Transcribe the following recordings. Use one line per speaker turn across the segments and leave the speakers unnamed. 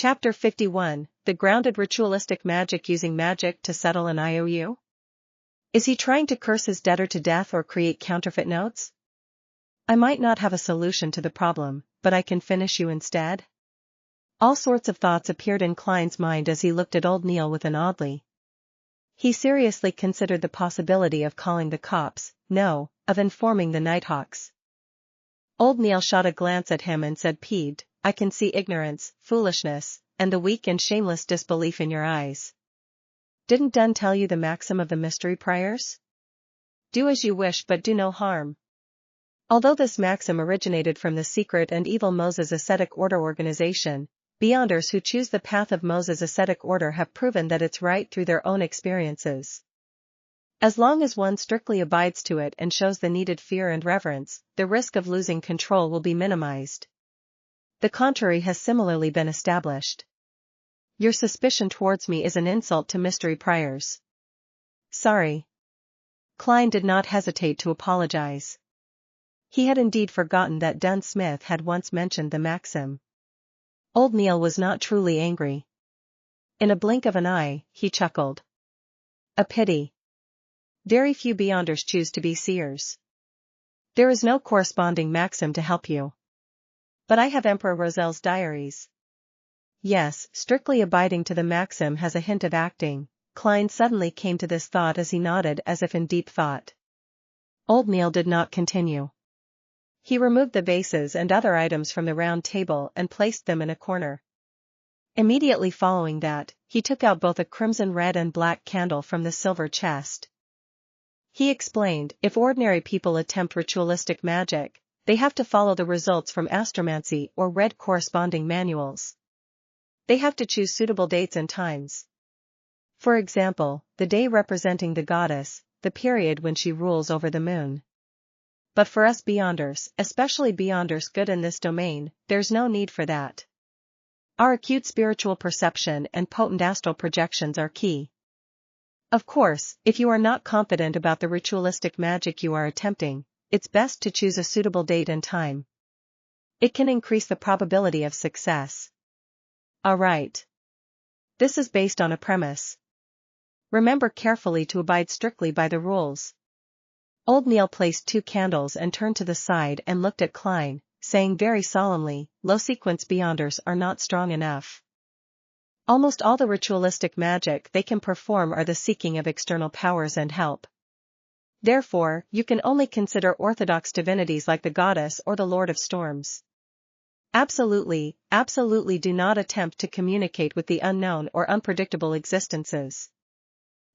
Chapter 51, The Grounded Ritualistic Magic Using Magic to Settle an IOU? Is he trying to curse his debtor to death or create counterfeit notes? I might not have a solution to the problem, but I can finish you instead? All sorts of thoughts appeared in Klein's mind as he looked at old Neil with an oddly. He seriously considered the possibility of calling the cops, no, of informing the Nighthawks. Old Neil shot a glance at him and said peeved, I can see ignorance, foolishness, and the weak and shameless disbelief in your eyes. Didn't Dunn tell you the maxim of the mystery priors? Do as you wish but do no harm. Although this maxim originated from the secret and evil Moses Ascetic Order organization, Beyonders who choose the path of Moses Ascetic Order have proven that it's right through their own experiences. As long as one strictly abides to it and shows the needed fear and reverence, the risk of losing control will be minimized. The contrary has similarly been established. Your suspicion towards me is an insult to mystery priors. Sorry. Klein did not hesitate to apologize. He had indeed forgotten that Dunn Smith had once mentioned the maxim. Old Neil was not truly angry. In a blink of an eye, he chuckled. A pity. Very few Beyonders choose to be seers. There is no corresponding maxim to help you. But I have Emperor Roselle's diaries. Yes, strictly abiding to the maxim has a hint of acting. Klein suddenly came to this thought as he nodded as if in deep thought. Old Neil did not continue. He removed the vases and other items from the round table and placed them in a corner. Immediately following that, he took out both a crimson red and black candle from the silver chest. He explained, if ordinary people attempt ritualistic magic, they have to follow the results from astromancy or read corresponding manuals. They have to choose suitable dates and times. For example, the day representing the goddess, the period when she rules over the moon. But for us Beyonders, especially Beyonders good in this domain, there's no need for that. Our acute spiritual perception and potent astral projections are key. Of course, if you are not confident about the ritualistic magic you are attempting, it's best to choose a suitable date and time. It can increase the probability of success. Alright. This is based on a premise. Remember carefully to abide strictly by the rules. Old Neil placed 2 candles and turned to the side and looked at Klein, saying very solemnly, low-sequence Beyonders are not strong enough. Almost all the ritualistic magic they can perform are the seeking of external powers and help. Therefore, you can only consider orthodox divinities like the goddess or the Lord of Storms. Absolutely do not attempt to communicate with the unknown or unpredictable existences.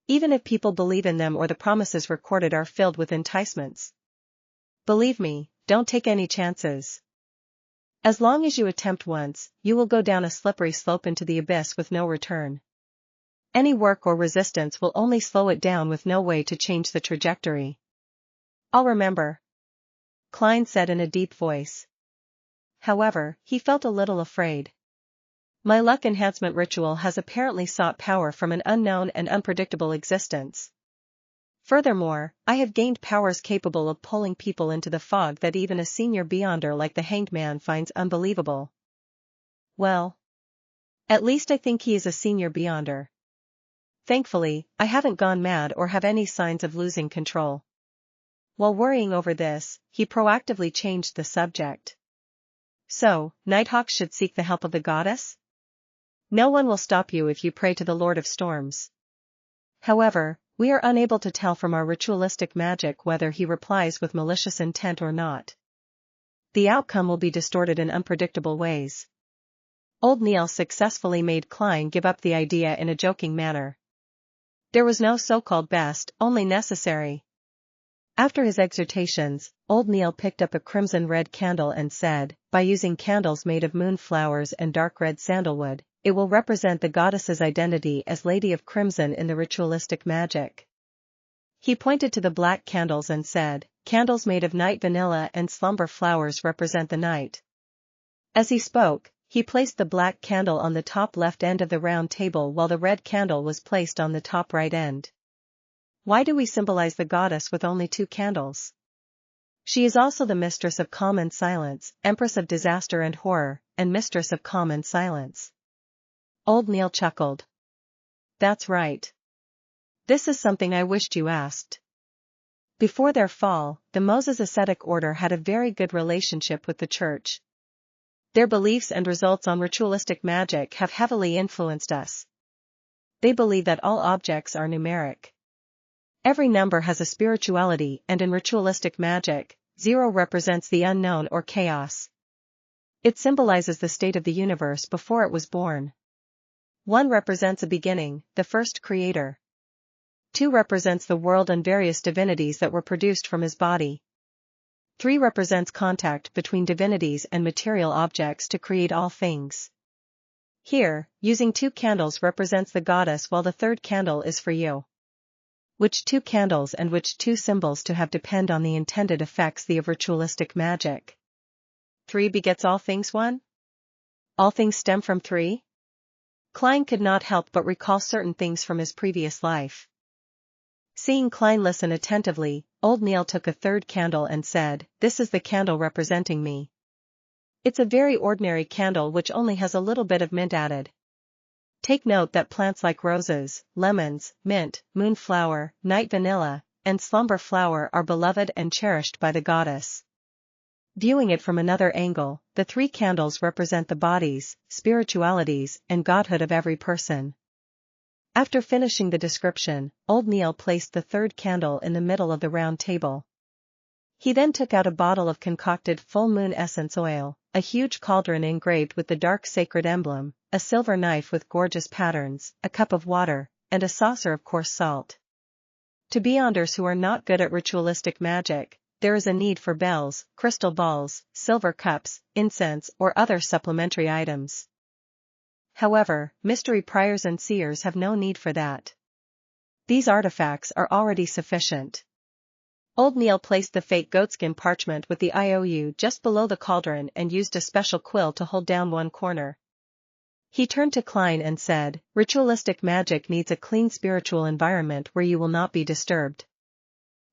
Even if people believe in them or the promises recorded are filled with enticements. Believe me, don't take any chances. As long as you attempt once, you will go down a slippery slope into the abyss with no return. Any work or resistance will only slow it down with no way to change the trajectory. I'll remember. Klein said in a deep voice. However, he felt a little afraid. My luck enhancement ritual has apparently sought power from an unknown and unpredictable existence. Furthermore, I have gained powers capable of pulling people into the fog that even a senior Beyonder like the Hanged Man finds unbelievable. Well. At least I think he is a senior Beyonder. Thankfully, I haven't gone mad or have any signs of losing control. While worrying over this, he proactively changed the subject. So, Nighthawks should seek the help of the goddess? No one will stop you if you pray to the Lord of Storms. However, we are unable to tell from our ritualistic magic whether he replies with malicious intent or not. The outcome will be distorted in unpredictable ways. Old Neil successfully made Klein give up the idea in a joking manner. There was no so-called best, only necessary. After his exhortations, Old Neil picked up a crimson red candle and said, by using candles made of moonflowers and dark red sandalwood, it will represent the goddess's identity as Lady of Crimson in the ritualistic magic. He pointed to the black candles and said, candles made of night vanilla and slumber flowers represent the night. As he spoke, he placed the black candle on the top left end of the round table while the red candle was placed on the top right end. Why do we symbolize the goddess with only 2 candles? She is also the mistress of calm and silence, empress of disaster and horror, and mistress of calm and silence. Old Neil chuckled. That's right. This is something I wished you asked. Before their fall, the Moses ascetic order had a very good relationship with the church. Their beliefs and results on ritualistic magic have heavily influenced us. They believe that all objects are numeric. Every number has a spirituality, and in ritualistic magic, 0 represents the unknown or chaos. It symbolizes the state of the universe before it was born. 1 represents a beginning, the first creator. 2 represents the world and various divinities that were produced from his body. 3 represents contact between divinities and material objects to create all things. Here, using 2 candles represents the goddess, while the 3rd candle is for you. Which 2 candles and which 2 symbols to have depend on the intended effects of ritualistic magic. 3 begets all things 1? All things stem from 3? Klein could not help but recall certain things from his previous life. Seeing Klein listen attentively, old Neil took a 3rd candle and said, "This is the candle representing me. It's a very ordinary candle which only has a little bit of mint added. Take note that plants like roses, lemons, mint, moonflower, night vanilla, and slumber flower are beloved and cherished by the goddess." Viewing it from another angle, the 3 candles represent the bodies, spiritualities, and godhood of every person. After finishing the description, old Neil placed the 3rd candle in the middle of the round table. He then took out a bottle of concocted full moon essence oil, a huge cauldron engraved with the dark sacred emblem, a silver knife with gorgeous patterns, a cup of water, and a saucer of coarse salt. To beyonders who are not good at ritualistic magic, there is a need for bells, crystal balls, silver cups, incense, or other supplementary items. However, mystery priors and seers have no need for that. These artifacts are already sufficient. Old Neil placed the fake goatskin parchment with the IOU just below the cauldron and used a special quill to hold down one corner. He turned to Klein and said, "Ritualistic magic needs a clean spiritual environment where you will not be disturbed.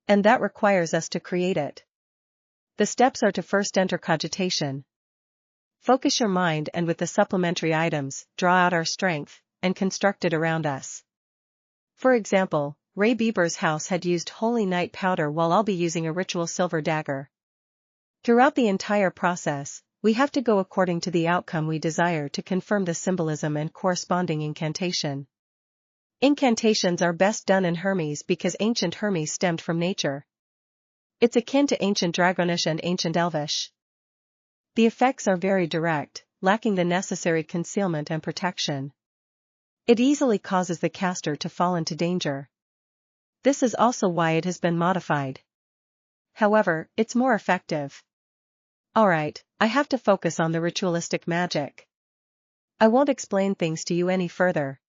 And that requires us to create it. The steps are to first enter cogitation. Focus your mind and with the supplementary items, draw out our strength, and construct it around us." For example, Ray Bieber's house had used holy night powder while I'll be using a ritual silver dagger. Throughout the entire process, we have to go according to the outcome we desire to confirm the symbolism and corresponding incantation. Incantations are best done in Hermes because ancient Hermes stemmed from nature. It's akin to ancient Dragonish and ancient Elvish. The effects are very direct, lacking the necessary concealment and protection. It easily causes the caster to fall into danger. This is also why it has been modified. However, it's more effective. Alright, I have to focus on the ritualistic magic. I won't explain things to you any further.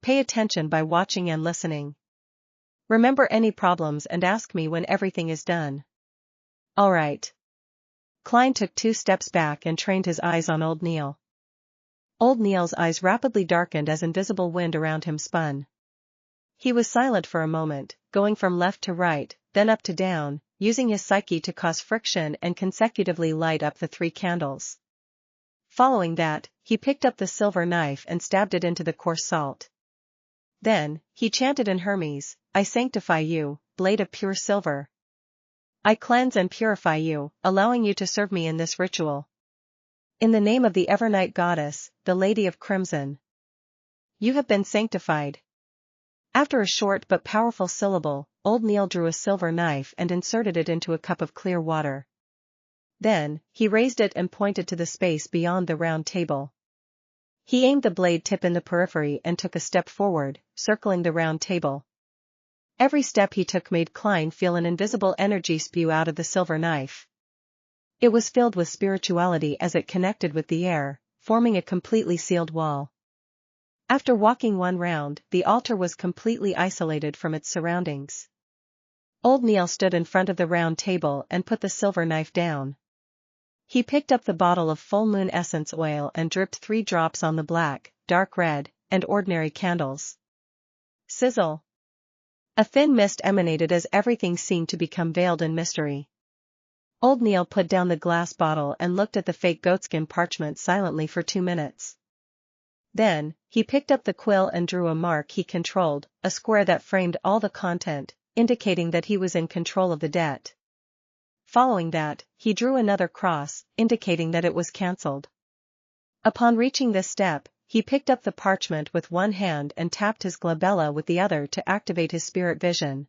Pay attention by watching and listening. Remember any problems and ask me when everything is done. Alright. Klein took 2 steps back and trained his eyes on old Neil. Old Neil's eyes rapidly darkened as invisible wind around him spun. He was silent for a moment, going from left to right, then up to down, using his psyche to cause friction and consecutively light up the 3 candles. Following that, he picked up the silver knife and stabbed it into the coarse salt. Then, he chanted in Hermes, "I sanctify you, blade of pure silver. I cleanse and purify you, allowing you to serve me in this ritual. In the name of the Evernight Goddess, the Lady of Crimson. You have been sanctified." After a short but powerful syllable, old Neil drew a silver knife and inserted it into a cup of clear water. Then, he raised it and pointed to the space beyond the round table. He aimed the blade tip in the periphery and took a step forward, circling the round table. Every step he took made Klein feel an invisible energy spew out of the silver knife. It was filled with spirituality as it connected with the air, forming a completely sealed wall. After walking 1 round, the altar was completely isolated from its surroundings. Old Neil stood in front of the round table and put the silver knife down. He picked up the bottle of full moon essence oil and dripped 3 drops on the black, dark red, and ordinary candles. Sizzle! A thin mist emanated as everything seemed to become veiled in mystery. Old Neil put down the glass bottle and looked at the fake goatskin parchment silently for 2 minutes. Then, he picked up the quill and drew a mark he controlled, a square that framed all the content, indicating that he was in control of the debt. Following that, he drew another cross, indicating that it was cancelled. Upon reaching this step, he picked up the parchment with one hand and tapped his glabella with the other to activate his spirit vision.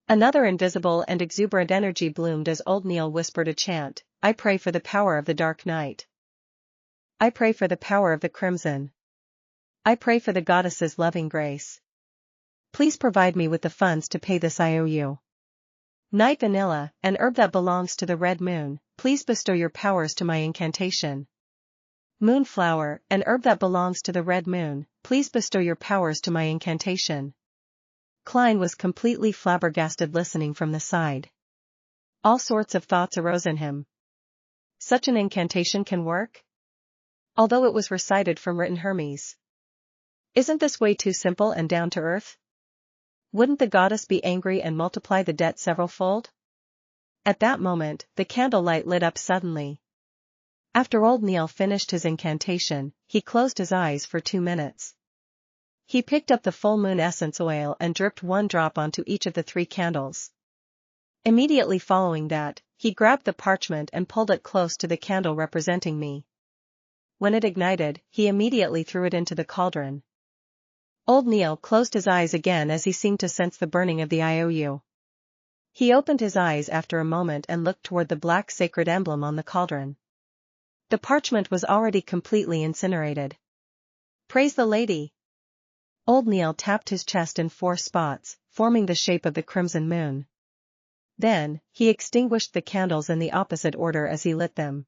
Another invisible and exuberant energy bloomed as old Neil whispered a chant, "I pray for the power of the dark night. I pray for the power of the crimson. I pray for the goddess's loving grace. Please provide me with the funds to pay this IOU. Night vanilla, an herb that belongs to the red moon, please bestow your powers to my incantation. Moonflower, an herb that belongs to the red moon, please bestow your powers to my incantation." Klein was completely flabbergasted listening from the side. All sorts of thoughts arose in him. Such an incantation can work? Although it was recited from written Hermes. Isn't this way too simple and down to earth? Wouldn't the goddess be angry and multiply the debt severalfold? At that moment, the candlelight lit up suddenly. After old Neil finished his incantation, he closed his eyes for 2 minutes. He picked up the full moon essence oil and dripped 1 drop onto each of the 3 candles. Immediately following that, he grabbed the parchment and pulled it close to the candle representing me. When it ignited, he immediately threw it into the cauldron. Old Neil closed his eyes again as he seemed to sense the burning of the IOU. He opened his eyes after a moment and looked toward the black sacred emblem on the cauldron. The parchment was already completely incinerated. Praise the lady! Old Neil tapped his chest in 4 spots, forming the shape of the crimson moon. Then, he extinguished the candles in the opposite order as he lit them.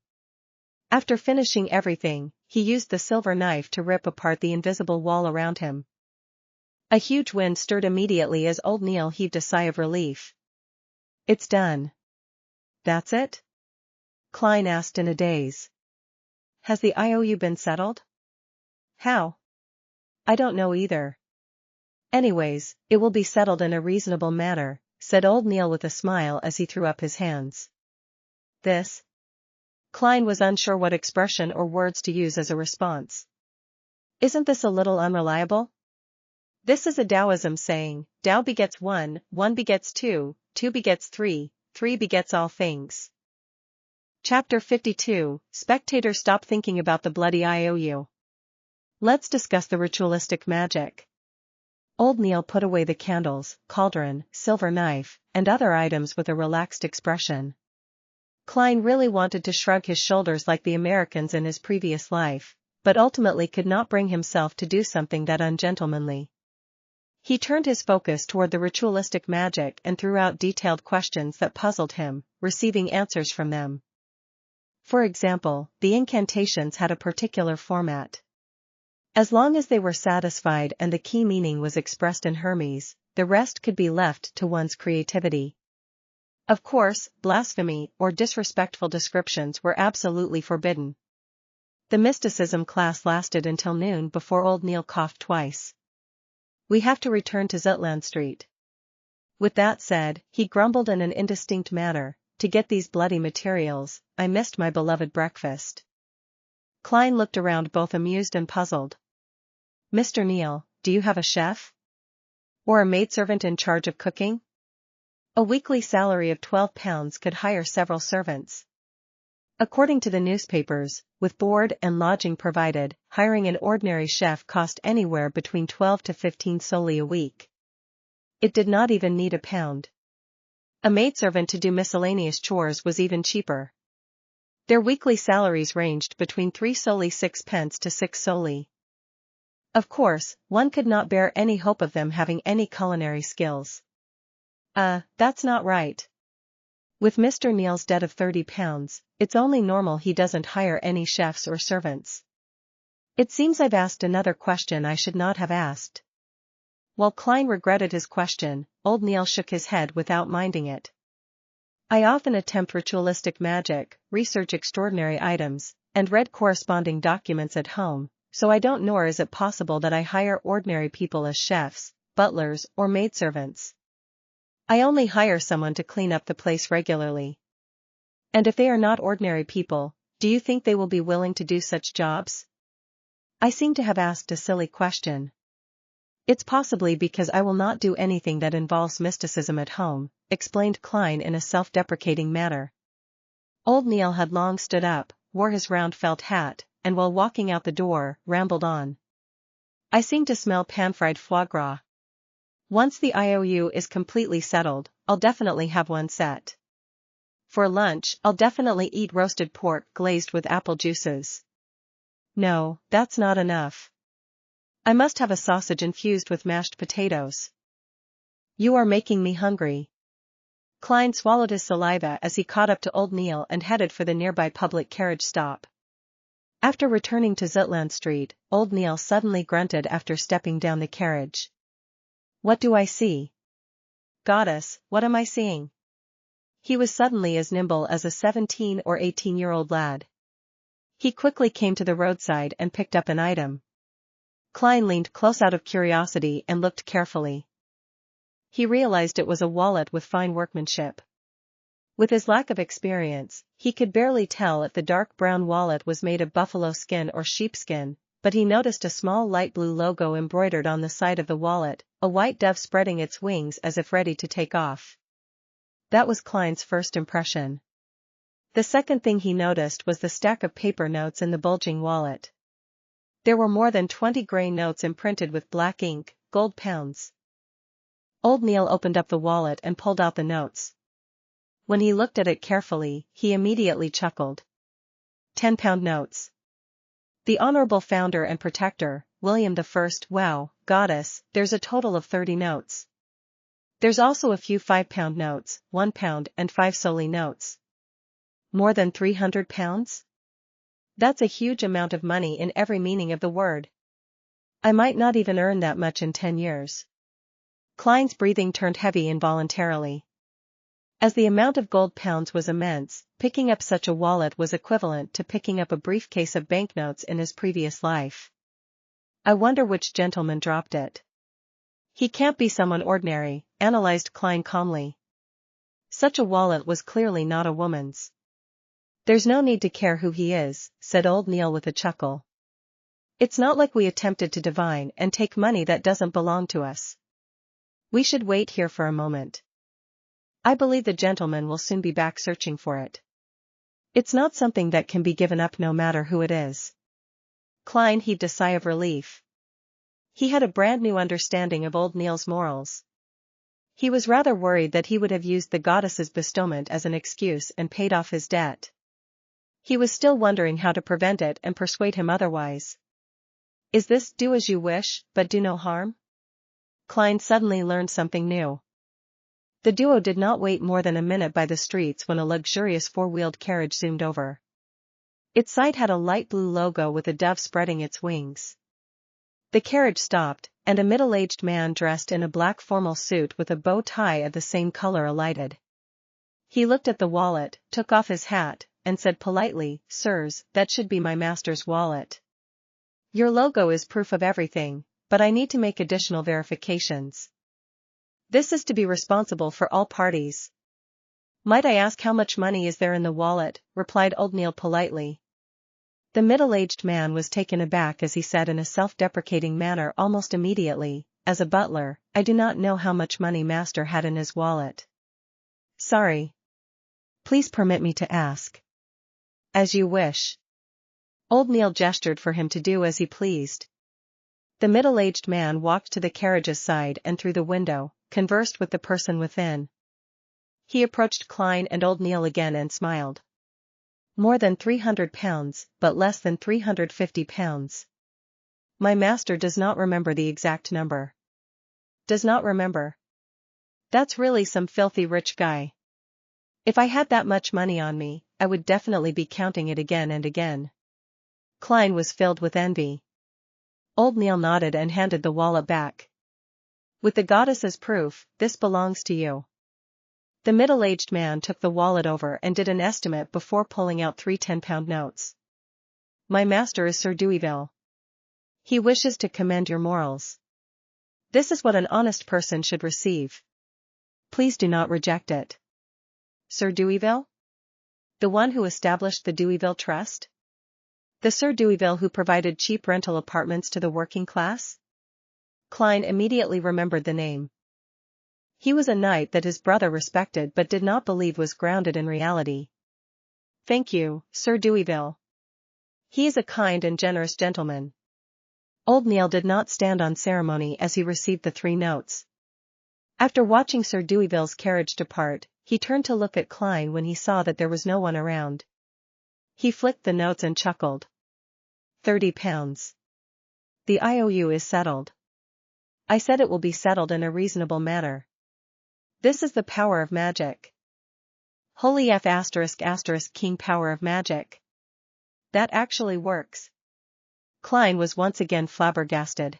After finishing everything, he used the silver knife to rip apart the invisible wall around him. A huge wind stirred immediately as old Neil heaved a sigh of relief. "It's done." "That's it?" Klein asked in a daze. "Has the IOU been settled?" "How?" "I don't know either." "Anyways, it will be settled in a reasonable manner," said old Neil with a smile as he threw up his hands. "This?" Klein was unsure what expression or words to use as a response. "Isn't this a little unreliable? This is a Taoism saying, Tao begets 1, 1 begets 2, 2 begets 3, 3 begets all things." Chapter 52, Spectator. Stop thinking about the bloody IOU. Let's discuss the ritualistic magic. Old Neil put away the candles, cauldron, silver knife, and other items with a relaxed expression. Klein really wanted to shrug his shoulders like the Americans in his previous life, but ultimately could not bring himself to do something that ungentlemanly. He turned his focus toward the ritualistic magic and threw out detailed questions that puzzled him, receiving answers from them. For example, the incantations had a particular format. As long as they were satisfied and the key meaning was expressed in Hermes, the rest could be left to one's creativity. Of course, blasphemy or disrespectful descriptions were absolutely forbidden. The mysticism class lasted until noon before old Neil coughed twice. "We have to return to Zutland Street." With that said, he grumbled in an indistinct manner, "To get these bloody materials, I missed my beloved breakfast." Klein looked around both amused and puzzled. "Mr. Neil, do you have a chef? Or a maidservant in charge of cooking? A weekly salary of £12 could hire several servants. According to the newspapers, with board and lodging provided, hiring an ordinary chef cost anywhere between 12 to 15 soldi a week. It did not even need £1. A maidservant to do miscellaneous chores was even cheaper. Their weekly salaries ranged between 3 soldi 6 pence to 6 soldi. Of course, one could not bear any hope of them having any culinary skills. That's not right. With Mr. Neil's debt of £30, it's only normal he doesn't hire any chefs or servants. It seems I've asked another question I should not have asked." While Klein regretted his question, old Neil shook his head without minding it. "I often attempt ritualistic magic, research extraordinary items, and read corresponding documents at home, so I don't nor is it possible that I hire ordinary people as chefs, butlers, or maidservants. I only hire someone to clean up the place regularly. And if they are not ordinary people, do you think they will be willing to do such jobs?" I seem to have asked a silly question. It's possibly because I will not do anything that involves mysticism at home, explained Klein in a self-deprecating manner. Old Neil had long stood up, wore his round felt hat, and while walking out the door, rambled on. I seem to smell pan-fried foie gras. Once the IOU is completely settled, I'll definitely have one set. For lunch, I'll definitely eat roasted pork glazed with apple juices. No, that's not enough. I must have a sausage infused with mashed potatoes. You are making me hungry. Klein swallowed his saliva as he caught up to Old Neil and headed for the nearby public carriage stop. After returning to Zutland Street, Old Neil suddenly grunted after stepping down the carriage. What do I see? Goddess, what am I seeing? He was suddenly as nimble as a 17 or 18-year-old lad. He quickly came to the roadside and picked up an item. Klein leaned close out of curiosity and looked carefully. He realized it was a wallet with fine workmanship. With his lack of experience, he could barely tell if the dark brown wallet was made of buffalo skin or sheepskin, but he noticed a small light blue logo embroidered on the side of the wallet, a white dove spreading its wings as if ready to take off. That was Klein's first impression. The second thing he noticed was the stack of paper notes in the bulging wallet. There were more than 20 grey notes imprinted with black ink, gold pounds. Old Neil opened up the wallet and pulled out the notes. When he looked at it carefully, he immediately chuckled. 10-pound notes. The Honorable Founder and Protector, William I. Wow, goddess, there's a total of 30 notes. There's also a few 5-pound notes, 1 pound and 5 soldi notes. More than 300 pounds? That's a huge amount of money in every meaning of the word. I might not even earn that much in 10 years. Klein's breathing turned heavy involuntarily. As the amount of gold pounds was immense, picking up such a wallet was equivalent to picking up a briefcase of banknotes in his previous life. I wonder which gentleman dropped it. He can't be someone ordinary, analyzed Klein calmly. Such a wallet was clearly not a woman's. There's no need to care who he is, said Old Neil with a chuckle. It's not like we attempted to divine and take money that doesn't belong to us. We should wait here for a moment. I believe the gentleman will soon be back searching for it. It's not something that can be given up no matter who it is. Klein heaved a sigh of relief. He had a brand new understanding of Old Neil's morals. He was rather worried that he would have used the goddess's bestowment as an excuse and paid off his debt. He was still wondering how to prevent it and persuade him otherwise. Is this do as you wish, but do no harm? Klein suddenly learned something new. The duo did not wait more than a minute by the streets when a luxurious four-wheeled carriage zoomed over. Its side had a light blue logo with a dove spreading its wings. The carriage stopped, and a middle-aged man dressed in a black formal suit with a bow tie of the same color alighted. He looked at the wallet, took off his hat, and said politely, "Sirs, that should be my master's wallet. Your logo is proof of everything, but I need to make additional verifications. This is to be responsible for all parties." "Might I ask how much money is there in the wallet?" replied Old Neil politely. The middle-aged man was taken aback as he said in a self-deprecating manner almost immediately, "As a butler, I do not know how much money master had in his wallet. Sorry. Please permit me to ask." "As you wish." Old Neil gestured for him to do as he pleased. The middle-aged man walked to the carriage's side and through the window, conversed with the person within. He approached Klein and Old Neil again and smiled. "More than 300 pounds, but less than 350 pounds. My master does not remember the exact number." "Does not remember? That's really some filthy rich guy. If I had that much money on me, I would definitely be counting it again and again." Klein was filled with envy. Old Neil nodded and handed the wallet back. "With the goddess as proof, this belongs to you." The middle-aged man took the wallet over and did an estimate before pulling out 3 10-pound notes. "My master is Sir Deweyville. He wishes to commend your morals. This is what an honest person should receive. Please do not reject it." "Sir Deweyville? The one who established the Deweyville Trust?" The Sir Deweyville who provided cheap rental apartments to the working class? Klein immediately remembered the name. He was a knight that his brother respected but did not believe was grounded in reality. Thank you, Sir Deweyville. He is a kind and generous gentleman. Old Neil did not stand on ceremony as he received the 3 notes. After watching Sir Deweyville's carriage depart, he turned to look at Klein when he saw that there was no one around. He flicked the notes and chuckled. £30. The IOU is settled. I said it will be settled in a reasonable manner. This is the power of magic. Holy F*** king power of magic. That actually works. Klein was once again flabbergasted.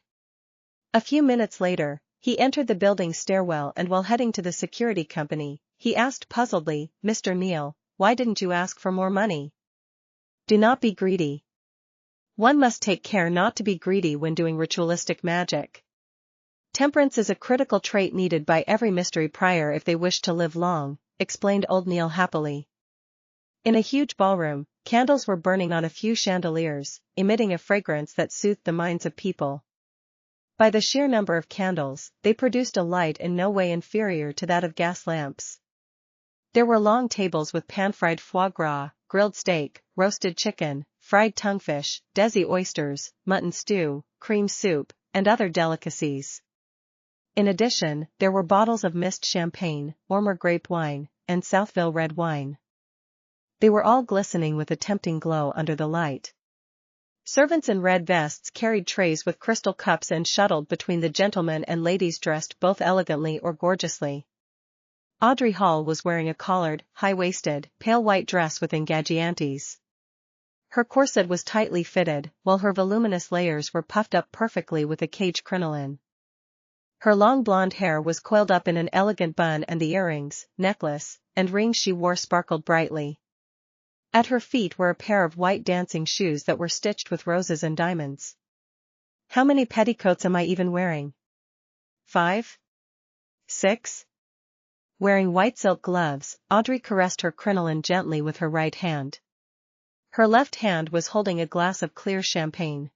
A few minutes later, he entered the building's stairwell and while heading to the security company, he asked puzzledly, Mr. Neal, why didn't you ask for more money? Do not be greedy. One must take care not to be greedy when doing ritualistic magic. Temperance is a critical trait needed by every mystery prior if they wish to live long, explained old Neil happily. In a huge ballroom, candles were burning on a few chandeliers, emitting a fragrance that soothed the minds of people. By the sheer number of candles, they produced a light in no way inferior to that of gas lamps. There were long tables with pan-fried foie gras, grilled steak, roasted chicken, fried tonguefish, desi oysters, mutton stew, cream soup, and other delicacies. In addition, there were bottles of mist champagne, warmer grape wine, and Southville red wine. They were all glistening with a tempting glow under the light. Servants in red vests carried trays with crystal cups and shuttled between the gentlemen and ladies dressed both elegantly or gorgeously. Audrey Hall was wearing a collared, high-waisted, pale white dress with engagiantes. Her corset was tightly fitted, while her voluminous layers were puffed up perfectly with a cage crinoline. Her long blonde hair was coiled up in an elegant bun and the earrings, necklace, and rings she wore sparkled brightly. At her feet were a pair of white dancing shoes that were stitched with roses and diamonds. How many petticoats am I even wearing? 5? 6? Wearing white silk gloves, Audrey caressed her crinoline gently with her right hand. Her left hand was holding a glass of clear champagne.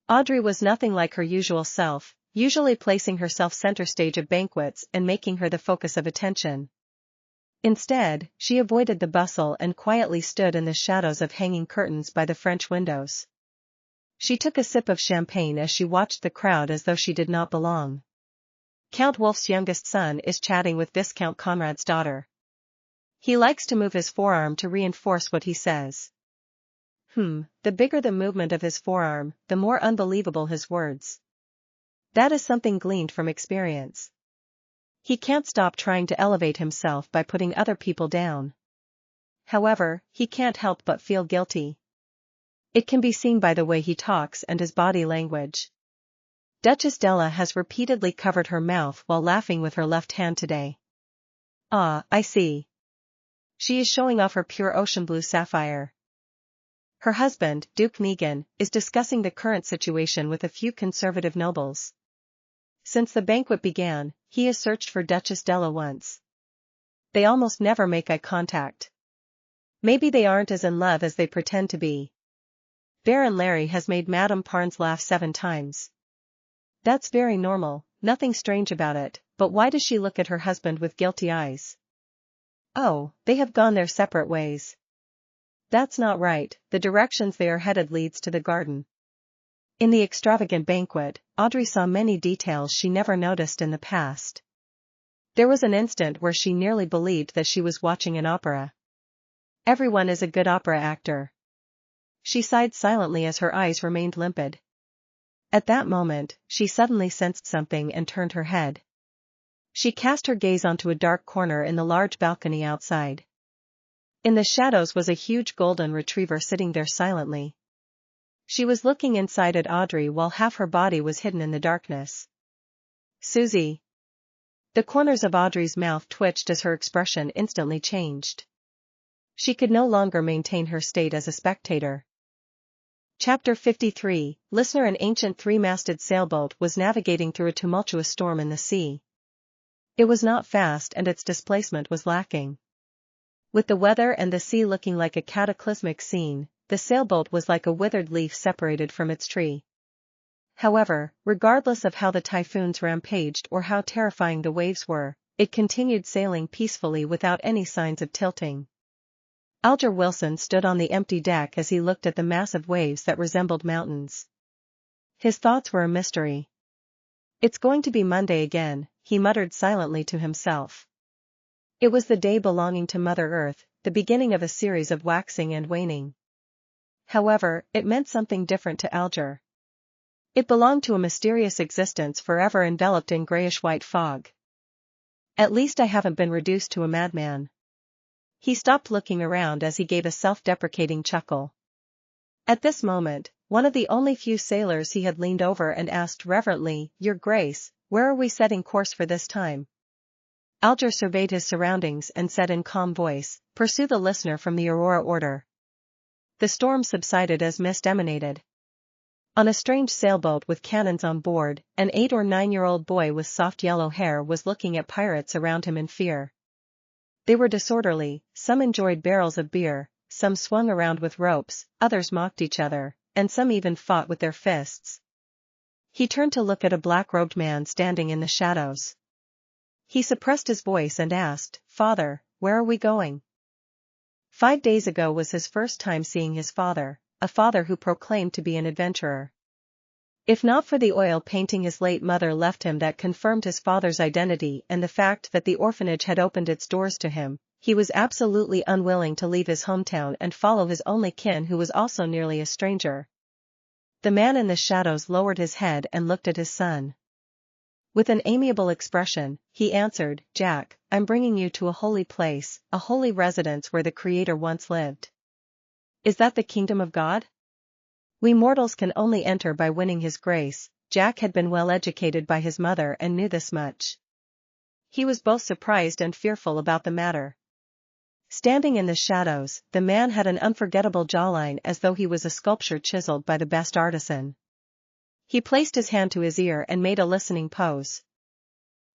Audrey was nothing like her usual self, usually placing herself center stage of banquets and making her the focus of attention. Instead, she avoided the bustle and quietly stood in the shadows of hanging curtains by the French windows. She took a sip of champagne as she watched the crowd as though she did not belong. Count Wolf's youngest son is chatting with Viscount Conrad's daughter. He likes to move his forearm to reinforce what he says. The bigger the movement of his forearm, the more unbelievable his words. That is something gleaned from experience. He can't stop trying to elevate himself by putting other people down. However, he can't help but feel guilty. It can be seen by the way he talks and his body language. Duchess Della has repeatedly covered her mouth while laughing with her left hand today. Ah, I see. She is showing off her pure ocean blue sapphire. Her husband, Duke Negan, is discussing the current situation with a few conservative nobles. Since the banquet began, he has searched for Duchess Della once. They almost never make eye contact. Maybe they aren't as in love as they pretend to be. Baron Larry has made Madame Parnes laugh 7 times. That's very normal, nothing strange about it, but why does she look at her husband with guilty eyes? Oh, they have gone their separate ways. That's not right, the directions they are headed leads to the garden. In the extravagant banquet, Audrey saw many details she never noticed in the past. There was an instant where she nearly believed that she was watching an opera. Everyone is a good opera actor. She sighed silently as her eyes remained limpid. At that moment, she suddenly sensed something and turned her head. She cast her gaze onto a dark corner in the large balcony outside. In the shadows was a huge golden retriever sitting there silently. She was looking inside at Audrey while half her body was hidden in the darkness. Susie. The corners of Audrey's mouth twitched as her expression instantly changed. She could no longer maintain her state as a spectator. Chapter 53, Listener. An ancient 3-masted sailboat was navigating through a tumultuous storm in the sea. It was not fast and its displacement was lacking. With the weather and the sea looking like a cataclysmic scene, the sailboat was like a withered leaf separated from its tree. However, regardless of how the typhoons rampaged or how terrifying the waves were, it continued sailing peacefully without any signs of tilting. Alger Wilson stood on the empty deck as he looked at the massive waves that resembled mountains. His thoughts were a mystery. "It's going to be Monday again," he muttered silently to himself. It was the day belonging to Mother Earth, the beginning of a series of waxing and waning. However, it meant something different to Alger. It belonged to a mysterious existence forever enveloped in grayish-white fog. "At least I haven't been reduced to a madman." He stopped looking around as he gave a self-deprecating chuckle. At this moment, one of the only few sailors he had leaned over and asked reverently, "Your Grace, where are we setting course for this time?" Alger surveyed his surroundings and said in calm voice, "Pursue the listener from the Aurora Order." The storm subsided as mist emanated. On a strange sailboat with cannons on board, an 8 or 9-year-old boy with soft yellow hair was looking at pirates around him in fear. They were disorderly, some enjoyed barrels of beer, some swung around with ropes, others mocked each other, and some even fought with their fists. He turned to look at a black-robed man standing in the shadows. He suppressed his voice and asked, "Father, where are we going?" 5 days ago was his first time seeing his father, a father who proclaimed to be an adventurer. If not for the oil painting his late mother left him that confirmed his father's identity and the fact that the orphanage had opened its doors to him, he was absolutely unwilling to leave his hometown and follow his only kin who was also nearly a stranger. The man in the shadows lowered his head and looked at his son. With an amiable expression, he answered, "Jack, I'm bringing you to a holy place, a holy residence where the Creator once lived." "Is that the kingdom of God?" "We mortals can only enter by winning His grace." Jack had been well educated by his mother and knew this much. He was both surprised and fearful about the matter. Standing in the shadows, the man had an unforgettable jawline as though he was a sculpture chiseled by the best artisan. He placed his hand to his ear and made a listening pose.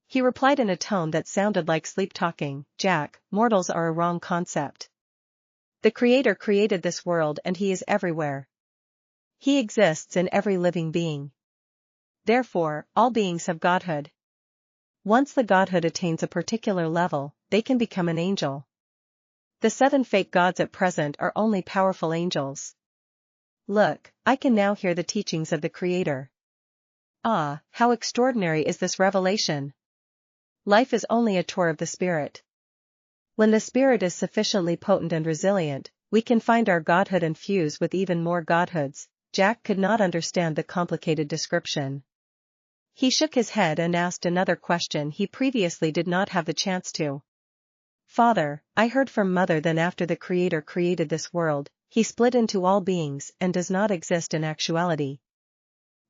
He replied in a tone that sounded like sleep-talking, "Jack, mortals are a wrong concept. The Creator created this world and He is everywhere. He exists in every living being. Therefore, all beings have godhood. Once the godhood attains a particular level, they can become an angel. The 7 fake gods at present are only powerful angels. Look, I can now hear the teachings of the Creator. Ah, how extraordinary is this revelation! Life is only a tour of the spirit. When the spirit is sufficiently potent and resilient, we can find our godhood and fuse with even more godhoods." Jack could not understand the complicated description. He shook his head and asked another question he previously did not have the chance to. "Father, I heard from Mother that after the Creator created this world, He split into all beings and does not exist in actuality.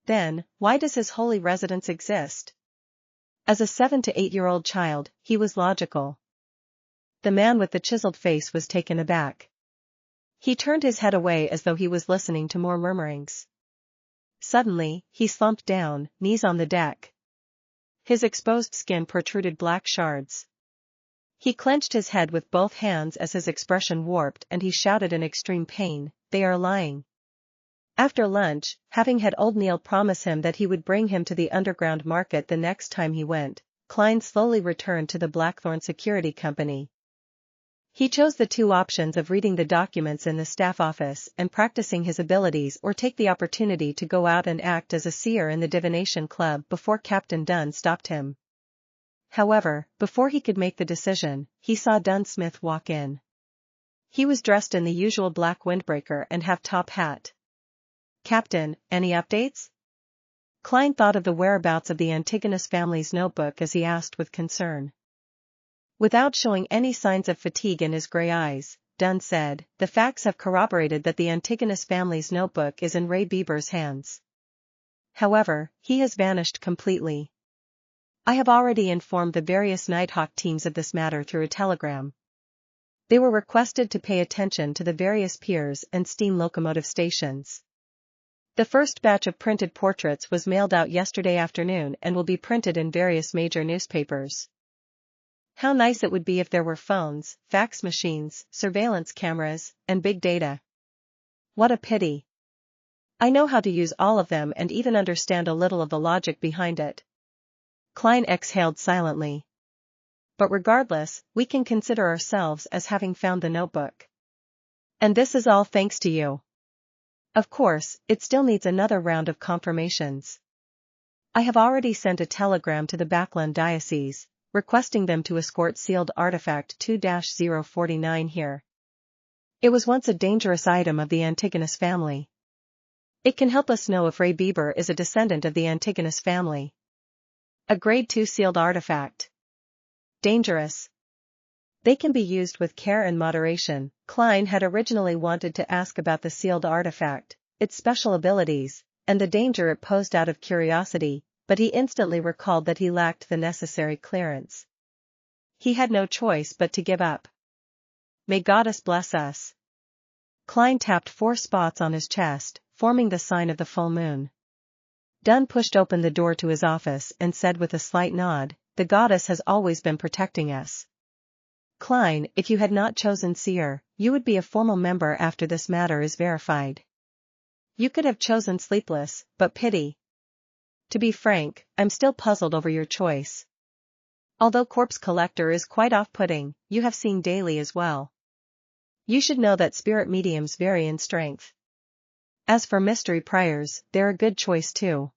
Then, why does His holy residence exist?" As a 7 to 8-year-old child, he was logical. The man with the chiseled face was taken aback. He turned his head away as though he was listening to more murmurings. Suddenly, he slumped down, knees on the deck. His exposed skin protruded black shards. He clenched his head with both hands as his expression warped and he shouted in extreme pain, "They are lying." After lunch, having had old Neil promise him that he would bring him to the underground market the next time he went, Klein slowly returned to the Blackthorn Security Company. He chose the 2 options of reading the documents in the staff office and practicing his abilities or take the opportunity to go out and act as a seer in the Divination Club before Captain Dunn stopped him. However, before he could make the decision, he saw Dunn Smith walk in. He was dressed in the usual black windbreaker and half-top hat. "Captain, any updates?" Klein thought of the whereabouts of the Antigonus family's notebook as he asked with concern. Without showing any signs of fatigue in his gray eyes, Dunn said, "The facts have corroborated that the Antigonus family's notebook is in Ray Bieber's hands. However, he has vanished completely. I have already informed the various Nighthawk teams of this matter through a telegram. They were requested to pay attention to the various piers and steam locomotive stations. The first batch of printed portraits was mailed out yesterday afternoon and will be printed in various major newspapers. How nice it would be if there were phones, fax machines, surveillance cameras, and big data. What a pity. I know how to use all of them and even understand a little of the logic behind it. Klein exhaled silently. But regardless, we can consider ourselves as having found the notebook. And this is all thanks to you. Of course, it still needs another round of confirmations. I have already sent a telegram to the Backland Diocese, requesting them to escort sealed artifact 2-049 here. It was once a dangerous item of the Antigonus family. It can help us know if Ray Bieber is a descendant of the Antigonus family. A grade 2 sealed artifact. Dangerous. They can be used with care and moderation. Klein had originally wanted to ask about the sealed artifact, its special abilities, and the danger it posed out of curiosity, but he instantly recalled that he lacked the necessary clearance. He had no choice but to give up. May Goddess bless us. Klein tapped 4 spots on his chest, forming the sign of the full moon. Dunn pushed open the door to his office and said with a slight nod, "The Goddess has always been protecting us." Klein, if you had not chosen Seer, you would be a formal member after this matter is verified. You could have chosen Sleepless, but pity. To be frank, I'm still puzzled over your choice. Although Corpse Collector is quite off-putting, you have seen Daly as well. You should know that spirit mediums vary in strength. As for Mystery Priors, they're a good choice too.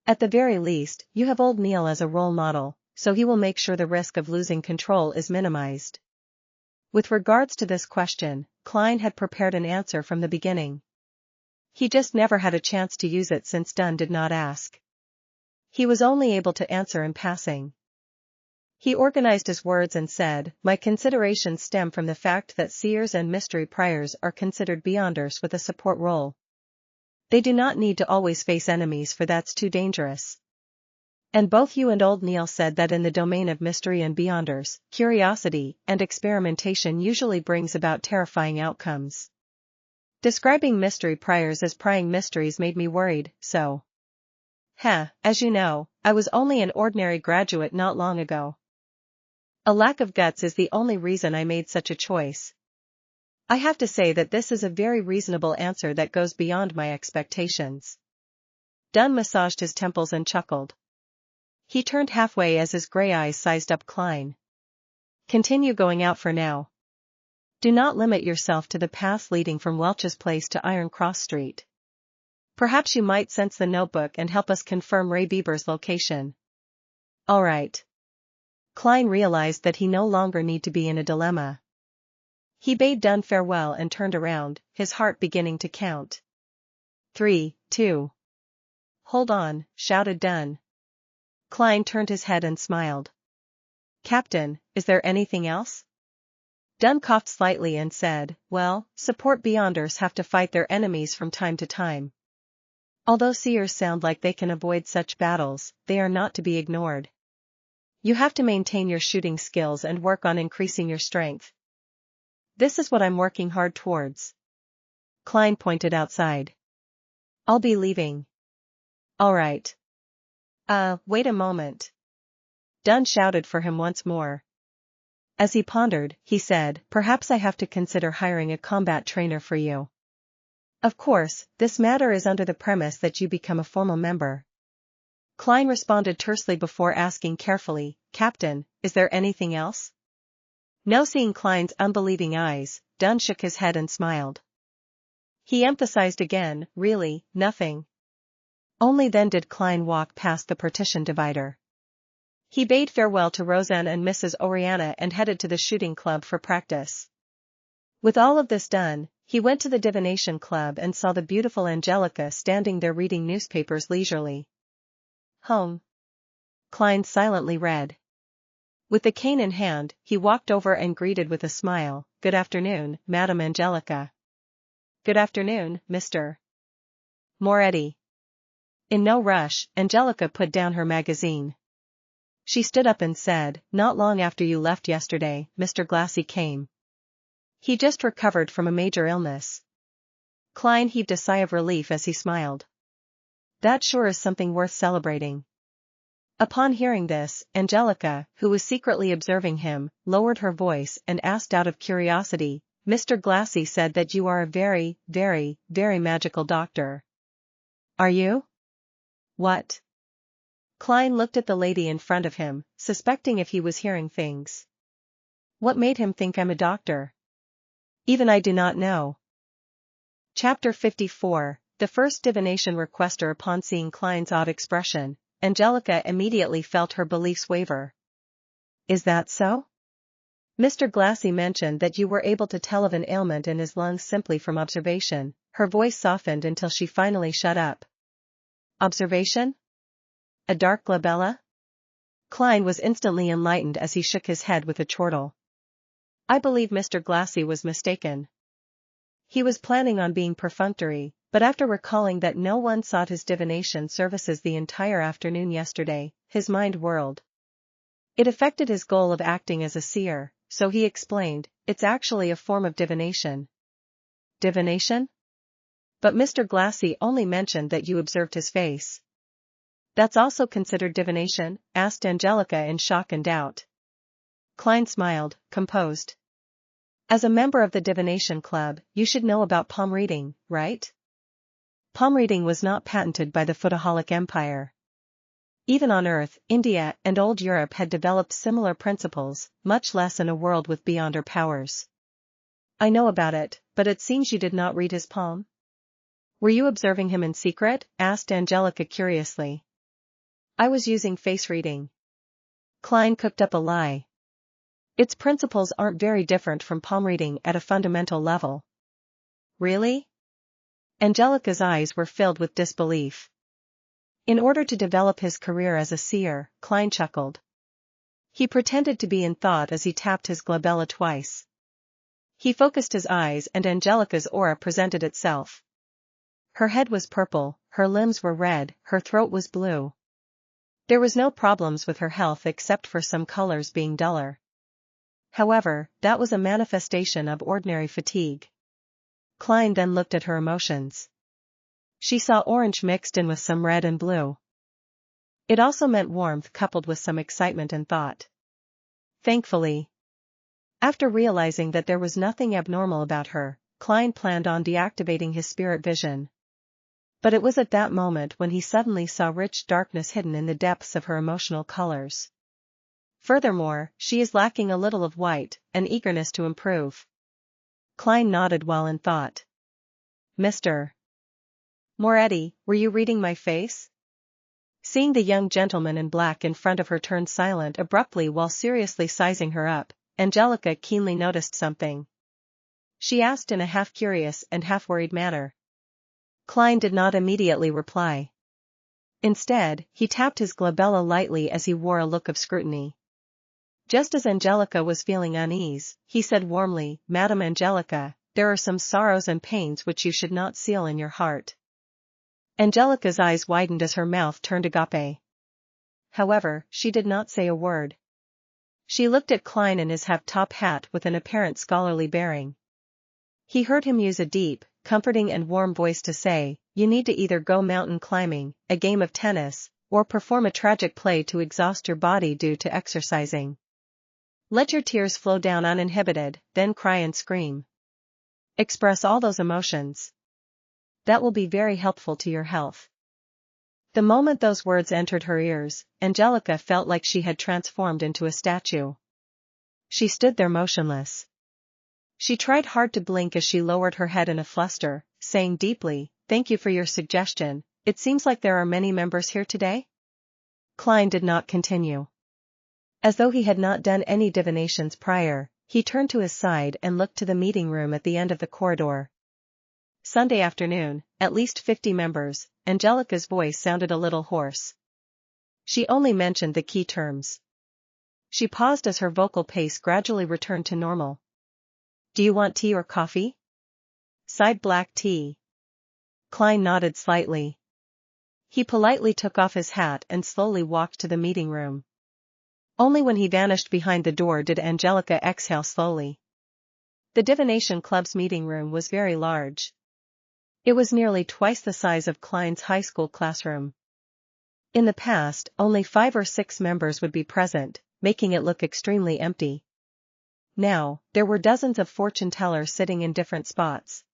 At the very least, you have old Neil as a role model, so he will make sure the risk of losing control is minimized. With regards to this question, Klein had prepared an answer from the beginning. He just never had a chance to use it since Dunn did not ask. He was only able to answer in passing. He organized his words and said, "My considerations stem from the fact that Seers and Mystery Priors are considered Beyonders with a support role. They do not need to always face enemies, for that's too dangerous. And both you and old Neil said that in the domain of mystery and Beyonders, curiosity and experimentation usually brings about terrifying outcomes. Describing Mystery Priors as prying mysteries made me worried, so. As you know, I was only an ordinary graduate not long ago. A lack of guts is the only reason I made such a choice. I have to say that this is a very reasonable answer that goes beyond my expectations." Dunn massaged his temples and chuckled. He turned halfway as his gray eyes sized up Klein. "Continue going out for now. Do not limit yourself to the paths leading from Welch's Place to Iron Cross Street. Perhaps you might sense the notebook and help us confirm Ray Bieber's location." "All right." Klein realized that he no longer needed to be in a dilemma. He bade Dunn farewell and turned around, his heart beginning to count. 3, 2. "Hold on," shouted Dunn. Klein turned his head and smiled. "Captain, is there anything else?" Dunn coughed slightly and said, "Well, support Beyonders have to fight their enemies from time to time. Although Seers sound like they can avoid such battles, they are not to be ignored. You have to maintain your shooting skills and work on increasing your strength. This is what I'm working hard towards." Klein pointed outside. "I'll be leaving." "All right." Wait a moment." Dunn shouted for him once more. As he pondered, he said, "Perhaps I have to consider hiring a combat trainer for you. Of course, this matter is under the premise that you become a formal member." Klein responded tersely before asking carefully, "Captain, is there anything else?" Now seeing Klein's unbelieving eyes, Dunn shook his head and smiled. He emphasized again, "Really, nothing." Only then did Klein walk past the partition divider. He bade farewell to Roseanne and Mrs. Oriana and headed to the shooting club for practice. With all of this done, he went to the Divination Club and saw the beautiful Angelica standing there reading newspapers leisurely. "Home," Klein silently read. With the cane in hand, he walked over and greeted with a smile, "Good afternoon, Madam Angelica." "Good afternoon, Mr. Moretti." In no rush, Angelica put down her magazine. She stood up and said, "Not long after you left yesterday, Mr. Glassy came. He just recovered from a major illness." Klein heaved a sigh of relief as he smiled. "That sure is something worth celebrating." Upon hearing this, Angelica, who was secretly observing him, lowered her voice and asked out of curiosity, Mr. Glassy said that you are a very, very, very magical doctor. Are you? What? Klein looked at the lady in front of him, suspecting if he was hearing things. What made him think I'm a doctor? Even I do not know. Chapter 54, the first divination requester. Upon seeing Klein's odd expression, Angelica immediately felt her beliefs waver. Is that so? Mr. Glassy mentioned that you were able to tell of an ailment in his lungs simply from observation. Her voice softened until she finally shut up. Observation? A dark glabella? Klein was instantly enlightened as he shook his head with a chortle. I believe Mr. Glassy was mistaken. He was planning on being perfunctory, but after recalling that no one sought his divination services the entire afternoon yesterday, his mind whirled. It affected his goal of acting as a seer, so he explained, it's actually a form of divination. Divination? But Mr. Glassy only mentioned that you observed his face. That's also considered divination? Asked Angelica in shock and doubt. Klein smiled, composed. As a member of the Divination Club, you should know about palm reading, right? Palm reading was not patented by the Footaholic Empire. Even on Earth, India and Old Europe had developed similar principles, much less in a world with beyonder powers. I know about it, but it seems you did not read his palm? Were you observing him in secret? Asked Angelica curiously. I was using face reading. Klein cooked up a lie. Its principles aren't very different from palm reading at a fundamental level. Really? Angelica's eyes were filled with disbelief. In order to develop his career as a seer, Klein chuckled. He pretended to be in thought as he tapped his glabella twice. He focused his eyes and Angelica's aura presented itself. Her head was purple, her limbs were red, her throat was blue. There was no problems with her health except for some colors being duller. However, that was a manifestation of ordinary fatigue. Klein then looked at her emotions. She saw orange mixed in with some red and blue. It also meant warmth coupled with some excitement and thought. Thankfully. After realizing that there was nothing abnormal about her, Klein planned on deactivating his spirit vision. But it was at that moment when he suddenly saw rich darkness hidden in the depths of her emotional colors. Furthermore, she is lacking a little of white, an eagerness to improve. Klein nodded while in thought. Mr. Moretti, were you reading my face? Seeing the young gentleman in black in front of her turn silent abruptly while seriously sizing her up, Angelica keenly noticed something. She asked in a half-curious and half-worried manner. Klein did not immediately reply. Instead, he tapped his glabella lightly as he wore a look of scrutiny. Just as Angelica was feeling unease, he said warmly, Madam Angelica, there are some sorrows and pains which you should not seal in your heart. Angelica's eyes widened as her mouth turned agape. However, she did not say a word. She looked at Klein in his half-top hat with an apparent scholarly bearing. He heard him use a deep, comforting and warm voice to say, you need to either go mountain climbing, a game of tennis, or perform a tragic play to exhaust your body due to exercising. Let your tears flow down uninhibited, then cry and scream. Express all those emotions. That will be very helpful to your health. The moment those words entered her ears, Angelica felt like she had transformed into a statue. She stood there motionless. She tried hard to blink as she lowered her head in a fluster, saying deeply, thank you for your suggestion, it seems like there are many members here today? Klein did not continue. As though he had not done any divinations prior, he turned to his side and looked to the meeting room at the end of the corridor. Sunday afternoon, at least 50 members, Angelica's voice sounded a little hoarse. She only mentioned the key terms. She paused as her vocal pace gradually returned to normal. Do you want tea or coffee? Side black tea. Klein nodded slightly. He politely took off his hat and slowly walked to the meeting room. Only when he vanished behind the door did Angelica exhale slowly. The Divination Club's meeting room was very large. It was nearly twice the size of Klein's high school classroom. In the past, only 5 or 6 members would be present, making it look extremely empty. Now, there were dozens of fortune tellers sitting in different spots.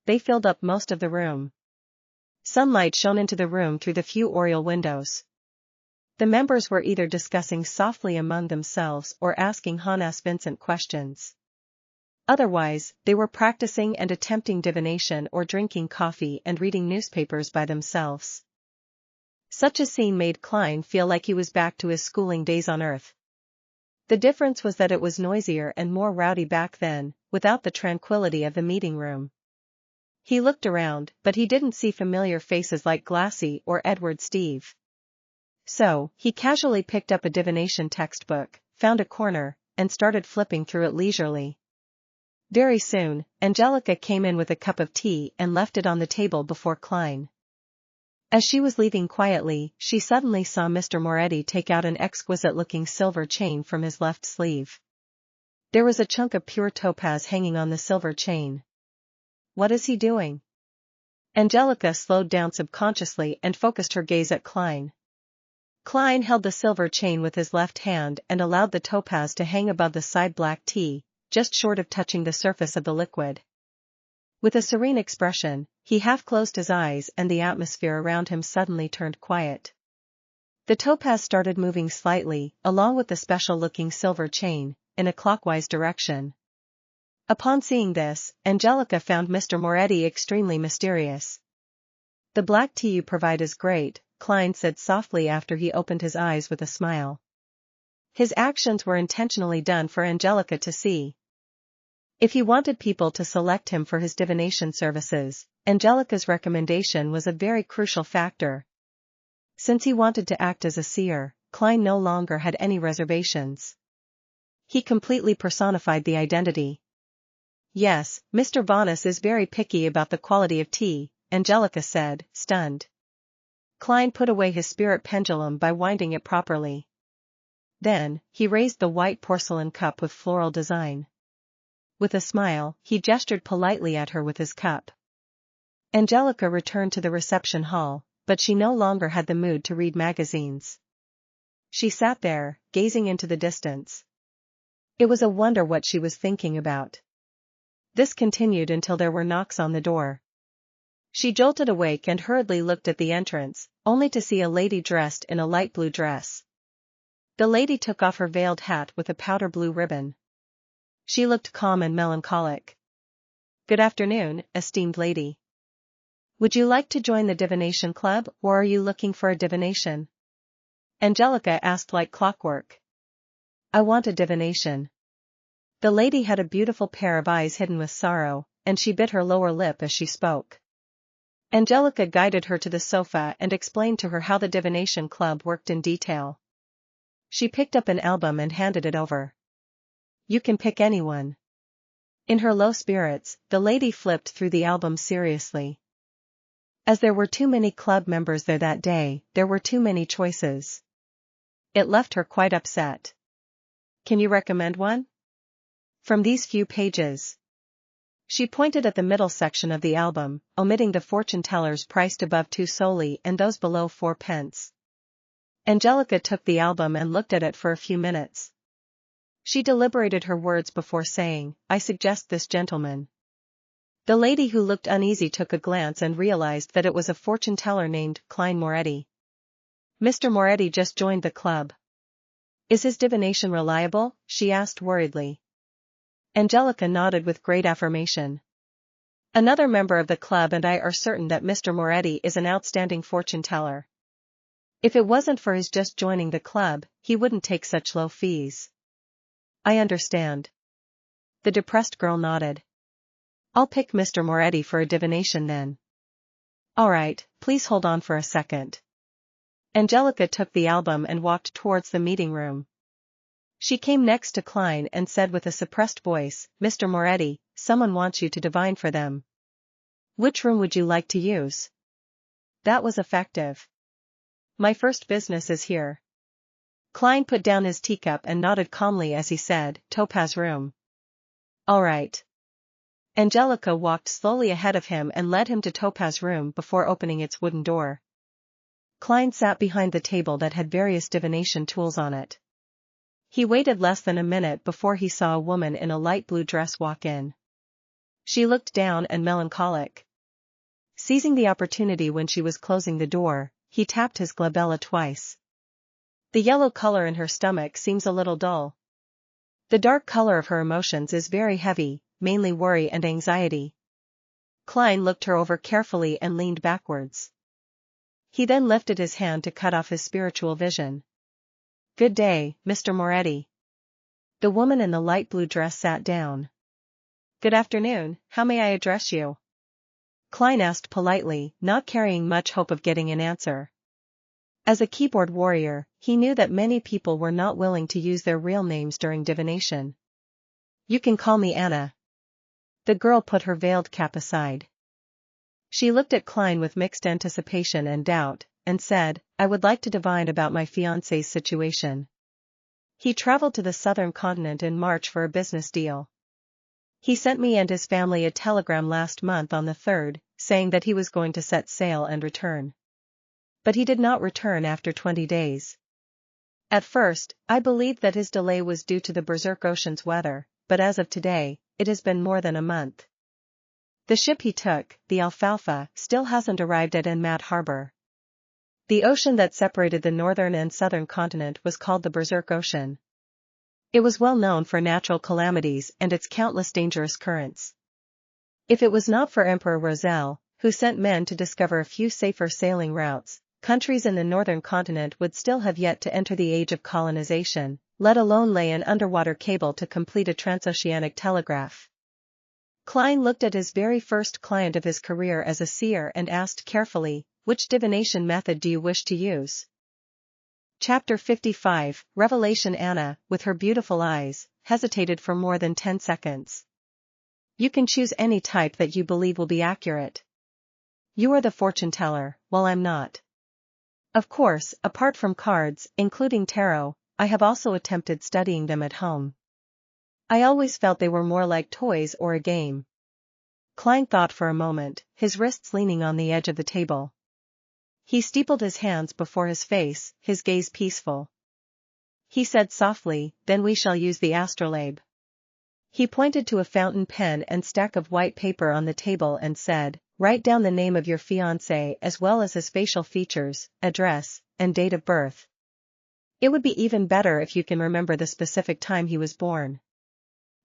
They filled up most of the room. Sunlight shone into the room through the few oriel windows. The members were either discussing softly among themselves or asking Jonas Vincent questions. Otherwise, they were practicing and attempting divination or drinking coffee and reading newspapers by themselves. Such a scene made Klein feel like he was back to his schooling days on Earth. The difference was that it was noisier and more rowdy back then, without the tranquility of the meeting room. He looked around, but he didn't see familiar faces like Glassy or Edward Steve. So, he casually picked up a divination textbook, found a corner, and started flipping through it leisurely. Very soon, Angelica came in with a cup of tea and left it on the table before Klein. As she was leaving quietly, she suddenly saw Mr. Moretti take out an exquisite-looking silver chain from his left sleeve. There was a chunk of pure topaz hanging on the silver chain. What is he doing? Angelica slowed down subconsciously and focused her gaze at Klein. Klein held the silver chain with his left hand and allowed the topaz to hang above the side black tea, just short of touching the surface of the liquid. With a serene expression, he half closed his eyes and the atmosphere around him suddenly turned quiet. The topaz started moving slightly, along with the special-looking silver chain, in a clockwise direction. Upon seeing this, Angelica found Mr. Moretti extremely mysterious. "The black tea you provide is great," Klein said softly after he opened his eyes with a smile. His actions were intentionally done for Angelica to see. If he wanted people to select him for his divination services, Angelica's recommendation was a very crucial factor. Since he wanted to act as a seer, Klein no longer had any reservations. He completely personified the identity. "Yes, Mr. Vaughness is very picky about the quality of tea," Angelica said, stunned. Klein put away his spirit pendulum by winding it properly. Then, he raised the white porcelain cup with floral design. With a smile, he gestured politely at her with his cup. Angelica returned to the reception hall, but she no longer had the mood to read magazines. She sat there, gazing into the distance. It was a wonder what she was thinking about. This continued until there were knocks on the door. She jolted awake and hurriedly looked at the entrance, only to see a lady dressed in a light blue dress. The lady took off her veiled hat with a powder blue ribbon. She looked calm and melancholic. "Good afternoon, esteemed lady. Would you like to join the divination club or are you looking for a divination?" Angelica asked like clockwork. "I want a divination." The lady had a beautiful pair of eyes hidden with sorrow, and she bit her lower lip as she spoke. Angelica guided her to the sofa and explained to her how the divination club worked in detail. She picked up an album and handed it over. "You can pick anyone." In her low spirits, the lady flipped through the album seriously. As there were too many club members there that day, there were too many choices. It left her quite upset. "Can you recommend one? From these few pages." She pointed at the middle section of the album, omitting the fortune tellers priced above 2 soldi and those below 4 pence. Angelica took the album and looked at it for a few minutes. She deliberated her words before saying, "I suggest this gentleman." The lady who looked uneasy took a glance and realized that it was a fortune teller named Klein Moretti. "Mr. Moretti just joined the club. Is his divination reliable?" she asked worriedly. Angelica nodded with great affirmation. "Another member of the club and I are certain that Mr. Moretti is an outstanding fortune teller. If it wasn't for his just joining the club, he wouldn't take such low fees." "I understand." The depressed girl nodded. "I'll pick Mr. Moretti for a divination then." "All right, please hold on for a second." Angelica took the album and walked towards the meeting room. She came next to Klein and said with a suppressed voice, "Mr. Moretti, someone wants you to divine for them. Which room would you like to use?" That was effective. "My first business is here." Klein put down his teacup and nodded calmly as he said, "Topaz room." "All right." Angelica walked slowly ahead of him and led him to Topaz room before opening its wooden door. Klein sat behind the table that had various divination tools on it. He waited less than a minute before he saw a woman in a light blue dress walk in. She looked down and melancholic. Seizing the opportunity when she was closing the door, he tapped his glabella twice. The yellow color in her stomach seems a little dull. The dark color of her emotions is very heavy, mainly worry and anxiety. Klein looked her over carefully and leaned backwards. He then lifted his hand to cut off his spiritual vision. "Good day, Mr. Moretti." The woman in the light blue dress sat down. "Good afternoon, how may I address you?" Klein asked politely, not carrying much hope of getting an answer. As a keyboard warrior, he knew that many people were not willing to use their real names during divination. "You can call me Anna." The girl put her veiled cap aside. She looked at Klein with mixed anticipation and doubt, and said, "I would like to divine about my fiancé's situation. He traveled to the southern continent in March for a business deal. He sent me and his family a telegram last month on the 3rd, saying that he was going to set sail and return. But he did not return after 20 days. At first, I believed that his delay was due to the Berserk Ocean's weather, but as of today, it has been more than a month. The ship he took, the Alfalfa, still hasn't arrived at Enmat Harbor. The ocean that separated the northern and southern continent was called the Berserk Ocean. It was well known for natural calamities and its countless dangerous currents. If it was not for Emperor Roselle, who sent men to discover a few safer sailing routes, countries in the northern continent would still have yet to enter the age of colonization, let alone lay an underwater cable to complete a transoceanic telegraph. Klein looked at his very first client of his career as a seer and asked carefully, "Which divination method do you wish to use?" Chapter 55, Revelation. Anna, with her beautiful eyes, hesitated for more than 10 seconds. "You can choose any type that you believe will be accurate. You are the fortune teller, while I'm not. Of course, apart from cards, including tarot, I have also attempted studying them at home. I always felt they were more like toys or a game." Klein thought for a moment, his wrists leaning on the edge of the table. He steepled his hands before his face, his gaze peaceful. He said softly, "Then we shall use the astrolabe." He pointed to a fountain pen and stack of white paper on the table and said, "Write down the name of your fiancé as well as his facial features, address, and date of birth. It would be even better if you can remember the specific time he was born."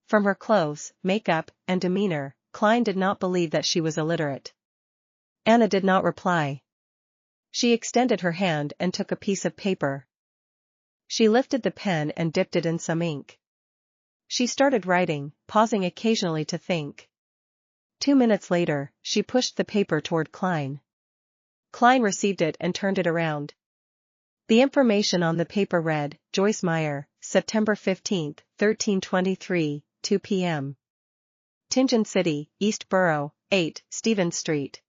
From her clothes, makeup, and demeanor, Klein did not believe that she was illiterate. Anna did not reply. She extended her hand and took a piece of paper. She lifted the pen and dipped it in some ink. She started writing, pausing occasionally to think. 2 minutes later, she pushed the paper toward Klein. Klein received it and turned it around. The information on the paper read, "Joyce Meyer, September 15, 1323, 2 p.m. Tingen City, East Borough, 8, Stevens Street.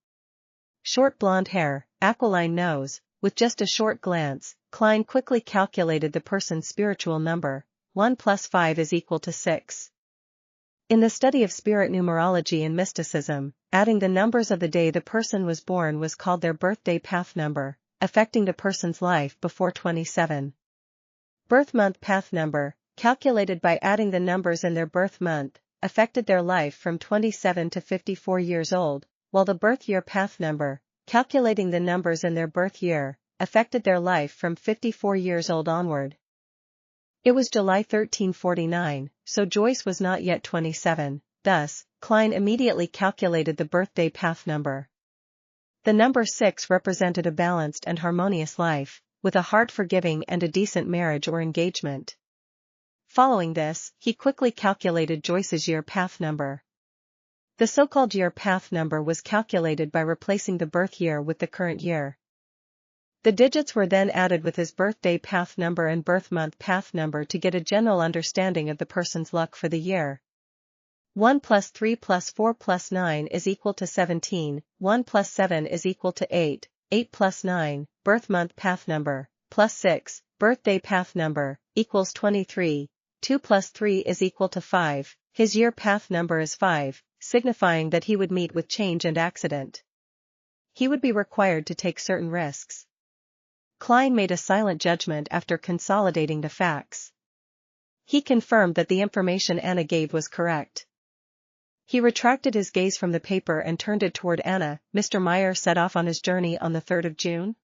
Short blonde hair, aquiline nose." With just a short glance, Klein quickly calculated the person's spiritual number. 1 + 5 is equal to 6. In the study of spirit numerology and mysticism, adding the numbers of the day the person was born was called their birthday path number, affecting the person's life before 27. Birth month path number, calculated by adding the numbers in their birth month, affected their life from 27 to 54 years old, while the birth year path number, calculating the numbers in their birth year, affected their life from 54 years old onward. It was July 1349, so Joyce was not yet 27, thus, Klein immediately calculated the birthday path number. The number 6 represented a balanced and harmonious life, with a heart for giving and a decent marriage or engagement. Following this, he quickly calculated Joyce's year path number. The so-called year path number was calculated by replacing the birth year with the current year. The digits were then added with his birthday path number and birth month path number to get a general understanding of the person's luck for the year. 1 + 3 + 4 + 9 is equal to 17, 1 + 7 is equal to 8, 8 + 9, birth month path number, + 6, birthday path number, equals 23, 2 + 3 is equal to 5, his year path number is 5, signifying that he would meet with change and accident. He would be required to take certain risks. Klein made a silent judgment after consolidating the facts. He confirmed that the information Anna gave was correct. He retracted his gaze from the paper and turned it toward Anna. Mr. Meyer set off on his journey on the 3rd of June?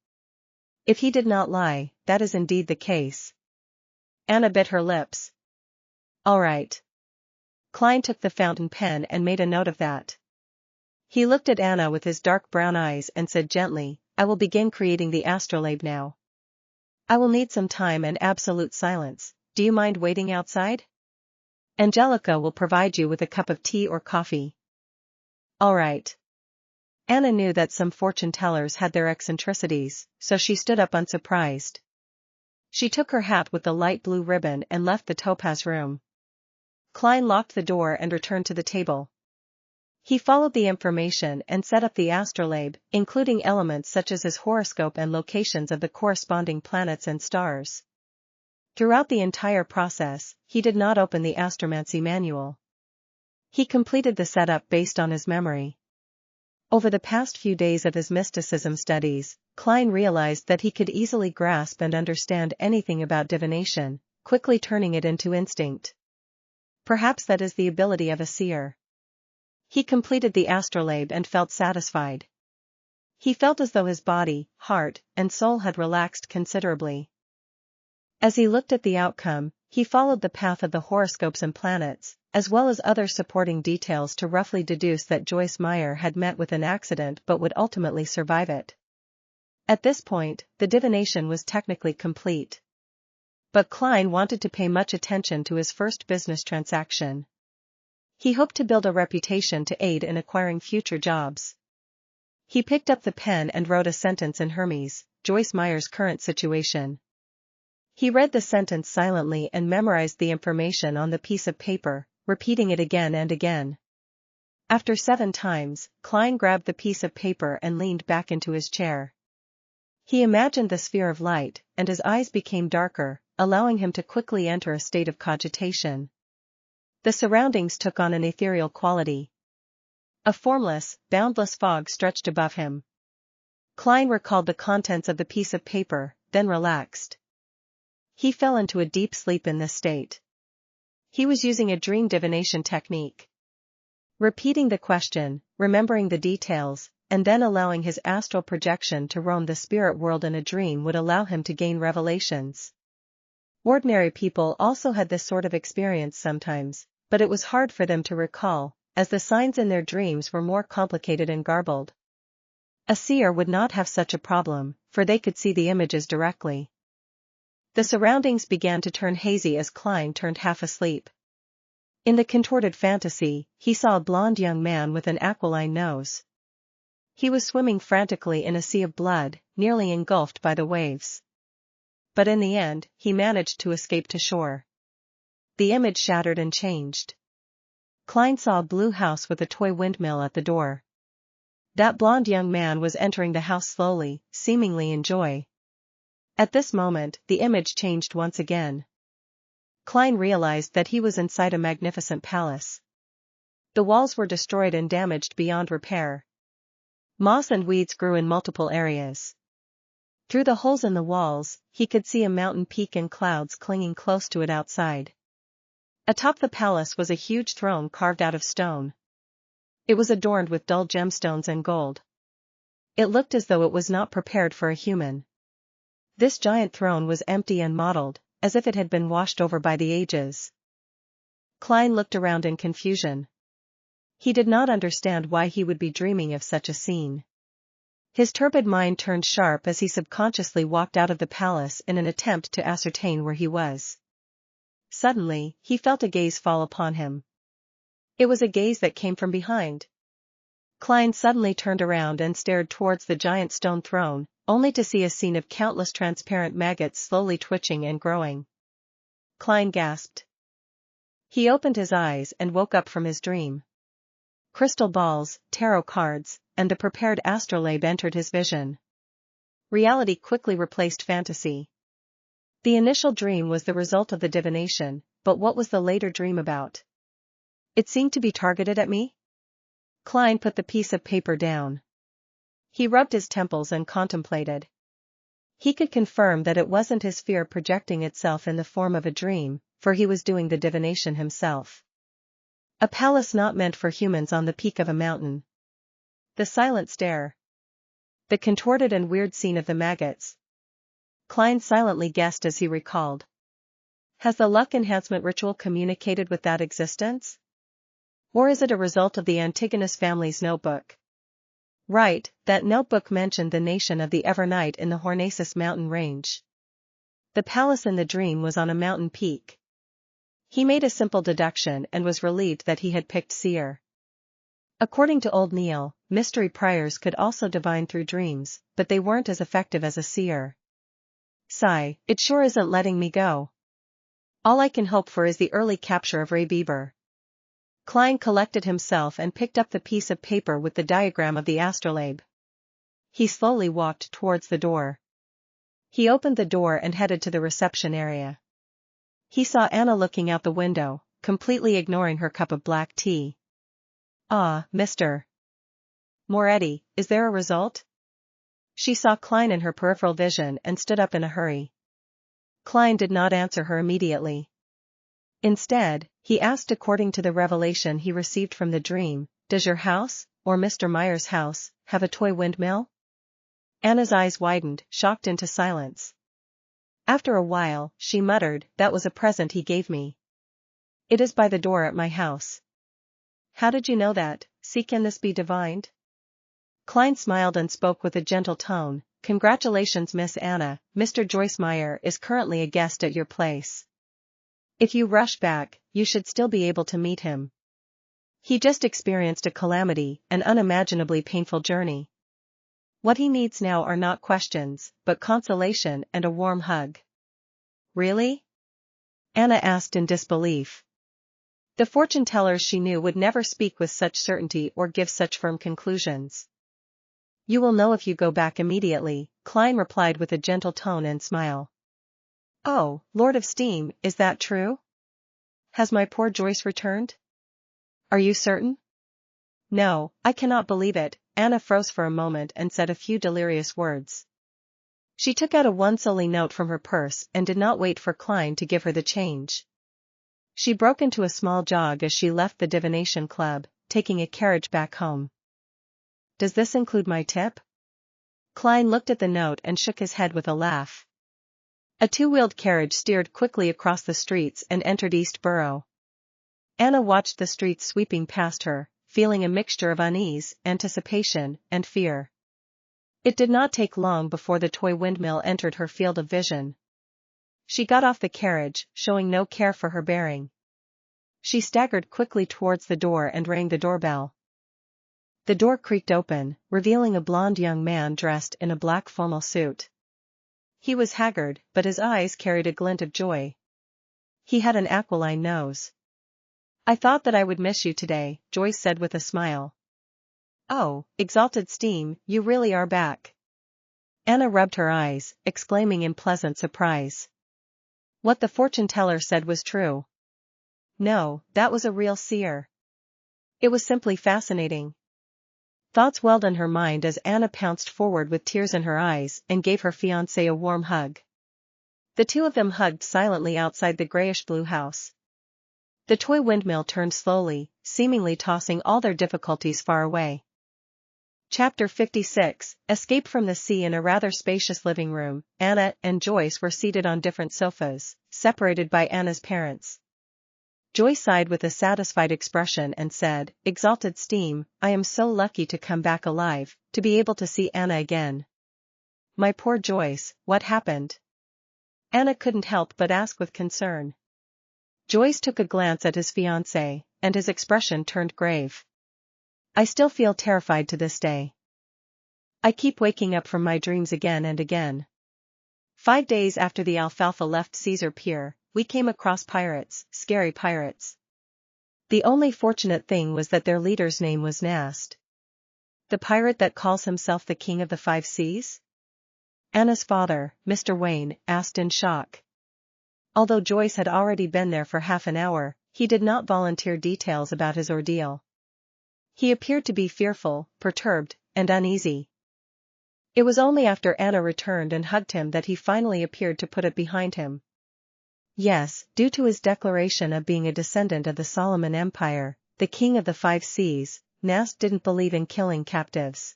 If he did not lie, that is indeed the case. Anna bit her lips. All right. Klein took the fountain pen and made a note of that. He looked at Anna with his dark brown eyes and said gently, I will begin creating the astrolabe now. I will need some time and absolute silence. Do you mind waiting outside? Angelica will provide you with a cup of tea or coffee. All right. Anna knew that some fortune tellers had their eccentricities, so she stood up unsurprised. She took her hat with the light blue ribbon and left the topaz room. Klein locked the door and returned to the table. He followed the information and set up the astrolabe, including elements such as his horoscope and locations of the corresponding planets and stars. Throughout the entire process, he did not open the astromancy manual. He completed the setup based on his memory. Over the past few days of his mysticism studies, Klein realized that he could easily grasp and understand anything about divination, quickly turning it into instinct. Perhaps that is the ability of a seer. He completed the astrolabe and felt satisfied. He felt as though his body, heart, and soul had relaxed considerably. As he looked at the outcome, he followed the path of the horoscopes and planets, as well as other supporting details to roughly deduce that Joyce Meyer had met with an accident but would ultimately survive it. At this point, the divination was technically complete. But Klein wanted to pay much attention to his first business transaction. He hoped to build a reputation to aid in acquiring future jobs. He picked up the pen and wrote a sentence in Hermes, Joyce Meyer's current situation. He read the sentence silently and memorized the information on the piece of paper, repeating it again and again. After 7 times, Klein grabbed the piece of paper and leaned back into his chair. He imagined the sphere of light, and his eyes became darker, allowing him to quickly enter a state of cogitation. The surroundings took on an ethereal quality. A formless, boundless fog stretched above him. Klein recalled the contents of the piece of paper, then relaxed. He fell into a deep sleep in this state. He was using a dream divination technique. Repeating the question, remembering the details, and then allowing his astral projection to roam the spirit world in a dream would allow him to gain revelations. Ordinary people also had this sort of experience sometimes, but it was hard for them to recall, as the signs in their dreams were more complicated and garbled. A seer would not have such a problem, for they could see the images directly. The surroundings began to turn hazy as Klein turned half asleep. In the contorted fantasy, he saw a blond young man with an aquiline nose. He was swimming frantically in a sea of blood, nearly engulfed by the waves. But in the end, he managed to escape to shore. The image shattered and changed. Klein saw a blue house with a toy windmill at the door. That blond young man was entering the house slowly, seemingly in joy. At this moment, the image changed once again. Klein realized that he was inside a magnificent palace. The walls were destroyed and damaged beyond repair. Moss and weeds grew in multiple areas. Through the holes in the walls, he could see a mountain peak and clouds clinging close to it outside. Atop the palace was a huge throne carved out of stone. It was adorned with dull gemstones and gold. It looked as though it was not prepared for a human. This giant throne was empty and mottled, as if it had been washed over by the ages. Klein looked around in confusion. He did not understand why he would be dreaming of such a scene. His turbid mind turned sharp as he subconsciously walked out of the palace in an attempt to ascertain where he was. Suddenly, he felt a gaze fall upon him. It was a gaze that came from behind. Klein suddenly turned around and stared towards the giant stone throne, only to see a scene of countless transparent maggots slowly twitching and growing. Klein gasped. He opened his eyes and woke up from his dream. Crystal balls, tarot cards, and the prepared astrolabe entered his vision. Reality quickly replaced fantasy. The initial dream was the result of the divination, but what was the later dream about? It seemed to be targeted at me? Klein put the piece of paper down. He rubbed his temples and contemplated. He could confirm that it wasn't his fear projecting itself in the form of a dream, for he was doing the divination himself. A palace not meant for humans on the peak of a mountain. The silent stare. The contorted and weird scene of the maggots. Klein silently guessed as he recalled. Has the luck enhancement ritual communicated with that existence? Or is it a result of the Antigonus family's notebook? Right, that notebook mentioned the nation of the Evernight in the Hornacis mountain range. The palace in the dream was on a mountain peak. He made a simple deduction and was relieved that he had picked Seer. According to old Neil, mystery priors could also divine through dreams, but they weren't as effective as a seer. Sigh, it sure isn't letting me go. All I can hope for is the early capture of Ray Bieber. Klein collected himself and picked up the piece of paper with the diagram of the astrolabe. He slowly walked towards the door. He opened the door and headed to the reception area. He saw Anna looking out the window, completely ignoring her cup of black tea. Ah, Mr. Moretti, is there a result? She saw Klein in her peripheral vision and stood up in a hurry. Klein did not answer her immediately. Instead, he asked according to the revelation he received from the dream, does your house, or Mr. Meyer's house, have a toy windmill? Anna's eyes widened, shocked into silence. After a while, she muttered, that was a present he gave me. It is by the door at my house. How did you know that? Can this be divined? Klein smiled and spoke with a gentle tone, congratulations Miss Anna, Mr. Joyce Meyer is currently a guest at your place. If you rush back, you should still be able to meet him. He just experienced a calamity, an unimaginably painful journey. What he needs now are not questions, but consolation and a warm hug. Really? Anna asked in disbelief. The fortune tellers she knew would never speak with such certainty or give such firm conclusions. You will know if you go back immediately, Klein replied with a gentle tone and smile. Oh, Lord of Steam, is that true? Has my poor Joyce returned? Are you certain? No, I cannot believe it. Anna froze for a moment and said a few delirious words. She took out a one-solly note from her purse and did not wait for Klein to give her the change. She broke into a small jog as she left the Divination Club, taking a carriage back home. Does this include my tip? Klein looked at the note and shook his head with a laugh. A two-wheeled carriage steered quickly across the streets and entered East Borough. Anna watched the streets sweeping past her, feeling a mixture of unease, anticipation, and fear. It did not take long before the toy windmill entered her field of vision. She got off the carriage, showing no care for her bearing. She staggered quickly towards the door and rang the doorbell. The door creaked open, revealing a blond young man dressed in a black formal suit. He was haggard, but his eyes carried a glint of joy. He had an aquiline nose. I thought that I would miss you today, Joyce said with a smile. Oh, Exalted Steam, you really are back. Anna rubbed her eyes, exclaiming in pleasant surprise. What the fortune teller said was true. No, that was a real seer. It was simply fascinating. Thoughts welled in her mind as Anna pounced forward with tears in her eyes and gave her fiancé a warm hug. The two of them hugged silently outside the grayish-blue house. The toy windmill turned slowly, seemingly tossing all their difficulties far away. Chapter 56, Escape from the Sea. In a rather spacious living room, Anna and Joyce were seated on different sofas, separated by Anna's parents. Joyce sighed with a satisfied expression and said, Exalted Steam, I am so lucky to come back alive, to be able to see Anna again. My poor Joyce, what happened? Anna couldn't help but ask with concern. Joyce took a glance at his fiancée, and his expression turned grave. I still feel terrified to this day. I keep waking up from my dreams again and again. 5 days after the Alfalfa left Caesar Pier, we came across pirates, scary pirates. The only fortunate thing was that their leader's name was Nast. The pirate that calls himself the King of the 5 Seas? Anna's father, Mr. Wayne, asked in shock. Although Joyce had already been there for half an hour, he did not volunteer details about his ordeal. He appeared to be fearful, perturbed, and uneasy. It was only after Anna returned and hugged him that he finally appeared to put it behind him. Yes, due to his declaration of being a descendant of the Solomon Empire, the king of the 5 seas, Nast didn't believe in killing captives.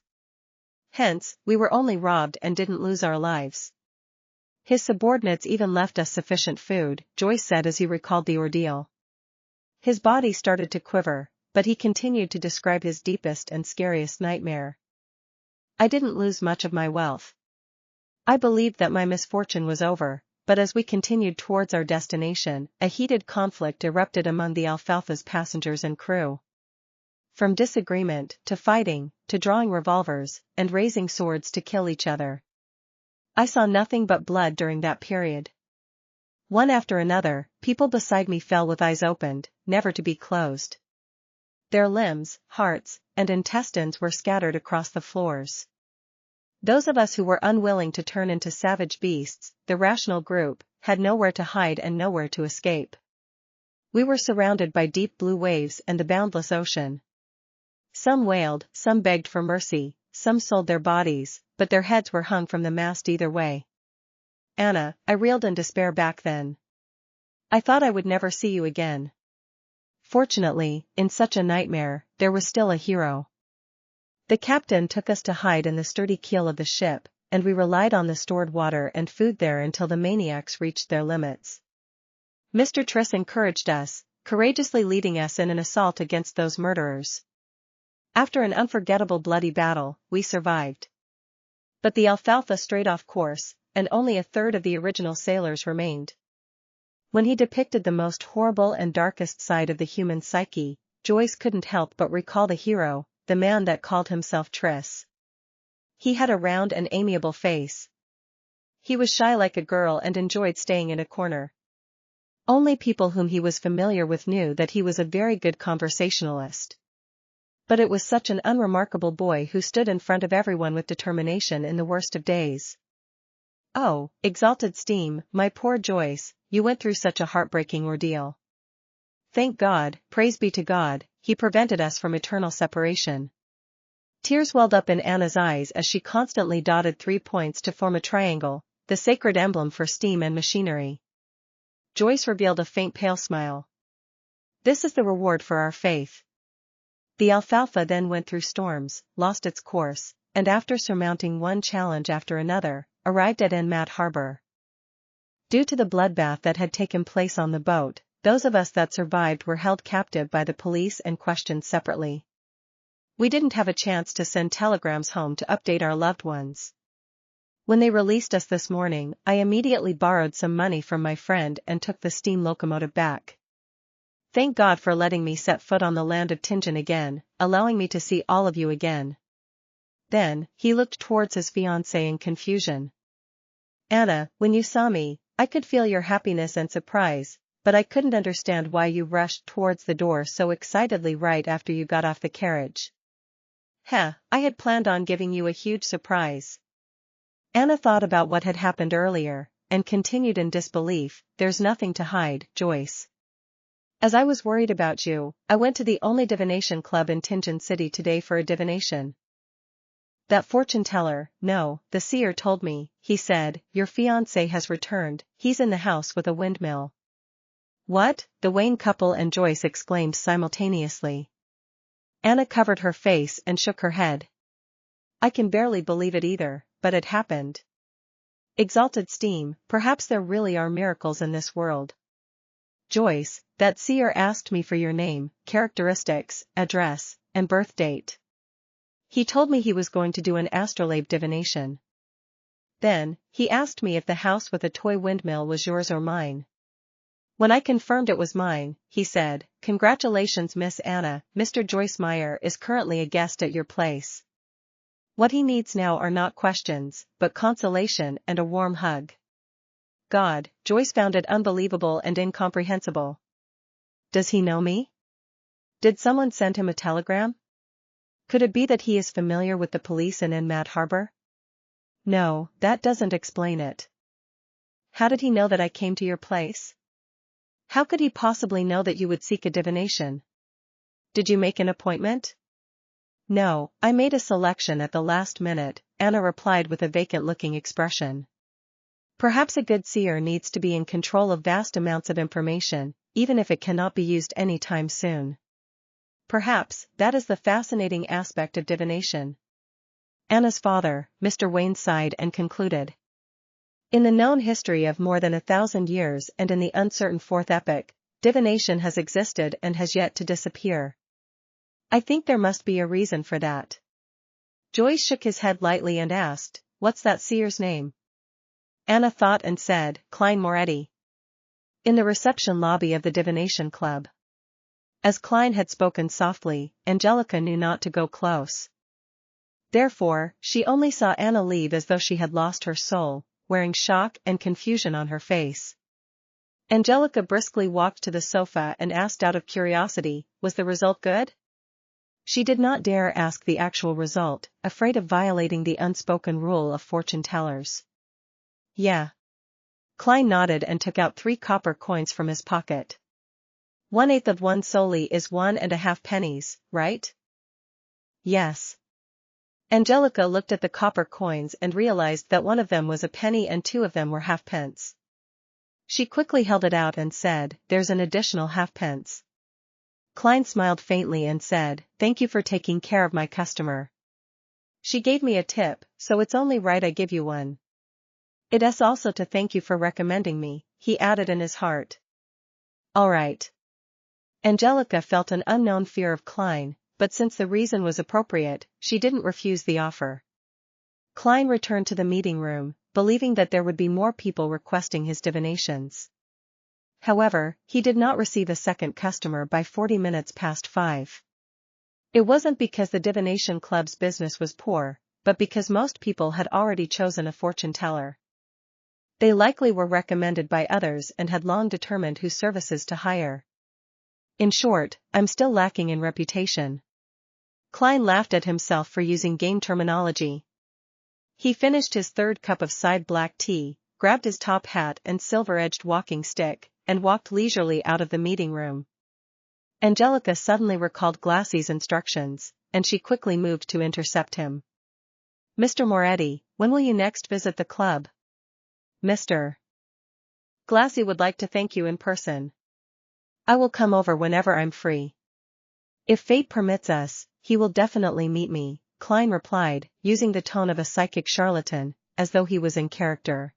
Hence, we were only robbed and didn't lose our lives. His subordinates even left us sufficient food, Joyce said as he recalled the ordeal. His body started to quiver, but he continued to describe his deepest and scariest nightmare. I didn't lose much of my wealth. I believed that my misfortune was over, but as we continued towards our destination, a heated conflict erupted among the Alfalfa's passengers and crew. From disagreement, to fighting, to drawing revolvers, and raising swords to kill each other. I saw nothing but blood during that period. One after another, people beside me fell with eyes opened, never to be closed. Their limbs, hearts, and intestines were scattered across the floors. Those of us who were unwilling to turn into savage beasts, the rational group, had nowhere to hide and nowhere to escape. We were surrounded by deep blue waves and the boundless ocean. Some wailed, some begged for mercy, some sold their bodies, but their heads were hung from the mast either way. Anna, I reeled in despair back then. I thought I would never see you again. Fortunately, in such a nightmare, there was still a hero. The captain took us to hide in the sturdy keel of the ship, and we relied on the stored water and food there until the maniacs reached their limits. Mr. Triss encouraged us, courageously leading us in an assault against those murderers. After an unforgettable bloody battle, we survived. But the Alfalfa strayed off course, and only a third of the original sailors remained. When he depicted the most horrible and darkest side of the human psyche, Joyce couldn't help but recall the hero, the man that called himself Triss. He had a round and amiable face. He was shy like a girl and enjoyed staying in a corner. Only people whom he was familiar with knew that he was a very good conversationalist. But it was such an unremarkable boy who stood in front of everyone with determination in the worst of days. Oh, exalted steam, my poor Joyce, you went through such a heartbreaking ordeal. Thank God, praise be to God, he prevented us from eternal separation. Tears welled up in Anna's eyes as she constantly dotted 3 points to form a triangle, the sacred emblem for steam and machinery. Joyce revealed a faint pale smile. This is the reward for our faith. The Alfalfa then went through storms, lost its course, and after surmounting one challenge after another, arrived at Enmat Harbor. Due to the bloodbath that had taken place on the boat, those of us that survived were held captive by the police and questioned separately. We didn't have a chance to send telegrams home to update our loved ones. When they released us this morning, I immediately borrowed some money from my friend and took the steam locomotive back. Thank God for letting me set foot on the land of Tingen again, allowing me to see all of you again. Then, he looked towards his fiancée in confusion. Anna, when you saw me, I could feel your happiness and surprise, but I couldn't understand why you rushed towards the door so excitedly right after you got off the carriage. I had planned on giving you a huge surprise. Anna thought about what had happened earlier, and continued in disbelief, there's nothing to hide, Joyce. As I was worried about you, I went to the only divination club in Tingen City today for a divination. That fortune teller, no, the seer told me, he said, your fiancé has returned, he's in the house with a windmill. What? The Wayne couple and Joyce exclaimed simultaneously. Anna covered her face and shook her head. I can barely believe it either, but it happened. Exalted steam, perhaps there really are miracles in this world. Joyce, that seer asked me for your name, characteristics, address, and birth date. He told me he was going to do an astrolabe divination. Then, he asked me if the house with a toy windmill was yours or mine. When I confirmed it was mine, he said, congratulations Miss Anna, Mr. Joyce Meyer is currently a guest at your place. What he needs now are not questions, but consolation and a warm hug. God, Joyce found it unbelievable and incomprehensible. Does he know me? Did someone send him a telegram? Could it be that he is familiar with the police in Enmat Harbor? No, that doesn't explain it. How did he know that I came to your place? How could he possibly know that you would seek a divination? Did you make an appointment? No, I made a selection at the last minute, Anna replied with a vacant-looking expression. Perhaps a good seer needs to be in control of vast amounts of information, even if it cannot be used anytime soon. Perhaps that is the fascinating aspect of divination. Anna's father, Mr. Wayne, sighed and concluded. In the known history of more than 1,000 years and in the uncertain fourth epoch, divination has existed and has yet to disappear. I think there must be a reason for that. Joyce shook his head lightly and asked, "What's that seer's name?" Anna thought and said, "Klein Moretti." In the reception lobby of the Divination Club. As Klein had spoken softly, Angelica knew not to go close. Therefore, she only saw Anna leave as though she had lost her soul, wearing shock and confusion on her face. Angelica briskly walked to the sofa and asked out of curiosity, "Was the result good?" She did not dare ask the actual result, afraid of violating the unspoken rule of fortune-tellers. "Yeah." Klein nodded and took out 3 copper coins from his pocket. 1/8 of 1 soldi is 1.5 pennies, right? Yes. Angelica looked at the copper coins and realized that one of them was a penny and 2 of them were halfpence. She quickly held it out and said, "There's an additional halfpence." Klein smiled faintly and said, "Thank you for taking care of my customer. She gave me a tip, so it's only right I give you one. It's also to thank you for recommending me," he added in his heart. "All right." Angelica felt an unknown fear of Klein, but since the reason was appropriate, she didn't refuse the offer. Klein returned to the meeting room, believing that there would be more people requesting his divinations. However, he did not receive a second customer by 40 minutes past 5. It wasn't because the Divination Club's business was poor, but because most people had already chosen a fortune-teller. They likely were recommended by others and had long determined whose services to hire. In short, I'm still lacking in reputation. Klein laughed at himself for using game terminology. He finished his 3rd cup of side black tea, grabbed his top hat and silver-edged walking stick, and walked leisurely out of the meeting room. Angelica suddenly recalled Glassy's instructions, and she quickly moved to intercept him. "Mr. Moretti, when will you next visit the club?" "Mr. Glassy would like to thank you in person. I will come over whenever I'm free. If fate permits us, he will definitely meet me," Klein replied, using the tone of a psychic charlatan, as though he was in character.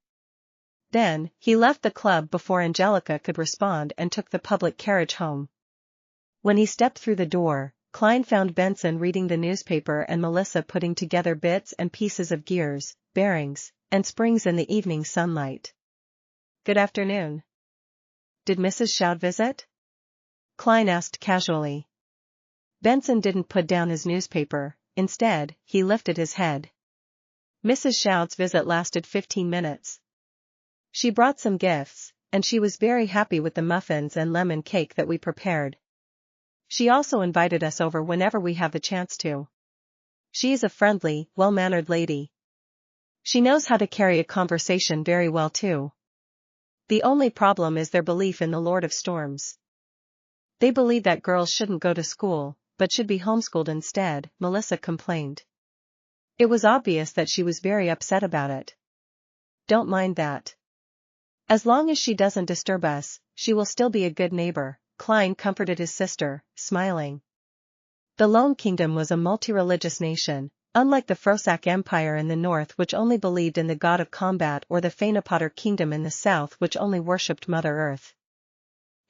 Then, he left the club before Angelica could respond and took the public carriage home. When he stepped through the door, Klein found Benson reading the newspaper and Melissa putting together bits and pieces of gears, bearings, and springs in the evening sunlight. "Good afternoon. Did Mrs. Shout visit?" Klein asked casually. Benson didn't put down his newspaper, instead, he lifted his head. "Mrs. Shout's visit lasted 15 minutes. She brought some gifts, and she was very happy with the muffins and lemon cake that we prepared. She also invited us over whenever we have the chance to. She is a friendly, well-mannered lady. She knows how to carry a conversation very well too. The only problem is their belief in the Lord of Storms. They believe that girls shouldn't go to school, but should be homeschooled instead," Melissa complained. It was obvious that she was very upset about it. "Don't mind that. As long as she doesn't disturb us, she will still be a good neighbor," Klein comforted his sister, smiling. The Lone Kingdom was a multi-religious nation, unlike the Frosak Empire in the north which only believed in the god of combat or the Fainapotter Kingdom in the south which only worshipped Mother Earth.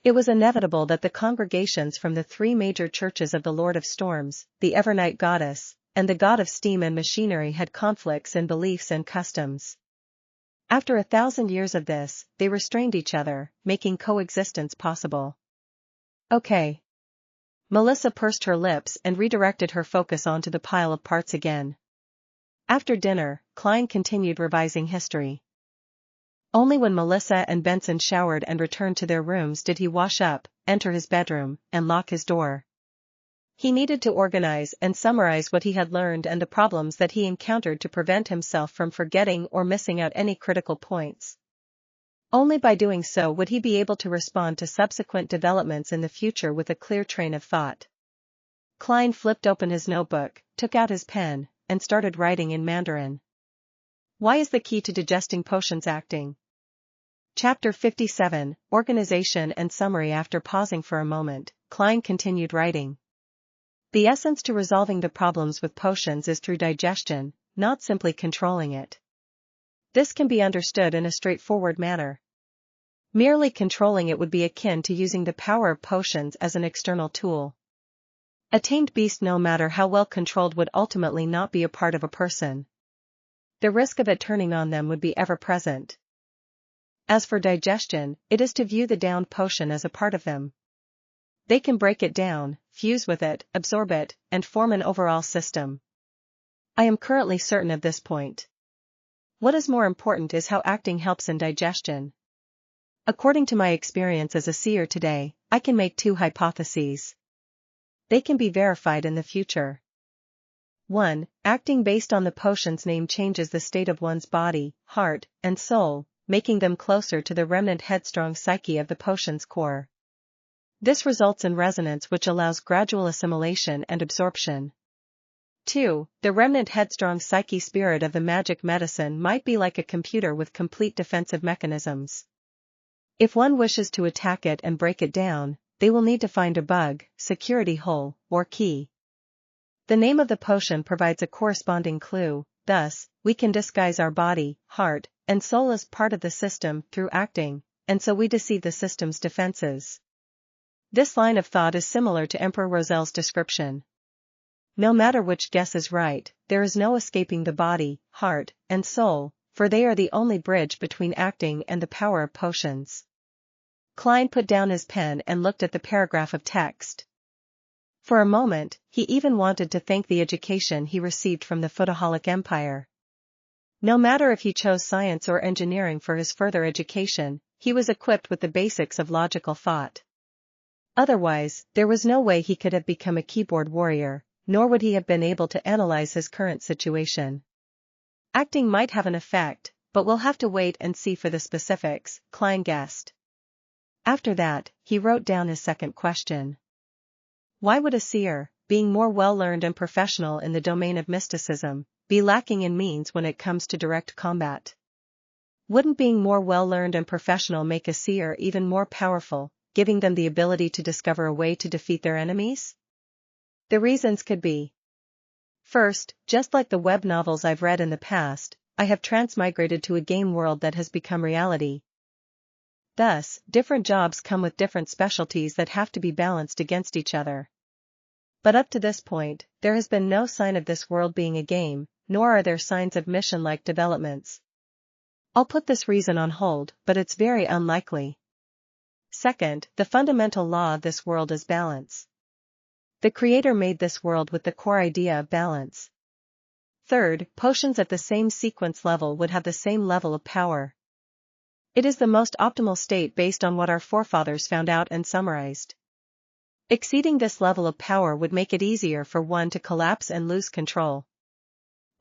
It was inevitable that the congregations from the 3 major churches of the Lord of Storms, the Evernight Goddess, and the god of steam and machinery had conflicts in beliefs and customs. After 1,000 years of this, they restrained each other, making coexistence possible. "Okay." Melissa pursed her lips and redirected her focus onto the pile of parts again. After dinner, Klein continued revising history. Only when Melissa and Benson showered and returned to their rooms did he wash up, enter his bedroom, and lock his door. He needed to organize and summarize what he had learned and the problems that he encountered to prevent himself from forgetting or missing out any critical points. Only by doing so would he be able to respond to subsequent developments in the future with a clear train of thought. Klein flipped open his notebook, took out his pen, and started writing in Mandarin. "Why is the key to digesting potions acting?" Chapter 57, Organization and Summary. After pausing for a moment, Klein continued writing. The essence to resolving the problems with potions is through digestion, not simply controlling it. This can be understood in a straightforward manner. Merely controlling it would be akin to using the power of potions as an external tool. A tamed beast, no matter how well controlled, would ultimately not be a part of a person. The risk of it turning on them would be ever present. As for digestion, it is to view the downed potion as a part of them. They can break it down, fuse with it, absorb it, and form an overall system. I am currently certain of this point. What is more important is how acting helps in digestion. According to my experience as a seer today, I can make two hypotheses. They can be verified in the future. 1. Acting based on the potion's name changes the state of one's body, heart, and soul, making them closer to the remnant headstrong psyche of the potion's core. This results in resonance, which allows gradual assimilation and absorption. 2. The remnant headstrong psyche spirit of the magic medicine might be like a computer with complete defensive mechanisms. If one wishes to attack it and break it down, they will need to find a bug, security hole, or key. The name of the potion provides a corresponding clue. Thus, we can disguise our body, heart, and soul as part of the system through acting, and so we deceive the system's defenses. This line of thought is similar to Emperor Roselle's description. No matter which guess is right, there is no escaping the body, heart, and soul, for they are the only bridge between acting and the power of potions. Klein put down his pen and looked at the paragraph of text. For a moment, he even wanted to thank the education he received from the Footaholic Empire. No matter if he chose science or engineering for his further education, he was equipped with the basics of logical thought. Otherwise, there was no way he could have become a keyboard warrior, nor would he have been able to analyze his current situation. Acting might have an effect, but we'll have to wait and see for the specifics, Klein guessed. After that, he wrote down his second question. Why would a seer, being more well-learned and professional in the domain of mysticism, be lacking in means when it comes to direct combat? Wouldn't being more well-learned and professional make a seer even more powerful, giving them the ability to discover a way to defeat their enemies? The reasons could be. First, just like the web novels I've read in the past, I have transmigrated to a game world that has become reality. Thus, different jobs come with different specialties that have to be balanced against each other. But up to this point, there has been no sign of this world being a game, nor are there signs of mission-like developments. I'll put this reason on hold, but it's very unlikely. Second, the fundamental law of this world is balance. The Creator made this world with the core idea of balance. Third, potions at the same sequence level would have the same level of power. It is the most optimal state based on what our forefathers found out and summarized. Exceeding this level of power would make it easier for one to collapse and lose control.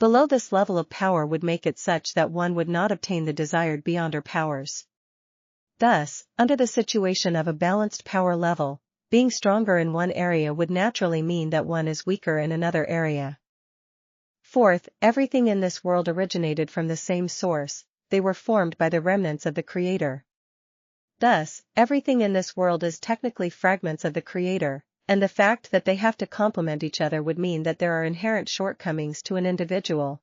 Below this level of power would make it such that one would not obtain the desired beyonder powers. Thus, under the situation of a balanced power level, being stronger in one area would naturally mean that one is weaker in another area. Fourth, everything in this world originated from the same source. They were formed by the remnants of the Creator. Thus, everything in this world is technically fragments of the Creator, and the fact that they have to complement each other would mean that there are inherent shortcomings to an individual.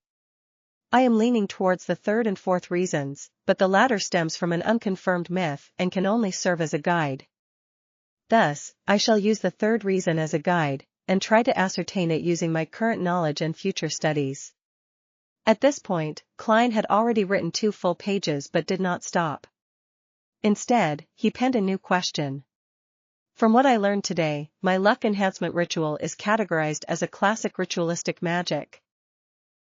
I am leaning towards the third and fourth reasons, but the latter stems from an unconfirmed myth and can only serve as a guide. Thus, I shall use the third reason as a guide, and try to ascertain it using my current knowledge and future studies. At this point, Klein had already written 2 full pages but did not stop. Instead, he penned a new question. From what I learned today, my luck enhancement ritual is categorized as a classic ritualistic magic.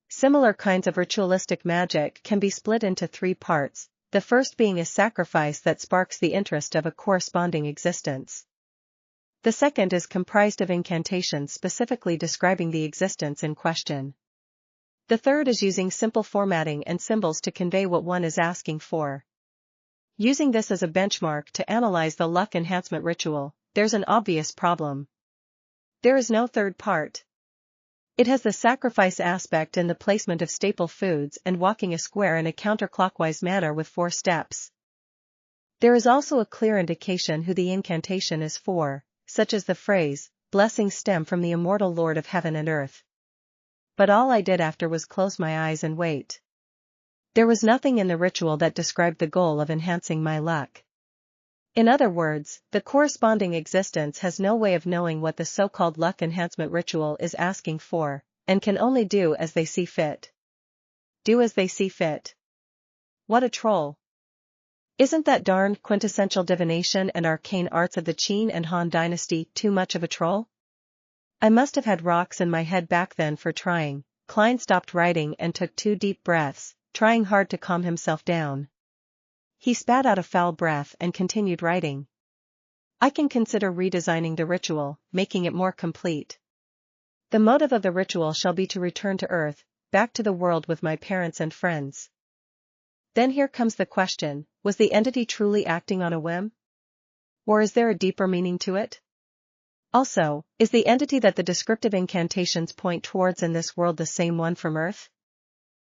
Similar kinds of ritualistic magic can be split into 3 parts, the first being a sacrifice that sparks the interest of a corresponding existence. The second is comprised of incantations specifically describing the existence in question. The third is using simple formatting and symbols to convey what one is asking for. Using this as a benchmark to analyze the luck enhancement ritual, there's an obvious problem. There is no third part. It has the sacrifice aspect in the placement of staple foods and walking a square in a counterclockwise manner with 4 steps. There is also a clear indication who the incantation is for, such as the phrase, "Blessings stem from the immortal Lord of heaven and earth." But all I did after was close my eyes and wait. There was nothing in the ritual that described the goal of enhancing my luck. In other words, the corresponding existence has no way of knowing what the so-called luck enhancement ritual is asking for, and can only do as they see fit. Do as they see fit. What a troll. Isn't that darned quintessential divination and arcane arts of the Qin and Han dynasty too much of a troll? I must have had rocks in my head back then for trying. Klein stopped writing and took 2 deep breaths, trying hard to calm himself down. He spat out a foul breath and continued writing. I can consider redesigning the ritual, making it more complete. The motive of the ritual shall be to return to Earth, back to the world with my parents and friends. Then here comes the question, was the entity truly acting on a whim? Or is there a deeper meaning to it? Also, is the entity that the descriptive incantations point towards in this world the same one from Earth?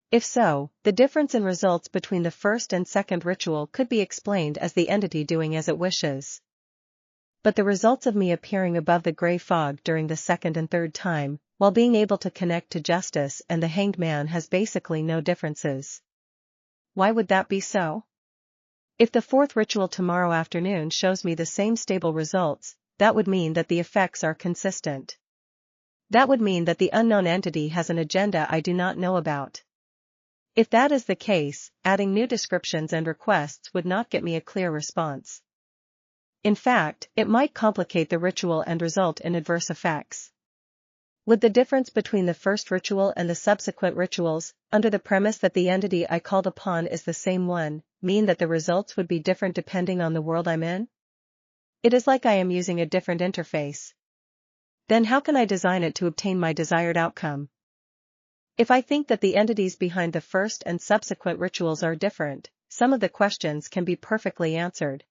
If so, the difference in results between the first and second ritual could be explained as the entity doing as it wishes. But the results of me appearing above the gray fog during the second and third time, while being able to connect to justice and the hanged man has basically no differences. Why would that be so? If the fourth ritual tomorrow afternoon shows me the same stable results, that would mean that the effects are consistent. That would mean that the unknown entity has an agenda I do not know about. If that is the case, adding new descriptions and requests would not get me a clear response. In fact, it might complicate the ritual and result in adverse effects. Would the difference between the first ritual and the subsequent rituals, under the premise that the entity I called upon is the same one, mean that the results would be different depending on the world I'm in? It is like I am using a different interface. Then how can I design it to obtain my desired outcome? If I think that the entities behind the first and subsequent rituals are different, some of the questions can be perfectly answered.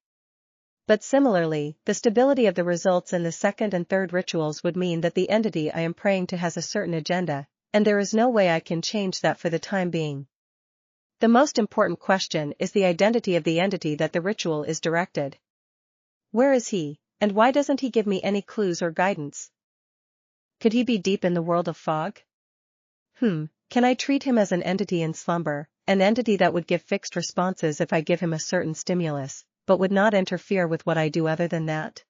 But similarly, the stability of the results in the second and third rituals would mean that the entity I am praying to has a certain agenda, and there is no way I can change that for the time being. The most important question is the identity of the entity that the ritual is directed. Where is he, and why doesn't he give me any clues or guidance? Could he be deep in the world of fog? Can I treat him as an entity in slumber, an entity that would give fixed responses if I give him a certain stimulus, but would not interfere with what I do other than that?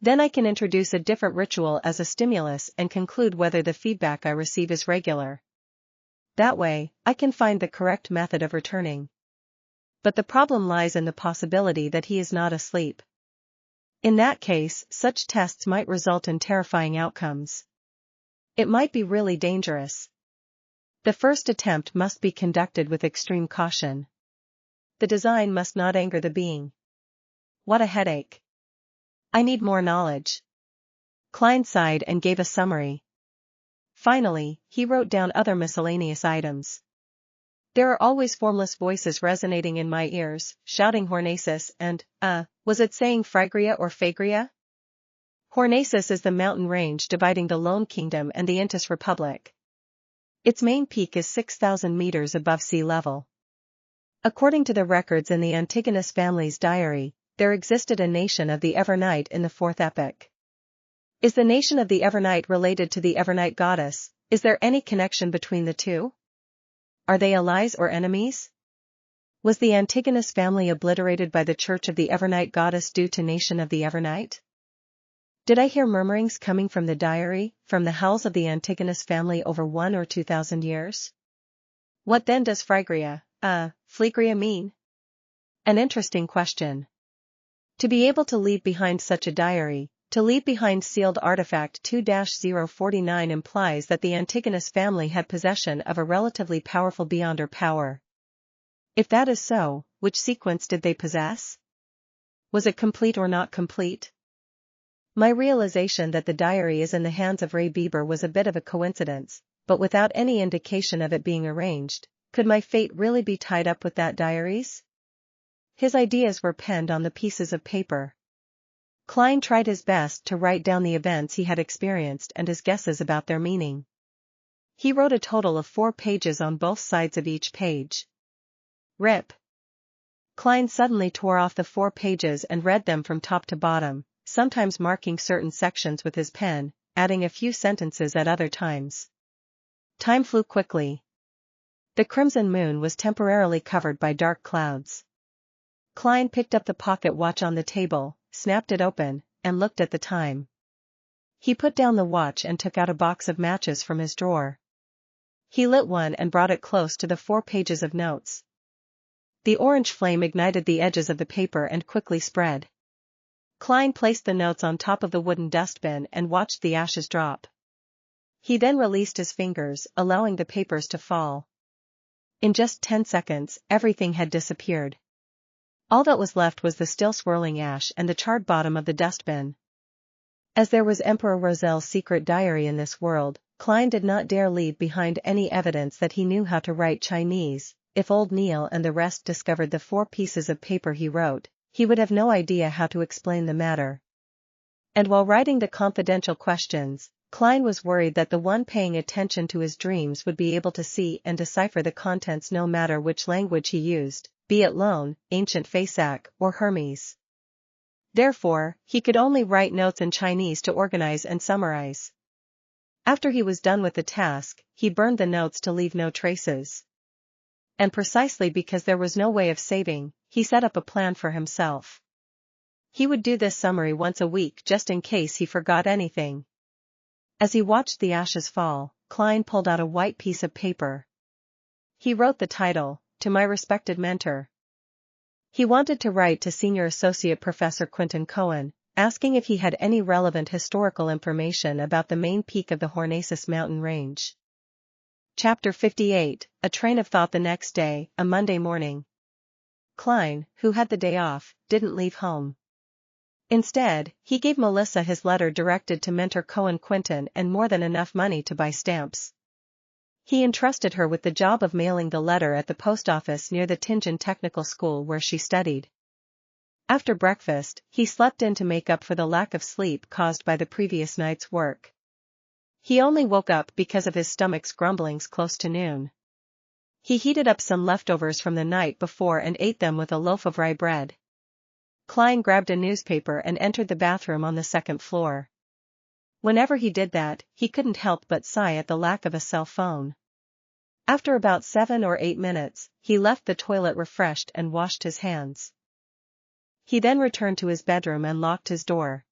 Then I can introduce a different ritual as a stimulus and conclude whether the feedback I receive is regular. That way, I can find the correct method of returning. But the problem lies in the possibility that he is not asleep. In that case, such tests might result in terrifying outcomes. It might be really dangerous. The first attempt must be conducted with extreme caution. The design must not anger the being. What a headache. I need more knowledge. Klein sighed and gave a summary. Finally, he wrote down other miscellaneous items. There are always formless voices resonating in my ears, shouting Hornacis and, was it saying Phrygia or Phagria? Hornacis is the mountain range dividing the Lone Kingdom and the Intis Republic. Its main peak is 6,000 meters above sea level. According to the records in the Antigonus family's diary, there existed a nation of the Evernight in the fourth epoch. Is the nation of the Evernight related to the Evernight goddess? Is there any connection between the two? Are they allies or enemies? Was the Antigonus family obliterated by the Church of the Evernight goddess due to nation of the Evernight? Did I hear murmurings coming from the diary, from the howls of the Antigonus family over 1 or 2,000 years? What then does Phrygia, Phlegria mean? An interesting question. To be able to leave behind such a diary, to leave behind sealed artifact 2-049 implies that the Antigonus family had possession of a relatively powerful beyonder power. If that is so, which sequence did they possess? Was it complete or not complete? My realization that the diary is in the hands of Ray Bieber was a bit of a coincidence, but without any indication of it being arranged, could my fate really be tied up with that diary's? His ideas were penned on the pieces of paper. Klein tried his best to write down the events he had experienced and his guesses about their meaning. He wrote a total of 4 pages on both sides of each page. Rip. Klein suddenly tore off the 4 pages and read them from top to bottom, sometimes marking certain sections with his pen, adding a few sentences at other times. Time flew quickly. The crimson moon was temporarily covered by dark clouds. Klein picked up the pocket watch on the table, snapped it open, and looked at the time. He put down the watch and took out a box of matches from his drawer. He lit one and brought it close to the 4 pages of notes. The orange flame ignited the edges of the paper and quickly spread. Klein placed the notes on top of the wooden dustbin and watched the ashes drop. He then released his fingers, allowing the papers to fall. In just 10 seconds, everything had disappeared. All that was left was the still swirling ash and the charred bottom of the dustbin. As there was Emperor Roselle's secret diary in this world, Klein did not dare leave behind any evidence that he knew how to write Chinese. If old Neil and the rest discovered the 4 pieces of paper he wrote, he would have no idea how to explain the matter. And while writing the confidential questions, Klein was worried that the one paying attention to his dreams would be able to see and decipher the contents no matter which language he used, be it Lone, Ancient Fasak, or Hermes. Therefore, he could only write notes in Chinese to organize and summarize. After he was done with the task, he burned the notes to leave no traces. And precisely because there was no way of saving, he set up a plan for himself. He would do this summary once a week just in case he forgot anything. As he watched the ashes fall, Klein pulled out a white piece of paper. He wrote the title, "To My Respected Mentor." He wanted to write to Senior Associate Professor Quentin Cohen, asking if he had any relevant historical information about the main peak of the Hornacis mountain range. Chapter 58, A Train of Thought. The next day, a Monday morning. Klein, who had the day off, didn't leave home. Instead, he gave Melissa his letter directed to Mentor Cohen Quentin and more than enough money to buy stamps. He entrusted her with the job of mailing the letter at the post office near the Tingen Technical School where she studied. After breakfast, he slept in to make up for the lack of sleep caused by the previous night's work. He only woke up because of his stomach's grumblings close to noon. He heated up some leftovers from the night before and ate them with a loaf of rye bread. Klein grabbed a newspaper and entered the bathroom on the 2nd floor. Whenever he did that, he couldn't help but sigh at the lack of a cell phone. After about 7 or 8 minutes, he left the toilet refreshed and washed his hands. He then returned to his bedroom and locked his door.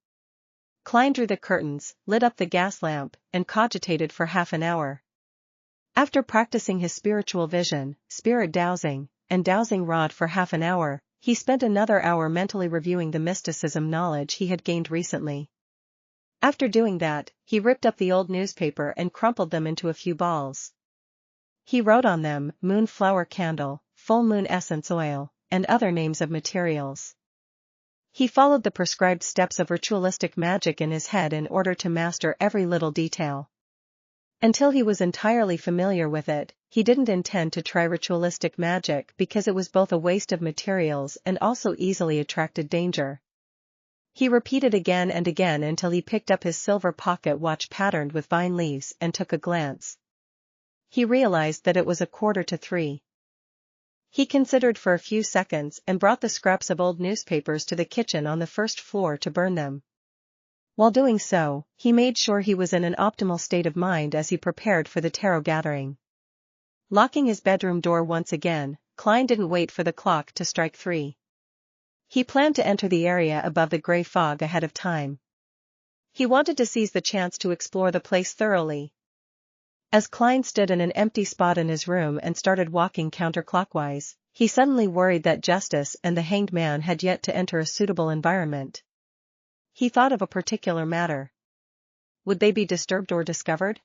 Klein drew the curtains, lit up the gas lamp, and cogitated for half an hour. After practicing his spiritual vision, spirit dowsing, and dowsing rod for half an hour, he spent another hour mentally reviewing the mysticism knowledge he had gained recently. After doing that, he ripped up the old newspaper and crumpled them into a few balls. He wrote on them, moonflower candle, full moon essence oil, and other names of materials. He followed the prescribed steps of ritualistic magic in his head in order to master every little detail. Until he was entirely familiar with it, he didn't intend to try ritualistic magic because it was both a waste of materials and also easily attracted danger. He repeated again and again until he picked up his silver pocket watch patterned with vine leaves and took a glance. He realized that it was 2:45. He considered for a few seconds and brought the scraps of old newspapers to the kitchen on the 1st floor to burn them. While doing so, he made sure he was in an optimal state of mind as he prepared for the tarot gathering. Locking his bedroom door once again, Klein didn't wait for the clock to strike 3. He planned to enter the area above the gray fog ahead of time. He wanted to seize the chance to explore the place thoroughly. As Klein stood in an empty spot in his room and started walking counterclockwise, he suddenly worried that Justice and the Hanged Man had yet to enter a suitable environment. He thought of a particular matter. Would they be disturbed or discovered?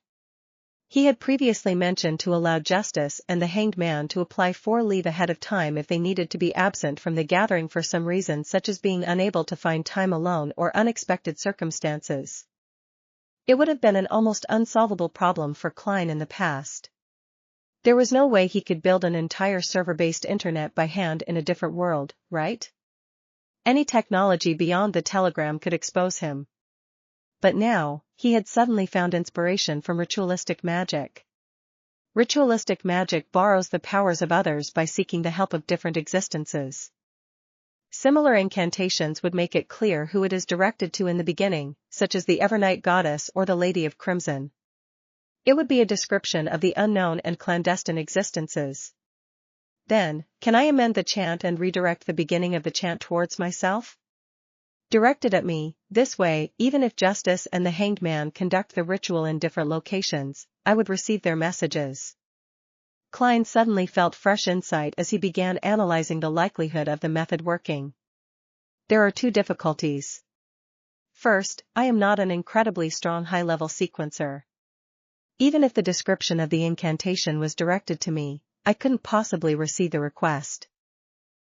He had previously mentioned to allow Justice and the Hanged Man to apply for leave ahead of time if they needed to be absent from the gathering for some reason such as being unable to find time alone or unexpected circumstances. It would have been an almost unsolvable problem for Klein in the past. There was no way he could build an entire server-based internet by hand in a different world, right? Any technology beyond the telegram could expose him. But now, he had suddenly found inspiration from ritualistic magic. Ritualistic magic borrows the powers of others by seeking the help of different existences. Similar incantations would make it clear who it is directed to in the beginning, such as the Evernight Goddess or the Lady of Crimson. It would be a description of the unknown and clandestine existences. Then, can I amend the chant and redirect the beginning of the chant towards myself? Directed at me, this way, even if Justice and the Hanged Man conduct the ritual in different locations, I would receive their messages. Klein suddenly felt fresh insight as he began analyzing the likelihood of the method working. There are two difficulties. First, I am not an incredibly strong high-level sequencer. Even if the description of the incantation was directed to me, I couldn't possibly receive the request.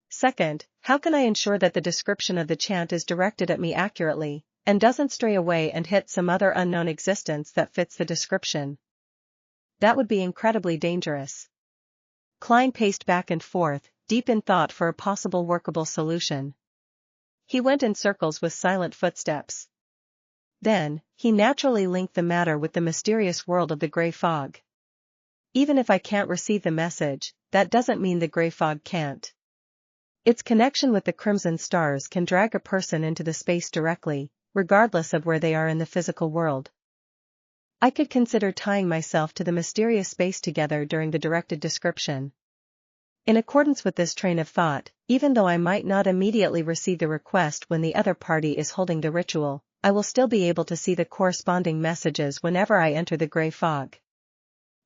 Second, how can I ensure that the description of the chant is directed at me accurately, and doesn't stray away and hit some other unknown existence that fits the description? That would be incredibly dangerous. Klein paced back and forth, deep in thought for a possible workable solution. He went in circles with silent footsteps. Then, he naturally linked the matter with the mysterious world of the gray fog. Even if I can't receive the message, that doesn't mean the gray fog can't. Its connection with the crimson stars can drag a person into the space directly, regardless of where they are in the physical world. I could consider tying myself to the mysterious space together during the directed description. In accordance with this train of thought, even though I might not immediately receive the request when the other party is holding the ritual, I will still be able to see the corresponding messages whenever I enter the gray fog.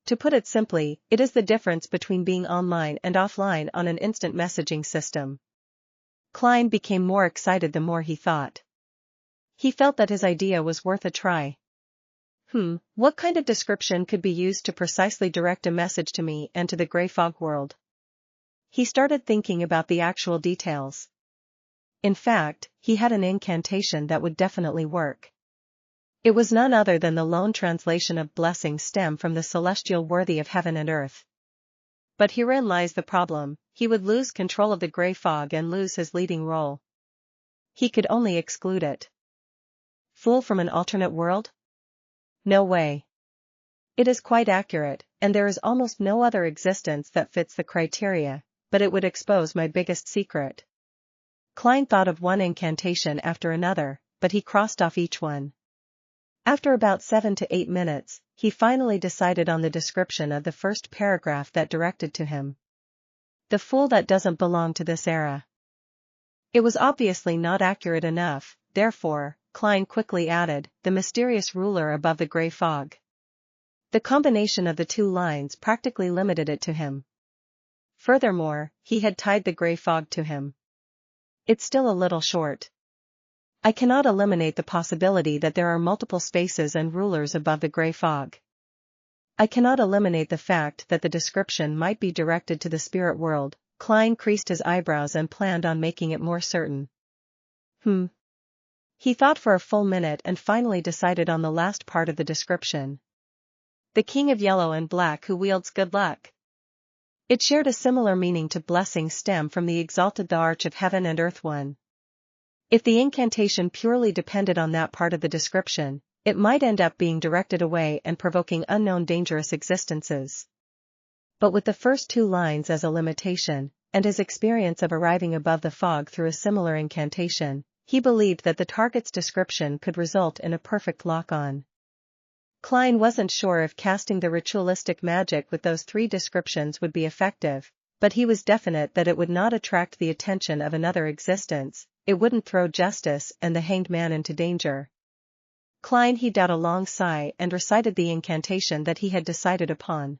To put it simply, it is the difference between being online and offline on an instant messaging system. Klein became more excited the more he thought. He felt that his idea was worth a try. What kind of description could be used to precisely direct a message to me and to the gray fog world? He started thinking about the actual details. In fact, he had an incantation that would definitely work. It was none other than the lone translation of blessings stem from the celestial worthy of heaven and earth. But herein lies the problem: he would lose control of the gray fog and lose his leading role. He could only exclude it. Fool from an alternate world? No way. It is quite accurate, and there is almost no other existence that fits the criteria, but it would expose my biggest secret. Klein thought of one incantation after another, but he crossed off each one. After about 7 to 8 minutes, he finally decided on the description of the first paragraph that directed to him. The fool that doesn't belong to this era. It was obviously not accurate enough, therefore, Klein quickly added, the mysterious ruler above the gray fog. The combination of the two lines practically limited it to him. Furthermore, he had tied the gray fog to him. It's still a little short. I cannot eliminate the possibility that there are multiple spaces and rulers above the gray fog. I cannot eliminate the fact that the description might be directed to the spirit world. Klein creased his eyebrows and planned on making it more certain. He thought for a full minute and finally decided on the last part of the description. The king of yellow and black who wields good luck. It shared a similar meaning to blessings stem from the exalted the arch of heaven and earth one. If the incantation purely depended on that part of the description, it might end up being directed away and provoking unknown dangerous existences. But with the first two lines as a limitation, and his experience of arriving above the fog through a similar incantation, he believed that the target's description could result in a perfect lock-on. Klein wasn't sure if casting the ritualistic magic with those three descriptions would be effective, but he was definite that it would not attract the attention of another existence, it wouldn't throw Justice and the Hanged Man into danger. Klein heaved out a long sigh and recited the incantation that he had decided upon.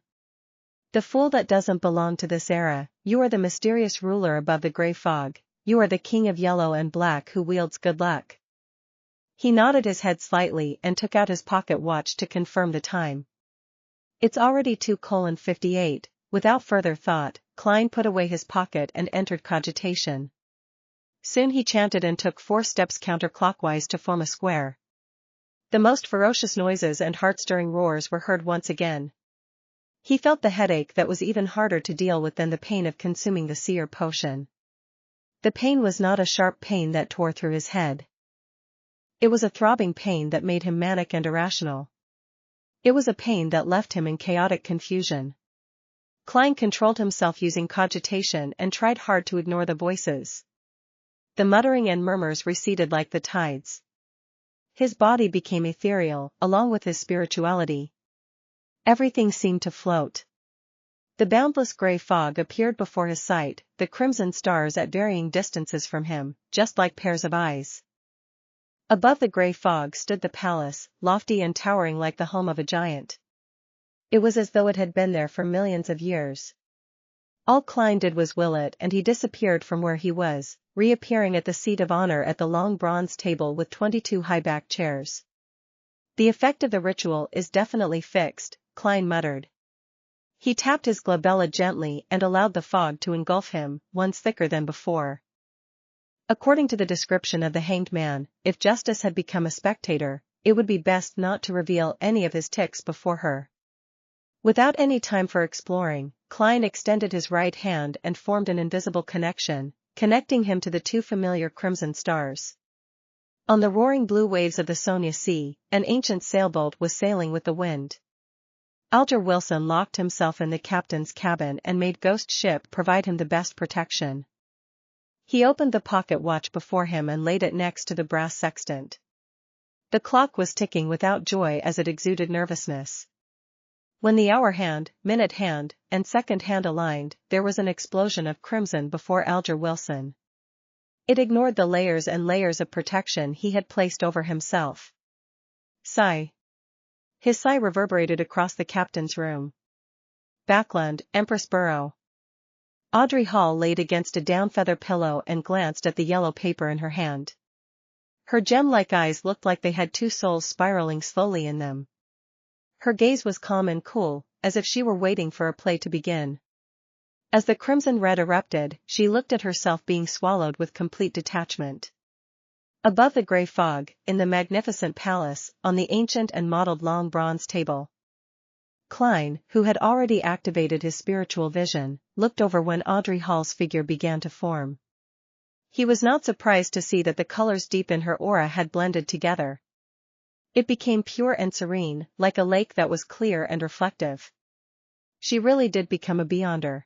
The fool that doesn't belong to this era, you are the mysterious ruler above the gray fog, you are the king of yellow and black who wields good luck. He nodded his head slightly and took out his pocket watch to confirm the time. It's already 2:58. Without further thought, Klein put away his pocket and entered cogitation. Soon he chanted and took 4 steps counterclockwise to form a square. The most ferocious noises and heart-stirring roars were heard once again. He felt the headache that was even harder to deal with than the pain of consuming the Seer potion. The pain was not a sharp pain that tore through his head. It was a throbbing pain that made him manic and irrational. It was a pain that left him in chaotic confusion. Klein controlled himself using cogitation and tried hard to ignore the voices. The muttering and murmurs receded like the tides. His body became ethereal, along with his spirituality. Everything seemed to float. The boundless grey fog appeared before his sight, the crimson stars at varying distances from him, just like pairs of eyes. Above the grey fog stood the palace, lofty and towering like the home of a giant. It was as though it had been there for millions of years. All Klein did was will it, and he disappeared from where he was, reappearing at the seat of honor at the long bronze table with 22 high-backed chairs. The effect of the ritual is definitely fixed, Klein muttered. He tapped his glabella gently and allowed the fog to engulf him, once thicker than before. According to the description of the hanged man, if Justice had become a spectator, it would be best not to reveal any of his tics before her. Without any time for exploring, Klein extended his right hand and formed an invisible connection, connecting him to the two familiar crimson stars. On the roaring blue waves of the Sonia Sea, an ancient sailboat was sailing with the wind. Alger Wilson locked himself in the captain's cabin and made Ghost Ship provide him the best protection. He opened the pocket watch before him and laid it next to the brass sextant. The clock was ticking without joy as it exuded nervousness. When the hour hand, minute hand, and second hand aligned, there was an explosion of crimson before Alger Wilson. It ignored the layers and layers of protection he had placed over himself. Sigh. His sigh reverberated across the captain's room. Backland, Empress Borough. Audrey Hall laid against a down feather pillow and glanced at the yellow paper in her hand. Her gem-like eyes looked like they had two souls spiraling slowly in them. Her gaze was calm and cool, as if she were waiting for a play to begin. As the crimson red erupted, she looked at herself being swallowed with complete detachment. Above the grey fog, in the magnificent palace, on the ancient and mottled long bronze table. Klein, who had already activated his spiritual vision, looked over when Audrey Hall's figure began to form. He was not surprised to see that the colors deep in her aura had blended together. It became pure and serene, like a lake that was clear and reflective. She really did become a beyonder.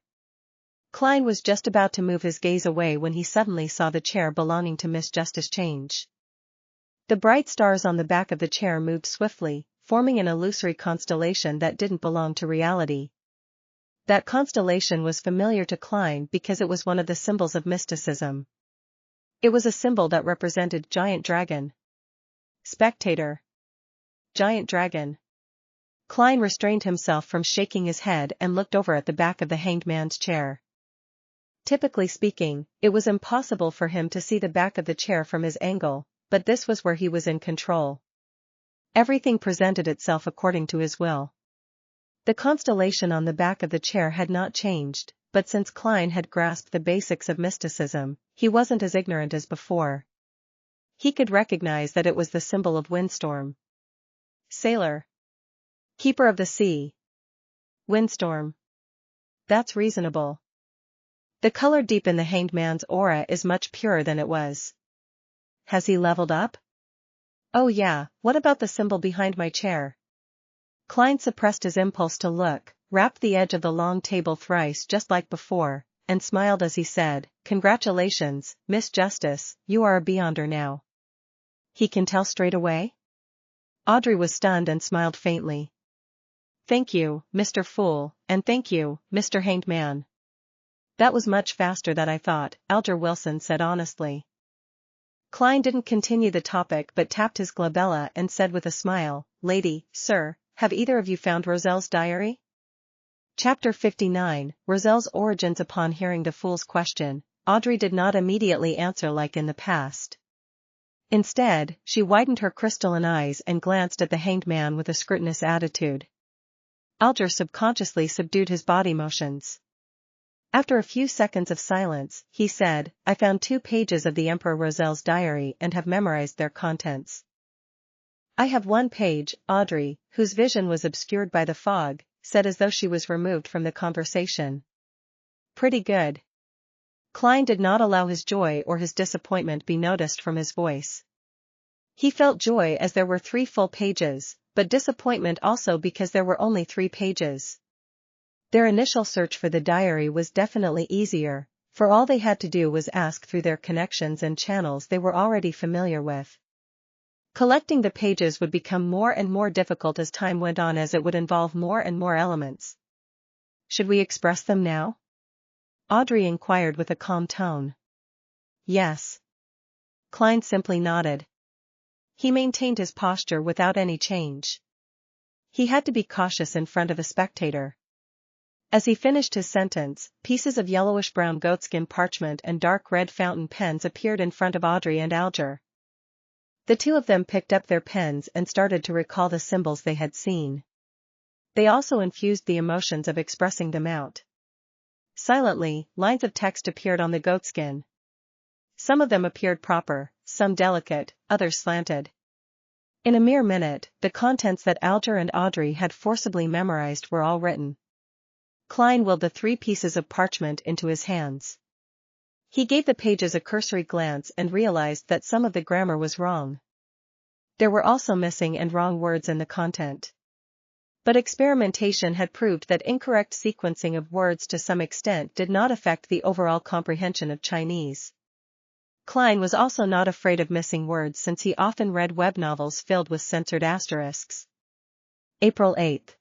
Klein was just about to move his gaze away when he suddenly saw the chair belonging to Miss Justice change. The bright stars on the back of the chair moved swiftly, forming an illusory constellation that didn't belong to reality. That constellation was familiar to Klein because it was one of the symbols of mysticism. It was a symbol that represented Giant Dragon. Spectator. Giant Dragon. Klein restrained himself from shaking his head and looked over at the back of the hanged man's chair. Typically speaking, it was impossible for him to see the back of the chair from his angle, but this was where he was in control. Everything presented itself according to his will. The constellation on the back of the chair had not changed, but since Klein had grasped the basics of mysticism, he wasn't as ignorant as before. He could recognize that it was the symbol of windstorm. Sailor. Keeper of the sea. Windstorm. That's reasonable. The color deep in the hanged man's aura is much purer than it was. Has he leveled up? Oh yeah, what about the symbol behind my chair? Klein suppressed his impulse to look, rapped the edge of the long table thrice just like before, and smiled as he said, "Congratulations, Miss Justice, you are a beyonder now." He can tell straight away? Audrey was stunned and smiled faintly. Thank you, Mr. Fool, and thank you, Mr. Hanged Man. That was much faster than I thought, Alger Wilson said honestly. Klein didn't continue the topic but tapped his glabella and said with a smile, "Lady, sir, have either of you found Roselle's diary?" Chapter 59, Roselle's origins. Upon hearing the fool's question, Audrey did not immediately answer like in the past. Instead, she widened her crystalline eyes and glanced at the hanged man with a scrutinous attitude. Alger subconsciously subdued his body motions. After a few seconds of silence, he said, "I found 2 pages of the Emperor Roselle's diary and have memorized their contents." "I have 1 page," Audrey, whose vision was obscured by the fog, said as though she was removed from the conversation. "Pretty good." Klein did not allow his joy or his disappointment be noticed from his voice. He felt joy as there were 3 full pages, but disappointment also because there were only 3 pages. Their initial search for the diary was definitely easier, for all they had to do was ask through their connections and channels they were already familiar with. Collecting the pages would become more and more difficult as time went on, as it would involve more and more elements. Should we express them now? Audrey inquired with a calm tone. Yes. Klein simply nodded. He maintained his posture without any change. He had to be cautious in front of a spectator. As he finished his sentence, pieces of yellowish-brown goatskin parchment and dark red fountain pens appeared in front of Audrey and Alger. The two of them picked up their pens and started to recall the symbols they had seen. They also infused the emotions of expressing them out. Silently, lines of text appeared on the goatskin. Some of them appeared proper, some delicate, others slanted. In a mere minute, the contents that Alger and Audrey had forcibly memorized were all written. Klein willed the 3 pieces of parchment into his hands. He gave the pages a cursory glance and realized that some of the grammar was wrong. There were also missing and wrong words in the content. But experimentation had proved that incorrect sequencing of words to some extent did not affect the overall comprehension of Chinese. Klein was also not afraid of missing words, since he often read web novels filled with censored asterisks. April 8.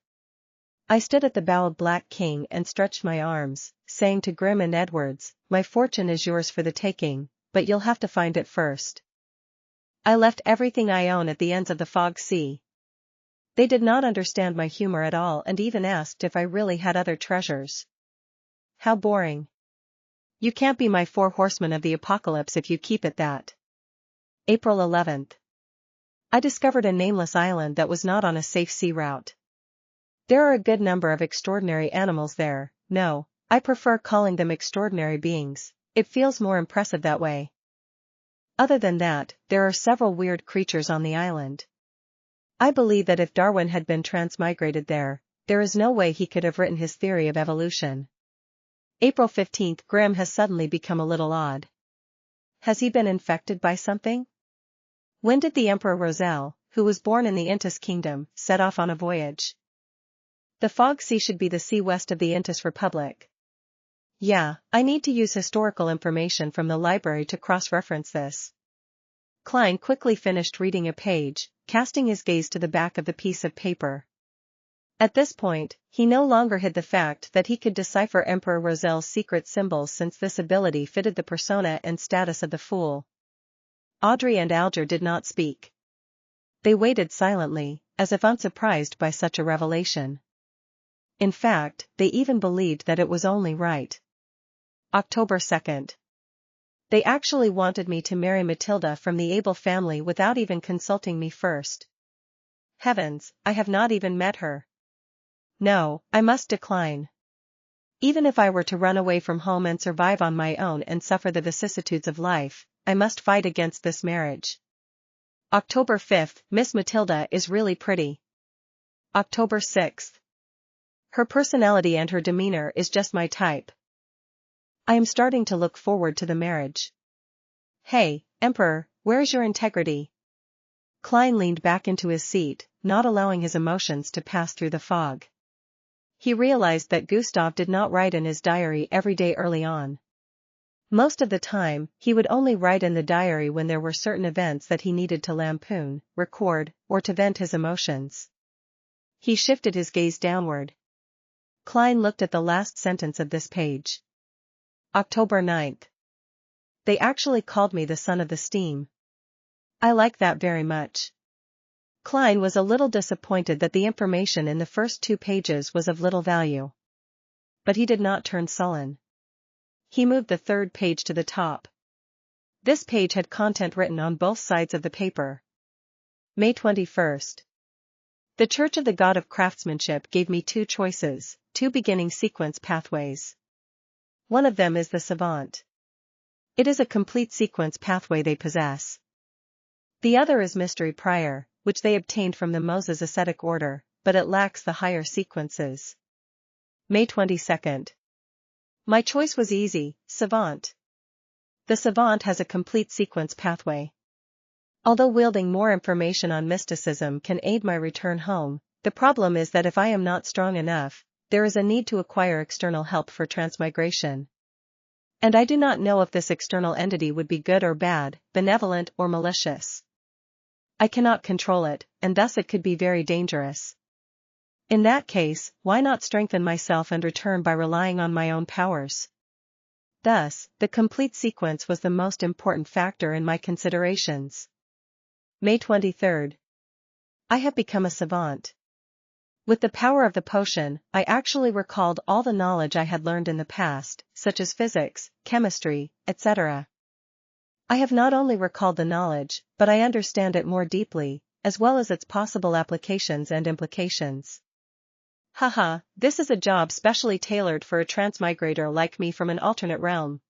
I stood at the bowed Black King and stretched my arms, saying to Grimm and Edwards, "My fortune is yours for the taking, but you'll have to find it first." I left everything I own at the ends of the fog sea. They did not understand my humor at all and even asked if I really had other treasures. How boring. You can't be my 4 horsemen of the apocalypse if you keep it that. April 11th. I discovered a nameless island that was not on a safe sea route. There are a good number of extraordinary animals there. No, I prefer calling them extraordinary beings, it feels more impressive that way. Other than that, there are several weird creatures on the island. I believe that if Darwin had been transmigrated there is no way he could have written his theory of evolution. April 15th. Grimm has suddenly become a little odd. Has he been infected by something? When did the Emperor Roselle, who was born in the Intis Kingdom, set off on a voyage? The Fog Sea should be the sea west of the Intis Republic. Yeah, I need to use historical information from the library to cross-reference this. Klein quickly finished reading a page, casting his gaze to the back of the piece of paper. At this point, he no longer hid the fact that he could decipher Emperor Roselle's secret symbols, since this ability fitted the persona and status of the fool. Audrey and Alger did not speak. They waited silently, as if unsurprised by such a revelation. In fact, they even believed that it was only right. October 2nd. They actually wanted me to marry Matilda from the Abel family without even consulting me first. Heavens, I have not even met her. No, I must decline. Even if I were to run away from home and survive on my own and suffer the vicissitudes of life, I must fight against this marriage. October 5th. Miss Matilda is really pretty. October 6th. Her personality and her demeanor is just my type. I am starting to look forward to the marriage. Hey, Emperor, where's your integrity? Klein leaned back into his seat, not allowing his emotions to pass through the fog. He realized that Gustav did not write in his diary every day early on. Most of the time, he would only write in the diary when there were certain events that he needed to lampoon, record, or to vent his emotions. He shifted his gaze downward. Klein looked at the last sentence of this page. October 9th. They actually called me the son of the steam. I like that very much. Klein was a little disappointed that the information in the first 2 pages was of little value. But he did not turn sullen. He moved the 3rd page to the top. This page had content written on both sides of the paper. May 21st. The Church of the God of Craftsmanship gave me 2 choices, 2 beginning sequence pathways. One of them is the Savant. It is a complete sequence pathway they possess. The other is Mystery Prior, which they obtained from the Moses Ascetic Order, but it lacks the higher sequences. May 22nd. My choice was easy, Savant. The Savant has a complete sequence pathway. Although wielding more information on mysticism can aid my return home, the problem is that if I am not strong enough, there is a need to acquire external help for transmigration. And I do not know if this external entity would be good or bad, benevolent or malicious. I cannot control it, and thus it could be very dangerous. In that case, why not strengthen myself and return by relying on my own powers? Thus, the complete sequence was the most important factor in my considerations. May 23rd. I have become a savant. With the power of the potion, I actually recalled all the knowledge I had learned in the past, such as physics, chemistry, etc. I have not only recalled the knowledge, but I understand it more deeply, as well as its possible applications and implications. Haha, this is a job specially tailored for a transmigrator like me from an alternate realm.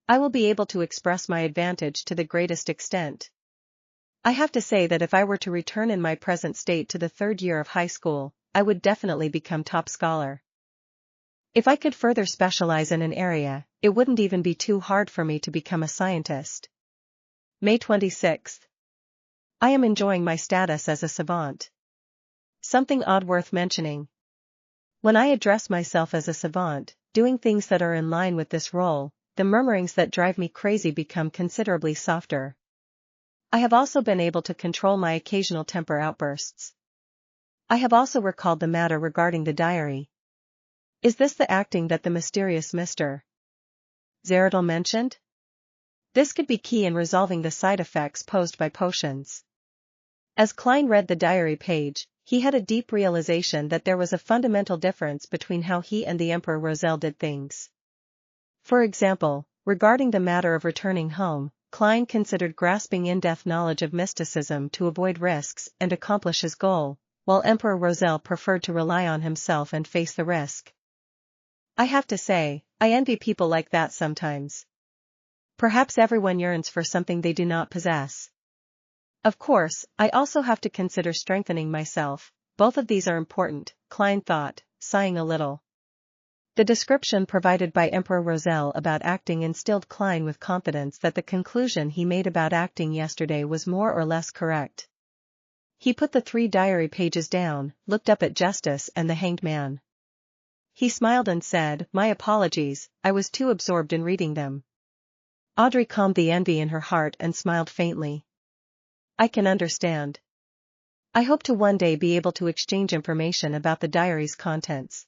I will be able to express my advantage to the greatest extent. I have to say that if I were to return in my present state to the third year of high school, I would definitely become top scholar. If I could further specialize in an area, it wouldn't even be too hard for me to become a scientist. May 26th. I am enjoying my status as a savant. Something odd worth mentioning. When I address myself as a savant, doing things that are in line with this role, the murmurings that drive me crazy become considerably softer. I have also been able to control my occasional temper outbursts. I have also recalled the matter regarding the diary. Is this the acting that the mysterious Mr. Zeradal mentioned? This could be key in resolving the side effects posed by potions. As Klein read the diary page, he had a deep realization that there was a fundamental difference between how he and the Emperor Roselle did things. For example, regarding the matter of returning home, Klein considered grasping in-depth knowledge of mysticism to avoid risks and accomplish his goal, while Emperor Roselle preferred to rely on himself and face the risk. I have to say, I envy people like that sometimes. Perhaps everyone yearns for something they do not possess. Of course, I also have to consider strengthening myself. Both of these are important, Klein thought, sighing a little. The description provided by Emperor Roselle about acting instilled Klein with confidence that the conclusion he made about acting yesterday was more or less correct. He put the 3 diary pages down, looked up at Justice and the Hanged Man. He smiled and said, "My apologies, I was too absorbed in reading them." Audrey calmed the envy in her heart and smiled faintly. I can understand. I hope to one day be able to exchange information about the diary's contents.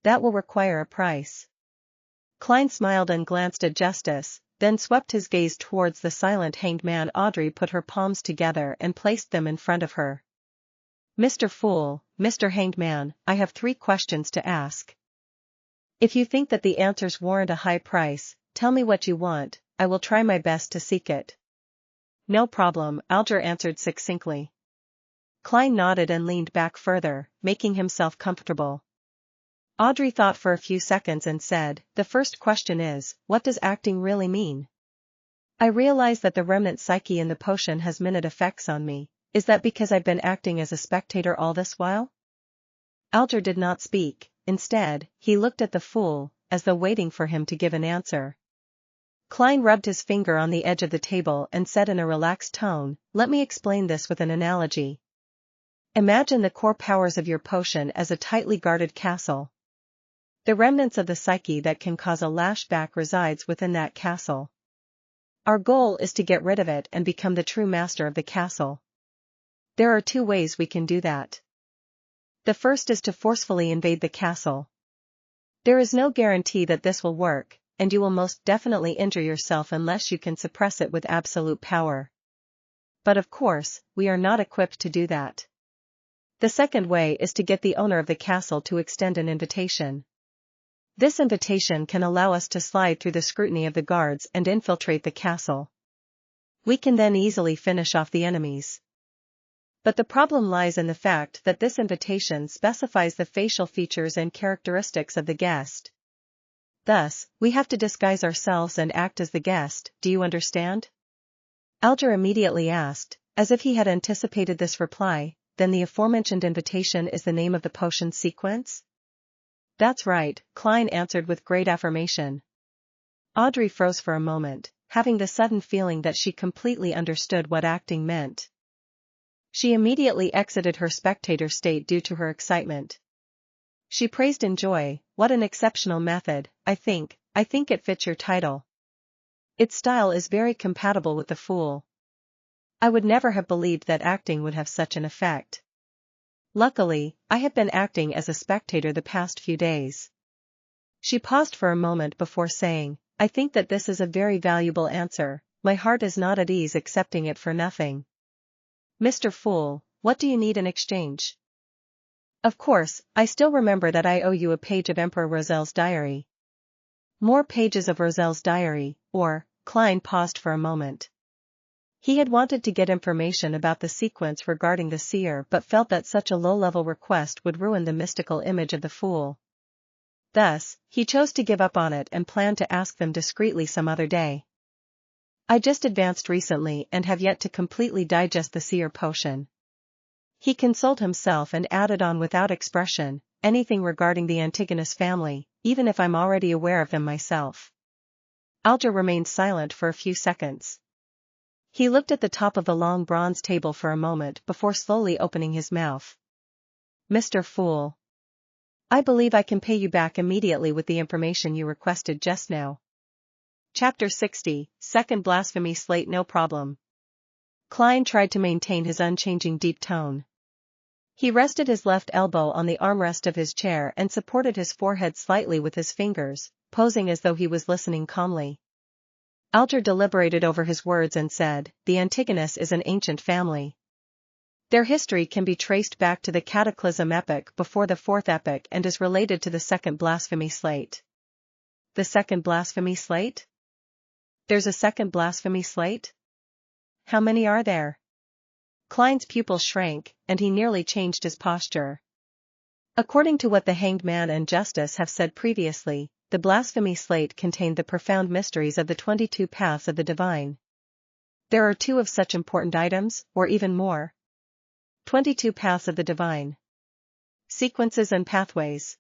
That will require a price. Klein smiled and glanced at Justice, then swept his gaze towards the silent Hanged Man. Audrey put her palms together and placed them in front of her. Mr. Fool, Mr. Hanged Man, I have 3 questions to ask. If you think that the answers warrant a high price, tell me what you want, I will try my best to seek it. No problem, Alger answered succinctly. Klein nodded and leaned back further, making himself comfortable. Audrey thought for a few seconds and said, "The first question is, what does acting really mean? I realize that the remnant psyche in the potion has minute effects on me. Is that because I've been acting as a spectator all this while?" Alger did not speak. Instead, he looked at the fool, as though waiting for him to give an answer. Klein rubbed his finger on the edge of the table and said in a relaxed tone, "Let me explain this with an analogy. Imagine the core powers of your potion as a tightly guarded castle. The remnants of the psyche that can cause a lashback resides within that castle. Our goal is to get rid of it and become the true master of the castle. There are 2 ways we can do that. The first is to forcefully invade the castle. There is no guarantee that this will work, and you will most definitely injure yourself unless you can suppress it with absolute power. But of course, we are not equipped to do that. The second way is to get the owner of the castle to extend an invitation. This invitation can allow us to slide through the scrutiny of the guards and infiltrate the castle. We can then easily finish off the enemies. But the problem lies in the fact that this invitation specifies the facial features and characteristics of the guest. Thus, we have to disguise ourselves and act as the guest, do you understand? Alger immediately asked, as if he had anticipated this reply, then the aforementioned invitation is the name of the potion sequence? That's right, Klein answered with great affirmation. Audrey froze for a moment, having the sudden feeling that she completely understood what acting meant. She immediately exited her spectator state due to her excitement. She praised in joy, "What an exceptional method, I think, I think it fits your title. Its style is very compatible with the Fool. I would never have believed that acting would have such an effect. Luckily, I have been acting as a spectator the past few days. She paused for a moment before saying, I think that this is a very valuable answer. My heart is not at ease accepting it for nothing. Mr. Fool, what do you need in exchange? Of course, I still remember that I owe you a page of Emperor Roselle's diary. More pages of Roselle's diary, or, Klein paused for a moment. He had wanted to get information about the sequence regarding the Seer but felt that such a low-level request would ruin the mystical image of the Fool. Thus, he chose to give up on it and planned to ask them discreetly some other day. I just advanced recently and have yet to completely digest the Seer potion. He consoled himself and added on without expression, anything regarding the Antigonus family, even if I'm already aware of them myself. Alger remained silent for a few seconds. He looked at the top of the long bronze table for a moment before slowly opening his mouth. Mr. Fool. I believe I can pay you back immediately with the information you requested just now. Chapter 60, Second Blasphemy Slate. No problem. Klein tried to maintain his unchanging deep tone. He rested his left elbow on the armrest of his chair and supported his forehead slightly with his fingers, posing as though he was listening calmly. Alger deliberated over his words and said, the Antigonus is an ancient family. Their history can be traced back to the Cataclysm epoch before the Fourth epoch and is related to the Second Blasphemy Slate. The Second Blasphemy Slate? There's a Second Blasphemy Slate? How many are there? Klein's pupils shrank, and he nearly changed his posture. According to what the Hanged Man and Justice have said previously, the Blasphemy Slate contained the profound mysteries of the 22 paths of the divine. There are 2 of such important items, or even more. 22 paths of the divine. Sequences and pathways.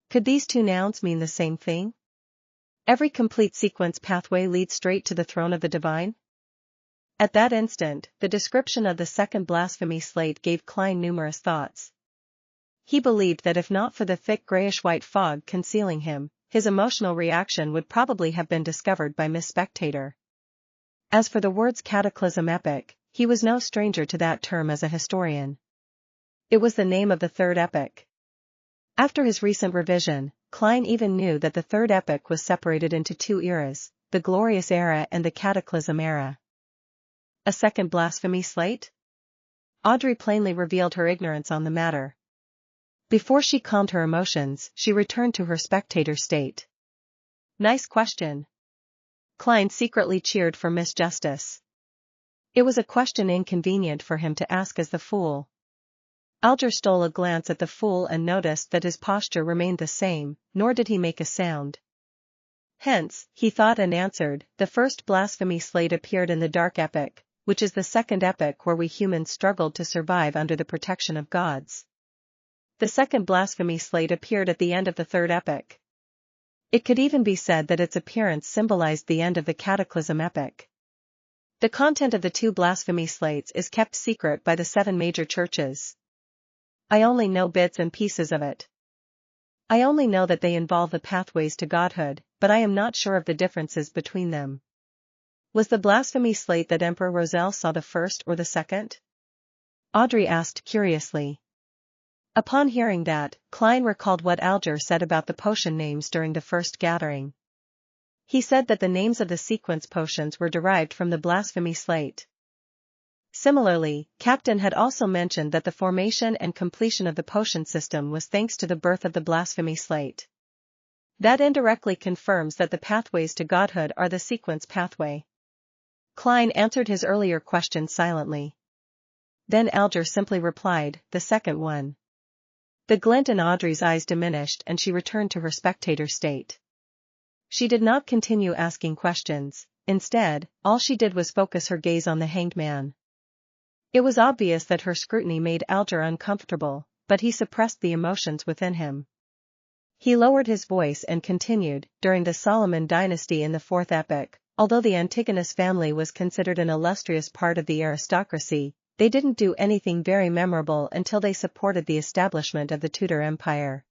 Could these 2 nouns mean the same thing? Every complete sequence pathway leads straight to the throne of the divine? At that instant, the description of the Second Blasphemy Slate gave Klein numerous thoughts. He believed that if not for the thick grayish-white fog concealing him, his emotional reaction would probably have been discovered by Miss Spectator. As for the words Cataclysm epoch, he was no stranger to that term as a historian. It was the name of the Third Epoch. After his recent revision, Klein even knew that the Third Epoch was separated into 2 eras, the Glorious Era and the Cataclysm Era. A Second Blasphemy Slate? Audrey plainly revealed her ignorance on the matter. Before she calmed her emotions, she returned to her spectator state. Nice question. Klein secretly cheered for Miss Justice. It was a question inconvenient for him to ask as the Fool. Alger stole a glance at the Fool and noticed that his posture remained the same, nor did he make a sound. Hence, he thought and answered, the First Blasphemy Slate appeared in the Dark Epoch, which is the second epoch where we humans struggled to survive under the protection of gods. The Second Blasphemy Slate appeared at the end of the Third Epoch. It could even be said that its appearance symbolized the end of the Cataclysm epoch. The content of the 2 blasphemy slates is kept secret by the 7 major churches. I only know bits and pieces of it. I only know that they involve the pathways to godhood, but I am not sure of the differences between them. Was the blasphemy slate that Emperor Roselle saw the first or the second? Audrey asked curiously. Upon hearing that, Klein recalled what Alger said about the potion names during the first gathering. He said that the names of the sequence potions were derived from the blasphemy slate. Similarly, Captain had also mentioned that the formation and completion of the potion system was thanks to the birth of the blasphemy slate. That indirectly confirms that the pathways to godhood are the sequence pathway. Klein answered his earlier question silently. Then Alger simply replied, the second one. The glint in Audrey's eyes diminished and she returned to her spectator state. She did not continue asking questions, instead, all she did was focus her gaze on the Hanged Man. It was obvious that her scrutiny made Alger uncomfortable, but he suppressed the emotions within him. He lowered his voice and continued, during the Solomon dynasty in the Fourth Epoch, although the Antigonus family was considered an illustrious part of the aristocracy, they didn't do anything very memorable until they supported the establishment of the Tudor Empire.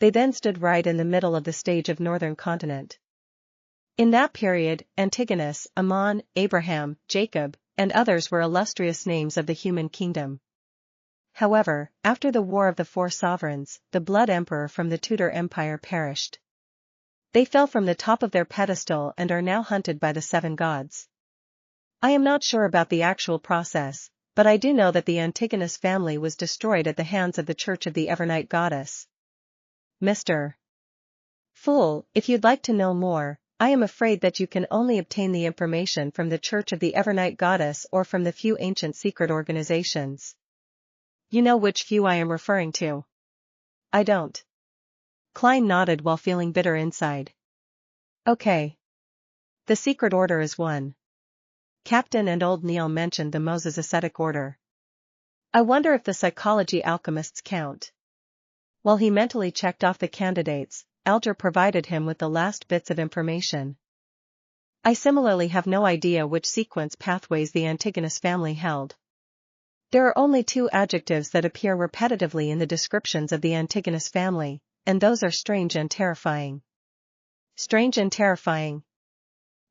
They then stood right in the middle of the stage of northern continent. In that period, Antigonus, Ammon, Abraham, Jacob, and others were illustrious names of the human kingdom. However, after the War of the Four Sovereigns, the Blood Emperor from the Tudor Empire perished. They fell from the top of their pedestal and are now hunted by the seven gods. I am not sure about the actual process, but I do know that the Antigonus family was destroyed at the hands of the Church of the Evernight Goddess. Mr. Fool, if you'd like to know more, I am afraid that you can only obtain the information from the Church of the Evernight Goddess or from the few ancient secret organizations. You know which few I am referring to. I don't. Klein nodded while feeling bitter inside. Okay. The secret order is one. Captain and Old Neil mentioned the Moses Ascetic Order. I wonder if the psychology alchemists count. While he mentally checked off the candidates, Alger provided him with the last bits of information. I similarly have no idea which sequence pathways the Antigonus family held. There are only two adjectives that appear repetitively in the descriptions of the Antigonus family, and those are strange and terrifying. Strange and terrifying.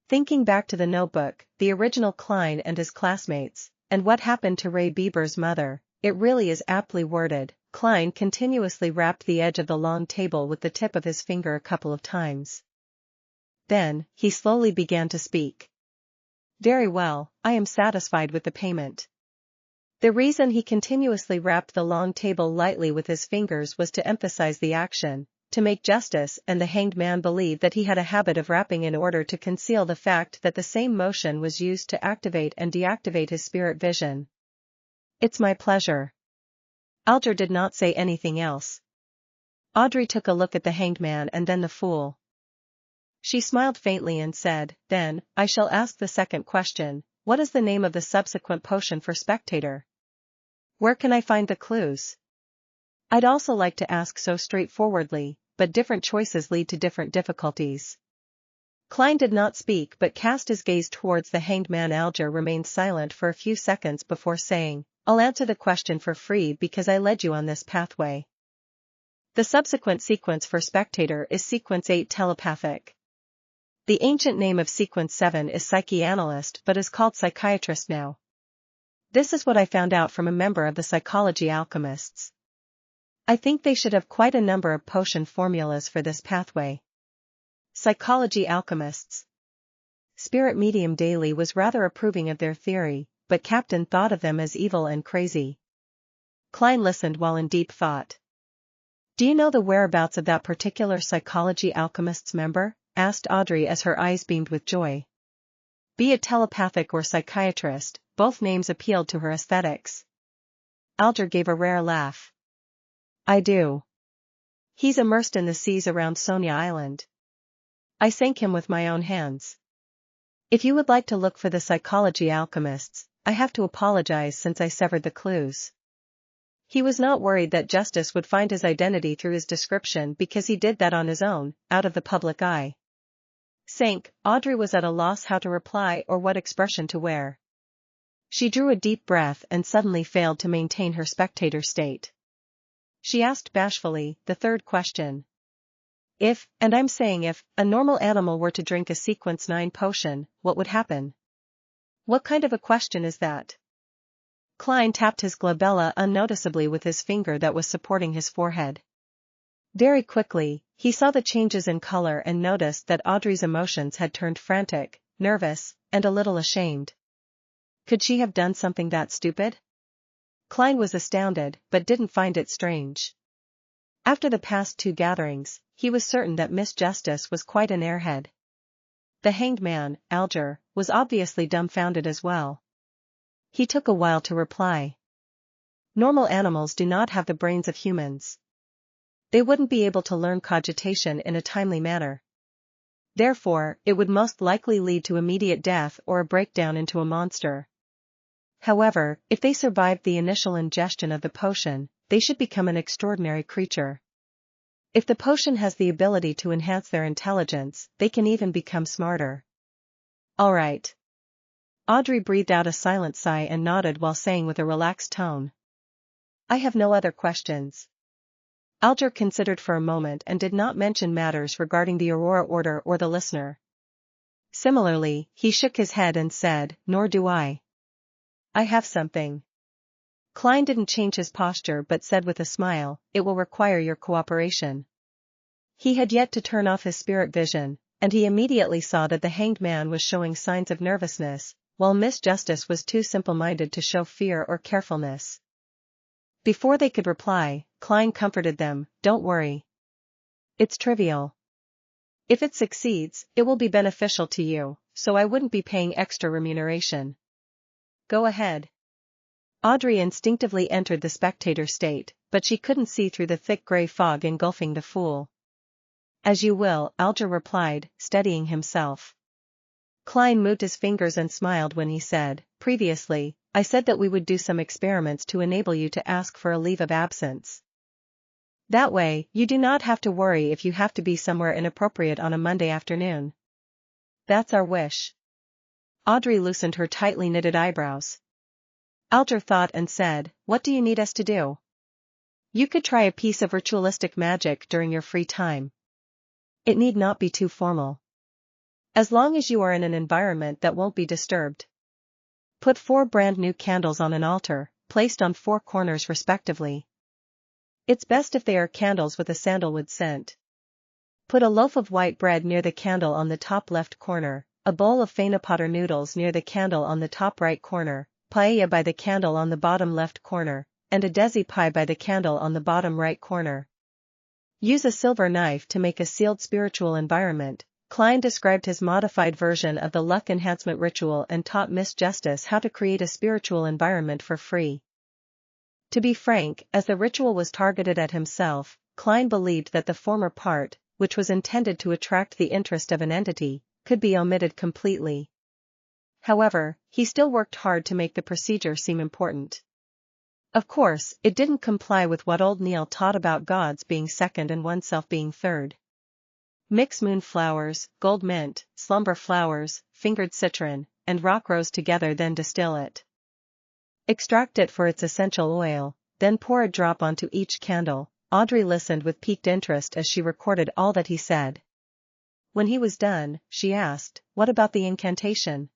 Thinking back to the notebook, the original Klein and his classmates, and what happened to Ray Bieber's mother, it really is aptly worded. Klein continuously rapped the edge of the long table with the tip of his finger a couple of times. Then, he slowly began to speak. Very well, I am satisfied with the payment. The reason he continuously rapped the long table lightly with his fingers was to emphasize the action, to make Justice and the hanged man believe that he had a habit of rapping in order to conceal the fact that the same motion was used to activate and deactivate his spirit vision. It's my pleasure. Alger did not say anything else. Audrey took a look at the hanged man and then the fool. She smiled faintly and said, Then, I shall ask the second question, what is the name of the subsequent potion for Spectator? Where can I find the clues? I'd also like to ask so straightforwardly, but different choices lead to different difficulties. Klein did not speak but cast his gaze towards the hanged man. Alger remained silent for a few seconds before saying, I'll answer the question for free because I led you on this pathway. The subsequent sequence for Spectator is Sequence 8 telepathic. The ancient name of Sequence 7 is Psychoanalyst but is called Psychiatrist now. This is what I found out from a member of the Psychology Alchemists. I think they should have quite a number of potion formulas for this pathway. Psychology Alchemists. Spirit medium Daly was rather approving of their theory, but Captain thought of them as evil and crazy. Klein listened while in deep thought. Do you know the whereabouts of that particular Psychology Alchemists member? Asked Audrey as her eyes beamed with joy. Be it telepathic or psychiatrist, both names appealed to her aesthetics. Alger gave a rare laugh. I do. He's immersed in the seas around Sonia Island. I sank him with my own hands. If you would like to look for the Psychology Alchemists, I have to apologize since I severed the clues. He was not worried that Justice would find his identity through his description because he did that on his own, out of the public eye. Sank, Audrey was at a loss how to reply or what expression to wear. She drew a deep breath and suddenly failed to maintain her spectator state. She asked bashfully, the third question. If, and I'm saying if, a normal animal were to drink a Sequence 9 potion, what would happen? What kind of a question is that? Klein tapped his glabella unnoticeably with his finger that was supporting his forehead. Very quickly, he saw the changes in color and noticed that Audrey's emotions had turned frantic, nervous, and a little ashamed. Could she have done something that stupid? Klein was astounded, but didn't find it strange. After the past two gatherings, he was certain that Miss Justice was quite an airhead. The hanged man, Alger, was obviously dumbfounded as well. He took a while to reply. Normal animals do not have the brains of humans. They wouldn't be able to learn cogitation in a timely manner. Therefore, it would most likely lead to immediate death or a breakdown into a monster. However, if they survived the initial ingestion of the potion, they should become an extraordinary creature. If the potion has the ability to enhance their intelligence, they can even become smarter. All right. Audrey breathed out a silent sigh and nodded while saying with a relaxed tone. I have no other questions. Alger considered for a moment and did not mention matters regarding the Aurora Order or the listener. Similarly, he shook his head and said, "Nor do I. I have something." Klein didn't change his posture but said with a smile, "It will require your cooperation." He had yet to turn off his spirit vision, and he immediately saw that the hanged man was showing signs of nervousness, while Miss Justice was too simple-minded to show fear or carefulness. Before they could reply, Klein comforted them, "Don't worry. It's trivial. If it succeeds, it will be beneficial to you, so I wouldn't be paying extra remuneration. Go ahead." Audrey instinctively entered the spectator state, but she couldn't see through the thick gray fog engulfing the fool. "As you will," Alger replied, steadying himself. Klein moved his fingers and smiled when he said, "Previously, I said that we would do some experiments to enable you to ask for a leave of absence. That way, you do not have to worry if you have to be somewhere inappropriate on a Monday afternoon." "That's our wish." Audrey loosened her tightly knitted eyebrows. Alger thought and said, "What do you need us to do?" "You could try a piece of ritualistic magic during your free time. It need not be too formal. As long as you are in an environment that won't be disturbed. Put 4 brand new candles on an altar, placed on 4 corners respectively. It's best if they are candles with a sandalwood scent. Put a loaf of white bread near the candle on the top left corner, a bowl of Potter noodles near the candle on the top right corner, paella by the candle on the bottom left corner, and a desi pie by the candle on the bottom right corner. Use a silver knife to make a sealed spiritual environment." Klein described his modified version of the luck enhancement ritual and taught Miss Justice how to create a spiritual environment for free. To be frank, as the ritual was targeted at himself, Klein believed that the former part, which was intended to attract the interest of an entity, could be omitted completely. However, he still worked hard to make the procedure seem important. Of course, it didn't comply with what old Neil taught about gods being second and oneself being third. Mix moonflowers, gold mint, slumber flowers, fingered citron, and rock rose together, then distill it. Extract it for its essential oil, then pour a drop onto each candle. Audrey listened with piqued interest as she recorded all that he said. When he was done, she asked, "What about the incantation?"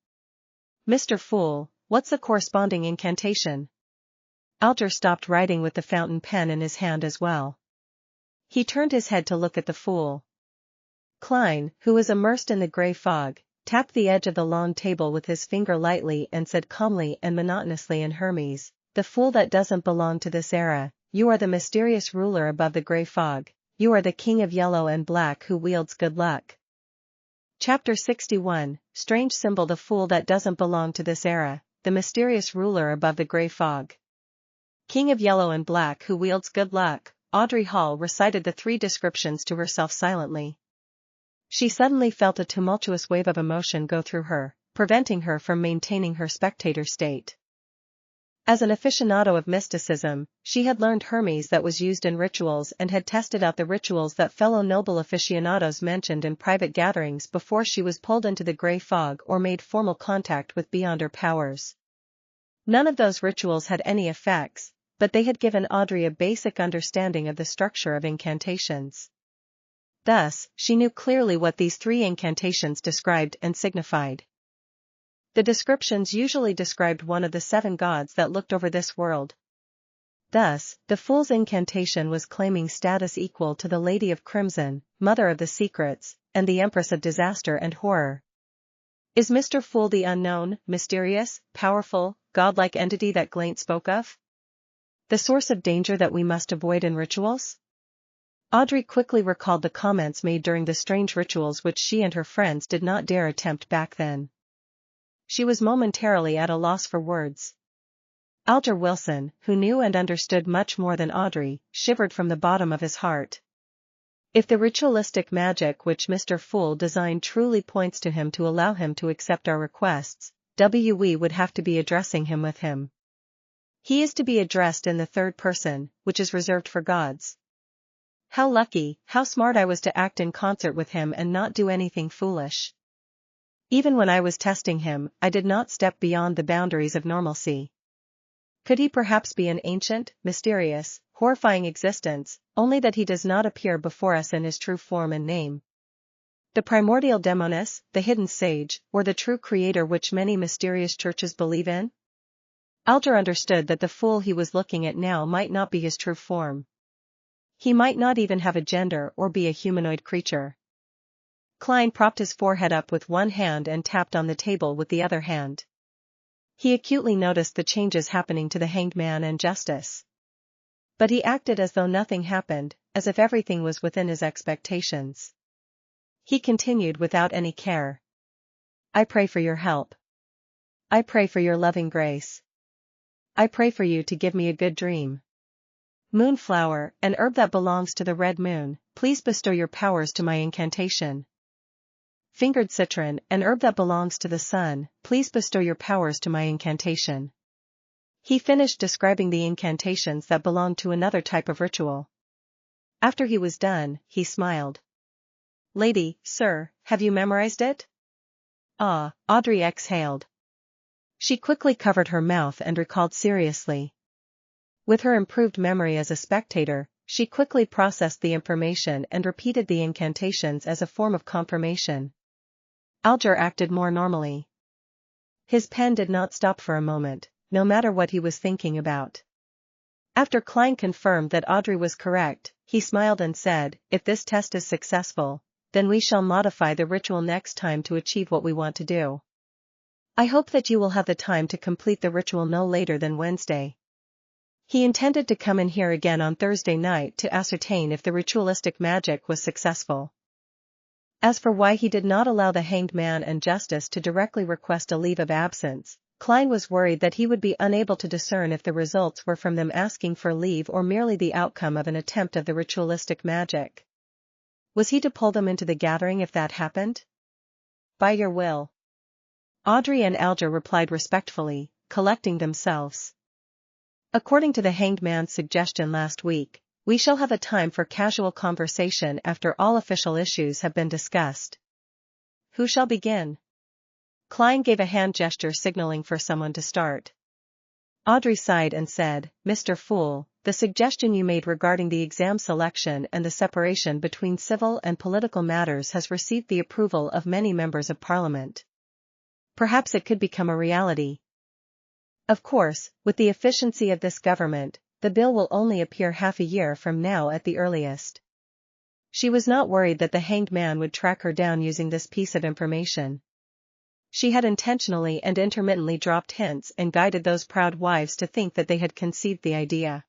"Mr. Fool, what's the corresponding incantation?" Alger stopped writing with the fountain pen in his hand as well. He turned his head to look at the fool. Klein, who was immersed in the gray fog, tapped the edge of the long table with his finger lightly and said calmly and monotonously in Hermes, "The fool that doesn't belong to this era, you are the mysterious ruler above the gray fog, you are the king of yellow and black who wields good luck." Chapter 61, Strange Symbol. The fool that doesn't belong to this era, the mysterious ruler above the gray fog. King of yellow and black who wields good luck. Audrey Hall recited the 3 descriptions to herself silently. She suddenly felt a tumultuous wave of emotion go through her, preventing her from maintaining her spectator state. As an aficionado of mysticism, she had learned Hermes that was used in rituals and had tested out the rituals that fellow noble aficionados mentioned in private gatherings before she was pulled into the gray fog or made formal contact with beyond her powers. None of those rituals had any effects, but they had given Audrey a basic understanding of the structure of incantations. Thus, she knew clearly what these 3 incantations described and signified. The descriptions usually described one of the 7 gods that looked over this world. Thus, the fool's incantation was claiming status equal to the Lady of Crimson, Mother of the Secrets, and the Empress of Disaster and Horror. Is Mr. Fool the unknown, mysterious, powerful, godlike entity that Glaint spoke of? The source of danger that we must avoid in rituals? Audrey quickly recalled the comments made during the strange rituals which she and her friends did not dare attempt back then. She was momentarily at a loss for words. Alger Wilson, who knew and understood much more than Audrey, shivered from the bottom of his heart. If the ritualistic magic which Mr. Fool designed truly points to him to allow him to accept our requests, we would have to be addressing him with him. He is to be addressed in the 3rd person, which is reserved for gods. How lucky, how smart I was to act in concert with him and not do anything foolish. Even when I was testing him, I did not step beyond the boundaries of normalcy. Could he perhaps be an ancient, mysterious, horrifying existence, only that he does not appear before us in his true form and name. The primordial Demoness, the hidden sage, or the true creator which many mysterious churches believe in? Alger understood that the fool he was looking at now might not be his true form. He might not even have a gender or be a humanoid creature. Klein propped his forehead up with one hand and tapped on the table with the other hand. He acutely noticed the changes happening to the hanged man and Justice. But he acted as though nothing happened, as if everything was within his expectations. He continued without any care. I pray for your help. I pray for your loving grace. I pray for you to give me a good dream. Moonflower, an herb that belongs to the red moon, please bestow your powers to my incantation. Fingered citron, an herb that belongs to the sun, please bestow your powers to my incantation. He finished describing the incantations that belonged to another type of ritual. After he was done, he smiled. Lady, sir, have you memorized it? Ah, Audrey exhaled. She quickly covered her mouth and recalled seriously. With her improved memory as a spectator, she quickly processed the information and repeated the incantations as a form of confirmation. Alger acted more normally. His pen did not stop for a moment, no matter what he was thinking about. After Klein confirmed that Audrey was correct, he smiled and said, if this test is successful, then we shall modify the ritual next time to achieve what we want to do. I hope that you will have the time to complete the ritual no later than Wednesday. He intended to come in here again on Thursday night to ascertain if the ritualistic magic was successful. As for why he did not allow the hanged man and Justice to directly request a leave of absence, Klein was worried that he would be unable to discern if the results were from them asking for leave or merely the outcome of an attempt of the ritualistic magic. Was he to pull them into the gathering if that happened? By your will. Audrey and Alger replied respectfully, collecting themselves. According to the hanged man's suggestion last week, we shall have a time for casual conversation after all official issues have been discussed. Who shall begin? Klein gave a hand gesture signaling for someone to start. Audrey sighed and said, Mr. Fool, the suggestion you made regarding the exam selection and the separation between civil and political matters has received the approval of many members of Parliament. Perhaps it could become a reality. Of course, with the efficiency of this government, the bill will only appear half a year from now at the earliest. She was not worried that the hanged man would track her down using this piece of information. She had intentionally and intermittently dropped hints and guided those proud wives to think that they had conceived the idea.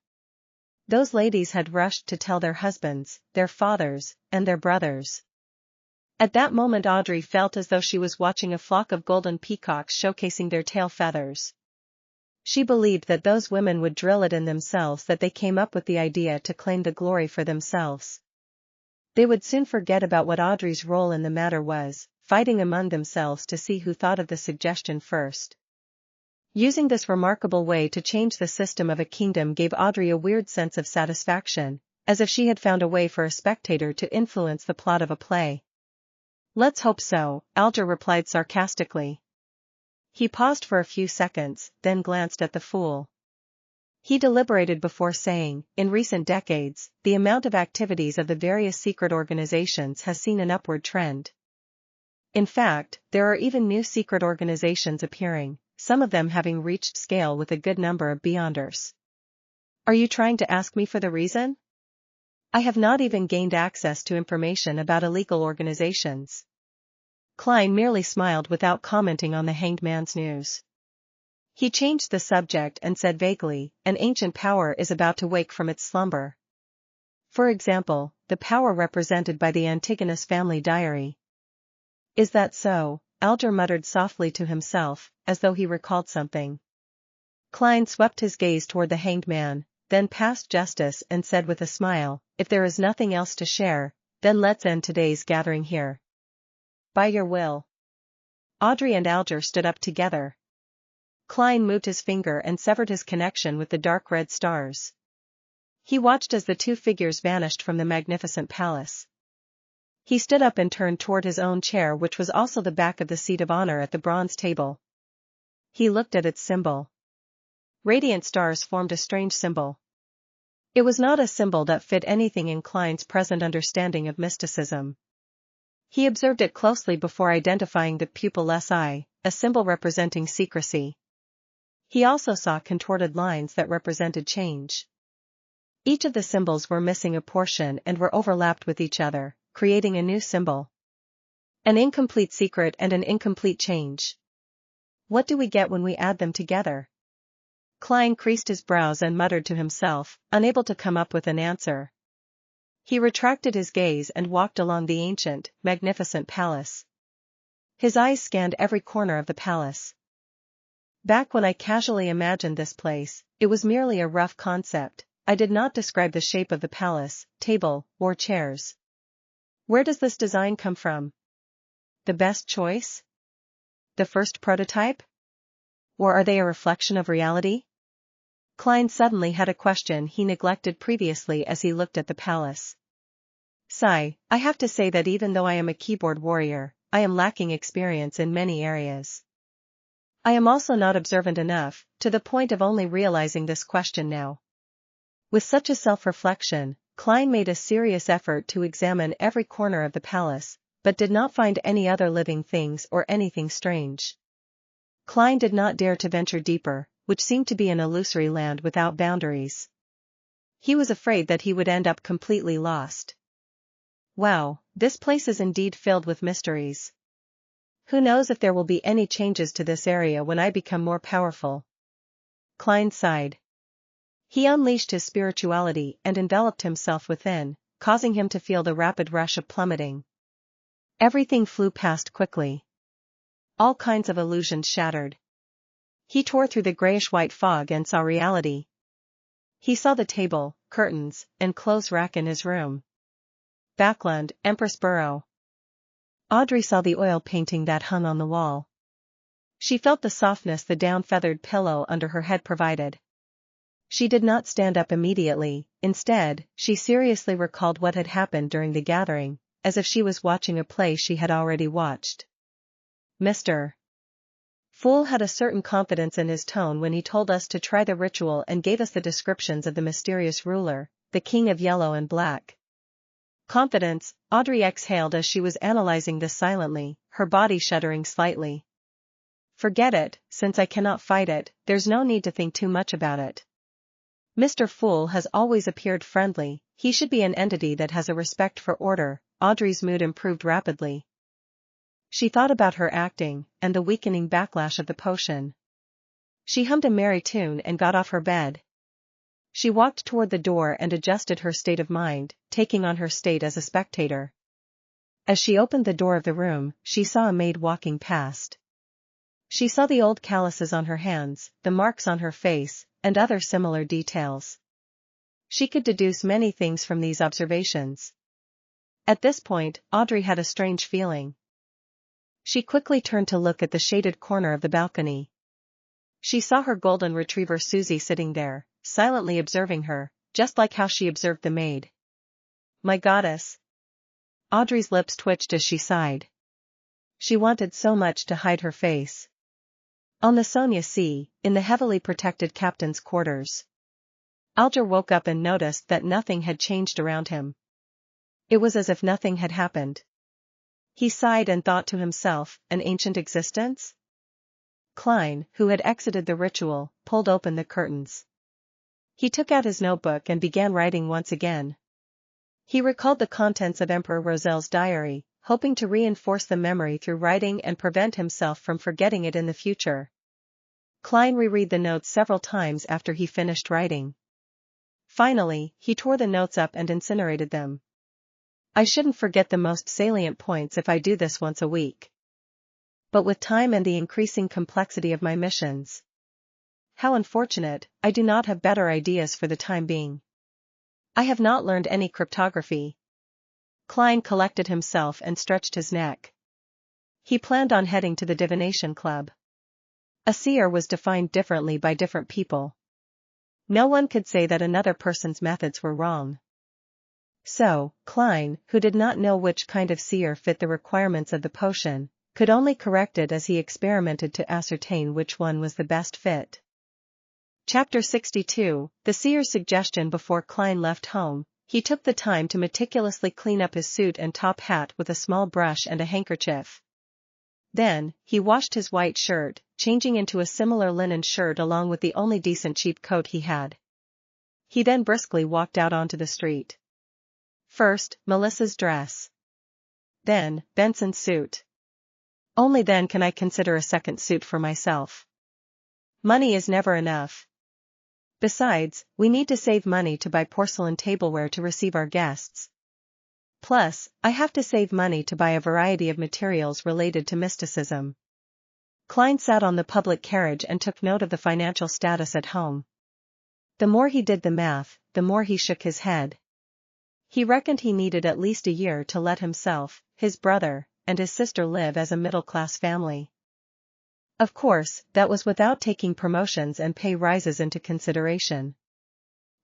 Those ladies had rushed to tell their husbands, their fathers, and their brothers. At that moment Audrey felt as though she was watching a flock of golden peacocks showcasing their tail feathers. She believed that those women would drill it in themselves that they came up with the idea to claim the glory for themselves. They would soon forget about what Audrey's role in the matter was, fighting among themselves to see who thought of the suggestion first. Using this remarkable way to change the system of a kingdom gave Audrey a weird sense of satisfaction, as if she had found a way for a spectator to influence the plot of a play. Let's hope so, Alger replied sarcastically. He paused for a few seconds, then glanced at the fool. He deliberated before saying, in recent decades, the amount of activities of the various secret organizations has seen an upward trend. In fact, there are even new secret organizations appearing, some of them having reached scale with a good number of Beyonders. Are you trying to ask me for the reason? I have not even gained access to information about illegal organizations. Klein merely smiled without commenting on the hanged man's news. He changed the subject and said vaguely, an ancient power is about to wake from its slumber. For example, the power represented by the Antigonus family diary. Is that so? Alger muttered softly to himself, as though he recalled something. Klein swept his gaze toward the hanged man, then past Justice and said with a smile, if there is nothing else to share, then let's end today's gathering here. By your will. Audrey and Alger stood up together. Klein moved his finger and severed his connection with the dark red stars. He watched as the two figures vanished from the magnificent palace. He stood up and turned toward his own chair, which was also the back of the seat of honor at the bronze table. He looked at its symbol. Radiant stars formed a strange symbol. It was not a symbol that fit anything in Klein's present understanding of mysticism. He observed it closely before identifying the pupilless eye, a symbol representing secrecy. He also saw contorted lines that represented change. Each of the symbols were missing a portion and were overlapped with each other, creating a new symbol. An incomplete secret and an incomplete change. What do we get when we add them together? Klein creased his brows and muttered to himself, unable to come up with an answer. He retracted his gaze and walked along the ancient, magnificent palace. His eyes scanned every corner of the palace. Back when I casually imagined this place, it was merely a rough concept. I did not describe the shape of the palace, table, or chairs. Where does this design come from? The best choice? The first prototype? Or are they a reflection of reality? Klein suddenly had a question he neglected previously as he looked at the palace. Sigh, I have to say that even though I am a keyboard warrior, I am lacking experience in many areas. I am also not observant enough, to the point of only realizing this question now. With such a self-reflection, Klein made a serious effort to examine every corner of the palace, but did not find any other living things or anything strange. Klein did not dare to venture deeper, which seemed to be an illusory land without boundaries. He was afraid that he would end up completely lost. Wow, this place is indeed filled with mysteries. Who knows if there will be any changes to this area when I become more powerful? Klein sighed. He unleashed his spirituality and enveloped himself within, causing him to feel the rapid rush of plummeting. Everything flew past quickly. All kinds of illusions shattered. He tore through the grayish-white fog and saw reality. He saw the table, curtains, and clothes rack in his room. Backland, Empress Burrow. Audrey saw the oil painting that hung on the wall. She felt the softness the down-feathered pillow under her head provided. She did not stand up immediately, instead, she seriously recalled what had happened during the gathering, as if she was watching a play she had already watched. Mr. Fool had a certain confidence in his tone when he told us to try the ritual and gave us the descriptions of the mysterious ruler, the king of yellow and black. Confidence, Audrey exhaled as she was analyzing this silently, her body shuddering slightly. Forget it, since I cannot fight it, there's no need to think too much about it. Mr. Fool has always appeared friendly, he should be an entity that has a respect for order. Audrey's mood improved rapidly. She thought about her acting, and the weakening backlash of the potion. She hummed a merry tune and got off her bed. She walked toward the door and adjusted her state of mind, taking on her state as a spectator. As she opened the door of the room, she saw a maid walking past. She saw the old calluses on her hands, the marks on her face, and other similar details. She could deduce many things from these observations. At this point, Audrey had a strange feeling. She quickly turned to look at the shaded corner of the balcony. She saw her golden retriever Susie sitting there, silently observing her, just like how she observed the maid. My goddess! Audrey's lips twitched as she sighed. She wanted so much to hide her face. On the Sonia Sea, in the heavily protected captain's quarters. Alger woke up and noticed that nothing had changed around him. It was as if nothing had happened. He sighed and thought to himself, an ancient existence? Klein, who had exited the ritual, pulled open the curtains. He took out his notebook and began writing once again. He recalled the contents of Emperor Roselle's diary, hoping to reinforce the memory through writing and prevent himself from forgetting it in the future. Klein reread the notes several times after he finished writing. Finally, he tore the notes up and incinerated them. I shouldn't forget the most salient points if I do this once a week. But with time and the increasing complexity of my missions. How unfortunate, I do not have better ideas for the time being. I have not learned any cryptography. Klein collected himself and stretched his neck. He planned on heading to the Divination Club. A seer was defined differently by different people. No one could say that another person's methods were wrong. So, Klein, who did not know which kind of seer fit the requirements of the potion, could only correct it as he experimented to ascertain which one was the best fit. Chapter 62, The Seer's Suggestion. Before Klein left home, he took the time to meticulously clean up his suit and top hat with a small brush and a handkerchief. Then, he washed his white shirt, changing into a similar linen shirt along with the only decent cheap coat he had. He then briskly walked out onto the street. First, Melissa's dress. Then, Benson's suit. Only then can I consider a second suit for myself. Money is never enough. Besides, we need to save money to buy porcelain tableware to receive our guests. Plus, I have to save money to buy a variety of materials related to mysticism. Klein sat on the public carriage and took note of the financial status at home. The more he did the math, the more he shook his head. He reckoned he needed at least a year to let himself, his brother, and his sister live as a middle-class family. Of course, that was without taking promotions and pay rises into consideration.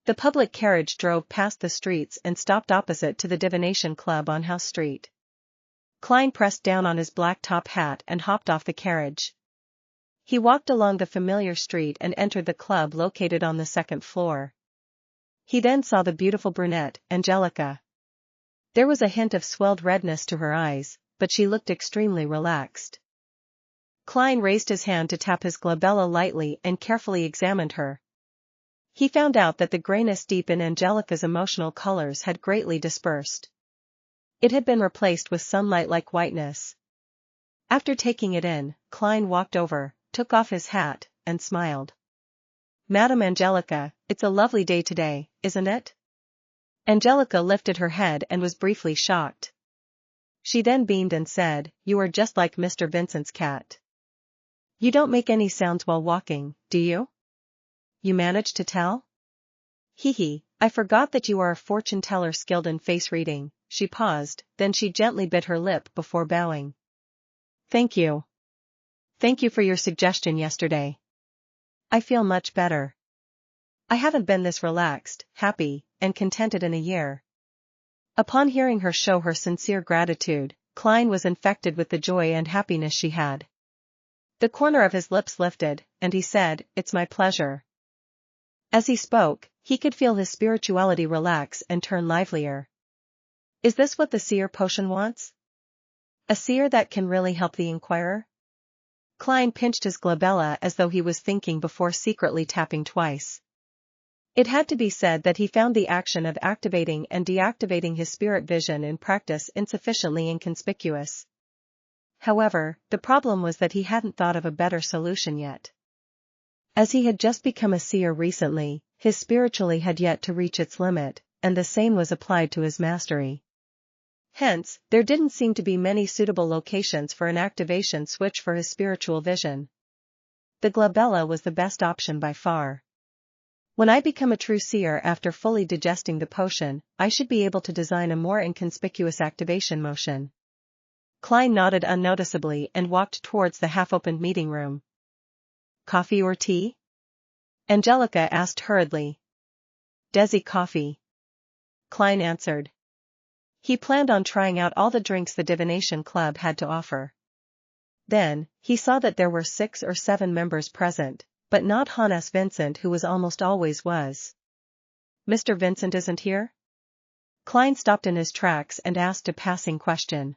The public carriage drove past the streets and stopped opposite to the Divination Club on House Street. Klein pressed down on his black top hat and hopped off the carriage. He walked along the familiar street and entered the club located on the second floor. He then saw the beautiful brunette, Angelica. There was a hint of swelled redness to her eyes, but she looked extremely relaxed. Klein raised his hand to tap his glabella lightly and carefully examined her. He found out that the grayness deep in Angelica's emotional colors had greatly dispersed. It had been replaced with sunlight-like whiteness. After taking it in, Klein walked over, took off his hat, and smiled. "Madam Angelica, it's a lovely day today, isn't it?" Angelica lifted her head and was briefly shocked. She then beamed and said, "You are just like Mr. Vincent's cat. You don't make any sounds while walking, do you? You managed to tell?" "Hee, I forgot that you are a fortune teller skilled in face reading." She paused, then she gently bit her lip before bowing. "Thank you. Thank you for your suggestion yesterday. I feel much better. I haven't been this relaxed, happy, and contented in a year." Upon hearing her show her sincere gratitude, Klein was infected with the joy and happiness she had. The corner of his lips lifted, and he said, "It's my pleasure." As he spoke, he could feel his spirituality relax and turn livelier. Is this what the Seer potion wants? A Seer that can really help the inquirer? Klein pinched his glabella as though he was thinking before secretly tapping twice. It had to be said that he found the action of activating and deactivating his spirit vision in practice insufficiently inconspicuous. However, the problem was that he hadn't thought of a better solution yet. As he had just become a seer recently, his spirituality had yet to reach its limit, and the same was applied to his mastery. Hence, there didn't seem to be many suitable locations for an activation switch for his spiritual vision. The glabella was the best option by far. When I become a true seer after fully digesting the potion, I should be able to design a more inconspicuous activation motion. Klein nodded unnoticeably and walked towards the half-opened meeting room. "Coffee or tea?" Angelica asked hurriedly. "Desi coffee," Klein answered. He planned on trying out all the drinks the Divination Club had to offer. Then, he saw that there were 6 or 7 members present, but not Hannes Vincent, who almost always was. "Mr. Vincent isn't here?" Klein stopped in his tracks and asked a passing question.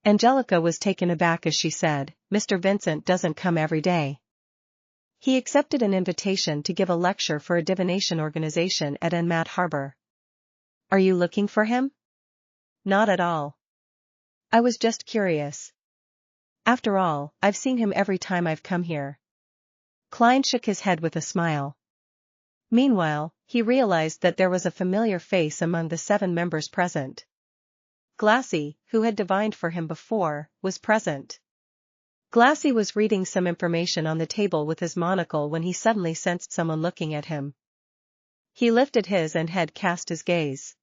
Angelica was taken aback as she said, "Mr. Vincent doesn't come every day. He accepted an invitation to give a lecture for a divination organization at Enmat Harbor." "Are you looking for him?" "Not at all. I was just curious. After all, I've seen him every time I've come here." Klein shook his head with a smile. Meanwhile, he realized that there was a familiar face among the 7 members present. Glassy, who had divined for him before, was present. Glassy was reading some information on the table with his monocle when he suddenly sensed someone looking at him. He lifted his head, cast his gaze.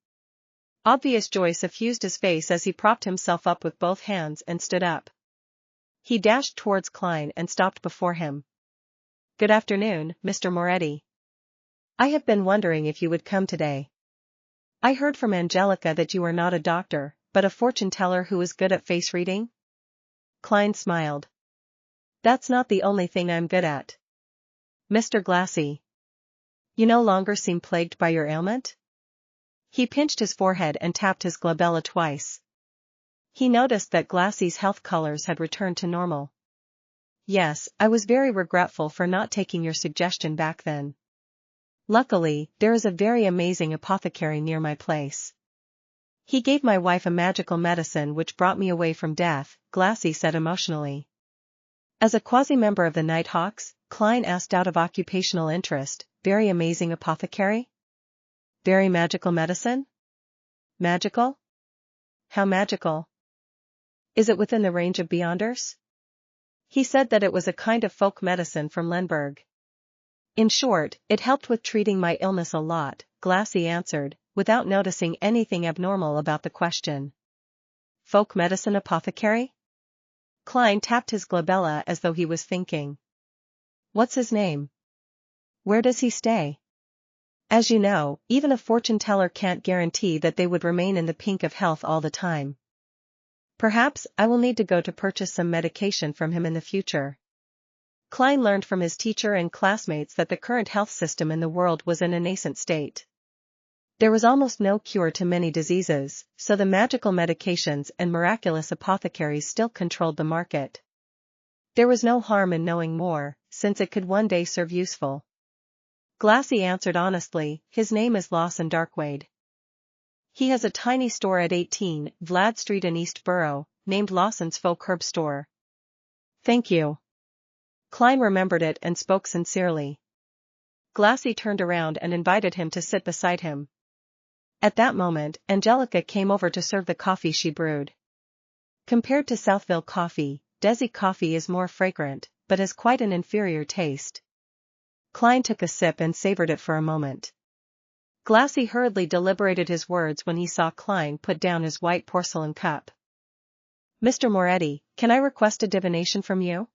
Obvious joy suffused his face as he propped himself up with both hands and stood up. He dashed towards Klein and stopped before him. "Good afternoon, Mr. Moretti. I have been wondering if you would come today. I heard from Angelica that you are not a doctor, but a fortune teller who is good at face reading?" Klein smiled. "That's not the only thing I'm good at, Mr. Glassy. You no longer seem plagued by your ailment? He pinched his forehead and tapped his glabella twice. He noticed that Glassy's health colors had returned to normal. Yes, I was very regretful for not taking your suggestion back then. Luckily, there is a very amazing apothecary near my place. He gave my wife a magical medicine which brought me away from death, Glassy said emotionally. As a quasi-member of the Nighthawks, Klein asked out of occupational interest, very amazing apothecary? Very magical medicine? Magical? How magical? Is it within the range of Beyonders? He said that it was a kind of folk medicine from Lemberg. In short, it helped with treating my illness a lot, Glassy answered, without noticing anything abnormal about the question. Folk medicine apothecary? Klein tapped his glabella as though he was thinking. What's his name? Where does he stay? As you know, even a fortune teller can't guarantee that they would remain in the pink of health all the time. Perhaps I will need to go to purchase some medication from him in the future. Klein learned from his teacher and classmates that the current health system in the world was in a nascent state. There was almost no cure to many diseases, so the magical medications and miraculous apothecaries still controlled the market. There was no harm in knowing more, since it could one day serve useful. Glassy answered honestly, his name is Lawson Darkwade. He has a tiny store at 18 Vlad Street in East Borough, named Lawson's Folk Herb Store. Thank you. Klein remembered it and spoke sincerely. Glassy turned around and invited him to sit beside him. At that moment, Angelica came over to serve the coffee she brewed. Compared to Southville coffee, Desi coffee is more fragrant, but has quite an inferior taste. Klein took a sip and savored it for a moment. Glassy hurriedly deliberated his words when he saw Klein put down his white porcelain cup. Mr. Moretti, can I request a divination from you?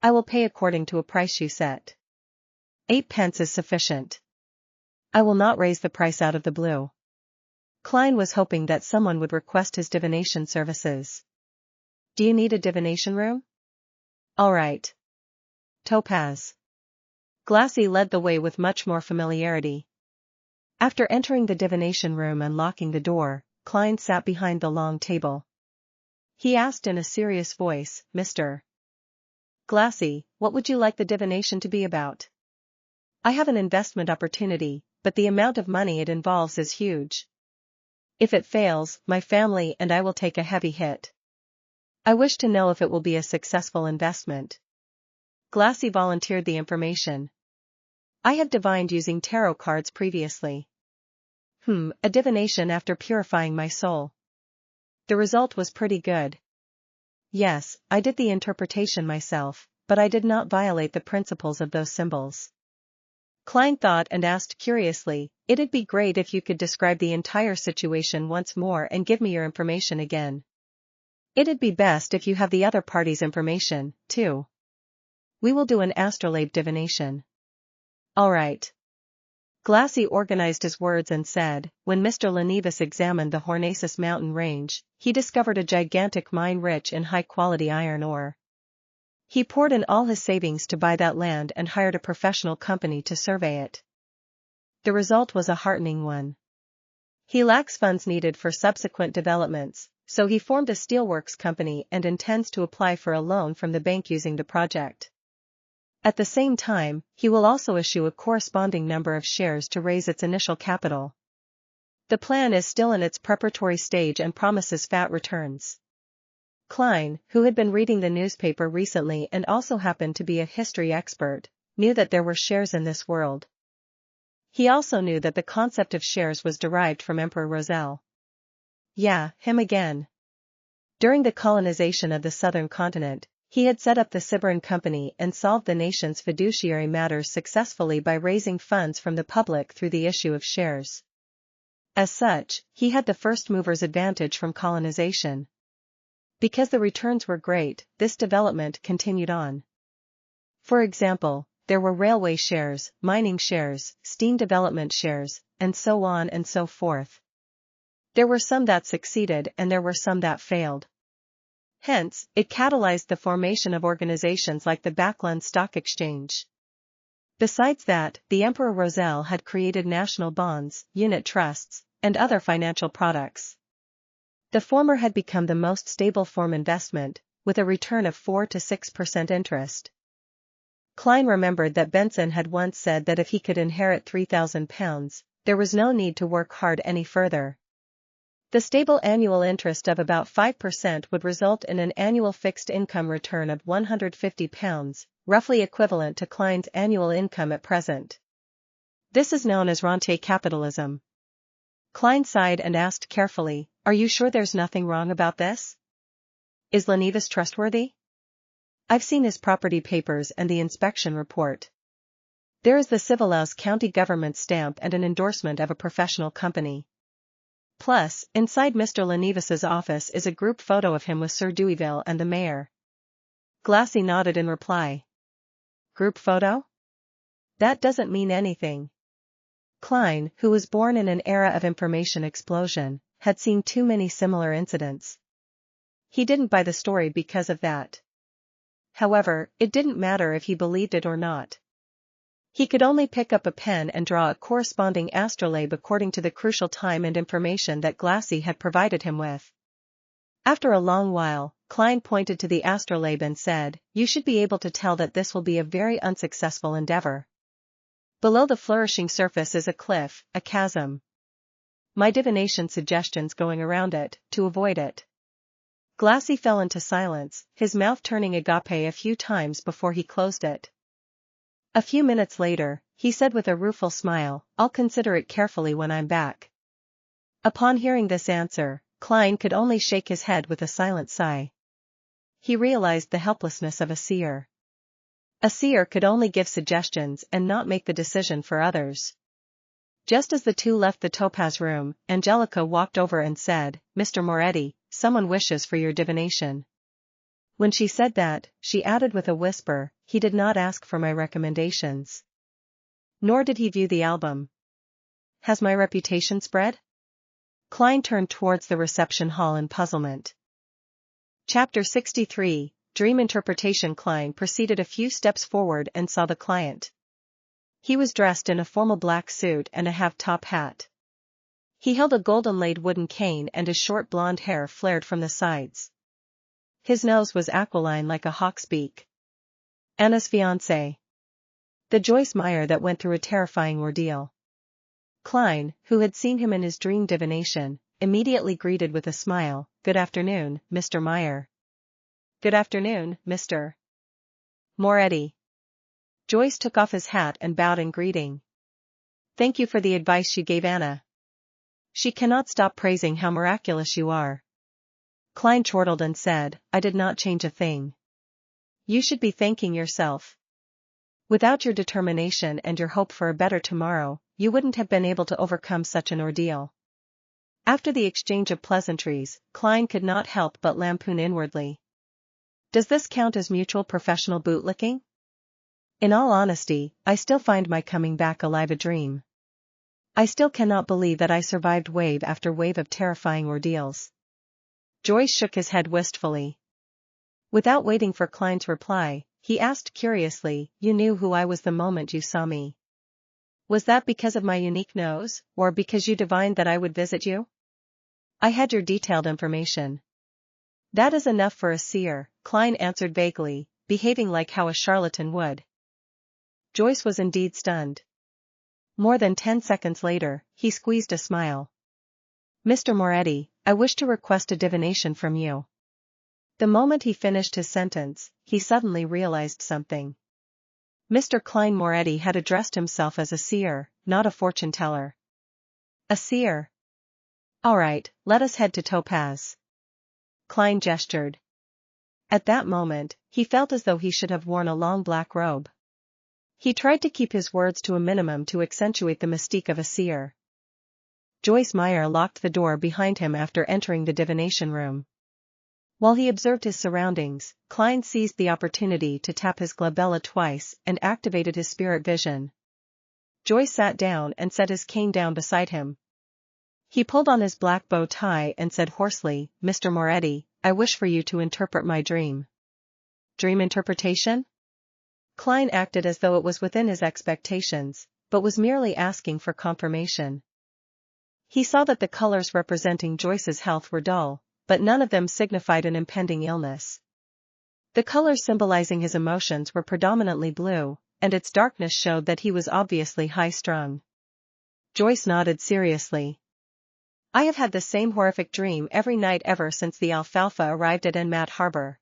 I will pay according to a price you set. 8 pence is sufficient. I will not raise the price out of the blue. Klein was hoping that someone would request his divination services. Do you need a divination room? All right. Topaz. Glassy led the way with much more familiarity. After entering the divination room and locking the door, Klein sat behind the long table. He asked in a serious voice, Mr. Glassy, what would you like the divination to be about? I have an investment opportunity, but the amount of money it involves is huge. If it fails, my family and I will take a heavy hit. I wish to know if it will be a successful investment. Glassy volunteered the information. I have divined using tarot cards previously. A divination after purifying my soul. The result was pretty good. Yes, I did the interpretation myself, but I did not violate the principles of those symbols. Klein thought and asked curiously, it'd be great if you could describe the entire situation once more and give me your information again. It'd be best if you have the other party's information, too. We will do an astrolabe divination. All right. Glassy organized his words and said, when Mr. Lenevis examined the Hornacis mountain range, he discovered a gigantic mine rich in high-quality iron ore. He poured in all his savings to buy that land and hired a professional company to survey it. The result was a heartening one. He lacks funds needed for subsequent developments, so he formed a steelworks company and intends to apply for a loan from the bank using the project. At the same time, he will also issue a corresponding number of shares to raise its initial capital. The plan is still in its preparatory stage and promises fat returns. Klein, who had been reading the newspaper recently and also happened to be a history expert, knew that there were shares in this world. He also knew that the concept of shares was derived from Emperor Roselle. Yeah, him again. During the colonization of the southern continent, he had set up the Siberan Company and solved the nation's fiduciary matters successfully by raising funds from the public through the issue of shares. As such, he had the first mover's advantage from colonization. Because the returns were great, this development continued on. For example, there were railway shares, mining shares, steam development shares, and so on and so forth. There were some that succeeded and there were some that failed. Hence, it catalyzed the formation of organizations like the Backlund Stock Exchange. Besides that, the Emperor Roselle had created national bonds, unit trusts, and other financial products. The former had become the most stable form investment, with a return of 4 to 6% interest. Klein remembered that Benson had once said that if he could inherit £3,000, there was no need to work hard any further. The stable annual interest of about 5% would result in an annual fixed income return of £150, roughly equivalent to Klein's annual income at present. This is known as rentier capitalism. Klein sighed and asked carefully, "Are you sure there's nothing wrong about this? Is Lenevis trustworthy? I've seen his property papers and the inspection report. There is the Civilouse County government stamp and an endorsement of a professional company. Plus, inside Mr. Lenevis's office is a group photo of him with Sir Deweyville and the mayor." Glassy nodded in reply. Group photo? That doesn't mean anything. Klein, who was born in an era of information explosion, had seen too many similar incidents. He didn't buy the story because of that. However, it didn't matter if he believed it or not. He could only pick up a pen and draw a corresponding astrolabe according to the crucial time and information that Glassy had provided him with. After a long while, Klein pointed to the astrolabe and said, "You should be able to tell that this will be a very unsuccessful endeavor. Below the flourishing surface is a cliff, a chasm. My divination suggestions going around it, to avoid it." Glassy fell into silence, his mouth turning agape a few times before he closed it. A few minutes later, he said with a rueful smile, "I'll consider it carefully when I'm back." Upon hearing this answer, Klein could only shake his head with a silent sigh. He realized the helplessness of a seer. A seer could only give suggestions and not make the decision for others. Just as the two left the Topaz room, Angelica walked over and said, "Mr. Moretti, someone wishes for your divination." When she said that, she added with a whisper, "He did not ask for my recommendations. Nor did he view the album. Has my reputation spread?" Klein turned towards the reception hall in puzzlement. Chapter 63, Dream Interpretation. Klein proceeded a few steps forward and saw the client. He was dressed in a formal black suit and a half-top hat. He held a golden-laid wooden cane and his short blonde hair flared from the sides. His nose was aquiline like a hawk's beak. Anna's fiancé. The Joyce Meyer that went through a terrifying ordeal. Klein, who had seen him in his dream divination, immediately greeted with a smile, "Good afternoon, Mr. Meyer." "Good afternoon, Mr. Moretti." Joyce took off his hat and bowed in greeting. "Thank you for the advice you gave Anna. She cannot stop praising how miraculous you are." Klein chortled and said, "I did not change a thing. You should be thanking yourself. Without your determination and your hope for a better tomorrow, you wouldn't have been able to overcome such an ordeal." After the exchange of pleasantries, Klein could not help but lampoon inwardly. Does this count as mutual professional bootlicking? In all honesty, I still find my coming back alive a dream. I still cannot believe that I survived wave after wave of terrifying ordeals. Joyce shook his head wistfully. Without waiting for Klein's reply, he asked curiously, "You knew who I was the moment you saw me. Was that because of my unique nose, or because you divined that I would visit you?" "I had your detailed information." "That is enough for a seer," Klein answered vaguely, behaving like how a charlatan would. Joyce was indeed stunned. More than 10 seconds later, he squeezed a smile. "Mr. Moretti, I wish to request a divination from you." The moment he finished his sentence, he suddenly realized something. Mr. Klein Moretti had addressed himself as a seer, not a fortune-teller. A seer. "All right, let us head to Topaz." Klein gestured. At that moment, he felt as though he should have worn a long black robe. He tried to keep his words to a minimum to accentuate the mystique of a seer. Joyce Meyer locked the door behind him after entering the divination room. While he observed his surroundings, Klein seized the opportunity to tap his glabella twice and activated his spirit vision. Joyce sat down and set his cane down beside him. He pulled on his black bow tie and said hoarsely, "Mr. Moretti, I wish for you to interpret my dream." "Dream interpretation?" Klein acted as though it was within his expectations, but was merely asking for confirmation. He saw that the colors representing Joyce's health were dull, but none of them signified an impending illness. The colors symbolizing his emotions were predominantly blue, and its darkness showed that he was obviously high-strung. Joyce nodded seriously. I have had the same horrific dream every night ever since the Alfalfa arrived at Enmat Harbor.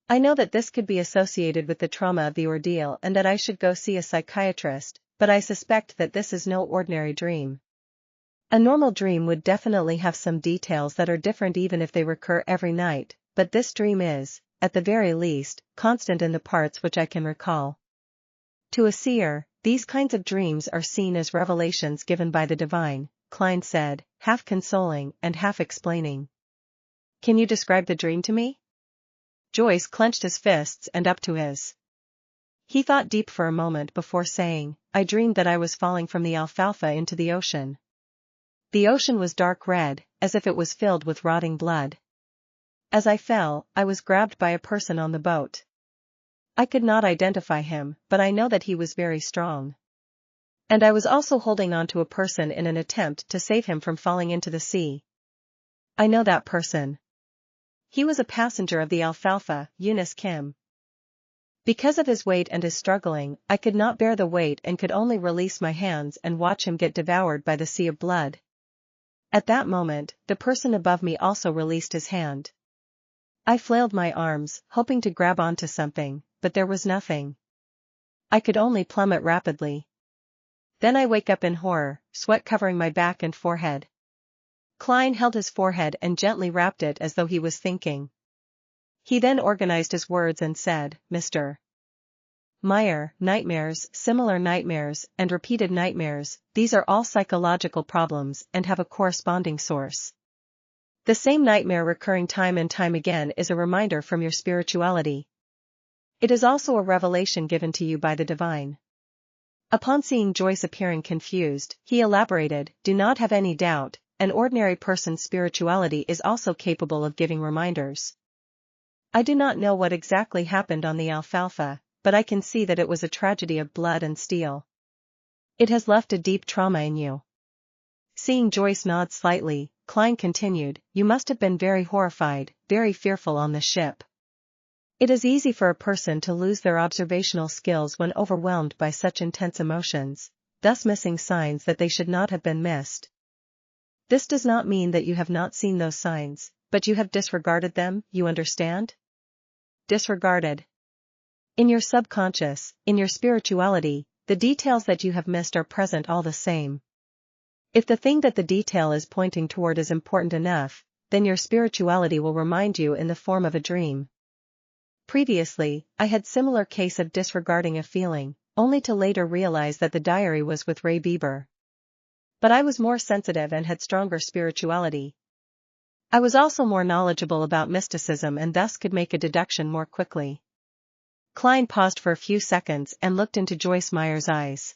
I know that this could be associated with the trauma of the ordeal and that I should go see a psychiatrist, but I suspect that this is no ordinary dream. A normal dream would definitely have some details that are different even if they recur every night, but this dream is, at the very least, constant in the parts which I can recall. To a seer, these kinds of dreams are seen as revelations given by the divine, Klein said, half consoling and half explaining. Can you describe the dream to me? Joyce clenched his fists and up to his. He thought deep for a moment before saying, I dreamed that I was falling from the Alfalfa into the ocean. The ocean was dark red, as if it was filled with rotting blood. As I fell, I was grabbed by a person on the boat. I could not identify him, but I know that he was very strong. And I was also holding on to a person in an attempt to save him from falling into the sea. I know that person. He was a passenger of the Alfalfa, Eunice Kim. Because of his weight and his struggling, I could not bear the weight and could only release my hands and watch him get devoured by the sea of blood. At that moment, the person above me also released his hand. I flailed my arms, hoping to grab onto something, but there was nothing. I could only plummet rapidly. Then I wake up in horror, sweat covering my back and forehead. Klein held his forehead and gently rapped it as though he was thinking. He then organized his words and said, Mr. Meyer, nightmares, similar nightmares, and repeated nightmares, these are all psychological problems and have a corresponding source. The same nightmare recurring time and time again is a reminder from your spirituality. It is also a revelation given to you by the divine. Upon seeing Joyce appearing confused, he elaborated, do not have any doubt, an ordinary person's spirituality is also capable of giving reminders. I do not know what exactly happened on the Alfalfa, but I can see that it was a tragedy of blood and steel. It has left a deep trauma in you. Seeing Joyce nod slightly, Klein continued, you must have been very horrified, very fearful on the ship. It is easy for a person to lose their observational skills when overwhelmed by such intense emotions, thus missing signs that they should not have been missed. This does not mean that you have not seen those signs, but you have disregarded them, you understand? Disregarded. In your subconscious, in your spirituality, the details that you have missed are present all the same. If the thing that the detail is pointing toward is important enough, then your spirituality will remind you in the form of a dream. Previously, I had similar case of disregarding a feeling, only to later realize that the diary was with Ray Bieber. But I was more sensitive and had stronger spirituality. I was also more knowledgeable about mysticism and thus could make a deduction more quickly. Klein paused for a few seconds and looked into Joyce Meyer's eyes.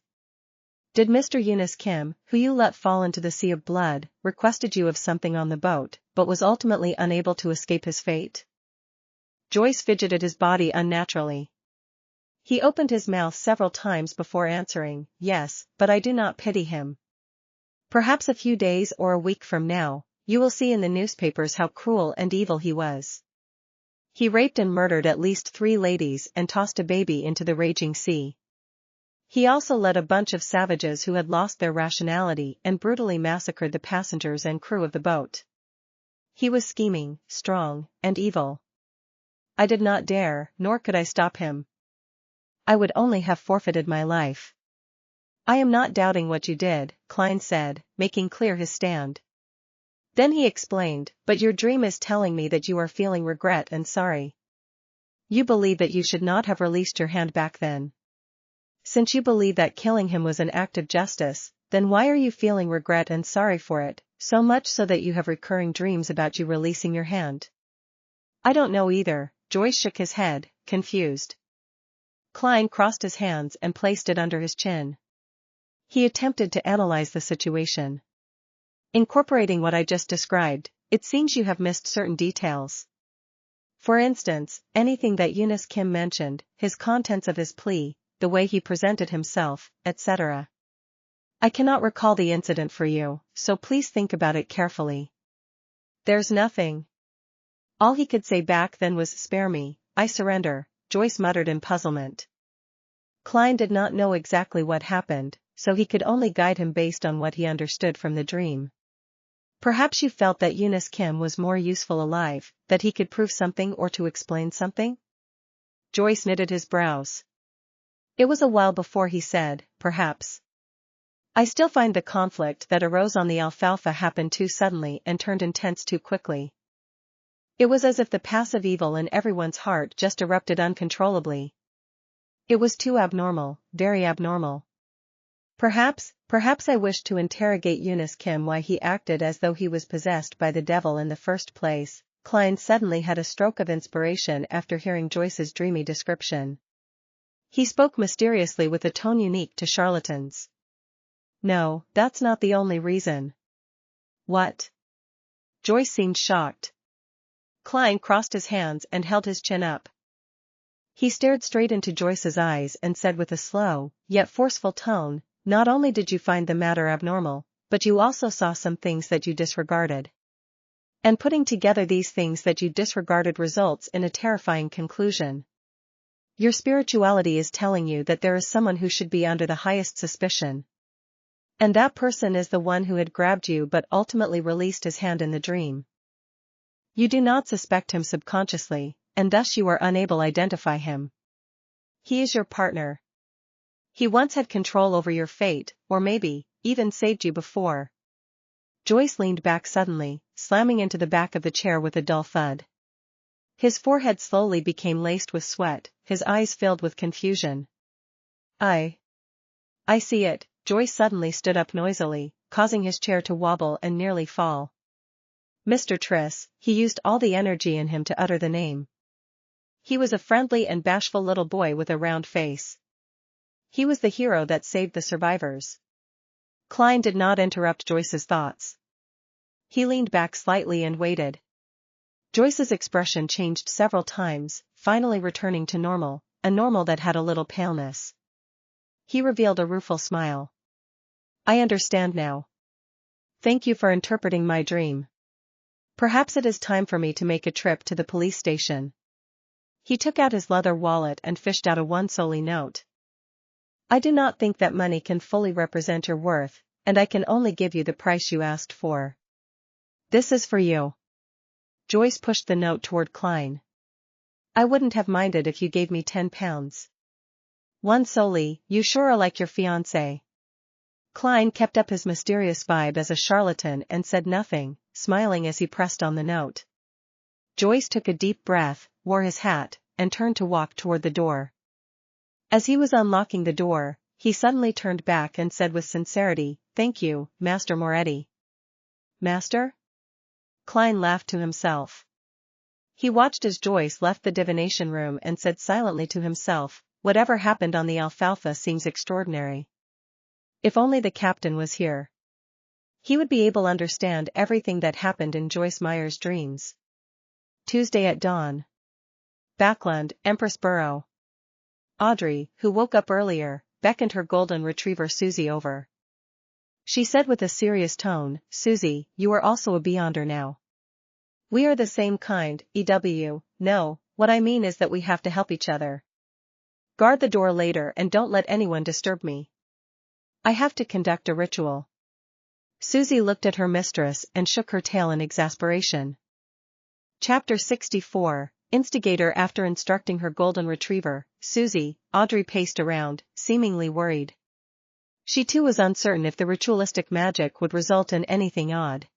Did Mr. Eunice Kim, who you let fall into the sea of blood, requested you of something on the boat, but was ultimately unable to escape his fate? Joyce fidgeted his body unnaturally. He opened his mouth several times before answering, yes, but I do not pity him. Perhaps a few days or a week from now, you will see in the newspapers how cruel and evil he was. He raped and murdered at least 3 ladies and tossed a baby into the raging sea. He also led a bunch of savages who had lost their rationality and brutally massacred the passengers and crew of the boat. He was scheming, strong, and evil. I did not dare, nor could I stop him. I would only have forfeited my life. I am not doubting what you did, Klein said, making clear his stand. Then he explained, but your dream is telling me that you are feeling regret and sorry. You believe that you should not have released your hand back then. Since you believe that killing him was an act of justice, then why are you feeling regret and sorry for it, so much so that you have recurring dreams about you releasing your hand? I don't know either, Joyce shook his head, confused. Klein crossed his hands and placed it under his chin. He attempted to analyze the situation. Incorporating what I just described, it seems you have missed certain details. For instance, anything that Eunice Kim mentioned, his contents of his plea, the way he presented himself, etc. I cannot recall the incident for you, so please think about it carefully. There's nothing. All he could say back then was spare me, I surrender, Joyce muttered in puzzlement. Klein did not know exactly what happened, so he could only guide him based on what he understood from the dream. Perhaps you felt that Eunice Kim was more useful alive, that he could prove something or to explain something? Joyce knitted his brows. It was a while before he said, perhaps. I still find the conflict that arose on the alfalfa happened too suddenly and turned intense too quickly. It was as if the passive evil in everyone's heart just erupted uncontrollably. It was too abnormal, very abnormal. Perhaps I wished to interrogate Eunice Kim why he acted as though he was possessed by the devil in the first place. Klein suddenly had a stroke of inspiration after hearing Joyce's dreamy description. He spoke mysteriously with a tone unique to charlatans. No, that's not the only reason. What? Joyce seemed shocked. Klein crossed his hands and held his chin up. He stared straight into Joyce's eyes and said with a slow, yet forceful tone, not only did you find the matter abnormal, but you also saw some things that you disregarded. And putting together these things that you disregarded results in a terrifying conclusion. Your spirituality is telling you that there is someone who should be under the highest suspicion. And that person is the one who had grabbed you but ultimately released his hand in the dream. You do not suspect him subconsciously, and thus you are unable to identify him. He is your partner. He once had control over your fate, or maybe, even saved you before. Joyce leaned back suddenly, slamming into the back of the chair with a dull thud. His forehead slowly became laced with sweat, his eyes filled with confusion. I see it. Joyce suddenly stood up noisily, causing his chair to wobble and nearly fall. Mr. Triss, he used all the energy in him to utter the name. He was a friendly and bashful little boy with a round face. He was the hero that saved the survivors. Klein did not interrupt Joyce's thoughts. He leaned back slightly and waited. Joyce's expression changed several times, finally returning to normal, a normal that had a little paleness. He revealed a rueful smile. I understand now. Thank you for interpreting my dream. Perhaps it is time for me to make a trip to the police station. He took out his leather wallet and fished out a 1 soldi note. I do not think that money can fully represent your worth, and I can only give you the price you asked for. This is for you. Joyce pushed the note toward Klein. I wouldn't have minded if you gave me £10. 1 soldi, you sure are like your fiancé. Klein kept up his mysterious vibe as a charlatan and said nothing, smiling as he pressed on the note. Joyce took a deep breath, wore his hat, and turned to walk toward the door. As he was unlocking the door, he suddenly turned back and said with sincerity, Thank you, Master Moretti. Master? Klein laughed to himself. He watched as Joyce left the divination room and said silently to himself, Whatever happened on the alfalfa seems extraordinary. If only the captain was here. He would be able to understand everything that happened in Joyce Meyer's dreams. Tuesday at dawn. Backland, Empress Borough. Audrey, who woke up earlier, beckoned her golden retriever Susie over. She said with a serious tone, Susie, you are also a Beyonder now. We are the same kind, EW, no, what I mean is that we have to help each other. Guard the door later and don't let anyone disturb me. I have to conduct a ritual. Susie looked at her mistress and shook her tail in exasperation. Chapter 64, Instigator. After instructing her golden retriever, Susie, Audrey paced around, seemingly worried. She too was uncertain if the ritualistic magic would result in anything odd.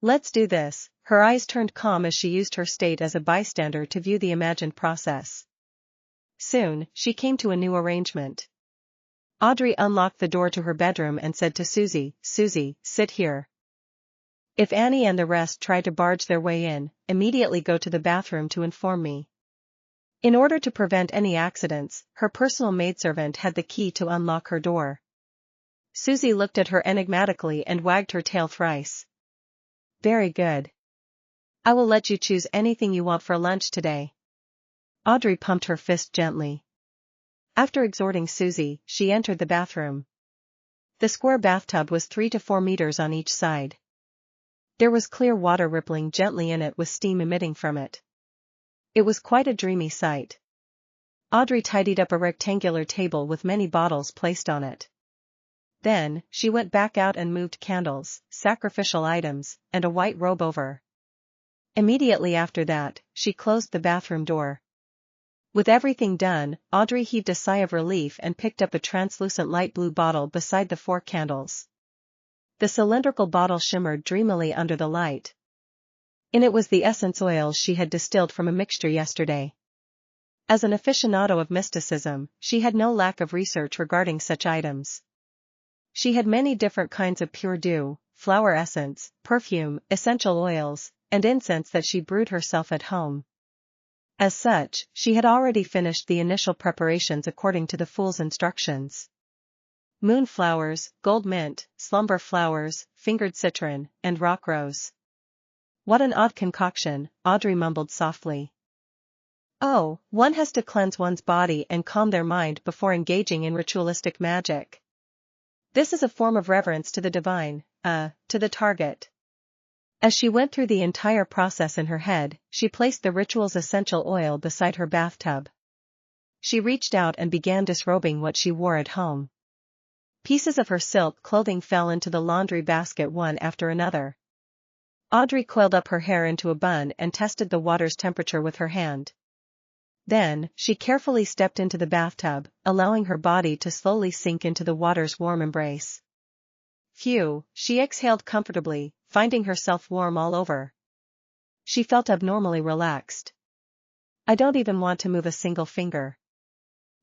Let's do this. Her eyes turned calm as she used her state as a bystander to view the imagined process. Soon, she came to a new arrangement. Audrey unlocked the door to her bedroom and said to Susie, Susie, sit here. If Annie and the rest try to barge their way in, immediately go to the bathroom to inform me. In order to prevent any accidents, her personal maidservant had the key to unlock her door. Susie looked at her enigmatically and wagged her tail thrice. Very good. I will let you choose anything you want for lunch today. Audrey pumped her fist gently. After exhorting Susie, she entered the bathroom. The square bathtub was 3 to 4 meters on each side. There was clear water rippling gently in it with steam emitting from it. It was quite a dreamy sight. Audrey tidied up a rectangular table with many bottles placed on it. Then, she went back out and moved candles, sacrificial items, and a white robe over. Immediately after that, she closed the bathroom door. With everything done, Audrey heaved a sigh of relief and picked up a translucent light blue bottle beside the 4 candles. The cylindrical bottle shimmered dreamily under the light. In it was the essence oil she had distilled from a mixture yesterday. As an aficionado of mysticism, she had no lack of research regarding such items. She had many different kinds of pure dew, flower essence, perfume, essential oils, and incense that she brewed herself at home. As such, she had already finished the initial preparations according to the fool's instructions. Moonflowers, gold mint, slumber flowers, fingered citron, and rock rose. What an odd concoction, Audrey mumbled softly. Oh, one has to cleanse one's body and calm their mind before engaging in ritualistic magic. This is a form of reverence to the divine, to the target. As she went through the entire process in her head, she placed the ritual's essential oil beside her bathtub. She reached out and began disrobing what she wore at home. Pieces of her silk clothing fell into the laundry basket one after another. Audrey coiled up her hair into a bun and tested the water's temperature with her hand. Then, she carefully stepped into the bathtub, allowing her body to slowly sink into the water's warm embrace. Phew, she exhaled comfortably, finding herself warm all over. She felt abnormally relaxed. I don't even want to move a single finger.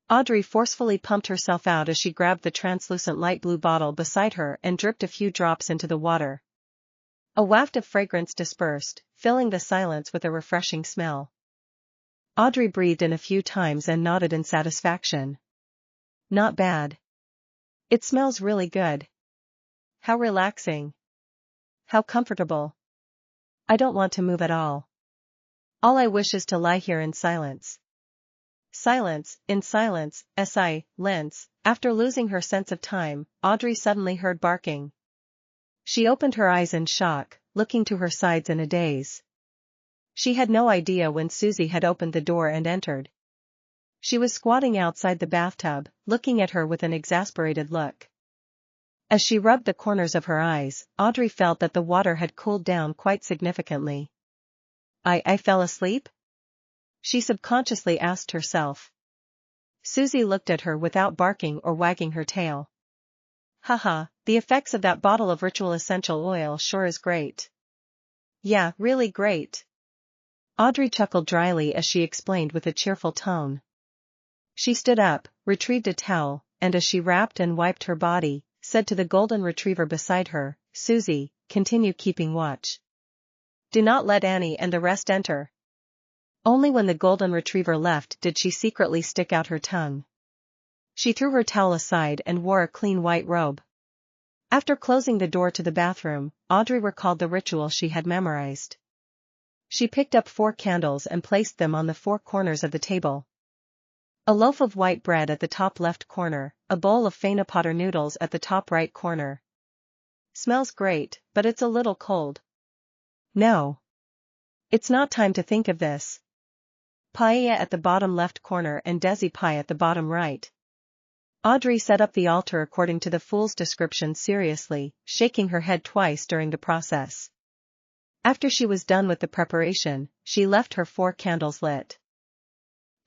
Audrey forcefully pumped herself out as she grabbed the translucent light blue bottle beside her and dripped a few drops into the water. A waft of fragrance dispersed, filling the silence with a refreshing smell. Audrey breathed in a few times and nodded in satisfaction. Not bad. It smells really good. How relaxing. How comfortable. I don't want to move at all. All I wish is to lie here in silence. Silence, in silence, silence. After losing her sense of time, Audrey suddenly heard barking. She opened her eyes in shock, looking to her sides in a daze. She had no idea when Susie had opened the door and entered. She was squatting outside the bathtub, looking at her with an exasperated look. As she rubbed the corners of her eyes, Audrey felt that the water had cooled down quite significantly. I fell asleep? She subconsciously asked herself. Susie looked at her without barking or wagging her tail. Haha, the effects of that bottle of ritual essential oil sure is great. Yeah, really great. Audrey chuckled dryly as she explained with a cheerful tone. She stood up, retrieved a towel, and as she wrapped and wiped her body, said to the golden retriever beside her, Susie, continue keeping watch. Do not let Annie and the rest enter. Only when the golden retriever left did she secretly stick out her tongue. She threw her towel aside and wore a clean white robe. After closing the door to the bathroom, Audrey recalled the ritual she had memorized. She picked up 4 candles and placed them on the 4 corners of the table. A loaf of white bread at the top left corner, a bowl of Potter noodles at the top right corner. Smells great, but it's a little cold. No. It's not time to think of this. Paella at the bottom left corner and desi pie at the bottom right. Audrey set up the altar according to the fool's description seriously, shaking her head twice during the process. After she was done with the preparation, she left her 4 candles lit.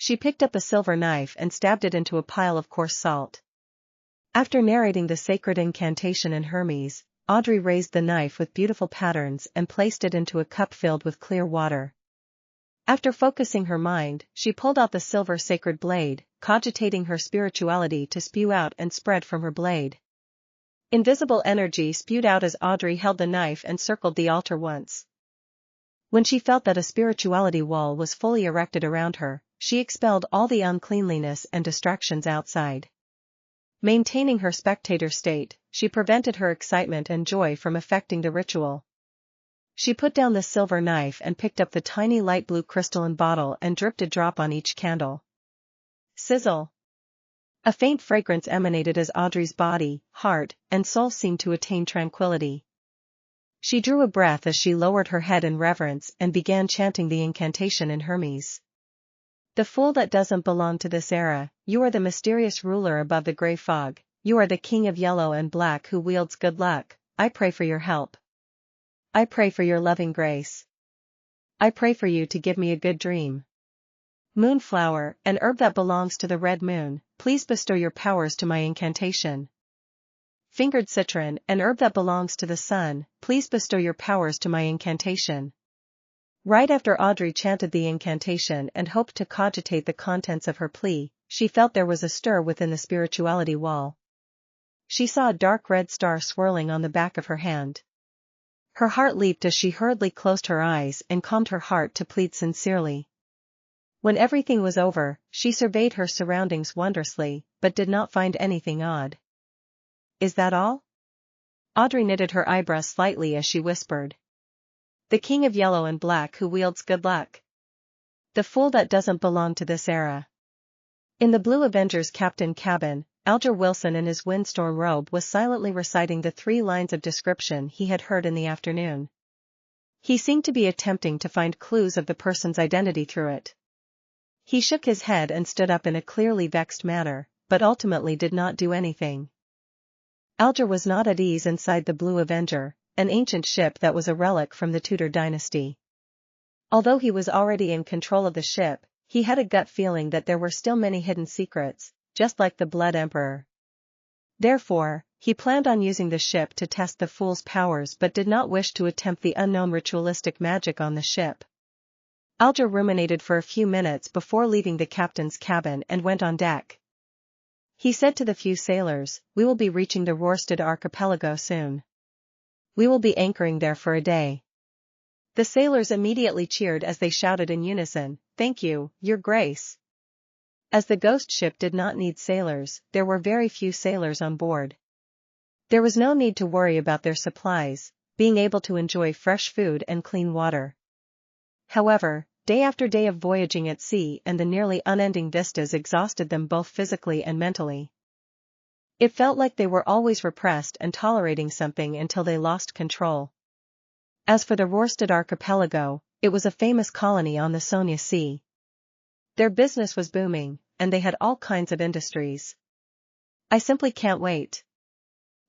She picked up a silver knife and stabbed it into a pile of coarse salt. After narrating the sacred incantation in Hermes, Audrey raised the knife with beautiful patterns and placed it into a cup filled with clear water. After focusing her mind, she pulled out the silver sacred blade, cogitating her spirituality to spew out and spread from her blade. Invisible energy spewed out as Audrey held the knife and circled the altar once. When she felt that a spirituality wall was fully erected around her, she expelled all the uncleanliness and distractions outside. Maintaining her spectator state, she prevented her excitement and joy from affecting the ritual. She put down the silver knife and picked up the tiny light blue crystalline bottle and dripped a drop on each candle. Sizzle! A faint fragrance emanated as Audrey's body, heart, and soul seemed to attain tranquility. She drew a breath as she lowered her head in reverence and began chanting the incantation in Hermes. The fool that doesn't belong to this era, you are the mysterious ruler above the gray fog, you are the king of yellow and black who wields good luck, I pray for your help. I pray for your loving grace. I pray for you to give me a good dream. Moonflower, an herb that belongs to the red moon, please bestow your powers to my incantation. Fingered citron, an herb that belongs to the sun, please bestow your powers to my incantation. Right after Audrey chanted the incantation and hoped to cogitate the contents of her plea, she felt there was a stir within the spirituality wall. She saw a dark red star swirling on the back of her hand. Her heart leaped as she hurriedly closed her eyes and calmed her heart to plead sincerely. When everything was over, she surveyed her surroundings wondrously, but did not find anything odd. Is that all? Audrey knitted her eyebrows slightly as she whispered. The king of yellow and black who wields good luck. The fool that doesn't belong to this era. In the Blue Avenger's captain cabin, Alger Wilson in his windstorm robe was silently reciting the 3 lines of description he had heard in the afternoon. He seemed to be attempting to find clues of the person's identity through it. He shook his head and stood up in a clearly vexed manner, but ultimately did not do anything. Alger was not at ease inside the Blue Avenger, an ancient ship that was a relic from the Tudor dynasty. Although he was already in control of the ship, he had a gut feeling that there were still many hidden secrets, just like the Blood Emperor. Therefore, he planned on using the ship to test the fool's powers but did not wish to attempt the unknown ritualistic magic on the ship. Alger ruminated for a few minutes before leaving the captain's cabin and went on deck. He said to the few sailors, "We will be reaching the Rorstad archipelago soon. We will be anchoring there for a day." The sailors immediately cheered as they shouted in unison, "Thank you, Your Grace." As the ghost ship did not need sailors, there were very few sailors on board. There was no need to worry about their supplies, being able to enjoy fresh food and clean water. However, day after day of voyaging at sea and the nearly unending vistas exhausted them both physically and mentally. It felt like they were always repressed and tolerating something until they lost control. As for the Rorstad archipelago, it was a famous colony on the Sonia Sea. Their business was booming, and they had all kinds of industries. "I simply can't wait."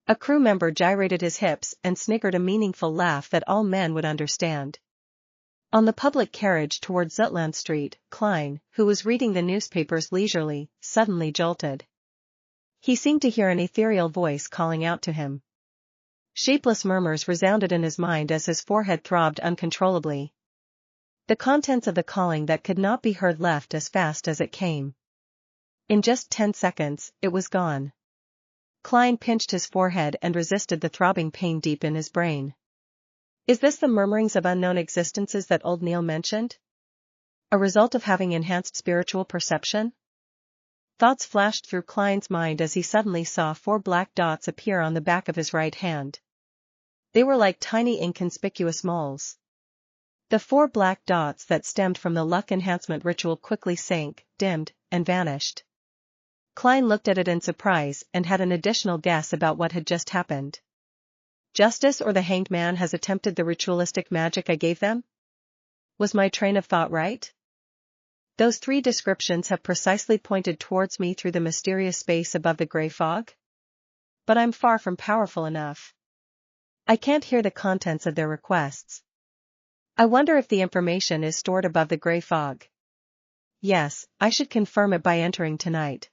A crew member gyrated his hips and sniggered a meaningful laugh that all men would understand. On the public carriage toward Zutland Street, Klein, who was reading the newspapers leisurely, suddenly jolted. He seemed to hear an ethereal voice calling out to him. Shapeless murmurs resounded in his mind as his forehead throbbed uncontrollably. The contents of the calling that could not be heard left as fast as it came. In just 10 seconds, it was gone. Klein pinched his forehead and resisted the throbbing pain deep in his brain. Is this the murmurings of unknown existences that old Neil mentioned? A result of having enhanced spiritual perception? Thoughts flashed through Klein's mind as he suddenly saw 4 black dots appear on the back of his right hand. They were like tiny inconspicuous moles. The 4 black dots that stemmed from the luck enhancement ritual quickly sank, dimmed, and vanished. Klein looked at it in surprise and had an additional guess about what had just happened. Justice or the hanged man has attempted the ritualistic magic I gave them? Was my train of thought right? Those 3 descriptions have precisely pointed towards me through the mysterious space above the gray fog? But I'm far from powerful enough. I can't hear the contents of their requests. I wonder if the information is stored above the gray fog. Yes, I should confirm it by entering tonight.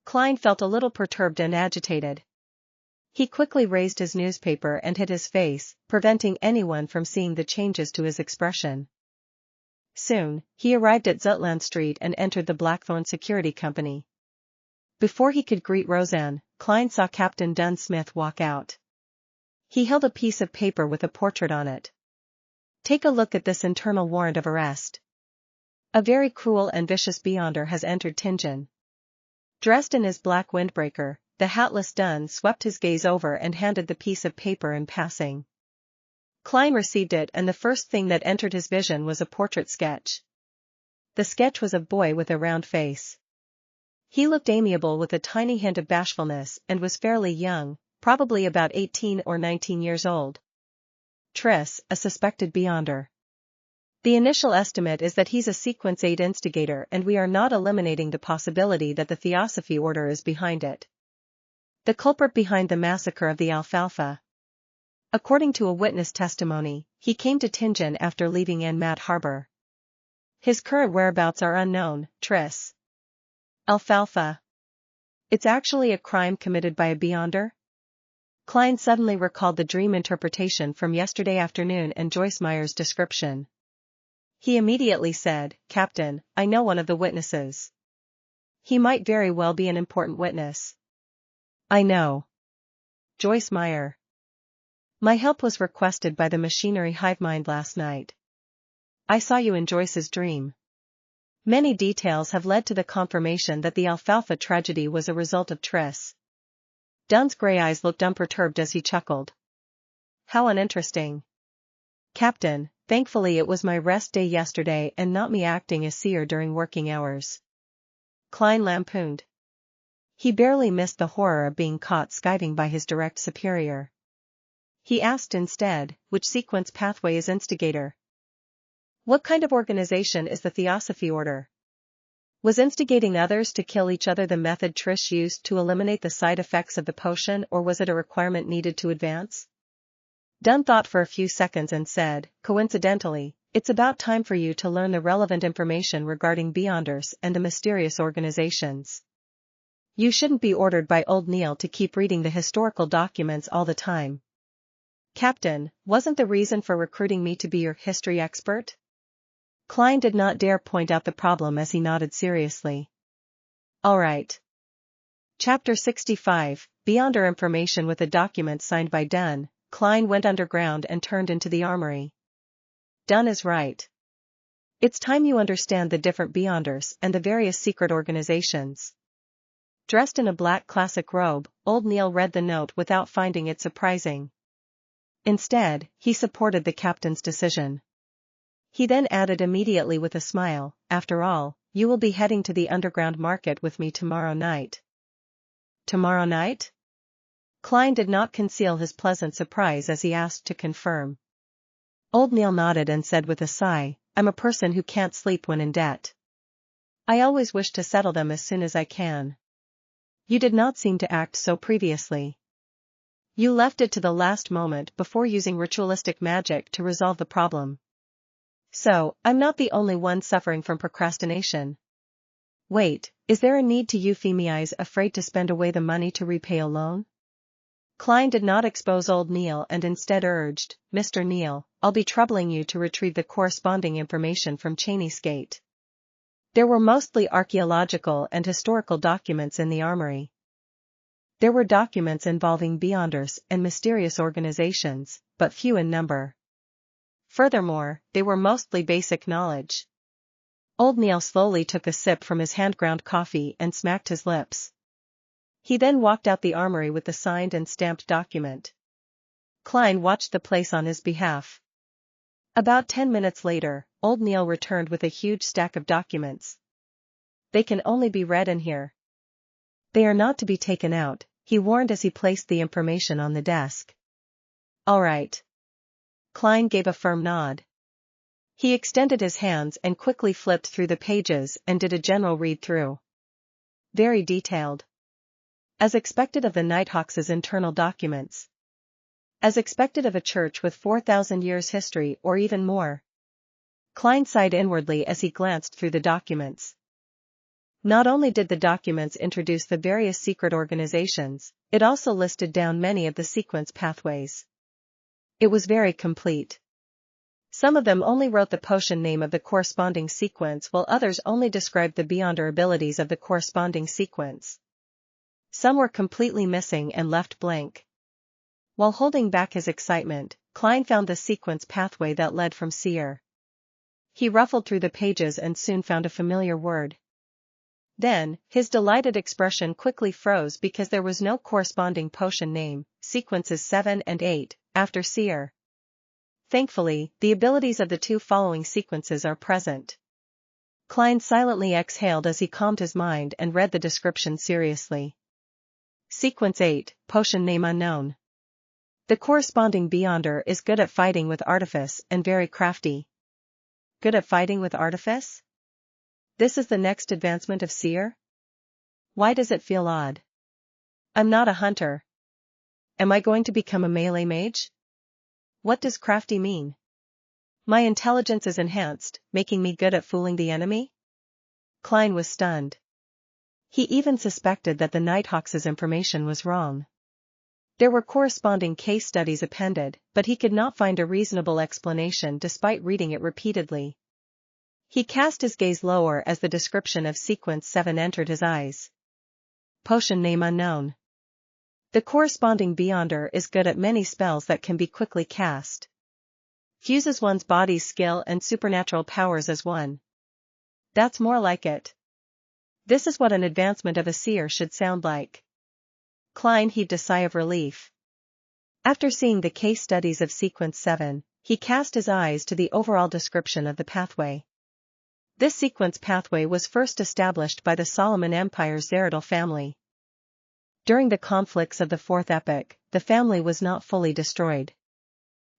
Klein felt a little perturbed and agitated. He quickly raised his newspaper and hid his face, preventing anyone from seeing the changes to his expression. Soon, he arrived at Zutland Street and entered the Blackthorn Security Company. Before he could greet Roseanne, Klein saw Captain Dunn Smith walk out. He held a piece of paper with a portrait on it. "Take a look at this internal warrant of arrest. A very cruel and vicious beyonder has entered Tingen." Dressed in his black windbreaker, the hatless Dunn swept his gaze over and handed the piece of paper in passing. Klein received it, and the first thing that entered his vision was a portrait sketch. The sketch was of a boy with a round face. He looked amiable with a tiny hint of bashfulness and was fairly young, probably about 18 or 19 years old. Triss, a suspected Beyonder. The initial estimate is that he's a Sequence 8 Instigator, and we are not eliminating the possibility that the Theosophy Order is behind it. The culprit behind the massacre of the Alfalfa. According to a witness testimony, he came to Tingen after leaving Anmat Harbor. His current whereabouts are unknown. Triss. Alfalfa. It's actually a crime committed by a Beyonder? Klein suddenly recalled the dream interpretation from yesterday afternoon and Joyce Meyer's description. He immediately said, "Captain, I know one of the witnesses. He might very well be an important witness." "I know. Joyce Meyer. My help was requested by the machinery hive mind last night. I saw you in Joyce's dream. Many details have led to the confirmation that the Alfalfa tragedy was a result of Triss." Dunn's gray eyes looked unperturbed as he chuckled. "How uninteresting. Captain, thankfully it was my rest day yesterday and not me acting as seer during working hours." Klein lampooned. He barely missed the horror of being caught skiving by his direct superior. He asked instead, which sequence pathway is Instigator? What kind of organization is the Theosophy Order? Was instigating others to kill each other the method Triss used to eliminate the side effects of the potion, or was it a requirement needed to advance? Dunn thought for a few seconds and said, "Coincidentally, it's about time for you to learn the relevant information regarding Beyonders and the mysterious organizations. You shouldn't be ordered by old Neil to keep reading the historical documents all the time." "Captain, wasn't the reason for recruiting me to be your history expert?" Klein did not dare point out the problem as he nodded seriously. "All right." Chapter 65, Beyonder Information. With a document signed by Dunn, Klein went underground and turned into the armory. Dunn is right. It's time you understand the different Beyonders and the various secret organizations. Dressed in a black classic robe, old Neil read the note without finding it surprising. Instead, he supported the captain's decision. He then added immediately with a smile, "After all, you will be heading to the underground market with me tomorrow night." "Tomorrow night?" Klein did not conceal his pleasant surprise as he asked to confirm. Old Neil nodded and said with a sigh, "I'm a person who can't sleep when in debt. I always wish to settle them as soon as I can." "You did not seem to act so previously. You left it to the last moment before using ritualistic magic to resolve the problem. So, I'm not the only one suffering from procrastination. Wait, is there a need to euphemize afraid to spend away the money to repay a loan?" Klein did not expose old Neil and instead urged, "Mr. Neil, I'll be troubling you to retrieve the corresponding information from Cheney's gate." There were mostly archaeological and historical documents in the armory. There were documents involving Beyonders and mysterious organizations, but few in number. Furthermore, they were mostly basic knowledge. Old Neil slowly took a sip from his hand-ground coffee and smacked his lips. He then walked out the armory with the signed and stamped document. Klein watched the place on his behalf. About 10 minutes later, old Neil returned with a huge stack of documents. "They can only be read in here. They are not to be taken out," he warned as he placed the information on the desk. "All right." Klein gave a firm nod. He extended his hands and quickly flipped through the pages and did a general read-through. Very detailed. As expected of the Nighthawks' internal documents. As expected of a church with 4,000 years history or even more. Klein sighed inwardly as he glanced through the documents. Not only did the documents introduce the various secret organizations, it also listed down many of the sequence pathways. It was very complete. Some of them only wrote the potion name of the corresponding sequence, while others only described the Beyonder abilities of the corresponding sequence. Some were completely missing and left blank. While holding back his excitement, Klein found the sequence pathway that led from Seer. He ruffled through the pages and soon found a familiar word. Then, his delighted expression quickly froze because there was no corresponding potion name, sequences 7 and 8, after Seer. Thankfully, the abilities of the two following sequences are present. Klein silently exhaled as he calmed his mind and read the description seriously. Sequence 8, Potion Name Unknown. The corresponding Beyonder is good at fighting with artifice and very crafty. Good at fighting with artifice? This is the next advancement of Seer? Why does it feel odd? I'm not a hunter. Am I going to become a melee mage? What does crafty mean? My intelligence is enhanced, making me good at fooling the enemy? Klein was stunned. He even suspected that the Nighthawks' information was wrong. There were corresponding case studies appended, but he could not find a reasonable explanation despite reading it repeatedly. He cast his gaze lower as the description of Sequence 7 entered his eyes. Potion Name Unknown. The corresponding Beyonder is good at many spells that can be quickly cast. Fuses one's body's skill and supernatural powers as one. That's more like it. This is what an advancement of a seer should sound like. Klein heaved a sigh of relief. After seeing the case studies of Sequence 7, he cast his eyes to the overall description of the pathway. This sequence pathway was first established by the Solomon Empire's Zeradal family. During the conflicts of the Fourth Epoch, the family was not fully destroyed.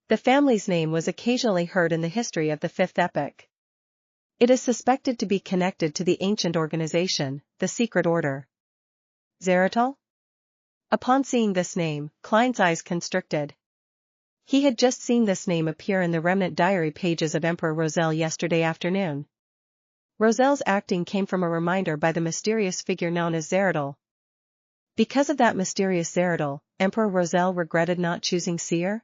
The family's name was occasionally heard in the history of the Fifth Epoch. It is suspected to be connected to the ancient organization, the Secret Order. Zeradal? Upon seeing this name, Klein's eyes constricted. He had just seen this name appear in the Remnant diary pages of Emperor Roselle yesterday afternoon. Roselle's acting came from a reminder by the mysterious figure known as Zeradal. Because of that mysterious Zeradal, Emperor Roselle regretted not choosing Seer?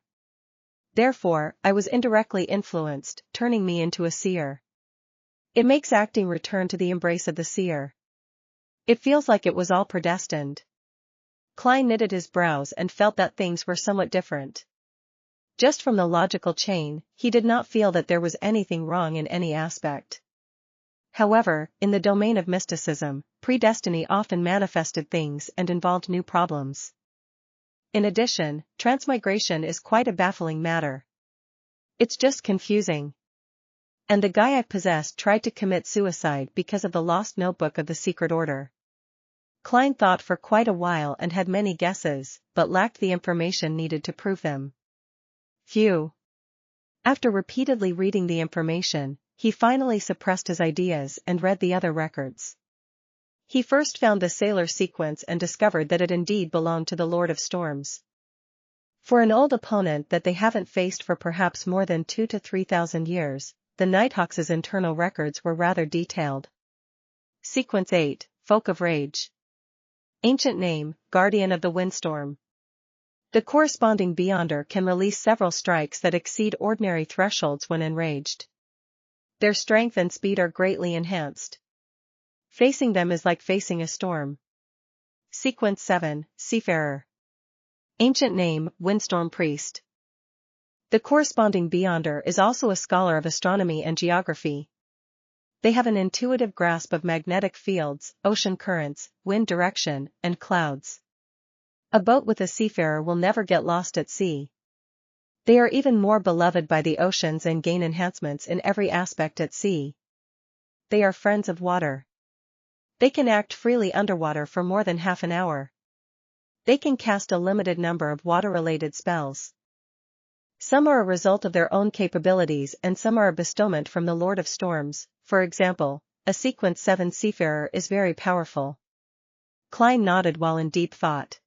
Therefore, I was indirectly influenced, turning me into a Seer. It makes acting return to the embrace of the Seer. It feels like it was all predestined. Klein knitted his brows and felt that things were somewhat different. Just from the logical chain, he did not feel that there was anything wrong in any aspect. However, in the domain of mysticism, predestiny often manifested things and involved new problems. In addition, transmigration is quite a baffling matter. It's just confusing. And the guy I possessed tried to commit suicide because of the lost notebook of the Secret Order. Klein thought for quite a while and had many guesses, but lacked the information needed to prove them. Phew. After repeatedly reading the information, he finally suppressed his ideas and read the other records. He first found the Sailor sequence and discovered that it indeed belonged to the Lord of Storms. For an old opponent that they haven't faced for perhaps more than 2,000 to 3,000 years, the Nighthawks' internal records were rather detailed. Sequence 8, Folk of Rage. Ancient name, Guardian of the Windstorm. The corresponding Beyonder can release several strikes that exceed ordinary thresholds when enraged. Their strength and speed are greatly enhanced. Facing them is like facing a storm. Sequence 7, Seafarer. Ancient name, Windstorm Priest. The corresponding Beyonder is also a scholar of astronomy and geography. They have an intuitive grasp of magnetic fields, ocean currents, wind direction, and clouds. A boat with a seafarer will never get lost at sea. They are even more beloved by the oceans and gain enhancements in every aspect at sea. They are friends of water. They can act freely underwater for more than half an hour. They can cast a limited number of water-related spells. Some are a result of their own capabilities and some are a bestowment from the Lord of Storms. For example, a Sequence 7 Seafarer is very powerful. Klein nodded while in deep thought.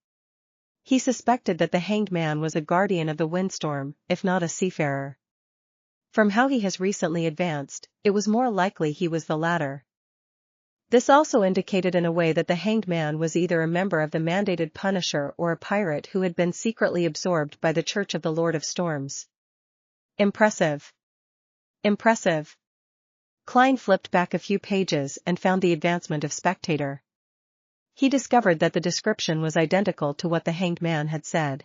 He suspected that the Hanged Man was a guardian of the windstorm, if not a seafarer. From how he has recently advanced, it was more likely he was the latter. This also indicated in a way that the Hanged Man was either a member of the mandated Punisher or a pirate who had been secretly absorbed by the Church of the Lord of Storms. Impressive. Impressive. Klein flipped back a few pages and found the advancement of Spectator. He discovered that the description was identical to what the Hanged Man had said.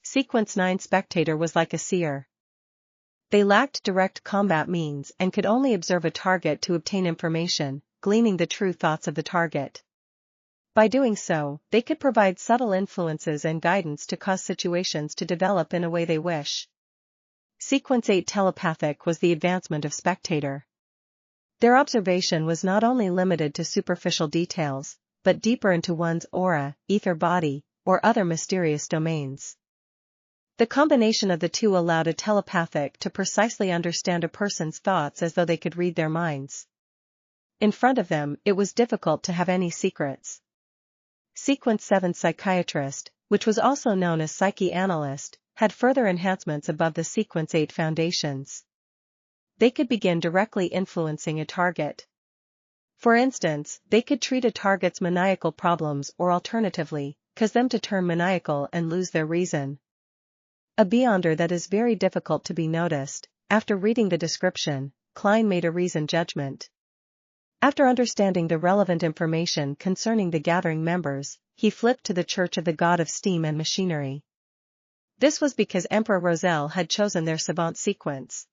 Sequence 9 Spectator was like a seer. They lacked direct combat means and could only observe a target to obtain information, gleaning the true thoughts of the target. By doing so, they could provide subtle influences and guidance to cause situations to develop in a way they wish. Sequence 8 telepathic was the advancement of Spectator. Their observation was not only limited to superficial details, but deeper into one's aura, ether body, or other mysterious domains. The combination of the two allowed a telepathic to precisely understand a person's thoughts as though they could read their minds. In front of them, it was difficult to have any secrets. Sequence 7 psychiatrist, which was also known as psyche-analyst, had further enhancements above the Sequence 8 foundations. They could begin directly influencing a target. For instance, they could treat a target's maniacal problems or alternatively, cause them to turn maniacal and lose their reason. A beyonder that is very difficult to be noticed. After reading the description, Klein made a reasoned judgment. After understanding the relevant information concerning the gathering members, he flipped to the Church of the God of Steam and Machinery. This was because Emperor Roselle had chosen their Savant sequence.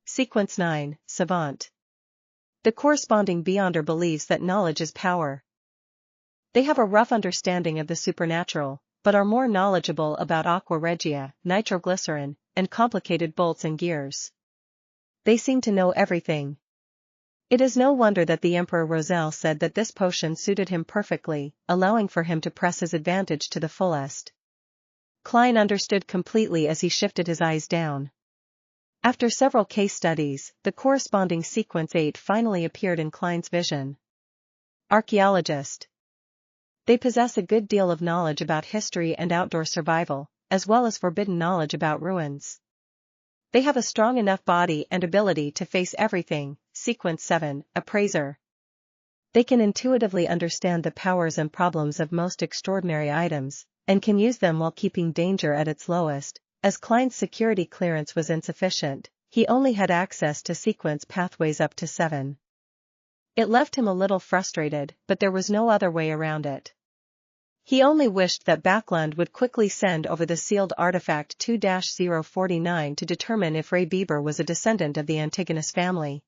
Sequence 9, Savant. The corresponding beyonder believes that knowledge is power. They have a rough understanding of the supernatural, but are more knowledgeable about aqua regia, nitroglycerin, and complicated bolts and gears. They seem to know everything. It is no wonder that the Emperor Roselle said that this potion suited him perfectly, allowing for him to press his advantage to the fullest. Klein understood completely as he shifted his eyes down. After several case studies, the corresponding Sequence 8 finally appeared in Klein's vision. Archaeologist. They possess a good deal of knowledge about history and outdoor survival, as well as forbidden knowledge about ruins. They have a strong enough body and ability to face everything. Sequence 7, Appraiser. They can intuitively understand the powers and problems of most extraordinary items, and can use them while keeping danger at its lowest. As Klein's security clearance was insufficient, he only had access to sequence pathways up to 7. It left him a little frustrated, but there was no other way around it. He only wished that Backlund would quickly send over the sealed artifact 2-049 to determine if Ray Bieber was a descendant of the Antigonus family.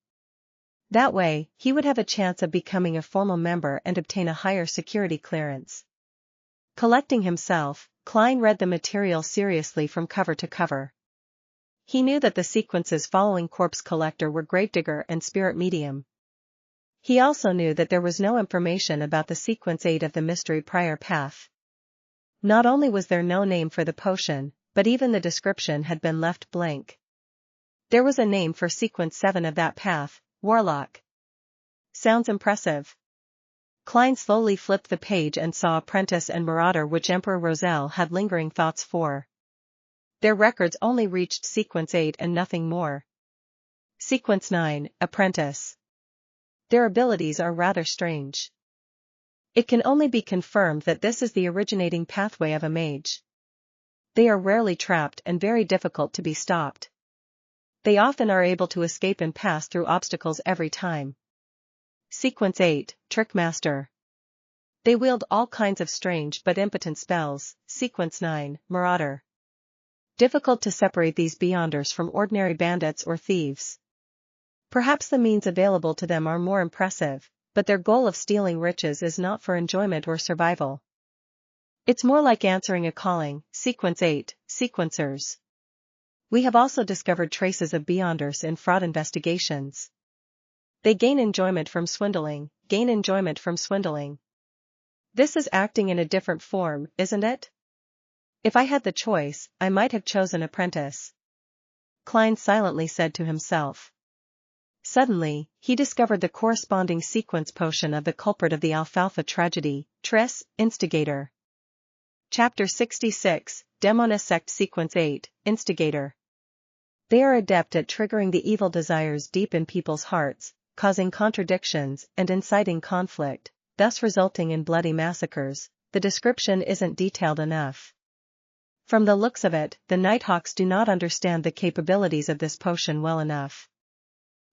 That way, he would have a chance of becoming a formal member and obtain a higher security clearance. Collecting himself, Klein read the material seriously from cover to cover. He knew that the sequences following Corpse Collector were Gravedigger and Spirit Medium. He also knew that there was no information about the Sequence 8 of the Mystery Prior Path. Not only was there no name for the potion, but even the description had been left blank. There was a name for Sequence 7 of that path, Warlock. Sounds impressive. Klein slowly flipped the page and saw Apprentice and Marauder, which Emperor Roselle had lingering thoughts for. Their records only reached Sequence 8 and nothing more. Sequence 9, Apprentice. Their abilities are rather strange. It can only be confirmed that this is the originating pathway of a mage. They are rarely trapped and very difficult to be stopped. They often are able to escape and pass through obstacles every time. Sequence 8, Trickmaster. They wield all kinds of strange but impotent spells. Sequence 9, Marauder. Difficult to separate these beyonders from ordinary bandits or thieves. Perhaps the means available to them are more impressive, but their goal of stealing riches is not for enjoyment or survival. It's more like answering a calling. Sequence 8, Sequencers. We have also discovered traces of beyonders in fraud investigations. They gain enjoyment from swindling. This is acting in a different form, isn't it? If I had the choice, I might have chosen Apprentice. Klein silently said to himself. Suddenly, he discovered the corresponding sequence potion of the culprit of the Alfalfa tragedy, Triss, Instigator. Chapter 66, Demoness Sect Sequence 8, Instigator. They are adept at triggering the evil desires deep in people's hearts, causing contradictions and inciting conflict, thus resulting in bloody massacres. The description isn't detailed enough. From the looks of it, the Nighthawks do not understand the capabilities of this potion well enough.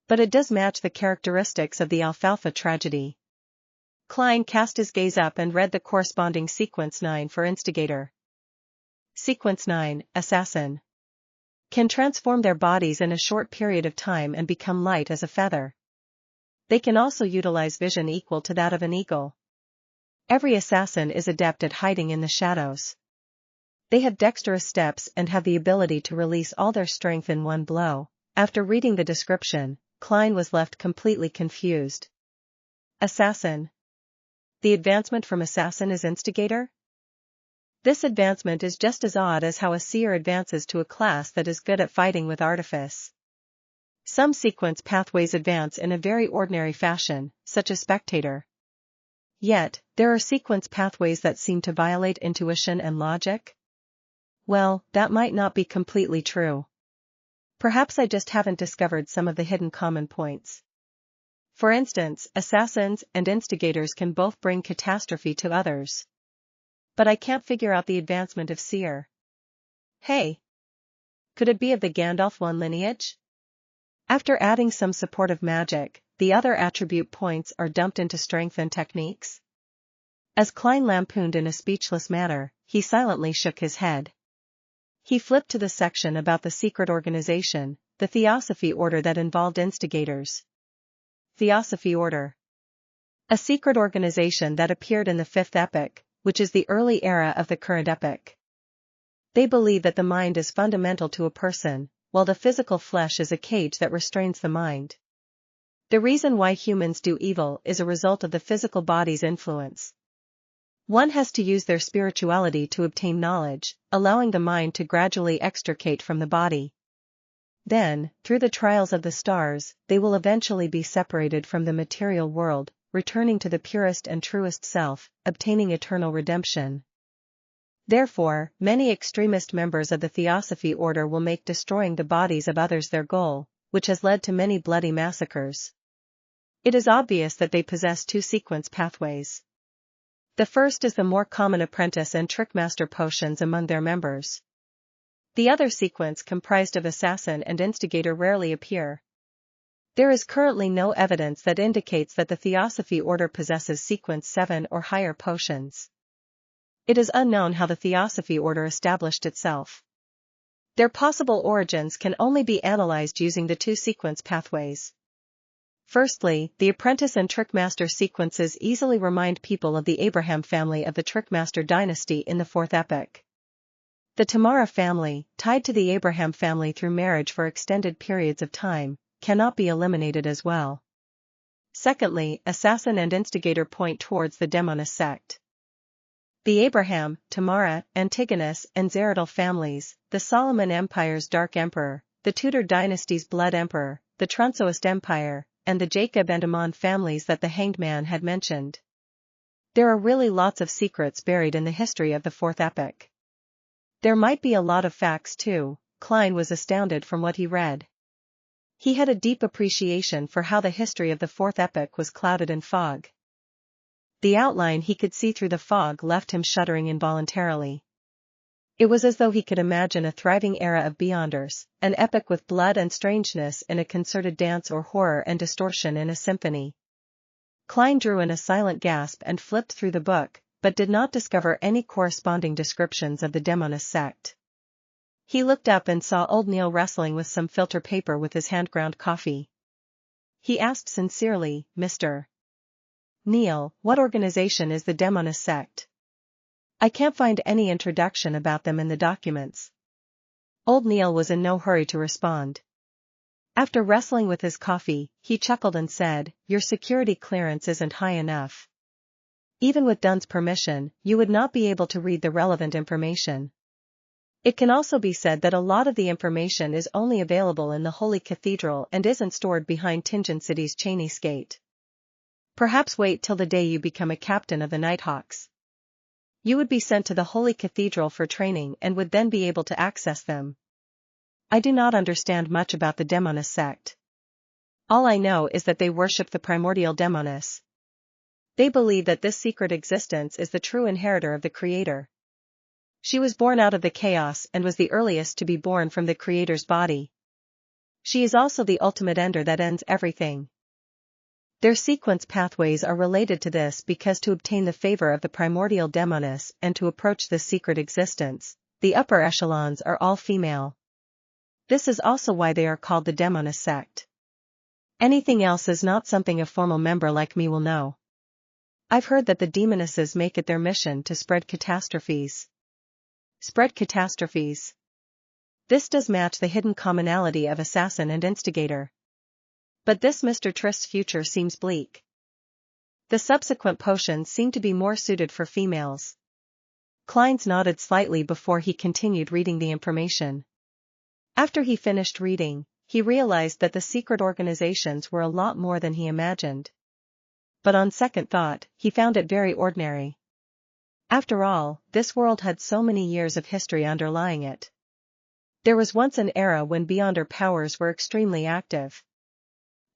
But it does match the characteristics of the Alfalfa tragedy. Klein cast his gaze up and read the corresponding Sequence 9 for Instigator. Sequence 9, Assassin. Can transform their bodies in a short period of time and become light as a feather. They can also utilize vision equal to that of an eagle. Every assassin is adept at hiding in the shadows. They have dexterous steps and have the ability to release all their strength in one blow. After reading the description, Klein was left completely confused. Assassin. The advancement from assassin is Instigator? This advancement is just as odd as how a seer advances to a class that is good at fighting with artifice. Some sequence pathways advance in a very ordinary fashion, such as Spectator. Yet, there are sequence pathways that seem to violate intuition and logic? Well, that might not be completely true. Perhaps I just haven't discovered some of the hidden common points. For instance, assassins and instigators can both bring catastrophe to others. But I can't figure out the advancement of Seer. Hey! Could it be of the Gandalf one lineage? After adding some supportive magic, the other attribute points are dumped into strength and techniques? As Klein lampooned in a speechless manner, he silently shook his head. He flipped to the section about the secret organization, the Theosophy Order that involved instigators. Theosophy Order. A secret organization that appeared in the Fifth Epoch, which is the early era of the current epoch. They believe that the mind is fundamental to a person, while the physical flesh is a cage that restrains the mind. The reason why humans do evil is a result of the physical body's influence. One has to use their spirituality to obtain knowledge, allowing the mind to gradually extricate from the body. Then, through the trials of the stars, they will eventually be separated from the material world, returning to the purest and truest self, obtaining eternal redemption. Therefore, many extremist members of the Theosophy Order will make destroying the bodies of others their goal, which has led to many bloody massacres. It is obvious that they possess two sequence pathways. The first is the more common apprentice and trickmaster potions among their members. The other sequence comprised of assassin and instigator rarely appear. There is currently no evidence that indicates that the Theosophy Order possesses sequence 7 or higher potions. It is unknown how the Theosophy Order established itself. Their possible origins can only be analyzed using the two sequence pathways. Firstly, the apprentice and trickmaster sequences easily remind people of the Abraham family of the Trickmaster dynasty in the Fourth Epoch. The Tamara family, tied to the Abraham family through marriage for extended periods of time, cannot be eliminated as well. Secondly, assassin and instigator point towards the Demoness sect. The Abraham, Tamara, Antigonus, and Zeradal families, the Solomon Empire's Dark Emperor, the Tudor dynasty's Blood Emperor, the Trunsoist Empire, and the Jacob and Ammon families that the Hanged Man had mentioned. There are really lots of secrets buried in the history of the Fourth Epoch. There might be a lot of facts too. Klein was astounded from what he read. He had a deep appreciation for how the history of the Fourth Epoch was clouded in fog. The outline he could see through the fog left him shuddering involuntarily. It was as though he could imagine a thriving era of Beyonders, an epoch with blood and strangeness in a concerted dance or horror and distortion in a symphony. Klein drew in a silent gasp and flipped through the book, but did not discover any corresponding descriptions of the Demoness sect. He looked up and saw old Neil wrestling with some filter paper with his hand-ground coffee. He asked sincerely, "Mr. Neil, what organization is the Demoness sect? I can't find any introduction about them in the documents." Old Neil was in no hurry to respond. After wrestling with his coffee, he chuckled and said, "Your security clearance isn't high enough. Even with Dunn's permission, you would not be able to read the relevant information. It can also be said that a lot of the information is only available in the Holy Cathedral and isn't stored behind Tingen City's Cheney's Gate. Perhaps wait till the day you become a captain of the Nighthawks. You would be sent to the Holy Cathedral for training and would then be able to access them." I do not understand much about the Demoness sect. All I know is that they worship the primordial Demoness. They believe that this secret existence is the true inheritor of the Creator. She was born out of the chaos and was the earliest to be born from the Creator's body. She is also the ultimate ender that ends everything. Their sequence pathways are related to this because to obtain the favor of the primordial Demoness and to approach this secret existence, the upper echelons are all female. This is also why they are called the Demoness sect. Anything else is not something a formal member like me will know. I've heard that the Demonesses make it their mission to spread catastrophes. Spread catastrophes. This does match the hidden commonality of assassin and instigator. But this Mr. Trist's future seems bleak. The subsequent potions seem to be more suited for females. Kleins nodded slightly before he continued reading the information. After he finished reading, he realized that the secret organizations were a lot more than he imagined. But on second thought, he found it very ordinary. After all, this world had so many years of history underlying it. There was once an era when Beyonder powers were extremely active.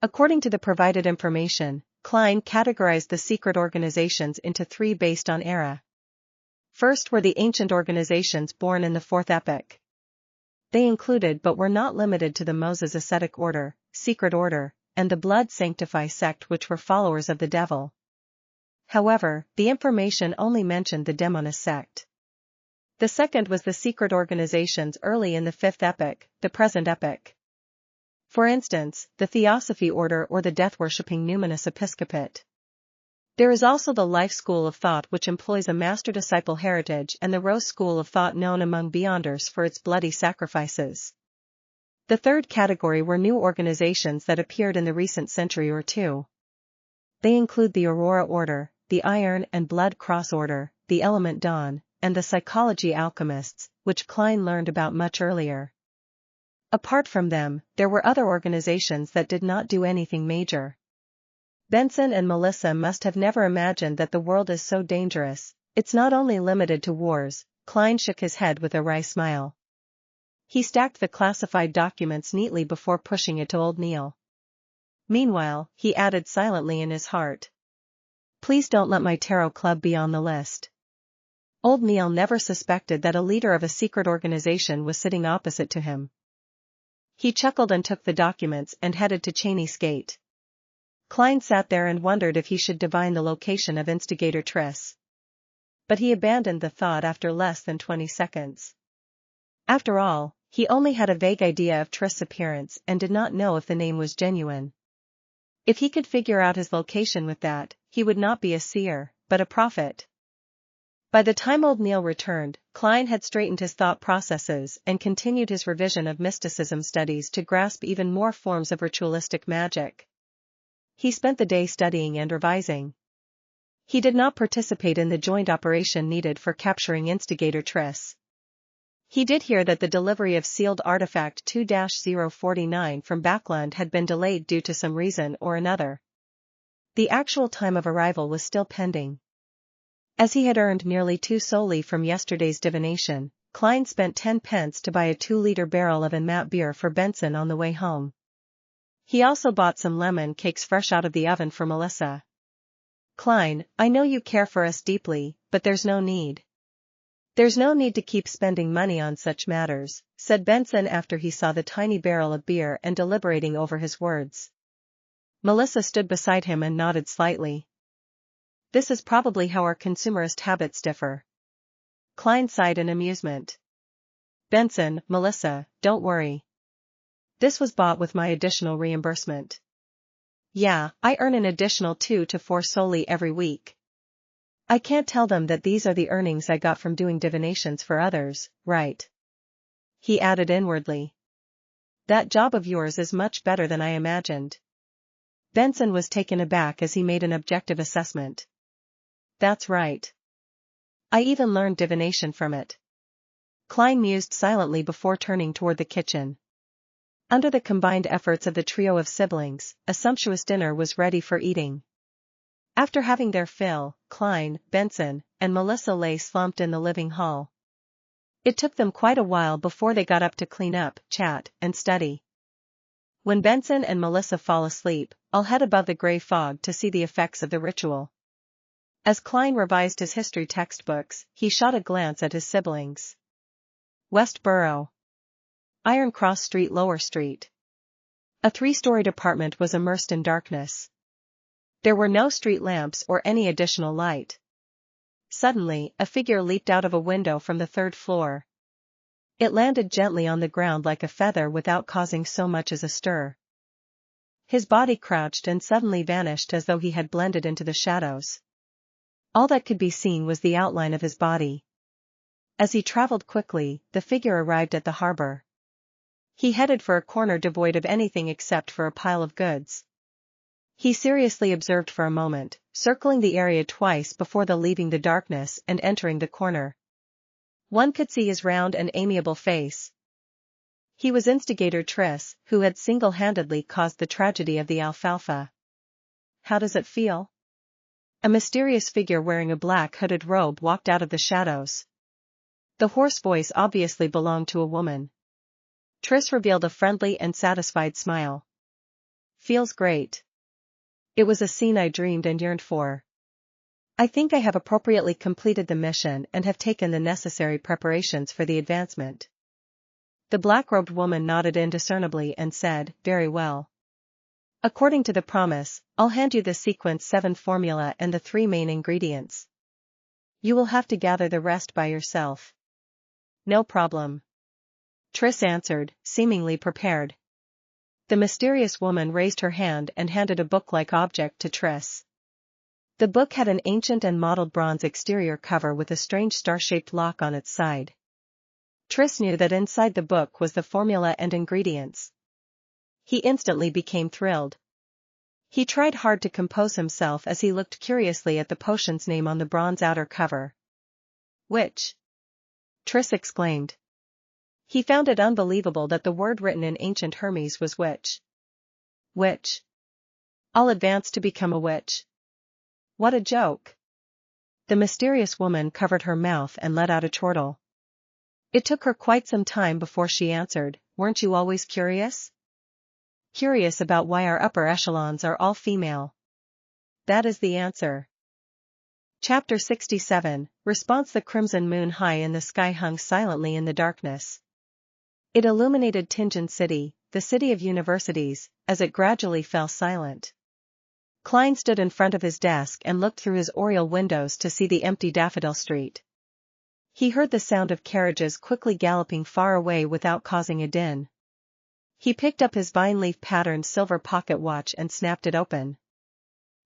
According to the provided information, Klein categorized the secret organizations into three based on era. First were the ancient organizations born in the Fourth Epoch. They included but were not limited to the Moses Ascetic Order, Secret Order, and the Blood Sanctify Sect, which were followers of the devil. However, the information only mentioned the Demoness sect. The second was the secret organizations early in the Fifth Epoch, the present epoch. For instance, the Theosophy Order or the death-worshipping Numinous Episcopate. There is also the Life School of Thought, which employs a master-disciple heritage, and the Rose School of Thought, known among Beyonders for its bloody sacrifices. The third category were new organizations that appeared in the recent century or two. They include the Aurora Order, the Iron and Blood Cross Order, the Element Dawn, and the Psychology Alchemists, which Klein learned about much earlier. Apart from them, there were other organizations that did not do anything major. Benson and Melissa must have never imagined that the world is so dangerous. It's not only limited to wars. Klein shook his head with a wry smile. He stacked the classified documents neatly before pushing it to old Neil. Meanwhile, he added silently in his heart, "Please don't let my tarot club be on the list." Old Neil never suspected that a leader of a secret organization was sitting opposite to him. He chuckled and took the documents and headed to Cheney's gate. Klein sat there and wondered if he should divine the location of Instigator Triss. But he abandoned the thought after less than 20 seconds. After all, he only had a vague idea of Triss's appearance and did not know if the name was genuine. If he could figure out his location with that, he would not be a seer, but a prophet. By the time old Neil returned, Klein had straightened his thought processes and continued his revision of mysticism studies to grasp even more forms of ritualistic magic. He spent the day studying and revising. He did not participate in the joint operation needed for capturing Instigator Triss. He did hear that the delivery of sealed artifact 2-049 from Backland had been delayed due to some reason or another. The actual time of arrival was still pending. As he had earned nearly 2 solely from yesterday's divination, Klein spent 10 pence to buy a 2-liter barrel of Enmat beer for Benson on the way home. He also bought some lemon cakes fresh out of the oven for Melissa. "Klein, I know you care for us deeply, but there's no need. There's no need to keep spending money on such matters," said Benson after he saw the tiny barrel of beer and deliberating over his words. Melissa stood beside him and nodded slightly. "This is probably how our consumerist habits differ." Klein sighed in amusement. "Benson, Melissa, don't worry. This was bought with my additional reimbursement. Yeah, I earn an additional 2 to 4 solely every week. I can't tell them that these are the earnings I got from doing divinations for others, right?" He added inwardly. "That job of yours is much better than I imagined." Benson was taken aback as he made an objective assessment. "That's right. I even learned divination from it." Klein mused silently before turning toward the kitchen. Under the combined efforts of the trio of siblings, a sumptuous dinner was ready for eating. After having their fill, Klein, Benson, and Melissa lay slumped in the living hall. It took them quite a while before they got up to clean up, chat, and study. When Benson and Melissa fall asleep, I'll head above the gray fog to see the effects of the ritual. As Klein revised his history textbooks, he shot a glance at his siblings. Westboro. Iron Cross Street, Lower Street. A 3-storied apartment was immersed in darkness. There were no street lamps or any additional light. Suddenly, a figure leaped out of a window from the 3rd floor. It landed gently on the ground like a feather without causing so much as a stir. His body crouched and suddenly vanished as though he had blended into the shadows. All that could be seen was the outline of his body. As he traveled quickly, the figure arrived at the harbor. He headed for a corner devoid of anything except for a pile of goods. He seriously observed for a moment, circling the area twice before leaving the darkness and entering the corner. One could see his round and amiable face. He was Instigator Triss, who had single-handedly caused the tragedy of the alfalfa. "How does it feel?" A mysterious figure wearing a black hooded robe walked out of the shadows. The hoarse voice obviously belonged to a woman. Triss revealed a friendly and satisfied smile. "Feels great. It was a scene I dreamed and yearned for. I think I have appropriately completed the mission and have taken the necessary preparations for the advancement." The black-robed woman nodded indiscernibly and said, "Very well. According to the promise, I'll hand you the Sequence 7 formula and the 3 main ingredients. You will have to gather the rest by yourself." "No problem," Triss answered, seemingly prepared. The mysterious woman raised her hand and handed a book-like object to Triss. The book had an ancient and mottled bronze exterior cover with a strange star-shaped lock on its side. Triss knew that inside the book was the formula and ingredients. He instantly became thrilled. He tried hard to compose himself as he looked curiously at the potion's name on the bronze outer cover. "Witch!" Triss exclaimed. He found it unbelievable that the word written in ancient Hermes was witch. "Witch? I'll advance to become a witch." "What a joke." The mysterious woman covered her mouth and let out a chortle. It took her quite some time before she answered, "Weren't you always curious?" "Curious about why our upper echelons are all female. That is the answer." Chapter 67, Response. The crimson moon high in the sky hung silently in the darkness. It illuminated Tingen City, the city of universities, as it gradually fell silent. Klein stood in front of his desk and looked through his oriel windows to see the empty Daffodil Street. He heard the sound of carriages quickly galloping far away without causing a din. He picked up his vine-leaf-patterned silver pocket watch and snapped it open.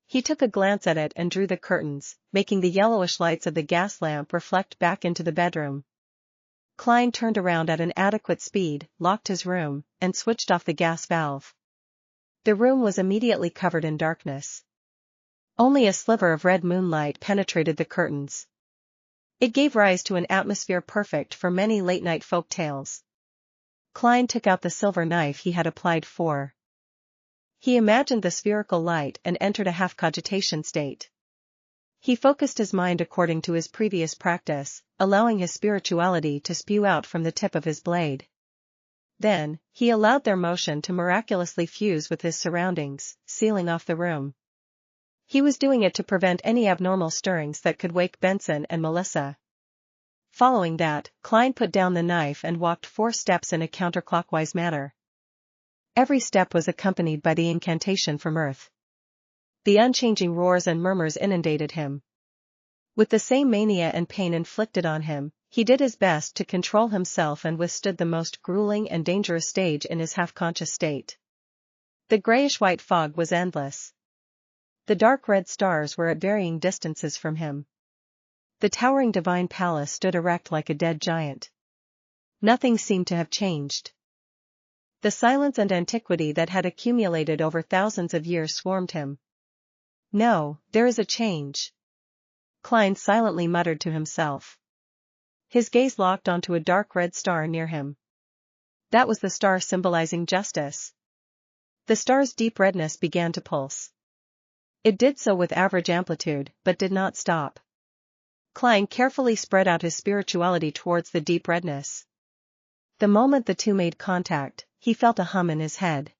He took a glance at it and drew the curtains, making the yellowish lights of the gas lamp reflect back into the bedroom. Klein turned around at an adequate speed, locked his room, and switched off the gas valve. The room was immediately covered in darkness. Only a sliver of red moonlight penetrated the curtains. It gave rise to an atmosphere perfect for many late-night folk tales. Klein took out the silver knife he had applied for. He imagined the spherical light and entered a half-cogitation state. He focused his mind according to his previous practice, allowing his spirituality to spew out from the tip of his blade. Then, he allowed their motion to miraculously fuse with his surroundings, sealing off the room. He was doing it to prevent any abnormal stirrings that could wake Benson and Melissa. Following that, Klein put down the knife and walked 4 steps in a counterclockwise manner. Every step was accompanied by the incantation from Earth. The unchanging roars and murmurs inundated him. With the same mania and pain inflicted on him, he did his best to control himself and withstood the most grueling and dangerous stage in his half-conscious state. The grayish-white fog was endless. The dark red stars were at varying distances from him. The towering divine palace stood erect like a dead giant. Nothing seemed to have changed. The silence and antiquity that had accumulated over thousands of years swarmed him. "No, there is a change," Klein silently muttered to himself. His gaze locked onto a dark red star near him. That was the star symbolizing justice. The star's deep redness began to pulse. It did so with average amplitude, but did not stop. Klein carefully spread out his spirituality towards the deep redness. The moment the two made contact, he felt a hum in his head.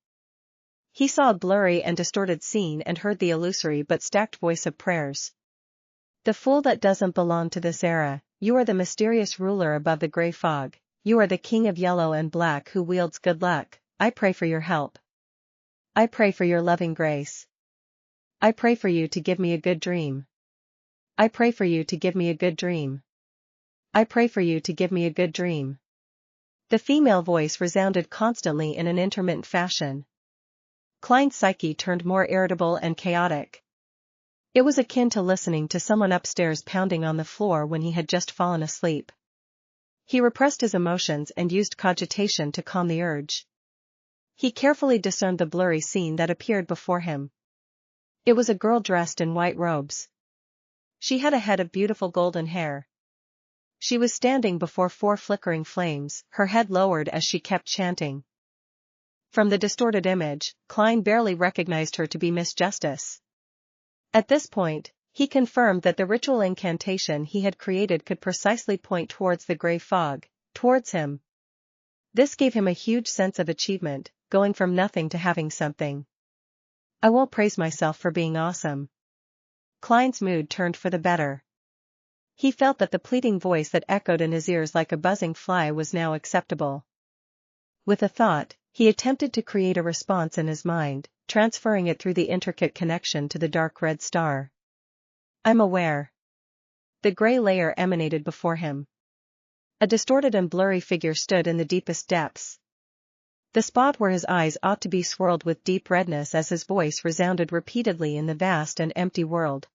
He saw a blurry and distorted scene and heard the illusory but stacked voice of prayers. "The fool that doesn't belong to this era, you are the mysterious ruler above the gray fog, you are the king of yellow and black who wields good luck, I pray for your help. I pray for your loving grace. I pray for you to give me a good dream. I pray for you to give me a good dream. I pray for you to give me a good dream." The female voice resounded constantly in an intermittent fashion. Klein's psyche turned more irritable and chaotic. It was akin to listening to someone upstairs pounding on the floor when he had just fallen asleep. He repressed his emotions and used cogitation to calm the urge. He carefully discerned the blurry scene that appeared before him. It was a girl dressed in white robes. She had a head of beautiful golden hair. She was standing before 4 flickering flames, her head lowered as she kept chanting. From the distorted image, Klein barely recognized her to be Miss Justice. At this point, he confirmed that the ritual incantation he had created could precisely point towards the gray fog, towards him. This gave him a huge sense of achievement, going from nothing to having something. I won't praise myself for being awesome. Klein's mood turned for the better. He felt that the pleading voice that echoed in his ears like a buzzing fly was now acceptable. With a thought, he attempted to create a response in his mind, transferring it through the intricate connection to the dark red star. I'm aware. The gray layer emanated before him. A distorted and blurry figure stood in the deepest depths. The spot where his eyes ought to be swirled with deep redness as his voice resounded repeatedly in the vast and empty world.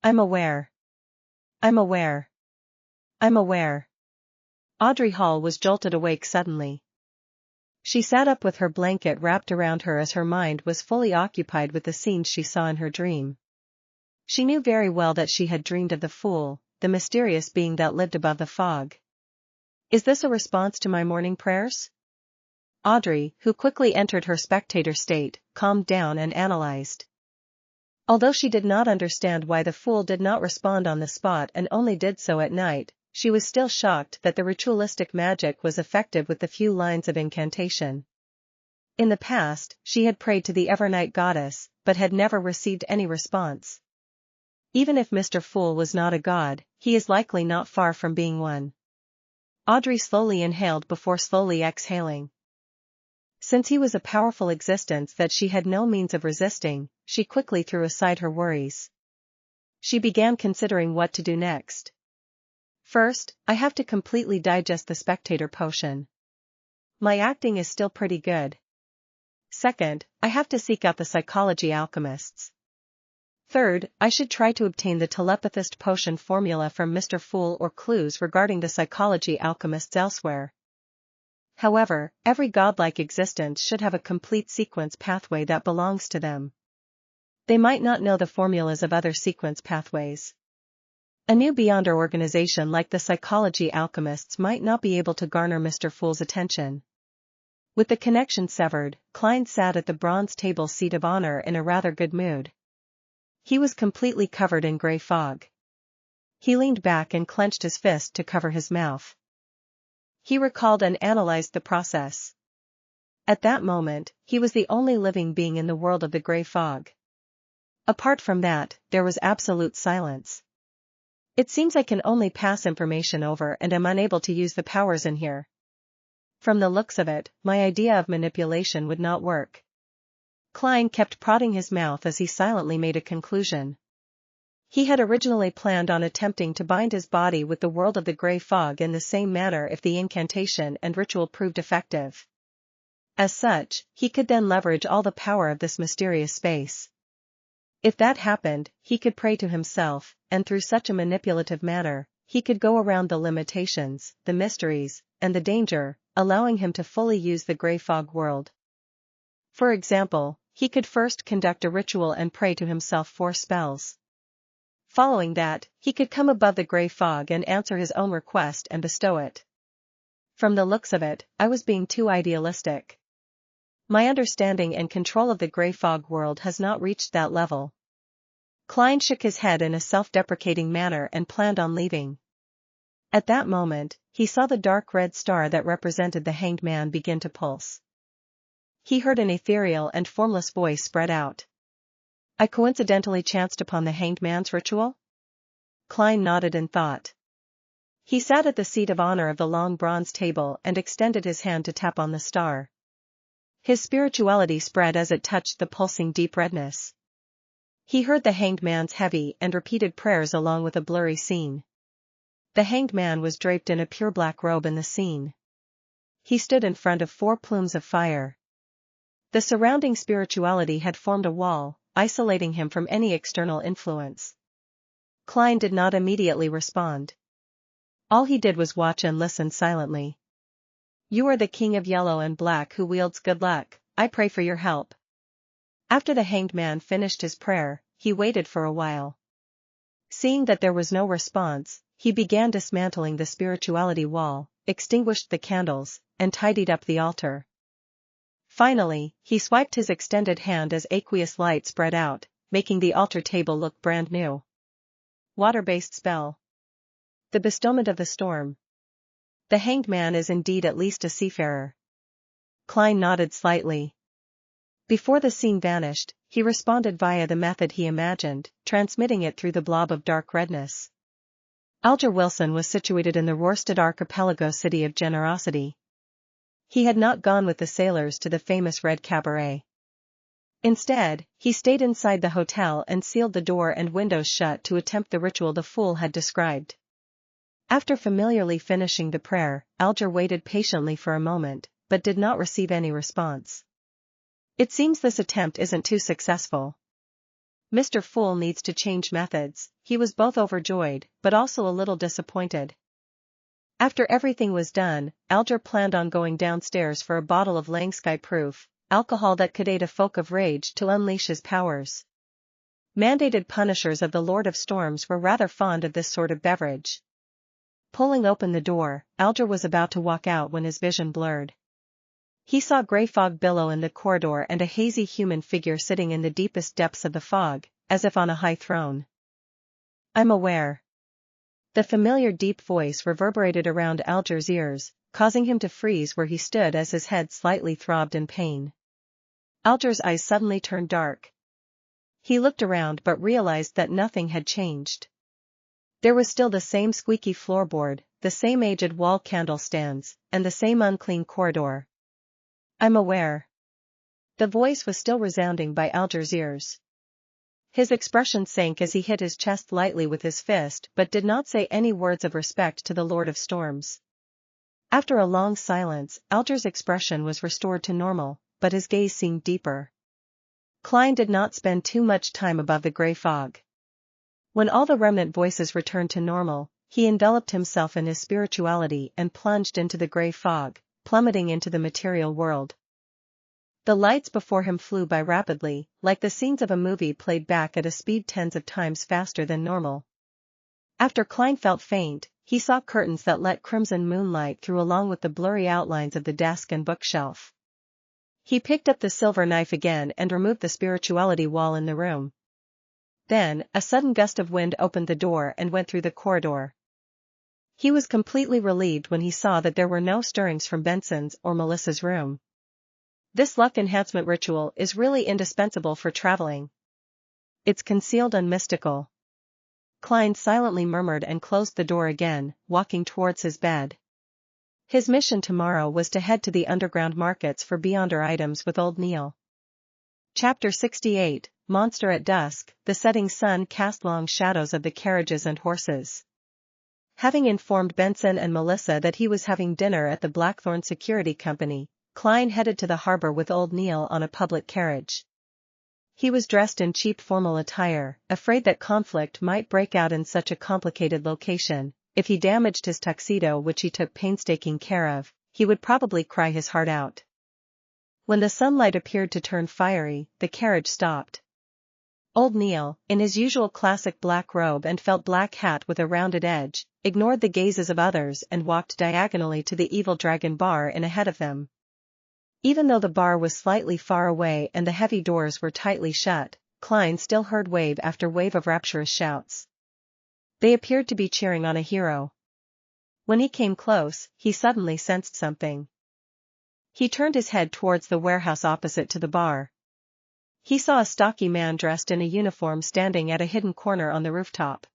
I'm aware. I'm aware. I'm aware. Audrey Hall was jolted awake suddenly. She sat up with her blanket wrapped around her as her mind was fully occupied with the scenes she saw in her dream. She knew very well that she had dreamed of the Fool, the mysterious being that lived above the fog. Is this a response to my morning prayers? Audrey, who quickly entered her spectator state, calmed down and analyzed. Although she did not understand why the Fool did not respond on the spot and only did so at night, she was still shocked that the ritualistic magic was effective with the few lines of incantation. In the past, she had prayed to the Evernight goddess, but had never received any response. Even if Mr. Fool was not a god, he is likely not far from being one. Audrey slowly inhaled before slowly exhaling. Since he was a powerful existence that she had no means of resisting, she quickly threw aside her worries. She began considering what to do next. First, I have to completely digest the Spectator potion. My acting is still pretty good. Second, I have to seek out the psychology alchemists. Third, I should try to obtain the telepathist potion formula from Mr. Fool or clues regarding the psychology alchemists elsewhere. However, every godlike existence should have a complete sequence pathway that belongs to them. They might not know the formulas of other sequence pathways. A new Beyonder organization like the psychology alchemists might not be able to garner Mr. Fool's attention. With the connection severed, Klein sat at the bronze table seat of honor in a rather good mood. He was completely covered in gray fog. He leaned back and clenched his fist to cover his mouth. He recalled and analyzed the process. At that moment, he was the only living being in the world of the gray fog. Apart from that, there was absolute silence. It seems I can only pass information over and am unable to use the powers in here. From the looks of it, my idea of manipulation would not work. Klein kept prodding his mouth as he silently made a conclusion. He had originally planned on attempting to bind his body with the world of the gray fog in the same manner if the incantation and ritual proved effective. As such, he could then leverage all the power of this mysterious space. If that happened, he could pray to himself, and through such a manipulative manner, he could go around the limitations, the mysteries, and the danger, allowing him to fully use the gray fog world. For example, he could first conduct a ritual and pray to himself 4 spells. Following that, he could come above the gray fog and answer his own request and bestow it. From the looks of it, I was being too idealistic. My understanding and control of the gray fog world has not reached that level. Klein shook his head in a self-deprecating manner and planned on leaving. At that moment, he saw the dark red star that represented the hanged man begin to pulse. He heard an ethereal and formless voice spread out. I coincidentally chanced upon the hanged man's ritual? Klein nodded in thought. He sat at the seat of honor of the long bronze table and extended his hand to tap on the star. His spirituality spread as it touched the pulsing deep redness. He heard the hanged man's heavy and repeated prayers along with a blurry scene. The hanged man was draped in a pure black robe in the scene. He stood in front of 4 plumes of fire. The surrounding spirituality had formed a wall, isolating him from any external influence. Klein did not immediately respond. All he did was watch and listen silently. "You are the king of yellow and black who wields good luck, I pray for your help." After the hanged man finished his prayer, he waited for a while. Seeing that there was no response, he began dismantling the spirituality wall, extinguished the candles, and tidied up the altar. Finally, he swiped his extended hand as aqueous light spread out, making the altar table look brand new. Water-based spell. The bestowment of the storm. The hanged man is indeed at least a seafarer. Klein nodded slightly. Before the scene vanished, he responded via the method he imagined, transmitting it through the blob of dark redness. Alger Wilson was situated in the Rorstad archipelago city of Generosity. He had not gone with the sailors to the famous Red Cabaret. Instead, he stayed inside the hotel and sealed the door and windows shut to attempt the ritual the fool had described. After familiarly finishing the prayer, Alger waited patiently for a moment, but did not receive any response. It seems this attempt isn't too successful. Mr. Fool needs to change methods. He was both overjoyed, but also a little disappointed. After everything was done, Alger planned on going downstairs for a bottle of Langsky-proof alcohol that could aid a folk of rage to unleash his powers. Mandated punishers of the Lord of Storms were rather fond of this sort of beverage. Pulling open the door, Alger was about to walk out when his vision blurred. He saw grey fog billow in the corridor and a hazy human figure sitting in the deepest depths of the fog, as if on a high throne. "I'm aware." The familiar deep voice reverberated around Alger's ears, causing him to freeze where he stood as his head slightly throbbed in pain. Alger's eyes suddenly turned dark. He looked around but realized that nothing had changed. There was still the same squeaky floorboard, the same aged wall candlestands, and the same unclean corridor. "I'm aware." The voice was still resounding by Alger's ears. His expression sank as he hit his chest lightly with his fist but did not say any words of respect to the Lord of Storms. After a long silence, Alger's expression was restored to normal, but his gaze seemed deeper. Klein did not spend too much time above the grey fog. When all the remnant voices returned to normal, he enveloped himself in his spirituality and plunged into the grey fog, plummeting into the material world. The lights before him flew by rapidly, like the scenes of a movie played back at a speed tens of times faster than normal. After Klein felt faint, he saw curtains that let crimson moonlight through along with the blurry outlines of the desk and bookshelf. He picked up the silver knife again and removed the spirituality wall in the room. Then, a sudden gust of wind opened the door and went through the corridor. He was completely relieved when he saw that there were no stirrings from Benson's or Melissa's room. This luck enhancement ritual is really indispensable for traveling. It's concealed and mystical. Klein silently murmured and closed the door again, walking towards his bed. His mission tomorrow was to head to the underground markets for Beyonder items with old Neil. Chapter 68, Monster at Dusk. The setting sun cast long shadows of the carriages and horses. Having informed Benson and Melissa that he was having dinner at the Blackthorn Security Company, Klein headed to the harbor with old Neil on a public carriage. He was dressed in cheap formal attire, afraid that conflict might break out in such a complicated location. If he damaged his tuxedo, which he took painstaking care of, he would probably cry his heart out. When the sunlight appeared to turn fiery, the carriage stopped. Old Neil, in his usual classic black robe and felt black hat with a rounded edge, ignored the gazes of others and walked diagonally to the Evil Dragon bar in ahead of them. Even though the bar was slightly far away and the heavy doors were tightly shut, Klein still heard wave after wave of rapturous shouts. They appeared to be cheering on a hero. When he came close, he suddenly sensed something. He turned his head towards the warehouse opposite to the bar. He saw a stocky man dressed in a uniform standing at a hidden corner on the rooftop.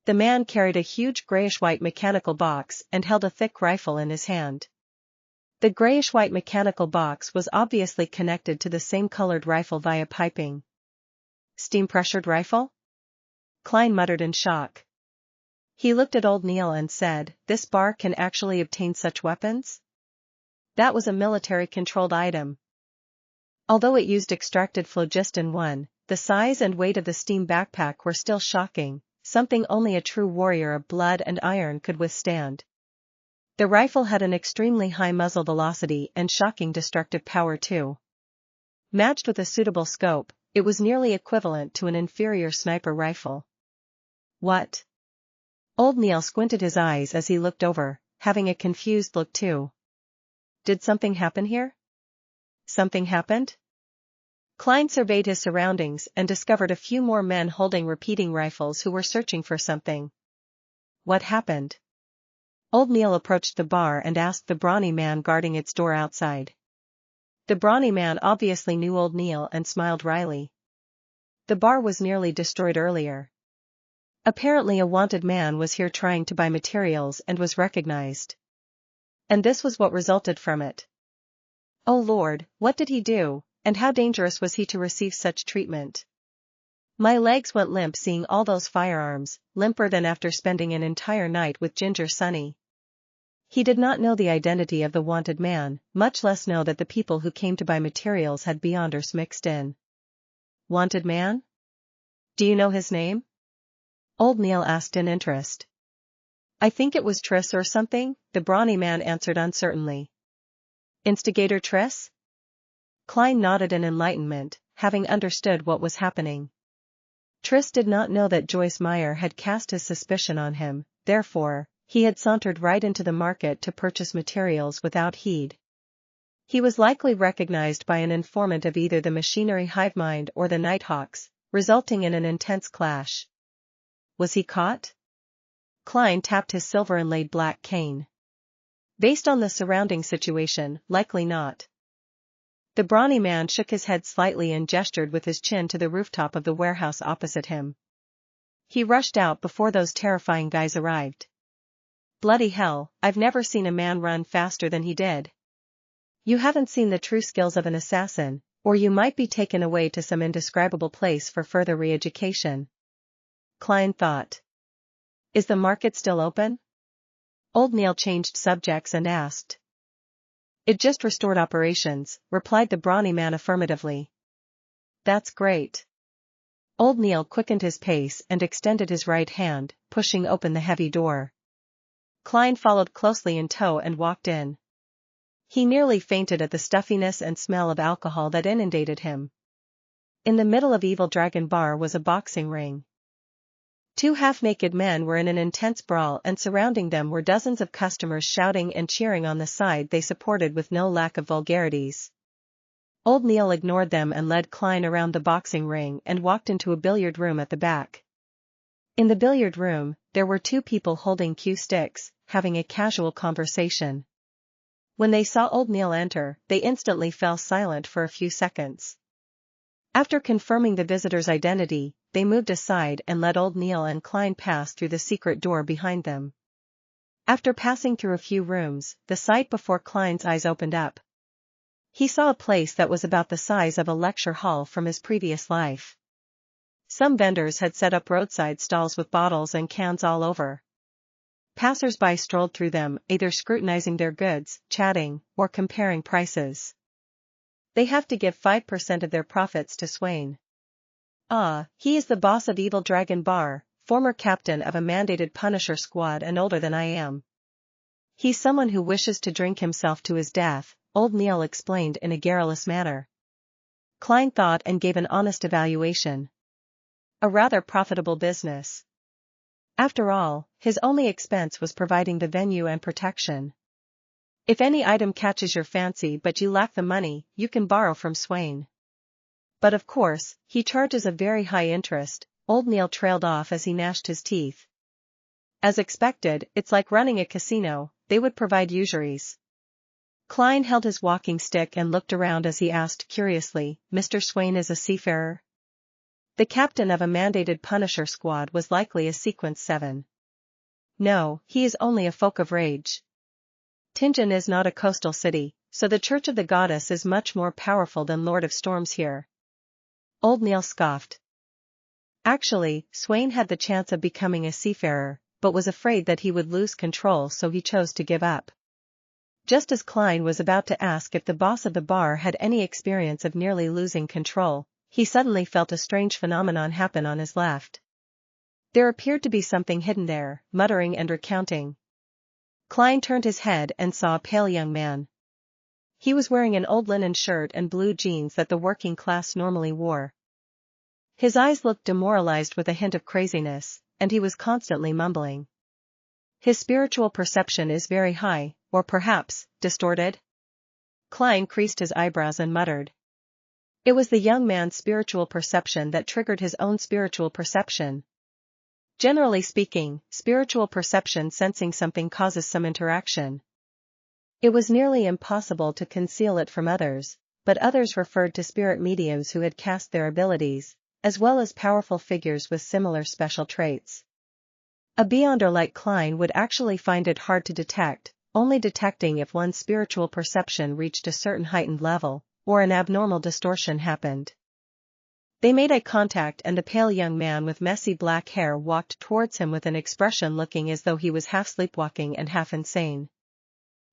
The man carried a huge grayish-white mechanical box and held a thick rifle in his hand. The grayish-white mechanical box was obviously connected to the same colored rifle via piping. Steam-pressured rifle? Klein muttered in shock. He looked at old Neil and said, "This bar can actually obtain such weapons?" That was a military-controlled item. Although it used extracted phlogiston 1, the size and weight of the steam backpack were still shocking, something only a true warrior of blood and iron could withstand. The rifle had an extremely high muzzle velocity and shocking destructive power too. Matched with a suitable scope, it was nearly equivalent to an inferior sniper rifle. What? Old Neil squinted his eyes as he looked over, having a confused look too. Did something happen here? Something happened? Klein surveyed his surroundings and discovered a few more men holding repeating rifles who were searching for something. What happened? Old Neil approached the bar and asked the brawny man guarding its door outside. The brawny man obviously knew Old Neil and smiled wryly. The bar was nearly destroyed earlier. Apparently a wanted man was here trying to buy materials and was recognized. And this was what resulted from it. Oh Lord, what did he do, and how dangerous was he to receive such treatment? My legs went limp seeing all those firearms, limper than after spending an entire night with Ginger Sonny. He did not know the identity of the wanted man, much less know that the people who came to buy materials had Beyonders mixed in. Wanted man? Do you know his name? Old Neil asked in interest. I think it was Triss or something, the brawny man answered uncertainly. Instigator Triss? Klein nodded in enlightenment, having understood what was happening. Triss did not know that Joyce Meyer had cast his suspicion on him, therefore, he had sauntered right into the market to purchase materials without heed. He was likely recognized by an informant of either the machinery hivemind or the Nighthawks, resulting in an intense clash. Was he caught? Klein tapped his silver-inlaid black cane. Based on the surrounding situation, likely not. The brawny man shook his head slightly and gestured with his chin to the rooftop of the warehouse opposite him. He rushed out before those terrifying guys arrived. Bloody hell, I've never seen a man run faster than he did. You haven't seen the true skills of an assassin, or you might be taken away to some indescribable place for further re-education. Klein thought. Is the market still open? Old Neil changed subjects and asked. It just restored operations, replied the brawny man affirmatively. That's great. Old Neil quickened his pace and extended his right hand, pushing open the heavy door. Klein followed closely in tow and walked in. He nearly fainted at the stuffiness and smell of alcohol that inundated him. In the middle of Evil Dragon Bar was a boxing ring. Two half-naked men were in an intense brawl and surrounding them were dozens of customers shouting and cheering on the side they supported with no lack of vulgarities. Old Neil ignored them and led Klein around the boxing ring and walked into a billiard room at the back. In the billiard room, there were two people holding cue sticks, having a casual conversation. When they saw Old Neil enter, they instantly fell silent for a few seconds. After confirming the visitor's identity, they moved aside and let Old Neil and Klein pass through the secret door behind them. After passing through a few rooms, the sight before Klein's eyes opened up. He saw a place that was about the size of a lecture hall from his previous life. Some vendors had set up roadside stalls with bottles and cans all over. Passers-by strolled through them, either scrutinizing their goods, chatting, or comparing prices. They have to give 5% of their profits to Swain. Ah, he is the boss of Evil Dragon Bar, former captain of a mandated Punisher squad and older than I am. He's someone who wishes to drink himself to his death, Old Neil explained in a garrulous manner. Klein thought and gave an honest evaluation. A rather profitable business. After all, his only expense was providing the venue and protection. If any item catches your fancy but you lack the money, you can borrow from Swain. But of course, he charges a very high interest, Old Neil trailed off as he gnashed his teeth. As expected, it's like running a casino, they would provide usuries. Klein held his walking stick and looked around as he asked curiously, Mr. Swain is a seafarer? The captain of a mandated Punisher squad was likely a Sequence 7. No, he is only a folk of rage. Tingen is not a coastal city, so the Church of the Goddess is much more powerful than Lord of Storms here. Old Neil scoffed. Actually, Swain had the chance of becoming a seafarer, but was afraid that he would lose control so he chose to give up. Just as Klein was about to ask if the boss of the bar had any experience of nearly losing control, he suddenly felt a strange phenomenon happen on his left. There appeared to be something hidden there, muttering and recounting. Klein turned his head and saw a pale young man. He was wearing an old linen shirt and blue jeans that the working class normally wore. His eyes looked demoralized with a hint of craziness, and he was constantly mumbling. His spiritual perception is very high, or perhaps, distorted? Klein creased his eyebrows and muttered. It was the young man's spiritual perception that triggered his own spiritual perception. Generally speaking, spiritual perception sensing something causes some interaction. It was nearly impossible to conceal it from others, but others referred to spirit mediums who had cast their abilities, as well as powerful figures with similar special traits. A beyonder like Klein would actually find it hard to detect, only detecting if one's spiritual perception reached a certain heightened level, or an abnormal distortion happened. They made eye contact and the pale young man with messy black hair walked towards him with an expression looking as though he was half sleepwalking and half insane.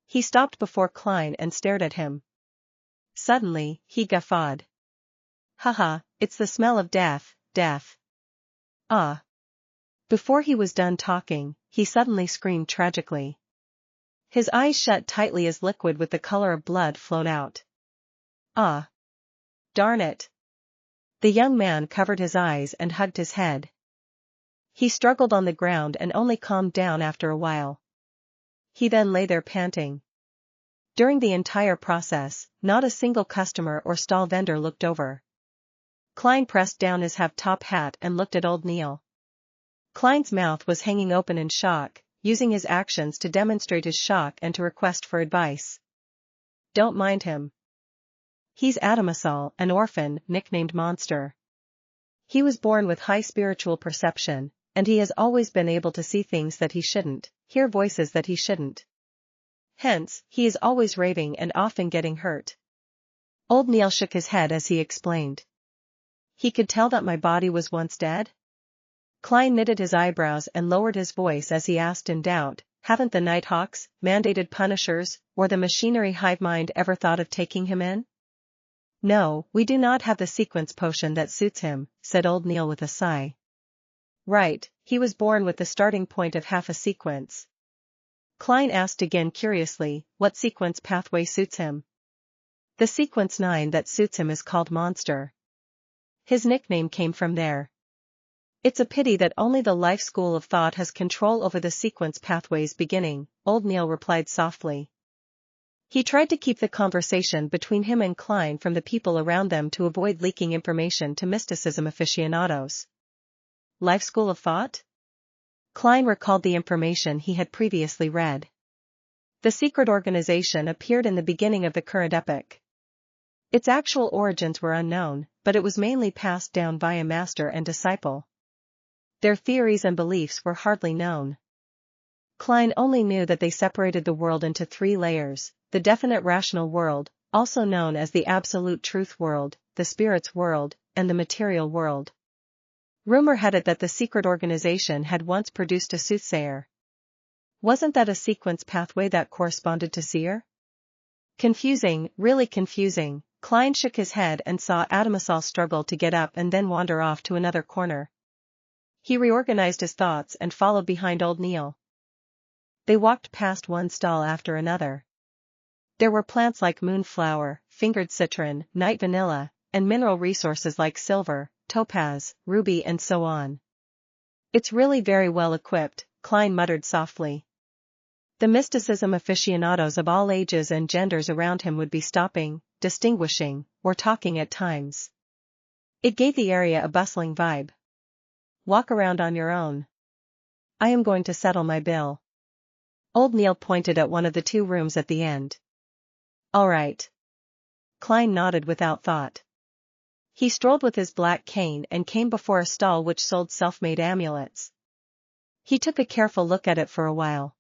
He stopped before Klein and stared at him. Suddenly, he guffawed. Haha, it's the smell of death, death. Ah. Before he was done talking, he suddenly screamed tragically. His eyes shut tightly as liquid with the color of blood flowed out. Ah. Darn it. The young man covered his eyes and hugged his head. He struggled on the ground and only calmed down after a while. He then lay there panting. During the entire process, not a single customer or stall vendor looked over. Klein pressed down his half-top hat and looked at old Neil. Klein's mouth was hanging open in shock, using his actions to demonstrate his shock and to request for advice. Don't mind him. He's Adamasol, an orphan, nicknamed Monster. He was born with high spiritual perception, and he has always been able to see things that he shouldn't, hear voices that he shouldn't. Hence, he is always raving and often getting hurt. Old Neil shook his head as he explained. He could tell that my body was once dead? Klein knitted his eyebrows and lowered his voice as he asked in doubt, haven't the Nighthawks, mandated punishers, or the machinery hive mind ever thought of taking him in? No, we do not have the sequence potion that suits him, said old Neil with a sigh. Right, he was born with the starting point of half a sequence. Klein asked again curiously, what sequence pathway suits him? The sequence 9 that suits him is called Monster. His nickname came from there. It's a pity that only the life school of thought has control over the sequence pathways beginning, old Neil replied softly. He tried to keep the conversation between him and Klein from the people around them to avoid leaking information to mysticism aficionados. Life school of thought? Klein recalled the information he had previously read. The secret organization appeared in the beginning of the current epoch. Its actual origins were unknown, but it was mainly passed down via master and disciple. Their theories and beliefs were hardly known. Klein only knew that they separated the world into 3 layers, the definite rational world, also known as the absolute truth world, the spirits world, and the material world. Rumor had it that the secret organization had once produced a soothsayer. Wasn't that a sequence pathway that corresponded to Seer? Confusing, really confusing. Klein shook his head and saw Adamasol struggle to get up and then wander off to another corner. He reorganized his thoughts and followed behind old Neil. They walked past one stall after another. There were plants like moonflower, fingered citron, night vanilla, and mineral resources like silver, topaz, ruby and so on. It's really very well equipped, Klein muttered softly. The mysticism aficionados of all ages and genders around him would be stopping, distinguishing, or talking at times. It gave the area a bustling vibe. Walk around on your own. I am going to settle my bill. Old Neil pointed at one of the 2 rooms at the end. All right. Klein nodded without thought. He strolled with his black cane and came before a stall which sold self-made amulets. He took a careful look at it for a while.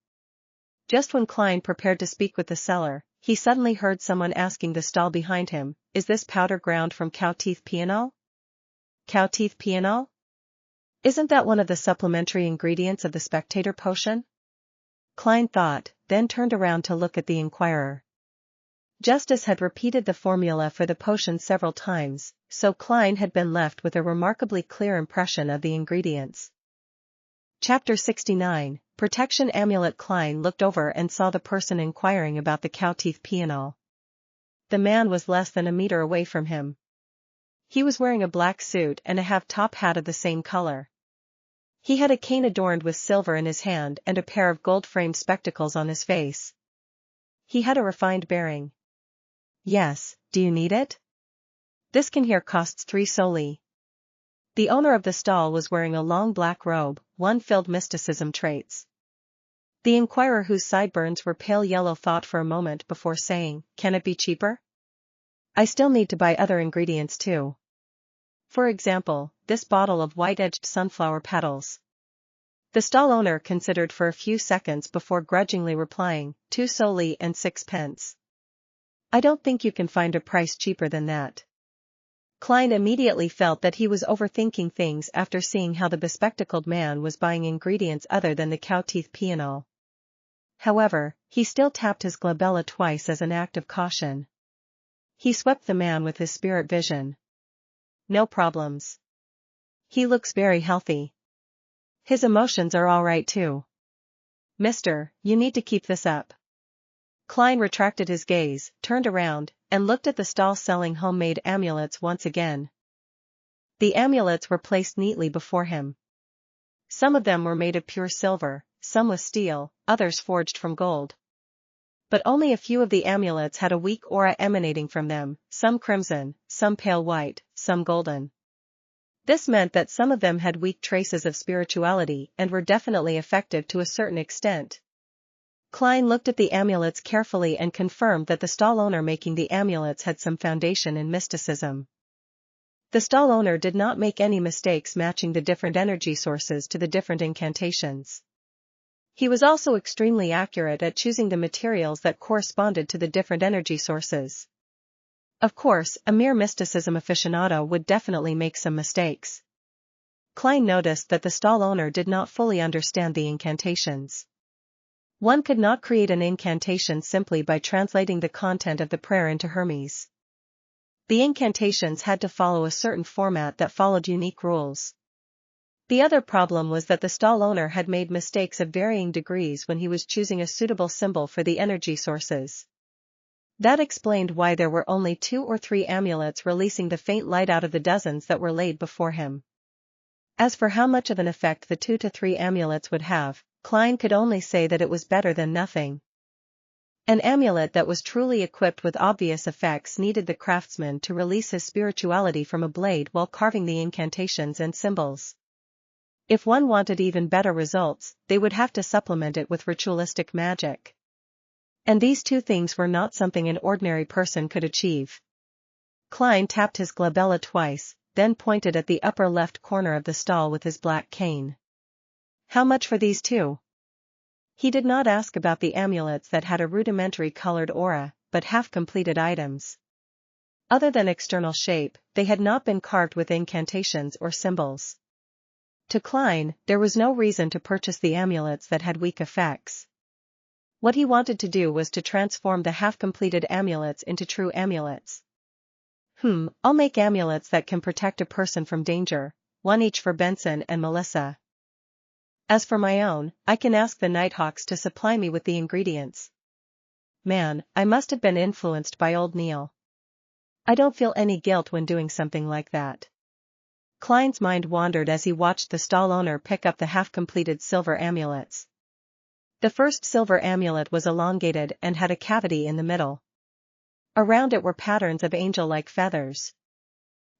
Just when Klein prepared to speak with the seller, he suddenly heard someone asking the stall behind him, is this powder ground from cow teeth pianol? Cow teeth pianol? Isn't that one of the supplementary ingredients of the Spectator potion? Klein thought, then turned around to look at the inquirer. Justice had repeated the formula for the potion several times, so Klein had been left with a remarkably clear impression of the ingredients. Chapter 69, Protection Amulet. Klein looked over and saw the person inquiring about the cow teeth peonal. The man was less than a meter away from him. He was wearing a black suit and a half-top hat of the same color. He had a cane adorned with silver in his hand and a pair of gold-framed spectacles on his face. He had a refined bearing. Yes, do you need it? This can here costs 3 soldi. The owner of the stall was wearing a long black robe, one filled mysticism traits. The inquirer, whose sideburns were pale yellow, thought for a moment before saying, "Can it be cheaper? I still need to buy other ingredients too. For example, this bottle of white-edged sunflower petals." The stall owner considered for a few seconds before grudgingly replying, 2 soldi and 6 pence. I don't think you can find a price cheaper than that. Klein immediately felt that he was overthinking things after seeing how the bespectacled man was buying ingredients other than the cow teeth peonal. However, he still tapped his glabella twice as an act of caution. He swept the man with his spirit vision. No problems. He looks very healthy. His emotions are all right too. Mister, you need to keep this up. Klein retracted his gaze, turned around, and looked at the stall selling homemade amulets once again. The amulets were placed neatly before him. Some of them were made of pure silver, some with steel, others forged from gold. But only a few of the amulets had a weak aura emanating from them, some crimson, some pale white, some golden. This meant that some of them had weak traces of spirituality and were definitely effective to a certain extent. Klein looked at the amulets carefully and confirmed that the stall owner making the amulets had some foundation in mysticism. The stall owner did not make any mistakes matching the different energy sources to the different incantations. He was also extremely accurate at choosing the materials that corresponded to the different energy sources. Of course, a mere mysticism aficionado would definitely make some mistakes. Klein noticed that the stall owner did not fully understand the incantations. One could not create an incantation simply by translating the content of the prayer into Hermes. The incantations had to follow a certain format that followed unique rules. The other problem was that the stall owner had made mistakes of varying degrees when he was choosing a suitable symbol for the energy sources. That explained why there were only 2 or 3 amulets releasing the faint light out of the dozens that were laid before him. As for how much of an effect the 2 to 3 amulets would have, Klein could only say that it was better than nothing. An amulet that was truly equipped with obvious effects needed the craftsman to release his spirituality from a blade while carving the incantations and symbols. If one wanted even better results, they would have to supplement it with ritualistic magic. And these two things were not something an ordinary person could achieve. Klein tapped his glabella twice, then pointed at the upper left corner of the stall with his black cane. How much for these 2? He did not ask about the amulets that had a rudimentary colored aura, but half-completed items. Other than external shape, they had not been carved with incantations or symbols. To Klein, there was no reason to purchase the amulets that had weak effects. What he wanted to do was to transform the half-completed amulets into true amulets. I'll make amulets that can protect a person from danger, 1 each for Benson and Melissa. As for my own, I can ask the Nighthawks to supply me with the ingredients. Man, I must have been influenced by old Neil. I don't feel any guilt when doing something like that. Klein's mind wandered as he watched the stall owner pick up the half-completed silver amulets. The first silver amulet was elongated and had a cavity in the middle. Around it were patterns of angel-like feathers.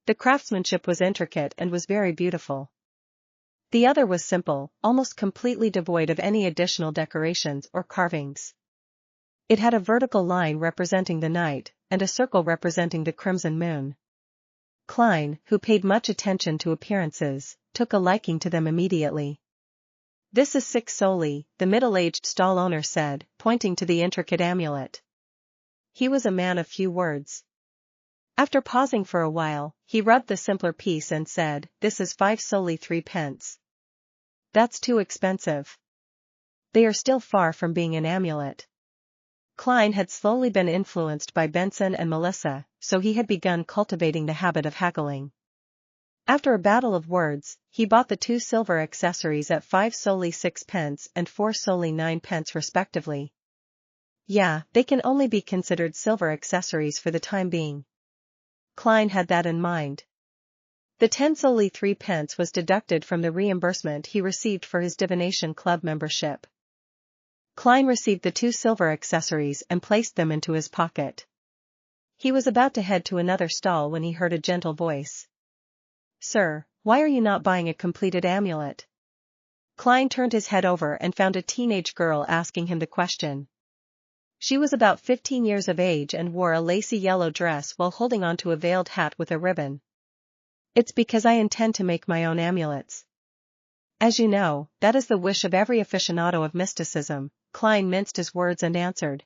The craftsmanship was intricate and was very beautiful. The other was simple, almost completely devoid of any additional decorations or carvings. It had a vertical line representing the night, and a circle representing the crimson moon. Klein, who paid much attention to appearances, took a liking to them immediately. This is 6 soldi, the middle-aged stall owner said, pointing to the intricate amulet. He was a man of few words. After pausing for a while, he rubbed the simpler piece and said, "This is 5 soldi 3 pence. That's too expensive. They are still far from being an amulet." Klein had slowly been influenced by Benson and Melissa, so he had begun cultivating the habit of haggling. After a battle of words, he bought the 2 silver accessories at 5 solely 6 pence and 4 solely 9 pence respectively. Yeah, they can only be considered silver accessories for the time being. Klein had that in mind. The 10 solely 3 pence was deducted from the reimbursement he received for his Divination Club membership. Klein received the 2 silver accessories and placed them into his pocket. He was about to head to another stall when he heard a gentle voice. "Sir, why are you not buying a completed amulet?" Klein turned his head over and found a teenage girl asking him the question. She was about 15 years of age and wore a lacy yellow dress while holding onto a veiled hat with a ribbon. "It's because I intend to make my own amulets." "As you know, that is the wish of every aficionado of mysticism," Klein minced his words and answered.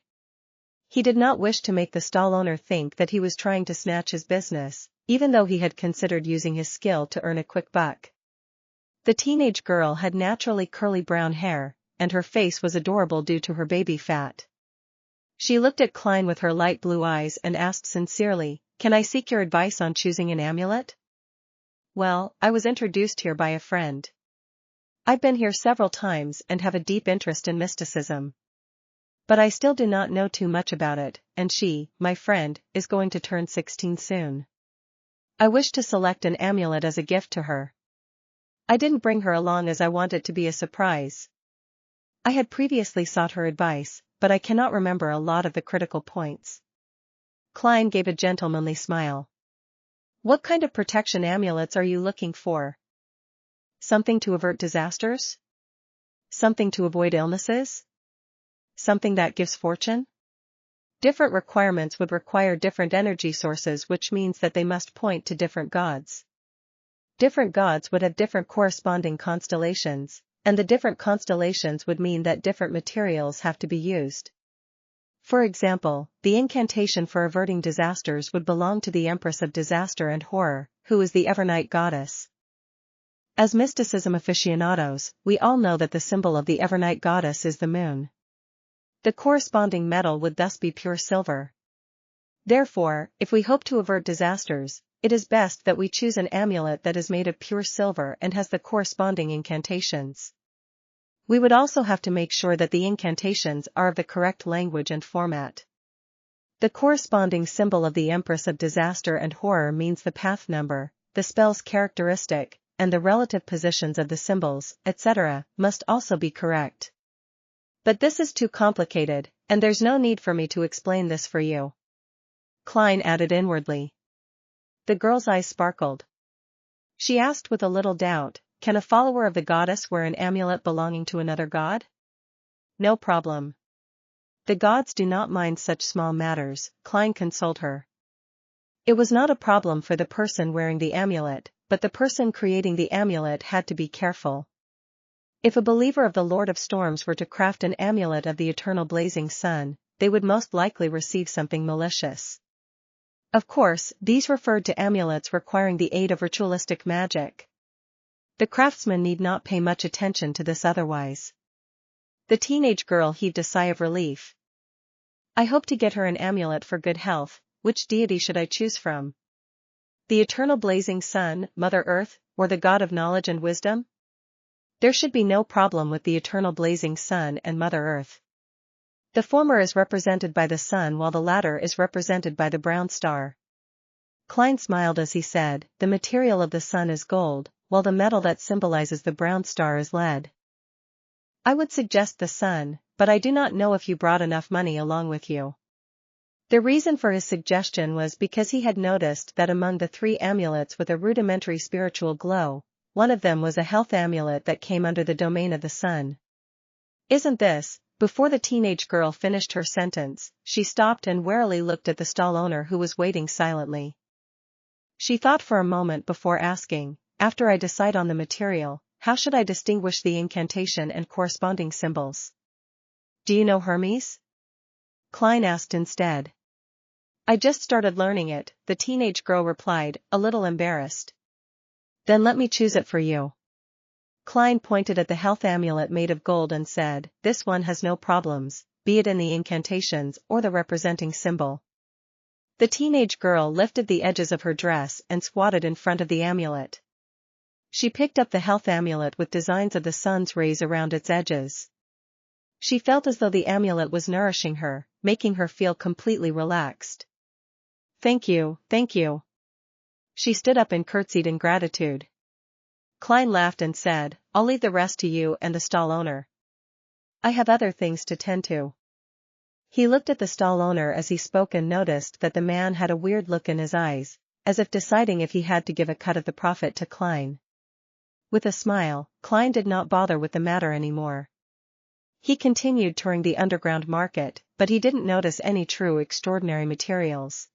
He did not wish to make the stall owner think that he was trying to snatch his business, even though he had considered using his skill to earn a quick buck. The teenage girl had naturally curly brown hair, and her face was adorable due to her baby fat. She looked at Klein with her light blue eyes and asked sincerely, "Can I seek your advice on choosing an amulet?" "Well, I was introduced here by a friend. I've been here several times and have a deep interest in mysticism. But I still do not know too much about it, and she, my friend, is going to turn 16 soon. I wish to select an amulet as a gift to her. I didn't bring her along as I want it to be a surprise. I had previously sought her advice, but I cannot remember a lot of the critical points." Klein gave a gentlemanly smile. "What kind of protection amulets are you looking for? Something to avert disasters? Something to avoid illnesses? Something that gives fortune?" Different requirements would require different energy sources, which means that they must point to different gods. Different gods would have different corresponding constellations, and the different constellations would mean that different materials have to be used. For example, the incantation for averting disasters would belong to the Empress of Disaster and Horror, who is the Evernight goddess. As mysticism aficionados, we all know that the symbol of the Evernight goddess is the moon. The corresponding metal would thus be pure silver. Therefore, if we hope to avert disasters, it is best that we choose an amulet that is made of pure silver and has the corresponding incantations. We would also have to make sure that the incantations are of the correct language and format. The corresponding symbol of the Empress of Disaster and Horror means the path number, the spell's characteristic, and the relative positions of the symbols, etc., must also be correct. But this is too complicated, and there's no need for me to explain this for you," Klein added inwardly. The girl's eyes sparkled. She asked with a little doubt, "Can a follower of the goddess wear an amulet belonging to another god?" "No problem. The gods do not mind such small matters," Klein consoled her. It was not a problem for the person wearing the amulet, but the person creating the amulet had to be careful. If a believer of the Lord of Storms were to craft an amulet of the eternal blazing sun, they would most likely receive something malicious. Of course, these referred to amulets requiring the aid of ritualistic magic. The craftsman need not pay much attention to this otherwise. The teenage girl heaved a sigh of relief. "I hope to get her an amulet for good health. Which deity should I choose from? The eternal blazing sun, Mother Earth, or the god of knowledge and wisdom?" "There should be no problem with the eternal blazing sun and Mother Earth. The former is represented by the sun while the latter is represented by the brown star." Klein smiled as he said, "The material of the sun is gold, while the metal that symbolizes the brown star is lead. I would suggest the sun, but I do not know if you brought enough money along with you." The reason for his suggestion was because he had noticed that among the 3 amulets with a rudimentary spiritual glow, one of them was a health amulet that came under the domain of the sun. "Isn't this?" Before the teenage girl finished her sentence, she stopped and warily looked at the stall owner who was waiting silently. She thought for a moment before asking, "After I decide on the material, how should I distinguish the incantation and corresponding symbols?" "Do you know Hermes?" Klein asked instead. "I just started learning it," the teenage girl replied, a little embarrassed. "Then let me choose it for you." Klein pointed at the health amulet made of gold and said, "This one has no problems, be it in the incantations or the representing symbol." The teenage girl lifted the edges of her dress and squatted in front of the amulet. She picked up the health amulet with designs of the sun's rays around its edges. She felt as though the amulet was nourishing her, making her feel completely relaxed. Thank you, thank you. She stood up and curtsied in gratitude. Klein laughed and said, I'll leave the rest to you and the stall owner. I have other things to tend to. He looked at the stall owner as he spoke and noticed that the man had a weird look in his eyes, as if deciding if he had to give a cut of the profit to Klein. With a smile, Klein did not bother with the matter anymore. He continued touring the underground market, but he didn't notice any true extraordinary materials.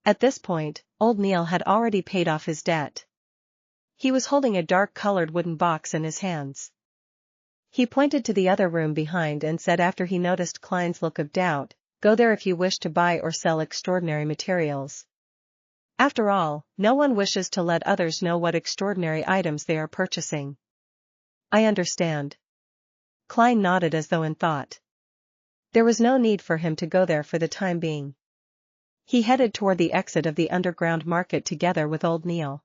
At this point, old Neil had already paid off his debt. He was holding a dark-colored wooden box in his hands. He pointed to the other room behind and said after he noticed Klein's look of doubt, Go there if you wish to buy or sell extraordinary materials. After all, no one wishes to let others know what extraordinary items they are purchasing. I understand. Klein nodded as though in thought. There was no need for him to go there for the time being. He headed toward the exit of the underground market together with old Neil.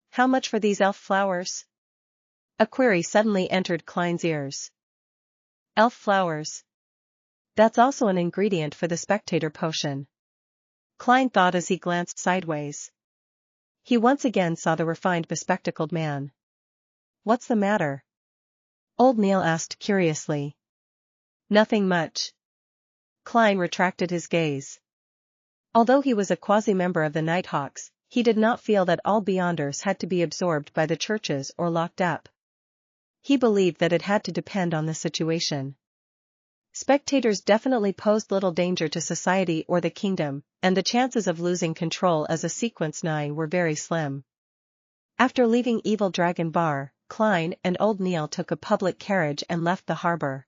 How much for these elf flowers? A query suddenly entered Klein's ears. Elf flowers. That's also an ingredient for the Spectator potion. Klein thought as he glanced sideways. He once again saw the refined bespectacled man. What's the matter? Old Neil asked curiously. Nothing much. Klein retracted his gaze. Although he was a quasi-member of the Nighthawks, he did not feel that all Beyonders had to be absorbed by the churches or locked up. He believed that it had to depend on the situation. Spectators definitely posed little danger to society or the kingdom, and the chances of losing control as a Sequence 9 were very slim. After leaving Evil Dragon Bar, Klein and old Neil took a public carriage and left the harbor.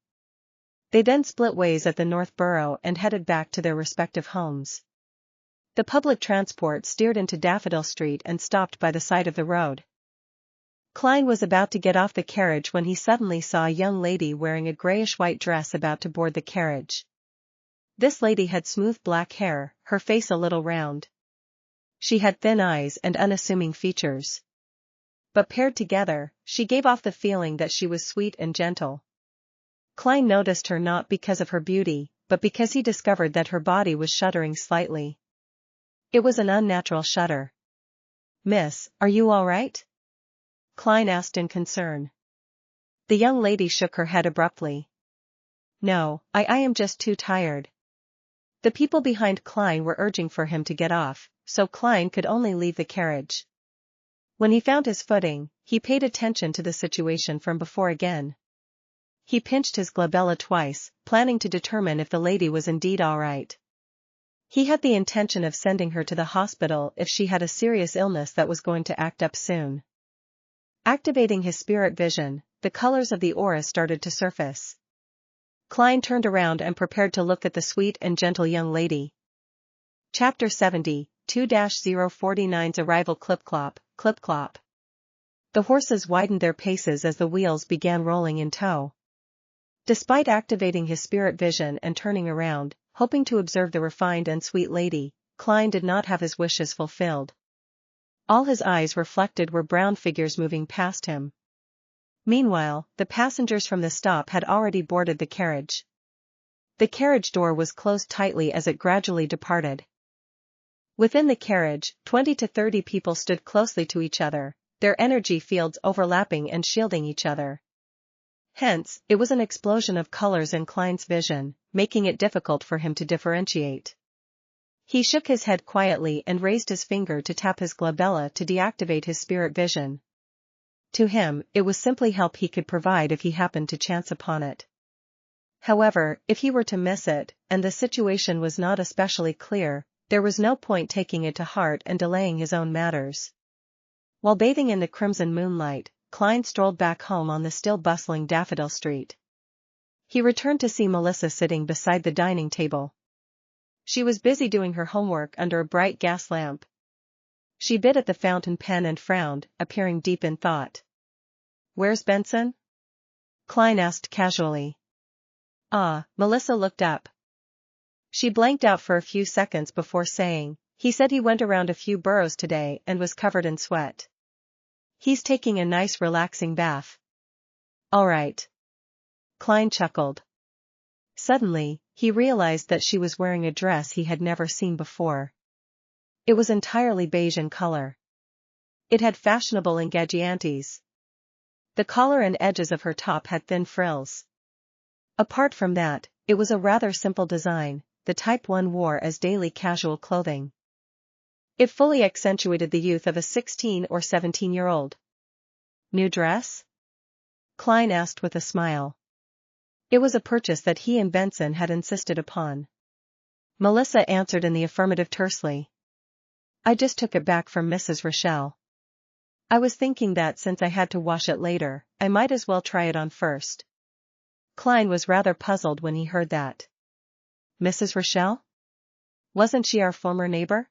They then split ways at the North Borough and headed back to their respective homes. The public transport steered into Daffodil Street and stopped by the side of the road. Klein was about to get off the carriage when he suddenly saw a young lady wearing a grayish-white dress about to board the carriage. This lady had smooth black hair, her face a little round. She had thin eyes and unassuming features. But paired together, she gave off the feeling that she was sweet and gentle. Klein noticed her not because of her beauty, but because he discovered that her body was shuddering slightly. It was an unnatural shudder. Miss, are you all right? Klein asked in concern. The young lady shook her head abruptly. No, I am just too tired. The people behind Klein were urging for him to get off, so Klein could only leave the carriage. When he found his footing, he paid attention to the situation from before again. He pinched his glabella twice, planning to determine if the lady was indeed all right. He had the intention of sending her to the hospital if she had a serious illness that was going to act up soon. Activating his spirit vision, the colors of the aura started to surface. Klein turned around and prepared to look at the sweet and gentle young lady. Chapter 70, 2-049's arrival. Clip-clop, clip-clop. The horses widened their paces as the wheels began rolling in tow. Despite activating his spirit vision and turning around, hoping to observe the refined and sweet lady, Klein did not have his wishes fulfilled. All his eyes reflected were brown figures moving past him. Meanwhile, the passengers from the stop had already boarded the carriage. The carriage door was closed tightly as it gradually departed. Within the carriage, 20 to 30 people stood closely to each other, their energy fields overlapping and shielding each other. Hence, it was an explosion of colors in Klein's vision, making it difficult for him to differentiate. He shook his head quietly and raised his finger to tap his glabella to deactivate his spirit vision. To him, it was simply help he could provide if he happened to chance upon it. However, if he were to miss it, and the situation was not especially clear, there was no point taking it to heart and delaying his own matters. While bathing in the crimson moonlight, Klein strolled back home on the still bustling Daffodil Street. He returned to see Melissa sitting beside the dining table. She was busy doing her homework under a bright gas lamp. She bit at the fountain pen and frowned, appearing deep in thought. "Where's Benson?" Klein asked casually. Melissa looked up. She blanked out for a few seconds before saying, "He said he went around a few boroughs today and was covered in sweat." He's taking a nice relaxing bath. All right. Klein chuckled. Suddenly, he realized that she was wearing a dress he had never seen before. It was entirely beige in color. It had fashionable engagiantes. The collar and edges of her top had thin frills. Apart from that, it was a rather simple design, the type one wore as daily casual clothing. It fully accentuated the youth of a 16 or 17-year-old. New dress? Klein asked with a smile. It was a purchase that he and Benson had insisted upon. Melissa answered in the affirmative tersely. I just took it back from Mrs. Roselle. I was thinking that since I had to wash it later, I might as well try it on first. Klein was rather puzzled when he heard that. Mrs. Roselle? Wasn't she our former neighbor?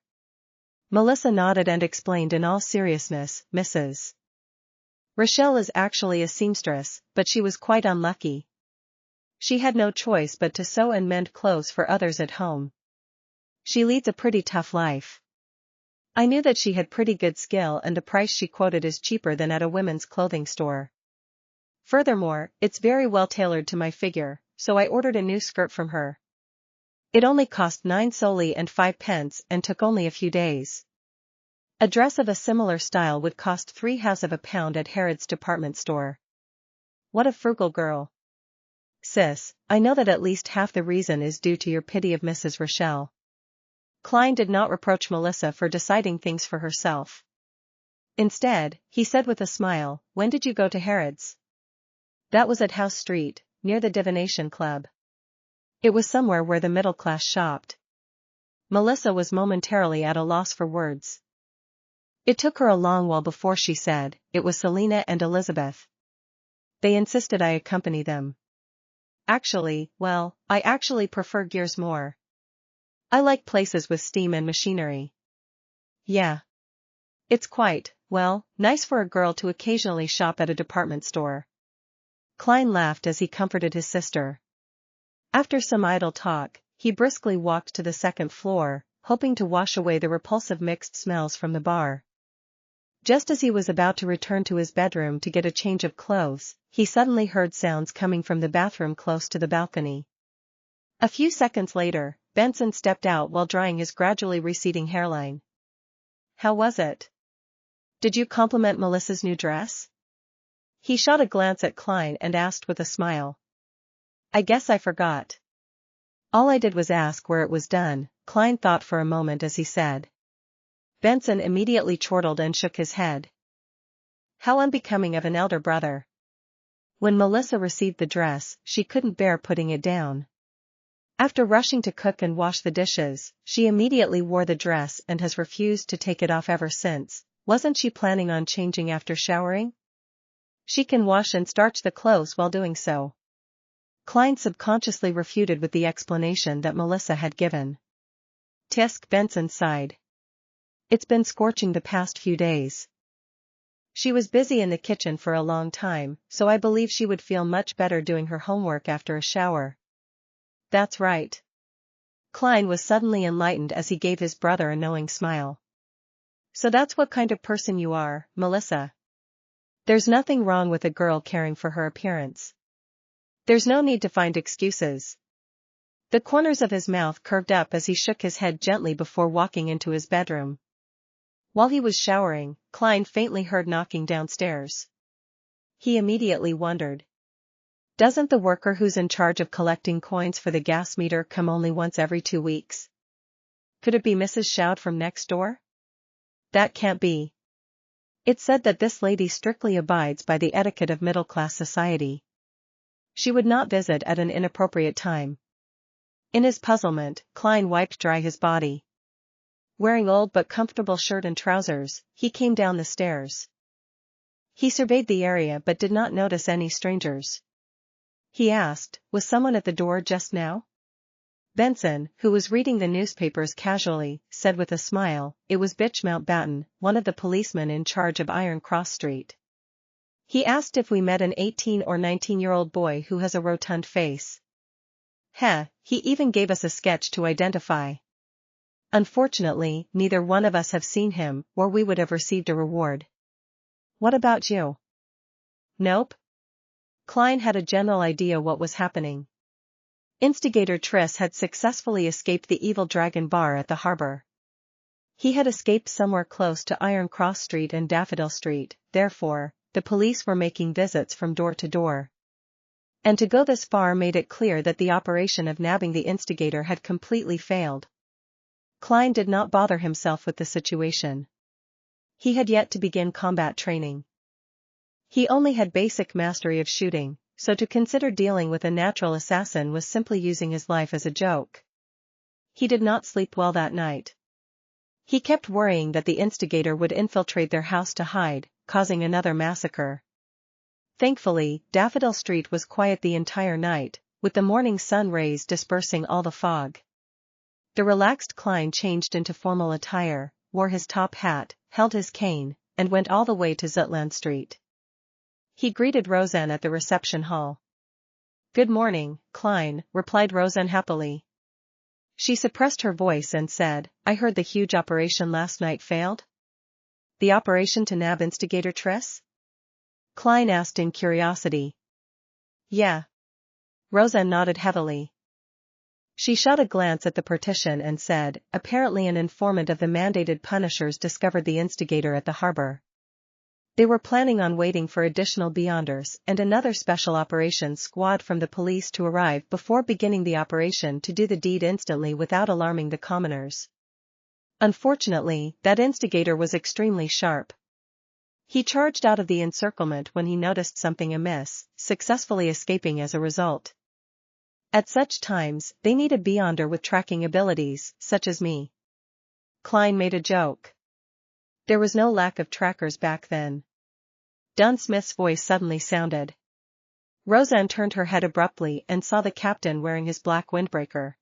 Melissa nodded and explained in all seriousness, Mrs. Roselle is actually a seamstress, but she was quite unlucky. She had no choice but to sew and mend clothes for others at home. She leads a pretty tough life. I knew that she had pretty good skill and the price she quoted is cheaper than at a women's clothing store. Furthermore, it's very well tailored to my figure, so I ordered a new skirt from her. It only cost 9 soldi and 5 pence and took only a few days. A dress of a similar style would cost 3/2 of a pound at Harrods department store. What a frugal girl. Sis, I know that at least half the reason is due to your pity of Mrs. Roselle. Klein did not reproach Melissa for deciding things for herself. Instead, he said with a smile, when did you go to Harrods? That was at House Street, near the Divination Club. It was somewhere where the middle class shopped. Melissa was momentarily at a loss for words. It took her a long while before she said, it was Selina and Elizabeth. They insisted I accompany them. Actually, well, I actually prefer gears more. I like places with steam and machinery. Yeah. It's quite, well, nice for a girl to occasionally shop at a department store. Klein laughed as he comforted his sister. After some idle talk, he briskly walked to the second floor, hoping to wash away the repulsive mixed smells from the bar. Just as he was about to return to his bedroom to get a change of clothes, he suddenly heard sounds coming from the bathroom close to the balcony. A few seconds later, Benson stepped out while drying his gradually receding hairline. How was it? Did you compliment Melissa's new dress? He shot a glance at Klein and asked with a smile. I guess I forgot. All I did was ask where it was done, Klein thought for a moment as he said. Benson immediately chortled and shook his head. How unbecoming of an elder brother. When Melissa received the dress, she couldn't bear putting it down. After rushing to cook and wash the dishes, she immediately wore the dress and has refused to take it off ever since. Wasn't she planning on changing after showering? She can wash and starch the clothes while doing so. Klein subconsciously refuted with the explanation that Melissa had given. Tisk, Benson sighed. It's been scorching the past few days. She was busy in the kitchen for a long time, so I believe she would feel much better doing her homework after a shower. That's right. Klein was suddenly enlightened as he gave his brother a knowing smile. So that's what kind of person you are, Melissa. There's nothing wrong with a girl caring for her appearance. There's no need to find excuses. The corners of his mouth curved up as he shook his head gently before walking into his bedroom. While he was showering, Klein faintly heard knocking downstairs. He immediately wondered. Doesn't the worker who's in charge of collecting coins for the gas meter come only once every 2 weeks? Could it be Mrs. Shout from next door? That can't be. It's said that this lady strictly abides by the etiquette of middle-class society. She would not visit at an inappropriate time. In his puzzlement, Klein wiped dry his body. Wearing old but comfortable shirt and trousers, he came down the stairs. He surveyed the area but did not notice any strangers. He asked, was someone at the door just now? Benson, who was reading the newspapers casually, said with a smile, it was Bitch Mountbatten, one of the policemen in charge of Iron Cross Street. He asked if we met an 18 or 19-year-old boy who has a rotund face. He even gave us a sketch to identify. Unfortunately, neither one of us have seen him, or we would have received a reward. What about you? Nope. Klein had a general idea what was happening. Instigator Triss had successfully escaped the evil dragon bar at the harbor. He had escaped somewhere close to Iron Cross Street and Daffodil Street, therefore, the police were making visits from door to door. And to go this far made it clear that the operation of nabbing the instigator had completely failed. Klein did not bother himself with the situation. He had yet to begin combat training. He only had basic mastery of shooting, so to consider dealing with a natural assassin was simply using his life as a joke. He did not sleep well that night. He kept worrying that the instigator would infiltrate their house to hide, causing another massacre. Thankfully, Daffodil Street was quiet the entire night, with the morning sun rays dispersing all the fog. The relaxed Klein changed into formal attire, wore his top hat, held his cane, and went all the way to Zutland Street. He greeted Roseanne at the reception hall. "Good morning, Klein," replied Roseanne happily. She suppressed her voice and said, "I heard the huge operation last night failed?" "The operation to nab Instigator Triss?" Klein asked in curiosity. "Yeah." Roseanne nodded heavily. She shot a glance at the partition and said, "Apparently an informant of the mandated punishers discovered the instigator at the harbor. They were planning on waiting for additional Beyonders and another special operations squad from the police to arrive before beginning the operation to do the deed instantly without alarming the commoners. Unfortunately, that instigator was extremely sharp. He charged out of the encirclement when he noticed something amiss, successfully escaping as a result. At such times, they need a Beyonder with tracking abilities, such as me." Klein made a joke. There was no lack of trackers back then. Dunn Smith's voice suddenly sounded. Roseanne turned her head abruptly and saw the captain wearing his black windbreaker.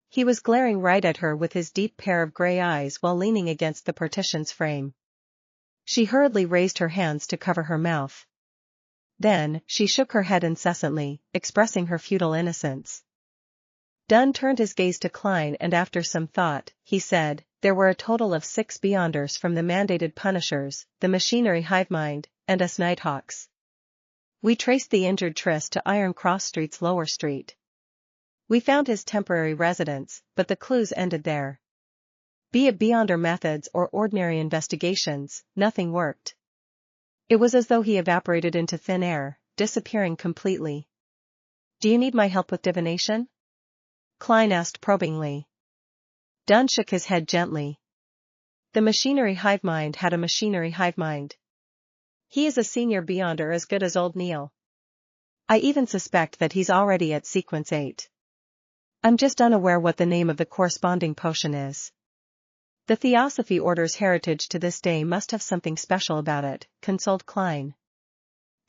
He was glaring right at her with his deep pair of gray eyes while leaning against the partition's frame. She hurriedly raised her hands to cover her mouth. Then, she shook her head incessantly, expressing her futile innocence. Dunn turned his gaze to Klein and after some thought, he said, "There were a total of 6 Beyonders from the mandated punishers, the machinery hivemind, and us Nighthawks. We traced the injured Triss to Iron Cross Street's Lower Street. We found his temporary residence, but the clues ended there. Be it Beyonder methods or ordinary investigations, nothing worked. It was as though he evaporated into thin air, disappearing completely." "Do you need my help with divination?" Klein asked probingly. Dunn shook his head gently. "The machinery hivemind had a machinery hivemind. He is a senior Beyonder as good as old Neil. I even suspect that he's already at sequence 8. I'm just unaware what the name of the corresponding potion is. The Theosophy Order's heritage to this day must have something special about it," consoled Klein.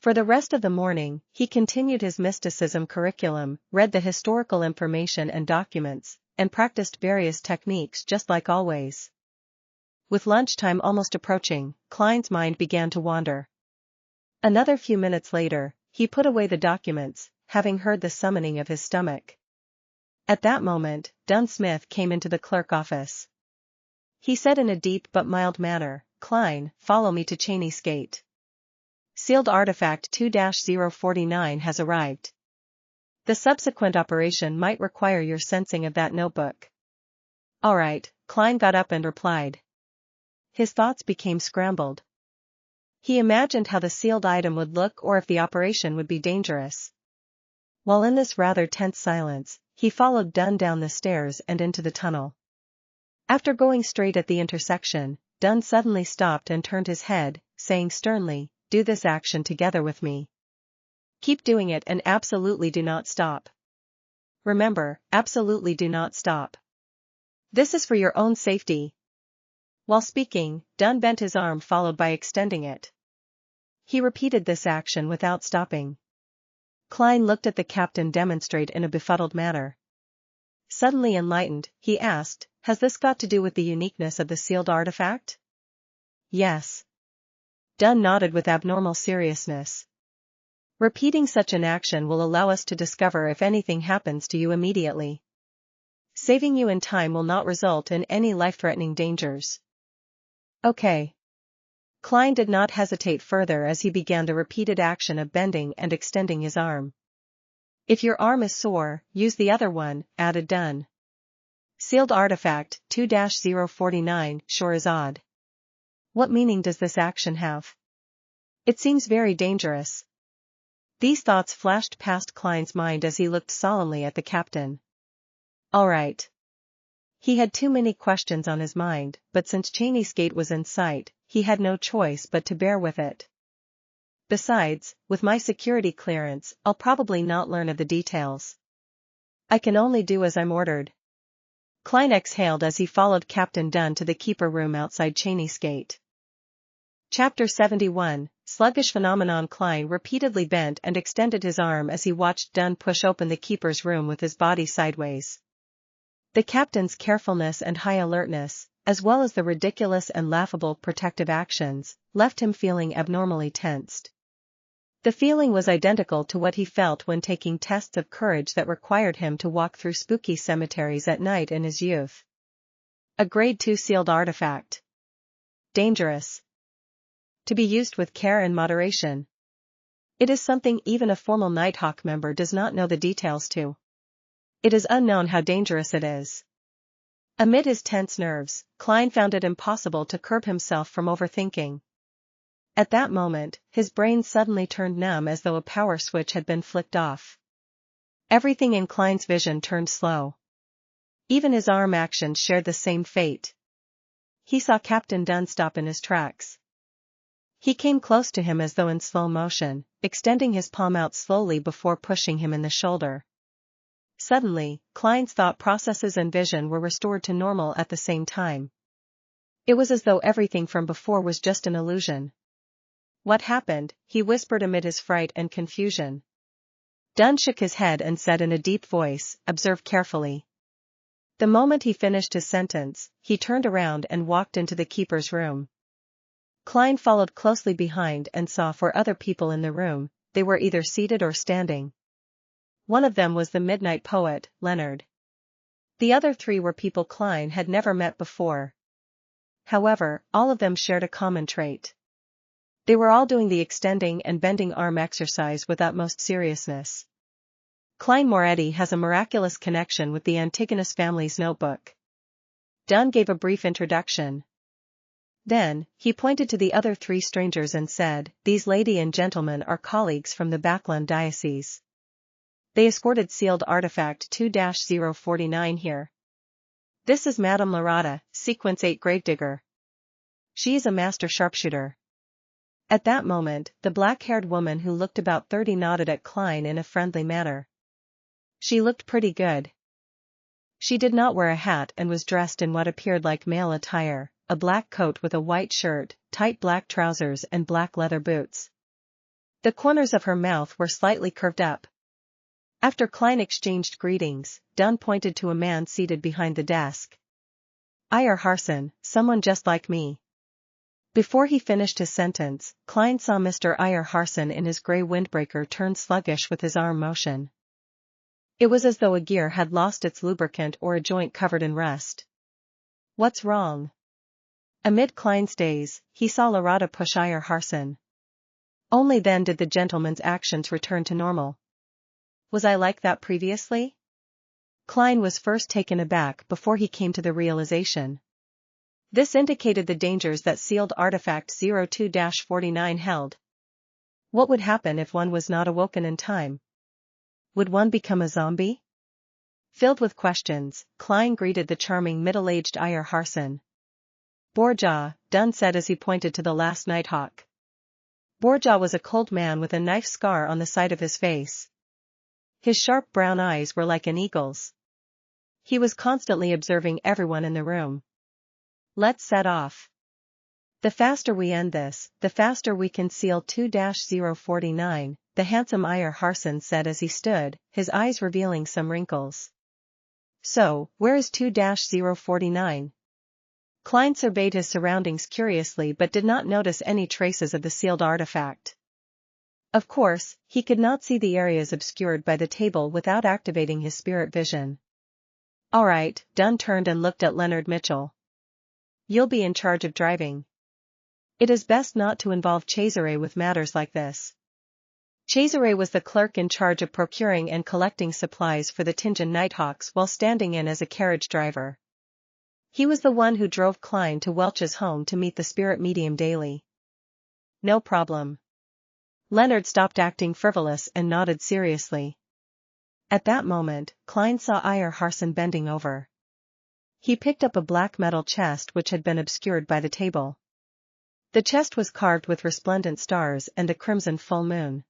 For the rest of the morning, he continued his mysticism curriculum, read the historical information and documents, and practiced various techniques just like always. With lunchtime almost approaching, Klein's mind began to wander. Another few minutes later, he put away the documents, having heard the summoning of his stomach. At that moment, Dunn Smith came into the clerk office. He said in a deep but mild manner, "Klein, follow me to Cheney's Gate. Sealed artifact 2-049 has arrived. The subsequent operation might require your sensing of that notebook." "All right," Klein got up and replied. His thoughts became scrambled. He imagined how the sealed item would look or if the operation would be dangerous. While in this rather tense silence, he followed Dunn down the stairs and into the tunnel. After going straight at the intersection, Dunn suddenly stopped and turned his head, saying sternly, "Do this action together with me. Keep doing it and absolutely do not stop. Remember, absolutely do not stop. This is for your own safety." While speaking, Dunn bent his arm followed by extending it. He repeated this action without stopping. Klein looked at the captain demonstrate in a befuddled manner. Suddenly enlightened, he asked, "Has this got to do with the uniqueness of the sealed artifact?" "Yes." Dunn nodded with abnormal seriousness. "Repeating such an action will allow us to discover if anything happens to you immediately. Saving you in time will not result in any life-threatening dangers." "Okay." Klein did not hesitate further as he began the repeated action of bending and extending his arm. If your arm is sore, use the other one, added Dunn. Sealed artifact, 2-049, sure is odd. What meaning does this action have? It seems very dangerous. These thoughts flashed past Klein's mind as he looked solemnly at the captain. All right. He had too many questions on his mind, but since Cheney's gate was in sight, he had no choice but to bear with it. Besides, with my security clearance, I'll probably not learn of the details. I can only do as I'm ordered. Klein exhaled as he followed Captain Dunn to the keeper room outside Cheney's gate. Chapter 71, Sluggish Phenomenon. Klein repeatedly bent and extended his arm as he watched Dunn push open the keeper's room with his body sideways. The captain's carefulness and high alertness, as well as the ridiculous and laughable protective actions, left him feeling abnormally tensed. The feeling was identical to what he felt when taking tests of courage that required him to walk through spooky cemeteries at night in his youth. A Grade 2 sealed artifact. Dangerous. To be used with care and moderation. It is something even a formal Nighthawk member does not know the details to. It is unknown how dangerous it is. Amid his tense nerves, Klein found it impossible to curb himself from overthinking. At that moment, his brain suddenly turned numb as though a power switch had been flicked off. Everything in Klein's vision turned slow. Even his arm actions shared the same fate. He saw Captain Dunn stop in his tracks. He came close to him as though in slow motion, extending his palm out slowly before pushing him in the shoulder. Suddenly, Klein's thought processes and vision were restored to normal at the same time. It was as though everything from before was just an illusion. What happened? He whispered amid his fright and confusion. Dunn shook his head and said in a deep voice, "Observe carefully." The moment he finished his sentence, he turned around and walked into the keeper's room. Klein followed closely behind and saw 4 other people in the room. They were either seated or standing. One of them was the midnight poet, Leonard. The other 3 were people Klein had never met before. However, all of them shared a common trait. They were all doing the extending and bending arm exercise with utmost seriousness. Klein Moretti has a miraculous connection with the Antigonus family's notebook. Dunn gave a brief introduction. Then, he pointed to the other 3 strangers and said, "These lady and gentlemen are colleagues from the Backlund diocese. They escorted sealed artifact 2-049 here. This is Madame Larada, Sequence 8 Gravedigger. She is a master sharpshooter." At that moment, the black-haired woman who looked about 30 nodded at Klein in a friendly manner. She looked pretty good. She did not wear a hat and was dressed in what appeared like male attire, a black coat with a white shirt, tight black trousers and black leather boots. The corners of her mouth were slightly curved up. After Klein exchanged greetings, Dunn pointed to a man seated behind the desk. "Iyer Harson, someone just like me." Before he finished his sentence, Klein saw Mr. Iyer Harson in his gray windbreaker turn sluggish with his arm motion. It was as though a gear had lost its lubricant or a joint covered in rust. "What's wrong?" Amid Klein's daze, he saw Larada push Iyer Harson. Only then did the gentleman's actions return to normal. Was I like that previously? Klein was first taken aback before he came to the realization. This indicated the dangers that sealed artifact 02-49 held. What would happen if one was not awoken in time? Would one become a zombie? Filled with questions, Klein greeted the charming middle-aged Iyer Harson. "Borja," Dunn said as he pointed to the last Nighthawk. Borja was a cold man with a knife scar on the side of his face. His sharp brown eyes were like an eagle's. He was constantly observing everyone in the room. "Let's set off. The faster we end this, the faster we can seal 2-049, the handsome Iyer Harson said as he stood, his eyes revealing some wrinkles. "So, where is 2-049? Klein surveyed his surroundings curiously but did not notice any traces of the sealed artifact. Of course, he could not see the areas obscured by the table without activating his spirit vision. "All right," Dunn turned and looked at Leonard Mitchell. "You'll be in charge of driving. It is best not to involve Cesare with matters like this. Cesare was the clerk in charge of procuring and collecting supplies for the Tinjan Nighthawks while standing in as a carriage driver. He was the one who drove Klein to Welch's home to meet the spirit medium Daly. No problem. Leonard stopped acting frivolous and nodded seriously. At that moment, Klein saw Iyer Harson bending over. He picked up a black metal chest which had been obscured by the table. The chest was carved with resplendent stars and a crimson full moon.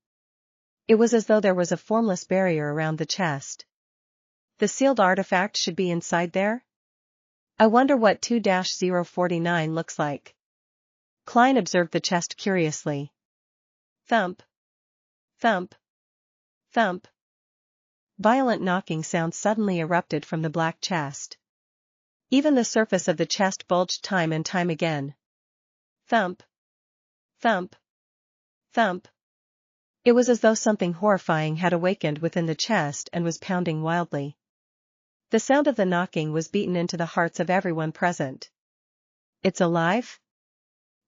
It was as though there was a formless barrier around the chest. The sealed artifact should be inside there? I wonder what 2-049 looks like. Klein observed the chest curiously. Thump. Thump. Thump. Violent knocking sounds suddenly erupted from the black chest. Even the surface of the chest bulged time and time again. Thump. Thump. Thump. It was as though something horrifying had awakened within the chest and was pounding wildly. The sound of the knocking was beaten into the hearts of everyone present. It's alive?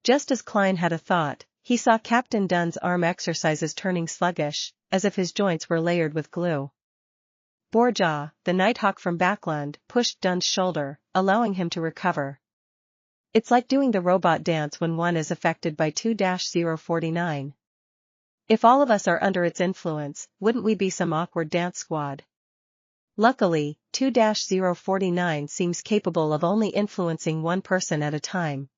Just as Klein had a thought, he saw Captain Dunn's arm exercises turning sluggish, as if his joints were layered with glue. Borja, the Nighthawk from Backland, pushed Dunn's shoulder, allowing him to recover. It's like doing the robot dance when one is affected by 2-049. If all of us are under its influence, wouldn't we be some awkward dance squad? Luckily, 2-049 seems capable of only influencing one person at a time.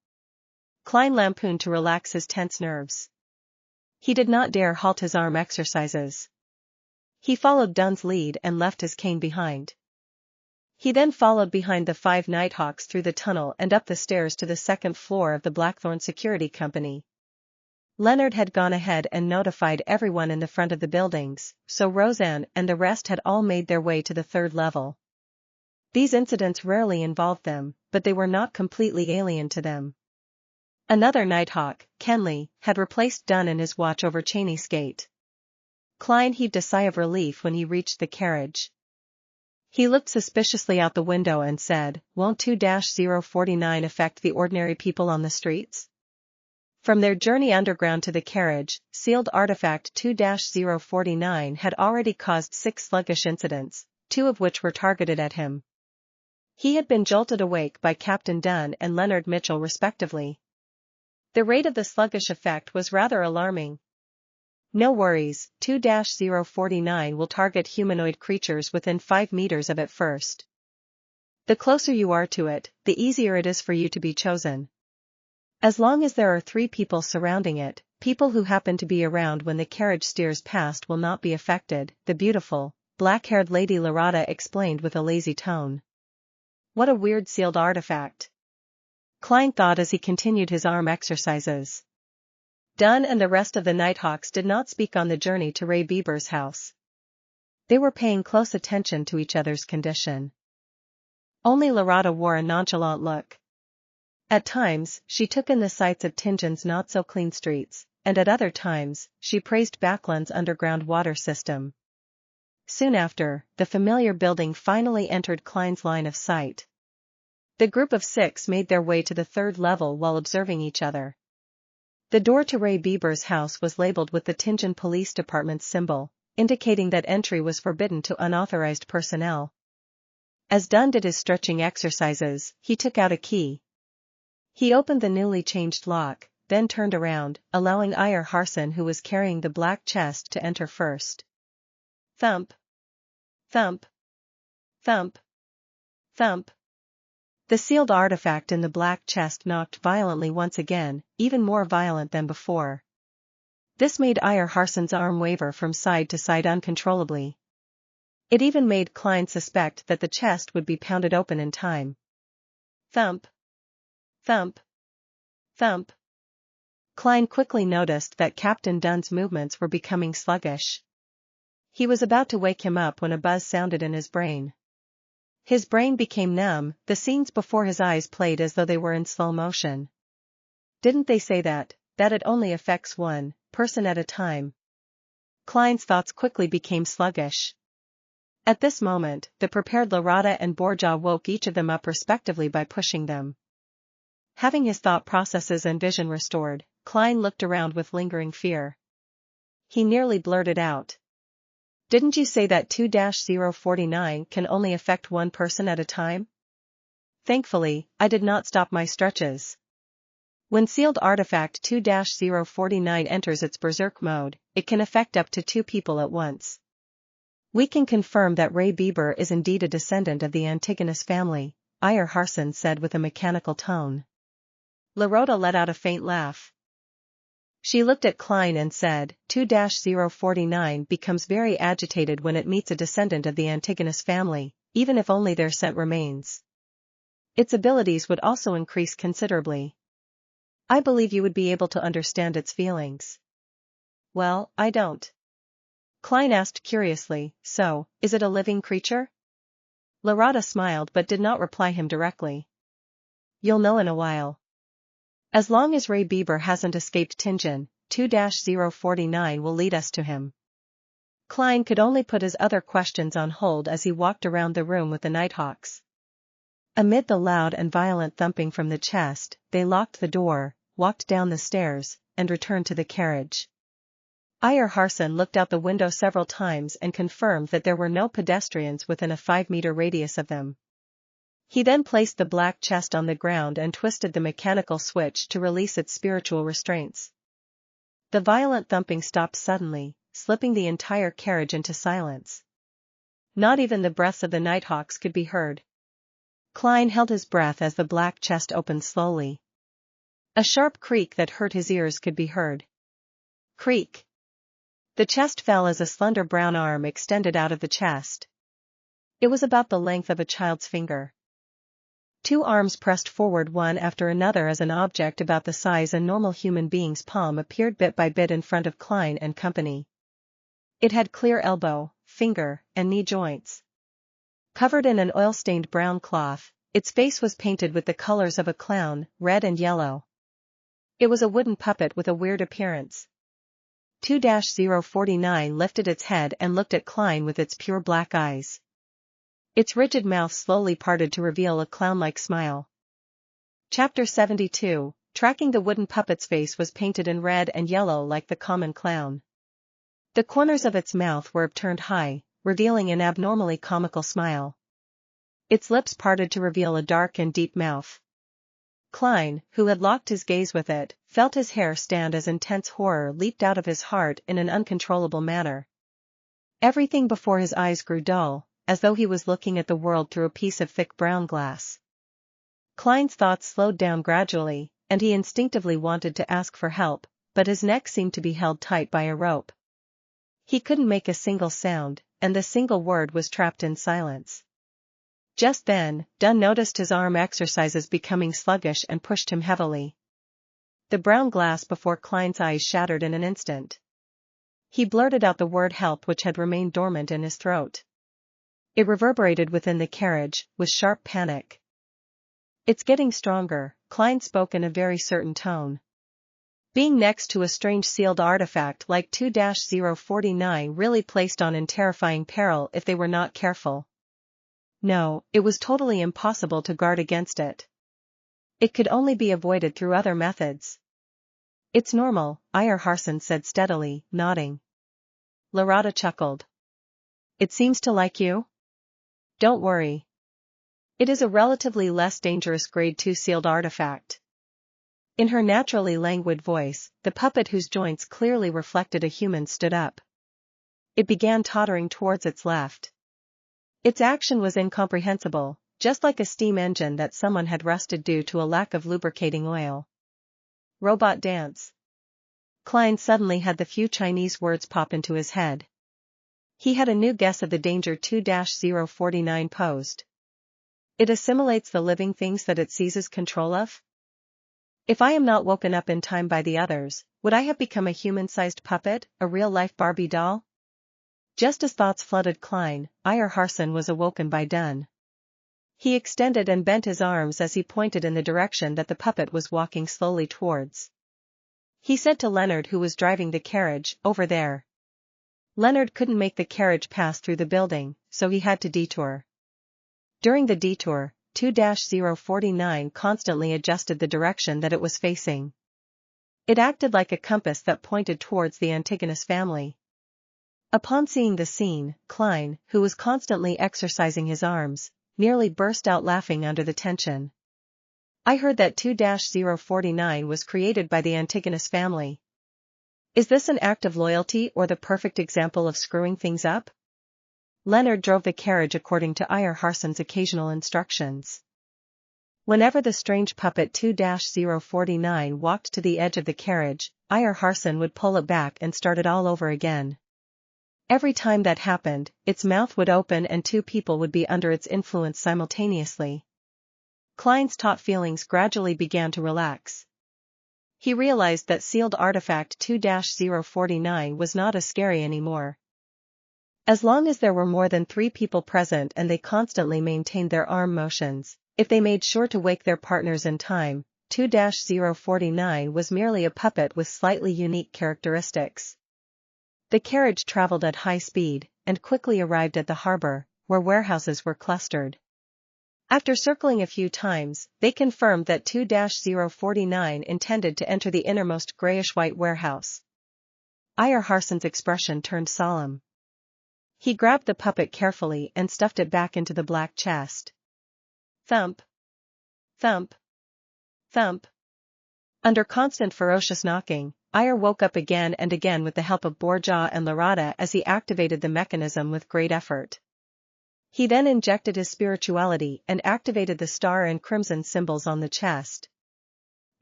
Klein lampooned to relax his tense nerves. He did not dare halt his arm exercises. He followed Dunn's lead and left his cane behind. He then followed behind the 5 Nighthawks through the tunnel and up the stairs to the second floor of the Blackthorn Security Company. Leonard had gone ahead and notified everyone in the front of the buildings, so Roseanne and the rest had all made their way to the 3rd level. These incidents rarely involved them, but they were not completely alien to them. Another Nighthawk, Kenley, had replaced Dunn in his watch over Cheney's gate. Klein heaved a sigh of relief when he reached the carriage. He looked suspiciously out the window and said, "Won't 2-049 affect the ordinary people on the streets?" From their journey underground to the carriage, sealed artifact 2-049 had already caused 6 sluggish incidents, 2 of which were targeted at him. He had been jolted awake by Captain Dunn and Leonard Mitchell respectively. The rate of the sluggish effect was rather alarming. No worries, 2-049 will target humanoid creatures within 5 meters of it first. The closer you are to it, the easier it is for you to be chosen. As long as there are 3 people surrounding it, people who happen to be around when the carriage steers past will not be affected, the beautiful, black-haired Lady Larada explained with a lazy tone. What a weird sealed artifact. Klein thought as he continued his arm exercises. Dunn and the rest of the Nighthawks did not speak on the journey to Ray Bieber's house. They were paying close attention to each other's condition. Only Larada wore a nonchalant look. At times, she took in the sights of Tinjan's not-so-clean streets, and at other times, she praised Backland's underground water system. Soon after, the familiar building finally entered Klein's line of sight. The group of 6 made their way to the 3rd level while observing each other. The door to Ray Bieber's house was labeled with the Tinjan Police Department's symbol, indicating that entry was forbidden to unauthorized personnel. As Dunn did his stretching exercises, he took out a key. He opened the newly changed lock, then turned around, allowing Iyer Harson, who was carrying the black chest, to enter first. Thump. Thump. Thump. Thump. The sealed artifact in the black chest knocked violently once again, even more violent than before. This made Iyer Harson's arm waver from side to side uncontrollably. It even made Klein suspect that the chest would be pounded open in time. Thump. Thump. Thump. Klein quickly noticed that Captain Dunn's movements were becoming sluggish. He was about to wake him up when a buzz sounded in his brain. His brain became numb, the scenes before his eyes played as though they were in slow motion. Didn't they say that it only affects one person at a time? Klein's thoughts quickly became sluggish. At this moment, the prepared Larada and Borja woke each of them up respectively by pushing them. Having his thought processes and vision restored, Klein looked around with lingering fear. He nearly blurted out. "Didn't you say that 2-049 can only affect one person at a time?" Thankfully, I did not stop my stretches. When sealed artifact 2-049 enters its berserk mode, it can affect up to 2 people at once. We can confirm that Ray Bieber is indeed a descendant of the Antigonus family, Iyer Harson said with a mechanical tone. Larota let out a faint laugh. She looked at Klein and said, 2-049 becomes very agitated when it meets a descendant of the Antigonus family, even if only their scent remains. Its abilities would also increase considerably. I believe you would be able to understand its feelings. Well, I don't. Klein asked curiously, so, is it a living creature? Larota smiled but did not reply him directly. You'll know in a while. As long as Ray Bieber hasn't escaped Tingen, 2-049 will lead us to him. Klein could only put his other questions on hold as he walked around the room with the Nighthawks. Amid the loud and violent thumping from the chest, they locked the door, walked down the stairs, and returned to the carriage. Iyer Harson looked out the window several times and confirmed that there were no pedestrians within a 5-meter radius of them. He then placed the black chest on the ground and twisted the mechanical switch to release its spiritual restraints. The violent thumping stopped suddenly, slipping the entire carriage into silence. Not even the breaths of the Nighthawks could be heard. Klein held his breath as the black chest opened slowly. A sharp creak that hurt his ears could be heard. Creak. The chest fell as a slender brown arm extended out of the chest. It was about the length of a child's finger. 2 arms pressed forward one after another as an object about the size a normal human being's palm appeared bit by bit in front of Klein and company. It had clear elbow, finger, and knee joints. Covered in an oil-stained brown cloth, its face was painted with the colors of a clown, red and yellow. It was a wooden puppet with a weird appearance. 2-049 lifted its head and looked at Klein with its pure black eyes. Its rigid mouth slowly parted to reveal a clown-like smile. Chapter 72, Tracking the wooden puppet's face was painted in red and yellow like the common clown. The corners of its mouth were upturned high, revealing an abnormally comical smile. Its lips parted to reveal a dark and deep mouth. Klein, who had locked his gaze with it, felt his hair stand as intense horror leaped out of his heart in an uncontrollable manner. Everything before his eyes grew dull, as though he was looking at the world through a piece of thick brown glass. Klein's thoughts slowed down gradually, and he instinctively wanted to ask for help, but his neck seemed to be held tight by a rope. He couldn't make a single sound, and the single word was trapped in silence. Just then, Dunn noticed his arm exercises becoming sluggish and pushed him heavily. The brown glass before Klein's eyes shattered in an instant. He blurted out the word help which had remained dormant in his throat. It reverberated within the carriage, with sharp panic. It's getting stronger, Klein spoke in a very certain tone. Being next to a strange sealed artifact like 2-049 really placed on in terrifying peril if they were not careful. No, it was totally impossible to guard against it. It could only be avoided through other methods. It's normal, Iyer Harson said steadily, nodding. Larota chuckled. It seems to like you? Don't worry. It is a relatively less dangerous grade 2 sealed artifact. In her naturally languid voice, the puppet whose joints clearly reflected a human stood up. It began tottering towards its left. Its action was incomprehensible, just like a steam engine that someone had rusted due to a lack of lubricating oil. Robot dance. Klein suddenly had the few Chinese words pop into his head. He had a new guess of the danger 2-049 posed. It assimilates the living things that it seizes control of? If I am not woken up in time by the others, would I have become a human-sized puppet, a real-life Barbie doll? Just as thoughts flooded Klein, Iyer Harson was awoken by Dunn. He extended and bent his arms as he pointed in the direction that the puppet was walking slowly towards. He said to Leonard, who was driving the carriage, "Over there." Leonard couldn't make the carriage pass through the building, so he had to detour. During the detour, 2-049 constantly adjusted the direction that it was facing. It acted like a compass that pointed towards the Antigonus family. Upon seeing the scene, Klein, who was constantly exercising his arms, nearly burst out laughing under the tension. I heard that 2-049 was created by the Antigonus family. Is this an act of loyalty or the perfect example of screwing things up? Leonard drove the carriage according to Eyre Harson's occasional instructions. Whenever the strange puppet 2-049 walked to the edge of the carriage, Eyre Harson would pull it back and start it all over again. Every time that happened, its mouth would open and two people would be under its influence simultaneously. Klein's taut feelings gradually began to relax. He realized that sealed artifact 2-049 was not as scary anymore. As long as there were more than 3 people present and they constantly maintained their arm motions, if they made sure to wake their partners in time, 2-049 was merely a puppet with slightly unique characteristics. The carriage traveled at high speed, and quickly arrived at the harbor, where warehouses were clustered. After circling a few times, they confirmed that 2-049 intended to enter the innermost grayish-white warehouse. Eyre Harson's expression turned solemn. He grabbed the puppet carefully and stuffed it back into the black chest. Thump. Thump. Thump. Under constant ferocious knocking, Eyre woke up again and again with the help of Borja and Larada as he activated the mechanism with great effort. He then injected his spirituality and activated the star and crimson symbols on the chest.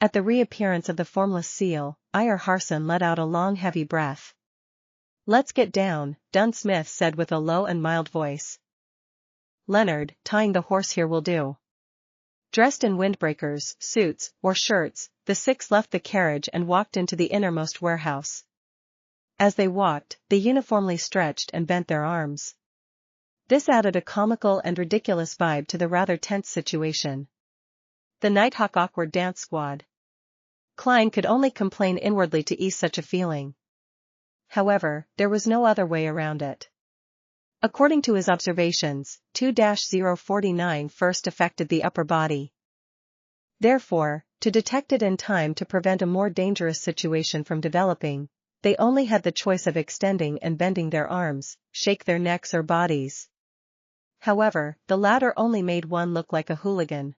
At the reappearance of the formless seal, Eyre Harson let out a long heavy breath. "Let's get down," Dunn Smith said with a low and mild voice. "Leonard, tying the horse here will do." Dressed in windbreakers, suits, or shirts, the 6 left the carriage and walked into the innermost warehouse. As they walked, they uniformly stretched and bent their arms. This added a comical and ridiculous vibe to the rather tense situation. The Nighthawk Awkward Dance Squad. Klein could only complain inwardly to ease such a feeling. However, there was no other way around it. According to his observations, 2-049 first affected the upper body. Therefore, to detect it in time to prevent a more dangerous situation from developing, they only had the choice of extending and bending their arms, shake their necks or bodies. However, the latter only made one look like a hooligan.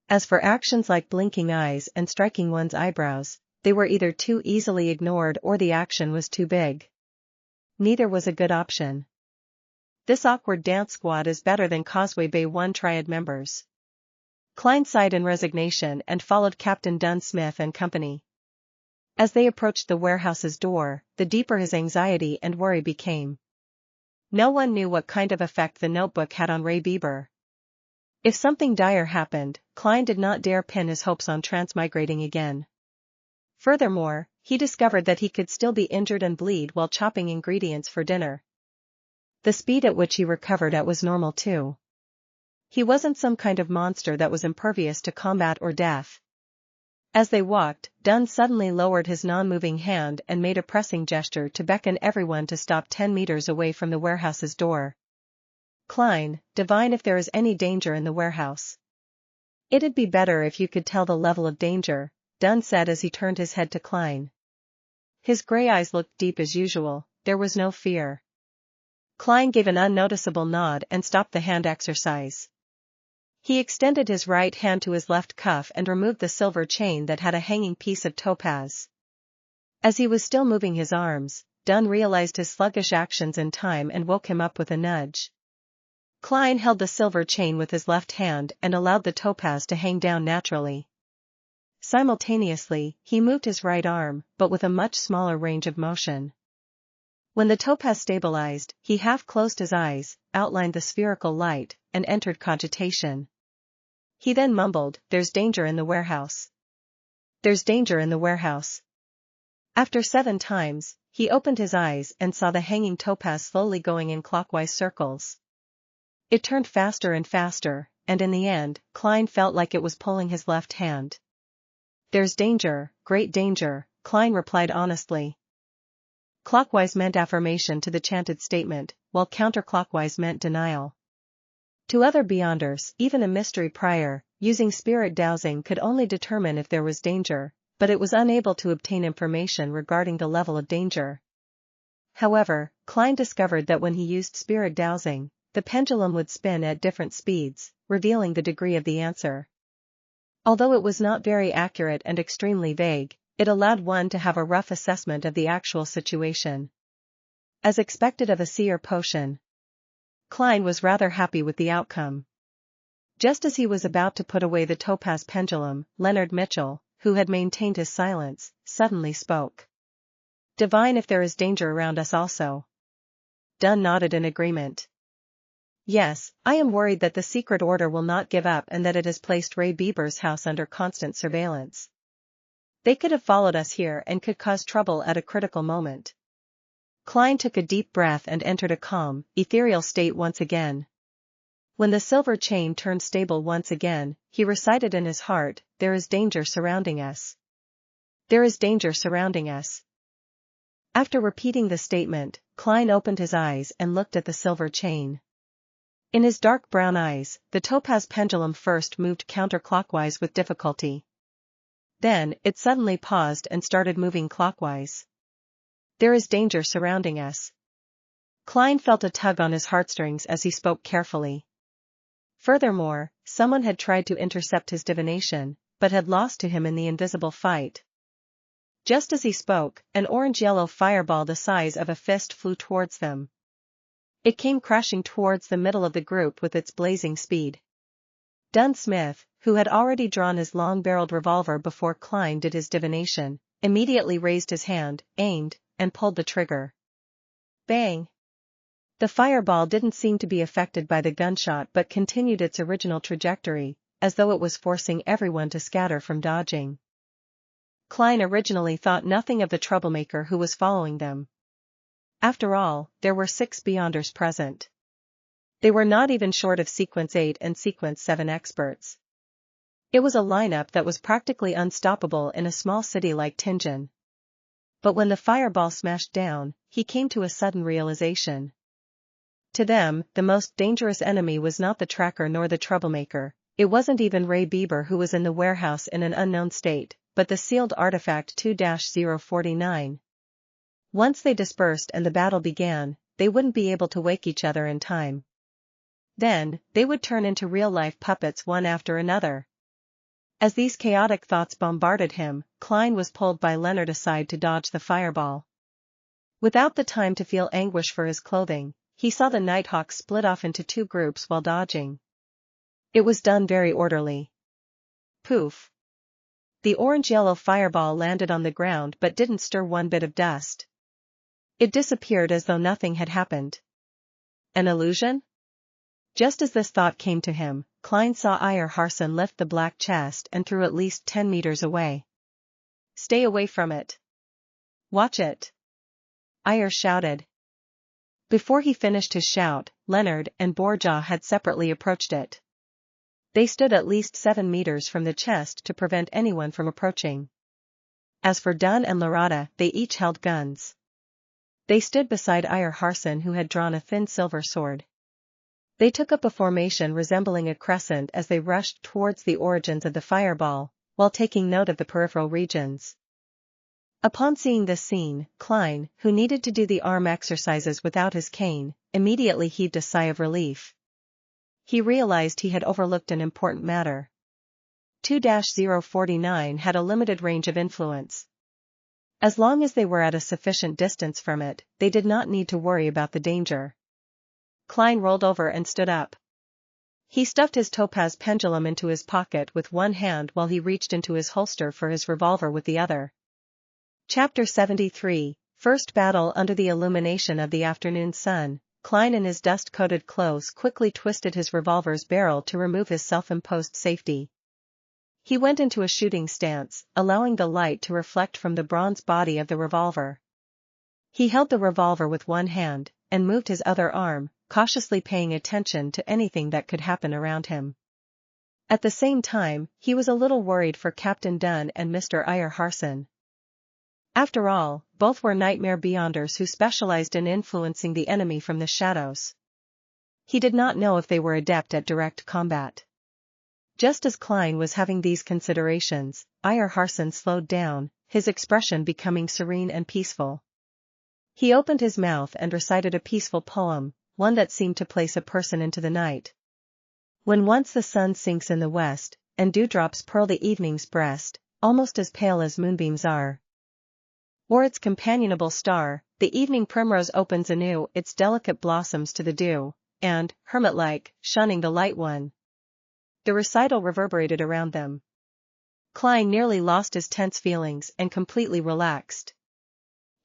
As for actions like blinking eyes and striking one's eyebrows, they were either too easily ignored or the action was too big. Neither was a good option. This awkward dance squad is better than Causeway Bay 1 Triad members. Klein sighed in resignation and followed Captain Dunn Smith and company. As they approached the warehouse's door, the deeper his anxiety and worry became. No one knew what kind of effect the notebook had on Ray Bieber. If something dire happened, Klein did not dare pin his hopes on transmigrating again. Furthermore, he discovered that he could still be injured and bleed while chopping ingredients for dinner. The speed at which he recovered at was normal too. He wasn't some kind of monster that was impervious to combat or death. As they walked, Dunn suddenly lowered his non-moving hand and made a pressing gesture to beckon everyone to stop 10 meters away from the warehouse's door. "Klein, divine if there is any danger in the warehouse." "It'd be better if you could tell the level of danger," Dunn said as he turned his head to Klein. His gray eyes looked deep as usual, there was no fear. Klein gave an unnoticeable nod and stopped the hand exercise. He extended his right hand to his left cuff and removed the silver chain that had a hanging piece of topaz. As he was still moving his arms, Dunn realized his sluggish actions in time and woke him up with a nudge. Klein held the silver chain with his left hand and allowed the topaz to hang down naturally. Simultaneously, he moved his right arm, but with a much smaller range of motion. When the topaz stabilized, he half closed his eyes, outlined the spherical light, and entered cogitation. He then mumbled, "There's danger in the warehouse. There's danger in the warehouse." After 7 times, he opened his eyes and saw the hanging topaz slowly going in clockwise circles. It turned faster and faster, and in the end, Klein felt like it was pulling his left hand. "There's danger, great danger," Klein replied honestly. Clockwise meant affirmation to the chanted statement, while counterclockwise meant denial. To other Beyonders, even a mystery prior, using spirit dowsing could only determine if there was danger, but it was unable to obtain information regarding the level of danger. However, Klein discovered that when he used spirit dowsing, the pendulum would spin at different speeds, revealing the degree of the answer. Although it was not very accurate and extremely vague, it allowed one to have a rough assessment of the actual situation. As expected of a Seer potion, Klein was rather happy with the outcome. Just as he was about to put away the topaz pendulum, Leonard Mitchell, who had maintained his silence, suddenly spoke. "Divine if there is danger around us also." Dunn nodded in agreement. "Yes, I am worried that the secret order will not give up and that it has placed Ray Bieber's house under constant surveillance. They could have followed us here and could cause trouble at a critical moment." Klein took a deep breath and entered a calm, ethereal state once again. When the silver chain turned stable once again, he recited in his heart, "There is danger surrounding us. There is danger surrounding us." After repeating the statement, Klein opened his eyes and looked at the silver chain. In his dark brown eyes, the topaz pendulum first moved counterclockwise with difficulty. Then, it suddenly paused and started moving clockwise. "There is danger surrounding us." Klein felt a tug on his heartstrings as he spoke carefully. Furthermore, someone had tried to intercept his divination, but had lost to him in the invisible fight. Just as he spoke, an orange-yellow fireball the size of a fist flew towards them. It came crashing towards the middle of the group with its blazing speed. Dunn Smith, who had already drawn his long-barreled revolver before Klein did his divination, immediately raised his hand, aimed, and pulled the trigger. Bang! The fireball didn't seem to be affected by the gunshot but continued its original trajectory, as though it was forcing everyone to scatter from dodging. Klein originally thought nothing of the troublemaker who was following them. After all, there were 6 Beyonders present. They were not even short of Sequence 8 and Sequence 7 experts. It was a lineup that was practically unstoppable in a small city like Tingen. But when the fireball smashed down, he came to a sudden realization. To them, the most dangerous enemy was not the tracker nor the troublemaker, it wasn't even Ray Bieber who was in the warehouse in an unknown state, but the sealed artifact 2-049. Once they dispersed and the battle began, they wouldn't be able to wake each other in time. Then, they would turn into real-life puppets one after another. As these chaotic thoughts bombarded him, Klein was pulled by Leonard aside to dodge the fireball. Without the time to feel anguish for his clothing, he saw the Nighthawk split off into 2 groups while dodging. It was done very orderly. Poof! The orange-yellow fireball landed on the ground but didn't stir one bit of dust. It disappeared as though nothing had happened. An illusion? Just as this thought came to him, Klein saw Iyer Harson lift the black chest and threw at least 10 meters away. "Stay away from it. Watch it!" Iyer shouted. Before he finished his shout, Leonard and Borja had separately approached it. They stood at least 7 meters from the chest to prevent anyone from approaching. As for Dunn and Lorata, they each held guns. They stood beside Iyer Harson who had drawn a thin silver sword. They took up a formation resembling a crescent as they rushed towards the origins of the fireball, while taking note of the peripheral regions. Upon seeing this scene, Klein, who needed to do the arm exercises without his cane, immediately heaved a sigh of relief. He realized he had overlooked an important matter. 2-049 had a limited range of influence. As long as they were at a sufficient distance from it, they did not need to worry about the danger. Klein rolled over and stood up. He stuffed his topaz pendulum into his pocket with one hand while he reached into his holster for his revolver with the other. Chapter 73, First Battle Under the Illumination of the Afternoon Sun. Klein in his dust-coated clothes quickly twisted his revolver's barrel to remove his self-imposed safety. He went into a shooting stance, allowing the light to reflect from the bronze body of the revolver. He held the revolver with one hand, and moved his other arm, cautiously paying attention to anything that could happen around him. At the same time, he was a little worried for Captain Dunn and Mr. Iyer Harson. After all, both were nightmare Beyonders who specialized in influencing the enemy from the shadows. He did not know if they were adept at direct combat. Just as Klein was having these considerations, Iyer Harson slowed down, his expression becoming serene and peaceful. He opened his mouth and recited a peaceful poem, one that seemed to place a person into the night. When once the sun sinks in the west, and dewdrops pearl the evening's breast, almost as pale as moonbeams are, or its companionable star, the evening primrose opens anew its delicate blossoms to the dew, and, hermit-like, shunning the light one. The recital reverberated around them. Klein nearly lost his tense feelings and completely relaxed.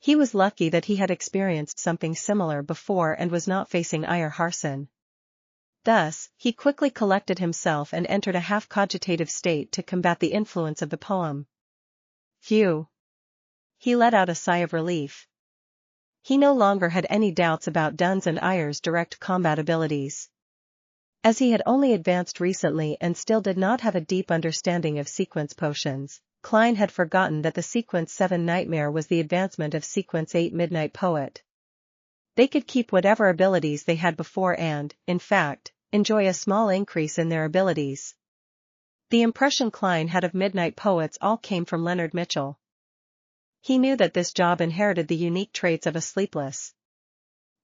He was lucky that he had experienced something similar before and was not facing Iyer Harson. Thus, he quickly collected himself and entered a half-cogitative state to combat the influence of the poem. Phew! He let out a sigh of relief. He no longer had any doubts about Dunn's and Iyer's direct combat abilities. As he had only advanced recently and still did not have a deep understanding of sequence potions, Klein had forgotten that the Sequence 7 Nightmare was the advancement of Sequence 8 Midnight Poet. They could keep whatever abilities they had before and, in fact, enjoy a small increase in their abilities. The impression Klein had of Midnight Poets all came from Leonard Mitchell. He knew that this job inherited the unique traits of a Sleepless.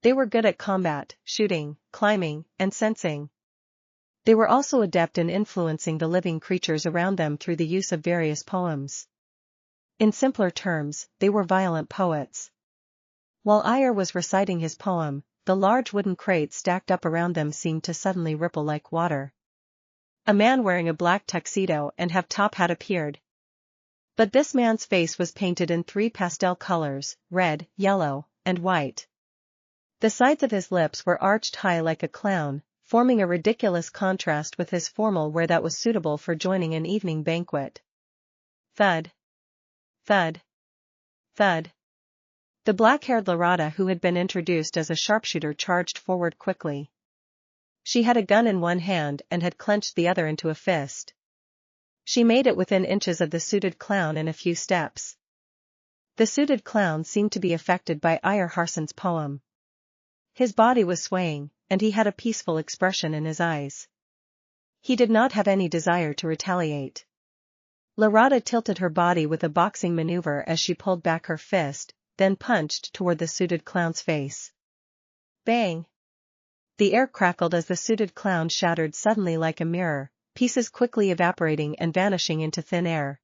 They were good at combat, shooting, climbing, and sensing. They were also adept in influencing the living creatures around them through the use of various poems. In simpler terms, they were violent poets. While Iyer was reciting his poem, the large wooden crates stacked up around them seemed to suddenly ripple like water. A man wearing a black tuxedo and half-top hat appeared. But this man's face was painted in 3 pastel colors, red, yellow, and white. The sides of his lips were arched high like a clown, forming a ridiculous contrast with his formal wear that was suitable for joining an evening banquet. Thud. Thud. Thud. The black-haired Lorada who had been introduced as a sharpshooter charged forward quickly. She had a gun in one hand and had clenched the other into a fist. She made it within inches of the suited clown in a few steps. The suited clown seemed to be affected by Iyer Harson's poem. His body was swaying, and he had a peaceful expression in his eyes. He did not have any desire to retaliate. Lorada tilted her body with a boxing maneuver as she pulled back her fist, then punched toward the suited clown's face. Bang! The air crackled as the suited clown shattered suddenly like a mirror, pieces quickly evaporating and vanishing into thin air.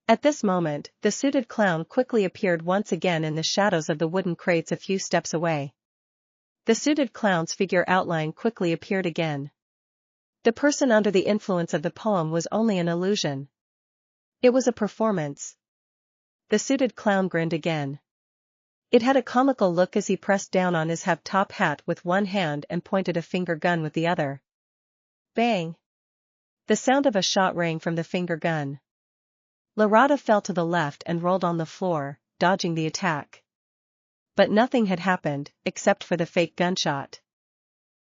At this moment, the suited clown quickly appeared once again in the shadows of the wooden crates a few steps away. The suited clown's figure outline quickly appeared again. The person under the influence of the poem was only an illusion. It was a performance. The suited clown grinned again. It had a comical look as he pressed down on his half-top hat with one hand and pointed a finger gun with the other. Bang! The sound of a shot rang from the finger gun. Lorada fell to the left and rolled on the floor, dodging the attack. But nothing had happened, except for the fake gunshot.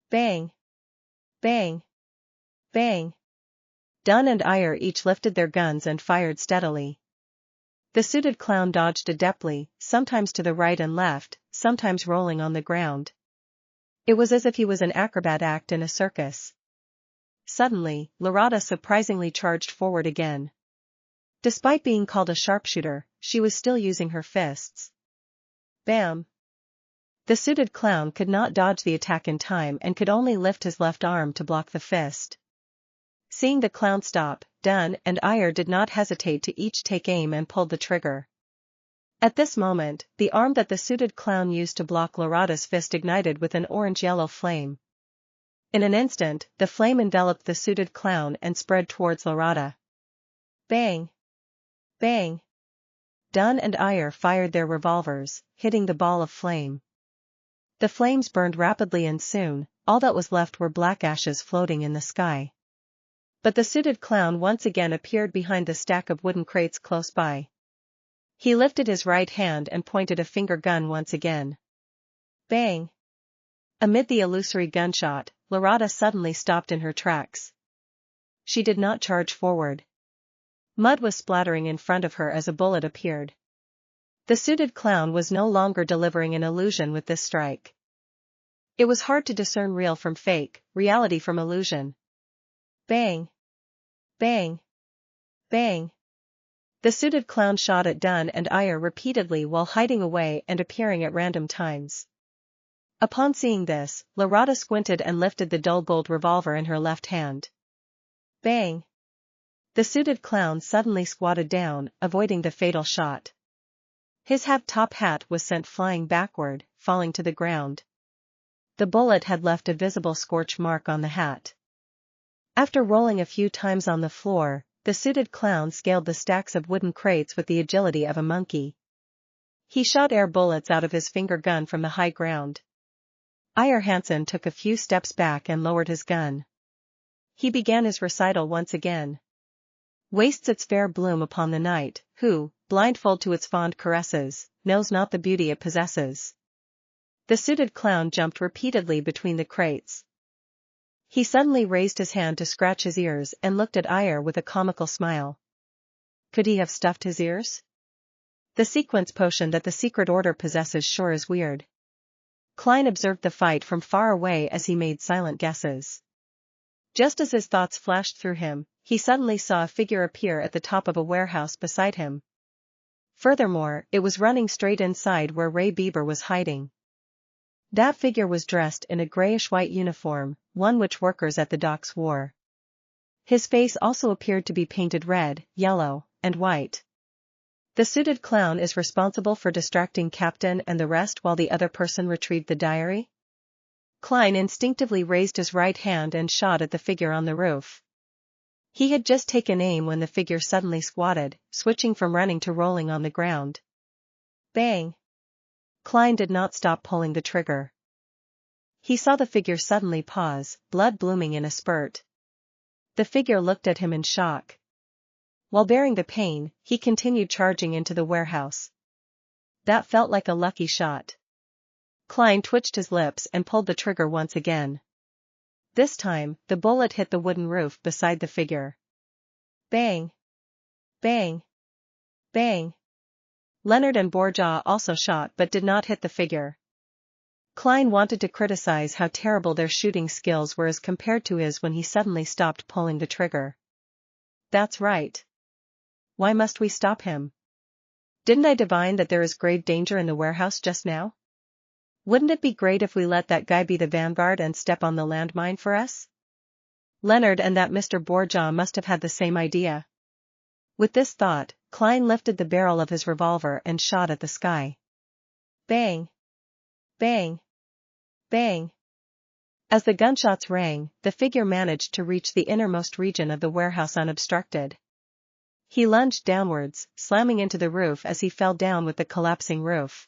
Bang! Bang! Bang! Dunn and Iyer each lifted their guns and fired steadily. The suited clown dodged adeptly, sometimes to the right and left, sometimes rolling on the ground. It was as if he was an acrobat act in a circus. Suddenly, Lorada surprisingly charged forward again. Despite being called a sharpshooter, she was still using her fists. Bam! The suited clown could not dodge the attack in time and could only lift his left arm to block the fist. Seeing the clown stop, Dunn and Iyer did not hesitate to each take aim and pulled the trigger. At this moment, the arm that the suited clown used to block Lorada's fist ignited with an orange-yellow flame. In an instant, the flame enveloped the suited clown and spread towards Lorada. Bang! Bang! Dunn and Iyer fired their revolvers, hitting the ball of flame. The flames burned rapidly and soon, all that was left were black ashes floating in the sky. But the suited clown once again appeared behind the stack of wooden crates close by. He lifted his right hand and pointed a finger gun once again. Bang! Amid the illusory gunshot, Lorada suddenly stopped in her tracks. She did not charge forward. Mud was splattering in front of her as a bullet appeared. The suited clown was no longer delivering an illusion with this strike. It was hard to discern real from fake, reality from illusion. Bang! Bang! Bang! The suited clown shot at Dunn and Iyer repeatedly while hiding away and appearing at random times. Upon seeing this, Lorada squinted and lifted the dull gold revolver in her left hand. Bang! The suited clown suddenly squatted down, avoiding the fatal shot. His top hat was sent flying backward, falling to the ground. The bullet had left a visible scorch mark on the hat. After rolling a few times on the floor, the suited clown scaled the stacks of wooden crates with the agility of a monkey. He shot air bullets out of his finger gun from the high ground. Iyer Hansen took a few steps back and lowered his gun. He began his recital once again. Wastes its fair bloom upon the night, who, blindfold to its fond caresses, knows not the beauty it possesses. The suited clown jumped repeatedly between the crates. He suddenly raised his hand to scratch his ears and looked at Iyer with a comical smile. Could he have stuffed his ears? The sequence potion that the secret order possesses sure is weird. Klein observed the fight from far away as he made silent guesses. Just as his thoughts flashed through him, he suddenly saw a figure appear at the top of a warehouse beside him. Furthermore, it was running straight inside where Ray Bieber was hiding. That figure was dressed in a grayish-white uniform, one which workers at the docks wore. His face also appeared to be painted red, yellow, and white. The suited clown is responsible for distracting Captain and the rest while the other person retrieved the diary? Klein instinctively raised his right hand and shot at the figure on the roof. He had just taken aim when the figure suddenly squatted, switching from running to rolling on the ground. Bang! Klein did not stop pulling the trigger. He saw the figure suddenly pause, blood blooming in a spurt. The figure looked at him in shock. While bearing the pain, he continued charging into the warehouse. That felt like a lucky shot. Klein twitched his lips and pulled the trigger once again. This time, the bullet hit the wooden roof beside the figure. Bang! Bang! Bang! Leonard and Borja also shot but did not hit the figure. Klein wanted to criticize how terrible their shooting skills were as compared to his when he suddenly stopped pulling the trigger. That's right. Why must we stop him? Didn't I divine that there is grave danger in the warehouse just now? Wouldn't it be great if we let that guy be the vanguard and step on the landmine for us? Leonard and that Mr. Borja must have had the same idea. With this thought, Klein lifted the barrel of his revolver and shot at the sky. Bang! Bang! Bang! As the gunshots rang, the figure managed to reach the innermost region of the warehouse unobstructed. He lunged downwards, slamming into the roof as he fell down with the collapsing roof.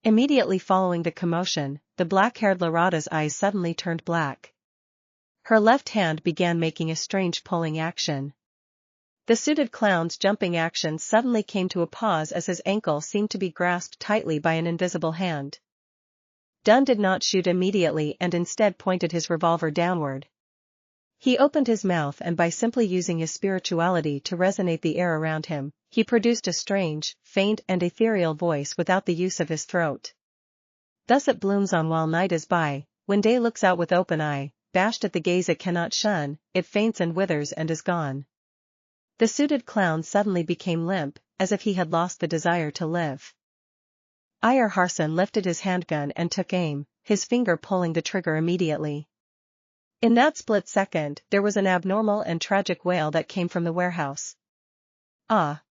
Immediately following the commotion, the black-haired Lorada's eyes suddenly turned black. Her left hand began making a strange pulling action. The suited clown's jumping action suddenly came to a pause as his ankle seemed to be grasped tightly by an invisible hand. Dunn did not shoot immediately and instead pointed his revolver downward. He opened his mouth and by simply using his spirituality to resonate the air around him, he produced a strange, faint and ethereal voice without the use of his throat. Thus it blooms on while night is by, when day looks out with open eye, bashed at the gaze it cannot shun, it faints and withers and is gone. The suited clown suddenly became limp, as if he had lost the desire to live. Iyer Hansen lifted his handgun and took aim, his finger pulling the trigger immediately. In that split second, there was an abnormal and tragic wail that came from the warehouse. Ah!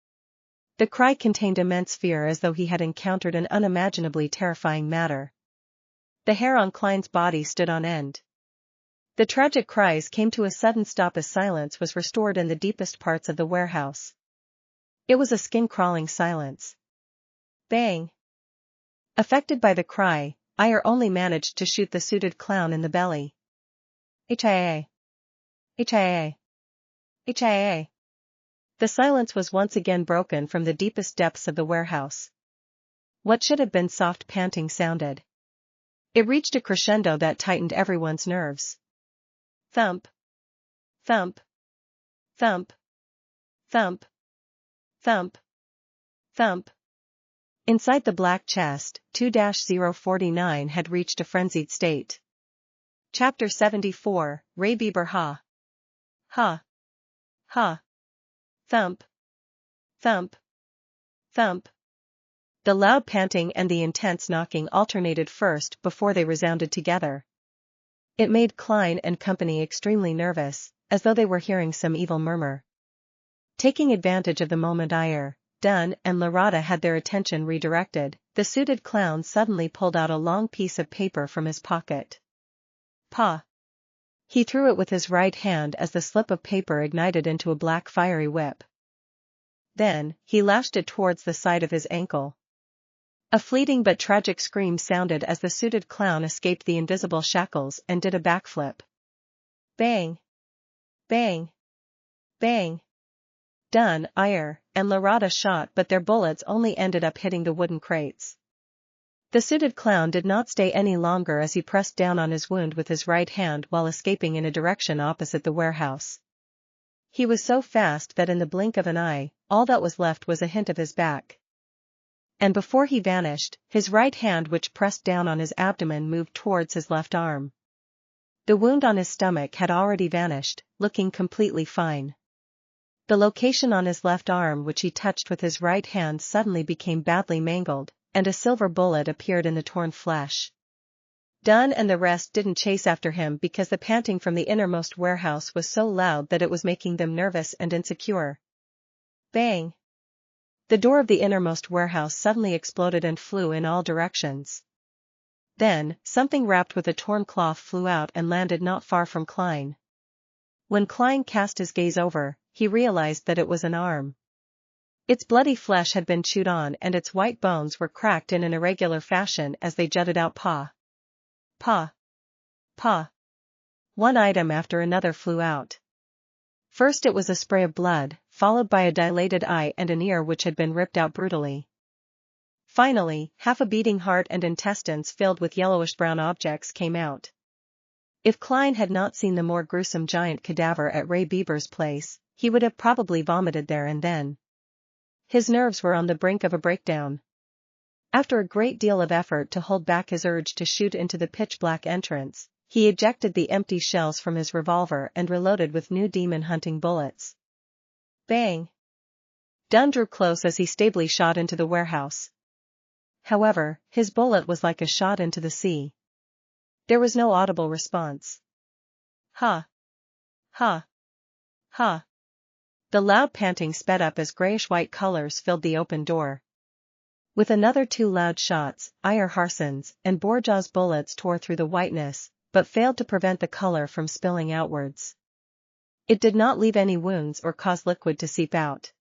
The cry contained immense fear as though he had encountered an unimaginably terrifying matter. The hair on Klein's body stood on end. The tragic cries came to a sudden stop as silence was restored in the deepest parts of the warehouse. It was a skin-crawling silence. Bang! Affected by the cry, Iyer only managed to shoot the suited clown in the belly. HIA! HIA! HIA! The silence was once again broken from the deepest depths of the warehouse. What should have been soft panting sounded. It reached a crescendo that tightened everyone's nerves. Thump! Thump! Thump! Thump! Thump! Thump! Inside the black chest, 2-049 had reached a frenzied state. Chapter 74, Bieber Ha. Ha. Ha. Thump. Thump. Thump. The loud panting and the intense knocking alternated first before they resounded together. It made Klein and company extremely nervous, as though they were hearing some evil murmur. Taking advantage of the moment Dunn and Larada had their attention redirected, the suited clown suddenly pulled out a long piece of paper from his pocket. Pa! He threw it with his right hand as the slip of paper ignited into a black fiery whip. Then, he lashed it towards the side of his ankle. A fleeting but tragic scream sounded as the suited clown escaped the invisible shackles and did a backflip. Bang! Bang! Bang! Dunn, and Larada shot, but their bullets only ended up hitting the wooden crates. The suited clown did not stay any longer as he pressed down on his wound with his right hand while escaping in a direction opposite the warehouse. He was so fast that in the blink of an eye, all that was left was a hint of his back. And before he vanished, his right hand which pressed down on his abdomen moved towards his left arm. The wound on his stomach had already vanished, looking completely fine. The location on his left arm which he touched with his right hand suddenly became badly mangled, and a silver bullet appeared in the torn flesh. Dunn and the rest didn't chase after him because the panting from the innermost warehouse was so loud that it was making them nervous and insecure. Bang! The door of the innermost warehouse suddenly exploded and flew in all directions. Then, something wrapped with a torn cloth flew out and landed not far from Klein. When Klein cast his gaze over, he realized that it was an arm. Its bloody flesh had been chewed on and its white bones were cracked in an irregular fashion as they jutted out. Pa! Pa! Pa! One item after another flew out. First it was a spray of blood, followed by a dilated eye and an ear which had been ripped out brutally. Finally, half a beating heart and intestines filled with yellowish-brown objects came out. If Klein had not seen the more gruesome giant cadaver at Bieber's place, he would have probably vomited there and then. His nerves were on the brink of a breakdown. After a great deal of effort to hold back his urge to shoot into the pitch-black entrance, he ejected the empty shells from his revolver and reloaded with new demon-hunting bullets. Bang! Dunn drew close as he stably shot into the warehouse. However, his bullet was like a shot into the sea. There was no audible response. Ha! Ha! Ha! The loud panting sped up as grayish-white colors filled the open door. With another two loud shots, Harson's and Borjaw's bullets tore through the whiteness, but failed to prevent the color from spilling outwards. It did not leave any wounds or cause liquid to seep out.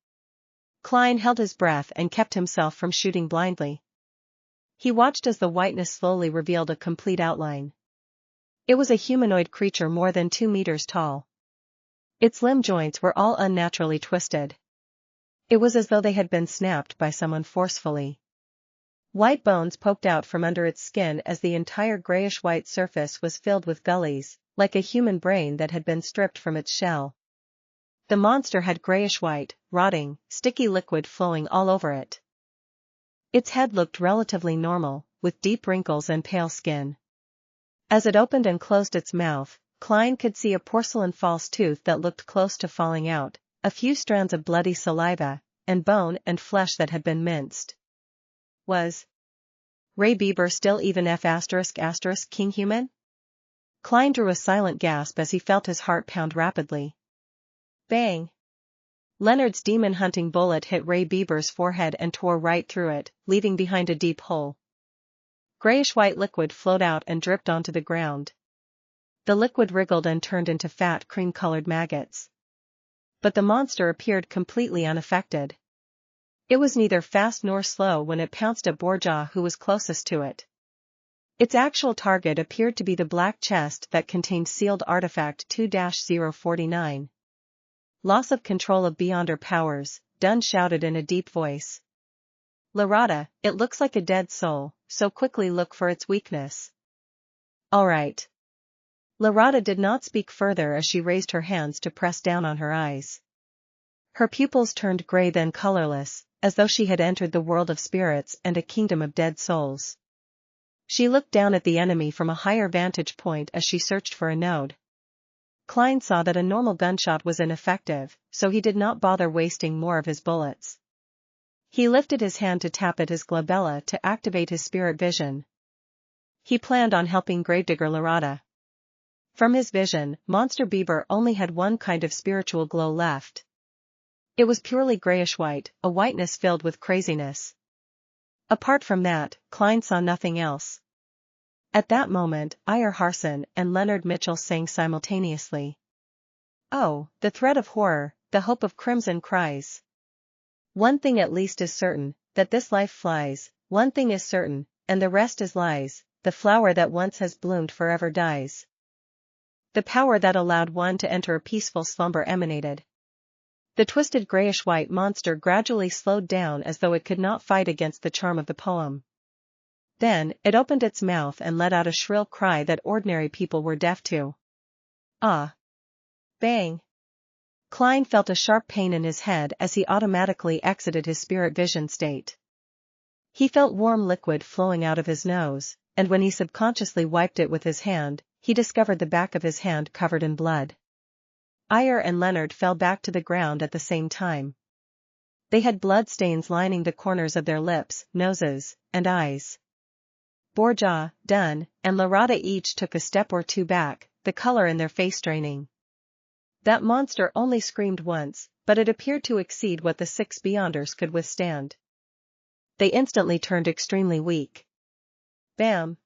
Klein held his breath and kept himself from shooting blindly. He watched as the whiteness slowly revealed a complete outline. It was a humanoid creature more than 2 meters tall. Its limb joints were all unnaturally twisted. It was as though they had been snapped by someone forcefully. White bones poked out from under its skin as the entire grayish-white surface was filled with gullies, like a human brain that had been stripped from its shell. The monster had grayish-white, rotting, sticky liquid flowing all over it. Its head looked relatively normal, with deep wrinkles and pale skin. As it opened and closed its mouth, Klein could see a porcelain false tooth that looked close to falling out, a few strands of bloody saliva, and bone and flesh that had been minced. Was Bieber still even F*** king human? Klein drew a silent gasp as he felt his heart pound rapidly. Bang! Leonard's demon-hunting bullet hit Bieber's forehead and tore right through it, leaving behind a deep hole. Grayish-white liquid flowed out and dripped onto the ground. The liquid wriggled and turned into fat cream-colored maggots. But the monster appeared completely unaffected. It was neither fast nor slow when it pounced at Borjaw, who was closest to it. Its actual target appeared to be the black chest that contained sealed artifact 2-049. Loss of control of beyonder powers, Dunn shouted in a deep voice. Larada, it looks like a dead soul, so quickly look for its weakness. All right. Larada did not speak further as she raised her hands to press down on her eyes. Her pupils turned gray then colorless, as though she had entered the world of spirits and a kingdom of dead souls. She looked down at the enemy from a higher vantage point as she searched for a node. Klein saw that a normal gunshot was ineffective, so he did not bother wasting more of his bullets. He lifted his hand to tap at his glabella to activate his spirit vision. He planned on helping gravedigger Larada. From his vision, Monster Bieber only had one kind of spiritual glow left. It was purely grayish-white, a whiteness filled with craziness. Apart from that, Klein saw nothing else. At that moment, Iyer Harson and Leonard Mitchell sang simultaneously. Oh, the thread of horror, the hope of crimson cries. One thing at least is certain, that this life flies, one thing is certain, and the rest is lies, the flower that once has bloomed forever dies. The power that allowed one to enter a peaceful slumber emanated. The twisted grayish-white monster gradually slowed down as though it could not fight against the charm of the poem. Then, it opened its mouth and let out a shrill cry that ordinary people were deaf to. Ah! Bang! Klein felt a sharp pain in his head as he automatically exited his spirit vision state. He felt warm liquid flowing out of his nose, and when he subconsciously wiped it with his hand, he discovered the back of his hand covered in blood. Iyer and Leonard fell back to the ground at the same time. They had blood stains lining the corners of their lips, noses, and eyes. Borja, Dunn, and Larada each took a step or two back, the color in their face draining. That monster only screamed once, but it appeared to exceed what the 6 Beyonders could withstand. They instantly turned extremely weak. Bam!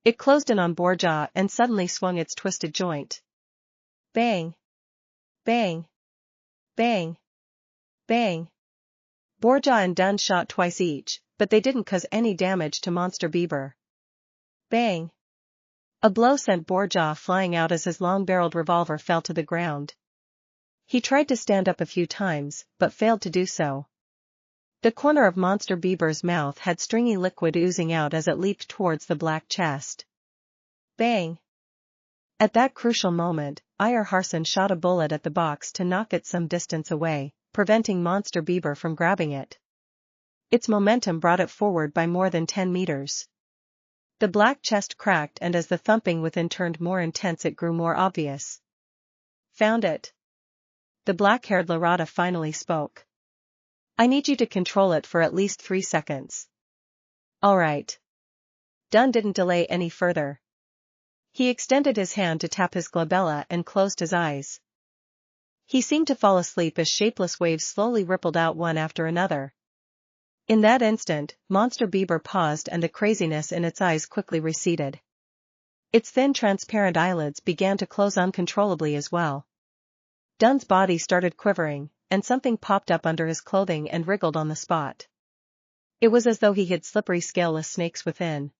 It closed in on Borja and suddenly swung its twisted joint. Bang! Bang! Bang! Bang! Borja and Dunn shot twice each, but they didn't cause any damage to Monster Bieber. Bang! A blow sent Borja flying out as his long-barreled revolver fell to the ground. He tried to stand up a few times, but failed to do so. The corner of Monster Bieber's mouth had stringy liquid oozing out as it leaped towards the black chest. Bang! At that crucial moment, Iyer Harson shot a bullet at the box to knock it some distance away, preventing Monster Bieber from grabbing it. Its momentum brought it forward by more than 10 meters. The black chest cracked, and as the thumping within turned more intense it grew more obvious. Found it. The black-haired Larada finally spoke. I need you to control it for at least 3 seconds. All right. Dunn didn't delay any further. He extended his hand to tap his glabella and closed his eyes. He seemed to fall asleep as shapeless waves slowly rippled out one after another. In that instant, Monster Bieber paused and the craziness in its eyes quickly receded. Its thin transparent eyelids began to close uncontrollably as well. Dunn's body started quivering, and something popped up under his clothing and wriggled on the spot. It was as though he hid slippery scaleless snakes within.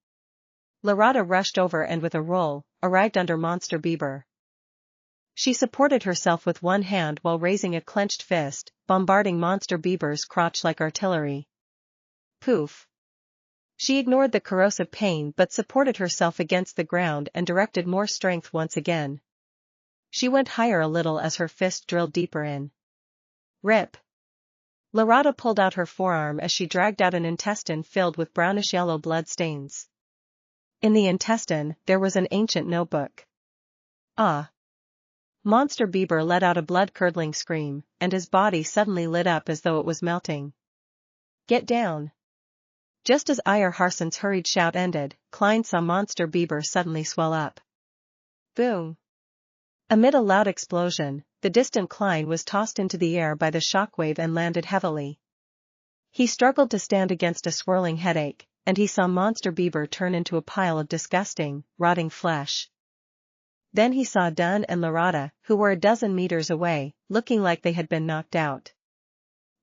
Larada rushed over and with a roll, arrived under Monster Bieber. She supported herself with one hand while raising a clenched fist, bombarding Monster Bieber's crotch like artillery. Poof! She ignored the corrosive pain but supported herself against the ground and directed more strength once again. She went higher a little as her fist drilled deeper in. Rip! Larada pulled out her forearm as she dragged out an intestine filled with brownish-yellow blood stains. In the intestine, there was an ancient notebook. Ah! Monster Bieber let out a blood-curdling scream, and his body suddenly lit up as though it was melting. Get down! Just as Iyer Harson's hurried shout ended, Klein saw Monster Bieber suddenly swell up. Boom! Amid a loud explosion, the distant Klein was tossed into the air by the shockwave and landed heavily. He struggled to stand against a swirling headache, and he saw Monster Bieber turn into a pile of disgusting, rotting flesh. Then he saw Dunn and Larada, who were a dozen meters away, looking like they had been knocked out.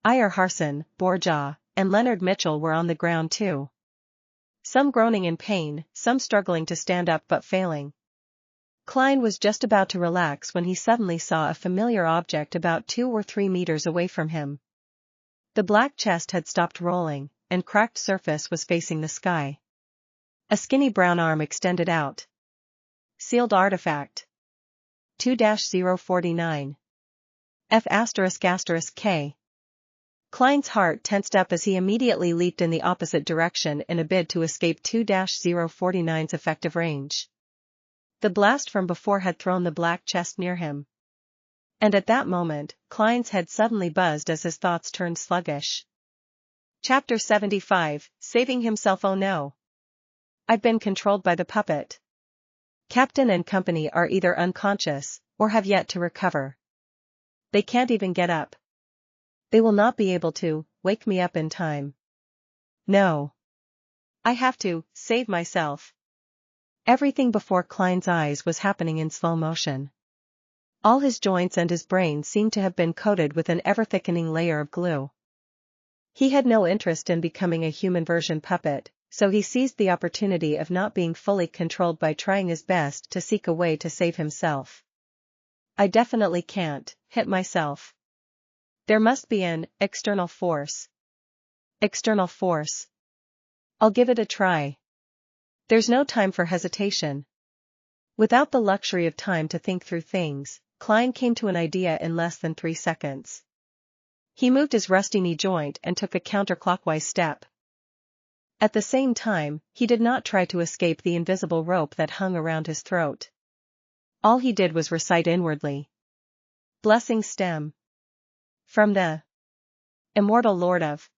Iyer Harson, Borja, and Leonard Mitchell were on the ground too. Some groaning in pain, some struggling to stand up but failing. Klein was just about to relax when he suddenly saw a familiar object about 2 or 3 meters away from him. The black chest had stopped rolling, and cracked surface was facing the sky. A skinny brown arm extended out. Sealed artifact. 2-049. F***K. Klein's heart tensed up as he immediately leaped in the opposite direction in a bid to escape 2-049's effective range. The blast from before had thrown the black chest near him. And at that moment, Klein's head suddenly buzzed as his thoughts turned sluggish. Chapter 75, Saving Himself. Oh no! I've been controlled by the puppet. Captain and company are either unconscious, or have yet to recover. They can't even get up. They will not be able to wake me up in time. No. I have to save myself. Everything before Klein's eyes was happening in slow motion. All his joints and his brain seemed to have been coated with an ever-thickening layer of glue. He had no interest in becoming a human version puppet, so he seized the opportunity of not being fully controlled by trying his best to seek a way to save himself. I definitely can't hit myself. There must be an external force. External force. I'll give it a try. There's no time for hesitation. Without the luxury of time to think through things, Klein came to an idea in less than 3 seconds. He moved his rusty knee joint and took a counterclockwise step. At the same time, he did not try to escape the invisible rope that hung around his throat. All he did was recite inwardly. Blessing stem. From the immortal Lord of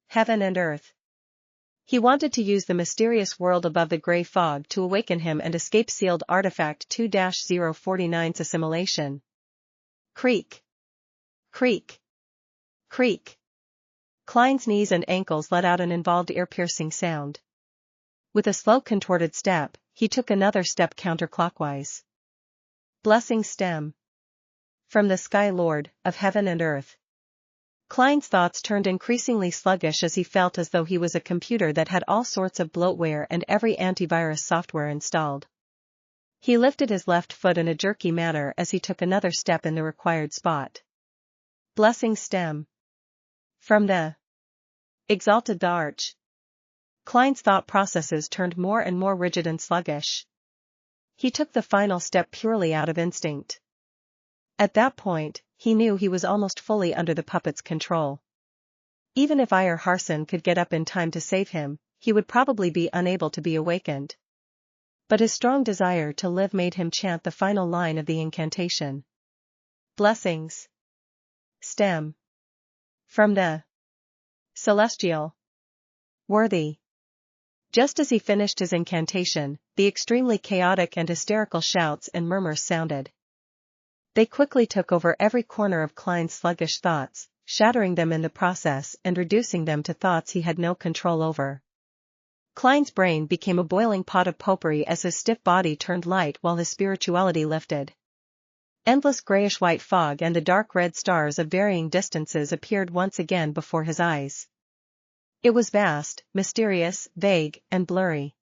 heaven and earth. He wanted to use the mysterious world above the gray fog to awaken him and escape sealed artifact 2-049's assimilation. Creak. Creak. Creak. Klein's knees and ankles let out an involved ear-piercing sound. With a slow contorted step, he took another step counterclockwise. Blessing stem. From the Sky Lord of heaven and earth. Klein's thoughts turned increasingly sluggish as he felt as though he was a computer that had all sorts of bloatware and every antivirus software installed. He lifted his left foot in a jerky manner as he took another step in the required spot. Blessing stem. From the exalted arch. Klein's thought processes turned more and more rigid and sluggish. He took the final step purely out of instinct. At that point, he knew he was almost fully under the puppet's control. Even if Iyer Harson could get up in time to save him, he would probably be unable to be awakened. But his strong desire to live made him chant the final line of the incantation. Blessings. Stem. From the celestial. Worthy. Just as he finished his incantation, the extremely chaotic and hysterical shouts and murmurs sounded. They quickly took over every corner of Klein's sluggish thoughts, shattering them in the process and reducing them to thoughts he had no control over. Klein's brain became a boiling pot of potpourri as his stiff body turned light while his spirituality lifted. Endless grayish-white fog and the dark red stars of varying distances appeared once again before his eyes. It was vast, mysterious, vague, and blurry.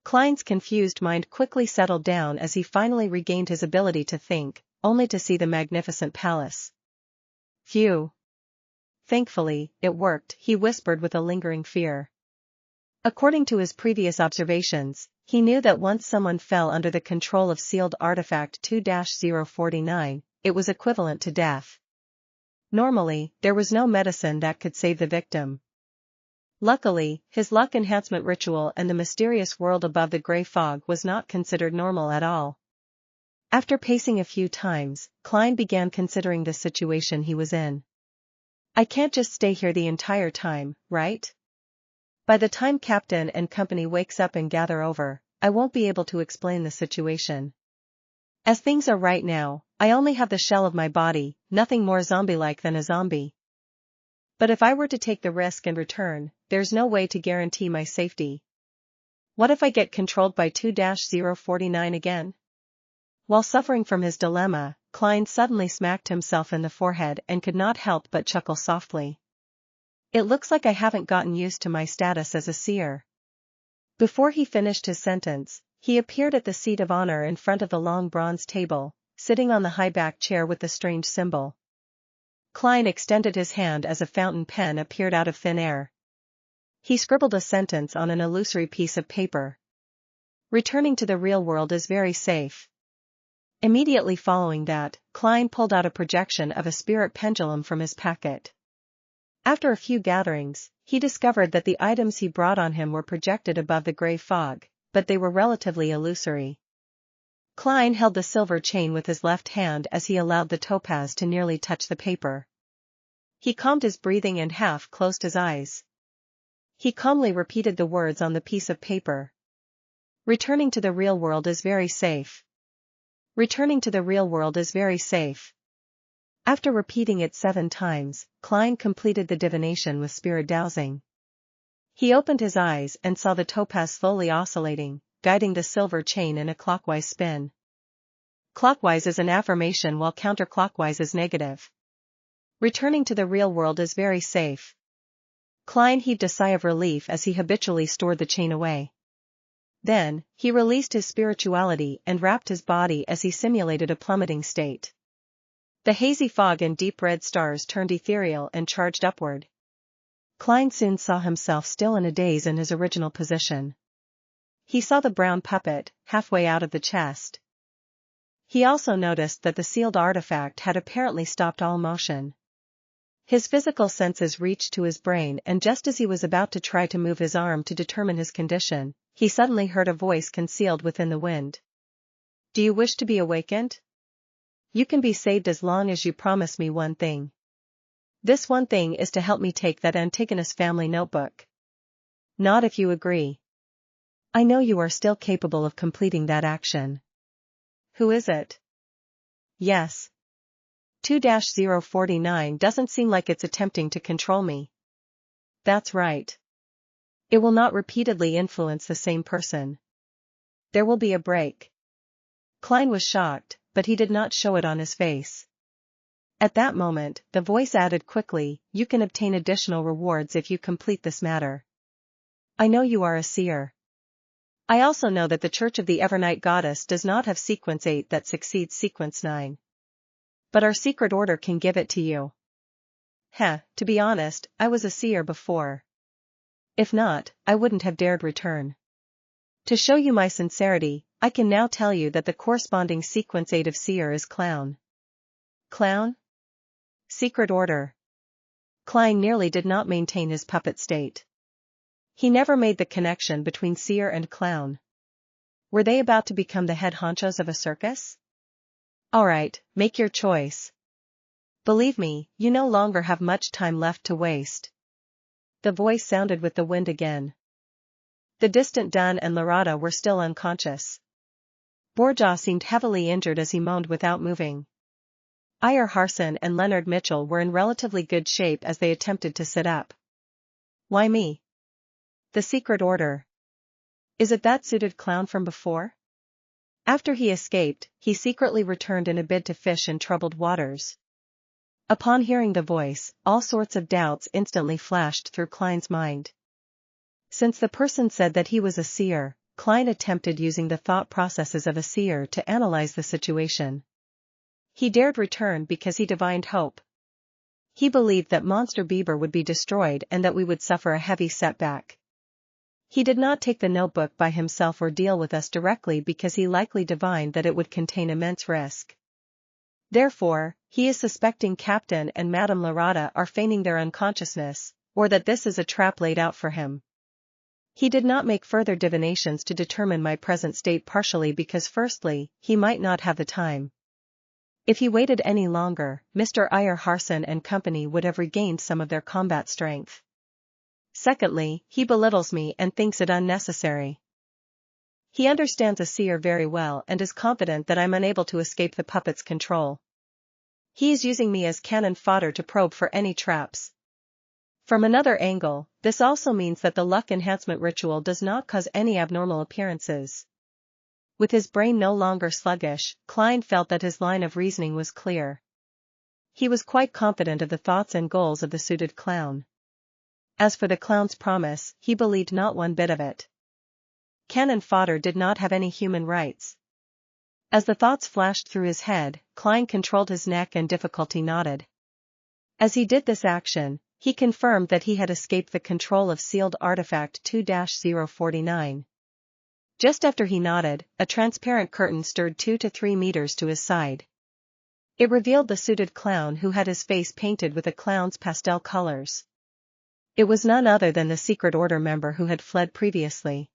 Klein's confused mind quickly settled down as he finally regained his ability to think, only to see the magnificent palace. Phew. Thankfully, it worked, he whispered with a lingering fear. According to his previous observations, he knew that once someone fell under the control of sealed artifact 2-049, it was equivalent to death. Normally, there was no medicine that could save the victim. Luckily, his luck enhancement ritual and the mysterious world above the gray fog was not considered normal at all. After pacing a few times, Klein began considering the situation he was in. I can't just stay here the entire time, right? By the time Captain and company wakes up and gather over, I won't be able to explain the situation. As things are right now, I only have the shell of my body, nothing more zombie-like than a zombie. But if I were to take the risk and return, there's no way to guarantee my safety. What if I get controlled by 2-049 again? While suffering from his dilemma, Klein suddenly smacked himself in the forehead and could not help but chuckle softly. It looks like I haven't gotten used to my status as a seer. Before he finished his sentence, he appeared at the seat of honor in front of the long bronze table, sitting on the high-backed chair with the strange symbol. Klein extended his hand as a fountain pen appeared out of thin air. He scribbled a sentence on an illusory piece of paper. Returning to the real world is very safe. Immediately following that, Klein pulled out a projection of a spirit pendulum from his packet. After a few gatherings, he discovered that the items he brought on him were projected above the gray fog, but they were relatively illusory. Klein held the silver chain with his left hand as he allowed the topaz to nearly touch the paper. He calmed his breathing and half closed his eyes. He calmly repeated the words on the piece of paper. Returning to the real world is very safe. Returning to the real world is very safe. After repeating it 7 times, Klein completed the divination with spirit dowsing. He opened his eyes and saw the topaz slowly oscillating, guiding the silver chain in a clockwise spin. Clockwise is an affirmation while counterclockwise is negative. Returning to the real world is very safe. Klein heaved a sigh of relief as he habitually stored the chain away. Then, he released his spirituality and wrapped his body as he simulated a plummeting state. The hazy fog and deep red stars turned ethereal and charged upward. Klein soon saw himself still in a daze in his original position. He saw the brown puppet, halfway out of the chest. He also noticed that the sealed artifact had apparently stopped all motion. His physical senses reached to his brain, and just as he was about to try to move his arm to determine his condition, he suddenly heard a voice concealed within the wind. "Do you wish to be awakened? You can be saved as long as you promise me one thing. This one thing is to help me take that Antigonus family notebook. Not if you agree. I know you are still capable of completing that action." "Who is it?" "Yes. 2-049 doesn't seem like it's attempting to control me." "That's right. It will not repeatedly influence the same person. There will be a break." Klein was shocked, but he did not show it on his face. At that moment, the voice added quickly, "You can obtain additional rewards if you complete this matter. I know you are a seer. I also know that the Church of the Evernight Goddess does not have sequence 8 that succeeds sequence 9. But our secret order can give it to you." To be honest, I was a seer before. If not, I wouldn't have dared return. To show you my sincerity, I can now tell you that the corresponding sequence 8 of seer is clown." "Clown? Secret order." Klein nearly did not maintain his puppet state. He never made the connection between seer and clown. Were they about to become the head honchos of a circus? "Alright, make your choice. Believe me, you no longer have much time left to waste." The voice sounded with the wind again. The distant Dunn and Lorata were still unconscious. Borja seemed heavily injured as he moaned without moving. Iyer Harson and Leonard Mitchell were in relatively good shape as they attempted to sit up. "Why me?" "The secret order. Is it that suited clown from before?" After he escaped, he secretly returned in a bid to fish in troubled waters. Upon hearing the voice, all sorts of doubts instantly flashed through Klein's mind. Since the person said that he was a seer, Klein attempted using the thought processes of a seer to analyze the situation. He dared return because he divined hope. He believed that Monster Bieber would be destroyed and that we would suffer a heavy setback. He did not take the notebook by himself or deal with us directly because he likely divined that it would contain immense risk. Therefore, he is suspecting Captain and Madame Lorata are feigning their unconsciousness, or that this is a trap laid out for him. He did not make further divinations to determine my present state, partially because firstly, he might not have the time. If he waited any longer, Mr. Iyer Harson and company would have regained some of their combat strength. Secondly, he belittles me and thinks it unnecessary. He understands a seer very well and is confident that I'm unable to escape the puppet's control. He is using me as cannon fodder to probe for any traps. From another angle, this also means that the luck enhancement ritual does not cause any abnormal appearances. With his brain no longer sluggish, Klein felt that his line of reasoning was clear. He was quite confident of the thoughts and goals of the suited clown. As for the clown's promise, he believed not one bit of it. Cannon fodder did not have any human rights. As the thoughts flashed through his head, Klein controlled his neck and difficulty nodded. As he did this action, he confirmed that he had escaped the control of sealed artifact 2-049. Just after he nodded, a transparent curtain stirred 2 to 3 meters to his side. It revealed the suited clown who had his face painted with a clown's pastel colors. It was none other than the Secret Order member who had fled previously.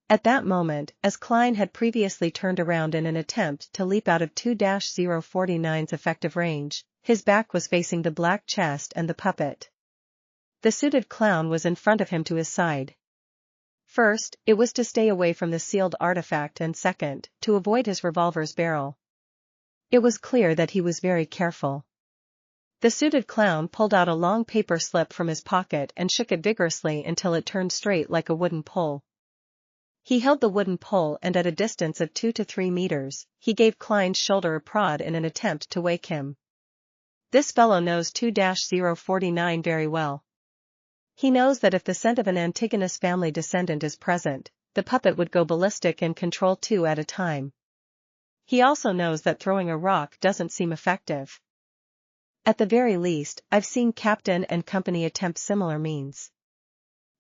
At that moment, as Klein had previously turned around in an attempt to leap out of 2-049's effective range, his back was facing the black chest and the puppet. The suited clown was in front of him to his side. First, it was to stay away from the sealed artifact, and second, to avoid his revolver's barrel. It was clear that he was very careful. The suited clown pulled out a long paper slip from his pocket and shook it vigorously until it turned straight like a wooden pole. He held the wooden pole, and at a distance of 2 to 3 meters, he gave Klein's shoulder a prod in an attempt to wake him. This fellow knows 2-049 very well. He knows that if the scent of an Antigonus family descendant is present, the puppet would go ballistic and control 2 at a time. He also knows that throwing a rock doesn't seem effective. At the very least, I've seen Captain and company attempt similar means.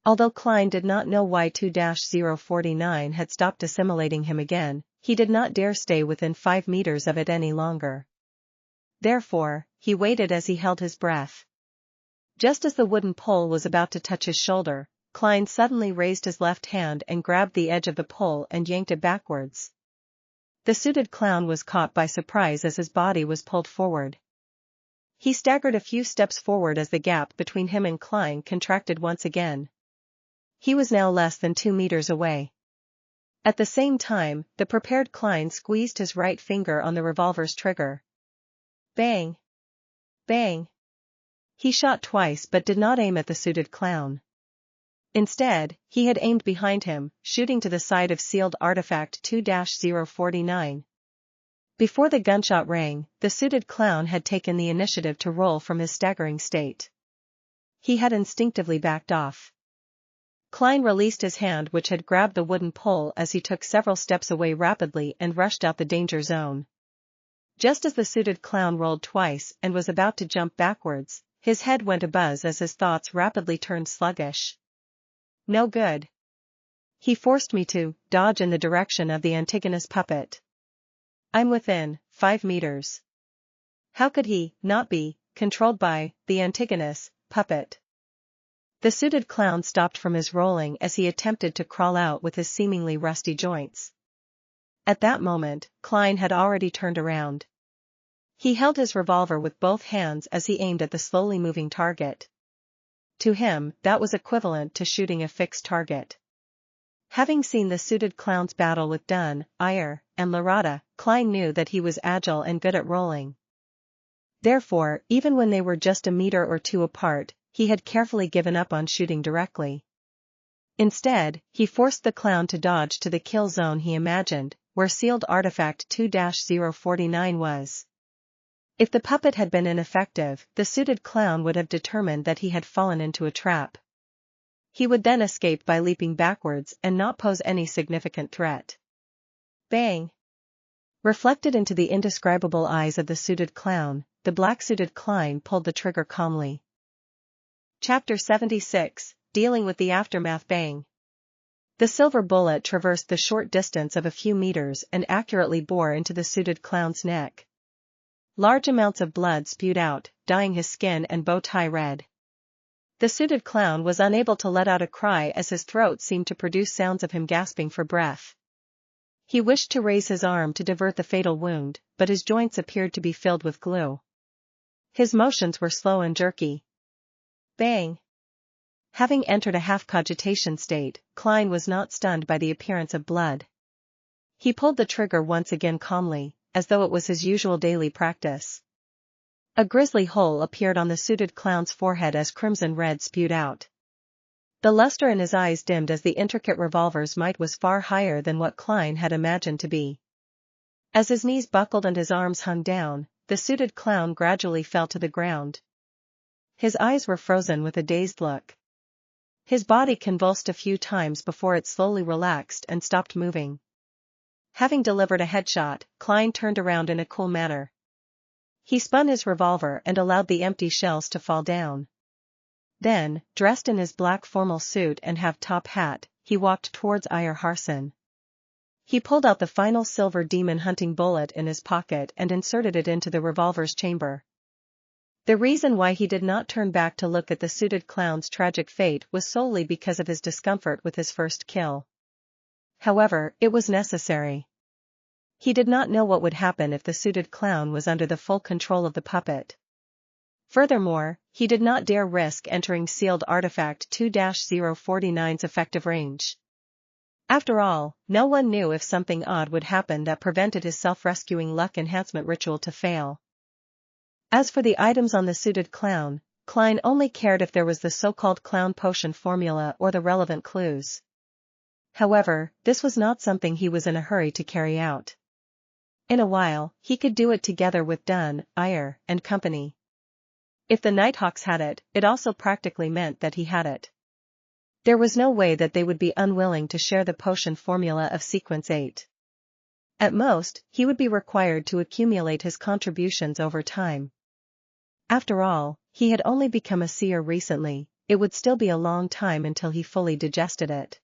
Although Klein did not know why 2-049 had stopped assimilating him again, he did not dare stay within 5 meters of it any longer. Therefore, he waited as he held his breath. Just as the wooden pole was about to touch his shoulder, Klein suddenly raised his left hand and grabbed the edge of the pole and yanked it backwards. The suited clown was caught by surprise as his body was pulled forward. He staggered a few steps forward as the gap between him and Klein contracted once again. He was now less than 2 meters away. At the same time, the prepared Klein squeezed his right finger on the revolver's trigger. Bang! Bang! He shot twice but did not aim at the suited clown. Instead, he had aimed behind him, shooting to the side of sealed artifact 2-049. Before the gunshot rang, the suited clown had taken the initiative to roll from his staggering state. He had instinctively backed off. Klein released his hand which had grabbed the wooden pole as he took several steps away rapidly and rushed out the danger zone. Just as the suited clown rolled twice and was about to jump backwards, his head went abuzz as his thoughts rapidly turned sluggish. No good. He forced me to dodge in the direction of the Antigonus puppet. I'm within 5 meters. How could he not be controlled by the Antigonus puppet? The suited clown stopped from his rolling as he attempted to crawl out with his seemingly rusty joints. At that moment, Klein had already turned around. He held his revolver with both hands as he aimed at the slowly moving target. To him, that was equivalent to shooting a fixed target. Having seen the suited clown's battle with Dunn, Iyer, and Larada, Klein knew that he was agile and good at rolling. Therefore, even when they were just a meter or two apart, he had carefully given up on shooting directly. Instead, he forced the clown to dodge to the kill zone he imagined, where sealed artifact 2-049 was. If the puppet had been ineffective, the suited clown would have determined that he had fallen into a trap. He would then escape by leaping backwards and not pose any significant threat. Bang! Reflected into the indescribable eyes of the suited clown, the black-suited Klein pulled the trigger calmly. Chapter 76, Dealing with the Aftermath. Bang! The silver bullet traversed the short distance of a few meters and accurately bore into the suited clown's neck. Large amounts of blood spewed out, dyeing his skin and bow tie red. The suited clown was unable to let out a cry as his throat seemed to produce sounds of him gasping for breath. He wished to raise his arm to divert the fatal wound, but his joints appeared to be filled with glue. His motions were slow and jerky. Bang! Having entered a half-cogitation state, Klein was not stunned by the appearance of blood. He pulled the trigger once again calmly, as though it was his usual daily practice. A grisly hole appeared on the suited clown's forehead as crimson red spewed out. The luster in his eyes dimmed as the intricate revolver's might was far higher than what Klein had imagined to be. As his knees buckled and his arms hung down, the suited clown gradually fell to the ground. His eyes were frozen with a dazed look. His body convulsed a few times before it slowly relaxed and stopped moving. Having delivered a headshot, Klein turned around in a cool manner. He spun his revolver and allowed the empty shells to fall down. Then, dressed in his black formal suit and half-top hat, he walked towards Iyer Harson. He pulled out the final silver demon hunting bullet in his pocket and inserted it into the revolver's chamber. The reason why he did not turn back to look at the suited clown's tragic fate was solely because of his discomfort with his first kill. However, it was necessary. He did not know what would happen if the suited clown was under the full control of the puppet. Furthermore, he did not dare risk entering sealed artifact 2-049's effective range. After all, no one knew if something odd would happen that prevented his self-rescuing luck enhancement ritual to fail. As for the items on the suited clown, Klein only cared if there was the so-called clown potion formula or the relevant clues. However, this was not something he was in a hurry to carry out. In a while, he could do it together with Dunn, Iyer, and company. If the Nighthawks had it, it also practically meant that he had it. There was no way that they would be unwilling to share the potion formula of Sequence 8. At most, he would be required to accumulate his contributions over time. After all, he had only become a seer recently, it would still be a long time until he fully digested it.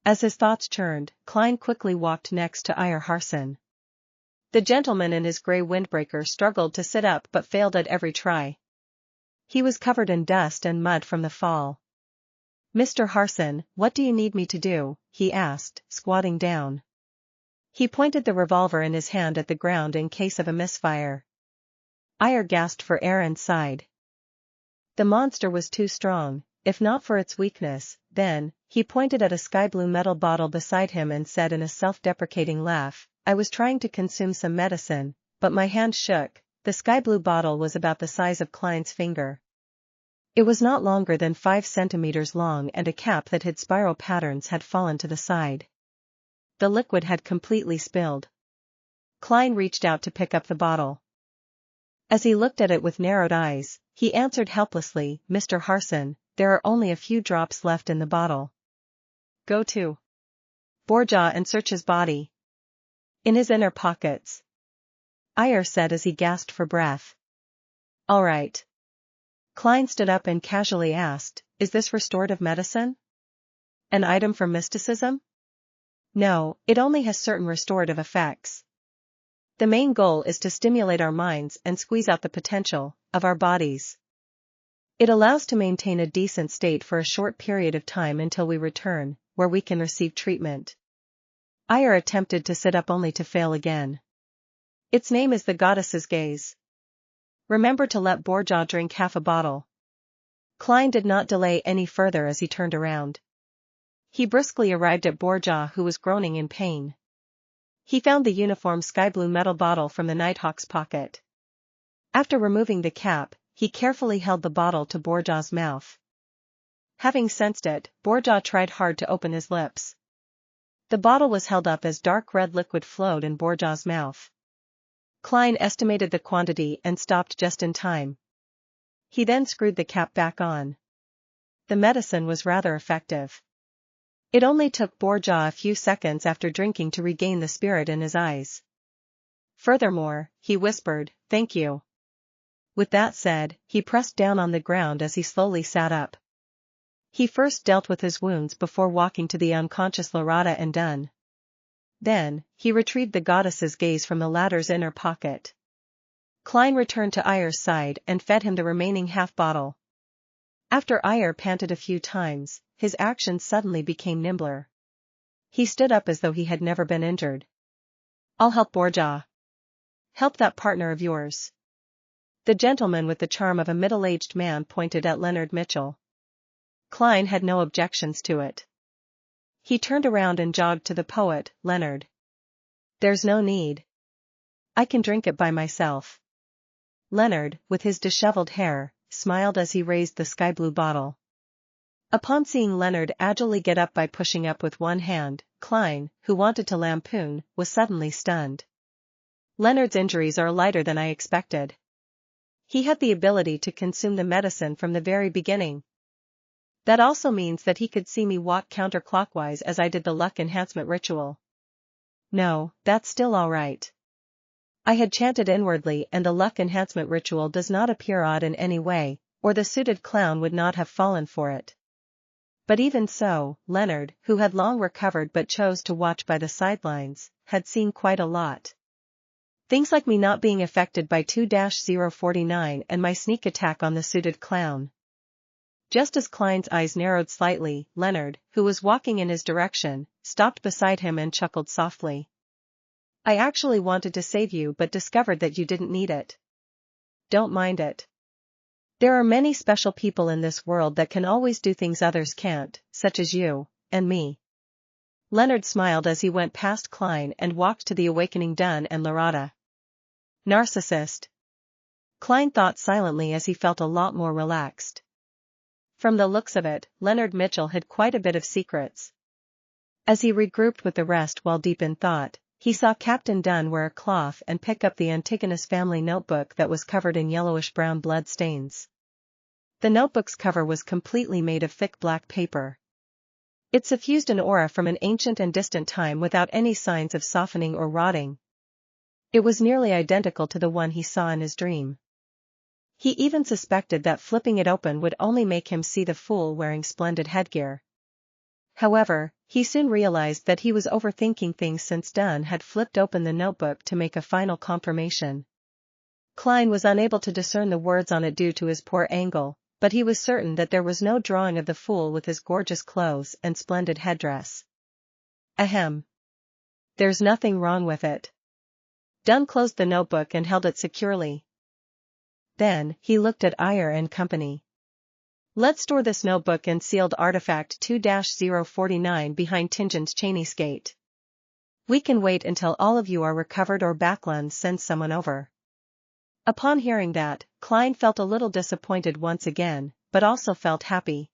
As his thoughts churned, Klein quickly walked next to Iyer Harson. The gentleman in his grey windbreaker struggled to sit up but failed at every try. He was covered in dust and mud from the fall. "Mr. Harson, what do you need me to do?" he asked, squatting down. He pointed the revolver in his hand at the ground in case of a misfire. Iyer gasped for air and sighed. The monster was too strong, if not for its weakness. Then, he pointed at a sky-blue metal bottle beside him and said in a self-deprecating laugh, "I was trying to consume some medicine, but my hand shook." The sky-blue bottle was about the size of Klein's finger. It was not longer than 5 centimeters long and a cap that hid spiral patterns had fallen to the side. The liquid had completely spilled. Klein reached out to pick up the bottle. As he looked at it with narrowed eyes, he answered helplessly, "Mr. Harson, there are only a few drops left in the bottle. Go to Borgia and search his body. In his inner pockets," Iyer said as he gasped for breath. "All right." Klein stood up and casually asked, "Is this restorative medicine? An item for mysticism?" "No, it only has certain restorative effects. The main goal is to stimulate our minds and squeeze out the potential of our bodies. It allows to maintain a decent state for a short period of time until we return, where we can receive treatment." Iyer attempted to sit up only to fail again. "Its name is the Goddess's Gaze. Remember to let Borgia drink half a bottle." Klein did not delay any further as he turned around. He briskly arrived at Borgia, who was groaning in pain. He found the uniform sky-blue metal bottle from the Nighthawk's pocket. After removing the cap, he carefully held the bottle to Borgia's mouth. Having sensed it, Borgia tried hard to open his lips. The bottle was held up as dark red liquid flowed in Borgia's mouth. Klein estimated the quantity and stopped just in time. He then screwed the cap back on. The medicine was rather effective. It only took Borgia a few seconds after drinking to regain the spirit in his eyes. Furthermore, he whispered, "Thank you." With that said, he pressed down on the ground as he slowly sat up. He first dealt with his wounds before walking to the unconscious Lorata and Dunn. Then, he retrieved the Goddess's Gaze from the latter's inner pocket. Klein returned to Iyer's side and fed him the remaining half-bottle. After Iyer panted a few times, his actions suddenly became nimbler. He stood up as though he had never been injured. "I'll help Borgia. Help that partner of yours." The gentleman with the charm of a middle-aged man pointed at Leonard Mitchell. Klein had no objections to it. He turned around and jogged to the poet, "Leonard. There's no need. I can drink it by myself." Leonard, with his disheveled hair, smiled as he raised the sky-blue bottle. Upon seeing Leonard agilely get up by pushing up with one hand, Klein, who wanted to lampoon, was suddenly stunned. "Leonard's injuries are lighter than I expected. He had the ability to consume the medicine from the very beginning. That also means that he could see me walk counterclockwise as I did the luck enhancement ritual. No, that's still all right. I had chanted inwardly and the luck enhancement ritual does not appear odd in any way, or the suited clown would not have fallen for it. But even so, Leonard, who had long recovered but chose to watch by the sidelines, had seen quite a lot. Things like me not being affected by 2-049 and my sneak attack on the suited clown. Just as Klein's eyes narrowed slightly, Leonard, who was walking in his direction, stopped beside him and chuckled softly. I actually wanted to save you but discovered that you didn't need it. Don't mind it. There are many special people in this world that can always do things others can't, such as you, and me. Leonard smiled as he went past Klein and walked to the awakening Dunn and Lorata. Narcissist. Klein thought silently as he felt a lot more relaxed. From the looks of it, Leonard Mitchell had quite a bit of secrets. As he regrouped with the rest while deep in thought, he saw Captain Dunn wear a cloth and pick up the Antigonus family notebook that was covered in yellowish-brown blood stains. The notebook's cover was completely made of thick black paper. It suffused an aura from an ancient and distant time without any signs of softening or rotting. It was nearly identical to the one he saw in his dream. He even suspected that flipping it open would only make him see the fool wearing splendid headgear. However, he soon realized that he was overthinking things since Dunn had flipped open the notebook to make a final confirmation. Klein was unable to discern the words on it due to his poor angle, but he was certain that there was no drawing of the fool with his gorgeous clothes and splendid headdress. Ahem. There's nothing wrong with it. Dunn closed the notebook and held it securely. Then, he looked at Ayer and company. Let's store this notebook and sealed artifact 2-049 behind Tingen's Chainyskate. We can wait until all of you are recovered or Backlund sends someone over. Upon hearing that, Klein felt a little disappointed once again, but also felt happy.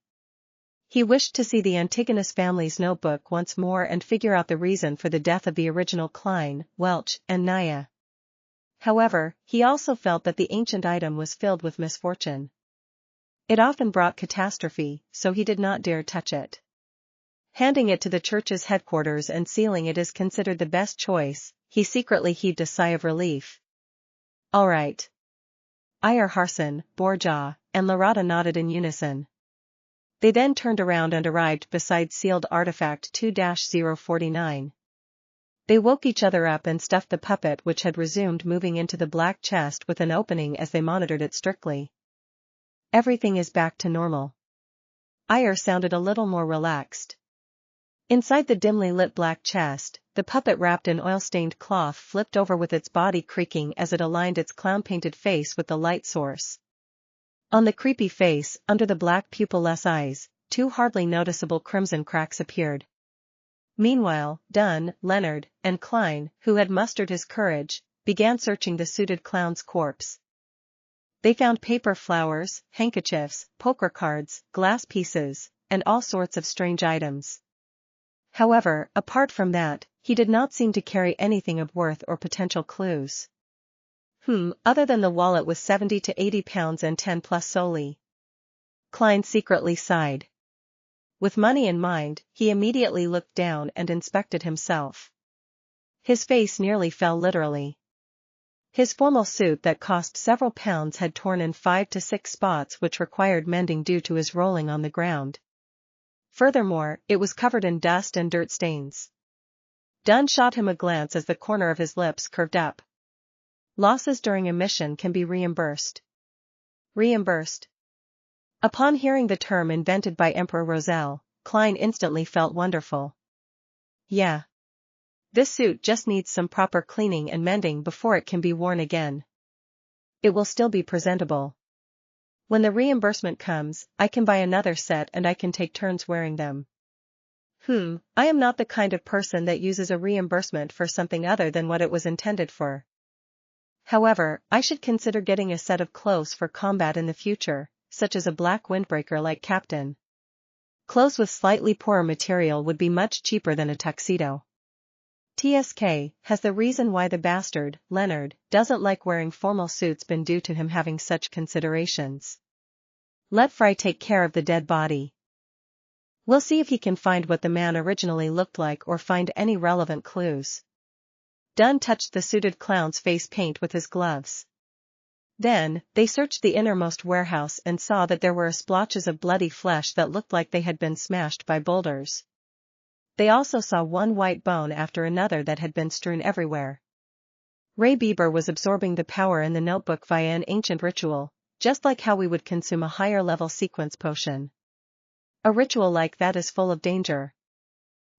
He wished to see the Antigonus family's notebook once more and figure out the reason for the death of the original Klein, Welch, and Naya. However, he also felt that the ancient item was filled with misfortune. It often brought catastrophe, so he did not dare touch it. Handing it to the church's headquarters and sealing it is considered the best choice, he secretly heaved a sigh of relief. All right. Ayer Harson, Borja, and Lorata nodded in unison. They then turned around and arrived beside sealed artifact 2-049. They woke each other up and stuffed the puppet which had resumed moving into the black chest with an opening as they monitored it strictly. Everything is back to normal. Ayer sounded a little more relaxed. Inside the dimly lit black chest, the puppet wrapped in oil-stained cloth flipped over with its body creaking as it aligned its clown-painted face with the light source. On the creepy face, under the black pupilless eyes, two hardly noticeable crimson cracks appeared. Meanwhile, Dunn, Leonard, and Klein, who had mustered his courage, began searching the suited clown's corpse. They found paper flowers, handkerchiefs, poker cards, glass pieces, and all sorts of strange items. However, apart from that, he did not seem to carry anything of worth or potential clues. Other than the wallet with 70 to 80 pounds and 10 plus solely. Klein secretly sighed. With money in mind, he immediately looked down and inspected himself. His face nearly fell literally. His formal suit that cost several pounds had torn in 5 to 6 spots which required mending due to his rolling on the ground. Furthermore, it was covered in dust and dirt stains. Dunn shot him a glance as the corner of his lips curved up. Losses during a mission can be reimbursed. Reimbursed. Upon hearing the term invented by Emperor Roselle, Klein instantly felt wonderful. Yeah. This suit just needs some proper cleaning and mending before it can be worn again. It will still be presentable. When the reimbursement comes, I can buy another set and I can take turns wearing them. I am not the kind of person that uses a reimbursement for something other than what it was intended for. However, I should consider getting a set of clothes for combat in the future, such as a black windbreaker like Captain. Clothes with slightly poorer material would be much cheaper than a tuxedo. TSK, has the reason why the bastard, Leonard, doesn't like wearing formal suits been due to him having such considerations? Let Fry take care of the dead body. We'll see if he can find what the man originally looked like or find any relevant clues. Dunn touched the suited clown's face paint with his gloves. Then, they searched the innermost warehouse and saw that there were splotches of bloody flesh that looked like they had been smashed by boulders. They also saw one white bone after another that had been strewn everywhere. Bieber was absorbing the power in the notebook via an ancient ritual, just like how we would consume a higher-level sequence potion. A ritual like that is full of danger.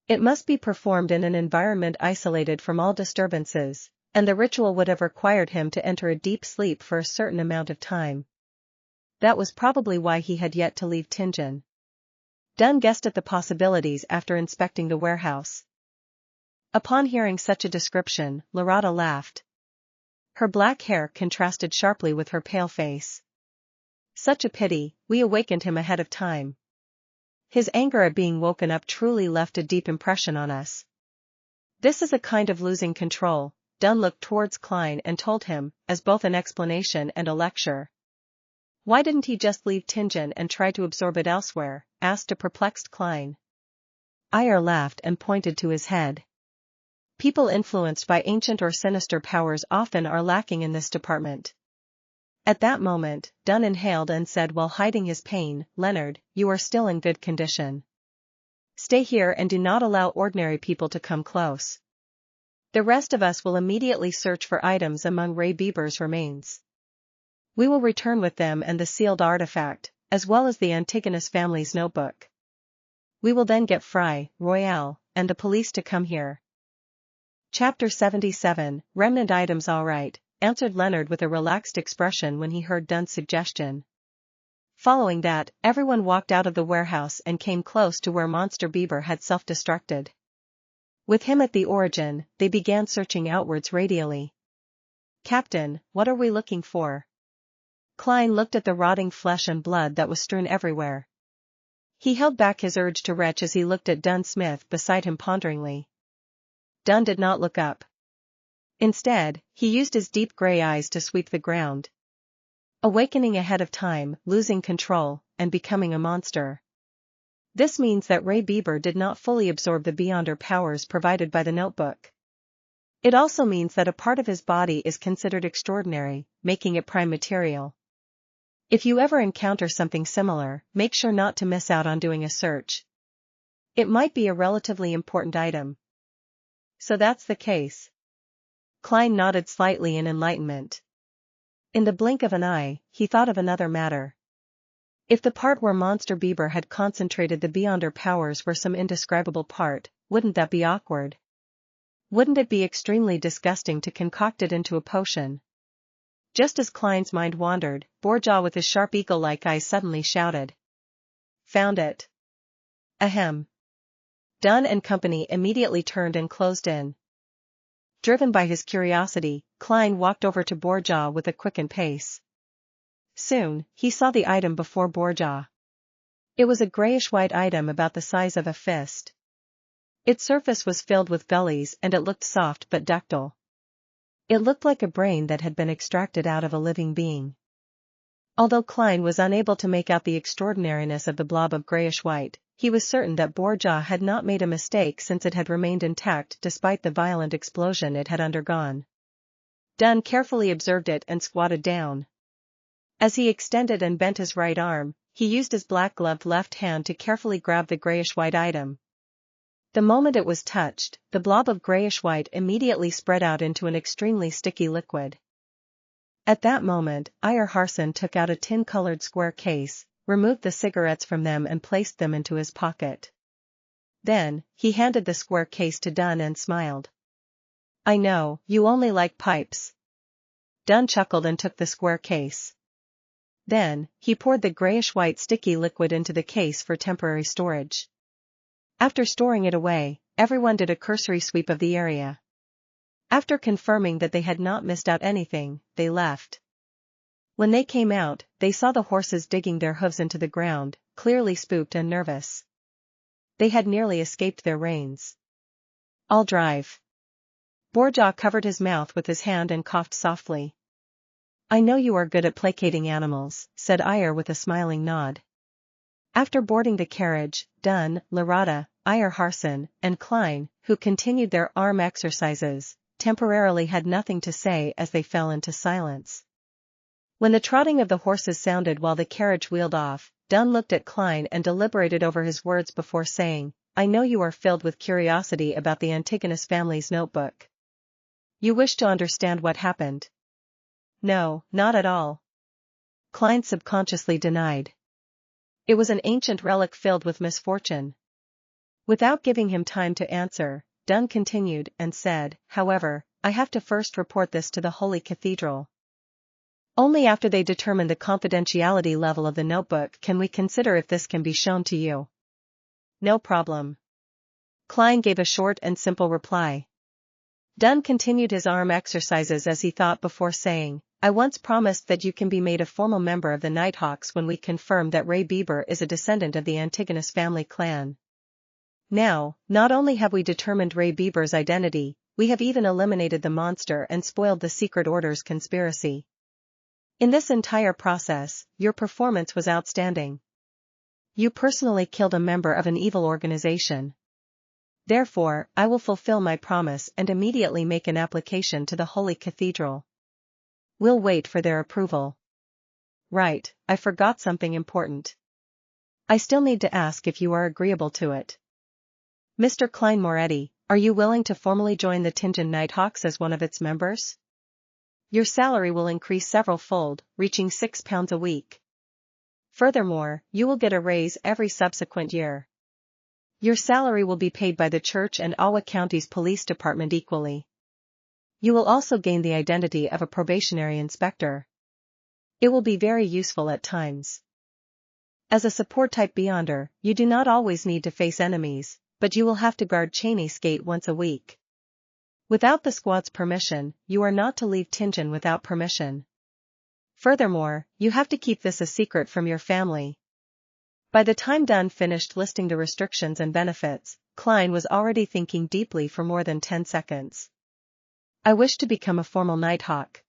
It must be performed in an environment isolated from all disturbances, and the ritual would have required him to enter a deep sleep for a certain amount of time. That was probably why he had yet to leave Tingen. Dunn guessed at the possibilities after inspecting the warehouse. Upon hearing such a description, Lorata laughed. Her black hair contrasted sharply with her pale face. Such a pity, we awakened him ahead of time. His anger at being woken up truly left a deep impression on us. This is a kind of losing control. Dunn looked towards Klein and told him, as both an explanation and a lecture. Why didn't he just leave Tingen and try to absorb it elsewhere? Asked a perplexed Klein. Iyer laughed and pointed to his head. People influenced by ancient or sinister powers often are lacking in this department. At that moment, Dunn inhaled and said while hiding his pain, Leonard, you are still in good condition. Stay here and do not allow ordinary people to come close. The rest of us will immediately search for items among Bieber's remains. We will return with them and the sealed artifact, as well as the Antigonus family's notebook. We will then get Royale, and the police to come here. Chapter 77, Remnant items all right, answered Leonard with a relaxed expression when he heard Dunn's suggestion. Following that, everyone walked out of the warehouse and came close to where Monster Bieber had self-destructed. With him at the origin, they began searching outwards radially. Captain, what are we looking for? Klein looked at the rotting flesh and blood that was strewn everywhere. He held back his urge to retch as he looked at Dunn Smith beside him ponderingly. Dunn did not look up. Instead, he used his deep gray eyes to sweep the ground. Awakening ahead of time, losing control, and becoming a monster. This means that Bieber did not fully absorb the Beyonder powers provided by the notebook. It also means that a part of his body is considered extraordinary, making it prime material. If you ever encounter something similar, make sure not to miss out on doing a search. It might be a relatively important item. So that's the case. Klein nodded slightly in enlightenment. In the blink of an eye, he thought of another matter. If the part where Monster Bieber had concentrated the Beyonder powers were some indescribable part, wouldn't that be awkward? Wouldn't it be extremely disgusting to concoct it into a potion? Just as Klein's mind wandered, Borja with his sharp eagle-like eyes suddenly shouted. Found it. Ahem. Dunn and company immediately turned and closed in. Driven by his curiosity, Klein walked over to Borja with a quickened pace. Soon, he saw the item before Borja. It was a grayish-white item about the size of a fist. Its surface was filled with gullies and it looked soft but ductile. It looked like a brain that had been extracted out of a living being. Although Klein was unable to make out the extraordinariness of the blob of grayish-white, he was certain that Borja had not made a mistake since it had remained intact despite the violent explosion it had undergone. Dunn carefully observed it and squatted down. As he extended and bent his right arm, he used his black-gloved left hand to carefully grab the grayish-white item. The moment it was touched, the blob of grayish-white immediately spread out into an extremely sticky liquid. At that moment, Iyer Harson took out a tin-colored square case, removed the cigarettes from them and placed them into his pocket. Then, he handed the square case to Dunn and smiled. I know, you only like pipes. Dunn chuckled and took the square case. Then, he poured the grayish-white sticky liquid into the case for temporary storage. After storing it away, everyone did a cursory sweep of the area. After confirming that they had not missed out anything, they left. When they came out, they saw the horses digging their hooves into the ground, clearly spooked and nervous. They had nearly escaped their reins. I'll drive. Borja covered his mouth with his hand and coughed softly. I know you are good at placating animals, said Iyer with a smiling nod. After boarding the carriage, Dunn, Lorata, Iyer Harson, and Klein, who continued their arm exercises, temporarily had nothing to say as they fell into silence. When the trotting of the horses sounded while the carriage wheeled off, Dunn looked at Klein and deliberated over his words before saying, "I know you are filled with curiosity about the Antigonus family's notebook. You wish to understand what happened." "No, not at all," Klein subconsciously denied. "It was an ancient relic filled with misfortune." Without giving him time to answer, Dunn continued and said, "However, I have to first report this to the Holy Cathedral. Only after they determine the confidentiality level of the notebook can we consider if this can be shown to you." "No problem." Klein gave a short and simple reply. Dunn continued his arm exercises as he thought before saying, "I once promised that you can be made a formal member of the Nighthawks when we confirm that Ray Bieber is a descendant of the Antigonus family clan. Now, not only have we determined Ray Bieber's identity, we have even eliminated the monster and spoiled the secret order's conspiracy. In this entire process, your performance was outstanding. You personally killed a member of an evil organization. Therefore, I will fulfill my promise and immediately make an application to the Holy Cathedral. We'll wait for their approval." "Right, I forgot something important. I still need to ask if you are agreeable to it. Mr. Klein Moretti, are you willing to formally join the Tingen Nighthawks as one of its members? Your salary will increase several-fold, reaching £6 a week. Furthermore, you will get a raise every subsequent year. Your salary will be paid by the church and Awa County's police department equally. You will also gain the identity of a probationary inspector. It will be very useful at times. As a support-type Beyonder, you do not always need to face enemies, but you will have to guard Cheney's gate once a week. Without the squad's permission, you are not to leave Tingen without permission. Furthermore, you have to keep this a secret from your family." By the time Dunn finished listing the restrictions and benefits, Klein was already thinking deeply for more than 10 seconds. "I wish to become a formal Nighthawk.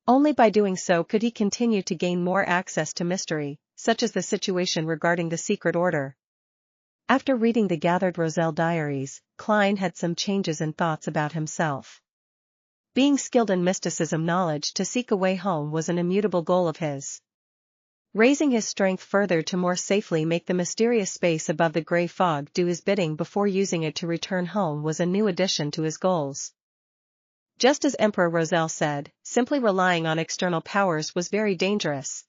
Only by doing so could he continue to gain more access to mystery, such as the situation regarding the secret order." After reading the gathered Roselle diaries, Klein had some changes in thoughts about himself. Being skilled in mysticism knowledge to seek a way home was an immutable goal of his. Raising his strength further to more safely make the mysterious space above the gray fog do his bidding before using it to return home was a new addition to his goals. Just as Emperor Roselle said, simply relying on external powers was very dangerous.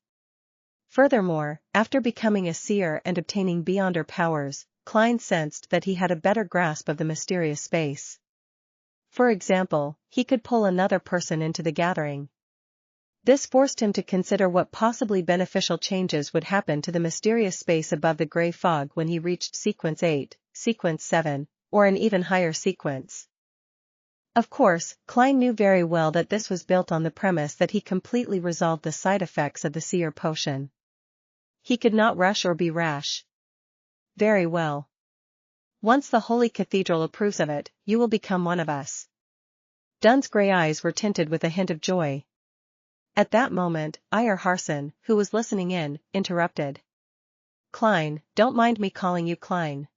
Furthermore, after becoming a seer and obtaining Beyonder powers, Klein sensed that he had a better grasp of the mysterious space. For example, he could pull another person into the gathering. This forced him to consider what possibly beneficial changes would happen to the mysterious space above the gray fog when he reached Sequence 8, Sequence 7, or an even higher sequence. Of course, Klein knew very well that this was built on the premise that he completely resolved the side effects of the Seer potion. He could not rush or be rash. "Very well. Once the Holy Cathedral approves of it, you will become one of us." Dunn's gray eyes were tinted with a hint of joy. At that moment, Iyer Harson, who was listening in, interrupted. "Klein, don't mind me calling you Klein.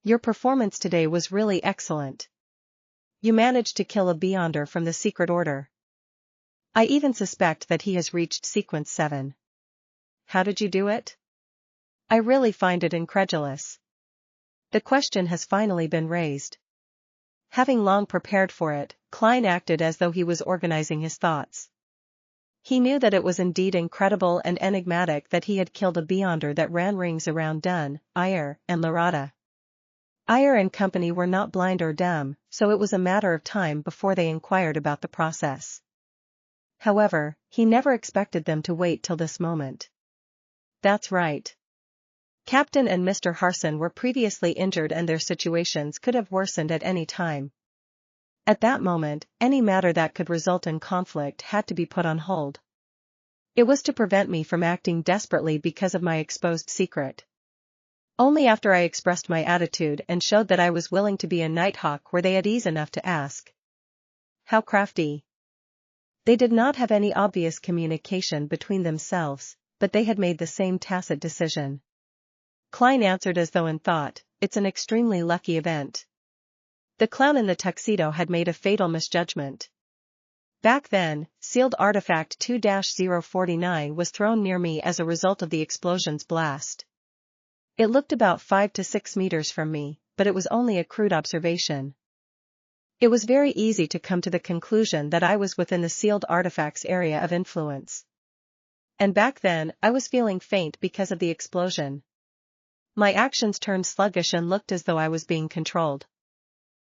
Your performance today was really excellent. You managed to kill a Beyonder from the secret order. I even suspect that he has reached Sequence 7. How did you do it? I really find it incredulous. The question has finally been raised." Having long prepared for it, Klein acted as though he was organizing his thoughts. He knew that it was indeed incredible and enigmatic that he had killed a Beyonder that ran rings around Dunn, Iyer, and Larada. Iyer and company were not blind or dumb, so it was a matter of time before they inquired about the process. However, he never expected them to wait till this moment. "That's right. Captain and Mr. Harson were previously injured and their situations could have worsened at any time. At that moment, any matter that could result in conflict had to be put on hold. It was to prevent me from acting desperately because of my exposed secret. Only after I expressed my attitude and showed that I was willing to be a Nighthawk were they at ease enough to ask." How crafty. They did not have any obvious communication between themselves, but they had made the same tacit decision. Klein answered as though in thought, "It's an extremely lucky event. The clown in the tuxedo had made a fatal misjudgment. Back then, sealed artifact 2-049 was thrown near me as a result of the explosion's blast. It looked about 5 to 6 meters from me, but it was only a crude observation. It was very easy to come to the conclusion that I was within the sealed artifact's area of influence. And back then, I was feeling faint because of the explosion. My actions turned sluggish and looked as though I was being controlled.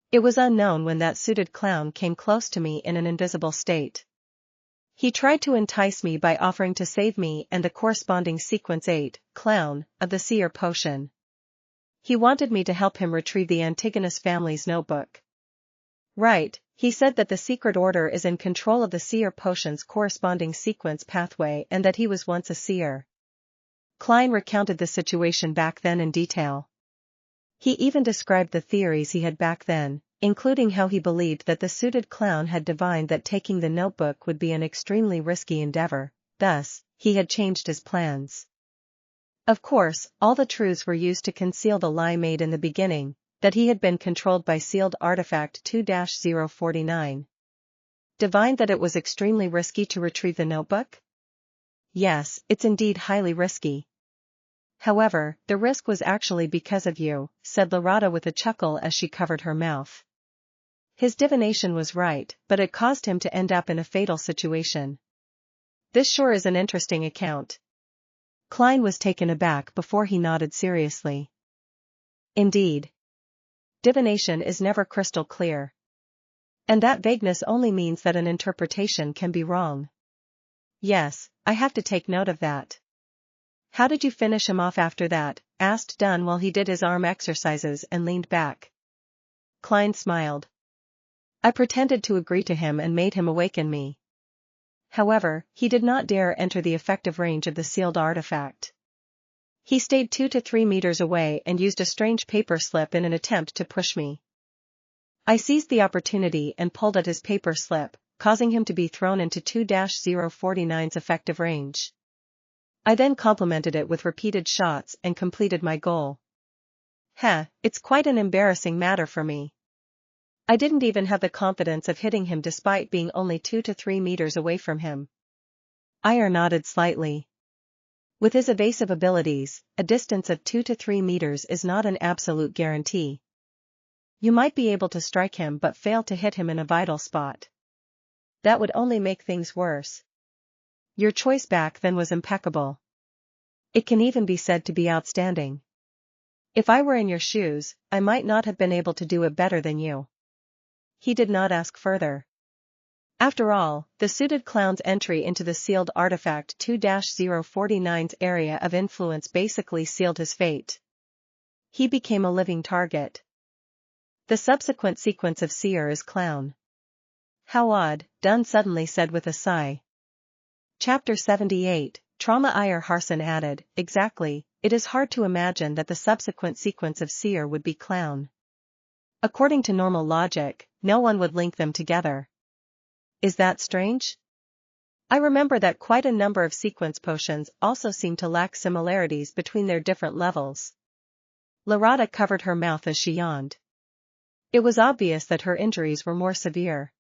It was unknown when that suited clown came close to me in an invisible state. He tried to entice me by offering to save me and the corresponding sequence 8, clown, of the Seer potion. He wanted me to help him retrieve the Antigonus family's notebook. Right, he said that the secret order is in control of the Seer potion's corresponding sequence pathway and that he was once a Seer. Klein recounted the situation back then in detail. He even described the theories he had back then, including how he believed that the suited clown had divined that taking the notebook would be an extremely risky endeavor, thus, he had changed his plans. Of course, all the truths were used to conceal the lie made in the beginning, that he had been controlled by sealed artifact 2-049. Divined that it was extremely risky to retrieve the notebook? Yes, it's indeed highly risky. However, the risk was actually because of you, said Lorata with a chuckle as she covered her mouth. His divination was right, but it caused him to end up in a fatal situation. This sure is an interesting account. Klein was taken aback before he nodded seriously. Indeed. Divination is never crystal clear. And that vagueness only means that an interpretation can be wrong. Yes, I have to take note of that. How did you finish him off after that? Asked Dunn while he did his arm exercises and leaned back. Klein smiled. I pretended to agree to him and made him awaken me. However, he did not dare enter the effective range of the sealed artifact. He stayed 2 to 3 meters away and used a strange paper slip in an attempt to push me. I seized the opportunity and pulled at his paper slip, causing him to be thrown into 2-049's effective range. I then complemented it with repeated shots and completed my goal. It's quite an embarrassing matter for me. I didn't even have the confidence of hitting him despite being only 2 to 3 meters away from him. Iyer nodded slightly. With his evasive abilities, a distance of 2 to 3 meters is not an absolute guarantee. You might be able to strike him but fail to hit him in a vital spot. That would only make things worse. Your choice back then was impeccable. It can even be said to be outstanding. If I were in your shoes, I might not have been able to do it better than you. He did not ask further. After all, the suited clown's entry into the sealed artifact 2-049's area of influence basically sealed his fate. He became a living target. The subsequent sequence of Seer is clown. How odd, Dunn suddenly said with a sigh. Chapter 78, Trauma. Iyer Harson added, exactly, it is hard to imagine that the subsequent sequence of Seer would be clown. According to normal logic, no one would link them together. Is that strange? I remember that quite a number of sequence potions also seem to lack similarities between their different levels. Lorata covered her mouth as she yawned. It was obvious that her injuries were more severe.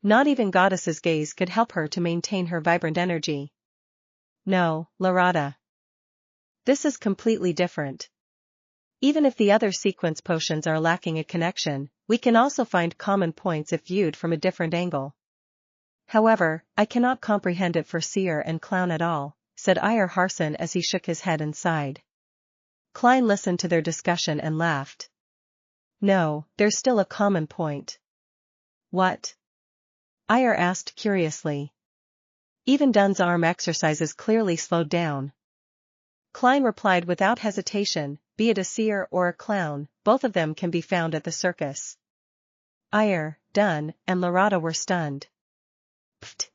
Not even Goddess's gaze could help her to maintain her vibrant energy. No, Lorata. This is completely different. Even if the other sequence potions are lacking a connection, we can also find common points if viewed from a different angle. However, I cannot comprehend it for Seer and clown at all, said Iyer Harson as he shook his head and sighed. Klein listened to their discussion and laughed. No, there's still a common point. What? Iyer asked curiously. Even Dunn's arm exercises clearly slowed down. Klein replied without hesitation, be it a Seer or a clown, both of them can be found at the circus. Iyer, Dunn, and Lorata were stunned. Pfft.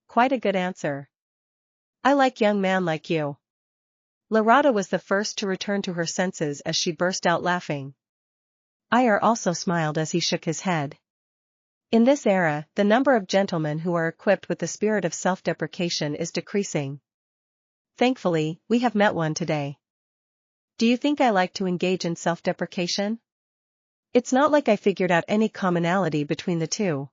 Quite a good answer. I like young man like you. Lorata was the first to return to her senses as she burst out laughing. Iyer also smiled as he shook his head. In this era, the number of gentlemen who are equipped with the spirit of self-deprecation is decreasing. Thankfully, we have met one today. Do you think I like to engage in self-deprecation? It's not like I figured out any commonality between the two.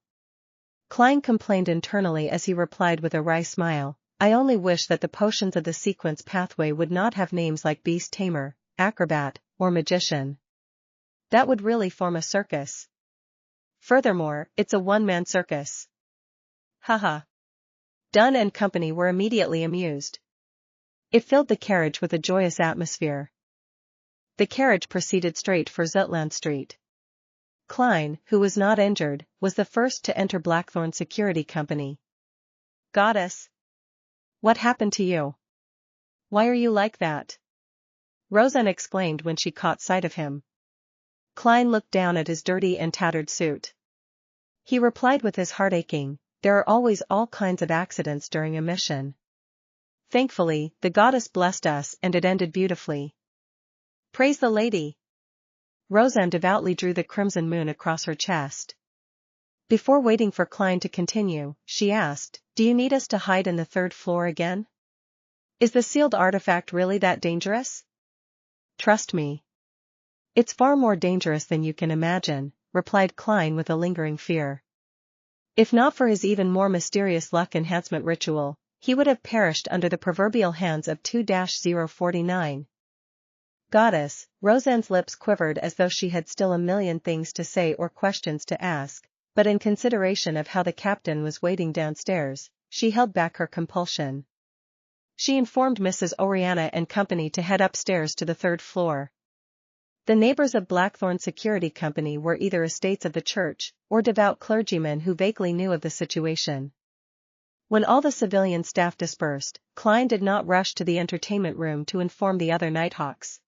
Klein complained internally as he replied with a wry smile, I only wish that the potions of the sequence pathway would not have names like beast tamer, acrobat, or magician. That would really form a circus. Furthermore, it's a one-man circus. Haha. Dunn and company were immediately amused. It filled the carriage with a joyous atmosphere. The carriage proceeded straight for Zutland Street. Klein, who was not injured, was the first to enter Blackthorn Security Company. Goddess! What happened to you? Why are you like that? Roselle exclaimed when she caught sight of him. Klein looked down at his dirty and tattered suit. He replied with his heart aching, there are always all kinds of accidents during a mission. Thankfully, the goddess blessed us and it ended beautifully. Praise the lady! Roselle devoutly drew the crimson moon across her chest. Before waiting for Klein to continue, she asked, do you need us to hide in the third floor again? Is the sealed artifact really that dangerous? Trust me. It's far more dangerous than you can imagine, replied Klein with a lingering fear. If not for his even more mysterious luck enhancement ritual, he would have perished under the proverbial hands of 2-049. Goddess, Roselle's lips quivered as though she had still a million things to say or questions to ask, but in consideration of how the captain was waiting downstairs, she held back her compulsion. She informed Mrs. Oriana and company to head upstairs to the third floor. The neighbors of Blackthorn Security Company were either estates of the church, or devout clergymen who vaguely knew of the situation. When all the civilian staff dispersed, Klein did not rush to the entertainment room to inform the other Nighthawks.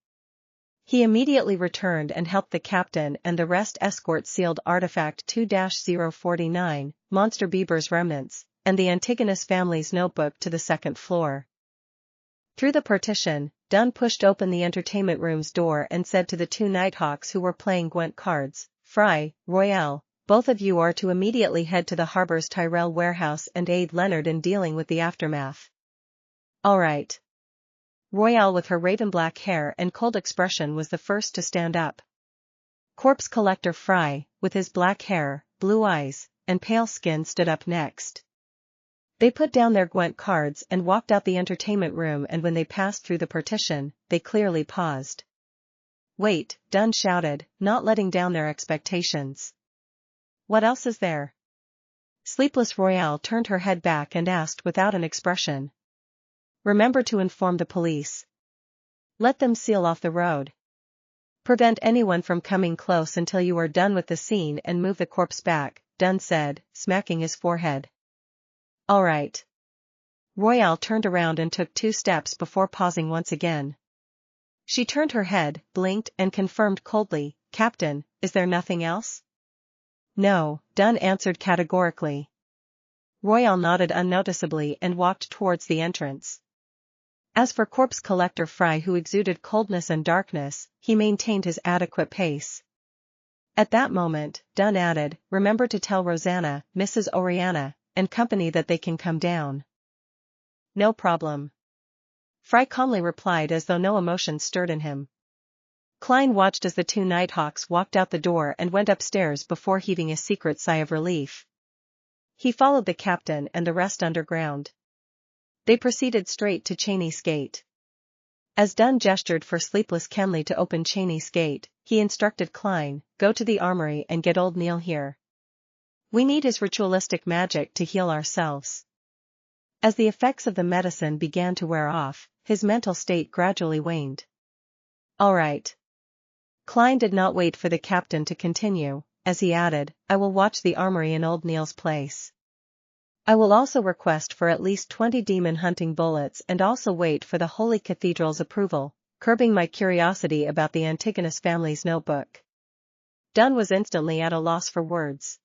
He immediately returned and helped the captain and the rest escort sealed artifact 2-049, Monster Bieber's remnants, and the Antigonus family's notebook to the second floor. Through the partition, Dunn pushed open the entertainment room's door and said to the two Nighthawks who were playing Gwent cards, Fry, Royale, both of you are to immediately head to the harbor's Tyrell warehouse and aid Leonard in dealing with the aftermath. All right. Royale with her raven-black hair and cold expression was the first to stand up. Corpse Collector Fry, with his black hair, blue eyes, and pale skin stood up next. They put down their Gwent cards and walked out the entertainment room, and when they passed through the partition, they clearly paused. Wait, Dunn shouted, not letting down their expectations. What else is there? Sleepless Royale turned her head back and asked without an expression. Remember to inform the police. Let them seal off the road. Prevent anyone from coming close until you are done with the scene and move the corpse back, Dunn said, smacking his forehead. All right. Royale turned around and took 2 steps before pausing once again. She turned her head, blinked, and confirmed coldly, Captain, is there nothing else? No, Dunn answered categorically. Royale nodded unnoticeably and walked towards the entrance. As for Corpse Collector Fry, who exuded coldness and darkness, he maintained his adequate pace. At that moment, Dunn added, remember to tell Rosanna, Mrs. Oriana, and company that they can come down. No problem. Fry calmly replied as though no emotion stirred in him. Klein watched as the two Nighthawks walked out the door and went upstairs before heaving a secret sigh of relief. He followed the captain and the rest underground. They proceeded straight to Chimney's gate. As Dunn gestured for Sleepless Kenley to open Chimney's gate, he instructed Klein, go to the armory and get old Neil here. We need his ritualistic magic to heal ourselves. As the effects of the medicine began to wear off, his mental state gradually waned. All right. Klein did not wait for the captain to continue, as he added, I will watch the armory in old Neil's place. I will also request for at least 20 demon hunting bullets and also wait for the Holy Cathedral's approval, curbing my curiosity about the Antigonus family's notebook. Dunn was instantly at a loss for words.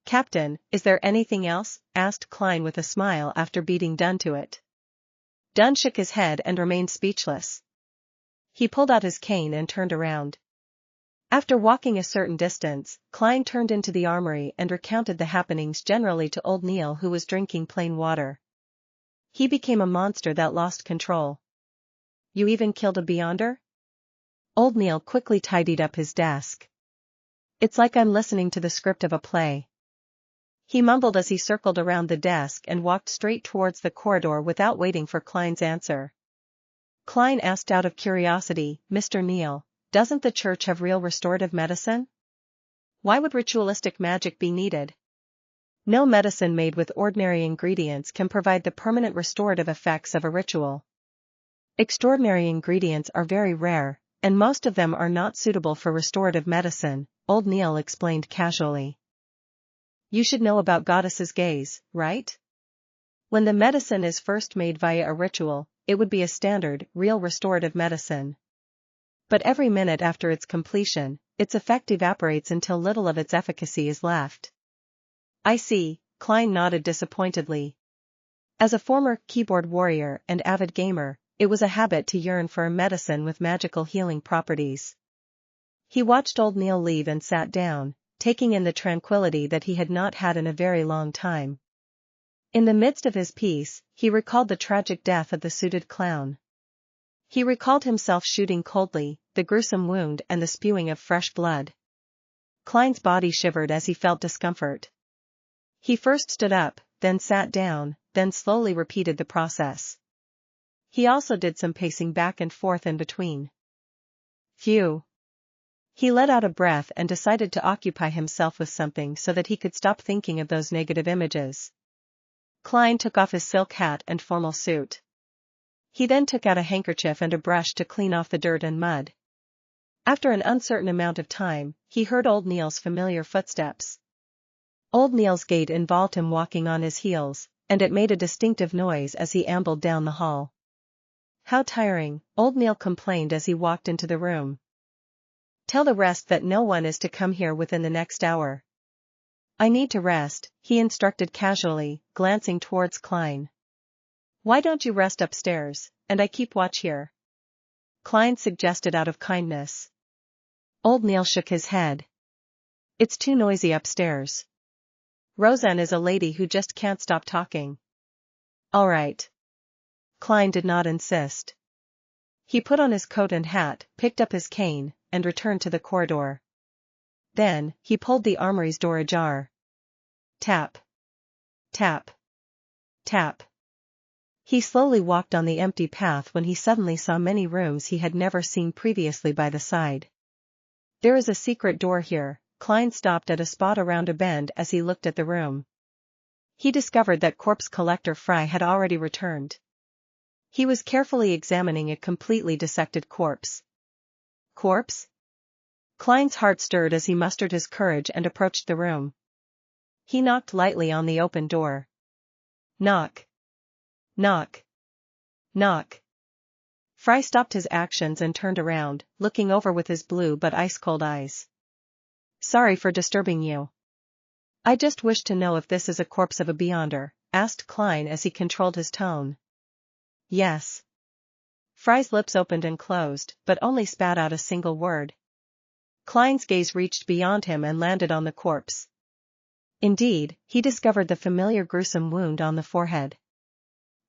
Captain, is there anything else? Asked Klein with a smile after beating Dunn to it. Dunn shook his head and remained speechless. He pulled out his cane and turned around. After walking a certain distance, Klein turned into the armory and recounted the happenings generally to old Neil, who was drinking plain water. He became a monster that lost control. You even killed a Beyonder? Old Neil quickly tidied up his desk. It's like I'm listening to the script of a play. He mumbled as he circled around the desk and walked straight towards the corridor without waiting for Klein's answer. Klein asked out of curiosity, "Mr. Neal, doesn't the church have real restorative medicine? Why would ritualistic magic be needed? No medicine made with ordinary ingredients can provide the permanent restorative effects of a ritual. Extraordinary ingredients are very rare, and most of them are not suitable for restorative medicine," old Neal explained casually. "You should know about Goddess's gaze, right? When the medicine is first made via a ritual, it would be a standard, real restorative medicine. But every minute after its completion, its effect evaporates until little of its efficacy is left." "I see," Klein nodded disappointedly. As a former keyboard warrior and avid gamer, it was a habit to yearn for a medicine with magical healing properties. He watched old Neal leave and sat down, taking in the tranquility that he had not had in a very long time. In the midst of his piece, he recalled the tragic death of the suited clown. He recalled himself shooting coldly, the gruesome wound and the spewing of fresh blood. Klein's body shivered as he felt discomfort. He first stood up, then sat down, then slowly repeated the process. He also did some pacing back and forth in between. Phew. He let out a breath and decided to occupy himself with something so that he could stop thinking of those negative images. Klein took off his silk hat and formal suit. He then took out a handkerchief and a brush to clean off the dirt and mud. After an uncertain amount of time, he heard old Neal's familiar footsteps. Old Neal's gait involved him walking on his heels, and it made a distinctive noise as he ambled down the hall. "How tiring," old Neal complained as he walked into the room. "Tell the rest that no one is to come here within the next hour." "I need to rest," he instructed casually, glancing towards Klein. "Why don't you rest upstairs, and I keep watch here?" Klein suggested out of kindness. Old Neal shook his head. "It's too noisy upstairs. Roselle is a lady who just can't stop talking." "All right." Klein did not insist. He put on his coat and hat, picked up his cane, and returned to the corridor. Then, he pulled the armory's door ajar. Tap. Tap. Tap. He slowly walked on the empty path when he suddenly saw many rooms he had never seen previously by the side. "There is a secret door here." Klein stopped at a spot around a bend as he looked at the room. He discovered that corpse collector Fry had already returned. He was carefully examining a completely dissected corpse. Corpse? Klein's heart stirred as he mustered his courage and approached the room. He knocked lightly on the open door. Knock. Knock. Knock. Fry stopped his actions and turned around, looking over with his blue but ice-cold eyes. "Sorry for disturbing you. I just wish to know if this is a corpse of a Beyonder," asked Klein as he controlled his tone. "Yes." Fry's lips opened and closed, but only spat out a single word. Klein's gaze reached beyond him and landed on the corpse. Indeed, he discovered the familiar gruesome wound on the forehead.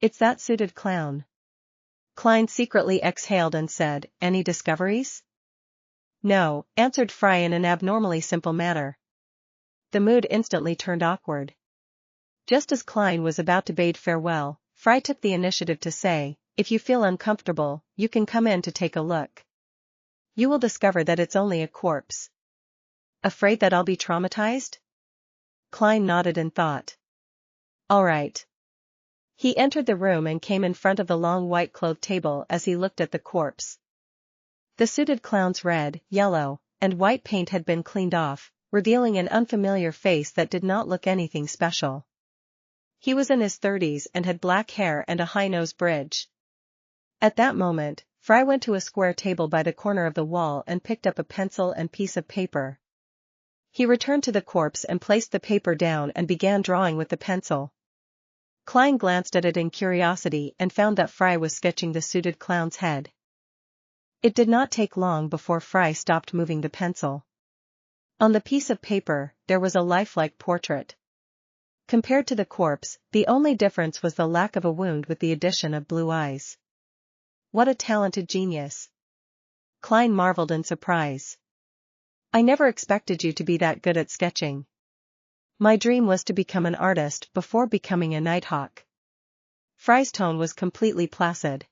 "It's that suited clown." Klein secretly exhaled and said, "Any discoveries?" "No," answered Fry in an abnormally simple manner. The mood instantly turned awkward. Just as Klein was about to bid farewell, Fry took the initiative to say, "If you feel uncomfortable, you can come in to take a look. You will discover that it's only a corpse." "Afraid that I'll be traumatized?" Klein nodded in thought. "All right." He entered the room and came in front of the long white-clothed table as he looked at the corpse. The suited clown's red, yellow, and white paint had been cleaned off, revealing an unfamiliar face that did not look anything special. He was in his 30s and had black hair and a high-nose bridge. At that moment, Fry went to a square table by the corner of the wall and picked up a pencil and piece of paper. He returned to the corpse and placed the paper down and began drawing with the pencil. Klein glanced at it in curiosity and found that Fry was sketching the suited clown's head. It did not take long before Fry stopped moving the pencil. On the piece of paper, there was a lifelike portrait. Compared to the corpse, the only difference was the lack of a wound with the addition of blue eyes. What a talented genius! Klein marveled in surprise. "I never expected you to be that good at sketching." My dream was to become an artist before becoming a nighthawk. Fry's tone was completely placid.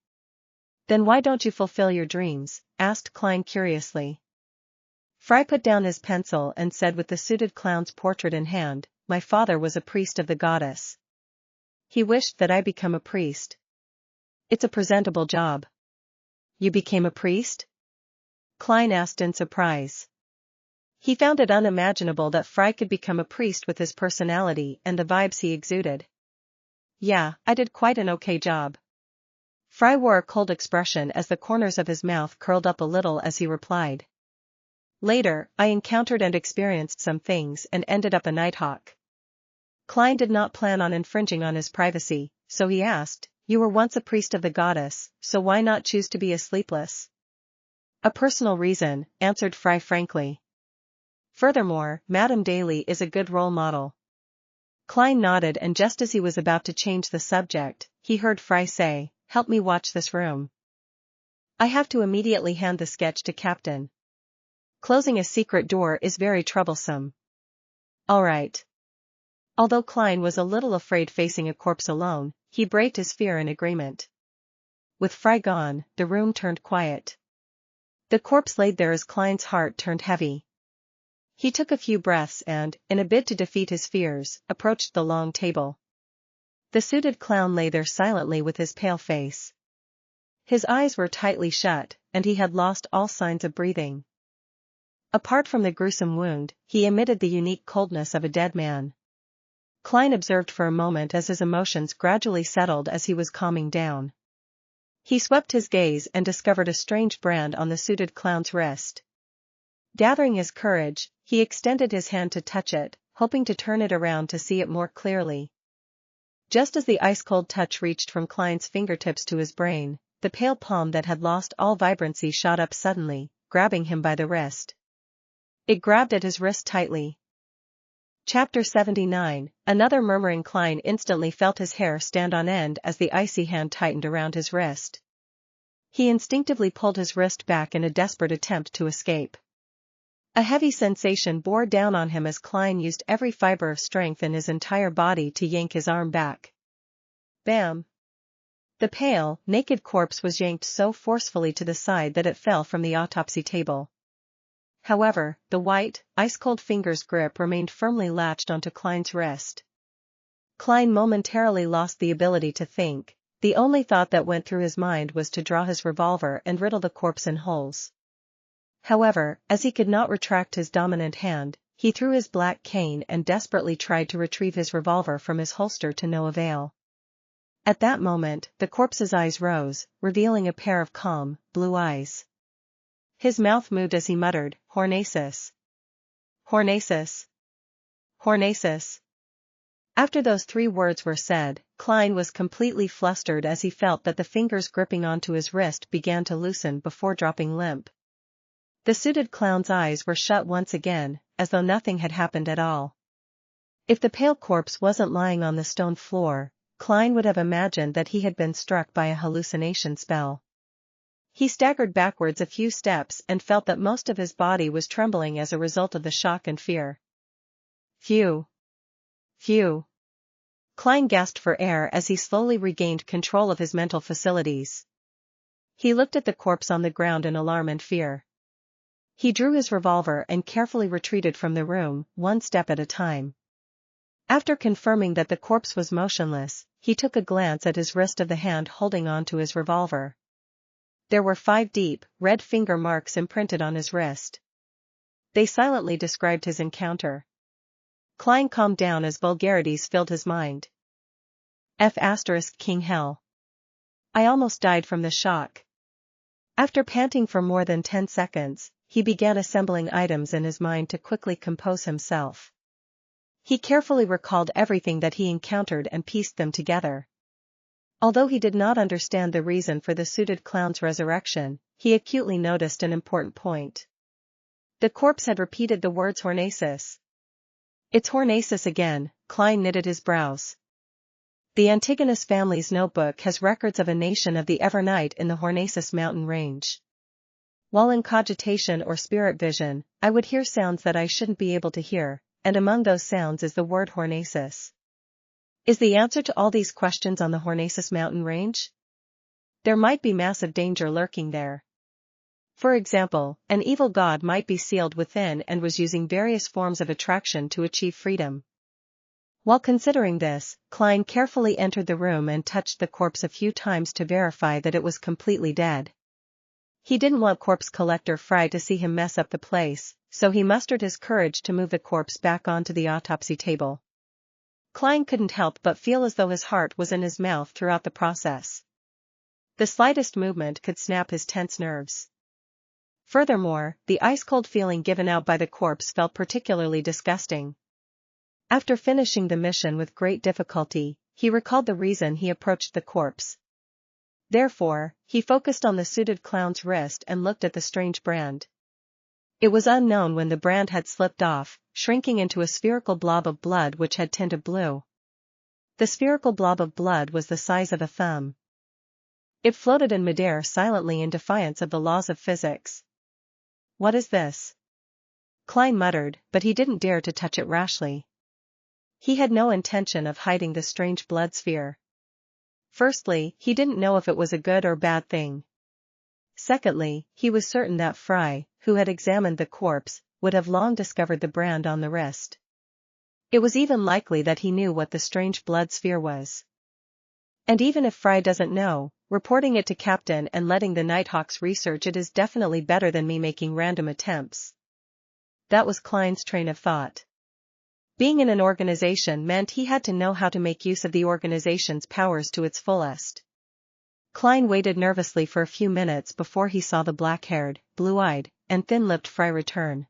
Then why don't you fulfill your dreams? Asked Klein curiously. Fry put down his pencil and said with the suited clown's portrait in hand, my father was a priest of the goddess. He wished that I become a priest. It's a presentable job. You became a priest? Klein asked in surprise. He found it unimaginable that Fry could become a priest with his personality and the vibes he exuded. Yeah, I did quite an okay job. Fry wore a cold expression as the corners of his mouth curled up a little as he replied. Later, I encountered and experienced some things and ended up a nighthawk. Klein did not plan on infringing on his privacy, so he asked, you were once a priest of the goddess, so why not choose to be a sleepless? A personal reason, answered Fry frankly. Furthermore, Madame Daly is a good role model. Klein nodded, and just as he was about to change the subject, he heard Fry say, help me watch this room. I have to immediately hand the sketch to Captain. Closing a secret door is very troublesome. All right. Although Klein was a little afraid facing a corpse alone, he braved his fear in agreement. With Fry gone, the room turned quiet. The corpse laid there as Klein's heart turned heavy. He took a few breaths and, in a bid to defeat his fears, approached the long table. The suited clown lay there silently with his pale face. His eyes were tightly shut, and he had lost all signs of breathing. Apart from the gruesome wound, he emitted the unique coldness of a dead man. Klein observed for a moment as his emotions gradually settled as he was calming down. He swept his gaze and discovered a strange brand on the suited clown's wrist. Gathering his courage, he extended his hand to touch it, hoping to turn it around to see it more clearly. Just as the ice-cold touch reached from Klein's fingertips to his brain, the pale palm that had lost all vibrancy shot up suddenly, grabbing him by the wrist. It grabbed at his wrist tightly. Chapter 79, Another Murmuring. Klein instantly felt his hair stand on end as the icy hand tightened around his wrist. He instinctively pulled his wrist back in a desperate attempt to escape. A heavy sensation bore down on him as Klein used every fiber of strength in his entire body to yank his arm back. Bam! The pale, naked corpse was yanked so forcefully to the side that it fell from the autopsy table. However, the white, ice-cold finger's grip remained firmly latched onto Klein's wrist. Klein momentarily lost the ability to think. The only thought that went through his mind was to draw his revolver and riddle the corpse in holes. However, as he could not retract his dominant hand, he threw his black cane and desperately tried to retrieve his revolver from his holster to no avail. At that moment, the corpse's eyes rose, revealing a pair of calm, blue eyes. His mouth moved as he muttered, Hornaces. Hornaces. Hornaces. After those 3 words were said, Klein was completely flustered as he felt that the fingers gripping onto his wrist began to loosen before dropping limp. The suited clown's eyes were shut once again, as though nothing had happened at all. If the pale corpse wasn't lying on the stone floor, Klein would have imagined that he had been struck by a hallucination spell. He staggered backwards a few steps and felt that most of his body was trembling as a result of the shock and fear. Phew! Phew! Klein gasped for air as he slowly regained control of his mental facilities. He looked at the corpse on the ground in alarm and fear. He drew his revolver and carefully retreated from the room, one step at a time. After confirming that the corpse was motionless, he took a glance at his wrist of the hand holding on to his revolver. There were 5 deep, red finger marks imprinted on his wrist. They silently described his encounter. Klein calmed down as vulgarities filled his mind. King hell. I almost died from the shock. After panting for more than 10 seconds, he began assembling items in his mind to quickly compose himself. He carefully recalled everything that he encountered and pieced them together. Although he did not understand the reason for the suited clown's resurrection, he acutely noticed an important point. The corpse had repeated the words Hornaces. It's Hornaces again, Klein knitted his brows. The Antigonus family's notebook has records of a nation of the Evernight in the Hornaces mountain range. While in cogitation or spirit vision, I would hear sounds that I shouldn't be able to hear, and among those sounds is the word Hornacis. Is the answer to all these questions on the Hornacis mountain range? There might be massive danger lurking there. For example, an evil god might be sealed within and was using various forms of attraction to achieve freedom. While considering this, Klein carefully entered the room and touched the corpse a few times to verify that it was completely dead. He didn't want corpse collector Fry to see him mess up the place, so he mustered his courage to move the corpse back onto the autopsy table. Klein couldn't help but feel as though his heart was in his mouth throughout the process. The slightest movement could snap his tense nerves. Furthermore, the ice-cold feeling given out by the corpse felt particularly disgusting. After finishing the mission with great difficulty, he recalled the reason he approached the corpse. Therefore, he focused on the suited clown's wrist and looked at the strange brand. It was unknown when the brand had slipped off, shrinking into a spherical blob of blood which had tint of blue. The spherical blob of blood was the size of a thumb. It floated in midair silently in defiance of the laws of physics. What is this? Klein muttered, but he didn't dare to touch it rashly. He had no intention of hiding the strange blood sphere. Firstly, he didn't know if it was a good or bad thing. Secondly, he was certain that Fry, who had examined the corpse, would have long discovered the brand on the wrist. It was even likely that he knew what the strange blood sphere was. And even if Fry doesn't know, reporting it to Captain and letting the Nighthawks research it is definitely better than me making random attempts. That was Klein's train of thought. Being in an organization meant he had to know how to make use of the organization's powers to its fullest. Klein waited nervously for a few minutes before he saw the black-haired, blue-eyed, and thin-lipped Fry return.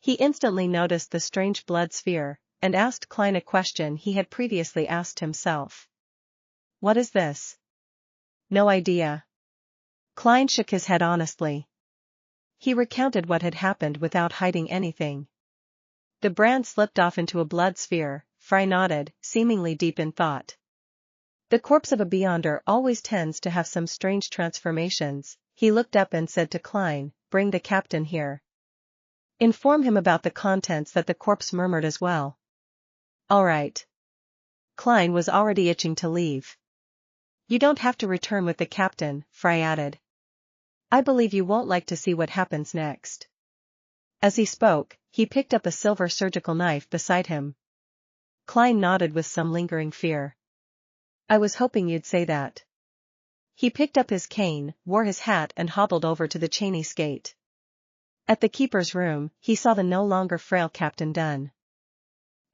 He instantly noticed the strange blood sphere, and asked Klein a question he had previously asked himself. What is this? No idea. Klein shook his head honestly. He recounted what had happened without hiding anything. The brand slipped off into a blood sphere. Fry nodded, seemingly deep in thought. The corpse of a Beyonder always tends to have some strange transformations. He looked up and said to Klein, "Bring the captain here. Inform him about the contents that the corpse murmured as well." All right. Klein was already itching to leave. You don't have to return with the captain, Fry added. I believe you won't like to see what happens next. As he spoke, he picked up a silver surgical knife beside him. Klein nodded with some lingering fear. I was hoping you'd say that. He picked up his cane, wore his hat and hobbled over to the Cheney's gate. At the keeper's room, he saw the no longer frail Captain Dunn.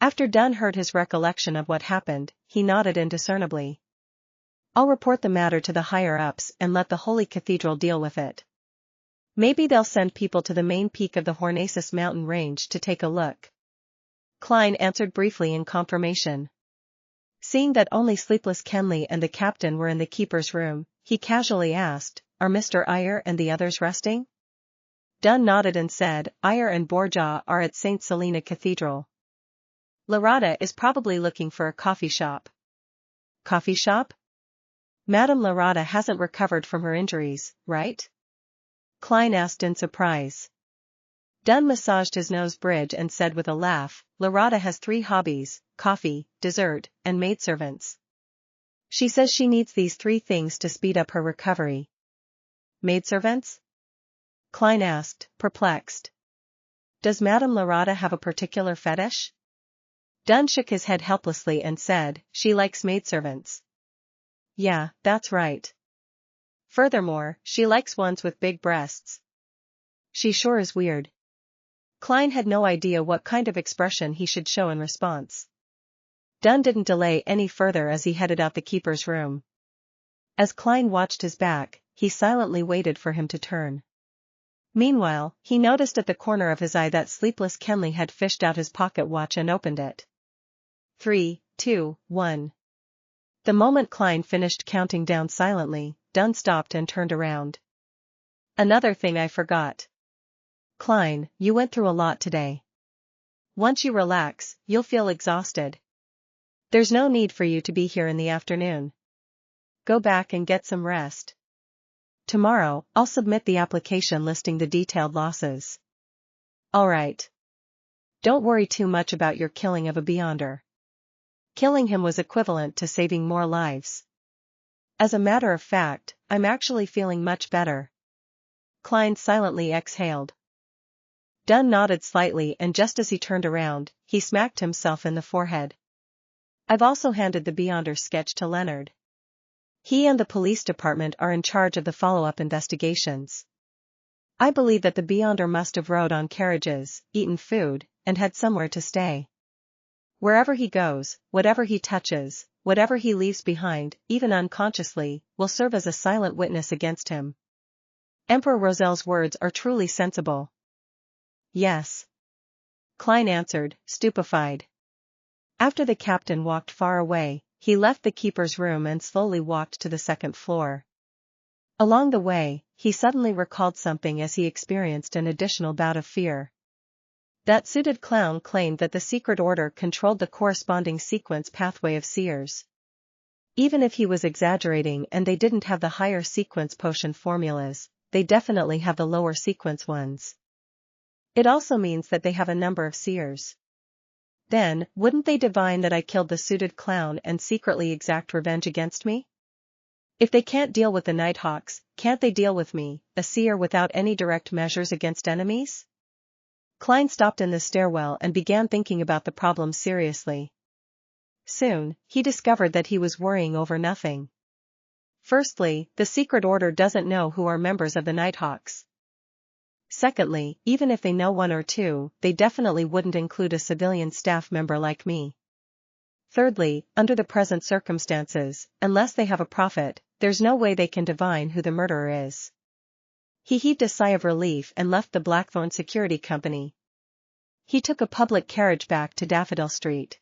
After Dunn heard his recollection of what happened, he nodded indiscernibly. I'll report the matter to the higher-ups and let the Holy Cathedral deal with it. Maybe they'll send people to the main peak of the Hornacis mountain range to take a look. Klein answered briefly in confirmation. Seeing that only sleepless Kenley and the captain were in the keeper's room, he casually asked, Are Mr. Eyre and the others resting? Dunn nodded and said, Eyre and Borja are at St. Selena Cathedral. Larada is probably looking for a coffee shop. Coffee shop? Madame Larada hasn't recovered from her injuries, right? Klein asked in surprise. Dunn massaged his nose bridge and said with a laugh, Larada has 3 hobbies, coffee, dessert, and maidservants. She says she needs these 3 things to speed up her recovery. Maidservants? Klein asked, perplexed. Does Madame Larada have a particular fetish? Dunn shook his head helplessly and said, she likes maidservants. Yeah, that's right. Furthermore, she likes ones with big breasts. She sure is weird. Klein had no idea what kind of expression he should show in response. Dunn didn't delay any further as he headed out the keeper's room. As Klein watched his back, he silently waited for him to turn. Meanwhile, he noticed at the corner of his eye that sleepless Kenley had fished out his pocket watch and opened it. 3, 2, 1. The moment Klein finished counting down silently, Dunn stopped and turned around. Another thing I forgot. Klein, you went through a lot today. Once you relax, you'll feel exhausted. There's no need for you to be here in the afternoon. Go back and get some rest. Tomorrow, I'll submit the application listing the detailed losses. All right. Don't worry too much about your killing of a Beyonder. Killing him was equivalent to saving more lives. As a matter of fact, I'm actually feeling much better. Klein silently exhaled. Dunn nodded slightly, and just as he turned around, he smacked himself in the forehead. I've also handed the Beyonder sketch to Leonard. He and the police department are in charge of the follow-up investigations. I believe that the Beyonder must have rode on carriages, eaten food, and had somewhere to stay. Wherever he goes, whatever he touches, whatever he leaves behind, even unconsciously, will serve as a silent witness against him. Emperor Roselle's words are truly sensible. Yes. Klein answered, stupefied. After the captain walked far away, he left the keeper's room and slowly walked to the second floor. Along the way, he suddenly recalled something as he experienced an additional bout of fear. That suited clown claimed that the secret order controlled the corresponding sequence pathway of seers. Even if he was exaggerating and they didn't have the higher sequence potion formulas, they definitely have the lower sequence ones. It also means that they have a number of seers. Then, wouldn't they divine that I killed the suited clown and secretly exact revenge against me? If they can't deal with the Nighthawks, can't they deal with me, a seer without any direct measures against enemies? Klein stopped in the stairwell and began thinking about the problem seriously. Soon, he discovered that he was worrying over nothing. Firstly, the secret order doesn't know who are members of the Nighthawks. Secondly, even if they know one or two, they definitely wouldn't include a civilian staff member like me. Thirdly, under the present circumstances, unless they have a prophet, there's no way they can divine who the murderer is. He heaved a sigh of relief and left the Blackthorn Security Company. He took a public carriage back to Daffodil Street.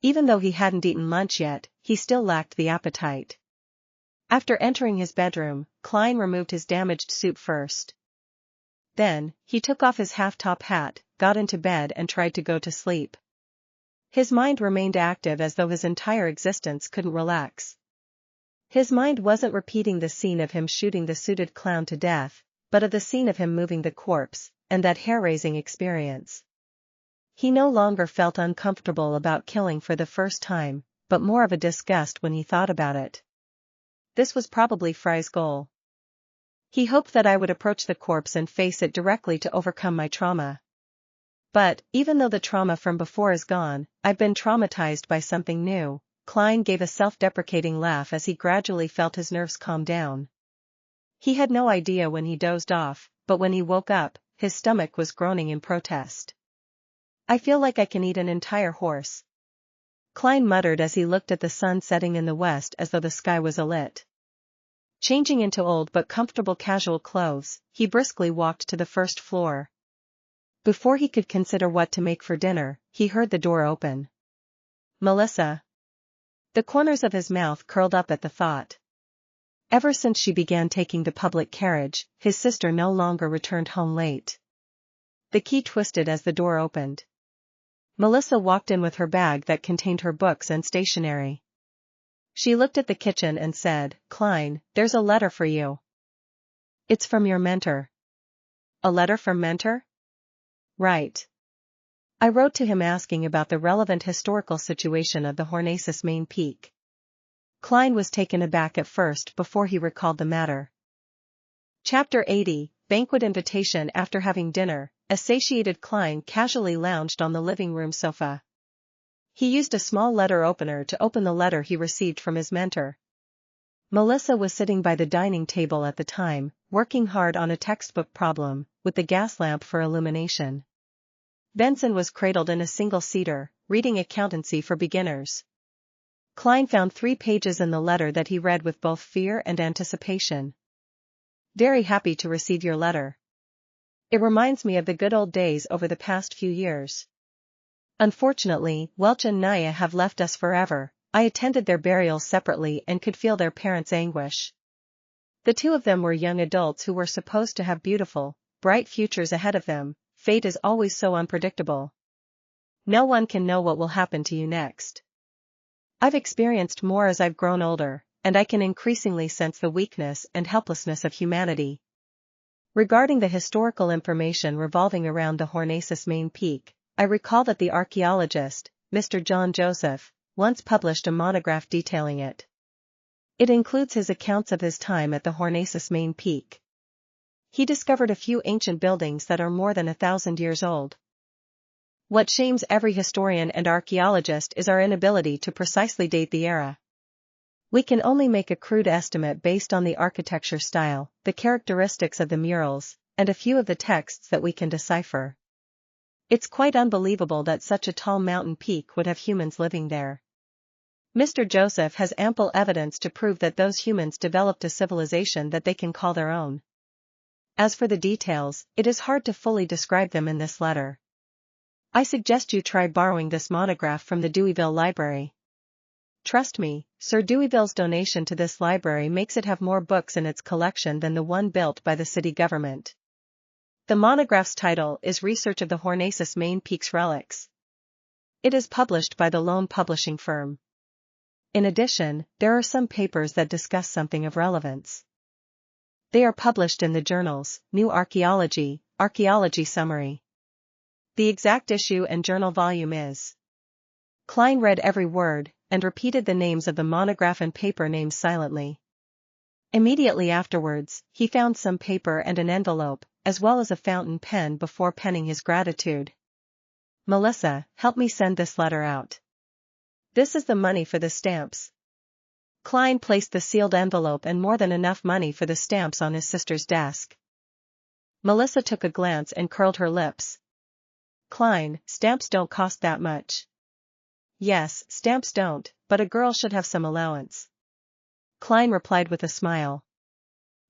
Even though he hadn't eaten lunch yet, he still lacked the appetite. After entering his bedroom, Klein removed his damaged suit first. Then, he took off his half-top hat, got into bed and tried to go to sleep. His mind remained active as though his entire existence couldn't relax. His mind wasn't repeating the scene of him shooting the suited clown to death, but of the scene of him moving the corpse, and that hair-raising experience. He no longer felt uncomfortable about killing for the first time, but more of a disgust when he thought about it. This was probably Fry's goal. He hoped that I would approach the corpse and face it directly to overcome my trauma. But, even though the trauma from before is gone, I've been traumatized by something new. Klein gave a self-deprecating laugh as he gradually felt his nerves calm down. He had no idea when he dozed off, but when he woke up, his stomach was groaning in protest. I feel like I can eat an entire horse. Klein muttered as he looked at the sun setting in the west as though the sky was alit. Changing into old but comfortable casual clothes, he briskly walked to the first floor. Before he could consider what to make for dinner, he heard the door open. Melissa. The corners of his mouth curled up at the thought. Ever since she began taking the public carriage, his sister no longer returned home late. The key twisted as the door opened. Melissa walked in with her bag that contained her books and stationery. She looked at the kitchen and said, "Klein, there's a letter for you." "It's from your mentor." "A letter from mentor?" "Right. I wrote to him asking about the relevant historical situation of the Hornacis main peak." Klein was taken aback at first before he recalled the matter. Chapter 80, Banquet Invitation. After having dinner, a satiated Klein casually lounged on the living room sofa. He used a small letter opener to open the letter he received from his mentor. Melissa was sitting by the dining table at the time, working hard on a textbook problem, with the gas lamp for illumination. Benson was cradled in a single-seater, reading Accountancy for Beginners. Klein found 3 pages in the letter that he read with both fear and anticipation. "Very happy to receive your letter. It reminds me of the good old days over the past few years. Unfortunately, Welch and Naya have left us forever. I attended their burials separately and could feel their parents' anguish. The 2 of them were young adults who were supposed to have beautiful, bright futures ahead of them. Fate is always so unpredictable. No one can know what will happen to you next. I've experienced more as I've grown older, and I can increasingly sense the weakness and helplessness of humanity. Regarding the historical information revolving around the Hornacis main peak, I recall that the archaeologist, Mr. John Joseph, once published a monograph detailing it. It includes his accounts of his time at the Hornacis main peak. He discovered a few ancient buildings that are more than 1,000 years old. What shames every historian and archaeologist is our inability to precisely date the era. We can only make a crude estimate based on the architecture style, the characteristics of the murals, and a few of the texts that we can decipher. It's quite unbelievable that such a tall mountain peak would have humans living there. Mr. Joseph has ample evidence to prove that those humans developed a civilization that they can call their own. As for the details, it is hard to fully describe them in this letter. I suggest you try borrowing this monograph from the Deweyville Library. Trust me, Sir Deweyville's donation to this library makes it have more books in its collection than the one built by the city government. The monograph's title is Research of the Hornacis Main Peak's Relics. It is published by the Lone Publishing Firm. In addition, there are some papers that discuss something of relevance. They are published in the journals, New Archaeology, Archaeology Summary. The exact issue and journal volume is. Klein read every word, and repeated the names of the monograph and paper names silently. Immediately afterwards, he found some paper and an envelope, as well as a fountain pen before penning his gratitude. Melissa, help me send this letter out. This is the money for the stamps. Klein placed the sealed envelope and more than enough money for the stamps on his sister's desk. Melissa took a glance and curled her lips. Klein, stamps don't cost that much. Yes, stamps don't, but a girl should have some allowance. Klein replied with a smile.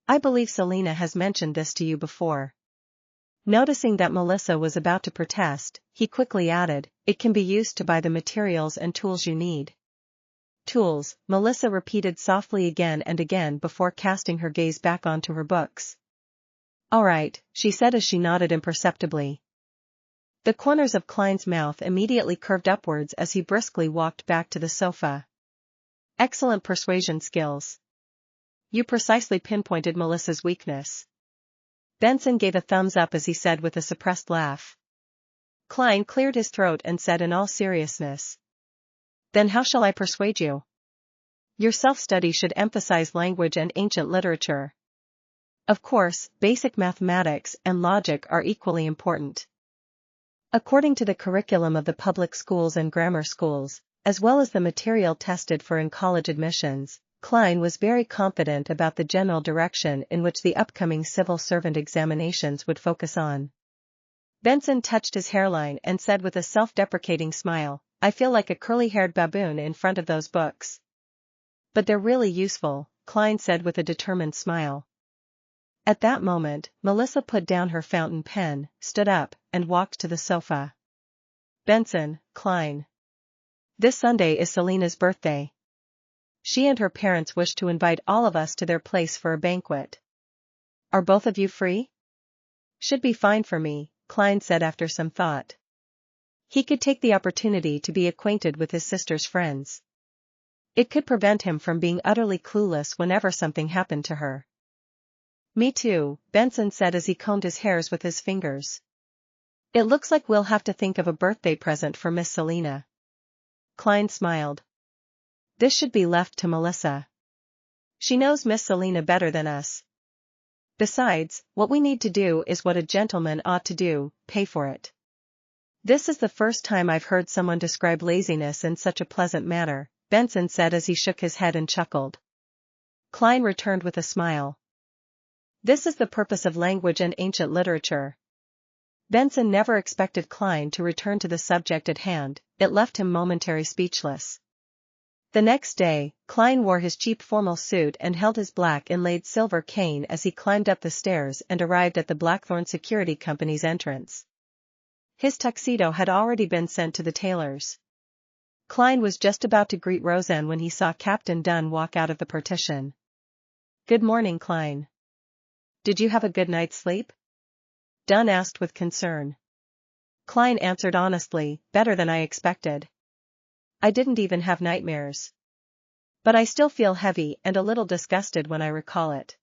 I believe Selina has mentioned this to you before. Noticing that Melissa was about to protest, he quickly added, it can be used to buy the materials and tools you need. Tools, Melissa repeated softly again and again before casting her gaze back onto her books. All right, she said as she nodded imperceptibly. The corners of Klein's mouth immediately curved upwards as he briskly walked back to the sofa. Excellent persuasion skills. You precisely pinpointed Melissa's weakness. Benson gave a thumbs up as he said with a suppressed laugh. Klein cleared his throat and said in all seriousness. Then how shall I persuade you? Your self-study should emphasize language and ancient literature. Of course, basic mathematics and logic are equally important. According to the curriculum of the public schools and grammar schools, as well as the material tested for in college admissions, Klein was very confident about the general direction in which the upcoming civil servant examinations would focus on. Benson touched his hairline and said with a self-deprecating smile, I feel like a curly-haired baboon in front of those books. But they're really useful, Klein said with a determined smile. At that moment, Melissa put down her fountain pen, stood up, and walked to the sofa. Benson, Klein. This Sunday is Selina's birthday. She and her parents wish to invite all of us to their place for a banquet. Are both of you free? Should be fine for me, Klein said after some thought. He could take the opportunity to be acquainted with his sister's friends. It could prevent him from being utterly clueless whenever something happened to her. Me too, Benson said as he combed his hairs with his fingers. It looks like we'll have to think of a birthday present for Miss Selina. Klein smiled. This should be left to Melissa. She knows Miss Selina better than us. Besides, what we need to do is what a gentleman ought to do, pay for it. This is the first time I've heard someone describe laziness in such a pleasant manner, Benson said as he shook his head and chuckled. Klein returned with a smile. This is the purpose of language and ancient literature. Benson never expected Klein to return to the subject at hand, it left him momentarily speechless. The next day, Klein wore his cheap formal suit and held his black inlaid silver cane as he climbed up the stairs and arrived at the Blackthorn Security Company's entrance. His tuxedo had already been sent to the tailor's. Klein was just about to greet Roselle when he saw Captain Dunn walk out of the partition. Good morning, Klein. Did you have a good night's sleep? Dunn asked with concern. Klein answered honestly, better than I expected. I didn't even have nightmares. But I still feel heavy and a little disgusted when I recall it.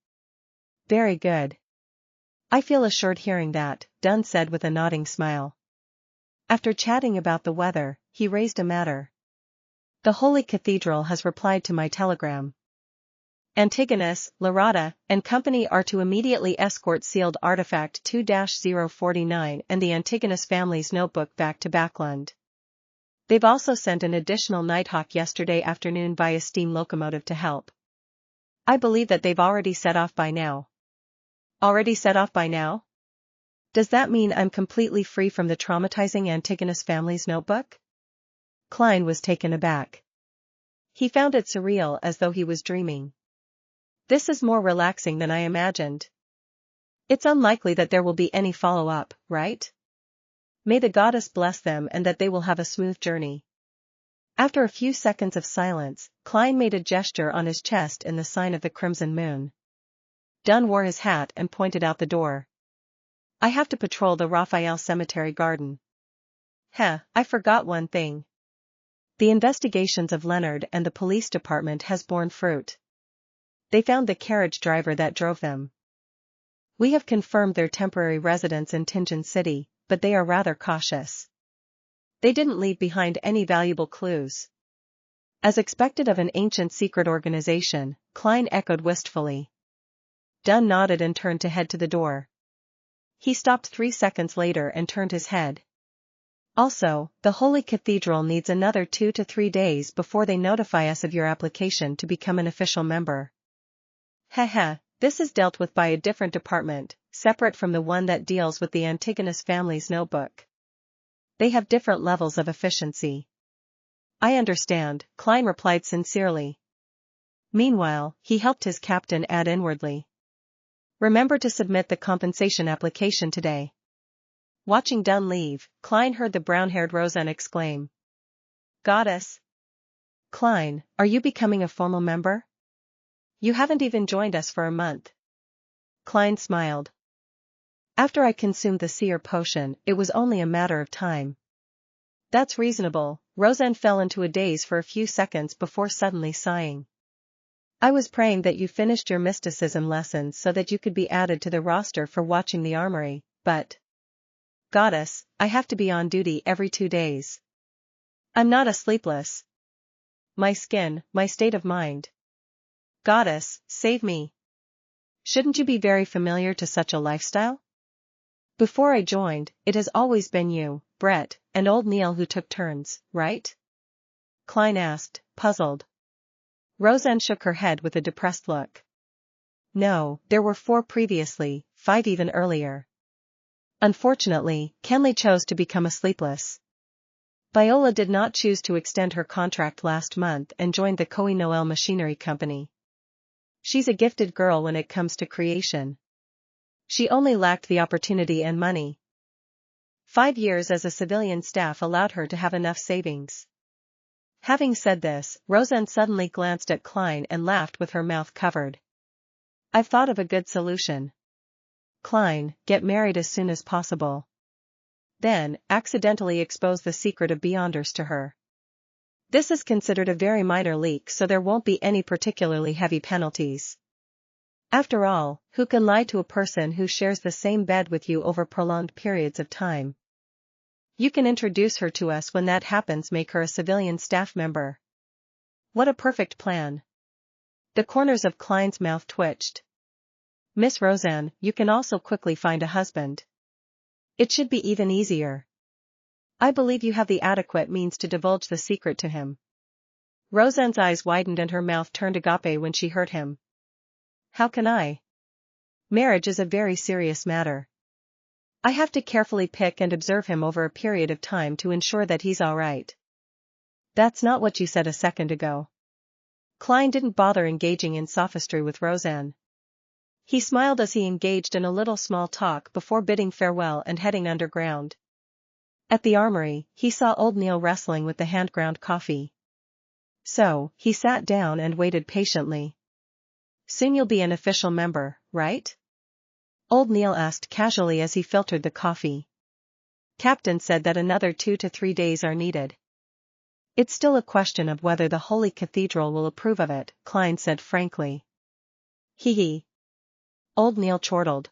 Very good. I feel assured hearing that, Dunn said with a nodding smile. After chatting about the weather, he raised a matter. The Holy Cathedral has replied to my telegram. Antigonus, Larata, and company are to immediately escort sealed artifact 2-049 and the Antigonus family's notebook back to Backland. They've also sent an additional Nighthawk yesterday afternoon via steam locomotive to help. I believe that they've already set off by now. Already set off by now? Does that mean I'm completely free from the traumatizing Antigonus family's notebook? Klein was taken aback. He found it surreal, as though he was dreaming. This is more relaxing than I imagined. It's unlikely that there will be any follow-up, right? May the goddess bless them and that they will have a smooth journey. After a few seconds of silence, Klein made a gesture on his chest in the sign of the crimson moon. Dunn wore his hat and pointed out the door. I have to patrol the Raphael Cemetery garden. I forgot one thing. The investigations of Leonard and the police department has borne fruit. They found the carriage driver that drove them. We have confirmed their temporary residence in Tingen City, but they are rather cautious. They didn't leave behind any valuable clues. As expected of an ancient secret organization, Klein echoed wistfully. Dunn nodded and turned to head to the door. He stopped 3 seconds later and turned his head. Also, the Holy Cathedral needs another 2 to 3 days before they notify us of your application to become an official member. This is dealt with by a different department, separate from the one that deals with the Antigonus family's notebook. They have different levels of efficiency. I understand, Klein replied sincerely. Meanwhile, he helped his captain add inwardly. Remember to submit the compensation application today. Watching Dunn leave, Klein heard the brown-haired Roselle exclaim. Goddess! Klein, are you becoming a formal member? You haven't even joined us for a month. Klein smiled. After I consumed the Seer potion, it was only a matter of time. That's reasonable. Roselle fell into a daze for a few seconds before suddenly sighing. I was praying that you finished your mysticism lessons so that you could be added to the roster for watching the armory, but... Goddess, I have to be on duty every 2 days. I'm not a sleepless. My skin, my state of mind. Goddess, save me. Shouldn't you be very familiar to such a lifestyle? Before I joined, it has always been you, Brett, and old Neil who took turns, right? Klein asked, puzzled. Roselle shook her head with a depressed look. No, there were 4 previously, 5 even earlier. Unfortunately, Kenley chose to become a sleepless. Viola did not choose to extend her contract last month and joined the Koei Noel Machinery Company. She's a gifted girl when it comes to creation. She only lacked the opportunity and money. 5 years as a civilian staff allowed her to have enough savings. Having said this, Roselle suddenly glanced at Klein and laughed with her mouth covered. I've thought of a good solution. Klein, get married as soon as possible. Then, accidentally expose the secret of Beyonders to her. This is considered a very minor leak, so there won't be any particularly heavy penalties. After all, who can lie to a person who shares the same bed with you over prolonged periods of time? You can introduce her to us when that happens, make her a civilian staff member. What a perfect plan. The corners of Klein's mouth twitched. Miss Roselle, you can also quickly find a husband. It should be even easier. I believe you have the adequate means to divulge the secret to him. Roselle's eyes widened and her mouth turned agape when she heard him. How can I? Marriage is a very serious matter. I have to carefully pick and observe him over a period of time to ensure that he's all right. That's not what you said a second ago. Klein didn't bother engaging in sophistry with Roselle. He smiled as he engaged in a little small talk before bidding farewell and heading underground. At the armory, he saw old Neil wrestling with the hand-ground coffee. So, he sat down and waited patiently. Soon you'll be an official member, right? Old Neil asked casually as he filtered the coffee. Captain said that another 2 to 3 days are needed. It's still a question of whether the Holy Cathedral will approve of it, Klein said frankly. Hee hee. Old Neil chortled.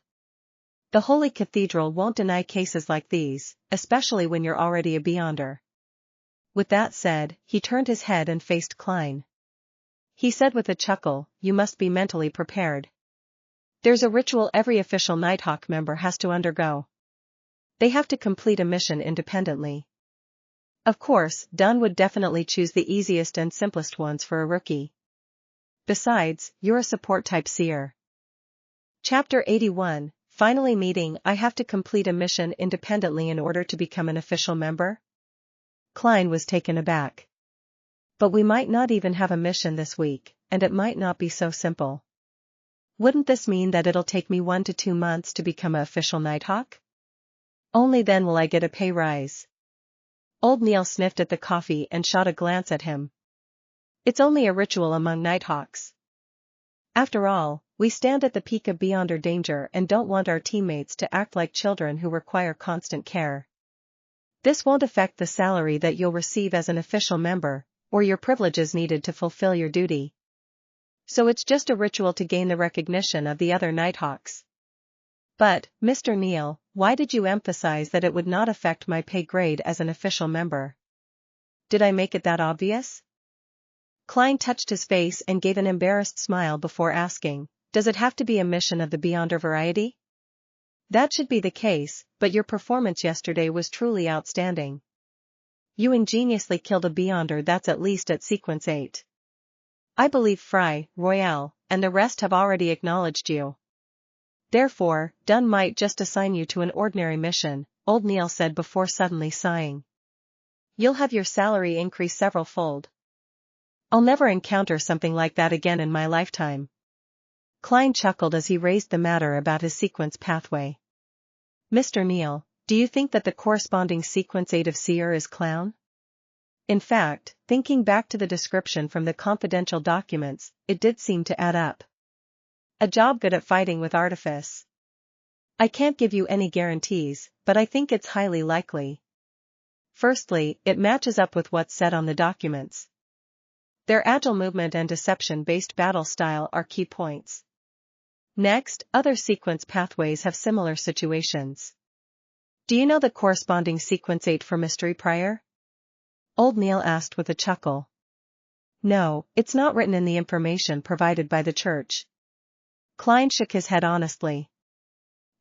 The Holy Cathedral won't deny cases like these, especially when you're already a Beyonder. With that said, he turned his head and faced Klein. He said with a chuckle, you must be mentally prepared. There's a ritual every official Nighthawk member has to undergo. They have to complete a mission independently. Of course, Dunn would definitely choose the easiest and simplest ones for a rookie. Besides, you're a support-type seer. Chapter 81, Finally meeting. I have to complete a mission independently in order to become an official member? Klein was taken aback. But we might not even have a mission this week, and it might not be so simple. Wouldn't this mean that it'll take me 1 to 2 months to become an official Nighthawk? Only then will I get a pay rise. Old Neil sniffed at the coffee and shot a glance at him. It's only a ritual among Nighthawks. After all, we stand at the peak of Beyonder danger and don't want our teammates to act like children who require constant care. This won't affect the salary that you'll receive as an official member, or your privileges needed to fulfill your duty. So it's just a ritual to gain the recognition of the other Nighthawks. But, Mr. Neal, why did you emphasize that it would not affect my pay grade as an official member? Did I make it that obvious? Klein touched his face and gave an embarrassed smile before asking, does it have to be a mission of the Beyonder variety? That should be the case, but your performance yesterday was truly outstanding. You ingeniously killed a Beyonder that's at least at sequence 8. I believe Fry, Royale, and the rest have already acknowledged you. Therefore, Dunn might just assign you to an ordinary mission, Old Neil said before suddenly sighing. You'll have your salary increase several-fold. I'll never encounter something like that again in my lifetime. Klein chuckled as he raised the matter about his sequence pathway. Mr. Neal, do you think that the corresponding sequence 8 of Seer is clown? In fact, thinking back to the description from the confidential documents, it did seem to add up. A job good at fighting with artifice. I can't give you any guarantees, but I think it's highly likely. Firstly, it matches up with what's said on the documents. Their agile movement and deception-based battle style are key points. Next, other sequence pathways have similar situations. Do you know the corresponding sequence 8 for Mystery Prior? Old Neil asked with a chuckle. No, it's not written in the information provided by the church. Klein shook his head honestly.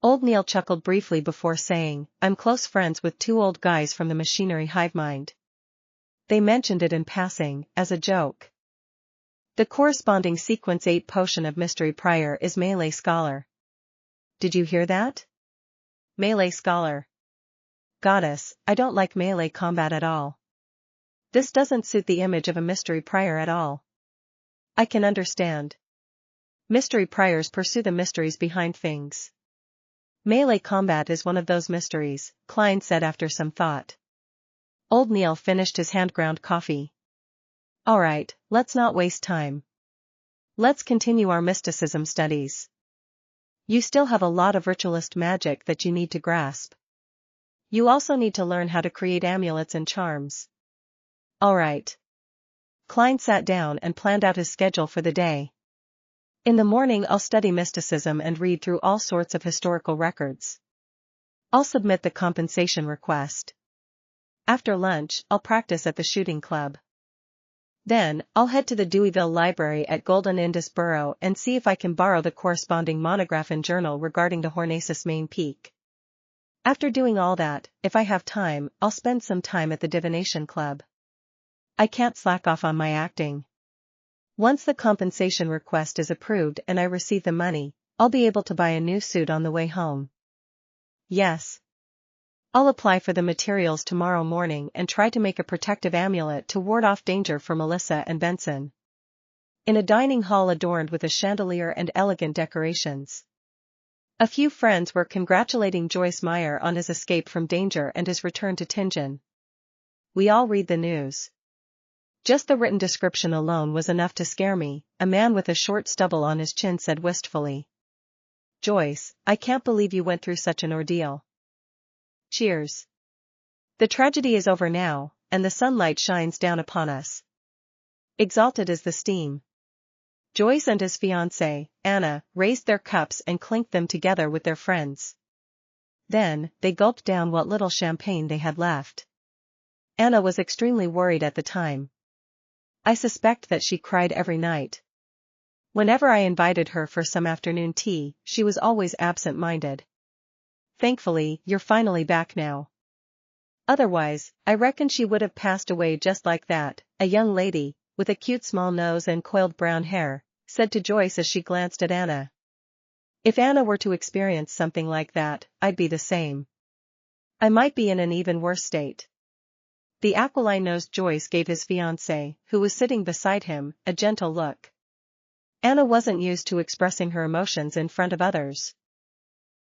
Old Neil chuckled briefly before saying, I'm close friends with 2 old guys from the machinery hive mind. They mentioned it in passing, as a joke. The corresponding sequence 8 potion of Mystery Prior is Melee Scholar. Did you hear that? Melee Scholar. Goddess, I don't like melee combat at all. This doesn't suit the image of a Mystery Prior at all. I can understand. Mystery Priors pursue the mysteries behind things. Melee combat is one of those mysteries, Klein said after some thought. Old Neil finished his hand-ground coffee. Alright, let's not waste time. Let's continue our mysticism studies. You still have a lot of ritualist magic that you need to grasp. You also need to learn how to create amulets and charms. Alright. Klein sat down and planned out his schedule for the day. In the morning I'll study mysticism and read through all sorts of historical records. I'll submit the compensation request. After lunch, I'll practice at the shooting club. Then, I'll head to the Deweyville Library at Golden Indus Borough and see if I can borrow the corresponding monograph and journal regarding the Hornacis main peak. After doing all that, if I have time, I'll spend some time at the Divination Club. I can't slack off on my acting. Once the compensation request is approved and I receive the money, I'll be able to buy a new suit on the way home. Yes. I'll apply for the materials tomorrow morning and try to make a protective amulet to ward off danger for Melissa and Benson. In a dining hall adorned with a chandelier and elegant decorations. A few friends were congratulating Joyce Meyer on his escape from danger and his return to Tingen. We all read the news. Just the written description alone was enough to scare me, a man with a short stubble on his chin said wistfully. Joyce, I can't believe you went through such an ordeal. Cheers. The tragedy is over now, and the sunlight shines down upon us. Exalted as the steam. Joyce and his fiancée, Anna, raised their cups and clinked them together with their friends. Then, they gulped down what little champagne they had left. Anna was extremely worried at the time. I suspect that she cried every night. Whenever I invited her for some afternoon tea, she was always absent-minded. Thankfully, you're finally back now. Otherwise, I reckon she would have passed away just like that, a young lady, with a cute small nose and coiled brown hair, said to Joyce as she glanced at Anna. If Anna were to experience something like that, I'd be the same. I might be in an even worse state. The aquiline-nosed Joyce gave his fiancé, who was sitting beside him, a gentle look. Anna wasn't used to expressing her emotions in front of others.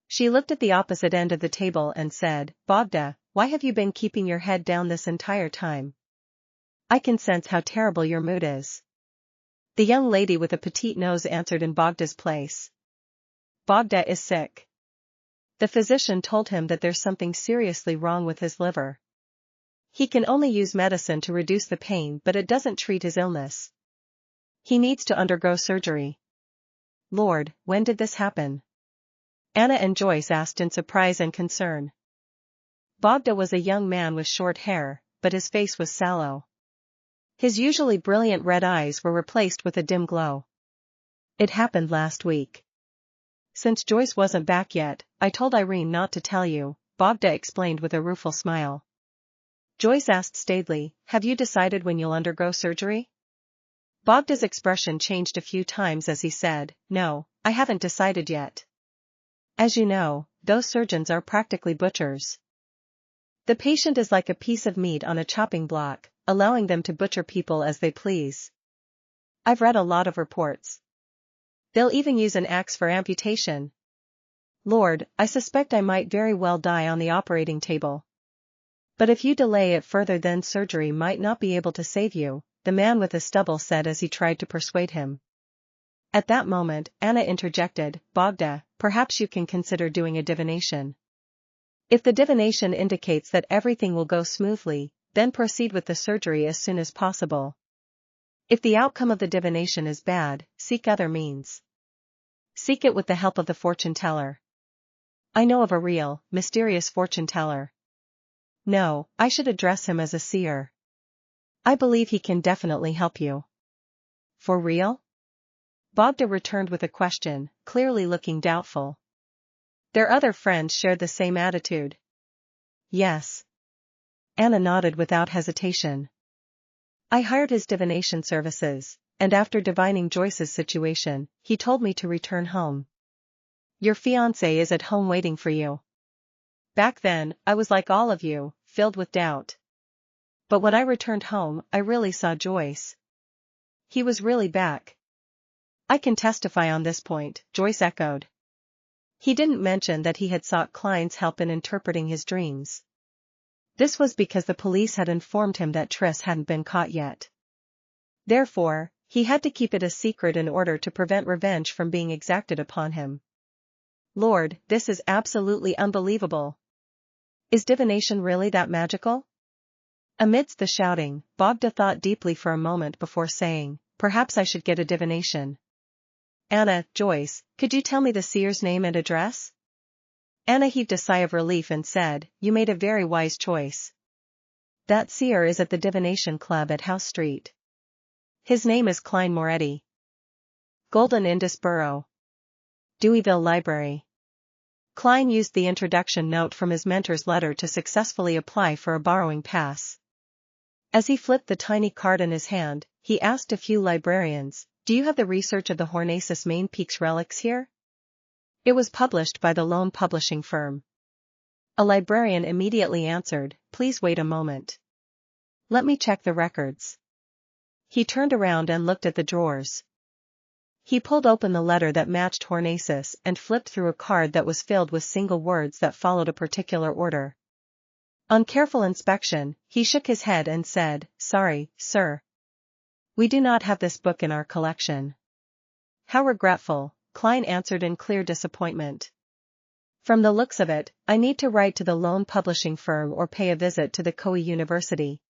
She looked at the opposite end of the table and said, "Bogda, why have you been keeping your head down this entire time? I can sense how terrible your mood is." The young lady with a petite nose answered in Bogda's place. "Bogda is sick. The physician told him that there's something seriously wrong with his liver. He can only use medicine to reduce the pain, but it doesn't treat his illness. He needs to undergo surgery." "Lord, when did this happen?" Anna and Joyce asked in surprise and concern. Bogda was a young man with short hair, but his face was sallow. His usually brilliant red eyes were replaced with a dim glow. "It happened last week. Since Joyce wasn't back yet, I told Irene not to tell you," Bogda explained with a rueful smile. Joyce asked staidly, "Have you decided when you'll undergo surgery?" Bogda's expression changed a few times as he said, "No, I haven't decided yet. As you know, those surgeons are practically butchers. The patient is like a piece of meat on a chopping block, allowing them to butcher people as they please. I've read a lot of reports. They'll even use an axe for amputation. Lord, I suspect I might very well die on the operating table. But if you delay it further, then surgery might not be able to save you," the man with the stubble said as he tried to persuade him. At that moment, Anna interjected, "Bogda, perhaps you can consider doing a divination. If the divination indicates that everything will go smoothly, then proceed with the surgery as soon as possible. If the outcome of the divination is bad, seek other means. Seek it with the help of the fortune teller. I know of a real, mysterious fortune teller. No, I should address him as a seer. I believe he can definitely help you." "For real?" Bogda returned with a question, clearly looking doubtful. Their other friends shared the same attitude. "Yes." Anna nodded without hesitation. "I hired his divination services, and after divining Joyce's situation, he told me to return home. Your fiancé is at home waiting for you. Back then, I was like all of you, filled with doubt. But when I returned home, I really saw Joyce. He was really back." "I can testify on this point," Joyce echoed. "He didn't mention that he had sought Klein's help in interpreting his dreams. This was because the police had informed him that Triss hadn't been caught yet. Therefore, he had to keep it a secret in order to prevent revenge from being exacted upon him. Lord, this is absolutely unbelievable. Is divination really that magical?" Amidst the shouting, Bogda thought deeply for a moment before saying, "Perhaps I should get a divination." "Anna, Joyce, could you tell me the seer's name and address?" Anna heaved a sigh of relief and said, "You made a very wise choice. That seer is at the Divination Club at House Street. His name is Klein Moretti. Golden Indus Borough. Deweyville Library." Klein used the introduction note from his mentor's letter to successfully apply for a borrowing pass. As he flipped the tiny card in his hand, he asked a few librarians, "Do you have the research of the Hornacious Main Peaks relics here?" It was published by the Lone publishing firm. A librarian immediately answered, "Please wait a moment. Let me check the records." He turned around and looked at the drawers. He pulled open the letter that matched Hornacious and flipped through a card that was filled with single words that followed a particular order. On careful inspection, he shook his head and said, "Sorry, sir. We do not have this book in our collection." "How regretful," Klein answered in clear disappointment. "From the looks of it, I need to write to the Lone publishing firm or pay a visit to the Koei University."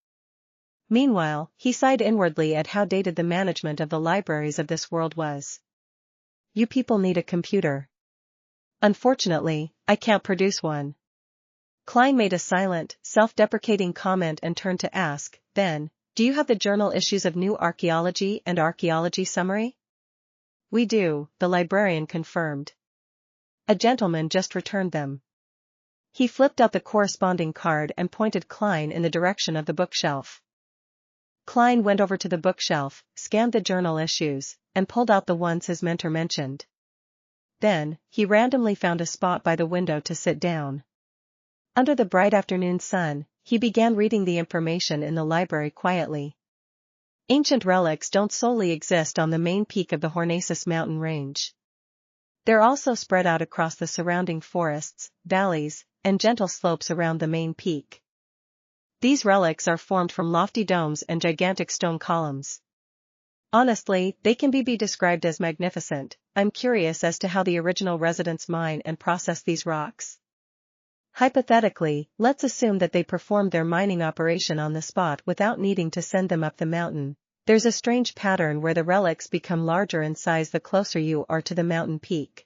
Meanwhile, he sighed inwardly at how dated the management of the libraries of this world was. "You people need a computer. Unfortunately, I can't produce one. Klein made a silent, self-deprecating comment and turned to ask, then, do you have the journal issues of New Archaeology and Archaeology Summary? We do, the librarian confirmed. A gentleman just returned them. He flipped out the corresponding card and pointed Klein in the direction of the bookshelf. Klein went over to the bookshelf, scanned the journal issues, and pulled out the ones his mentor mentioned. Then, he randomly found a spot by the window to sit down. Under the bright afternoon sun, he began reading the information in the library quietly. Ancient relics don't solely exist on the main peak of the Hornacis mountain range. They're also spread out across the surrounding forests, valleys, and gentle slopes around the main peak. These relics are formed from lofty domes and gigantic stone columns. Honestly, they can be described as magnificent. I'm curious as to how the original residents mine and process these rocks. Hypothetically, let's assume that they performed their mining operation on the spot without needing to send them up the mountain. There's a strange pattern where the relics become larger in size the closer you are to the mountain peak.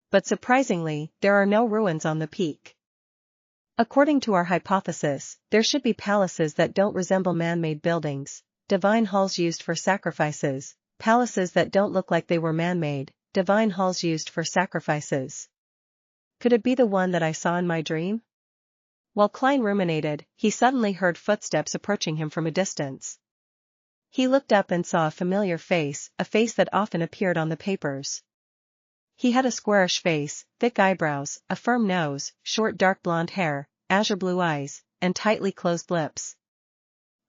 But surprisingly, there are no ruins on the peak. According to our hypothesis, there should be palaces that don't resemble man-made buildings, divine halls used for sacrifices, palaces that don't look like they were man-made, divine halls used for sacrifices. Could it be the one that I saw in my dream? While Klein ruminated, he suddenly heard footsteps approaching him from a distance. He looked up and saw a familiar face, a face that often appeared on the papers. He had a squarish face, thick eyebrows, a firm nose, short dark blonde hair, azure blue eyes, and tightly closed lips.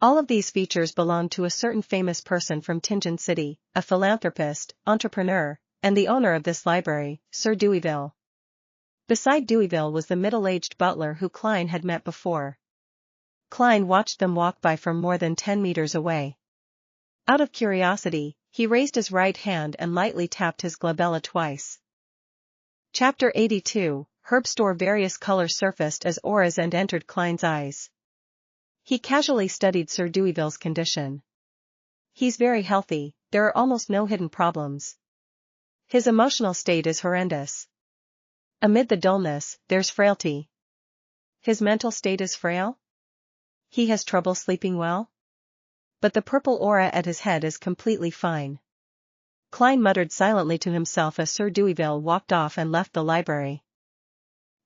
All of these features belonged to a certain famous person from Tingen City, a philanthropist, entrepreneur, and the owner of this library, Sir Deweyville. Beside Deweyville was the middle-aged butler who Klein had met before. Klein watched them walk by from more than 10 meters away. Out of curiosity, he raised his right hand and lightly tapped his glabella twice. Chapter 82, Herb Store. Various colors surfaced as auras and entered Klein's eyes. He casually studied Sir Deweyville's condition. He's very healthy, there are almost no hidden problems. His emotional state is horrendous. Amid the dullness, there's frailty. His mental state is frail? He has trouble sleeping well? But the purple aura at his head is completely fine. Klein muttered silently to himself as Sir Deweyville walked off and left the library.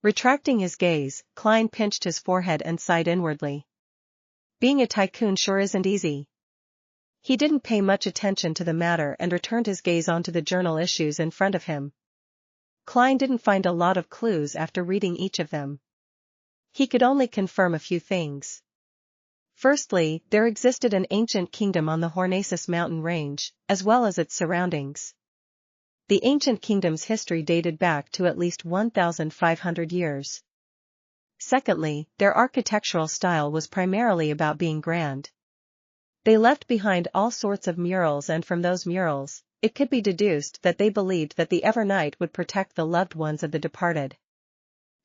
Retracting his gaze, Klein pinched his forehead and sighed inwardly. Being a tycoon sure isn't easy. He didn't pay much attention to the matter and returned his gaze onto the journal issues in front of him. Klein didn't find a lot of clues after reading each of them. He could only confirm a few things. Firstly, there existed an ancient kingdom on the Hornacis mountain range, as well as its surroundings. The ancient kingdom's history dated back to at least 1,500 years. Secondly, their architectural style was primarily about being grand. They left behind all sorts of murals, and from those murals, it could be deduced that they believed that the Evernight would protect the loved ones of the departed.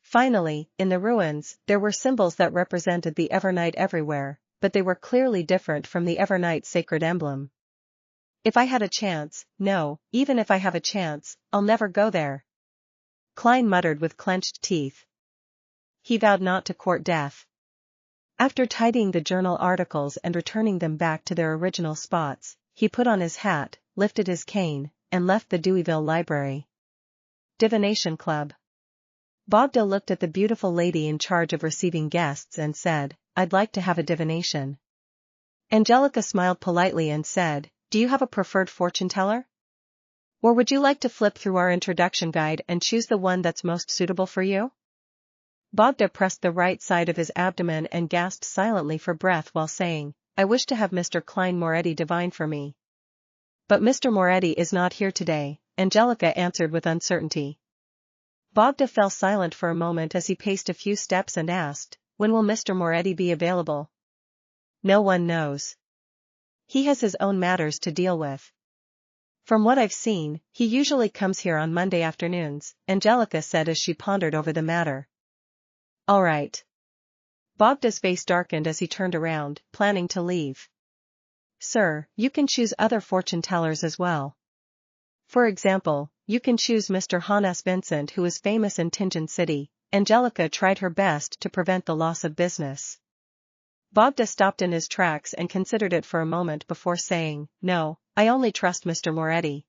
Finally, in the ruins, there were symbols that represented the Evernight everywhere, but they were clearly different from the Evernight sacred emblem. If I had a chance, no, even if I have a chance, I'll never go there. Klein muttered with clenched teeth. He vowed not to court death. After tidying the journal articles and returning them back to their original spots, he put on his hat, lifted his cane, and left the Deweyville library. Divination Club. Bogda looked at the beautiful lady in charge of receiving guests and said, "I'd like to have a divination." Angelica smiled politely and said, "Do you have a preferred fortune teller? Or would you like to flip through our introduction guide and choose the one that's most suitable for you?" Bogda pressed the right side of his abdomen and gasped silently for breath while saying, "I wish to have Mr. Klein Moretti divine for me." "But Mr. Moretti is not here today," Angelica answered with uncertainty. Bogda fell silent for a moment as he paced a few steps and asked, "When will Mr. Moretti be available?" "No one knows. He has his own matters to deal with. From what I've seen, he usually comes here on Monday afternoons," Angelica said as she pondered over the matter. "All right." Bogda's face darkened as he turned around, planning to leave. "Sir, you can choose other fortune tellers as well. For example, you can choose Mr. Hannes Vincent, who is famous in Tingen City." Angelica tried her best to prevent the loss of business. Bogda stopped in his tracks and considered it for a moment before saying, "No, I only trust Mr. Moretti."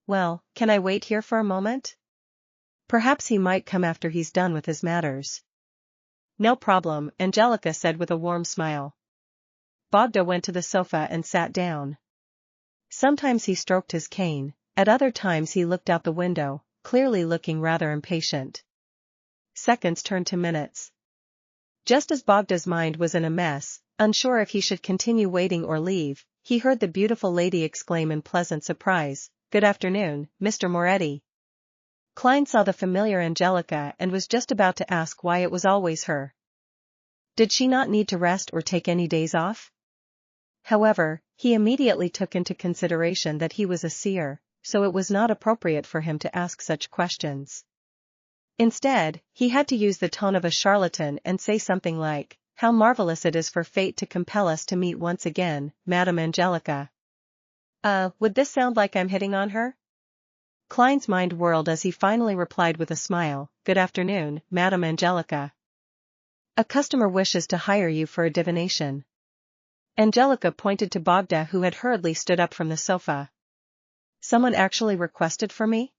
"Well, can I wait here for a moment? Perhaps he might come after he's done with his matters." "No problem," Angelica said with a warm smile. Bogda went to the sofa and sat down. Sometimes he stroked his cane, at other times he looked out the window, clearly looking rather impatient. Seconds turned to minutes. Just as Bogda's mind was in a mess, unsure if he should continue waiting or leave, he heard the beautiful lady exclaim in pleasant surprise, "Good afternoon, Mr. Moretti." Klein saw the familiar Angelica and was just about to ask why it was always her. Did she not need to rest or take any days off? However, he immediately took into consideration that he was a seer, so it was not appropriate for him to ask such questions. Instead, he had to use the tone of a charlatan and say something like, "How marvelous it is for fate to compel us to meet once again, Madame Angelica." Would this sound like I'm hitting on her? Klein's mind whirled as he finally replied with a smile, "Good afternoon, Madame Angelica. A customer wishes to hire you for a divination." Angelica pointed to Bogda, who had hurriedly stood up from the sofa. "Someone actually requested for me?"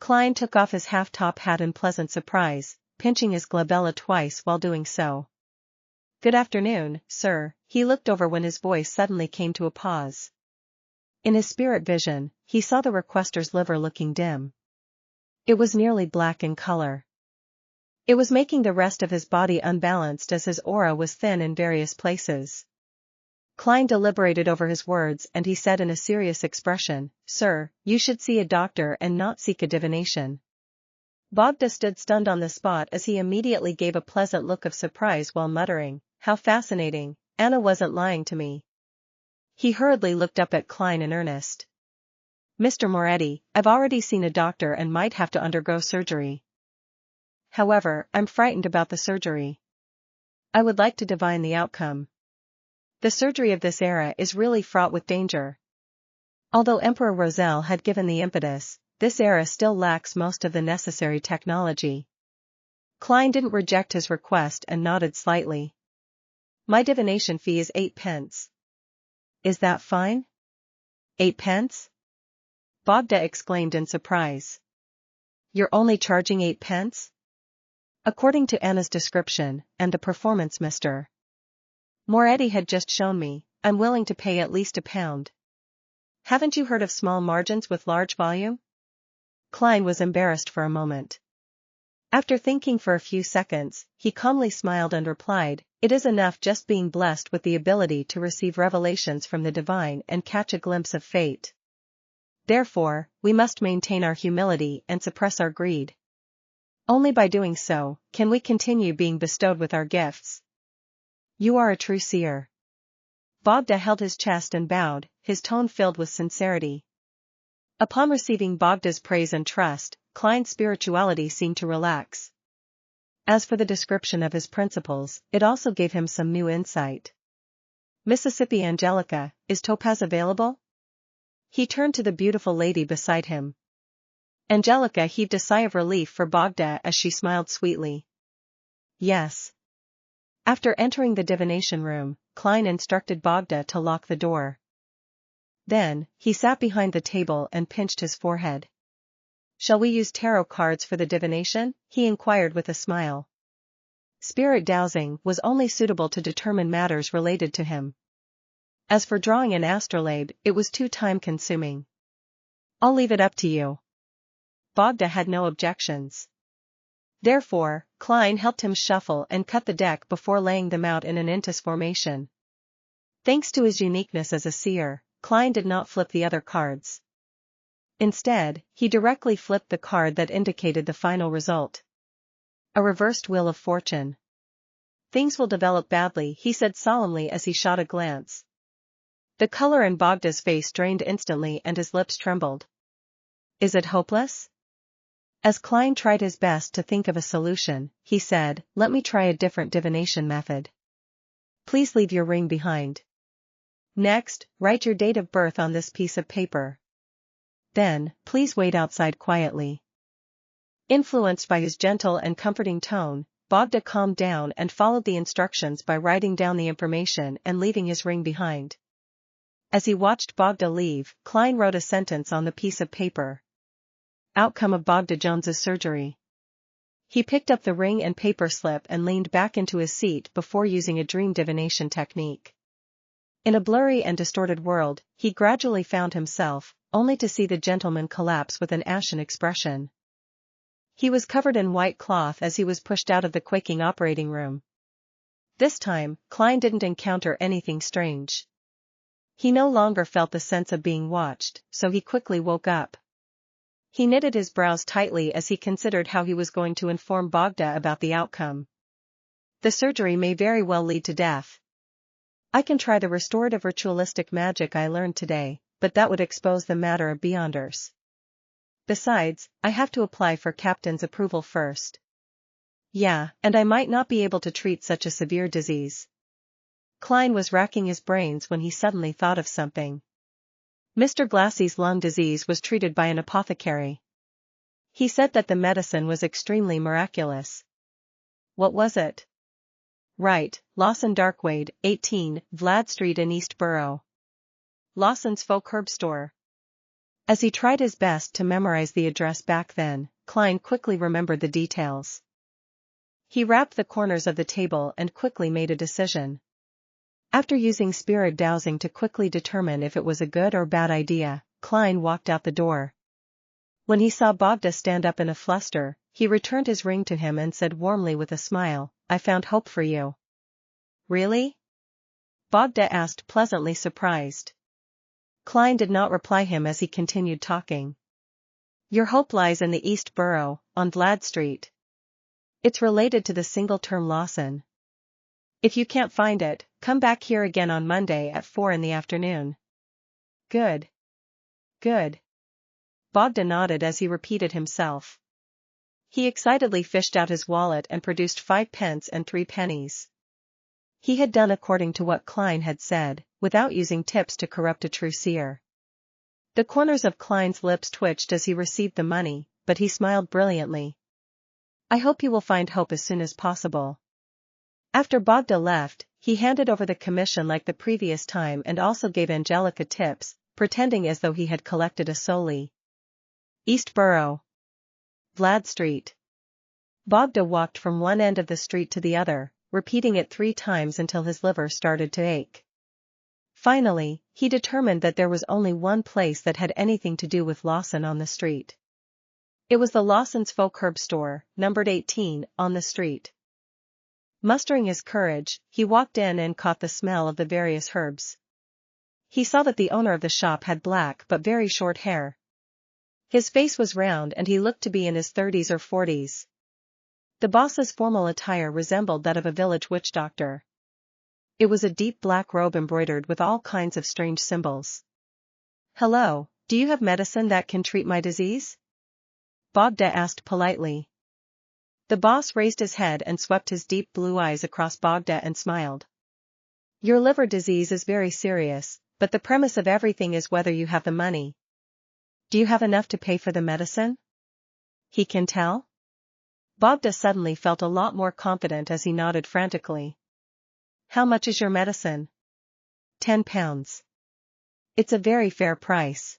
Klein took off his half-top hat in pleasant surprise, pinching his glabella twice while doing so. "Good afternoon, sir." He looked over when his voice suddenly came to a pause. In his spirit vision, he saw the requester's liver looking dim. It was nearly black in color. It was making the rest of his body unbalanced as his aura was thin in various places. Klein deliberated over his words and he said in a serious expression, "Sir, you should see a doctor and not seek a divination." Bogda stood stunned on the spot as he immediately gave a pleasant look of surprise while muttering, "How fascinating, Anna wasn't lying to me." He hurriedly looked up at Klein in earnest. "Mr. Moretti, I've already seen a doctor and might have to undergo surgery. However, I'm frightened about the surgery. I would like to divine the outcome. The surgery of this era is really fraught with danger." Although Emperor Roselle had given the impetus, this era still lacks most of the necessary technology. Klein didn't reject his request and nodded slightly. "My divination fee is 8 pence. Is that fine?" 8 pence? Bogda exclaimed in surprise. "You're only charging 8 pence? According to Anna's description, and the performance Mr. Moretti had just shown me, I'm willing to pay at least £1. Haven't you heard of small margins with large volume?" Klein was embarrassed for a moment. After thinking for a few seconds, he calmly smiled and replied, "It is enough just being blessed with the ability to receive revelations from the divine and catch a glimpse of fate. Therefore, we must maintain our humility and suppress our greed. Only by doing so, can we continue being bestowed with our gifts. You are a true seer." Bogda held his chest and bowed, his tone filled with sincerity. Upon receiving Bogda's praise and trust, Klein's spirituality seemed to relax. As for the description of his principles, it also gave him some new insight. "Mississippi Angelica, is Topaz available?" He turned to the beautiful lady beside him. Angelica heaved a sigh of relief for Bogda as she smiled sweetly. "Yes." After entering the divination room, Klein instructed Bogda to lock the door. Then, he sat behind the table and pinched his forehead. "Shall we use tarot cards for the divination?" he inquired with a smile. Spirit dowsing was only suitable to determine matters related to him. As for drawing an astrolabe, it was too time-consuming. "I'll leave it up to you." Bogda had no objections. Therefore, Klein helped him shuffle and cut the deck before laying them out in an intus formation. Thanks to his uniqueness as a seer, Klein did not flip the other cards. Instead, he directly flipped the card that indicated the final result. A reversed wheel of fortune. "Things will develop badly," he said solemnly as he shot a glance. The color in Bogda's face drained instantly and his lips trembled. "Is it hopeless?" As Klein tried his best to think of a solution, he said, "Let me try a different divination method. Please leave your ring behind. Next, write your date of birth on this piece of paper." Then, please wait outside quietly. Influenced by his gentle and comforting tone, Bogda calmed down and followed the instructions by writing down the information and leaving his ring behind. As he watched Bogda leave, Klein wrote a sentence on the piece of paper. Outcome of Bogda Jones's surgery. He picked up the ring and paper slip and leaned back into his seat before using a dream divination technique. In a blurry and distorted world, he gradually found himself, only to see the gentleman collapse with an ashen expression. He was covered in white cloth as he was pushed out of the quaking operating room. This time, Klein didn't encounter anything strange. He no longer felt the sense of being watched, so he quickly woke up. He knitted his brows tightly as he considered how he was going to inform Bogda about the outcome. The surgery may very well lead to death. I can try the restorative ritualistic magic I learned today, but that would expose the matter of Beyonders. Besides, I have to apply for Captain's approval first. Yeah, and I might not be able to treat such a severe disease. Klein was racking his brains when he suddenly thought of something. Mr. Glassy's lung disease was treated by an apothecary. He said that the medicine was extremely miraculous. What was it? Right, Lawson Darkwade, 18, Vlad Street in East Borough. Lawson's Folk Herb Store. As he tried his best to memorize the address back then, Klein quickly remembered the details. He rapped the corners of the table and quickly made a decision. After using spirit dowsing to quickly determine if it was a good or bad idea, Klein walked out the door. When he saw Bogda stand up in a fluster, he returned his ring to him and said warmly with a smile, I found hope for you. Really? Bogda asked, pleasantly surprised. Klein did not reply him as he continued talking. Your hope lies in the East Borough, on Vlad Street. It's related to the single-term Lawson. If you can't find it, come back here again on Monday at 4 in the afternoon. Good. Good. Bogda nodded as he repeated himself. He excitedly fished out his wallet and produced 5 pence and 3 pennies. He had done according to what Klein had said, without using tips to corrupt a true seer. The corners of Klein's lips twitched as he received the money, but he smiled brilliantly. I hope you will find hope as soon as possible. After Bogda left, he handed over the commission like the previous time and also gave Angelica tips, pretending as though he had collected a solely. East Borough. Vlad Street. Bogda walked from one end of the street to the other, repeating it 3 times until his liver started to ache. Finally, he determined that there was only one place that had anything to do with Lawson on the street. It was the Lawson's Folk Herb Store, numbered 18, on the street. Mustering his courage, he walked in and caught the smell of the various herbs. He saw that the owner of the shop had black but very short hair. His face was round and he looked to be in his 30s or 40s. The boss's formal attire resembled that of a village witch doctor. It was a deep black robe embroidered with all kinds of strange symbols. Hello, do you have medicine that can treat my disease? Bogda asked politely. The boss raised his head and swept his deep blue eyes across Bogda and smiled. Your liver disease is very serious, but the premise of everything is whether you have the money. Do you have enough to pay for the medicine? He can tell? Bogda suddenly felt a lot more confident as he nodded frantically. How much is your medicine? 10 pounds. It's a very fair price.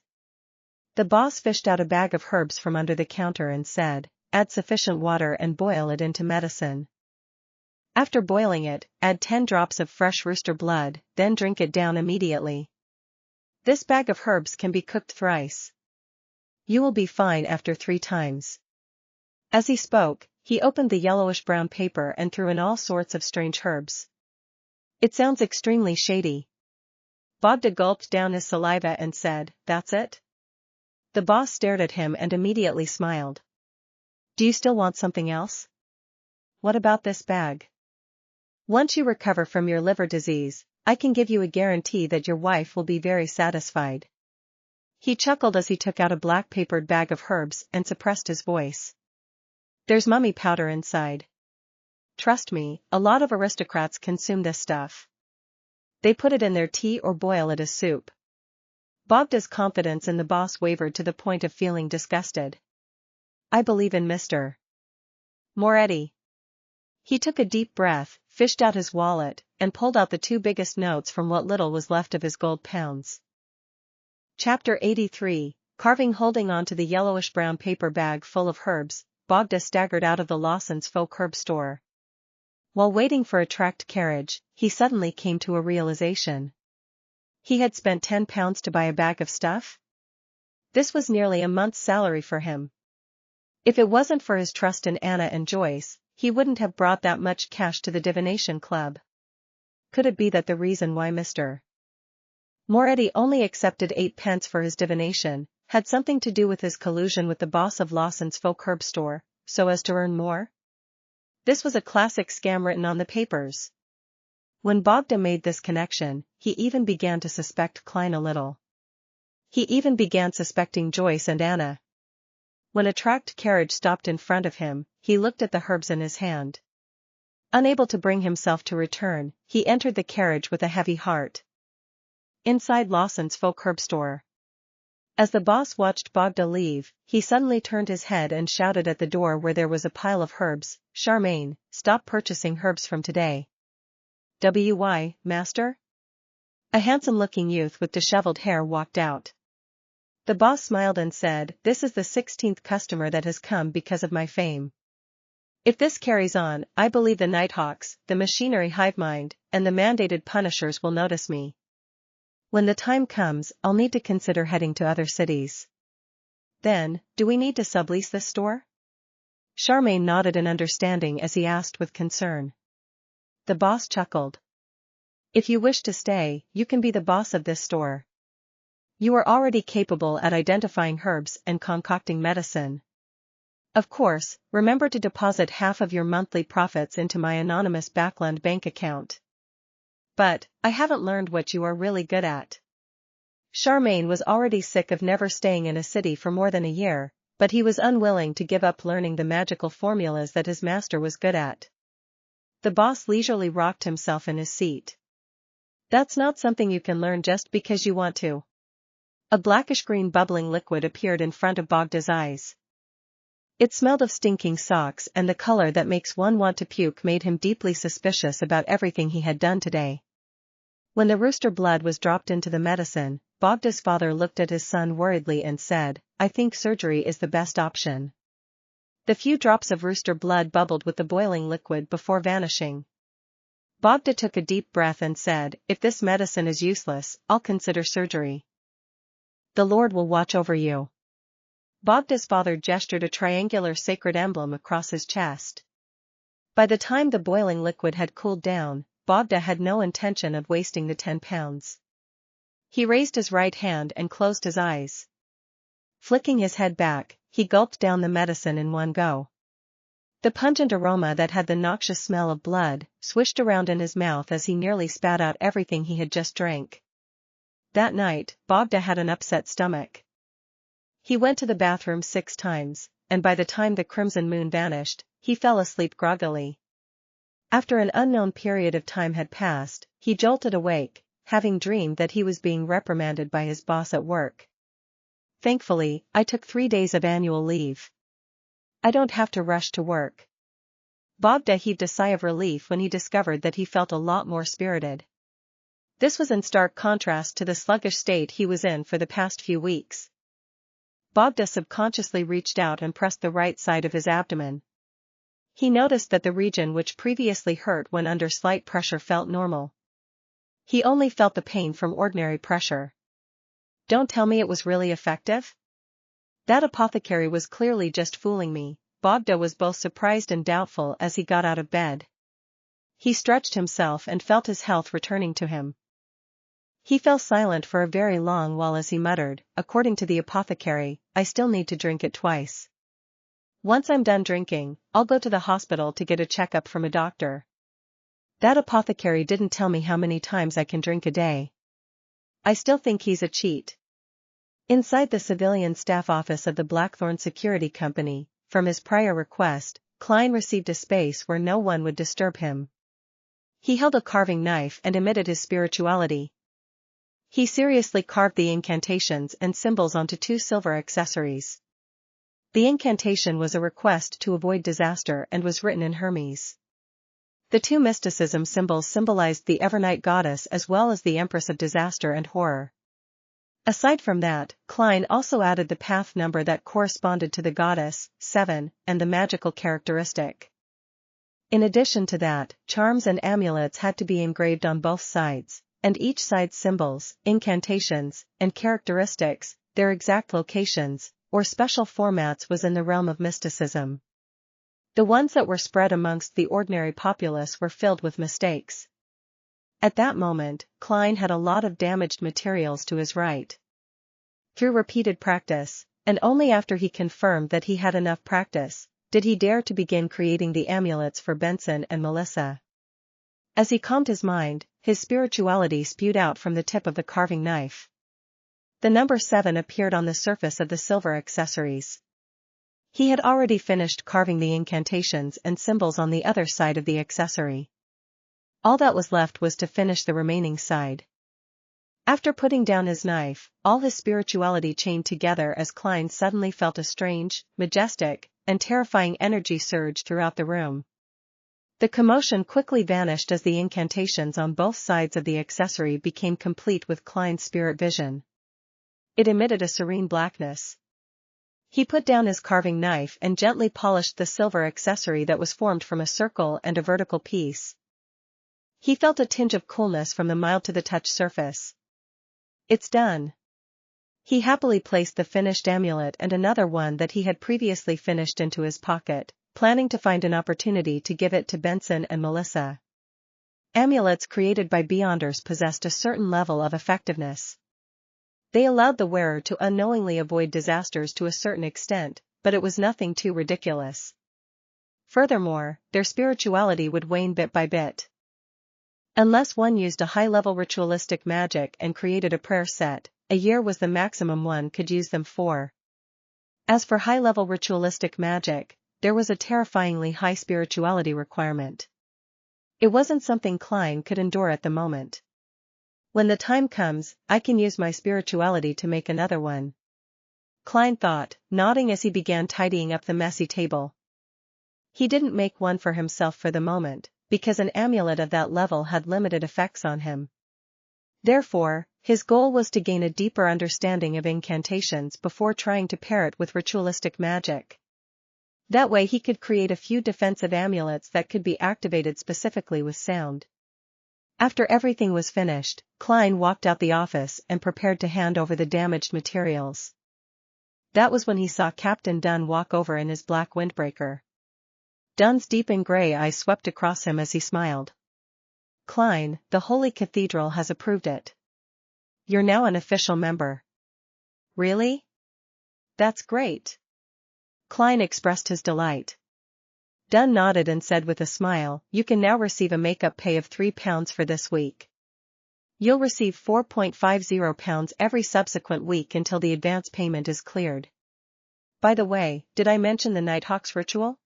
The boss fished out a bag of herbs from under the counter and said, add sufficient water and boil it into medicine. After boiling it, add 10 drops of fresh rooster blood, then drink it down immediately. This bag of herbs can be cooked thrice. You will be fine after 3 times. As he spoke, he opened the yellowish-brown paper and threw in all sorts of strange herbs. It sounds extremely shady. Bogda gulped down his saliva and said, that's it? The boss stared at him and immediately smiled. Do you still want something else? What about this bag? Once you recover from your liver disease, I can give you a guarantee that your wife will be very satisfied. He chuckled as he took out a black papered bag of herbs and suppressed his voice. There's mummy powder inside. Trust me, a lot of aristocrats consume this stuff. They put it in their tea or boil it as soup. Bogda's confidence in the boss wavered to the point of feeling disgusted. I believe in Mr. Moretti. He took a deep breath, fished out his wallet, and pulled out the two biggest notes from what little was left of his gold pounds. Chapter 83, Carving. Holding on to the yellowish-brown paper bag full of herbs, Bogda staggered out of the Lawson's folk herb store. While waiting for a tracked carriage, he suddenly came to a realization. He had spent £10 to buy a bag of stuff? This was nearly a month's salary for him. If it wasn't for his trust in Anna and Joyce, he wouldn't have brought that much cash to the Divination Club. Could it be that the reason why Mr. Moretti only accepted 8p for his divination had something to do with his collusion with the boss of Lawson's folk herb store, so as to earn more? This was a classic scam written on the papers. When Bogda made this connection, he even began to suspect Klein a little. He even began suspecting Joyce and Anna. When a tracked carriage stopped in front of him, he looked at the herbs in his hand. Unable to bring himself to return, he entered the carriage with a heavy heart. Inside Lawson's folk herb store. As the boss watched Bogda leave, he suddenly turned his head and shouted at the door where there was a pile of herbs, "Charmaine, stop purchasing herbs from today." "Why, master?" A handsome-looking youth with disheveled hair walked out. The boss smiled and said, "This is the 16th customer that has come because of my fame. If this carries on, I believe the Nighthawks, the machinery hivemind, and the mandated punishers will notice me. When the time comes, I'll need to consider heading to other cities." "Then, do we need to sublease this store?" Charmaine nodded in understanding as he asked with concern. The boss chuckled. "If you wish to stay, you can be the boss of this store. You are already capable at identifying herbs and concocting medicine. Of course, remember to deposit half of your monthly profits into my anonymous Backland bank account." "But, I haven't learned what you are really good at." Charmaine was already sick of never staying in a city for more than a year, but he was unwilling to give up learning the magical formulas that his master was good at. The boss leisurely rocked himself in his seat. "That's not something you can learn just because you want to." A blackish-green bubbling liquid appeared in front of Bogda's eyes. It smelled of stinking socks, and the color that makes one want to puke made him deeply suspicious about everything he had done today. When the rooster blood was dropped into the medicine, Bogda's father looked at his son worriedly and said, "I think surgery is the best option." The few drops of rooster blood bubbled with the boiling liquid before vanishing. Bogda took a deep breath and said, "If this medicine is useless, I'll consider surgery." "The Lord will watch over you." Bogda's father gestured a triangular sacred emblem across his chest. By the time the boiling liquid had cooled down, Bogda had no intention of wasting the £10. He raised his right hand and closed his eyes. Flicking his head back, he gulped down the medicine in one go. The pungent aroma that had the noxious smell of blood swished around in his mouth as he nearly spat out everything he had just drank. That night, Bogda had an upset stomach. He went to the bathroom 6 times, and by the time the crimson moon vanished, he fell asleep groggily. After an unknown period of time had passed, he jolted awake, having dreamed that he was being reprimanded by his boss at work. "Thankfully, I took 3 days of annual leave. I don't have to rush to work." Bogda heaved a sigh of relief when he discovered that he felt a lot more spirited. This was in stark contrast to the sluggish state he was in for the past few weeks. Bogda subconsciously reached out and pressed the right side of his abdomen. He noticed that the region which previously hurt when under slight pressure felt normal. He only felt the pain from ordinary pressure. "Don't tell me it was really effective?" "That apothecary was clearly just fooling me." Bogda was both surprised and doubtful as he got out of bed. He stretched himself and felt his health returning to him. He fell silent for a very long while as he muttered, "According to the apothecary, I still need to drink it twice. Once I'm done drinking, I'll go to the hospital to get a checkup from a doctor. That apothecary didn't tell me how many times I can drink a day. I still think he's a cheat." Inside the civilian staff office of the Blackthorn Security Company, from his prior request, Klein received a space where no one would disturb him. He held a carving knife and emitted his spirituality. He seriously carved the incantations and symbols onto 2 silver accessories. The incantation was a request to avoid disaster and was written in Hermes. The 2 mysticism symbols symbolized the Evernight goddess as well as the Empress of disaster and horror. Aside from that, Klein also added the path number that corresponded to the goddess, 7, and the magical characteristic. In addition to that, charms and amulets had to be engraved on both sides, and each side's symbols, incantations, and characteristics, their exact locations, or special formats was in the realm of mysticism. The ones that were spread amongst the ordinary populace were filled with mistakes. At that moment, Klein had a lot of damaged materials to his right. Through repeated practice, and only after he confirmed that he had enough practice, did he dare to begin creating the amulets for Benson and Melissa. As he calmed his mind, his spirituality spewed out from the tip of the carving knife. The number 7 appeared on the surface of the silver accessories. He had already finished carving the incantations and symbols on the other side of the accessory. All that was left was to finish the remaining side. After putting down his knife, all his spirituality chained together as Klein suddenly felt a strange, majestic, and terrifying energy surge throughout the room. The commotion quickly vanished as the incantations on both sides of the accessory became complete with Klein's spirit vision. It emitted a serene blackness. He put down his carving knife and gently polished the silver accessory that was formed from a circle and a vertical piece. He felt a tinge of coolness from the mild to the touch surface. It's done. He happily placed the finished amulet and another one that he had previously finished into his pocket, planning to find an opportunity to give it to Benson and Melissa. Amulets created by Beyonders possessed a certain level of effectiveness. They allowed the wearer to unknowingly avoid disasters to a certain extent, but it was nothing too ridiculous. Furthermore, their spirituality would wane bit by bit. Unless one used a high-level ritualistic magic and created a prayer set, a year was the maximum one could use them for. As for high-level ritualistic magic, there was a terrifyingly high spirituality requirement. It wasn't something Klein could endure at the moment. When the time comes, I can use my spirituality to make another one. Klein thought, nodding as he began tidying up the messy table. He didn't make one for himself for the moment, because an amulet of that level had limited effects on him. Therefore, his goal was to gain a deeper understanding of incantations before trying to pair it with ritualistic magic. That way he could create a few defensive amulets that could be activated specifically with sound. After everything was finished, Klein walked out the office and prepared to hand over the damaged materials. That was when he saw Captain Dunn walk over in his black windbreaker. Dunn's deep and gray eyes swept across him as he smiled. Klein, the Holy Cathedral has approved it. You're now an official member. Really? That's great. Klein expressed his delight. Dunn nodded and said with a smile, you can now receive a make-up pay of £3 for this week. You'll receive £4.50 every subsequent week until the advance payment is cleared. By the way, did I mention the Nighthawk's ritual?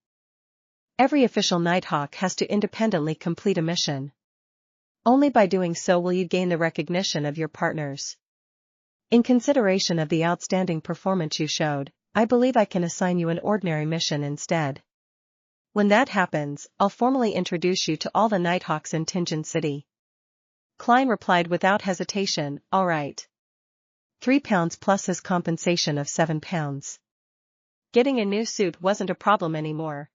Every official Nighthawk has to independently complete a mission. Only by doing so will you gain the recognition of your partners. In consideration of the outstanding performance you showed, I believe I can assign you an ordinary mission instead. When that happens, I'll formally introduce you to all the Nighthawks in Tingen City. Klein replied without hesitation, all right. £3 plus his compensation of £7. Getting a new suit wasn't a problem anymore.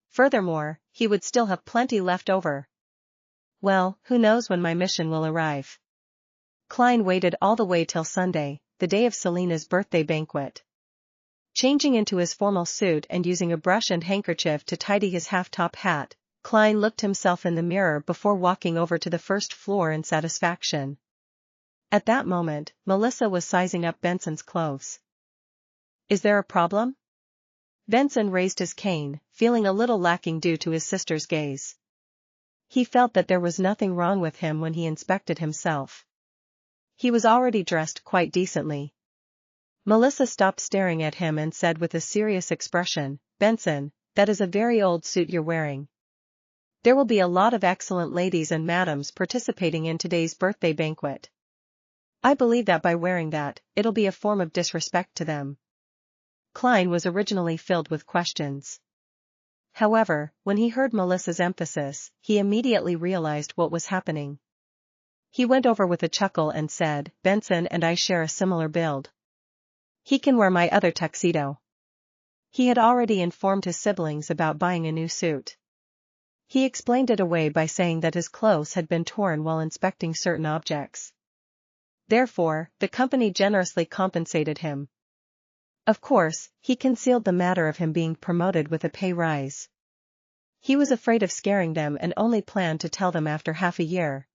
Furthermore, he would still have plenty left over. Well, who knows when my mission will arrive. Klein waited all the way till Sunday, the day of Selena's birthday banquet. Changing into his formal suit and using a brush and handkerchief to tidy his half-top hat, Klein looked himself in the mirror before walking over to the first floor in satisfaction. At that moment, Melissa was sizing up Benson's clothes. Is there a problem? Benson raised his cane, feeling a little lacking due to his sister's gaze. He felt that there was nothing wrong with him when he inspected himself. He was already dressed quite decently. Melissa stopped staring at him and said with a serious expression, Benson, that is a very old suit you're wearing. There will be a lot of excellent ladies and madams participating in today's birthday banquet. I believe that by wearing that, it'll be a form of disrespect to them. Klein was originally filled with questions. However, when he heard Melissa's emphasis, he immediately realized what was happening. He went over with a chuckle and said, Benson and I share a similar build. He can wear my other tuxedo. He had already informed his siblings about buying a new suit. He explained it away by saying that his clothes had been torn while inspecting certain objects. Therefore, the company generously compensated him. Of course, he concealed the matter of him being promoted with a pay rise. He was afraid of scaring them and only planned to tell them after half a year.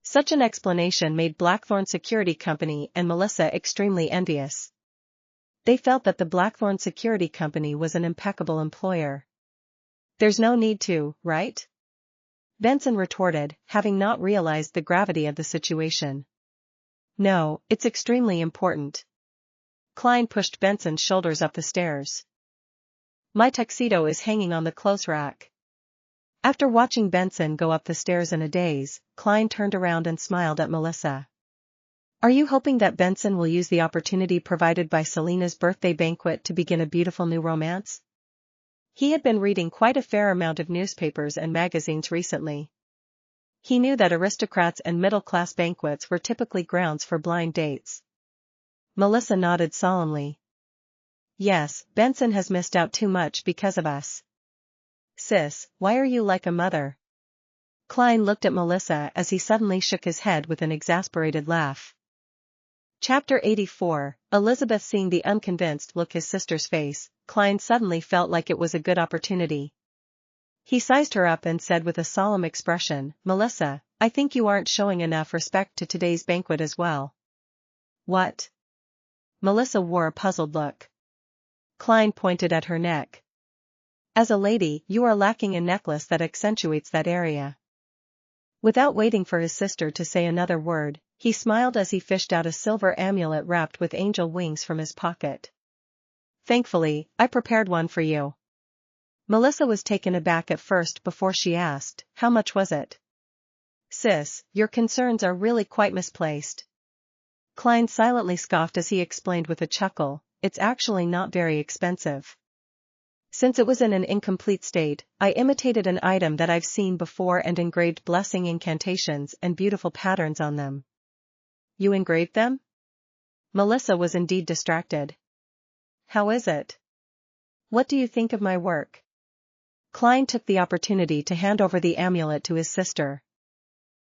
Such an explanation made Blackthorn Security Company and Melissa extremely envious. They felt that the Blackthorn Security Company was an impeccable employer. There's no need to, right? Benson retorted, having not realized the gravity of the situation. No, it's extremely important. Klein pushed Benson's shoulders up the stairs. My tuxedo is hanging on the clothes rack. After watching Benson go up the stairs in a daze, Klein turned around and smiled at Melissa. Are you hoping that Benson will use the opportunity provided by Selena's birthday banquet to begin a beautiful new romance? He had been reading quite a fair amount of newspapers and magazines recently. He knew that aristocrats and middle-class banquets were typically grounds for blind dates. Melissa nodded solemnly. Yes, Benson has missed out too much because of us. Sis, why are you like a mother? Klein looked at Melissa as he suddenly shook his head with an exasperated laugh. Chapter 84, Elizabeth seeing the unconvinced look his sister's face, Klein suddenly felt like it was a good opportunity. He sized her up and said with a solemn expression, Melissa, I think you aren't showing enough respect to today's banquet as well. What? Melissa wore a puzzled look. Klein pointed at her neck. As a lady, you are lacking a necklace that accentuates that area. Without waiting for his sister to say another word, he smiled as he fished out a silver amulet wrapped with angel wings from his pocket. Thankfully, I prepared one for you. Melissa was taken aback at first before she asked, how much was it? Sis, your concerns are really quite misplaced. Klein silently scoffed as he explained with a chuckle, it's actually not very expensive. Since it was in an incomplete state, I imitated an item that I've seen before and engraved blessing incantations and beautiful patterns on them. You engraved them? Melissa was indeed distracted. How is it? What do you think of my work? Klein took the opportunity to hand over the amulet to his sister.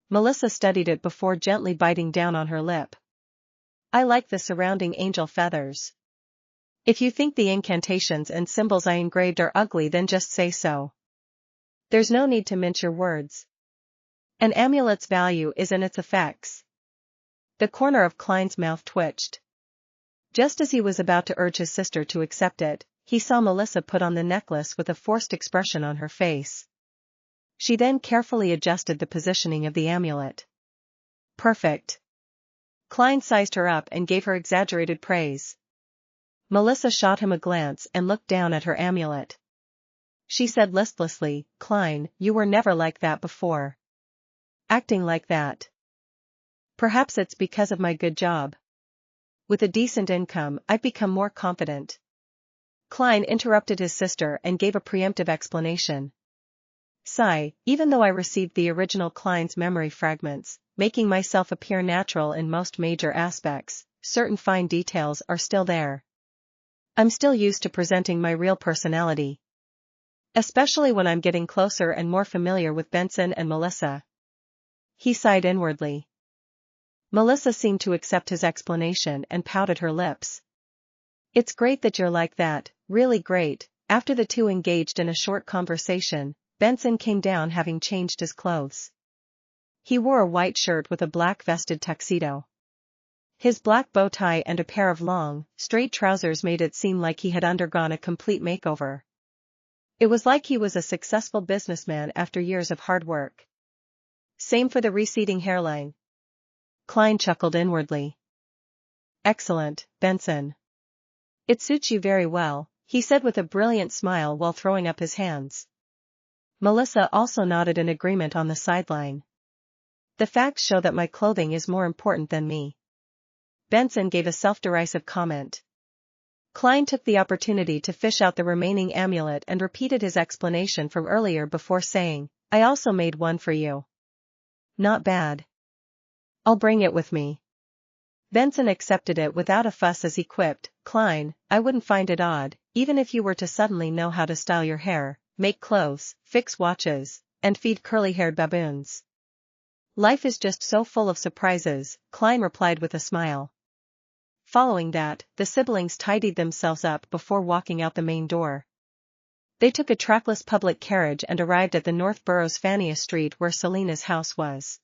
Melissa studied it before gently biting down on her lip. I like the surrounding angel feathers. If you think the incantations and symbols I engraved are ugly, then just say so. There's no need to mince your words. An amulet's value is in its effects. The corner of Klein's mouth twitched. Just as he was about to urge his sister to accept it, he saw Melissa put on the necklace with a forced expression on her face. She then carefully adjusted the positioning of the amulet. Perfect. Klein sized her up and gave her exaggerated praise. Melissa shot him a glance and looked down at her amulet. She said listlessly, Klein, you were never like that before. Acting like that. Perhaps it's because of my good job. With a decent income, I've become more confident. Klein interrupted his sister and gave a preemptive explanation. Sigh, even though I received the original Klein's memory fragments, making myself appear natural in most major aspects, certain fine details are still there. I'm still used to presenting my real personality. Especially when I'm getting closer and more familiar with Benson and Melissa. He sighed inwardly. Melissa seemed to accept his explanation and pouted her lips. It's great that you're like that, really great. After the two engaged in a short conversation, Benson came down having changed his clothes. He wore a white shirt with a black vested tuxedo. His black bow tie and a pair of long, straight trousers made it seem like he had undergone a complete makeover. It was like he was a successful businessman after years of hard work. Same for the receding hairline. Klein chuckled inwardly. Excellent, Benson. It suits you very well, he said with a brilliant smile while throwing up his hands. Melissa also nodded in agreement on the sideline. The facts show that my clothing is more important than me. Benson gave a self-derisive comment. Klein took the opportunity to fish out the remaining amulet and repeated his explanation from earlier before saying, I also made one for you. Not bad. I'll bring it with me. Benson accepted it without a fuss as he quipped, Klein, I wouldn't find it odd, even if you were to suddenly know how to style your hair, make clothes, fix watches, and feed curly-haired baboons. Life is just so full of surprises, Klein replied with a smile. Following that, the siblings tidied themselves up before walking out the main door. They took a trackless public carriage and arrived at the North Borough's Fania Street where Selena's house was.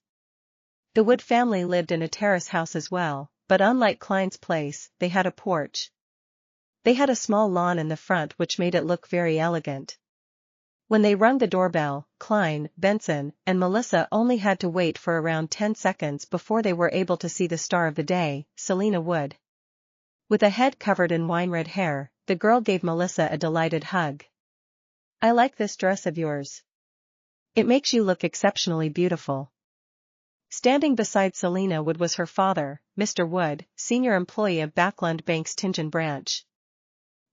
The Wood family lived in a terrace house as well, but unlike Klein's place, they had a porch. They had a small lawn in the front which made it look very elegant. When they rung the doorbell, Klein, Benson, and Melissa only had to wait for around 10 seconds before they were able to see the star of the day, Selena Wood. With a head covered in wine-red hair, the girl gave Melissa a delighted hug. I like this dress of yours. It makes you look exceptionally beautiful. Standing beside Selena Wood was her father, Mr. Wood, senior employee of Backlund Bank's Tingen branch.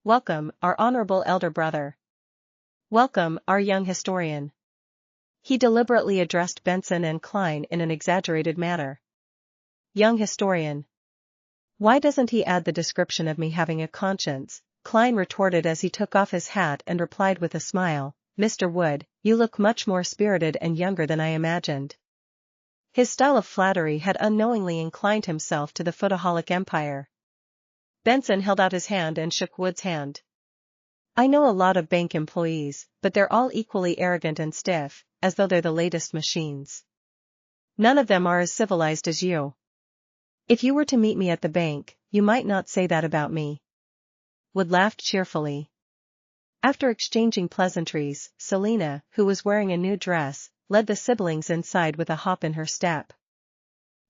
Welcome, our honorable elder brother. Welcome, our young historian. He deliberately addressed Benson and Klein in an exaggerated manner. Young historian. Why doesn't he add the description of me having a conscience? Klein retorted as he took off his hat and replied with a smile, Mr. Wood, you look much more spirited and younger than I imagined. His style of flattery had unknowingly inclined himself to the foodaholic empire. Benson held out his hand and shook Wood's hand. I know a lot of bank employees, but they're all equally arrogant and stiff, as though they're the latest machines. None of them are as civilized as you. If you were to meet me at the bank, you might not say that about me. Wood laughed cheerfully. After exchanging pleasantries, Selena, who was wearing a new dress, led the siblings inside with a hop in her step.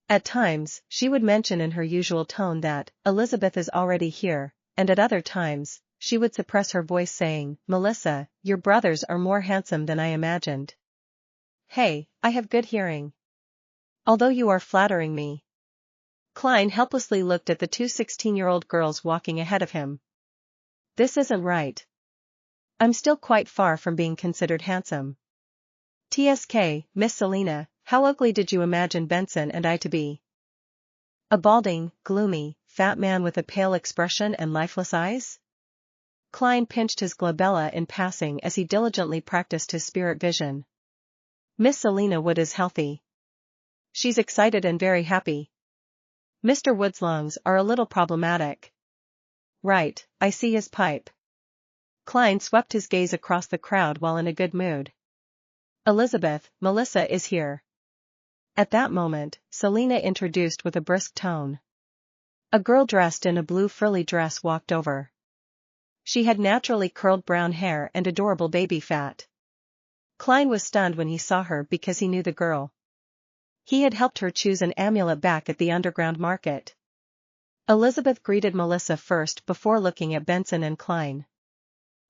At times, she would mention in her usual tone that, Elizabeth is already here, and at other times, she would suppress her voice saying, Melissa, your brothers are more handsome than I imagined. Hey, I have good hearing. Although you are flattering me. Klein helplessly looked at the two 16-year-old girls walking ahead of him. This isn't right. I'm still quite far from being considered handsome. TSK, Miss Selena, how ugly did you imagine Benson and I to be? A balding, gloomy, fat man with a pale expression and lifeless eyes? Klein pinched his glabella in passing as he diligently practiced his spirit vision. Miss Selena Wood is healthy. She's excited and very happy. Mr. Wood's lungs are a little problematic. Right, I see his pipe. Klein swept his gaze across the crowd while in a good mood. Elizabeth, Melissa is here. At that moment, Selena introduced with a brisk tone. A girl dressed in a blue frilly dress walked over. She had naturally curled brown hair and adorable baby fat. Klein was stunned when he saw her because he knew the girl. He had helped her choose an amulet back at the underground market. Elizabeth greeted Melissa first before looking at Benson and Klein.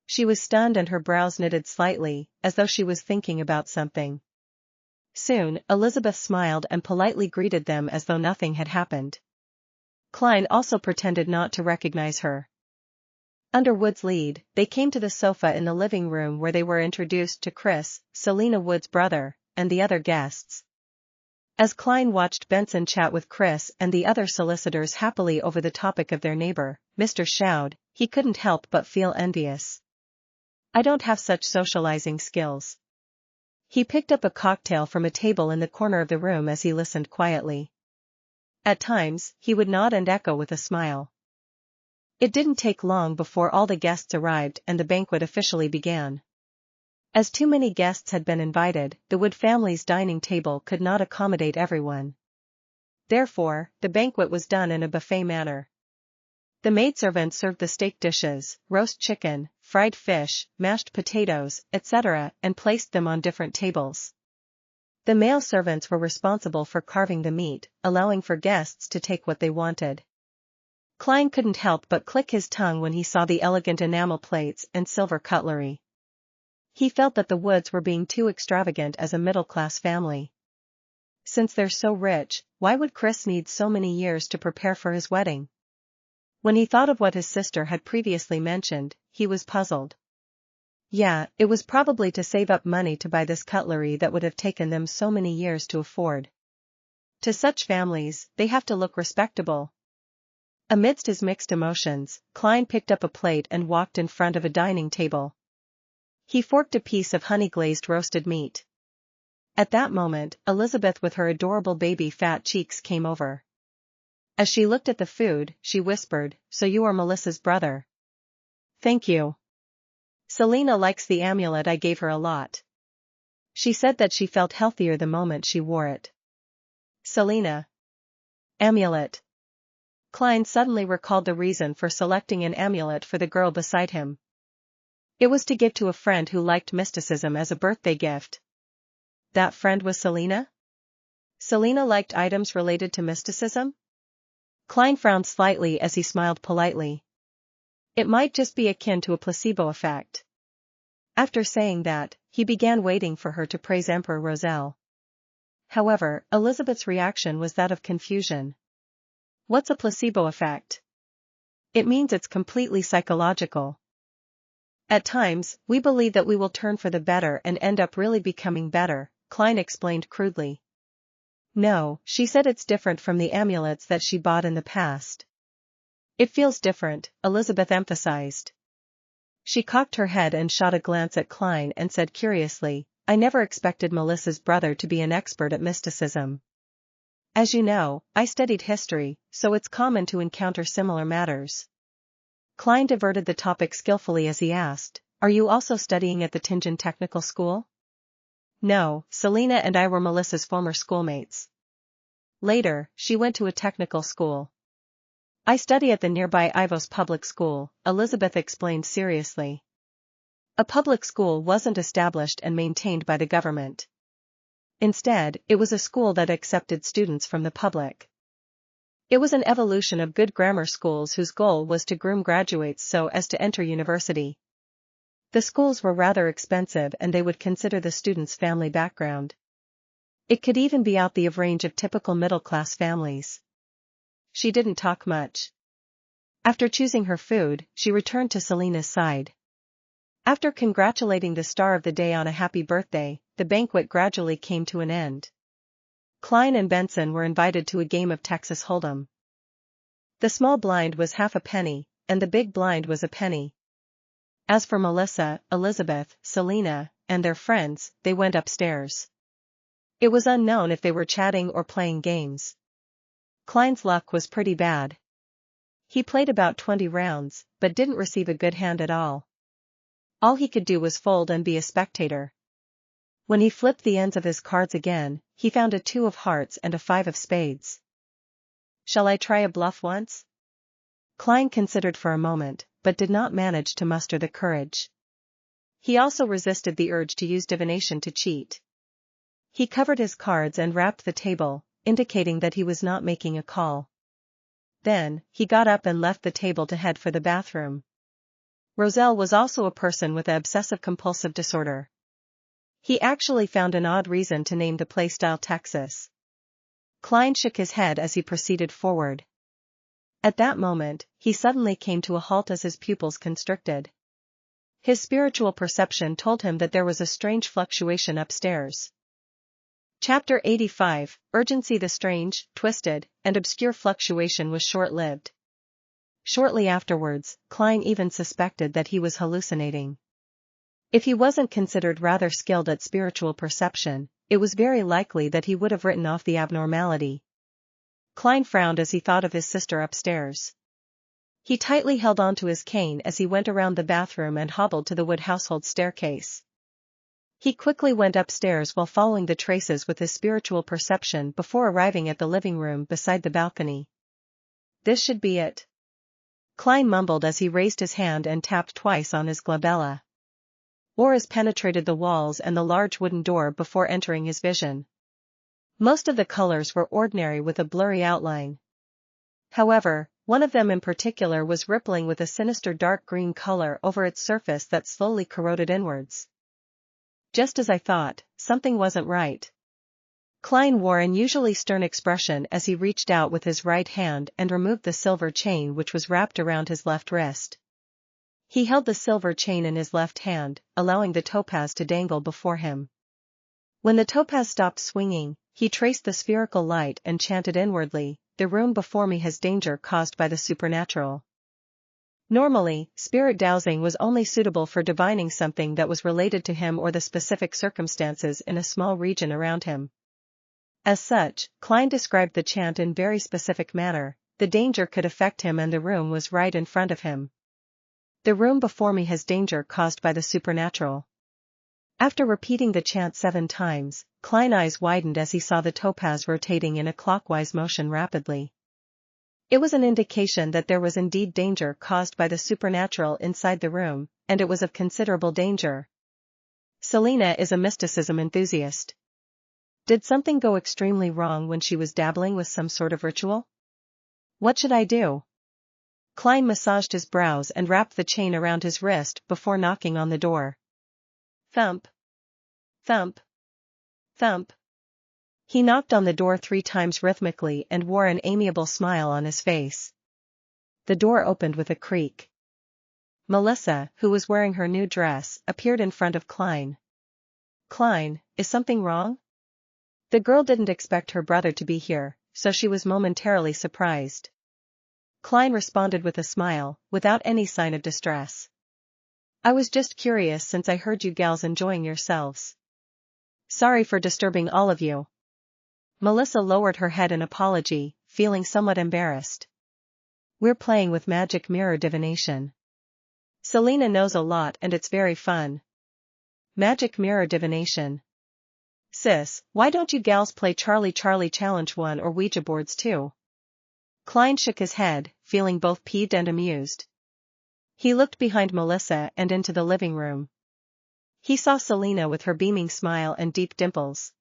She was stunned and her brows knitted slightly, as though she was thinking about something. Soon, Elizabeth smiled and politely greeted them as though nothing had happened. Klein also pretended not to recognize her. Under Wood's lead, they came to the sofa in the living room where they were introduced to Chris, Selena Wood's brother, and the other guests. As Klein watched Benson chat with Chris and the other solicitors happily over the topic of their neighbor, Mr. Shoud, he couldn't help but feel envious. I don't have such socializing skills. He picked up a cocktail from a table in the corner of the room as he listened quietly. At times, he would nod and echo with a smile. It didn't take long before all the guests arrived and the banquet officially began. As too many guests had been invited, the Wood family's dining table could not accommodate everyone. Therefore, the banquet was done in a buffet manner. The maidservant served the steak dishes, roast chicken, fried fish, mashed potatoes, etc., and placed them on different tables. The male servants were responsible for carving the meat, allowing for guests to take what they wanted. Klein couldn't help but click his tongue when he saw the elegant enamel plates and silver cutlery. He felt that the Woods were being too extravagant as a middle-class family. Since they're so rich, why would Chris need so many years to prepare for his wedding? When he thought of what his sister had previously mentioned, he was puzzled. Yeah, it was probably to save up money to buy this cutlery that would have taken them so many years to afford. To such families, they have to look respectable. Amidst his mixed emotions, Klein picked up a plate and walked in front of a dining table. He forked a piece of honey-glazed roasted meat. At that moment, Elizabeth with her adorable baby fat cheeks came over. As she looked at the food, she whispered, "So you are Melissa's brother." "Thank you. Selena likes the amulet I gave her a lot. She said that she felt healthier the moment she wore it." Selena. Amulet. Klein suddenly recalled the reason for selecting an amulet for the girl beside him. It was to give to a friend who liked mysticism as a birthday gift. That friend was Selena? Selena liked items related to mysticism? Klein frowned slightly as he smiled politely. It might just be akin to a placebo effect. After saying that, he began waiting for her to praise Emperor Roselle. However, Elizabeth's reaction was that of confusion. What's a placebo effect? It means it's completely psychological. At times, we believe that we will turn for the better and end up really becoming better, Klein explained crudely. No, she said it's different from the amulets that she bought in the past. It feels different, Elizabeth emphasized. She cocked her head and shot a glance at Klein and said curiously, "I never expected Melissa's brother to be an expert at mysticism. As you know, I studied history, so it's common to encounter similar matters." Klein diverted the topic skillfully as he asked, "Are you also studying at the Tingen Technical School?" No, Selena and I were Melissa's former schoolmates. Later, she went to a technical school. I study at the nearby Ivos Public School, Elizabeth explained seriously. A public school wasn't established and maintained by the government. Instead, it was a school that accepted students from the public. It was an evolution of good grammar schools whose goal was to groom graduates so as to enter university. The schools were rather expensive and they would consider the student's family background. It could even be out the range of typical middle-class families. She didn't talk much. After choosing her food, she returned to Selena's side. After congratulating the star of the day on a happy birthday, the banquet gradually came to an end. Klein and Benson were invited to a game of Texas Hold'em. The small blind was half a penny, and the big blind was a penny. As for Melissa, Elizabeth, Selena, and their friends, they went upstairs. It was unknown if they were chatting or playing games. Klein's luck was pretty bad. He played about 20 rounds, but didn't receive a good hand at all. All he could do was fold and be a spectator. When he flipped the ends of his cards again, he found a 2 of hearts and a 5 of spades. Shall I try a bluff once? Klein considered for a moment, but did not manage to muster the courage. He also resisted the urge to use divination to cheat. He covered his cards and rapped the table, indicating that he was not making a call. Then, he got up and left the table to head for the bathroom. Roselle was also a person with an obsessive-compulsive disorder. He actually found an odd reason to name the playstyle Texas. Klein shook his head as he proceeded forward. At that moment, he suddenly came to a halt as his pupils constricted. His spiritual perception told him that there was a strange fluctuation upstairs. Chapter 85, Urgency. The strange, twisted, and obscure fluctuation was short-lived. Shortly afterwards, Klein even suspected that he was hallucinating. If he wasn't considered rather skilled at spiritual perception, it was very likely that he would have written off the abnormality. Klein frowned as he thought of his sister upstairs. He tightly held onto his cane as he went around the bathroom and hobbled to the wood household staircase. He quickly went upstairs while following the traces with his spiritual perception before arriving at the living room beside the balcony. This should be it. Klein mumbled as he raised his hand and tapped twice on his glabella. Auras penetrated the walls and the large wooden door before entering his vision. Most of the colors were ordinary with a blurry outline. However, one of them in particular was rippling with a sinister dark green color over its surface that slowly corroded inwards. Just as I thought, something wasn't right. Klein wore an unusually stern expression as he reached out with his right hand and removed the silver chain which was wrapped around his left wrist. He held the silver chain in his left hand, allowing the topaz to dangle before him. When the topaz stopped swinging, he traced the spherical light and chanted inwardly, "The room before me has danger caused by the supernatural." Normally, spirit dowsing was only suitable for divining something that was related to him or the specific circumstances in a small region around him. As such, Klein described the chant in very specific manner. The danger could affect him and the room was right in front of him. The room before me has danger caused by the supernatural. After repeating the chant 7 times, Klein's eyes widened as he saw the topaz rotating in a clockwise motion rapidly. It was an indication that there was indeed danger caused by the supernatural inside the room, and it was of considerable danger. Selena is a mysticism enthusiast. Did something go extremely wrong when she was dabbling with some sort of ritual? What should I do? Klein massaged his brows and wrapped the chain around his wrist before knocking on the door. Thump. Thump. Thump. He knocked on the door 3 times rhythmically and wore an amiable smile on his face. The door opened with a creak. Melissa, who was wearing her new dress, appeared in front of Klein. "Klein, is something wrong?" The girl didn't expect her brother to be here, so she was momentarily surprised. Klein responded with a smile, without any sign of distress. "I was just curious since I heard you gals enjoying yourselves. Sorry for disturbing all of you." Melissa lowered her head in apology, feeling somewhat embarrassed. "We're playing with magic mirror divination. Selena knows a lot and it's very fun." Magic mirror divination. "Sis, why don't you gals play Charlie Challenge 1 or Ouija boards too?" Klein shook his head, feeling both peeved and amused. He looked behind Melissa and into the living room. He saw Selena with her beaming smile and deep dimples.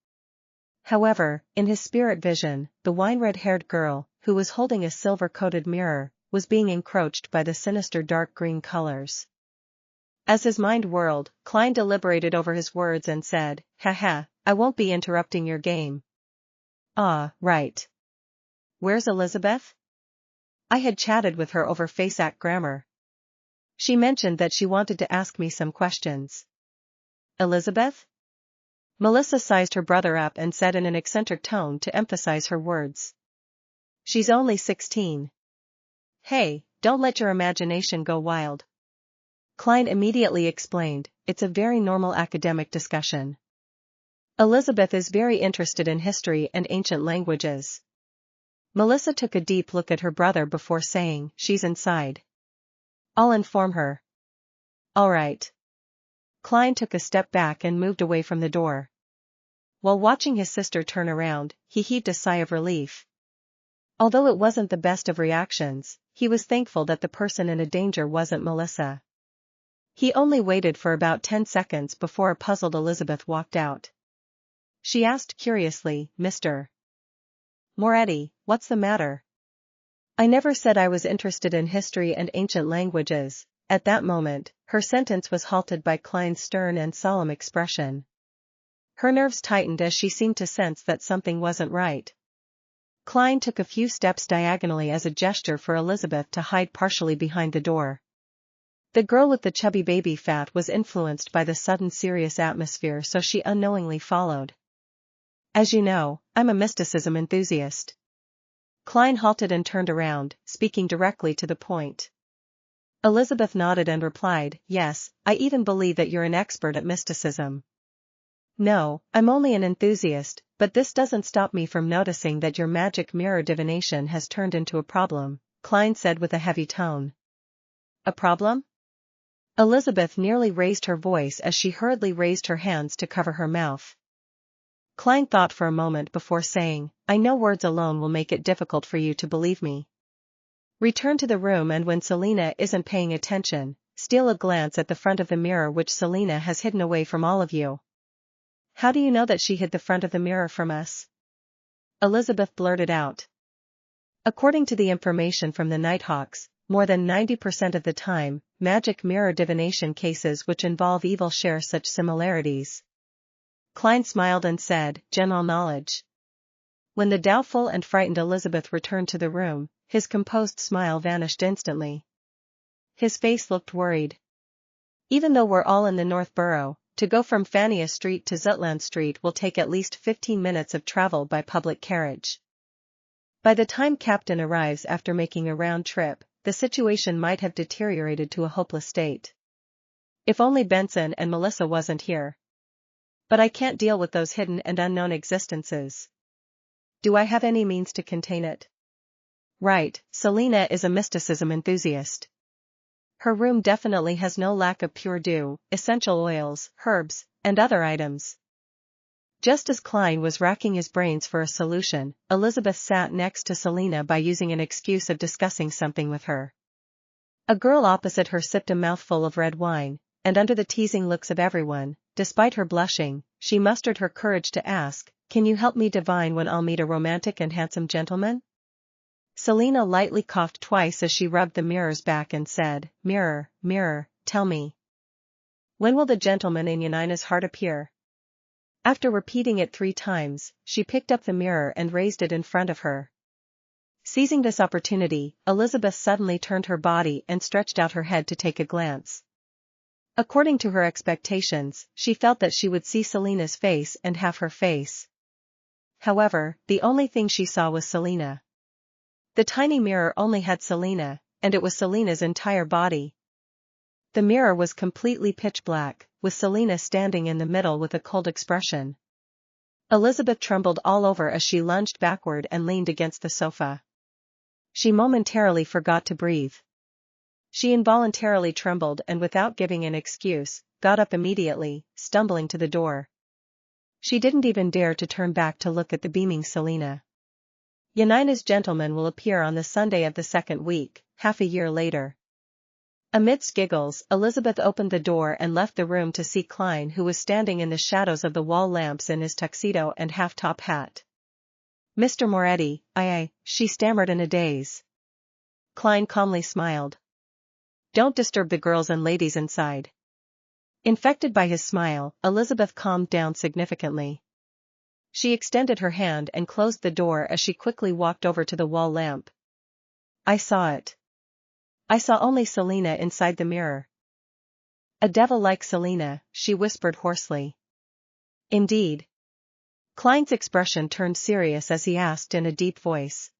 However, in his spirit vision, the wine-red-haired girl, who was holding a silver-coated mirror, was being encroached by the sinister dark green colors. As his mind whirled, Klein deliberated over his words and said, "Haha, I won't be interrupting your game." "Ah, right. Where's Elizabeth?" "I had chatted with her over FaceApp grammar. She mentioned that she wanted to ask me some questions." "Elizabeth?" Melissa sized her brother up and said in an eccentric tone to emphasize her words. "She's only 16. Hey, don't let your imagination go wild." Klein immediately explained, "It's a very normal academic discussion. Elizabeth is very interested in history and ancient languages." Melissa took a deep look at her brother before saying, "She's inside. I'll inform her." "All right." Klein took a step back and moved away from the door. While watching his sister turn around, he heaved a sigh of relief. Although it wasn't the best of reactions, he was thankful that the person in danger wasn't Melissa. He only waited for about 10 seconds before a puzzled Elizabeth walked out. She asked curiously, "Mr. Moretti, what's the matter?" "I never said I was interested in history and ancient languages." At that moment, her sentence was halted by Klein's stern and solemn expression. Her nerves tightened as she seemed to sense that something wasn't right. Klein took a few steps diagonally as a gesture for Elizabeth to hide partially behind the door. The girl with the chubby baby fat was influenced by the sudden serious atmosphere, so she unknowingly followed. "As you know, I'm a mysticism enthusiast." Klein halted and turned around, speaking directly to the point. Elizabeth nodded and replied, "Yes, I even believe that you're an expert at mysticism." "No, I'm only an enthusiast, but this doesn't stop me from noticing that your magic mirror divination has turned into a problem," Klein said with a heavy tone. "A problem?" Elizabeth nearly raised her voice as she hurriedly raised her hands to cover her mouth. Klein thought for a moment before saying, "I know words alone will make it difficult for you to believe me. Return to the room and when Selena isn't paying attention, steal a glance at the front of the mirror which Selena has hidden away from all of you." "How do you know that she hid the front of the mirror from us?" Elizabeth blurted out. "According to the information from the Nighthawks, more than 90% of the time, magic mirror divination cases which involve evil share such similarities." Klein smiled and said, "General knowledge." When the doubtful and frightened Elizabeth returned to the room, his composed smile vanished instantly. His face looked worried. Even though we're all in the North Borough, to go from Fania Street to Zutland Street will take at least 15 minutes of travel by public carriage. By the time Captain arrives after making a round trip, the situation might have deteriorated to a hopeless state. If only Benson and Melissa wasn't here. But I can't deal with those hidden and unknown existences. Do I have any means to contain it? Right, Selena is a mysticism enthusiast. Her room definitely has no lack of pure dew, essential oils, herbs, and other items. Just as Klein was racking his brains for a solution, Elizabeth sat next to Selena by using an excuse of discussing something with her. A girl opposite her sipped a mouthful of red wine, and under the teasing looks of everyone, despite her blushing, she mustered her courage to ask, "Can you help me divine when I'll meet a romantic and handsome gentleman?" Selena lightly coughed twice as she rubbed the mirror's back and said, "Mirror, mirror, tell me. When will the gentleman in Yanina's heart appear?" After repeating it 3 times, she picked up the mirror and raised it in front of her. Seizing this opportunity, Elizabeth suddenly turned her body and stretched out her head to take a glance. According to her expectations, she felt that she would see Selena's face and half her face. However, the only thing she saw was Selena. The tiny mirror only had Selena, and it was Selena's entire body. The mirror was completely pitch black, with Selena standing in the middle with a cold expression. Elizabeth trembled all over as she lunged backward and leaned against the sofa. She momentarily forgot to breathe. She involuntarily trembled and without giving an excuse, got up immediately, stumbling to the door. She didn't even dare to turn back to look at the beaming Selena. Yanina's gentleman will appear on the Sunday of the second week, half a year later. Amidst giggles, Elizabeth opened the door and left the room to see Klein, who was standing in the shadows of the wall lamps in his tuxedo and half-top hat. "Mr. Moretti, she stammered in a daze. Klein calmly smiled. "Don't disturb the girls and ladies inside." Infected by his smile, Elizabeth calmed down significantly. She extended her hand and closed the door as she quickly walked over to the wall lamp. "I saw it. I saw only Selena inside the mirror." "A devil like Selena," she whispered hoarsely. "Indeed." Klein's expression turned serious as he asked in a deep voice.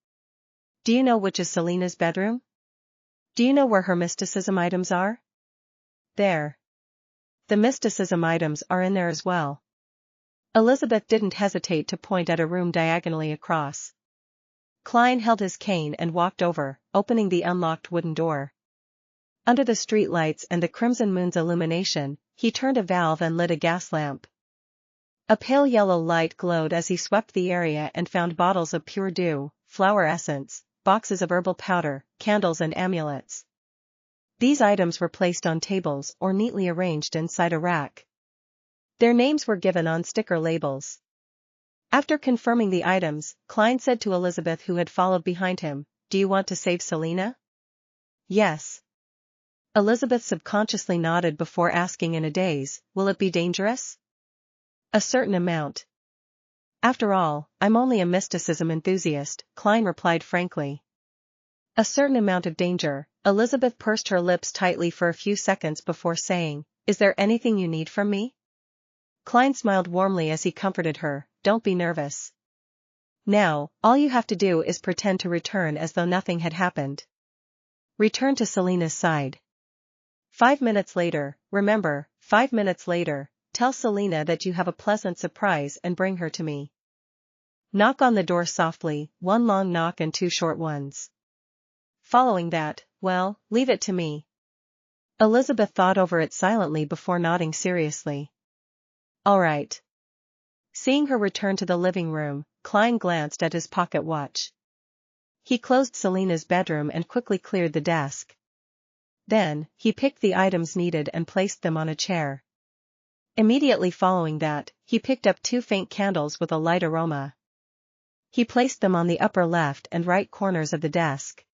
"Do you know which is Selena's bedroom? Do you know where her mysticism items are?" "There. The mysticism items are in there as well." Elizabeth didn't hesitate to point at a room diagonally across. Klein held his cane and walked over, opening the unlocked wooden door. Under the streetlights and the crimson moon's illumination, he turned a valve and lit a gas lamp. A pale yellow light glowed as he swept the area and found bottles of pure dew, flower essence, boxes of herbal powder, candles and amulets. These items were placed on tables or neatly arranged inside a rack. Their names were given on sticker labels. After confirming the items, Klein said to Elizabeth, who had followed behind him, "Do you want to save Selena?" "Yes." Elizabeth subconsciously nodded before asking in a daze, "Will it be dangerous?" "A certain amount. After all, I'm only a mysticism enthusiast," Klein replied frankly. A certain amount of danger. Elizabeth pursed her lips tightly for a few seconds before saying, "Is there anything you need from me?" Klein smiled warmly as he comforted her, "Don't be nervous. Now, all you have to do is pretend to return as though nothing had happened. Return to Selena's side. 5 minutes later, remember, 5 minutes later, tell Selena that you have a pleasant surprise and bring her to me. Knock on the door softly, 1 long knock and 2 short ones. Following that, well, leave it to me." Elizabeth thought over it silently before nodding seriously. "All right." Seeing her return to the living room, Klein glanced at his pocket watch. He closed Selena's bedroom and quickly cleared the desk. Then, he picked the items needed and placed them on a chair. Immediately following that, he picked up 2 faint candles with a light aroma. He placed them on the upper left and right corners of the desk.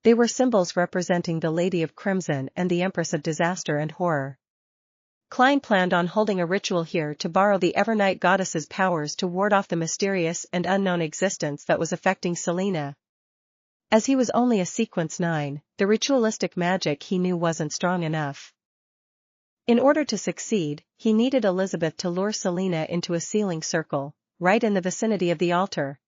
They were symbols representing the Lady of Crimson and the Empress of Disaster and Horror. Klein planned on holding a ritual here to borrow the Evernight goddess's powers to ward off the mysterious and unknown existence that was affecting Selena. As he was only a sequence 9, the ritualistic magic he knew wasn't strong enough. In order to succeed, he needed Elizabeth to lure Selena into a sealing circle, right in the vicinity of the altar.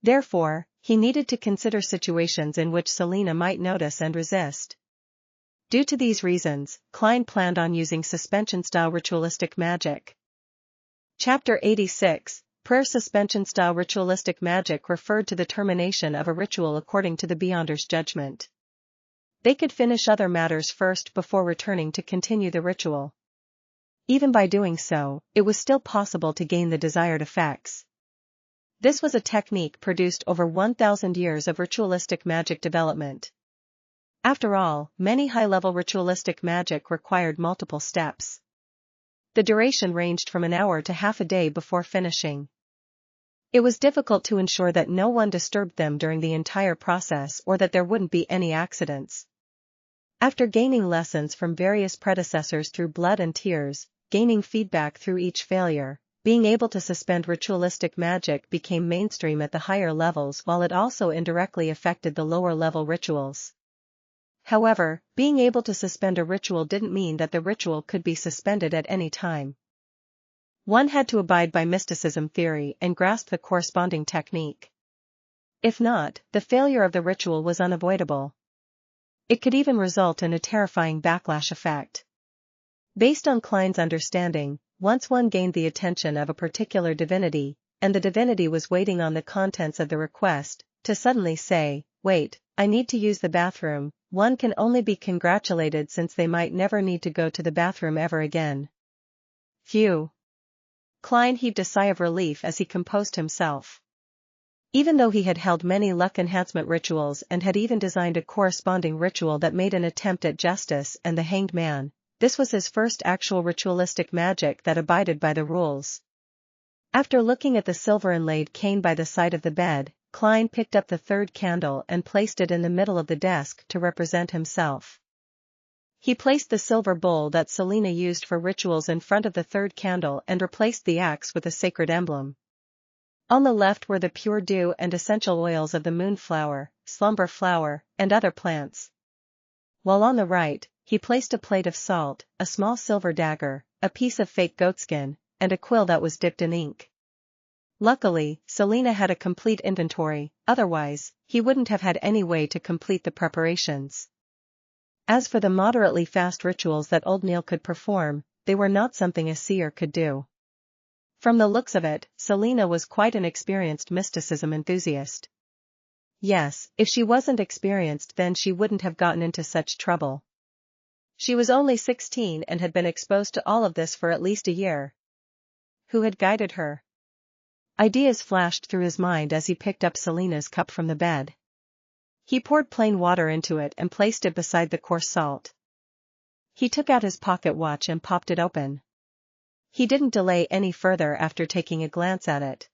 Therefore, he needed to consider situations in which Selena might notice and resist. Due to these reasons, Klein planned on using suspension-style ritualistic magic. Chapter 86, Prayer. Suspension-style ritualistic magic referred to the termination of a ritual according to the Beyonder's judgment. They could finish other matters first before returning to continue the ritual. Even by doing so, it was still possible to gain the desired effects. This was a technique produced over 1,000 years of ritualistic magic development. After all, many high-level ritualistic magic required multiple steps. The duration ranged from an hour to half a day before finishing. It was difficult to ensure that no one disturbed them during the entire process or that there wouldn't be any accidents. After gaining lessons from various predecessors through blood and tears, gaining feedback through each failure, being able to suspend ritualistic magic became mainstream at the higher levels while it also indirectly affected the lower-level rituals. However, being able to suspend a ritual didn't mean that the ritual could be suspended at any time. One had to abide by mysticism theory and grasp the corresponding technique. If not, the failure of the ritual was unavoidable. It could even result in a terrifying backlash effect. Based on Klein's understanding, once one gained the attention of a particular divinity, and the divinity was waiting on the contents of the request, to suddenly say, "Wait, I need to use the bathroom," one can only be congratulated since they might never need to go to the bathroom ever again. Phew. Klein heaved a sigh of relief as he composed himself. Even though he had held many luck enhancement rituals and had even designed a corresponding ritual that made an attempt at justice and the Hanged Man, this was his first actual ritualistic magic that abided by the rules. After looking at the silver inlaid cane by the side of the bed, Klein picked up the third candle and placed it in the middle of the desk to represent himself. He placed the silver bowl that Selena used for rituals in front of the third candle and replaced the axe with a sacred emblem. On the left were the pure dew and essential oils of the moonflower, slumber flower, and other plants. While on the right, he placed a plate of salt, a small silver dagger, a piece of fake goatskin, and a quill that was dipped in ink. Luckily, Selena had a complete inventory, otherwise, he wouldn't have had any way to complete the preparations. As for the moderately fast rituals that old Neil could perform, they were not something a seer could do. From the looks of it, Selena was quite an experienced mysticism enthusiast. Yes, if she wasn't experienced then she wouldn't have gotten into such trouble. She was only 16 and had been exposed to all of this for at least a year. Who had guided her? Ideas flashed through his mind as he picked up Selena's cup from the bed. He poured plain water into it and placed it beside the coarse salt. He took out his pocket watch and popped it open. He didn't delay any further after taking a glance at it.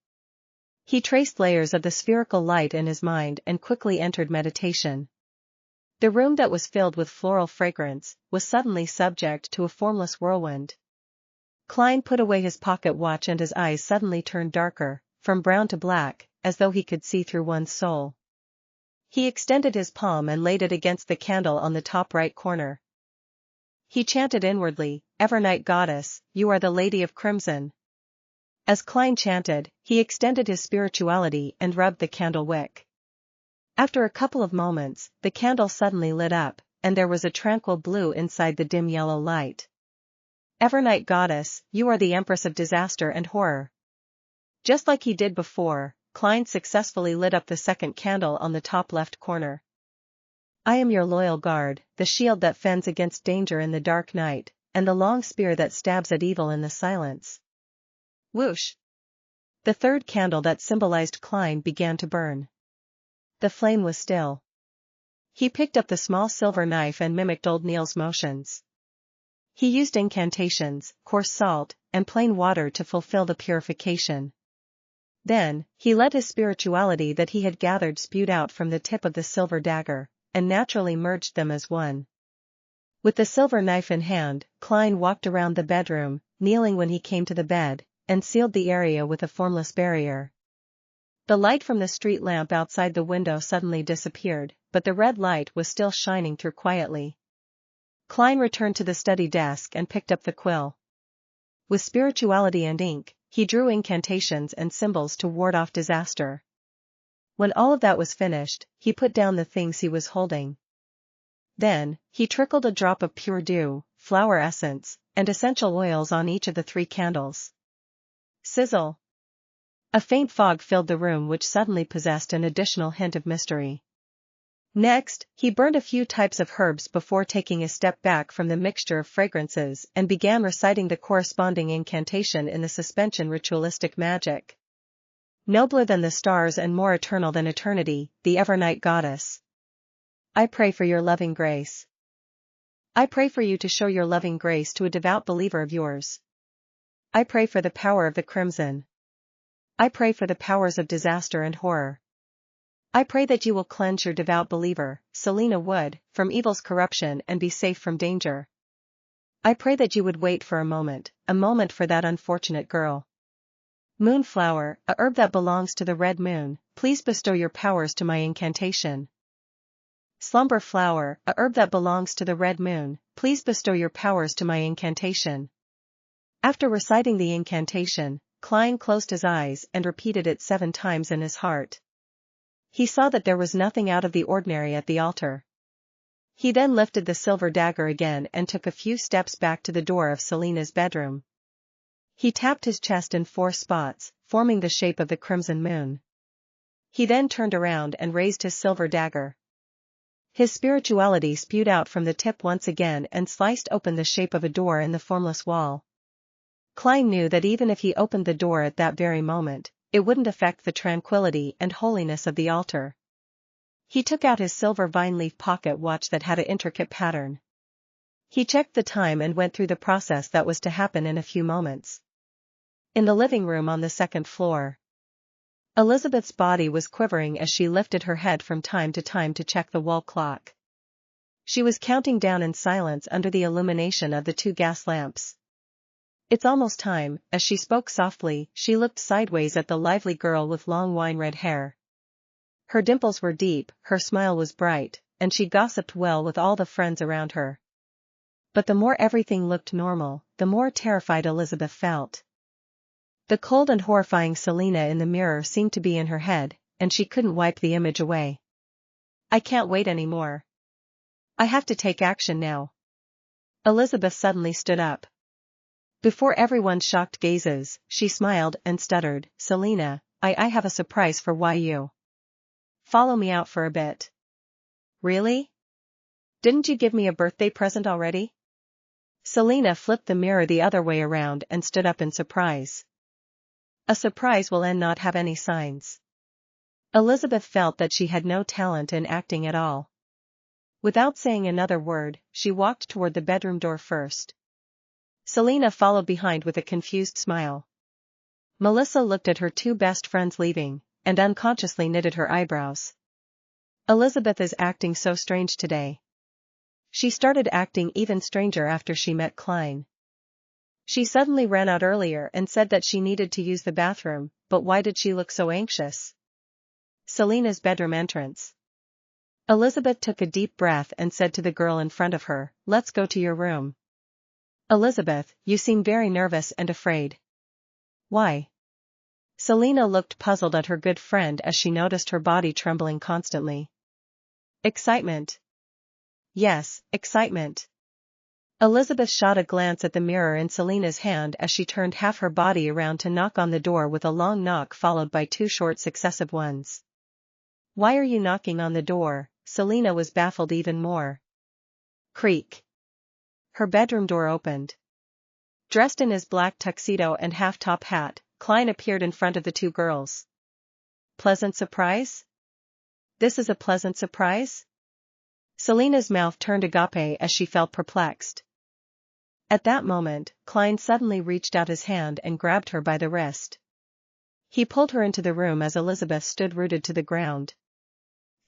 He traced layers of the spherical light in his mind and quickly entered meditation. The room that was filled with floral fragrance was suddenly subject to a formless whirlwind. Klein put away his pocket watch and his eyes suddenly turned darker, from brown to black, as though he could see through one's soul. He extended his palm and laid it against the candle on the top right corner. He chanted inwardly, "Evernight goddess, you are the Lady of Crimson." As Klein chanted, he extended his spirituality and rubbed the candle wick. After a couple of moments, the candle suddenly lit up, and there was a tranquil blue inside the dim yellow light. "Evernight goddess, you are the Empress of disaster and horror." Just like he did before, Klein successfully lit up the second candle on the top left corner. "I am your loyal guard, the shield that fends against danger in the dark night, and the long spear that stabs at evil in the silence." Whoosh! The third candle that symbolized Klein began to burn. The flame was still. He picked up the small silver knife and mimicked old Neil's motions. He used incantations, coarse salt, and plain water to fulfill the purification. Then, he let his spirituality that he had gathered spewed out from the tip of the silver dagger, and naturally merged them as one. With the silver knife in hand, Klein walked around the bedroom, kneeling when he came to the bed, and sealed the area with a formless barrier. The light from the street lamp outside the window suddenly disappeared, but the red light was still shining through quietly. Klein returned to the study desk and picked up the quill. With spirituality and ink, he drew incantations and symbols to ward off disaster. When all of that was finished, he put down the things he was holding. Then, he trickled a drop of pure dew, flower essence, and essential oils on each of the 3 candles. Sizzle! A faint fog filled the room, which suddenly possessed an additional hint of mystery. Next, he burned a few types of herbs before taking a step back from the mixture of fragrances and began reciting the corresponding incantation in the suspension ritualistic magic. Nobler than the stars and more eternal than eternity, the ever-night goddess. I pray for your loving grace. I pray for you to show your loving grace to a devout believer of yours. I pray for the power of the crimson. I pray for the powers of disaster and horror. I pray that you will cleanse your devout believer, Selena Wood, from evil's corruption and be safe from danger. I pray that you would wait for a moment for that unfortunate girl. Moonflower, a herb that belongs to the red moon, please bestow your powers to my incantation. Slumber flower, a herb that belongs to the red moon, please bestow your powers to my incantation. After reciting the incantation, Klein closed his eyes and repeated it 7 times in his heart. He saw that there was nothing out of the ordinary at the altar. He then lifted the silver dagger again and took a few steps back to the door of Selena's bedroom. He tapped his chest in 4 spots, forming the shape of the crimson moon. He then turned around and raised his silver dagger. His spirituality spewed out from the tip once again and sliced open the shape of a door in the formless wall. Klein knew that even if he opened the door at that very moment, it wouldn't affect the tranquility and holiness of the altar. He took out his silver vine-leaf pocket watch that had an intricate pattern. He checked the time and went through the process that was to happen in a few moments. In the living room on the 2nd floor, Elizabeth's body was quivering as she lifted her head from time to time to check the wall clock. She was counting down in silence under the illumination of the 2 gas lamps. It's almost time. As she spoke softly, she looked sideways at the lively girl with long wine-red hair. Her dimples were deep, her smile was bright, and she gossiped well with all the friends around her. But the more everything looked normal, the more terrified Elizabeth felt. The cold and horrifying Selena in the mirror seemed to be in her head, and she couldn't wipe the image away. I can't wait anymore. I have to take action now. Elizabeth suddenly stood up. Before everyone's shocked gazes, she smiled and stuttered, Selena, I have a surprise for you. Follow me out for a bit. Really? Didn't you give me a birthday present already? Selena flipped the mirror the other way around and stood up in surprise. A surprise will not have any signs. Elizabeth felt that she had no talent in acting at all. Without saying another word, she walked toward the bedroom door first. Selena followed behind with a confused smile. Melissa looked at her 2 best friends leaving, and unconsciously knitted her eyebrows. Elizabeth is acting so strange today. She started acting even stranger after she met Klein. She suddenly ran out earlier and said that she needed to use the bathroom, but why did she look so anxious? Selena's bedroom entrance. Elizabeth took a deep breath and said to the girl in front of her, let's go to your room. Elizabeth, you seem very nervous and afraid. Why? Selena looked puzzled at her good friend as she noticed her body trembling constantly. Excitement. Yes, excitement. Elizabeth shot a glance at the mirror in Selena's hand as she turned half her body around to knock on the door with a long knock followed by 2 short successive ones. Why are you knocking on the door? Selena was baffled even more. Creak. Her bedroom door opened. Dressed in his black tuxedo and half-top hat, Klein appeared in front of the 2 girls. Pleasant surprise? This is a pleasant surprise? Selena's mouth turned agape as she felt perplexed. At that moment, Klein suddenly reached out his hand and grabbed her by the wrist. He pulled her into the room as Elizabeth stood rooted to the ground.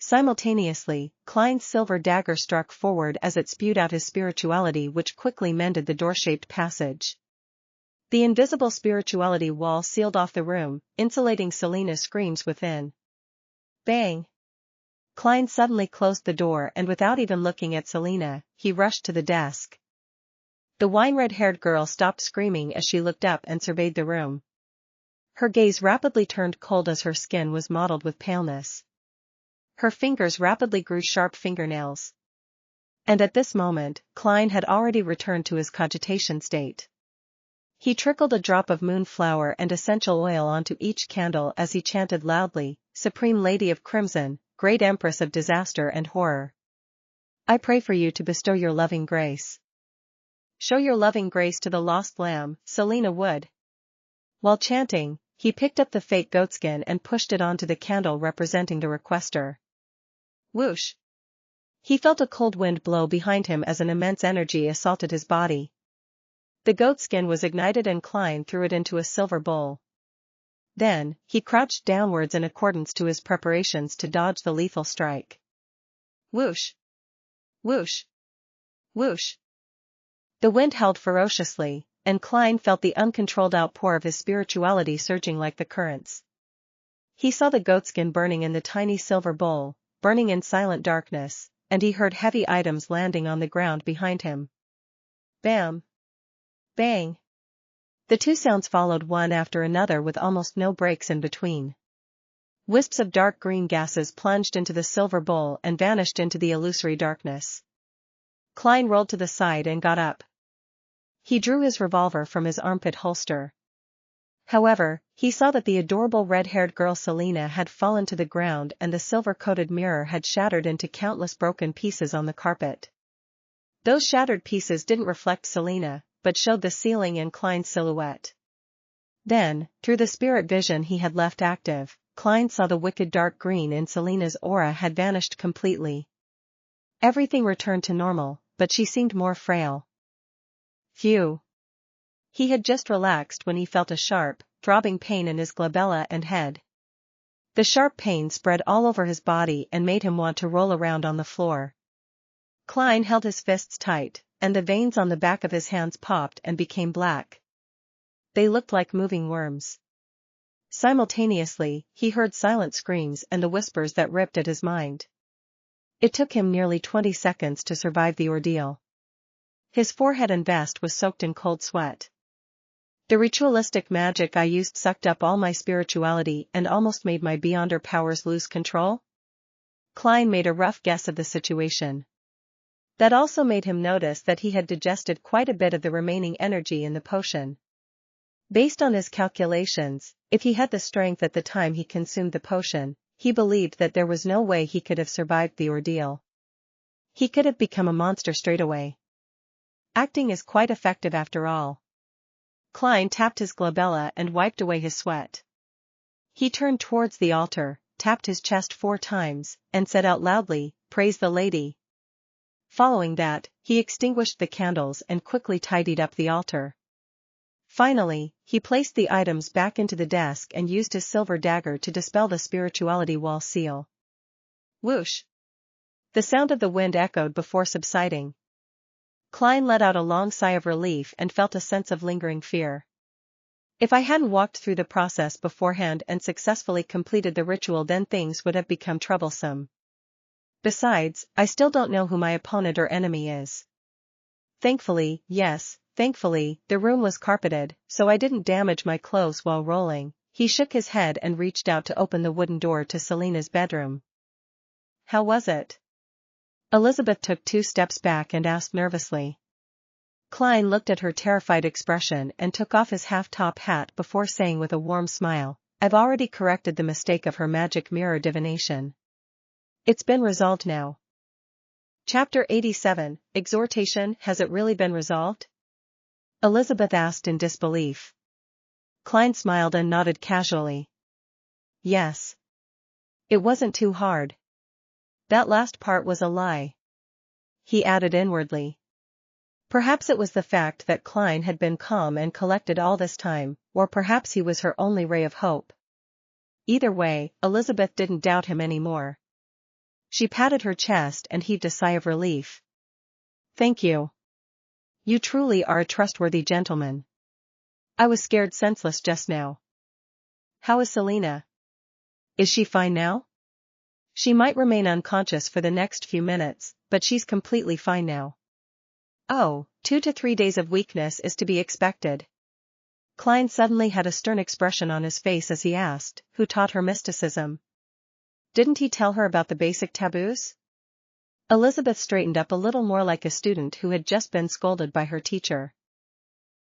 Simultaneously, Klein's silver dagger struck forward as it spewed out his spirituality, which quickly mended the door-shaped passage. The invisible spirituality wall sealed off the room, insulating Selena's screams within. Bang! Klein suddenly closed the door, and without even looking at Selena, he rushed to the desk. The wine-red-haired girl stopped screaming as she looked up and surveyed the room. Her gaze rapidly turned cold as her skin was mottled with paleness. Her fingers rapidly grew sharp fingernails. And at this moment, Klein had already returned to his cogitation state. He trickled a drop of moonflower and essential oil onto each candle as he chanted loudly, "Supreme Lady of Crimson, Great Empress of Disaster and Horror. I pray for you to bestow your loving grace. Show your loving grace to the lost lamb, Selena Wood." While chanting, he picked up the fake goatskin and pushed it onto the candle representing the requester. Whoosh! He felt a cold wind blow behind him as an immense energy assaulted his body. The goatskin was ignited and Klein threw it into a silver bowl. Then, he crouched downwards in accordance to his preparations to dodge the lethal strike. Whoosh! Whoosh! Whoosh! The wind howled ferociously, and Klein felt the uncontrolled outpour of his spirituality surging like the currents. He saw the goatskin burning in the tiny silver bowl, burning in silent darkness, and he heard heavy items landing on the ground behind him. Bam! Bang! The two sounds followed one after another with almost no breaks in between. Wisps of dark green gases plunged into the silver bowl and vanished into the illusory darkness. Klein rolled to the side and got up. He drew his revolver from his armpit holster. However, he saw that the adorable red-haired girl Selena had fallen to the ground and the silver-coated mirror had shattered into countless broken pieces on the carpet. Those shattered pieces didn't reflect Selena, but showed the ceiling and Klein's silhouette. Then, through the spirit vision he had left active, Klein saw the wicked dark green in Selena's aura had vanished completely. Everything returned to normal, but she seemed more frail. Phew! He had just relaxed when he felt a sharp, throbbing pain in his glabella and head. The sharp pain spread all over his body and made him want to roll around on the floor. Klein held his fists tight, and the veins on the back of his hands popped and became black. They looked like moving worms. Simultaneously, he heard silent screams and the whispers that ripped at his mind. It took him nearly 20 seconds to survive the ordeal. His forehead and vest was soaked in cold sweat. The ritualistic magic I used sucked up all my spirituality and almost made my beyonder powers lose control? Klein made a rough guess of the situation. That also made him notice that he had digested quite a bit of the remaining energy in the potion. Based on his calculations, if he had the strength at the time he consumed the potion, he believed that there was no way he could have survived the ordeal. He could have become a monster straight away. Acting is quite effective after all. Klein tapped his glabella and wiped away his sweat. He turned towards the altar, tapped his chest 4 times, and said out loudly, "Praise the Lady." Following that, he extinguished the candles and quickly tidied up the altar. Finally, he placed the items back into the desk and used his silver dagger to dispel the spirituality wall seal. Whoosh! The sound of the wind echoed before subsiding. Klein let out a long sigh of relief and felt a sense of lingering fear. If I hadn't walked through the process beforehand and successfully completed the ritual, then things would have become troublesome. Besides, I still don't know who my opponent or enemy is. Thankfully, the room was carpeted, so I didn't damage my clothes while rolling. He shook his head and reached out to open the wooden door to Selena's bedroom. How was it? Elizabeth took 2 steps back and asked nervously. Klein looked at her terrified expression and took off his half-top hat before saying with a warm smile, "I've already corrected the mistake of her magic mirror divination. It's been resolved now." Chapter 87, Exhortation. Has it really been resolved? Elizabeth asked in disbelief. Klein smiled and nodded casually. Yes. It wasn't too hard. That last part was a lie. He added inwardly. Perhaps it was the fact that Klein had been calm and collected all this time, or perhaps he was her only ray of hope. Either way, Elizabeth didn't doubt him anymore. She patted her chest and heaved a sigh of relief. Thank you. You truly are a trustworthy gentleman. I was scared senseless just now. How is Selena? Is she fine now? She might remain unconscious for the next few minutes, but she's completely fine now. Oh, 2 to 3 days of weakness is to be expected. Klein suddenly had a stern expression on his face as he asked, who taught her mysticism? Didn't he tell her about the basic taboos? Elizabeth straightened up a little more like a student who had just been scolded by her teacher.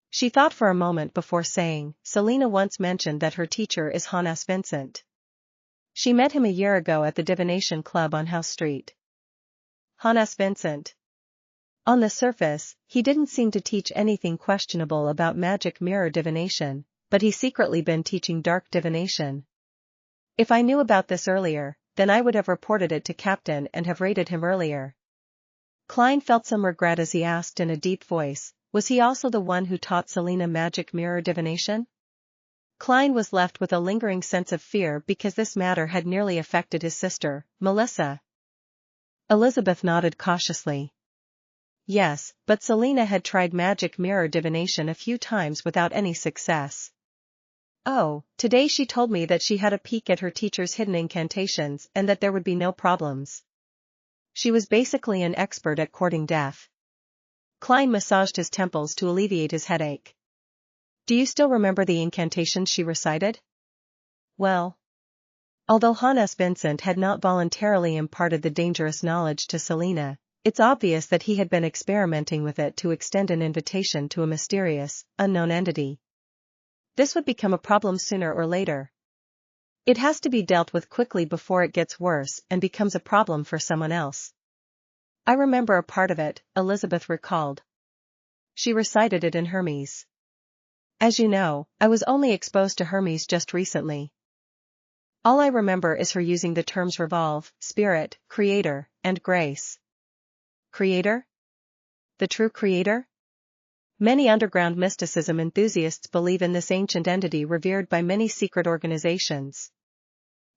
She thought for a moment before saying, Selena once mentioned that her teacher is Hannes Vincent. She met him a year ago at the Divination Club on House Street. Hannes Vincent. On the surface, he didn't seem to teach anything questionable about magic mirror divination, but he's secretly been teaching dark divination. If I knew about this earlier, then I would have reported it to Captain and have raided him earlier. Klein felt some regret as he asked in a deep voice, was he also the one who taught Selena magic mirror divination? Klein was left with a lingering sense of fear because this matter had nearly affected his sister, Melissa. Elizabeth nodded cautiously. Yes, but Selena had tried magic mirror divination a few times without any success. Oh, today she told me that she had a peek at her teacher's hidden incantations and that there would be no problems. She was basically an expert at courting death. Klein massaged his temples to alleviate his headache. Do you still remember the incantations she recited? Well, although Hannes Vincent had not voluntarily imparted the dangerous knowledge to Selena, it's obvious that he had been experimenting with it to extend an invitation to a mysterious, unknown entity. This would become a problem sooner or later. It has to be dealt with quickly before it gets worse and becomes a problem for someone else. I remember a part of it, Elizabeth recalled. She recited it in Hermes. As you know, I was only exposed to Hermes just recently. All I remember is her using the terms revolve, spirit, creator, and grace. Creator? The true creator? Many underground mysticism enthusiasts believe in this ancient entity revered by many secret organizations.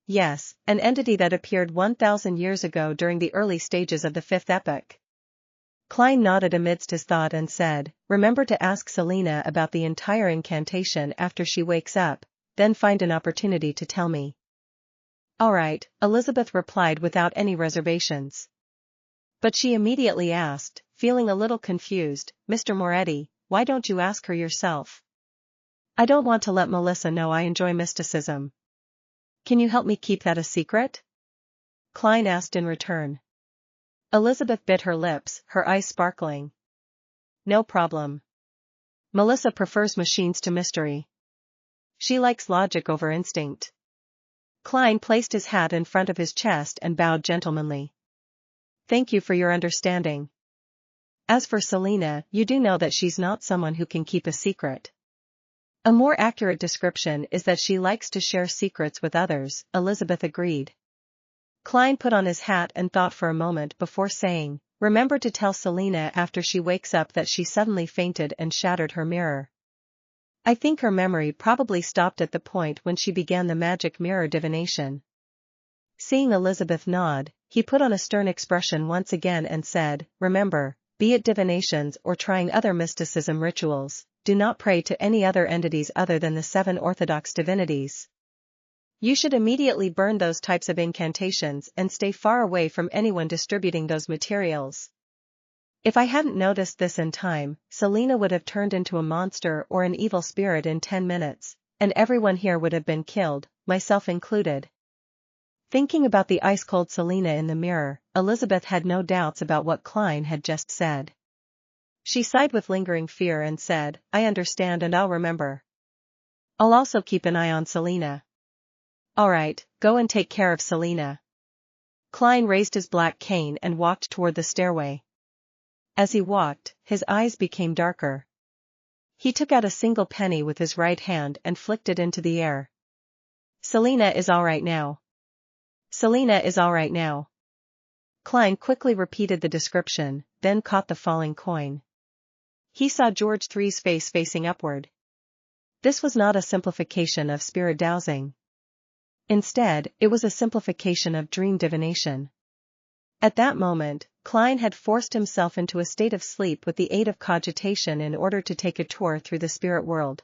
Yes, an entity that appeared 1,000 years ago during the early stages of the Fifth Epoch. Klein nodded amidst his thought and said, remember to ask Selena about the entire incantation after she wakes up, then find an opportunity to tell me. All right, Elizabeth replied without any reservations. But she immediately asked, feeling a little confused, Mr. Moretti, why don't you ask her yourself? I don't want to let Melissa know I enjoy mysticism. Can you help me keep that a secret? Klein asked in return. Elizabeth bit her lips, her eyes sparkling. No problem. Melissa prefers machines to mystery. She likes logic over instinct. Klein placed his hat in front of his chest and bowed gentlemanly. Thank you for your understanding. As for Selena, you do know that she's not someone who can keep a secret. A more accurate description is that she likes to share secrets with others, Elizabeth agreed. Klein put on his hat and thought for a moment before saying, remember to tell Selena after she wakes up that she suddenly fainted and shattered her mirror. I think her memory probably stopped at the point when she began the magic mirror divination. Seeing Elizabeth nod, he put on a stern expression once again and said, remember, be it divinations or trying other mysticism rituals, do not pray to any other entities other than the 7 orthodox divinities. You should immediately burn those types of incantations and stay far away from anyone distributing those materials. If I hadn't noticed this in time, Selena would have turned into a monster or an evil spirit in 10 minutes, and everyone here would have been killed, myself included. Thinking about the ice-cold Selena in the mirror, Elizabeth had no doubts about what Klein had just said. She sighed with lingering fear and said, I understand and I'll remember. I'll also keep an eye on Selena. All right, go and take care of Selena. Klein raised his black cane and walked toward the stairway. As he walked, his eyes became darker. He took out a single penny with his right hand and flicked it into the air. Selena is all right now. Selena is all right now. Klein quickly repeated the description, then caught the falling coin. He saw George III's face facing upward. This was not a simplification of spirit dowsing. Instead, it was a simplification of dream divination. At that moment, Klein had forced himself into a state of sleep with the aid of cogitation in order to take a tour through the spirit world.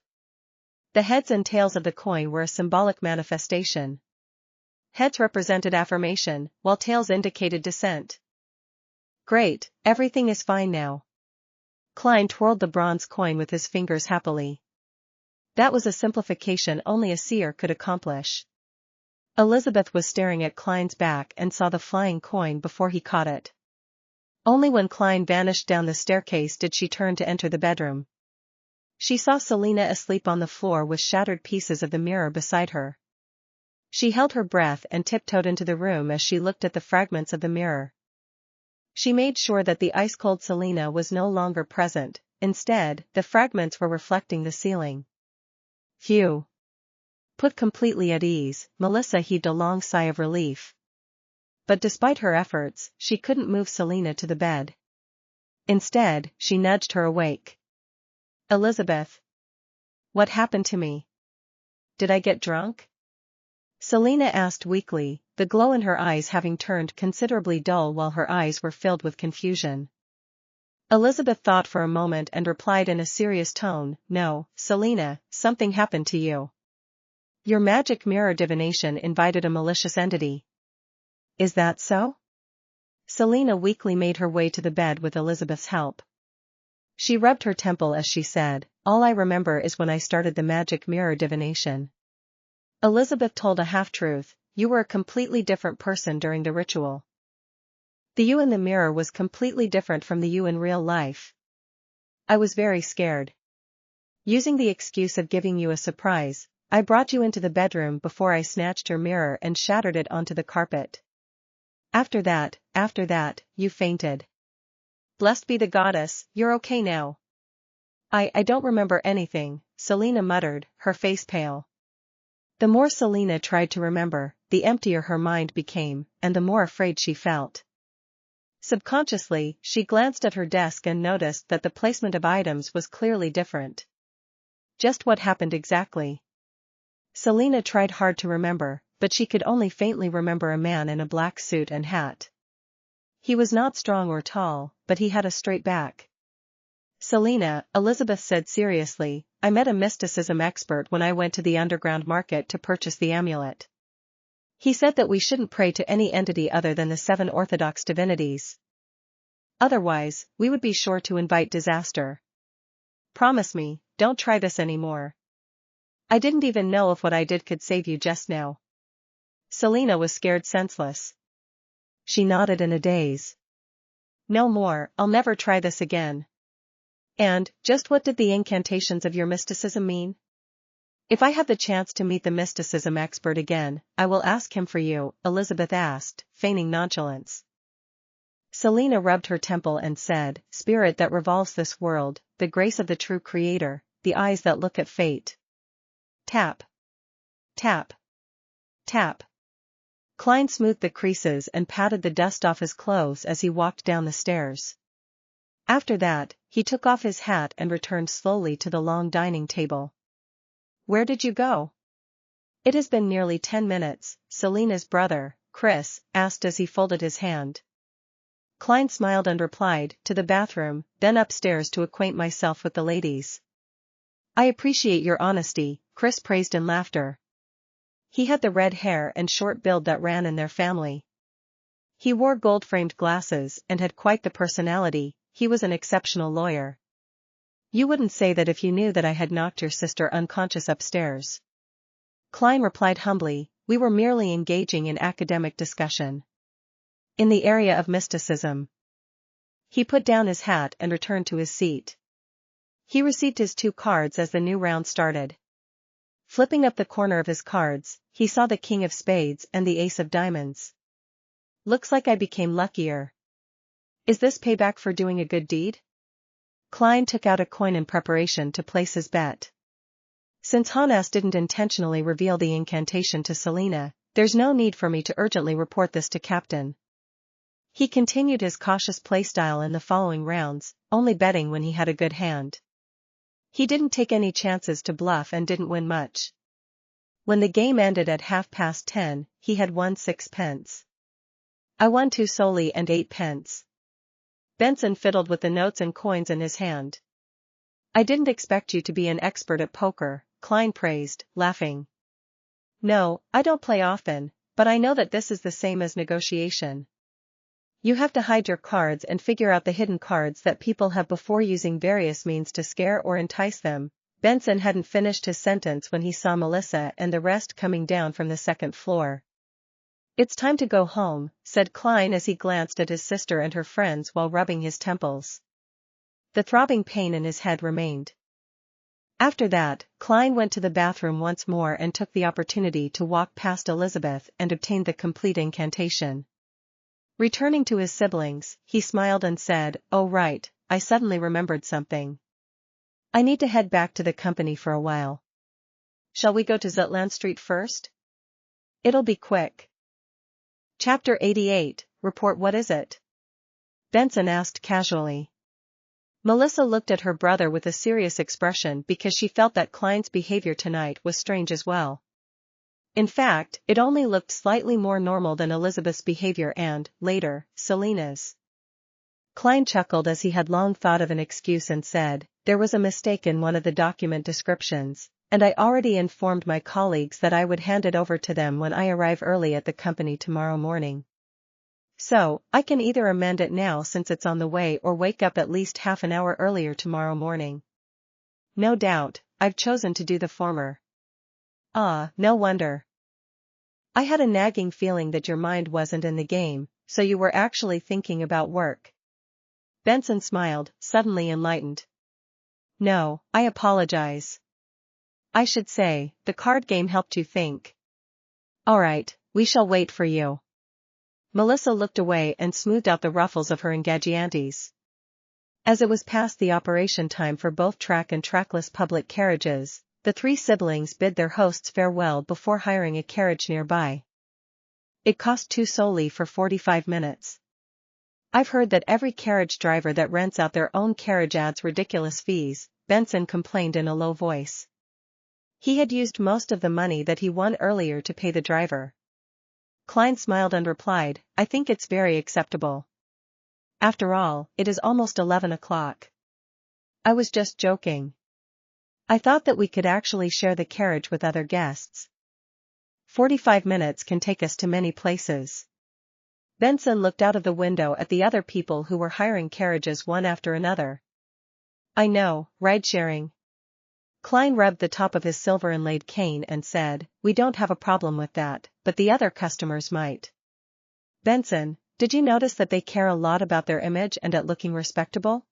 The heads and tails of the coin were a symbolic manifestation. Heads represented affirmation, while tails indicated dissent. Great, everything is fine now. Klein twirled the bronze coin with his fingers happily. That was a simplification only a seer could accomplish. Elizabeth was staring at Klein's back and saw the flying coin before he caught it. Only when Klein vanished down the staircase did she turn to enter the bedroom. She saw Selena asleep on the floor with shattered pieces of the mirror beside her. She held her breath and tiptoed into the room as she looked at the fragments of the mirror. She made sure that the ice-cold Selena was no longer present, instead, the fragments were reflecting the ceiling. Phew. Put completely at ease, Melissa heaved a long sigh of relief. But despite her efforts, she couldn't move Selena to the bed. Instead, she nudged her awake. Elizabeth. What happened to me? Did I get drunk? Selena asked weakly, the glow in her eyes having turned considerably dull while her eyes were filled with confusion. Elizabeth thought for a moment and replied in a serious tone, No, Selena, something happened to you. Your magic mirror divination invited a malicious entity. Is that so? Selena weakly made her way to the bed with Elizabeth's help. She rubbed her temple as she said, All I remember is when I started the magic mirror divination. Elizabeth told a half-truth, You were a completely different person during the ritual. The you in the mirror was completely different from the you in real life. I was very scared. Using the excuse of giving you a surprise, I brought you into the bedroom before I snatched your mirror and shattered it onto the carpet. After that, you fainted. Blessed be the goddess, you're okay now. I don't remember anything, Selena muttered, her face pale. The more Selena tried to remember, the emptier her mind became, and the more afraid she felt. Subconsciously, she glanced at her desk and noticed that the placement of items was clearly different. Just what happened exactly? Selena tried hard to remember, but she could only faintly remember a man in a black suit and hat. He was not strong or tall, but he had a straight back. Selena, Elizabeth said seriously, I met a mysticism expert when I went to the underground market to purchase the amulet. He said that we shouldn't pray to any entity other than the 7 orthodox divinities. Otherwise, we would be sure to invite disaster. Promise me, don't try this anymore. I didn't even know if what I did could save you just now. Selena was scared senseless. She nodded in a daze. No more, I'll never try this again. And, just what did the incantations of your mysticism mean? If I have the chance to meet the mysticism expert again, I will ask him for you, Elizabeth asked, feigning nonchalance. Selena rubbed her temple and said, Spirit that revolves this world, the grace of the true creator, the eyes that look at fate. Tap. Tap. Tap. Klein smoothed the creases and patted the dust off his clothes as he walked down the stairs. After that, he took off his hat and returned slowly to the long dining table. Where did you go? It has been nearly 10 minutes, Selena's brother, Chris, asked as he folded his hand. Klein smiled and replied, to the bathroom, then upstairs to acquaint myself with the ladies. I appreciate your honesty, Chris praised in laughter. He had the red hair and short build that ran in their family. He wore gold-framed glasses and had quite the personality. He was an exceptional lawyer. You wouldn't say that if you knew that I had knocked your sister unconscious upstairs. Klein replied humbly, we were merely engaging in academic discussion. In the area of mysticism. He put down his hat and returned to his seat. He received his 2 cards as the new round started. Flipping up the corner of his cards, he saw the King of Spades and the Ace of Diamonds. Looks like I became luckier. Is this payback for doing a good deed? Klein took out a coin in preparation to place his bet. Since Hannes didn't intentionally reveal the incantation to Selena, there's no need for me to urgently report this to Captain. He continued his cautious playstyle in the following rounds, only betting when he had a good hand. He didn't take any chances to bluff and didn't win much. When the game ended at 10:30, he had won 6 pence. I won 2 solely and 8 pence. Benson fiddled with the notes and coins in his hand. I didn't expect you to be an expert at poker, Klein praised, laughing. No, I don't play often, but I know that this is the same as negotiation. You have to hide your cards and figure out the hidden cards that people have before using various means to scare or entice them. Benson hadn't finished his sentence when he saw Melissa and the rest coming down from the second floor. It's time to go home, said Klein as he glanced at his sister and her friends while rubbing his temples. The throbbing pain in his head remained. After that, Klein went to the bathroom once more and took the opportunity to walk past Elizabeth and obtain the complete incantation. Returning to his siblings, he smiled and said, "Oh right, I suddenly remembered something. I need to head back to the company for a while. Shall we go to Zetland Street first? It'll be quick." Chapter 88, Report. What is it? Benson asked casually. Melissa looked at her brother with a serious expression because she felt that Klein's behavior tonight was strange as well. In fact, it only looked slightly more normal than Elizabeth's behavior and, later, Selena's. Klein chuckled as he had long thought of an excuse and said, "There was a mistake in one of the document descriptions, and I already informed my colleagues that I would hand it over to them when I arrive early at the company tomorrow morning. So, I can either amend it now since it's on the way or wake up at least half an hour earlier tomorrow morning." No doubt, I've chosen to do the former. Ah, no wonder. I had a nagging feeling that your mind wasn't in the game, so you were actually thinking about work. Benson smiled, suddenly enlightened. No, I apologize. I should say, the card game helped you think. All right, we shall wait for you. Melissa looked away and smoothed out the ruffles of her engagiantes. As it was past the operation time for both track and trackless public carriages, the 3 siblings bid their hosts farewell before hiring a carriage nearby. It cost 2 solely for 45 minutes. I've heard that every carriage driver that rents out their own carriage adds ridiculous fees, Benson complained in a low voice. He had used most of the money that he won earlier to pay the driver. Klein smiled and replied, "I think it's very acceptable. After all, it is almost 11 o'clock. I was just joking. I thought that we could actually share the carriage with other guests. 45 minutes can take us to many places." Benson looked out of the window at the other people who were hiring carriages one after another. I know, ride-sharing. Klein rubbed the top of his silver-inlaid cane and said, "We don't have a problem with that, but the other customers might." Benson, did you notice that they care a lot about their image and at looking respectable?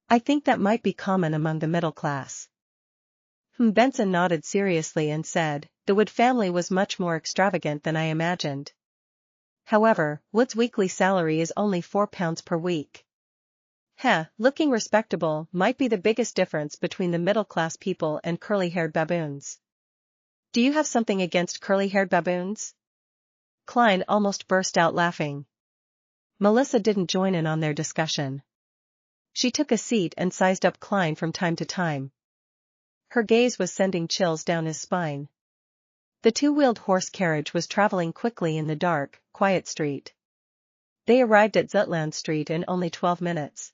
I think that might be common among the middle class. Benson nodded seriously and said, "The Wood family was much more extravagant than I imagined. However, Wood's weekly salary is only £4 per week. Looking respectable might be the biggest difference between the middle-class people and curly-haired baboons. Do you have something against curly-haired baboons?" Klein almost burst out laughing. Melissa didn't join in on their discussion. She took a seat and sized up Klein from time to time. Her gaze was sending chills down his spine. The 2-wheeled horse carriage was traveling quickly in the dark, quiet street. They arrived at Zetland Street in only 12 minutes.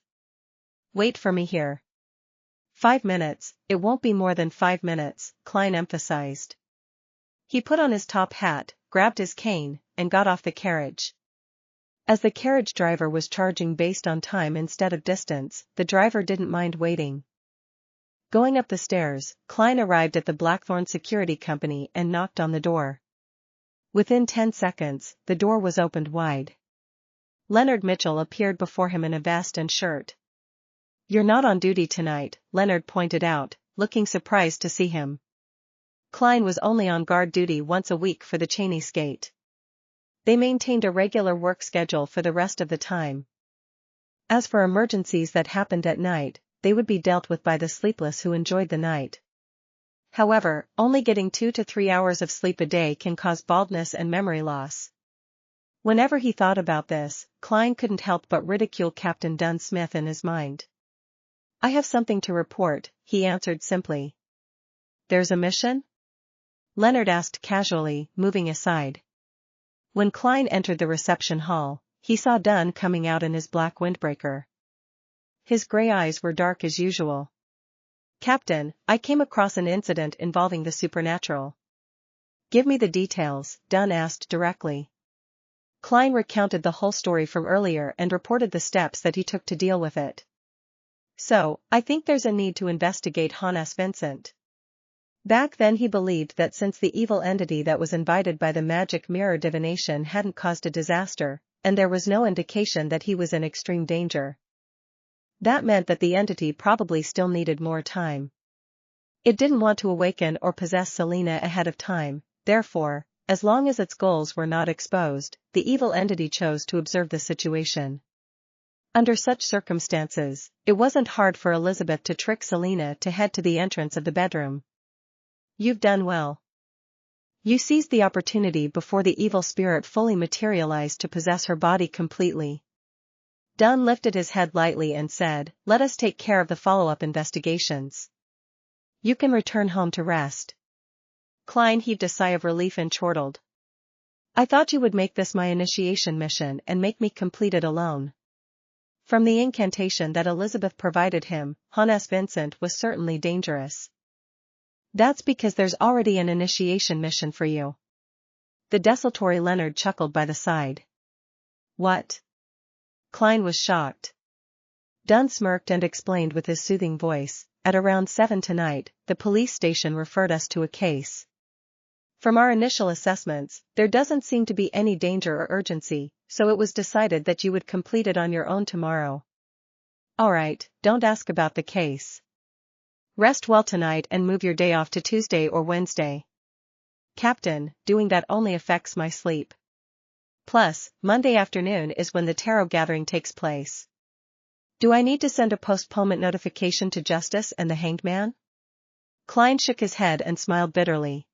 "Wait for me here." 5 minutes, it won't be more than 5 minutes, Klein emphasized. He put on his top hat, grabbed his cane, and got off the carriage. As the carriage driver was charging based on time instead of distance, the driver didn't mind waiting. Going up the stairs, Klein arrived at the Blackthorn Security Company and knocked on the door. Within 10 seconds, the door was opened wide. Leonard Mitchell appeared before him in a vest and shirt. "You're not on duty tonight," Leonard pointed out, looking surprised to see him. Klein was only on guard duty once a week for the Cheney skate. They maintained a regular work schedule for the rest of the time. As for emergencies that happened at night, they would be dealt with by the sleepless who enjoyed the night. However, only getting 2 to 3 hours of sleep a day can cause baldness and memory loss. Whenever he thought about this, Klein couldn't help but ridicule Captain Dunn Smith in his mind. "I have something to report," he answered simply. "There's a mission?" Leonard asked casually, moving aside. When Klein entered the reception hall, he saw Dunn coming out in his black windbreaker. His gray eyes were dark as usual. "Captain, I came across an incident involving the supernatural." "Give me the details," Dunn asked directly. Klein recounted the whole story from earlier and reported the steps that he took to deal with it. "So, I think there's a need to investigate Hannes Vincent. Back then he believed that since the evil entity that was invited by the magic mirror divination hadn't caused a disaster, and there was no indication that he was in extreme danger, that meant that the entity probably still needed more time. It didn't want to awaken or possess Selena ahead of time, therefore, as long as its goals were not exposed, the evil entity chose to observe the situation. Under such circumstances, it wasn't hard for Elizabeth to trick Selena to head to the entrance of the bedroom." "You've done well. You seized the opportunity before the evil spirit fully materialized to possess her body completely." Dunn lifted his head lightly and said, "Let us take care of the follow-up investigations. You can return home to rest." Klein heaved a sigh of relief and chortled. "I thought you would make this my initiation mission and make me complete it alone." From the incantation that Elizabeth provided him, Hannes Vincent was certainly dangerous. "That's because there's already an initiation mission for you." The desultory Leonard chuckled by the side. "What?" Klein was shocked. Dunn smirked and explained with his soothing voice, "At around 7 tonight, the police station referred us to a case. From our initial assessments, there doesn't seem to be any danger or urgency, so it was decided that you would complete it on your own tomorrow." "All right, don't ask about the case. Rest well tonight and move your day off to Tuesday or Wednesday." "Captain, doing that only affects my sleep. Plus, Monday afternoon is when the tarot gathering takes place. Do I need to send a postponement notification to Justice and the Hanged Man?" Klein shook his head and smiled bitterly.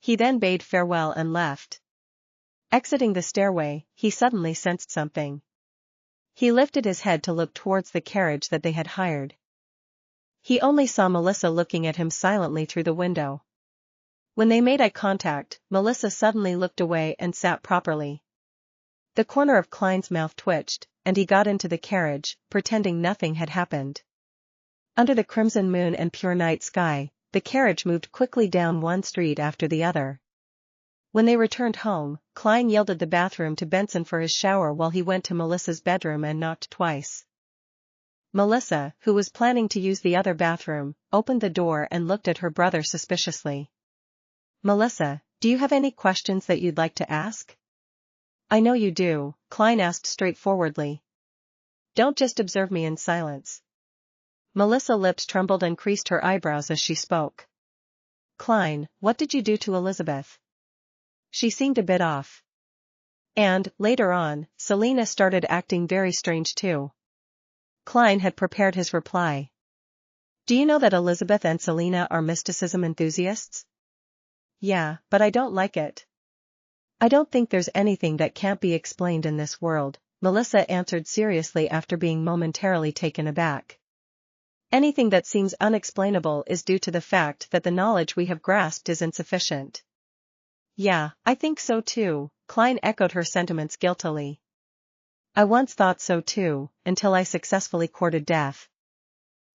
He then bade farewell and left. Exiting the stairway, he suddenly sensed something. He lifted his head to look towards the carriage that they had hired. He only saw Melissa looking at him silently through the window. When they made eye contact, Melissa suddenly looked away and sat properly. The corner of Klein's mouth twitched, and he got into the carriage, pretending nothing had happened. Under the crimson moon and pure night sky, the carriage moved quickly down one street after the other. When they returned home, Klein yielded the bathroom to Benson for his shower while he went to Melissa's bedroom and knocked twice. Melissa, who was planning to use the other bathroom, opened the door and looked at her brother suspiciously. "Melissa, do you have any questions that you'd like to ask?" "I know you do," Klein asked straightforwardly. "Don't just observe me in silence." Melissa's lips trembled and creased her eyebrows as she spoke. "Klein, what did you do to Elizabeth? She seemed a bit off. And, later on, Selena started acting very strange too." Klein had prepared his reply. "Do you know that Elizabeth and Selena are mysticism enthusiasts?" "Yeah, but I don't like it." "I don't think there's anything that can't be explained in this world," Melissa answered seriously after being momentarily taken aback. "Anything that seems unexplainable is due to the fact that the knowledge we have grasped is insufficient." "Yeah, I think so too," Klein echoed her sentiments guiltily. "I once thought so too, until I successfully courted death."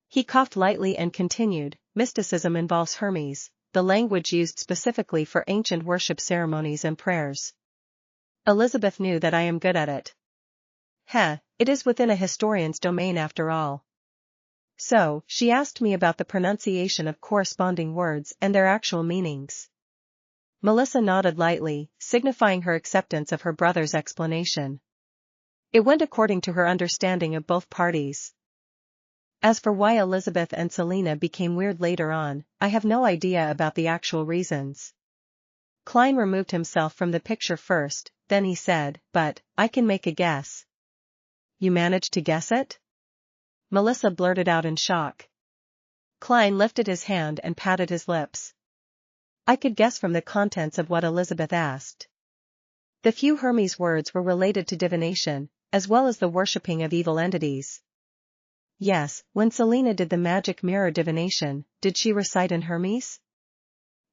He coughed lightly and continued, "Mysticism involves Hermes, the language used specifically for ancient worship ceremonies and prayers. Elizabeth knew that I am good at it. It is within a historian's domain after all. So, she asked me about the pronunciation of corresponding words and their actual meanings." Melissa nodded lightly, signifying her acceptance of her brother's explanation. It went according to her understanding of both parties. As for why Elizabeth and Selena became weird later on, I have no idea about the actual reasons. Klein removed himself from the picture first, then he said, "But, I can make a guess." "You managed to guess it?" Melissa blurted out in shock. Klein lifted his hand and patted his lips. "I could guess from the contents of what Elizabeth asked. The few Hermes words were related to divination, as well as the worshipping of evil entities." "Yes, when Selena did the magic mirror divination, did she recite in Hermes?"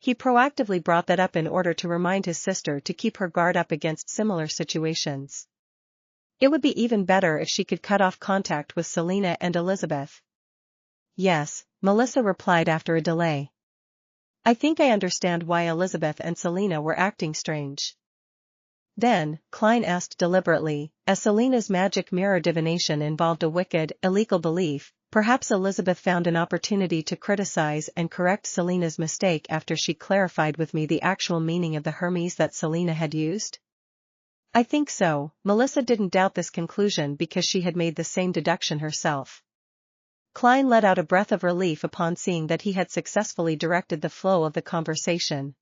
He proactively brought that up in order to remind his sister to keep her guard up against similar situations. It would be even better if she could cut off contact with Selena and Elizabeth. Yes, Melissa replied after a delay. I think I understand why Elizabeth and Selena were acting strange. Then, Klein asked deliberately, as Selena's magic mirror divination involved a wicked, illegal belief, perhaps Elizabeth found an opportunity to criticize and correct Selena's mistake after she clarified with me the actual meaning of the Hermes that Selena had used? I think so. Melissa didn't doubt this conclusion because she had made the same deduction herself. Klein let out a breath of relief upon seeing that he had successfully directed the flow of the conversation.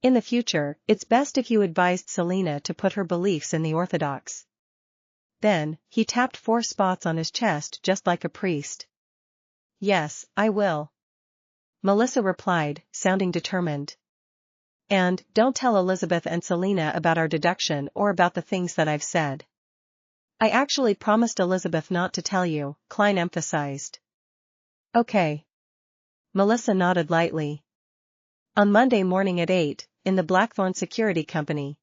In the future, it's best if you advised Selena to put her beliefs in the orthodox. Then, he tapped 4 spots on his chest just like a priest. Yes, I will. Melissa replied, sounding determined. And, don't tell Elizabeth and Selena about our deduction or about the things that I've said. I actually promised Elizabeth not to tell you, Klein emphasized. Okay. Melissa nodded lightly. On Monday morning at 8, in the Blackthorn Security Company.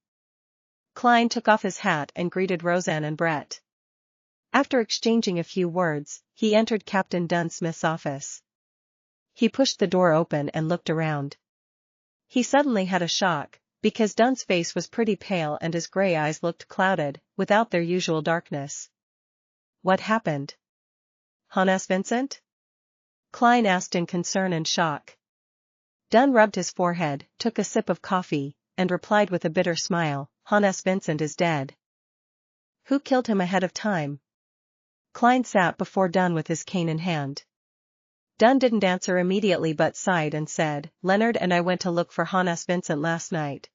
Klein took off his hat and greeted Roseanne and Brett. After exchanging a few words, he entered Captain Dunsmith's office. He pushed the door open and looked around. He suddenly had a shock, because Dunn's face was pretty pale and his gray eyes looked clouded, without their usual darkness. What happened? Hannes Vincent? Klein asked in concern and shock. Dunn rubbed his forehead, took a sip of coffee, and replied with a bitter smile, Hannes Vincent is dead. Who killed him ahead of time? Klein sat before Dunn with his cane in hand. Dunn didn't answer immediately but sighed and said, Leonard and I went to look for Hannes Vincent last night.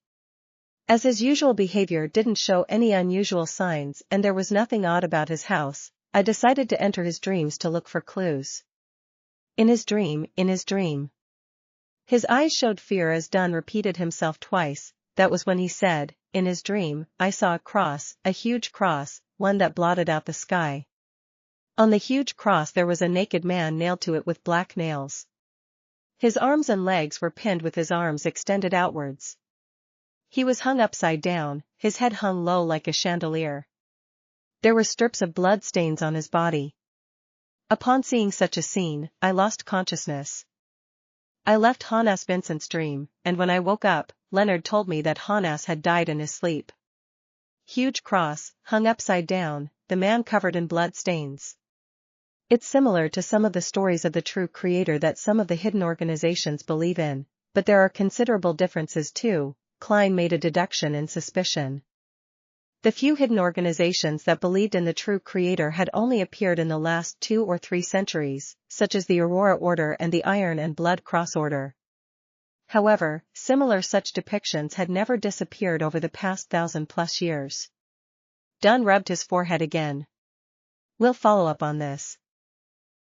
As his usual behavior didn't show any unusual signs and there was nothing odd about his house, I decided to enter his dreams to look for clues. In his dream. His eyes showed fear as Dunn repeated himself twice. That was when he said, in his dream, I saw a cross, a huge cross, one that blotted out the sky. On the huge cross there was a naked man nailed to it with black nails. His arms and legs were pinned with his arms extended outwards. He was hung upside down, his head hung low like a chandelier. There were strips of blood stains on his body. Upon seeing such a scene, I lost consciousness. I left Hannes Vincent's dream, and when I woke up, Leonard told me that Hannes had died in his sleep. Huge cross, hung upside down, the man covered in blood stains. It's similar to some of the stories of the true creator that some of the hidden organizations believe in, but there are considerable differences too. Klein made a deduction in suspicion. The few hidden organizations that believed in the true creator had only appeared in the last 2 or 3 centuries, such as the Aurora Order and the Iron and Blood Cross Order. However, similar such depictions had never disappeared over the past 1,000+ years. Dunn rubbed his forehead again. We'll follow up on this.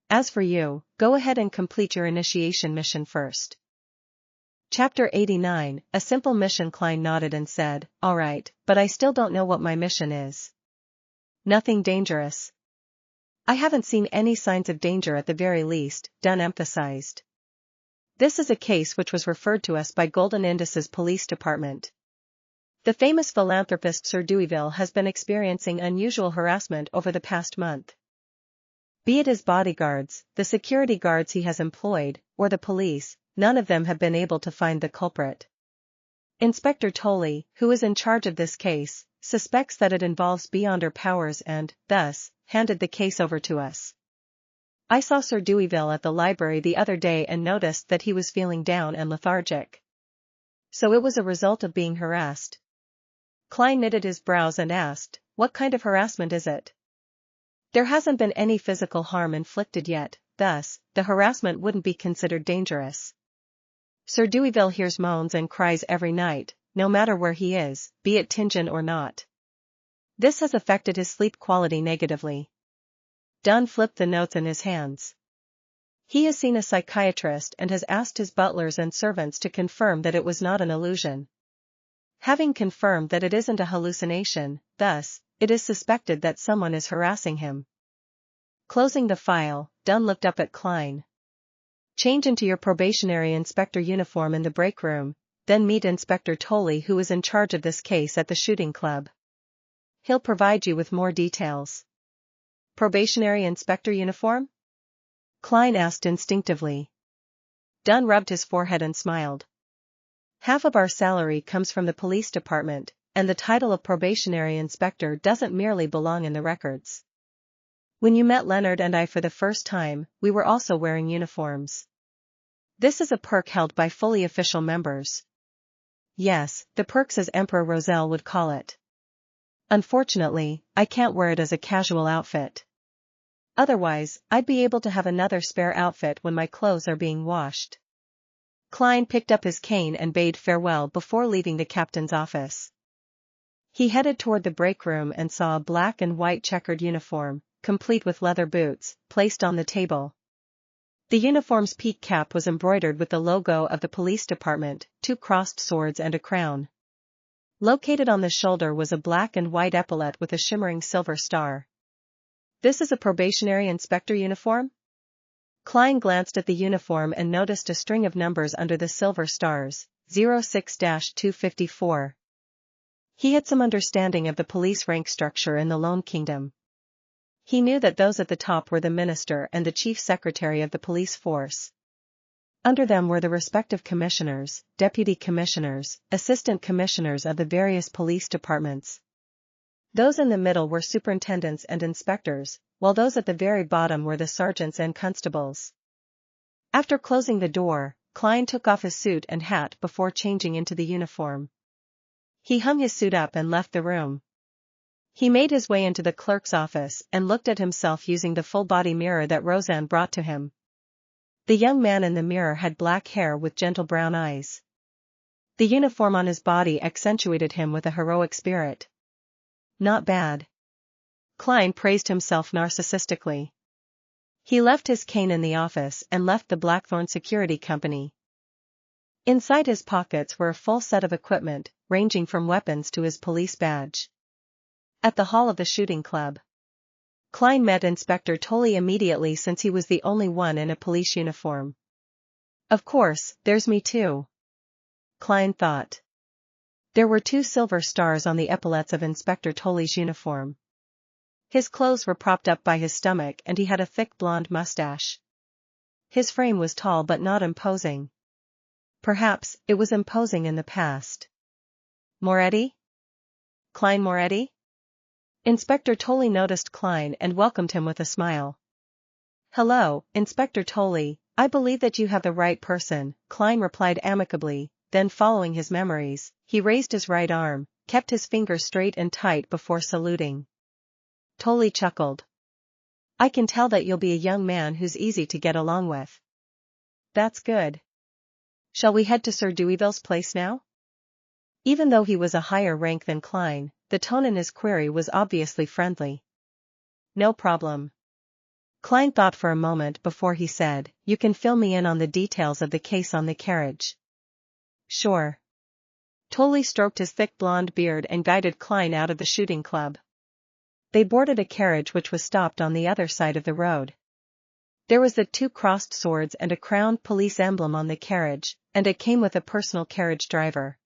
As for you, go ahead and complete your initiation mission first. Chapter 89, a simple mission. Klein nodded and said, all right, but I still don't know what my mission is. Nothing dangerous. I haven't seen any signs of danger at the very least, Dunn emphasized. This is a case which was referred to us by Golden Indus's police department. The famous philanthropist Sir Deweyville has been experiencing unusual harassment over the past month. Be it his bodyguards, the security guards he has employed, or the police, none of them have been able to find the culprit. Inspector Tolley, who is in charge of this case, suspects that it involves beyond our powers and, thus, handed the case over to us. I saw Sir Deweyville at the library the other day and noticed that he was feeling down and lethargic. So it was a result of being harassed. Klein knitted his brows and asked, what kind of harassment is it? There hasn't been any physical harm inflicted yet, thus, the harassment wouldn't be considered dangerous. Sir Deweyville hears moans and cries every night, no matter where he is, be it Tingen or not. This has affected his sleep quality negatively. Dunn flipped the notes in his hands. He has seen a psychiatrist and has asked his butlers and servants to confirm that it was not an illusion. Having confirmed that it isn't a hallucination, thus, it is suspected that someone is harassing him. Closing the file, Dunn looked up at Klein. Change into your probationary inspector uniform in the break room, then meet Inspector Daly, who is in charge of this case at the shooting club. He'll provide you with more details. Probationary inspector uniform? Klein asked instinctively. Dunn rubbed his forehead and smiled. Half of our salary comes from the police department, and the title of probationary inspector doesn't merely belong in the records. When you met Leonard and I for the first time, we were also wearing uniforms. This is a perk held by fully official members. Yes, the perks as Emperor Roselle would call it. Unfortunately, I can't wear it as a casual outfit. Otherwise, I'd be able to have another spare outfit when my clothes are being washed. Klein picked up his cane and bade farewell before leaving the captain's office. He headed toward the break room and saw a black and white checkered uniform, complete with leather boots, placed on the table. The uniform's peak cap was embroidered with the logo of the police department, 2 crossed swords and a crown. Located on the shoulder was a black and white epaulet with a shimmering silver star. This is a probationary inspector uniform? Klein glanced at the uniform and noticed a string of numbers under the silver stars, 06-254. He had some understanding of the police rank structure in the Lone Kingdom. He knew that those at the top were the minister and the chief secretary of the police force. Under them were the respective commissioners, deputy commissioners, assistant commissioners of the various police departments. Those in the middle were superintendents and inspectors, while those at the very bottom were the sergeants and constables. After closing the door, Klein took off his suit and hat before changing into the uniform. He hung his suit up and left the room. He made his way into the clerk's office and looked at himself using the full-body mirror that Roseanne brought to him. The young man in the mirror had black hair with gentle brown eyes. The uniform on his body accentuated him with a heroic spirit. Not bad. Klein praised himself narcissistically. He left his cane in the office and left the Blackthorn Security Company. Inside his pockets were a full set of equipment, ranging from weapons to his police badge. At the hall of the shooting club, Klein met Inspector Daly immediately since he was the only one in a police uniform. Of course, there's me too, Klein thought. There were 2 silver stars on the epaulets of Inspector Daly's uniform. His clothes were propped up by his stomach and he had a thick blonde mustache. His frame was tall but not imposing. Perhaps, it was imposing in the past. Moretti? Klein Moretti? Inspector Daly noticed Klein and welcomed him with a smile. Hello, Inspector Daly, I believe that you have the right person, Klein replied amicably, then following his memories, he raised his right arm, kept his fingers straight and tight before saluting. Daly chuckled. I can tell that you'll be a young man who's easy to get along with. That's good. Shall we head to Sir Deweyville's place now? Even though he was a higher rank than Klein, the tone in his query was obviously friendly. No problem. Klein thought for a moment before he said, you can fill me in on the details of the case on the carriage. Sure. Daly stroked his thick blonde beard and guided Klein out of the shooting club. They boarded a carriage which was stopped on the other side of the road. There was the 2 crossed swords and a crowned police emblem on the carriage, and it came with a personal carriage driver.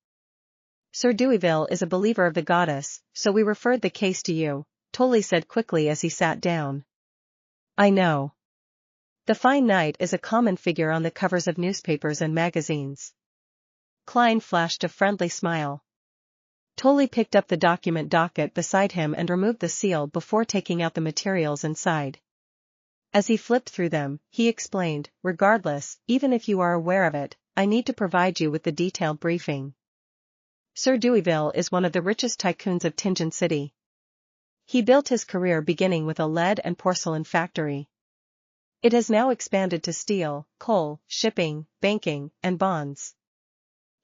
Sir Deweyville is a believer of the goddess, so we referred the case to you, Daly said quickly as he sat down. I know. The fine knight is a common figure on the covers of newspapers and magazines. Klein flashed a friendly smile. Daly picked up the document docket beside him and removed the seal before taking out the materials inside. As he flipped through them, he explained, regardless, even if you are aware of it, I need to provide you with the detailed briefing. Sir Deweyville is one of the richest tycoons of Tingen City. He built his career beginning with a lead and porcelain factory. It has now expanded to steel, coal, shipping, banking, and bonds.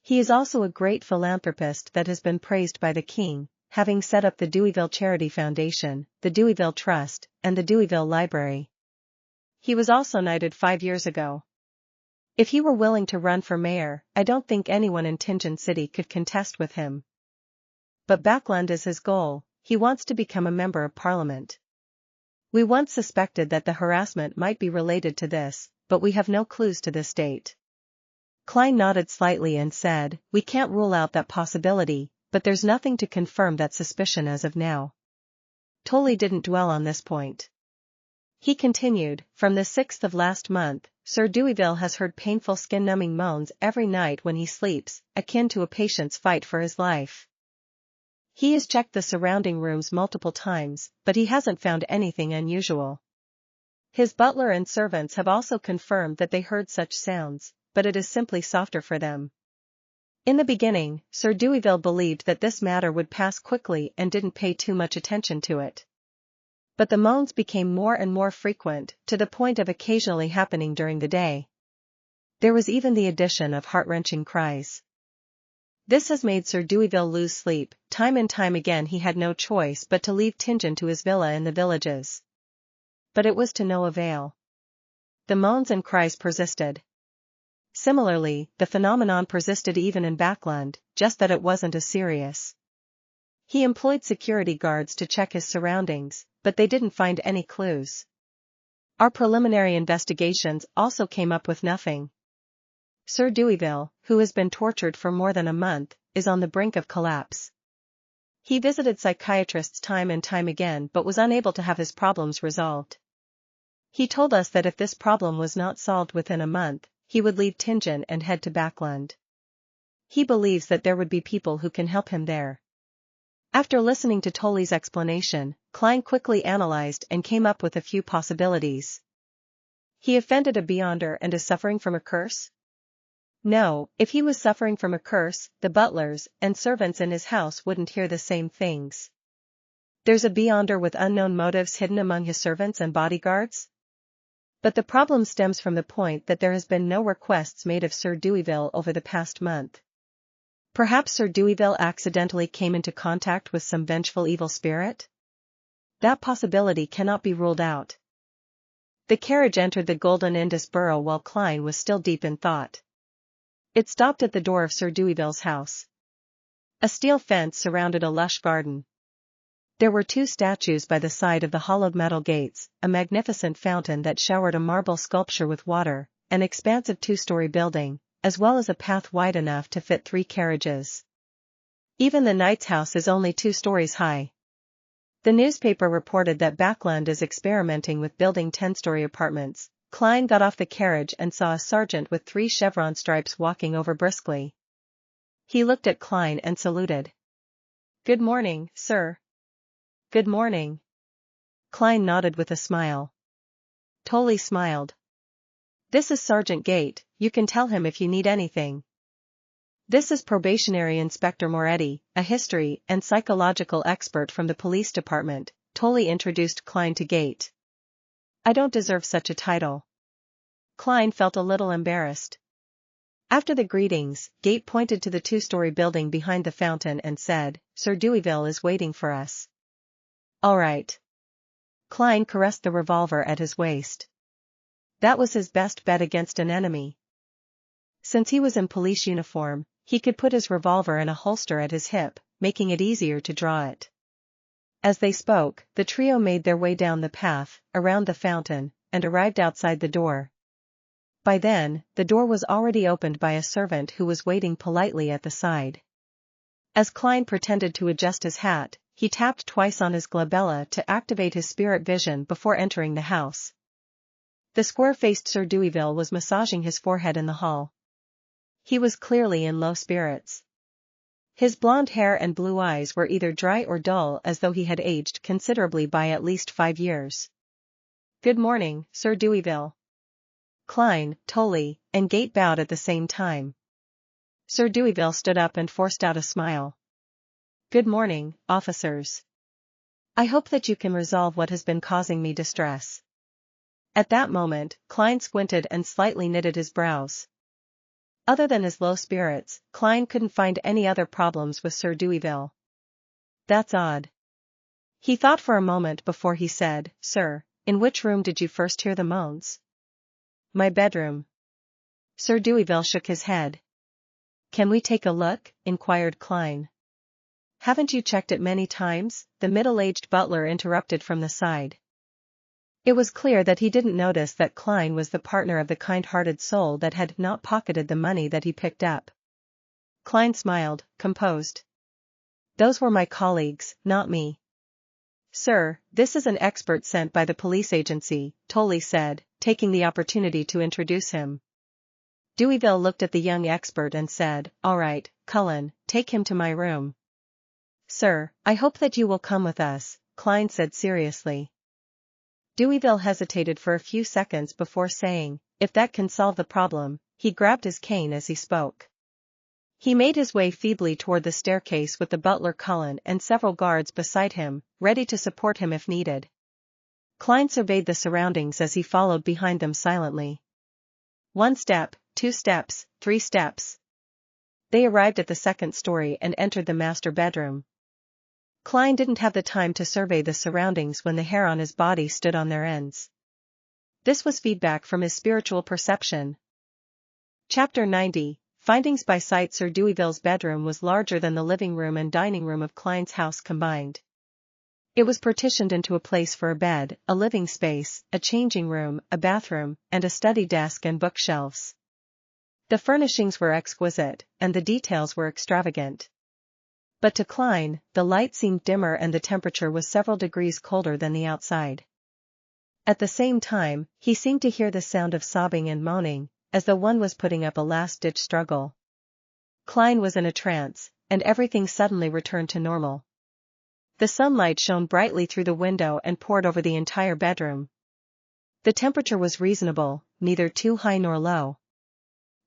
He is also a great philanthropist that has been praised by the king, having set up the Deweyville Charity Foundation, the Deweyville Trust, and the Deweyville Library. He was also knighted 5 years ago. If he were willing to run for mayor, I don't think anyone in Tingen City could contest with him. But Backland is his goal, he wants to become a member of parliament. We once suspected that the harassment might be related to this, but we have no clues to this date. Klein nodded slightly and said, we can't rule out that possibility, but there's nothing to confirm that suspicion as of now. Daly didn't dwell on this point. He continued, from the 6th of last month, Sir Deweyville has heard painful skin-numbing moans every night when he sleeps, akin to a patient's fight for his life. He has checked the surrounding rooms multiple times, but he hasn't found anything unusual. His butler and servants have also confirmed that they heard such sounds, but it is simply softer for them. In the beginning, Sir Deweyville believed that this matter would pass quickly and didn't pay too much attention to it. But the moans became more and more frequent, to the point of occasionally happening during the day. There was even the addition of heart-wrenching cries. This has made Sir Deweyville lose sleep. Time and time again he had no choice but to leave Tingen to his villa in the villages. But it was to no avail. The moans and cries persisted. Similarly, the phenomenon persisted even in Backland, just that it wasn't as serious. He employed security guards to check his surroundings, but they didn't find any clues. Our preliminary investigations also came up with nothing. Sir Deweyville, who has been tortured for more than a month, is on the brink of collapse. He visited psychiatrists time and time again but was unable to have his problems resolved. He told us that if this problem was not solved within a month, he would leave Tingen and head to Backland. He believes that there would be people who can help him there. After listening to Daly's explanation, Klein quickly analyzed and came up with a few possibilities. He offended a Beyonder and is suffering from a curse? No, if he was suffering from a curse, the butlers and servants in his house wouldn't hear the same things. There's a Beyonder with unknown motives hidden among his servants and bodyguards? But the problem stems from the point that there has been no requests made of Sir Deweyville over the past month. Perhaps Sir Deweyville accidentally came into contact with some vengeful evil spirit? That possibility cannot be ruled out. The carriage entered the Golden Indus Borough while Klein was still deep in thought. It stopped at the door of Sir Deweyville's house. A steel fence surrounded a lush garden. There were 2 statues by the side of the hollowed metal gates, a magnificent fountain that showered a marble sculpture with water, an expansive 2-story building, as well as a path wide enough to fit 3 carriages. Even the knight's house is only 2 stories high. The newspaper reported that Backland is experimenting with building 10-story apartments. Klein got off the carriage and saw a sergeant with 3 chevron stripes walking over briskly. He looked at Klein and saluted. Good morning, sir. Good morning. Klein nodded with a smile. Daly smiled. This is Sergeant Gate, you can tell him if you need anything. This is Probationary Inspector Moretti, a history and psychological expert from the police department. Daly introduced Klein to Gate. I don't deserve such a title. Klein felt a little embarrassed. After the greetings, Gate pointed to the 2-story building behind the fountain and said, Sir Deweyville is waiting for us. All right. Klein caressed the revolver at his waist. That was his best bet against an enemy. Since he was in police uniform, he could put his revolver in a holster at his hip, making it easier to draw it. As they spoke, the trio made their way down the path, around the fountain, and arrived outside the door. By then, the door was already opened by a servant who was waiting politely at the side. As Klein pretended to adjust his hat, he tapped twice on his glabella to activate his spirit vision before entering the house. The square-faced Sir Deweyville was massaging his forehead in the hall. He was clearly in low spirits. His blonde hair and blue eyes were either dry or dull as though he had aged considerably by at least 5 years. Good morning, Sir Deweyville. Klein, Daly, and Gate bowed at the same time. Sir Deweyville stood up and forced out a smile. Good morning, officers. I hope that you can resolve what has been causing me distress. At that moment, Klein squinted and slightly knitted his brows. Other than his low spirits, Klein couldn't find any other problems with Sir Deweyville. That's odd. He thought for a moment before he said, Sir, in which room did you first hear the moans? My bedroom. Sir Deweyville shook his head. Can we take a look? Inquired Klein. Haven't you checked it many times? The middle-aged butler interrupted from the side. It was clear that he didn't notice that Klein was the partner of the kind-hearted soul that had not pocketed the money that he picked up. Klein smiled, composed. Those were my colleagues, not me. Sir, this is an expert sent by the police agency, Daly said, taking the opportunity to introduce him. Deweyville looked at the young expert and said, All right, Cullen, take him to my room. Sir, I hope that you will come with us, Klein said seriously. Deweyville hesitated for a few seconds before saying, if that can solve the problem. He grabbed his cane as he spoke. He made his way feebly toward the staircase with the butler Cullen and several guards beside him, ready to support him if needed. Klein surveyed the surroundings as he followed behind them silently. 1 step, 2 steps, 3 steps. They arrived at the second story and entered the master bedroom. Klein didn't have the time to survey the surroundings when the hair on his body stood on their ends. This was feedback from his spiritual perception. Chapter 90. Findings by sight. Sir Deweyville's bedroom was larger than the living room and dining room of Klein's house combined. It was partitioned into a place for a bed, a living space, a changing room, a bathroom, and a study desk and bookshelves. The furnishings were exquisite, and the details were extravagant. But to Klein, the light seemed dimmer and the temperature was several degrees colder than the outside. At the same time, he seemed to hear the sound of sobbing and moaning, as though one was putting up a last-ditch struggle. Klein was in a trance, and everything suddenly returned to normal. The sunlight shone brightly through the window and poured over the entire bedroom. The temperature was reasonable, neither too high nor low.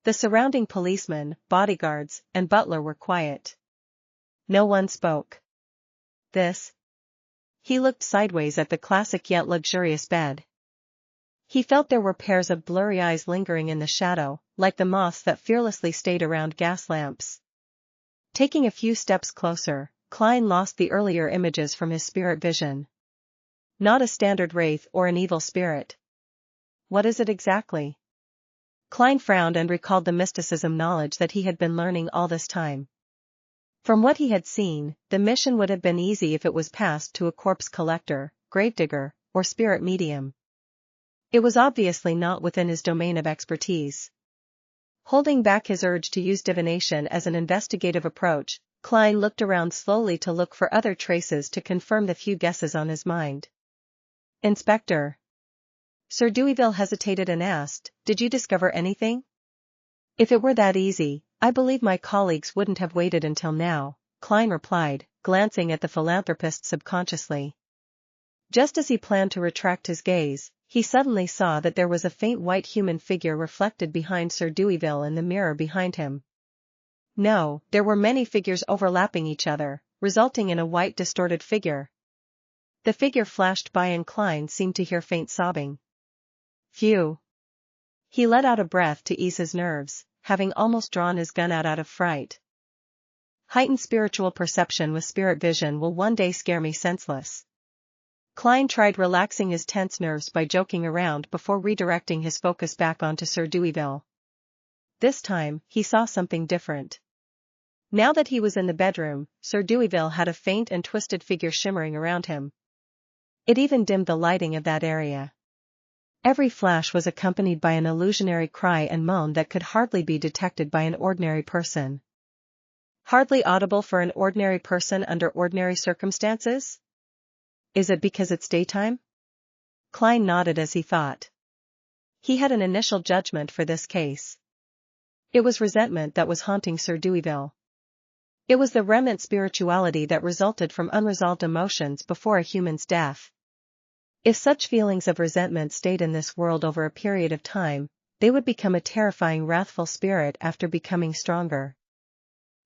The surrounding policemen, bodyguards, and butler were quiet. No one spoke. This? He looked sideways at the classic yet luxurious bed. He felt there were pairs of blurry eyes lingering in the shadow, like the moths that fearlessly stayed around gas lamps. Taking a few steps closer, Klein lost the earlier images from his spirit vision. Not a standard wraith or an evil spirit. What is it exactly? Klein frowned and recalled the mysticism knowledge that he had been learning all this time. From what he had seen, the mission would have been easy if it was passed to a corpse collector, gravedigger, or spirit medium. It was obviously not within his domain of expertise. Holding back his urge to use divination as an investigative approach, Klein looked around slowly to look for other traces to confirm the few guesses on his mind. Inspector. Sir Deweyville hesitated and asked, Did you discover anything? If it were that easy, I believe my colleagues wouldn't have waited until now, Klein replied, glancing at the philanthropist subconsciously. Just as he planned to retract his gaze, he suddenly saw that there was a faint white human figure reflected behind Sir Deweyville in the mirror behind him. No, there were many figures overlapping each other, resulting in a white distorted figure. The figure flashed by and Klein seemed to hear faint sobbing. Phew. He let out a breath to ease his nerves, having almost drawn his gun out of fright. Heightened spiritual perception with spirit vision will one day scare me senseless. Klein tried relaxing his tense nerves by joking around before redirecting his focus back onto Sir Deweyville. This time, he saw something different. Now that he was in the bedroom, Sir Deweyville had a faint and twisted figure shimmering around him. It even dimmed the lighting of that area. Every flash was accompanied by an illusionary cry and moan that could hardly be detected by an ordinary person. Hardly audible for an ordinary person under ordinary circumstances? Is it because it's daytime? Klein nodded as he thought. He had an initial judgment for this case. It was resentment that was haunting Sir Deweyville. It was the remnant spirituality that resulted from unresolved emotions before a human's death. If such feelings of resentment stayed in this world over a period of time, they would become a terrifying wrathful spirit after becoming stronger.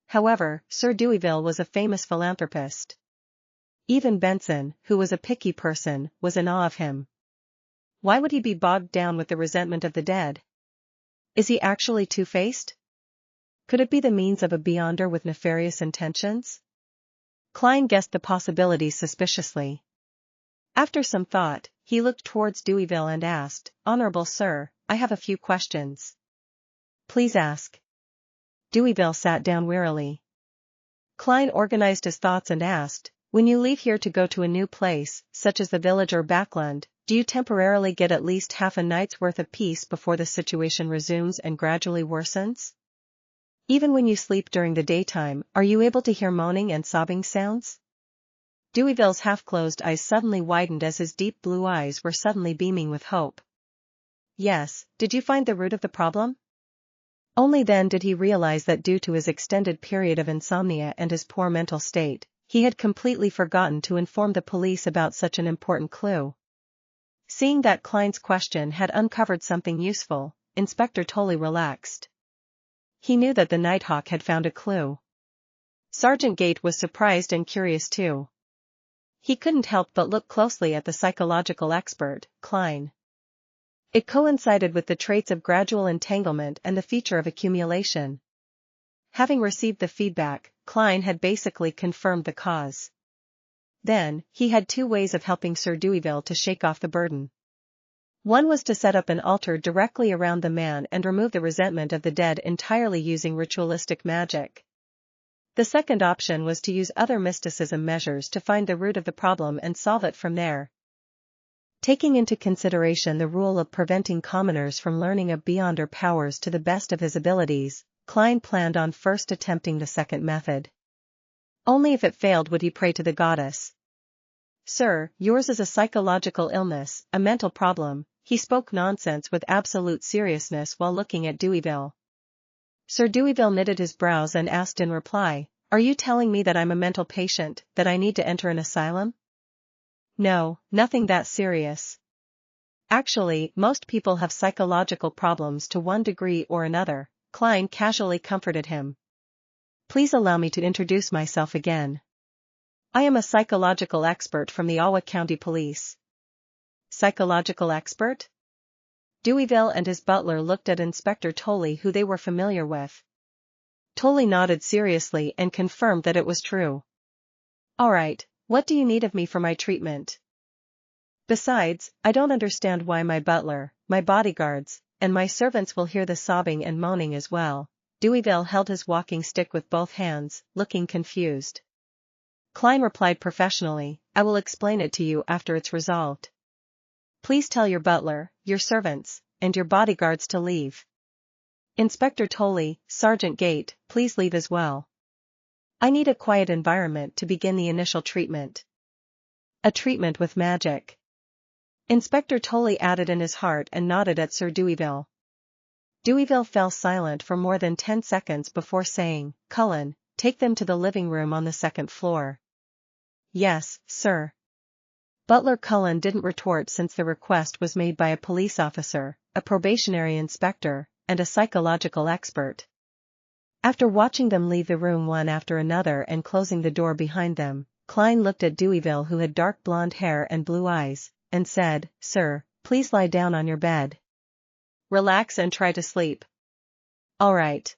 However, Sir Deweyville was a famous philanthropist. Even Benson, who was a picky person, was in awe of him. Why would he be bogged down with the resentment of the dead? Is he actually two-faced? Could it be the means of a beyonder with nefarious intentions? Klein guessed the possibilities suspiciously. After some thought, he looked towards Deweyville and asked, Honorable Sir, I have a few questions. Please ask. Deweyville sat down wearily. Klein organized his thoughts and asked, When you leave here to go to a new place, such as the village or backland, Do you temporarily get at least half a night's worth of peace before the situation resumes and gradually worsens? Even when you sleep during the daytime, are you able to hear moaning and sobbing sounds? Deweyville's half-closed eyes suddenly widened as his deep blue eyes were suddenly beaming with hope. Yes, did you find the root of the problem? Only then did he realize that due to his extended period of insomnia and his poor mental state, he had completely forgotten to inform the police about such an important clue. Seeing that Klein's question had uncovered something useful, Inspector Tolley relaxed. He knew that the Nighthawk had found a clue. Sergeant Gate was surprised and curious too. He couldn't help but look closely at the psychological expert, Klein. It coincided with the traits of gradual entanglement and the feature of accumulation. Having received the feedback, Klein had basically confirmed the cause. Then, he had two ways of helping Sir Deweyville to shake off the burden. One was to set up an altar directly around the man and remove the resentment of the dead entirely using ritualistic magic. The second option was to use other mysticism measures to find the root of the problem and solve it from there. Taking into consideration the rule of preventing commoners from learning of beyonder powers to the best of his abilities, Klein planned on first attempting the second method. Only if it failed would he pray to the goddess. Sir, yours is a psychological illness, a mental problem. He spoke nonsense with absolute seriousness while looking at Deweyville. Sir Deweyville knitted his brows and asked in reply, "Are you telling me that I'm a mental patient, that I need to enter an asylum?" "No, nothing that serious. Actually, most people have psychological problems to one degree or another," Klein casually comforted him. "Please allow me to introduce myself again. I am a psychological expert from the Awa County Police." Psychological expert? Deweyville and his butler looked at Inspector Tolley, who they were familiar with. Tolley nodded seriously and confirmed that it was true. "All right, what do you need of me for my treatment? Besides, I don't understand why my butler, my bodyguards, and my servants will hear the sobbing and moaning as well." Deweyville held his walking stick with both hands, looking confused. Klein replied professionally, "I will explain it to you after it's resolved. Please tell your butler, your servants, and your bodyguards to leave. Inspector Tolley, Sergeant Gate, please leave as well. I need a quiet environment to begin the initial treatment." A treatment with magic. Inspector Tolley added in his heart and nodded at Sir Deweyville. Deweyville fell silent for more than 10 seconds before saying, "Cullen, take them to the living room on the second floor." "Yes, sir." Butler Cullen didn't retort since the request was made by a police officer, a probationary inspector, and a psychological expert. After watching them leave the room one after another and closing the door behind them, Klein looked at Deweyville, who had dark blonde hair and blue eyes, and said, "Sir, please lie down on your bed. Relax and try to sleep." "All right."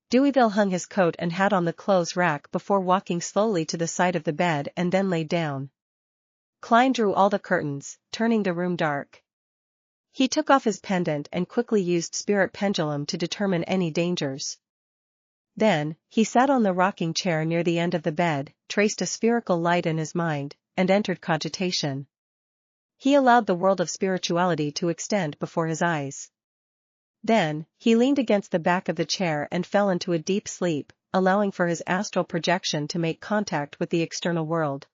Deweyville hung his coat and hat on the clothes rack before walking slowly to the side of the bed and then lay down. Klein drew all the curtains, turning the room dark. He took off his pendant and quickly used spirit pendulum to determine any dangers. Then, he sat on the rocking chair near the end of the bed, traced a spherical light in his mind, and entered cogitation. He allowed the world of spirituality to extend before his eyes. Then, he leaned against the back of the chair and fell into a deep sleep, allowing for his astral projection to make contact with the external world.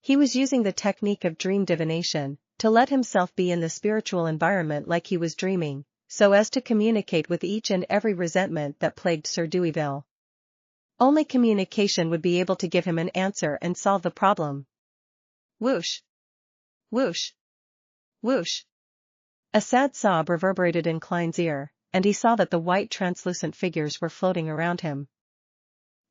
He was using the technique of dream divination, to let himself be in the spiritual environment like he was dreaming, so as to communicate with each and every resentment that plagued Sir Deweyville. Only communication would be able to give him an answer and solve the problem. Whoosh! Whoosh! Whoosh! A sad sob reverberated in Klein's ear, and he saw that the white translucent figures were floating around him.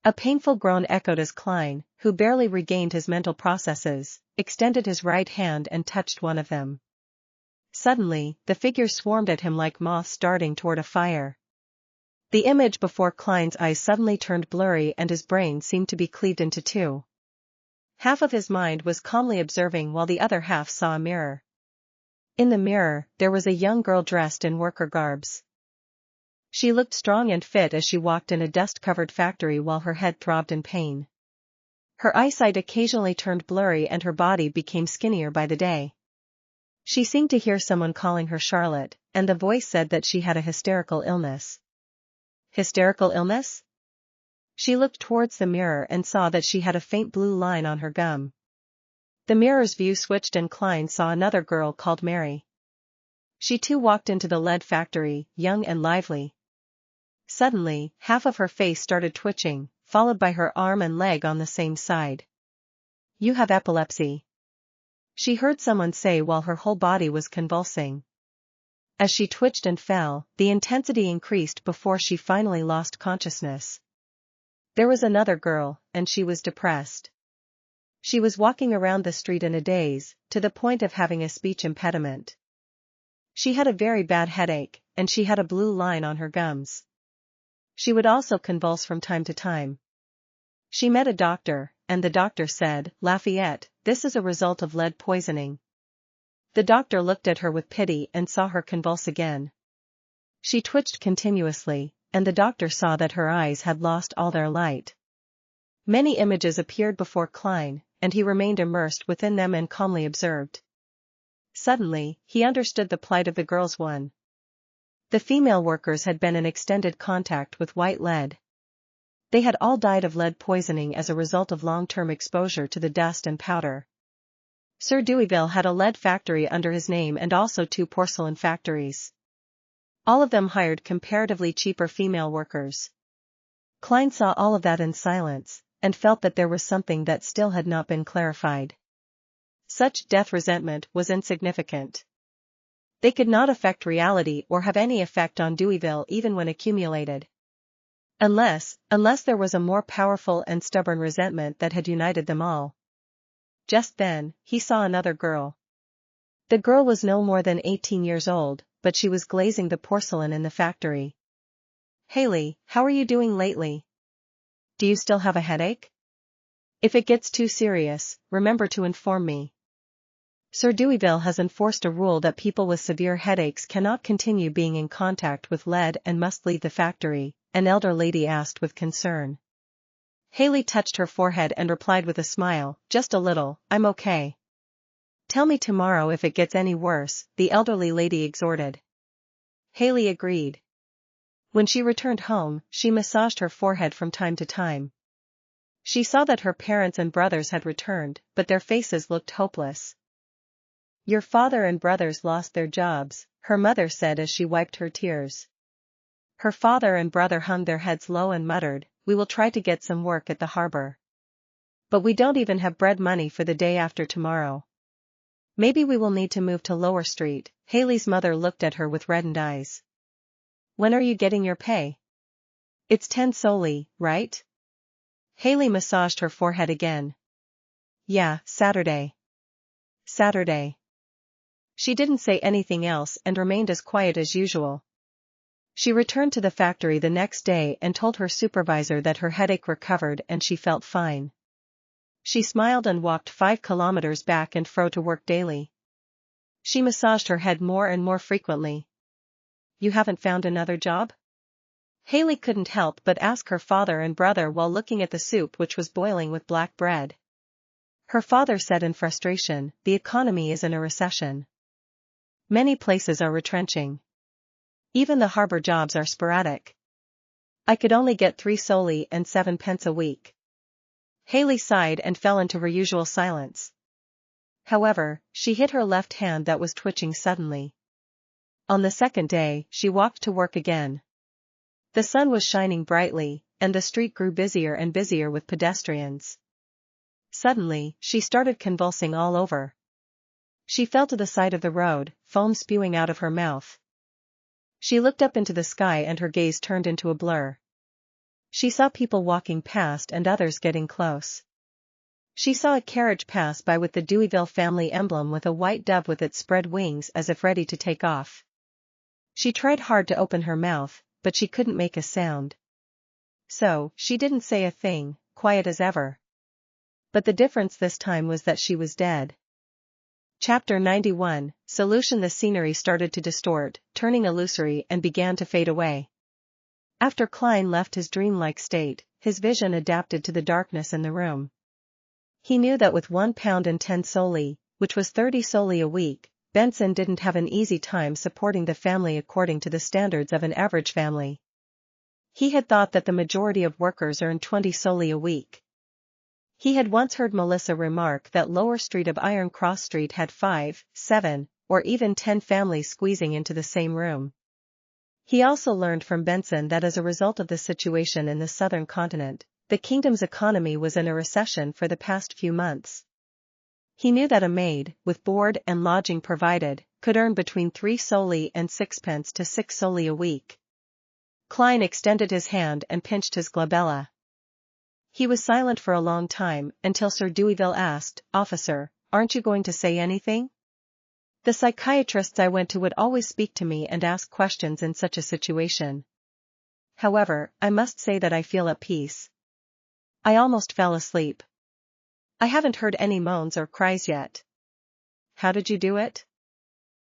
A painful groan echoed as Klein, who barely regained his mental processes, extended his right hand and touched one of them. Suddenly, the figures swarmed at him like moths darting toward a fire. The image before Klein's eyes suddenly turned blurry and his brain seemed to be cleaved into two. Half of his mind was calmly observing while the other half saw a mirror. In the mirror, there was a young girl dressed in worker garbs. She looked strong and fit as she walked in a dust-covered factory while her head throbbed in pain. Her eyesight occasionally turned blurry and her body became skinnier by the day. She seemed to hear someone calling her Charlotte, and the voice said that she had a hysterical illness. Hysterical illness? She looked towards the mirror and saw that she had a faint blue line on her gum. The mirror's view switched and Klein saw another girl called Mary. She too walked into the lead factory, young and lively. Suddenly, half of her face started twitching, followed by her arm and leg on the same side. "You have epilepsy," she heard someone say while her whole body was convulsing. As she twitched and fell, the intensity increased before she finally lost consciousness. There was another girl, and she was depressed. She was walking around the street in a daze, to the point of having a speech impediment. She had a very bad headache, and she had a blue line on her gums. She would also convulse from time to time. She met a doctor, and the doctor said, "Lafayette, this is a result of lead poisoning." The doctor looked at her with pity and saw her convulse again. She twitched continuously, and the doctor saw that her eyes had lost all their light. Many images appeared before Klein, and he remained immersed within them and calmly observed. Suddenly, he understood the plight of the girls. The female workers had been in extended contact with white lead. They had all died of lead poisoning as a result of long-term exposure to the dust and powder. Sir Deweyville had a lead factory under his name and also 2 porcelain factories. All of them hired comparatively cheaper female workers. Klein saw all of that in silence, and felt that there was something that still had not been clarified. Such death resentment was insignificant. They could not affect reality or have any effect on Deweyville even when accumulated. Unless there was a more powerful and stubborn resentment that had united them all. Just then, he saw another girl. The girl was no more than 18 years old, but she was glazing the porcelain in the factory. "Haley, how are you doing lately? Do you still have a headache? If it gets too serious, remember to inform me. Sir Deweyville has enforced a rule that people with severe headaches cannot continue being in contact with lead and must leave the factory," an elder lady asked with concern. Haley touched her forehead and replied with a smile, "Just a little, I'm okay." "Tell me tomorrow if it gets any worse," the elderly lady exhorted. Haley agreed. When she returned home, she massaged her forehead from time to time. She saw that her parents and brothers had returned, but their faces looked hopeless. "Your father and brothers lost their jobs," her mother said as she wiped her tears. Her father and brother hung their heads low and muttered, "We will try to get some work at the harbor. But we don't even have bread money for the day after tomorrow. Maybe we will need to move to Lower Street." Haley's mother looked at her with reddened eyes. "When are you getting your pay? It's 10 solely, right?" Haley massaged her forehead again. "Yeah, Saturday." "Saturday." She didn't say anything else and remained as quiet as usual. She returned to the factory the next day and told her supervisor that her headache recovered and she felt fine. She smiled and walked 5 kilometers back and fro to work daily. She massaged her head more and more frequently. "You haven't found another job?" Haley couldn't help but ask her father and brother while looking at the soup which was boiling with black bread. Her father said in frustration, "The economy is in a recession. Many places are retrenching. Even the harbor jobs are sporadic. I could only get 3 solely and 7 pence a week." Haley sighed and fell into her usual silence. However, she hit her left hand that was twitching suddenly. On the second day, she walked to work again. The sun was shining brightly, and the street grew busier and busier with pedestrians. Suddenly, she started convulsing all over. She fell to the side of the road, foam spewing out of her mouth. She looked up into the sky and her gaze turned into a blur. She saw people walking past and others getting close. She saw a carriage pass by with the Deweyville family emblem with a white dove with its spread wings as if ready to take off. She tried hard to open her mouth, but she couldn't make a sound. So, she didn't say a thing, quiet as ever. But the difference this time was that she was dead. Chapter 91, Solution. The scenery started to distort, turning illusory and began to fade away. After Klein left his dreamlike state, his vision adapted to the darkness in the room. He knew that with £1 and 10 solely, which was 30 solely a week, Benson didn't have an easy time supporting the family according to the standards of an average family. He had thought that the majority of workers earned 20 soldi a week. He had once heard Melissa remark that Lower Street of Iron Cross Street had 5, 7, or even 10 families squeezing into the same room. He also learned from Benson that as a result of the situation in the southern continent, the kingdom's economy was in a recession for the past few months. He knew that a maid, with board and lodging provided, could earn between 3 soldi and 6 to 6 soldi a week. Klein extended his hand and pinched his glabella. He was silent for a long time until Sir Deweyville asked, "Officer, aren't you going to say anything?" The psychiatrists I went to would always speak to me and ask questions in such a situation. However, I must say that I feel at peace. I almost fell asleep. I haven't heard any moans or cries yet. How did you do it?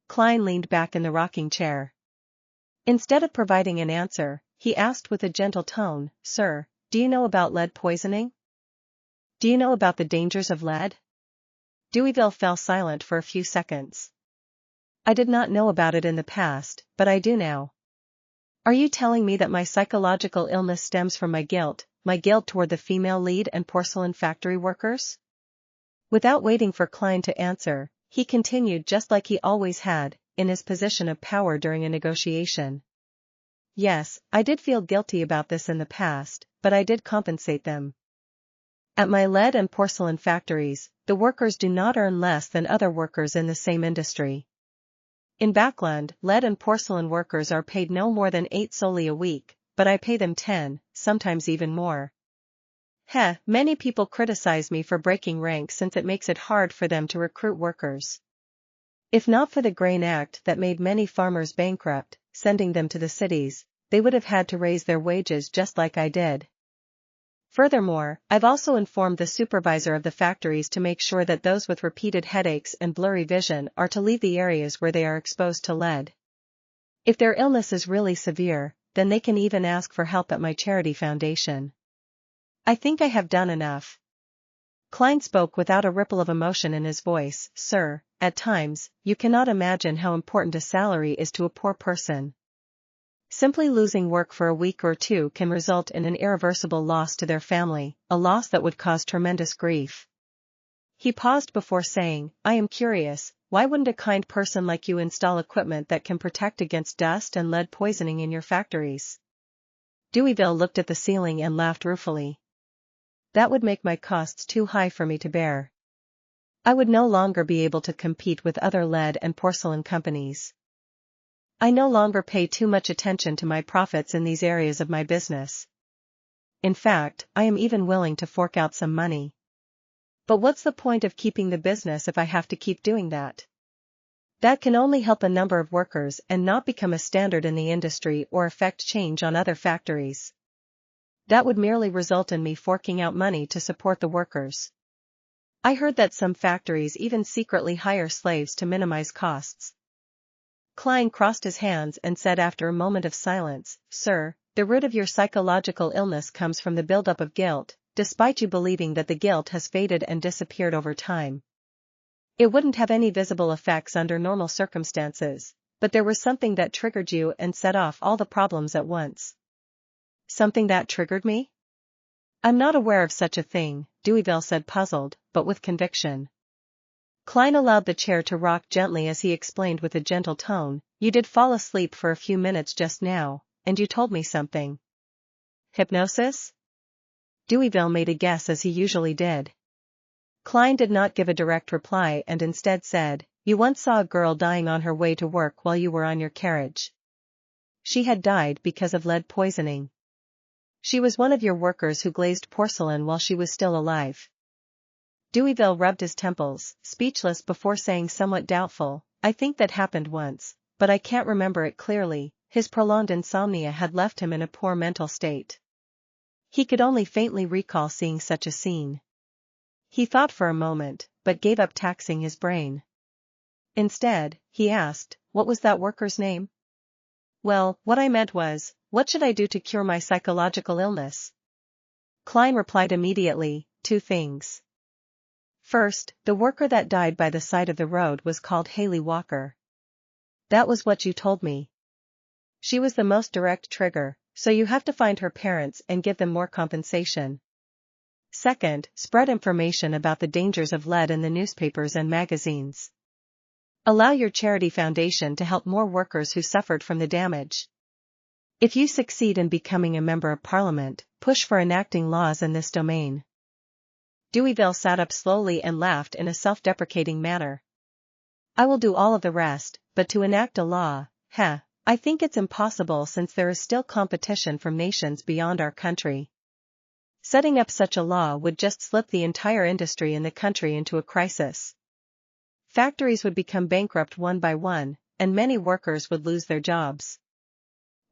Klein leaned back in the rocking chair. Instead of providing an answer, he asked with a gentle tone, "Sir, do you know about lead poisoning? Do you know about the dangers of lead?" Deweyville fell silent for a few seconds. "I did not know about it in the past, but I do now." "Are you telling me that my psychological illness stems from my guilt toward the female lead and porcelain factory workers?" Without waiting for Klein to answer, he continued just like he always had, in his position of power during a negotiation. "Yes, I did feel guilty about this in the past, but I did compensate them. At my lead and porcelain factories, the workers do not earn less than other workers in the same industry. In Backland, lead and porcelain workers are paid no more than 8 soldi a week, but I pay them 10, sometimes even more. Many people criticize me for breaking ranks since it makes it hard for them to recruit workers. If not for the Grain Act that made many farmers bankrupt, sending them to the cities, they would have had to raise their wages just like I did. Furthermore, I've also informed the supervisor of the factories to make sure that those with repeated headaches and blurry vision are to leave the areas where they are exposed to lead. If their illness is really severe, then they can even ask for help at my charity foundation. I think I have done enough." Klein spoke without a ripple of emotion in his voice. "Sir, at times, you cannot imagine how important a salary is to a poor person. Simply losing work for a week or two can result in an irreversible loss to their family, a loss that would cause tremendous grief." He paused before saying, "I am curious, why wouldn't a kind person like you install equipment that can protect against dust and lead poisoning in your factories?" Deweyville looked at the ceiling and laughed ruefully. "That would make my costs too high for me to bear. I would no longer be able to compete with other lead and porcelain companies. I no longer pay too much attention to my profits in these areas of my business. In fact, I am even willing to fork out some money. But what's the point of keeping the business if I have to keep doing that? That can only help a number of workers and not become a standard in the industry or affect change on other factories. That would merely result in me forking out money to support the workers. I heard that some factories even secretly hire slaves to minimize costs." Klein crossed his hands and said after a moment of silence, "Sir, the root of your psychological illness comes from the buildup of guilt, despite you believing that the guilt has faded and disappeared over time. It wouldn't have any visible effects under normal circumstances, but there was something that triggered you and set off all the problems at once." "Something that triggered me? I'm not aware of such a thing," Deweyville said, puzzled, but with conviction. Klein allowed the chair to rock gently as he explained with a gentle tone, "You did fall asleep for a few minutes just now, and you told me something." "Hypnosis?" Deweyville made a guess as he usually did. Klein did not give a direct reply and instead said, "You once saw a girl dying on her way to work while you were on your carriage. She had died because of lead poisoning. She was one of your workers who glazed porcelain while she was still alive." Deweyville rubbed his temples, speechless before saying somewhat doubtful, "I think that happened once, but I can't remember it clearly." His prolonged insomnia had left him in a poor mental state. He could only faintly recall seeing such a scene. He thought for a moment, but gave up taxing his brain. Instead, he asked, "What was that worker's name?" "Well, what I meant was, what should I do to cure my psychological illness?" Klein replied immediately, 2 things. First, the worker that died by the side of the road was called Haley Walker. That was what you told me. She was the most direct trigger, so you have to find her parents and give them more compensation. Second, spread information about the dangers of lead in the newspapers and magazines. Allow your charity foundation to help more workers who suffered from the damage. If you succeed in becoming a member of parliament, push for enacting laws in this domain. Deweyville sat up slowly and laughed in a self-deprecating manner. I will do all of the rest, but to enact a law, I think it's impossible since there is still competition from nations beyond our country. Setting up such a law would just slip the entire industry in the country into a crisis. Factories would become bankrupt one by one, and many workers would lose their jobs.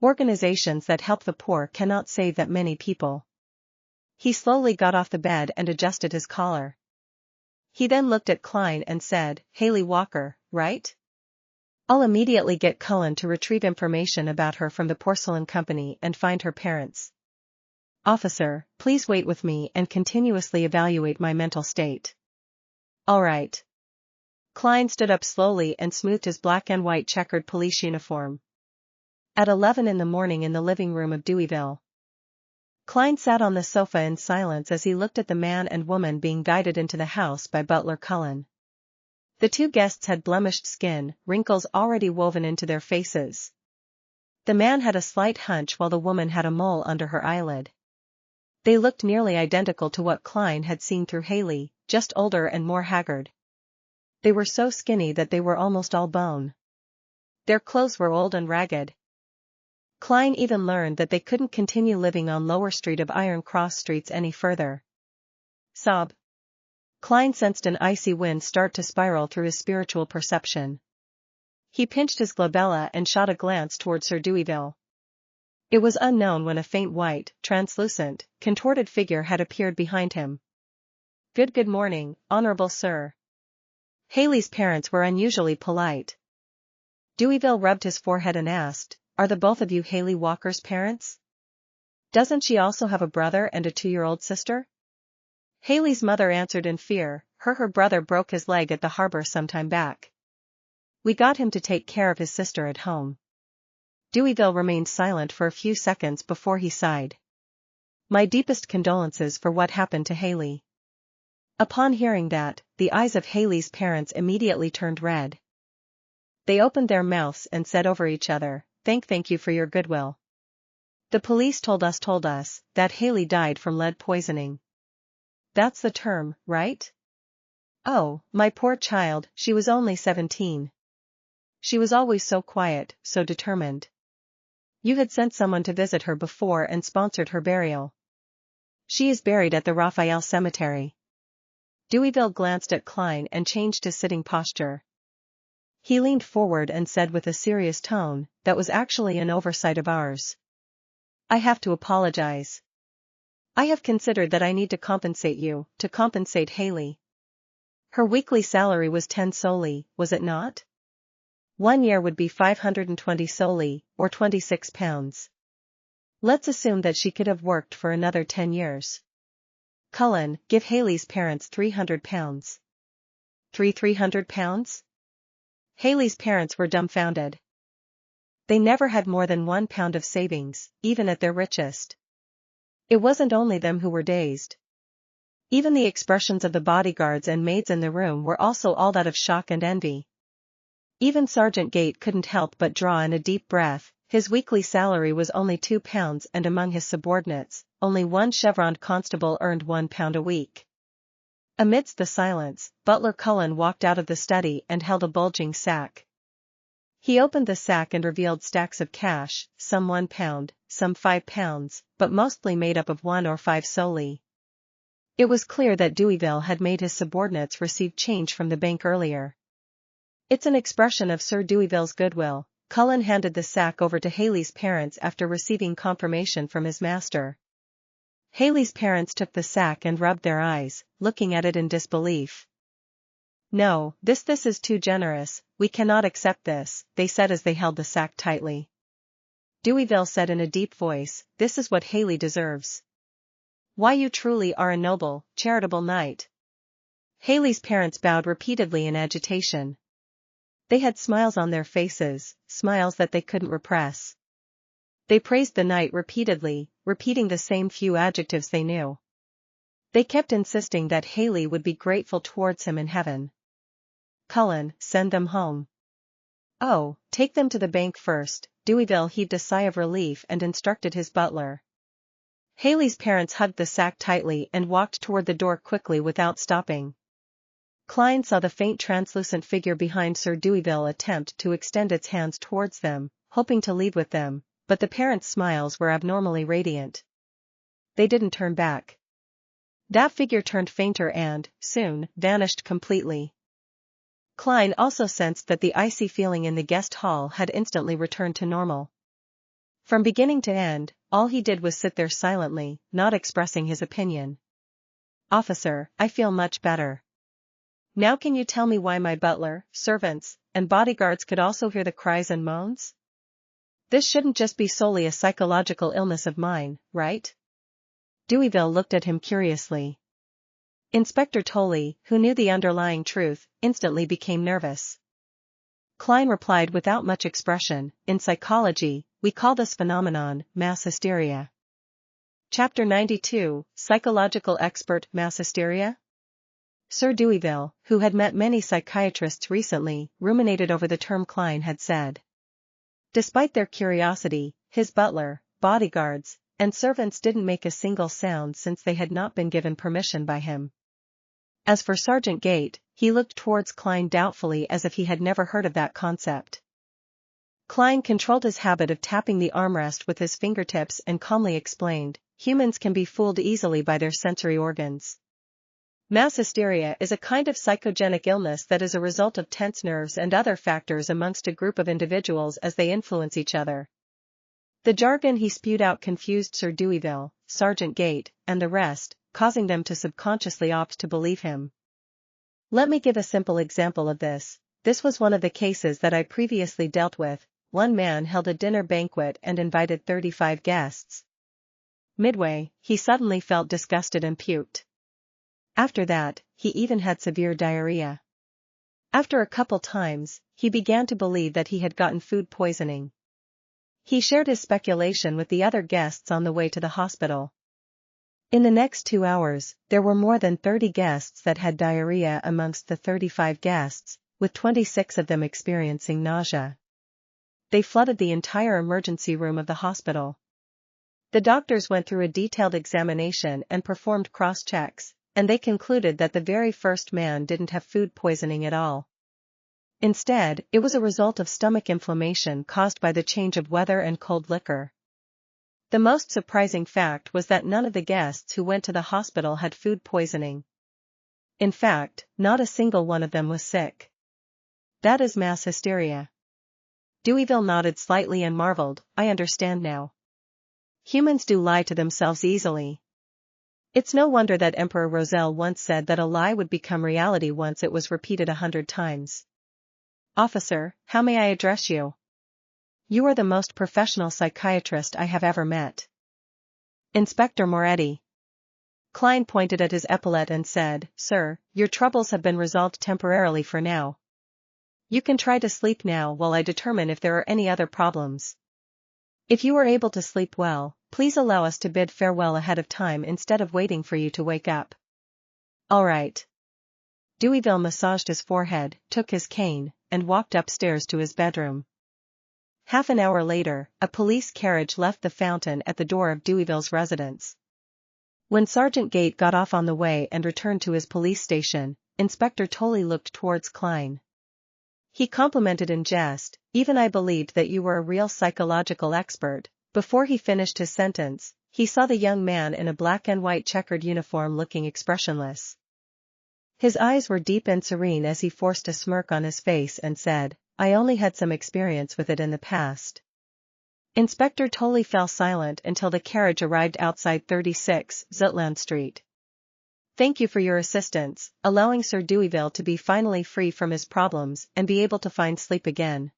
Organizations that help the poor cannot save that many people. He slowly got off the bed and adjusted his collar. He then looked at Klein and said, Haley Walker, right? I'll immediately get Cullen to retrieve information about her from the porcelain company and find her parents. Officer, please wait with me and continuously evaluate my mental state. All right. Klein stood up slowly and smoothed his black and white checkered police uniform. At 11 in the morning in the living room of Deweyville. Klein sat on the sofa in silence as he looked at the man and woman being guided into the house by butler Cullen. The two guests had blemished skin, wrinkles already woven into their faces. The man had a slight hunch while the woman had a mole under her eyelid. They looked nearly identical to what Klein had seen through Haley, just older and more haggard. They were so skinny that they were almost all bone. Their clothes were old and ragged. Klein even learned that they couldn't continue living on Lower Street of Iron Cross Streets any further. Sob. Klein sensed an icy wind start to spiral through his spiritual perception. He pinched his glabella and shot a glance toward Sir Deweyville. It was unknown when a faint white, translucent, contorted figure had appeared behind him. Good morning, Honorable Sir. Haley's parents were unusually polite. Deweyville rubbed his forehead and asked, Are the both of you Haley Walker's parents? Doesn't she also have a brother and a 2-year-old sister? Haley's mother answered in fear, her brother broke his leg at the harbor some time back. We got him to take care of his sister at home. Deweyville remained silent for a few seconds before he sighed. My deepest condolences for what happened to Haley. Upon hearing that, the eyes of Haley's parents immediately turned red. They opened their mouths and said over each other, Thank you for your goodwill. The police told us that Haley died from lead poisoning. That's the term, right? Oh, my poor child, she was only 17. She was always so quiet, so determined. You had sent someone to visit her before and sponsored her burial. She is buried at the Raphael Cemetery. Deweyville glanced at Klein and changed his sitting posture. He leaned forward and said with a serious tone, That was actually an oversight of ours. I have to apologize. I have considered that I need to compensate you, to compensate Haley. Her weekly salary was 10 soldi, was it not? 1 year would be 520 soldi, or £26. Let's assume that she could have worked for another 10 years. Cullen, give Haley's parents £300. £300? Haley's parents were dumbfounded. They never had more than £1 of savings, even at their richest. It wasn't only them who were dazed. Even the expressions of the bodyguards and maids in the room were also all that of shock and envy. Even Sergeant Gate couldn't help but draw in a deep breath. His weekly salary was only £2 and among his subordinates, only one chevroned constable earned £1 a week. Amidst the silence, Butler Cullen walked out of the study and held a bulging sack. He opened the sack and revealed stacks of cash, some £1, some £5, but mostly made up of 1 or 5 soldi. It was clear that Deweyville had made his subordinates receive change from the bank earlier. It's an expression of Sir Deweyville's goodwill. Cullen handed the sack over to Haley's parents after receiving confirmation from his master. Haley's parents took the sack and rubbed their eyes, looking at it in disbelief. No, this is too generous, we cannot accept this, they said as they held the sack tightly. Deweyville said in a deep voice, This is what Haley deserves. Why, you truly are a noble, charitable knight. Haley's parents bowed repeatedly in agitation. They had smiles on their faces, smiles that they couldn't repress. They praised the knight repeatedly, repeating the same few adjectives they knew. They kept insisting that Haley would be grateful towards him in heaven. Cullen, send them home. Oh, take them to the bank first. Deweyville heaved a sigh of relief and instructed his butler. Haley's parents hugged the sack tightly and walked toward the door quickly without stopping. Klein saw the faint translucent figure behind Sir Deweyville attempt to extend its hands towards them, hoping to lead with them, but the parents' smiles were abnormally radiant. They didn't turn back. That figure turned fainter and, soon, vanished completely. Klein also sensed that the icy feeling in the guest hall had instantly returned to normal. From beginning to end, all he did was sit there silently, not expressing his opinion. Officer, I feel much better. Now can you tell me why my butler, servants, and bodyguards could also hear the cries and moans? This shouldn't just be solely a psychological illness of mine, right? Deweyville looked at him curiously. Inspector Tolley, who knew the underlying truth, instantly became nervous. Klein replied without much expression, in psychology, we call this phenomenon mass hysteria. Chapter 92, Psychological Expert Mass Hysteria? Sir Deweyville, who had met many psychiatrists recently, ruminated over the term Klein had said. Despite their curiosity, his butler, bodyguards, and servants didn't make a single sound since they had not been given permission by him. As for Sergeant Gate, he looked towards Klein doubtfully as if he had never heard of that concept. Klein controlled his habit of tapping the armrest with his fingertips and calmly explained, humans can be fooled easily by their sensory organs. Mass hysteria is a kind of psychogenic illness that is a result of tense nerves and other factors amongst a group of individuals as they influence each other. The jargon he spewed out confused Sir Deweyville, Sergeant Gate, and the rest, causing them to subconsciously opt to believe him. Let me give a simple example of this. This was one of the cases that I previously dealt with. One man held a dinner banquet and invited 35 guests. Midway, he suddenly felt disgusted and puked. After that, he even had severe diarrhea. After a couple times, he began to believe that he had gotten food poisoning. He shared his speculation with the other guests on the way to the hospital. In the next 2 hours, there were more than 30 guests that had diarrhea amongst the 35 guests, with 26 of them experiencing nausea. They flooded the entire emergency room of the hospital. The doctors went through a detailed examination and performed cross-checks, and they concluded that the very first man didn't have food poisoning at all. Instead, it was a result of stomach inflammation caused by the change of weather and cold liquor. The most surprising fact was that none of the guests who went to the hospital had food poisoning. In fact, not a single one of them was sick. That is mass hysteria. Deweyville nodded slightly and marveled, I understand now. Humans do lie to themselves easily. It's no wonder that Emperor Roselle once said that a lie would become reality once it was repeated 100 times. Officer, how may I address you? You are the most professional psychiatrist I have ever met. Inspector Moretti. Klein pointed at his epaulette and said, Sir, your troubles have been resolved temporarily for now. You can try to sleep now while I determine if there are any other problems. If you are able to sleep well, please allow us to bid farewell ahead of time instead of waiting for you to wake up. All right. Deweyville massaged his forehead, took his cane, and walked upstairs to his bedroom. Half an hour later, a police carriage left the fountain at the door of Deweyville's residence. When Sergeant Gate got off on the way and returned to his police station, Inspector Tolley looked towards Klein. He complimented in jest, even I believed that you were a real psychological expert. Before he finished his sentence, he saw the young man in a black and white checkered uniform looking expressionless. His eyes were deep and serene as he forced a smirk on his face and said, I only had some experience with it in the past. Inspector Tolley fell silent until the carriage arrived outside 36 Zutland Street. Thank you for your assistance, allowing Sir Deweyville to be finally free from his problems and be able to find sleep again.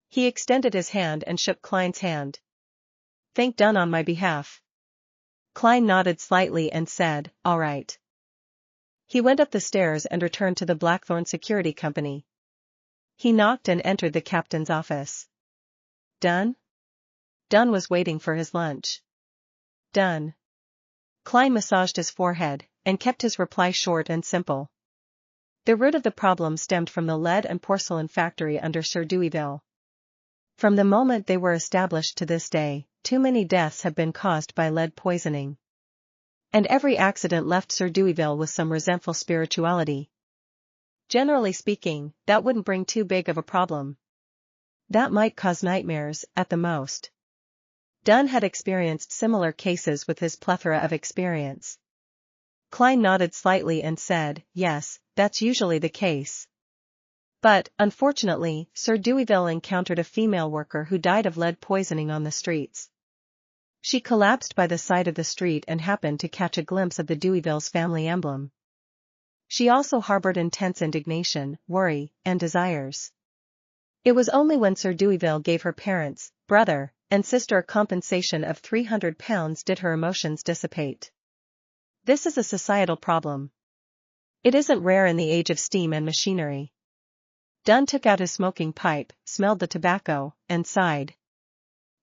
He extended his hand and shook Klein's hand. Thank done on my behalf. Klein nodded slightly and said, all right. He went up the stairs and returned to the Blackthorn Security Company. He knocked and entered the captain's office. Done? Dunn was waiting for his lunch. Done. Klein massaged his forehead, and kept his reply short and simple. The root of the problem stemmed from the lead and porcelain factory under Sir Deweyville. From the moment they were established to this day, too many deaths have been caused by lead poisoning. And every accident left Sir Deweyville with some resentful spirituality. Generally speaking, that wouldn't bring too big of a problem. That might cause nightmares, at the most. Dunn had experienced similar cases with his plethora of experience. Klein nodded slightly and said, yes, that's usually the case. But, unfortunately, Sir Deweyville encountered a female worker who died of lead poisoning on the streets. She collapsed by the side of the street and happened to catch a glimpse of the Deweyville's family emblem. She also harbored intense indignation, worry, and desires. It was only when Sir Deweyville gave her parents, brother, and sister a compensation of £300 did her emotions dissipate. This is a societal problem. It isn't rare in the age of steam and machinery. Dunn took out his smoking pipe, smelled the tobacco, and sighed.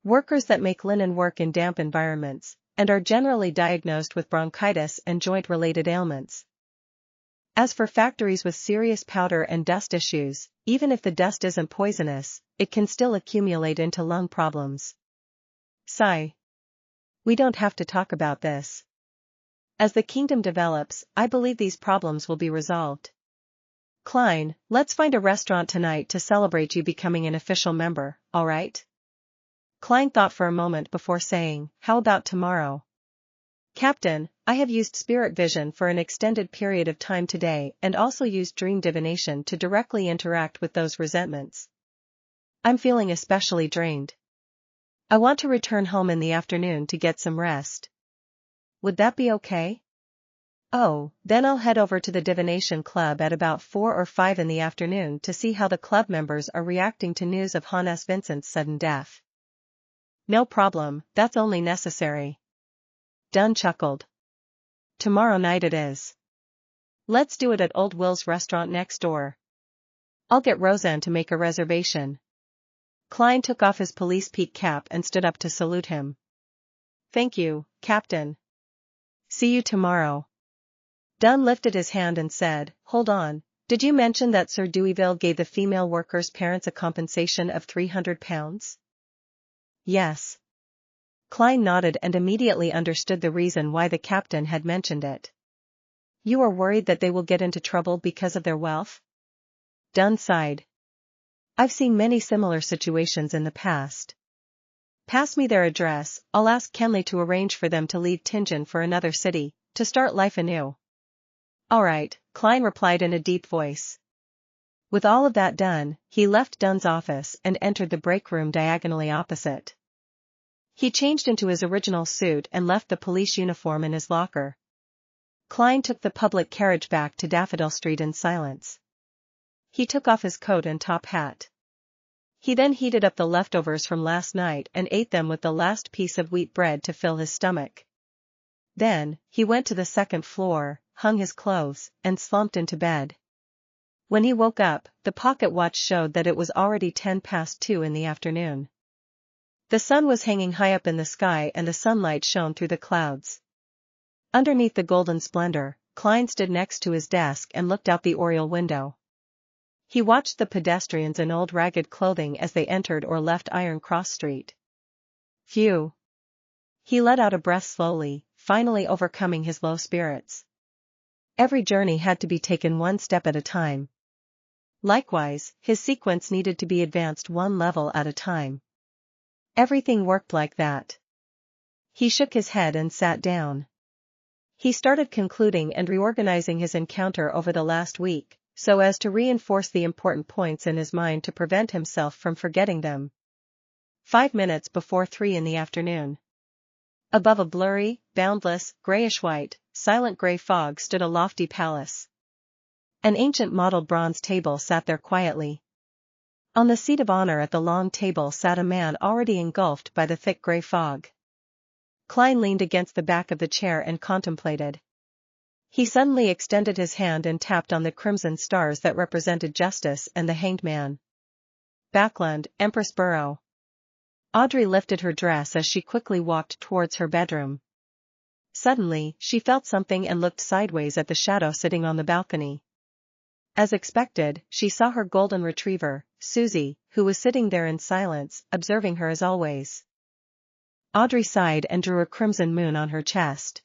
Workers that make linen work in damp environments, and are generally diagnosed with bronchitis and joint-related ailments. As for factories with serious powder and dust issues, even if the dust isn't poisonous, it can still accumulate into lung problems. Sigh. We don't have to talk about this. As the kingdom develops, I believe these problems will be resolved. Klein, let's find a restaurant tonight to celebrate you becoming an official member, all right? Klein thought for a moment before saying, how about tomorrow? Captain, I have used spirit vision for an extended period of time today and also used dream divination to directly interact with those resentments. I'm feeling especially drained. I want to return home in the afternoon to get some rest. Would that be okay? Oh, then I'll head over to the Divination Club at about 4 or 5 in the afternoon to see how the club members are reacting to news of Hon S. Vincent's sudden death. No problem, that's only necessary. Dunn chuckled. Tomorrow night it is. Let's do it at Old Will's restaurant next door. I'll get Roseanne to make a reservation. Klein took off his police peak cap and stood up to salute him. Thank you, Captain. See you tomorrow. Dunn lifted his hand and said, hold on, did you mention that Sir Deweyville gave the female workers' parents a compensation of £300? Yes. Klein nodded and immediately understood the reason why the captain had mentioned it. You are worried that they will get into trouble because of their wealth? Dunn sighed. I've seen many similar situations in the past. Pass me their address, I'll ask Kenley to arrange for them to leave Tingen for another city, to start life anew. All right, Klein replied in a deep voice. With all of that done, he left Dunn's office and entered the break room diagonally opposite. He changed into his original suit and left the police uniform in his locker. Klein took the public carriage back to Daffodil Street in silence. He took off his coat and top hat. He then heated up the leftovers from last night and ate them with the last piece of wheat bread to fill his stomach. Then, he went to the second floor, hung his clothes, and slumped into bed. When he woke up, the pocket watch showed that it was already 2:10 in the afternoon. The sun was hanging high up in the sky and the sunlight shone through the clouds. Underneath the golden splendor, Klein stood next to his desk and looked out the oriel window. He watched the pedestrians in old ragged clothing as they entered or left Iron Cross Street. Phew! He let out a breath slowly, finally overcoming his low spirits. Every journey had to be taken one step at a time. Likewise, his sequence needed to be advanced one level at a time. Everything worked like that. He shook his head and sat down. He started concluding and reorganizing his encounter over the last week, so as to reinforce the important points in his mind to prevent himself from forgetting them. 5 minutes before 3 in the afternoon. Above a blurry, boundless, grayish-white, silent gray fog stood a lofty palace. An ancient mottled bronze table sat there quietly. On the seat of honor at the long table sat a man already engulfed by the thick gray fog. Klein leaned against the back of the chair and contemplated. He suddenly extended his hand and tapped on the crimson stars that represented justice and the hanged man. Backland, Empress Burrow. Audrey lifted her dress as she quickly walked towards her bedroom. Suddenly, she felt something and looked sideways at the shadow sitting on the balcony. As expected, she saw her golden retriever, Susie, who was sitting there in silence, observing her as always. Audrey sighed and drew a crimson moon on her chest.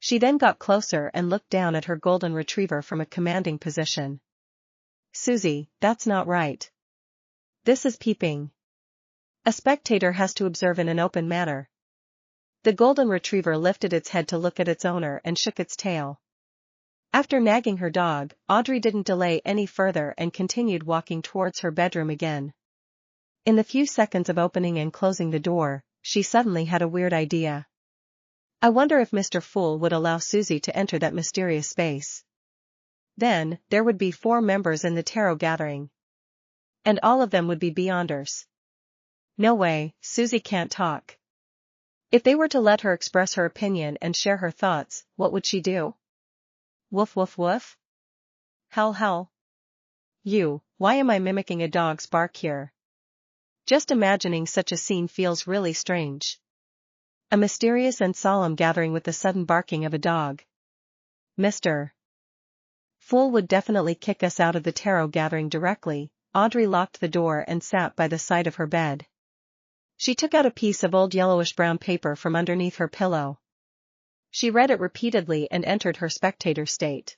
She then got closer and looked down at her golden retriever from a commanding position. Susie, that's not right. This is peeping. A spectator has to observe in an open manner. The golden retriever lifted its head to look at its owner and shook its tail. After nagging her dog, Audrey didn't delay any further and continued walking towards her bedroom again. In the few seconds of opening and closing the door, she suddenly had a weird idea. I wonder if Mr. Fool would allow Susie to enter that mysterious space. Then, there would be 4 members in the tarot gathering. And all of them would be Beyonders. No way, Susie can't talk. If they were to let her express her opinion and share her thoughts, what would she do? Woof woof woof? Howl howl. Why am I mimicking a dog's bark here? Just imagining such a scene feels really strange. A mysterious and solemn gathering with the sudden barking of a dog. Mr. Fool would definitely kick us out of the tarot gathering directly. Audrey locked the door and sat by the side of her bed. She took out a piece of old yellowish-brown paper from underneath her pillow. She read it repeatedly and entered her spectator state.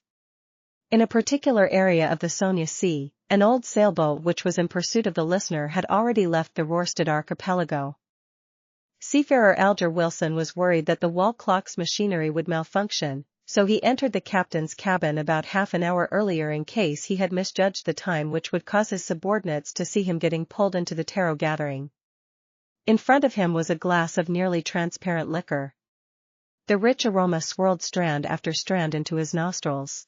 In a particular area of the Sonia Sea, an old sailboat which was in pursuit of the listener had already left the Rorstad archipelago. Seafarer Alger Wilson was worried that the wall clock's machinery would malfunction, so he entered the captain's cabin about half an hour earlier in case he had misjudged the time, which would cause his subordinates to see him getting pulled into the tarot gathering. In front of him was a glass of nearly transparent liquor. The rich aroma swirled strand after strand into his nostrils.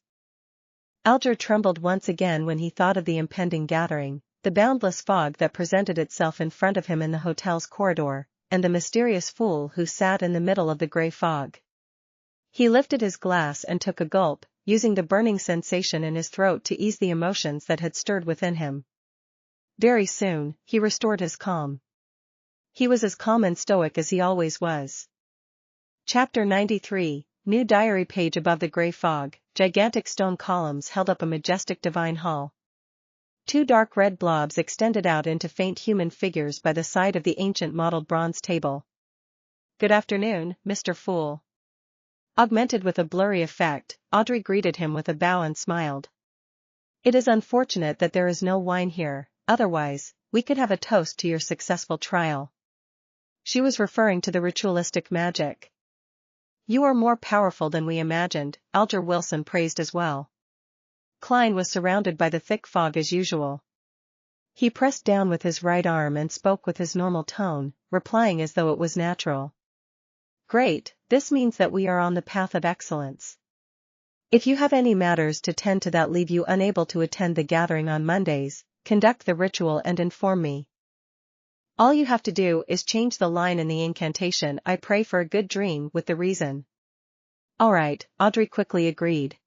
Alger trembled once again when he thought of the impending gathering, the boundless fog that presented itself in front of him in the hotel's corridor, and the mysterious fool who sat in the middle of the grey fog. He lifted his glass and took a gulp, using the burning sensation in his throat to ease the emotions that had stirred within him. Very soon, he restored his calm. He was as calm and stoic as he always was. Chapter 93, New diary page. Above the grey fog, gigantic stone columns held up a majestic divine hall. 2 dark red blobs extended out into faint human figures by the side of the ancient mottled bronze table. Good afternoon, Mr. Fool. Augmented with a blurry effect, Audrey greeted him with a bow and smiled. It is unfortunate that there is no wine here, otherwise, we could have a toast to your successful trial. She was referring to the ritualistic magic. You are more powerful than we imagined, Alger Wilson praised as well. Klein was surrounded by the thick fog as usual. He pressed down with his right arm and spoke with his normal tone, replying as though it was natural. Great, this means that we are on the path of excellence. If you have any matters to tend to that leave you unable to attend the gathering on Mondays, conduct the ritual and inform me. All you have to do is change the line in the incantation "I pray for a good dream" with the reason. All right, Audrey quickly agreed.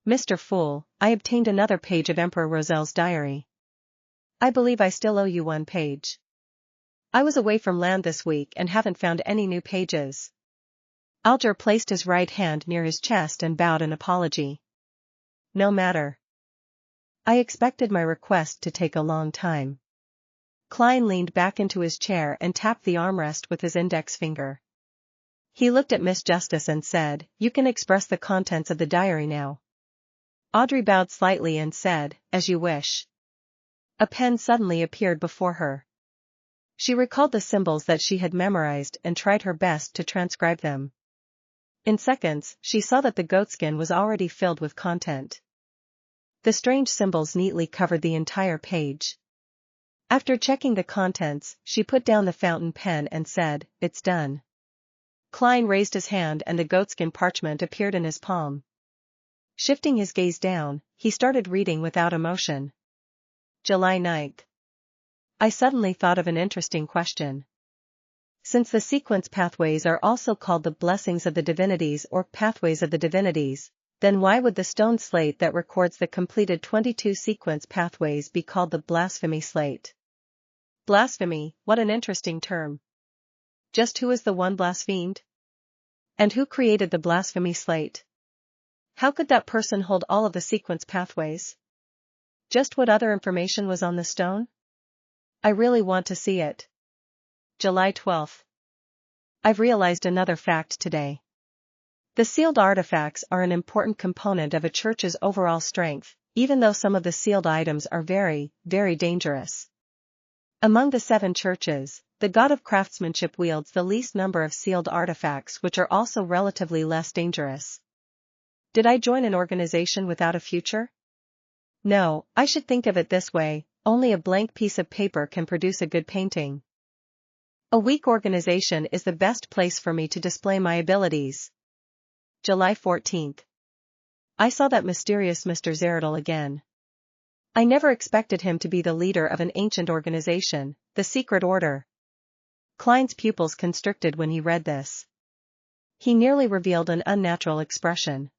Mr. Fool, I obtained another page of Emperor Roselle's diary. I believe I still owe you 1 page. I was away from land this week and haven't found any new pages. Alger placed his right hand near his chest and bowed in apology. No matter. I expected my request to take a long time. Klein leaned back into his chair and tapped the armrest with his index finger. He looked at Miss Justice and said, "You can express the contents of the diary now." Audrey bowed slightly and said, "As you wish." A pen suddenly appeared before her. She recalled the symbols that she had memorized and tried her best to transcribe them. In seconds, she saw that the goatskin was already filled with content. The strange symbols neatly covered the entire page. After checking the contents, she put down the fountain pen and said, "It's done." Klein raised his hand and the goatskin parchment appeared in his palm. Shifting his gaze down, he started reading without emotion. July 9th. I suddenly thought of an interesting question. Since the sequence pathways are also called the blessings of the divinities or pathways of the divinities, then why would the stone slate that records the completed 22 sequence pathways be called the blasphemy slate? Blasphemy, what an interesting term. Just who is the one blasphemed? And who created the blasphemy slate? How could that person hold all of the sequence pathways? Just what other information was on the stone? I really want to see it. July 12th. I've realized another fact today. The sealed artifacts are an important component of a church's overall strength, even though some of the sealed items are very, very dangerous. Among the 7 churches, the God of Craftsmanship wields the least number of sealed artifacts, which are also relatively less dangerous. Did I join an organization without a future? No, I should think of it this way: only a blank piece of paper can produce a good painting. A weak organization is the best place for me to display my abilities. July 14th. I saw that mysterious Mr. Zeradal again. I never expected him to be the leader of an ancient organization, the Secret Order. Klein's pupils constricted when he read this. He nearly revealed an unnatural expression.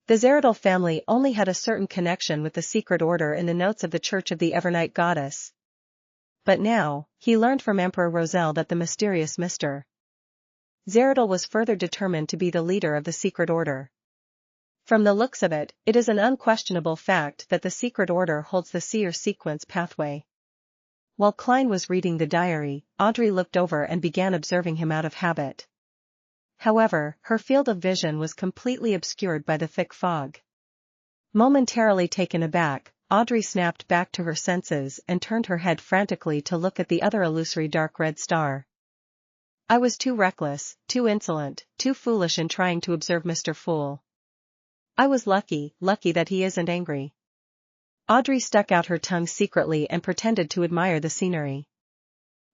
The Zeradal family only had a certain connection with the Secret Order in the notes of the Church of the Evernight Goddess. But now, he learned from Emperor Roselle that the mysterious Mr. Zeradal was further determined to be the leader of the Secret Order. From the looks of it, it is an unquestionable fact that the Secret Order holds the Seer sequence pathway. While Klein was reading the diary, Audrey looked over and began observing him out of habit. However, her field of vision was completely obscured by the thick fog. Momentarily taken aback, Audrey snapped back to her senses and turned her head frantically to look at the other illusory dark red star. I was too reckless, too insolent, too foolish in trying to observe Mr. Fool. I was lucky that he isn't angry. Audrey stuck out her tongue secretly and pretended to admire the scenery.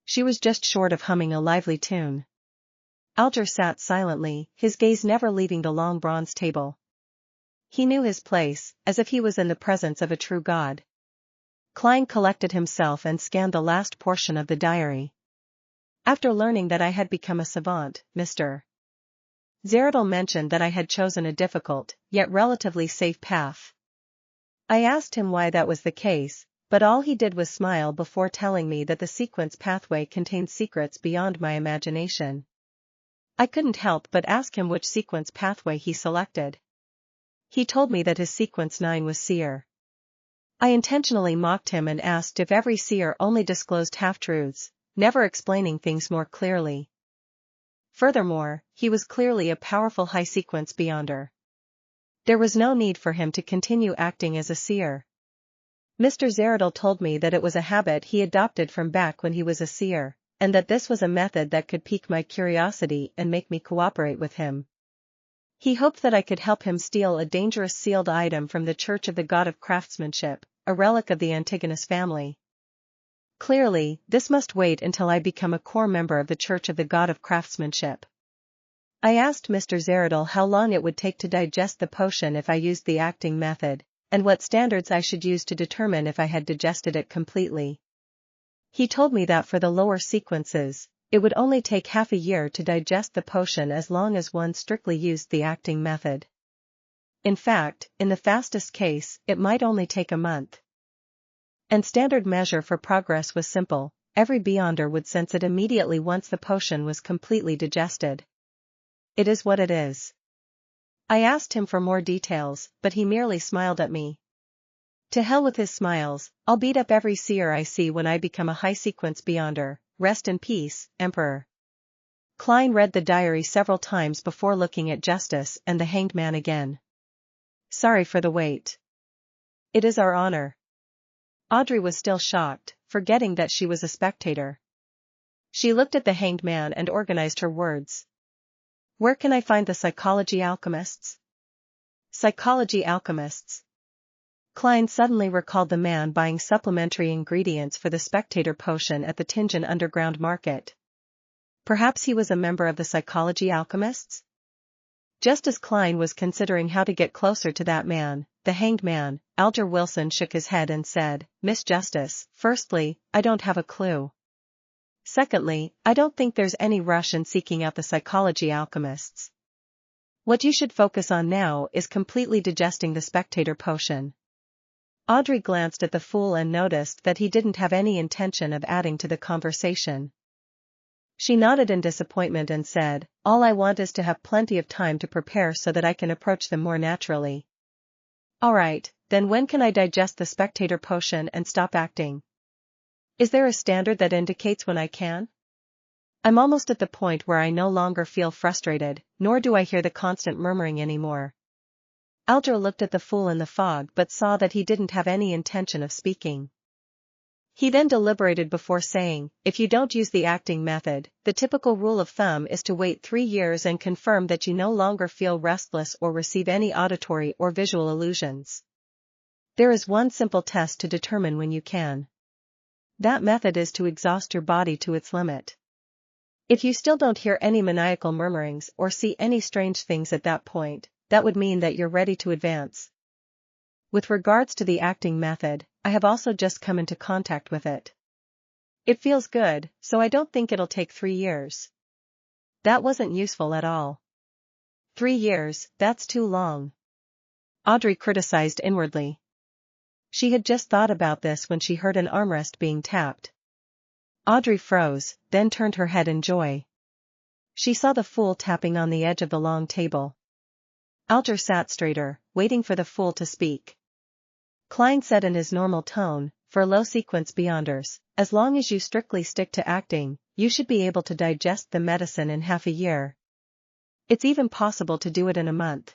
She was just short of humming a lively tune. Alger sat silently, his gaze never leaving the long bronze table. He knew his place, as if he was in the presence of a true god. Klein collected himself and scanned the last portion of the diary. After learning that I had become a savant, Mr. Zeradal mentioned that I had chosen a difficult, yet relatively safe path. I asked him why that was the case, but all he did was smile before telling me that the sequence pathway contained secrets beyond my imagination. I couldn't help but ask him which sequence pathway he selected. He told me that his sequence 9 was Seer. I intentionally mocked him and asked if every seer only disclosed half-truths, never explaining things more clearly. Furthermore, he was clearly a powerful high-sequence beyonder. There was no need for him to continue acting as a seer. Mr. Zeradal told me that it was a habit he adopted from back when he was a seer, and that this was a method that could pique my curiosity and make me cooperate with him. He hoped that I could help him steal a dangerous sealed item from the Church of the God of Craftsmanship, a relic of the Antigonus family. Clearly, this must wait until I become a core member of the Church of the God of Craftsmanship. I asked Mr. Zeradal how long it would take to digest the potion if I used the acting method, and what standards I should use to determine if I had digested it completely. He told me that for the lower sequences, it would only take half a year to digest the potion as long as one strictly used the acting method. In fact, in the fastest case, it might only take a month. And standard measure for progress was simple: every beyonder would sense it immediately once the potion was completely digested. It is what it is. I asked him for more details, but he merely smiled at me. To hell with his smiles, I'll beat up every seer I see when I become a high-sequence beyonder. Rest in peace, Emperor. Klein read the diary several times before looking at Justice and the Hanged Man again. Sorry for the wait. It is our honor. Audrey was still shocked, forgetting that she was a spectator. She looked at the Hanged Man and organized her words. Where can I find the psychology alchemists? Psychology alchemists. Klein suddenly recalled the man buying supplementary ingredients for the Spectator potion at the Tingen underground market. Perhaps he was a member of the psychology alchemists? Just as Klein was considering how to get closer to that man, the Hanged Man, Alger Wilson shook his head and said, Miss Justice, firstly, I don't have a clue. Secondly, I don't think there's any rush in seeking out the psychology alchemists. What you should focus on now is completely digesting the Spectator potion. Audrey glanced at the fool and noticed that he didn't have any intention of adding to the conversation. She nodded in disappointment and said, "All I want is to have plenty of time to prepare so that I can approach them more naturally." "All right, then when can I digest the Spectator potion and stop acting? Is there a standard that indicates when I can? I'm almost at the point where I no longer feel frustrated, nor do I hear the constant murmuring anymore." Alger looked at the fool in the fog but saw that he didn't have any intention of speaking. He then deliberated before saying, "If you don't use the acting method, the typical rule of thumb is to wait 3 years and confirm that you no longer feel restless or receive any auditory or visual illusions. There is one simple test to determine when you can. That method is to exhaust your body to its limit. If you still don't hear any maniacal murmurings or see any strange things at that point, that would mean that you're ready to advance. With regards to the acting method, I have also just come into contact with it. It feels good, so I don't think it'll take 3 years." That wasn't useful at all. 3 years, that's too long. Audrey criticized inwardly. She had just thought about this when she heard an armrest being tapped. Audrey froze, then turned her head in joy. She saw the fool tapping on the edge of the long table. Alger sat straighter, waiting for the fool to speak. Klein said in his normal tone, "For low-sequence beyonders, as long as you strictly stick to acting, you should be able to digest the medicine in half a year. It's even possible to do it in a month."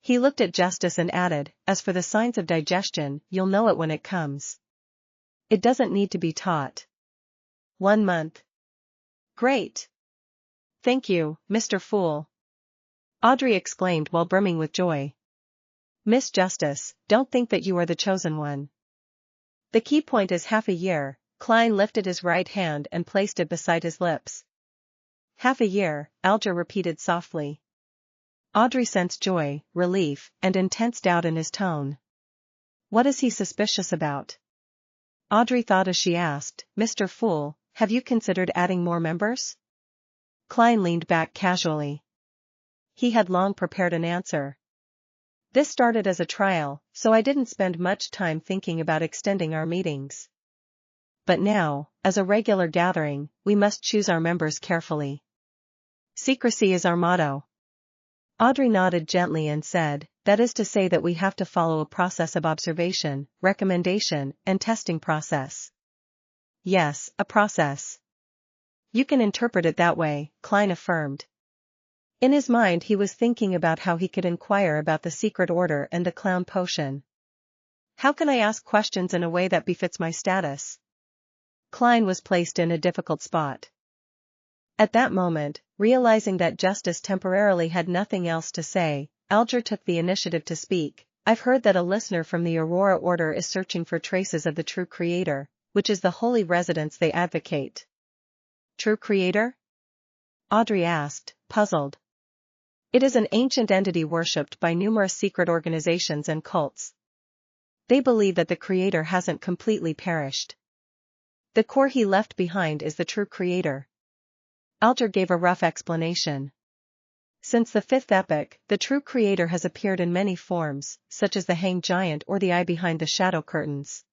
He looked at Justice and added, "As for the signs of digestion, you'll know it when it comes. It doesn't need to be taught." 1 month. Great. Thank you, Mr. Fool. Audrey exclaimed while brimming with joy. "Miss Justice, don't think that you are the chosen one. The key point is half a year." Klein lifted his right hand and placed it beside his lips. "Half a year," Alger repeated softly. Audrey sensed joy, relief, and intense doubt in his tone. What is he suspicious about? Audrey thought as she asked, "Mr. Fool, have you considered adding more members?" Klein leaned back casually. He had long prepared an answer. "This started as a trial, so I didn't spend much time thinking about extending our meetings. But now, as a regular gathering, we must choose our members carefully. Secrecy is our motto." Audrey nodded gently and said, "That is to say that we have to follow a process of observation, recommendation, and testing process." "Yes, a process. You can interpret it that way," Klein affirmed. In his mind he was thinking about how he could inquire about the secret order and the clown potion. How can I ask questions in a way that befits my status? Klein was placed in a difficult spot. At that moment, realizing that Justice temporarily had nothing else to say, Alger took the initiative to speak. "I've heard that a listener from the Aurora Order is searching for traces of the true Creator, which is the holy residence they advocate." "True Creator?" Audrey asked, puzzled. "It is an ancient entity worshipped by numerous secret organizations and cults. They believe that the Creator hasn't completely perished. The core he left behind is the true Creator." Alger gave a rough explanation. "Since the 5th epoch, the true Creator has appeared in many forms, such as the Hanged Giant or the Eye behind the shadow curtains.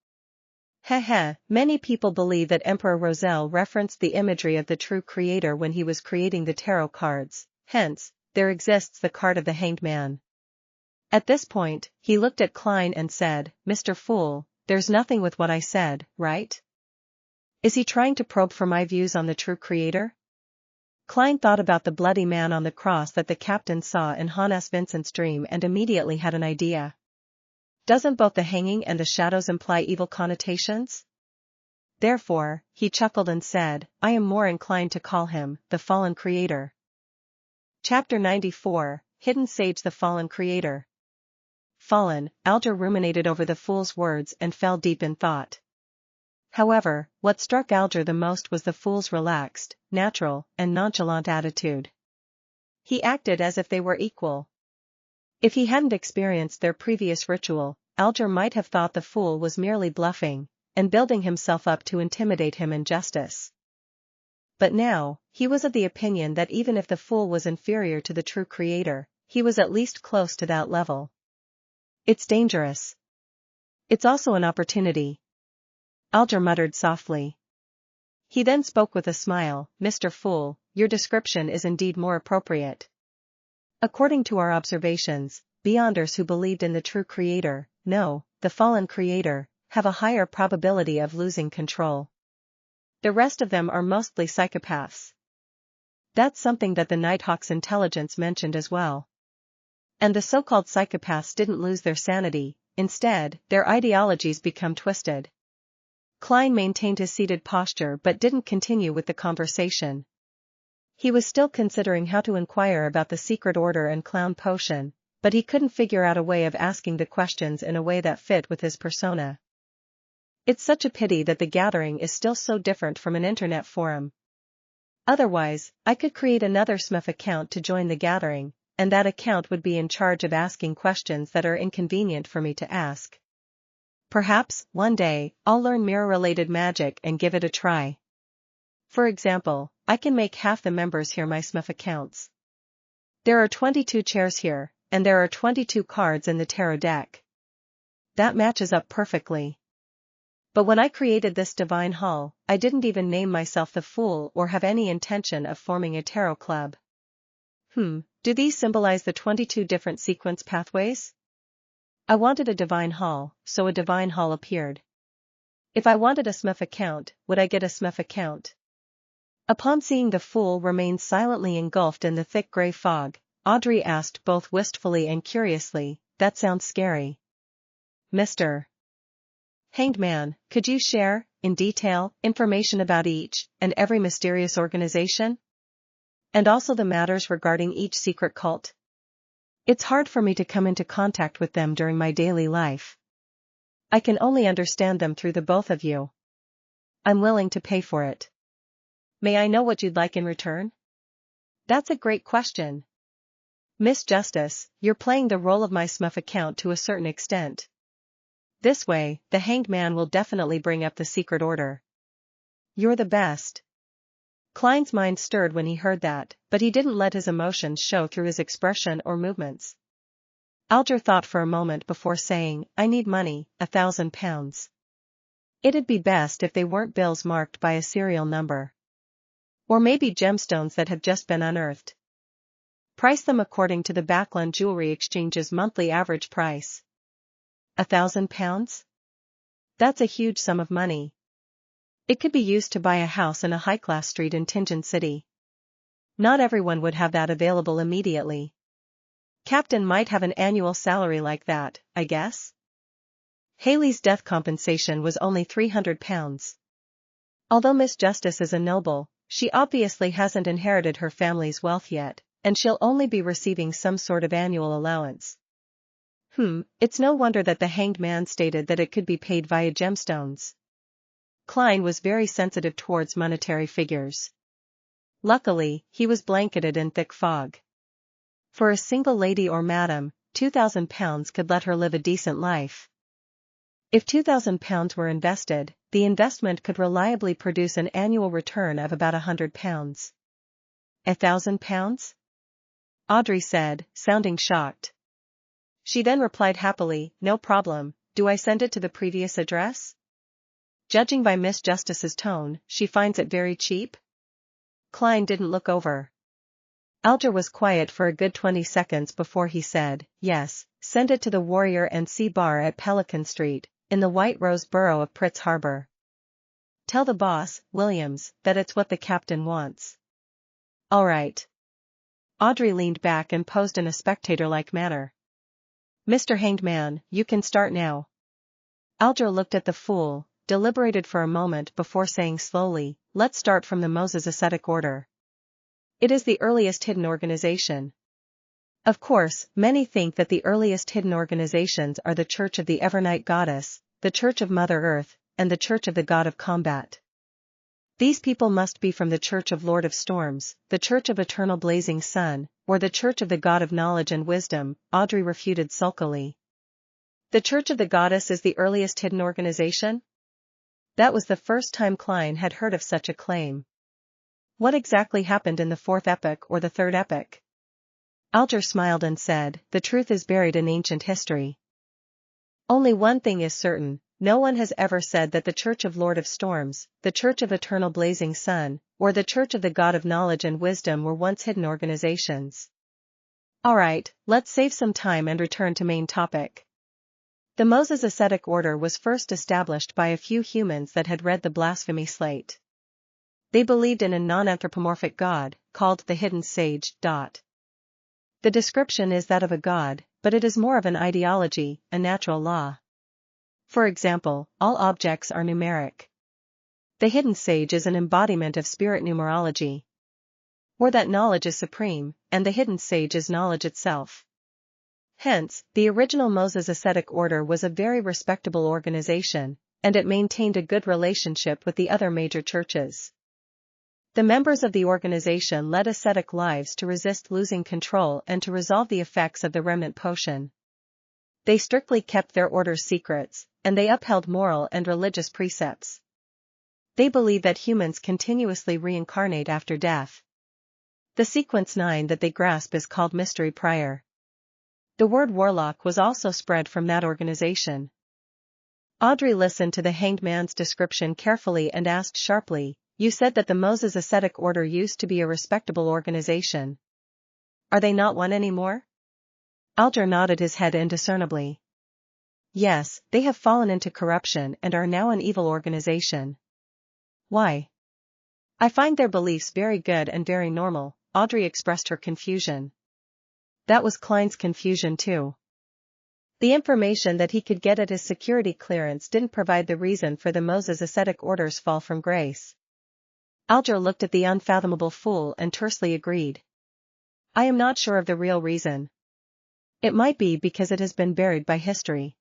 Many people believe that Emperor Roselle referenced the imagery of the true Creator when he was creating the tarot cards, hence, there exists the card of the Hanged Man." At this point, he looked at Klein and said, "Mr. Fool, there's nothing with what I said, right? Is he trying to probe for my views on the true Creator?" Klein thought about the bloody man on the cross that the captain saw in Hannes Vincent's dream and immediately had an idea. Doesn't both the hanging and the shadows imply evil connotations? Therefore, he chuckled and said, "I am more inclined to call him the Fallen Creator." Chapter 94, Hidden Sage, the Fallen Creator. Fallen, Alger ruminated over the fool's words and fell deep in thought. However, what struck Alger the most was the fool's relaxed, natural, and nonchalant attitude. He acted as if they were equal. If he hadn't experienced their previous ritual, Alger might have thought the fool was merely bluffing, and building himself up to intimidate him in justice. but now, he was of the opinion that even if the fool was inferior to the true creator, he was at least close to that level. It's dangerous. It's also an opportunity. Alger muttered softly. He then spoke with a smile, Mr. Fool, your description is indeed more appropriate. According to our observations, Beyonders who believed in the true creator, no, the fallen creator, have a higher probability of losing control. The rest of them are mostly psychopaths. That's something that the Nighthawk's intelligence mentioned as well. And the so-called psychopaths didn't lose their sanity, instead, their ideologies become twisted. Klein maintained his seated posture but didn't continue with the conversation. He was still considering how to inquire about the secret order and clown potion, but he couldn't figure out a way of asking the questions in a way that fit with his persona. It's such a pity that the gathering is still so different from an internet forum. Otherwise, I could create another SMF account to join the gathering, and that account would be in charge of asking questions that are inconvenient for me to ask. Perhaps, one day, I'll learn mirror-related magic and give it a try. For example, I can make half the members here my SMF accounts. There are 22 chairs here, and there are 22 cards in the tarot deck. That matches up perfectly. But when I created this divine hall, I didn't even name myself the Fool or have any intention of forming a tarot club. Do these symbolize the 22 different sequence pathways? I wanted a divine hall, so a divine hall appeared. If I wanted a SMF account, would I get a SMF account? Upon seeing the Fool remain silently engulfed in the thick gray fog, Audrey asked both wistfully and curiously, that sounds scary. Mr. Hanged Man, could you share, in detail, information about each and every mysterious organization? And also the matters regarding each secret cult? It's hard for me to come into contact with them during my daily life. I can only understand them through the both of you. I'm willing to pay for it. May I know what you'd like in return? That's a great question. Miss Justice, you're playing the role of my SMF account to a certain extent. This way, the Hanged Man will definitely bring up the secret order. You're the best. Klein's mind stirred when he heard that, but he didn't let his emotions show through his expression or movements. Alger thought for a moment before saying, I need money, £1,000. It'd be best if they weren't bills marked by a serial number. Or maybe gemstones that have just been unearthed. Price them according to the Backland Jewelry Exchange's monthly average price. £1,000? That's a huge sum of money. It could be used to buy a house in a high-class street in Tingen City. Not everyone would have that available immediately. Captain might have an annual salary like that, I guess. Haley's death compensation was only £300. Although Miss Justice is a noble, she obviously hasn't inherited her family's wealth yet, and she'll only be receiving some sort of annual allowance. It's no wonder that the Hanged Man stated that it could be paid via gemstones. Klein was very sensitive towards monetary figures. Luckily, he was blanketed in thick fog. For a single lady or madam, £2,000 could let her live a decent life. If £2,000 were invested, the investment could reliably produce an annual return of about £100. £1,000? Audrey said, sounding shocked. She then replied happily, no problem, do I send it to the previous address? Judging by Miss Justice's tone, she finds it very cheap? Klein didn't look over. Alger was quiet for a good 20 seconds before he said, yes, send it to the Warrior and Sea Bar at Pelican Street, in the White Rose borough of Pritz Harbor. Tell the boss, Williams, that it's what the captain wants. All right. Audrey leaned back and posed in a spectator-like manner. Mr. Hanged Man, you can start now. Alger looked at the Fool, deliberated for a moment before saying slowly, let's start from the Moses Ascetic Order. It is the earliest hidden organization. Of course, many think that the earliest hidden organizations are the Church of the Evernight Goddess, the Church of Mother Earth, and the Church of the God of Combat. These people must be from the Church of Lord of Storms, the Church of Eternal Blazing Sun, or the Church of the God of Knowledge and Wisdom, Audrey refuted sulkily. The Church of the Goddess is the earliest hidden organization? That was the first time Klein had heard of such a claim. What exactly happened in the fourth epoch or the third epoch? Alger smiled and said, the truth is buried in ancient history. Only one thing is certain, no one has ever said that the Church of Lord of Storms, the Church of Eternal Blazing Sun, or the Church of the God of Knowledge and Wisdom were once hidden organizations. Alright, let's save some time and return to main topic. The Moses ascetic order was first established by a few humans that had read the Blasphemy Slate. They believed in a non-anthropomorphic god, called the Hidden Sage. The description is that of a god, but it is more of an ideology, a natural law. For example, all objects are numeric. The Hidden Sage is an embodiment of spirit numerology. Or that knowledge is supreme, and the Hidden Sage is knowledge itself. Hence, the original Moses ascetic order was a very respectable organization, and it maintained a good relationship with the other major churches. The members of the organization led ascetic lives to resist losing control and to resolve the effects of the Remnant potion. They strictly kept their order's secrets, and they upheld moral and religious precepts. They believe that humans continuously reincarnate after death. The sequence 9 that they grasp is called Mystery Prior. The word warlock was also spread from that organization. Audrey listened to the hanged man's description carefully and asked sharply, you said that the Moses ascetic order used to be a respectable organization. Are they not one anymore? Alger nodded his head indiscernibly. Yes, they have fallen into corruption and are now an evil organization. Why? I find their beliefs very good and very normal, Audrey expressed her confusion. That was Klein's confusion too. The information that he could get at his security clearance didn't provide the reason for the Moses ascetic order's fall from grace. Alger looked at the unfathomable fool and tersely agreed. I am not sure of the real reason. It might be because it has been buried by history.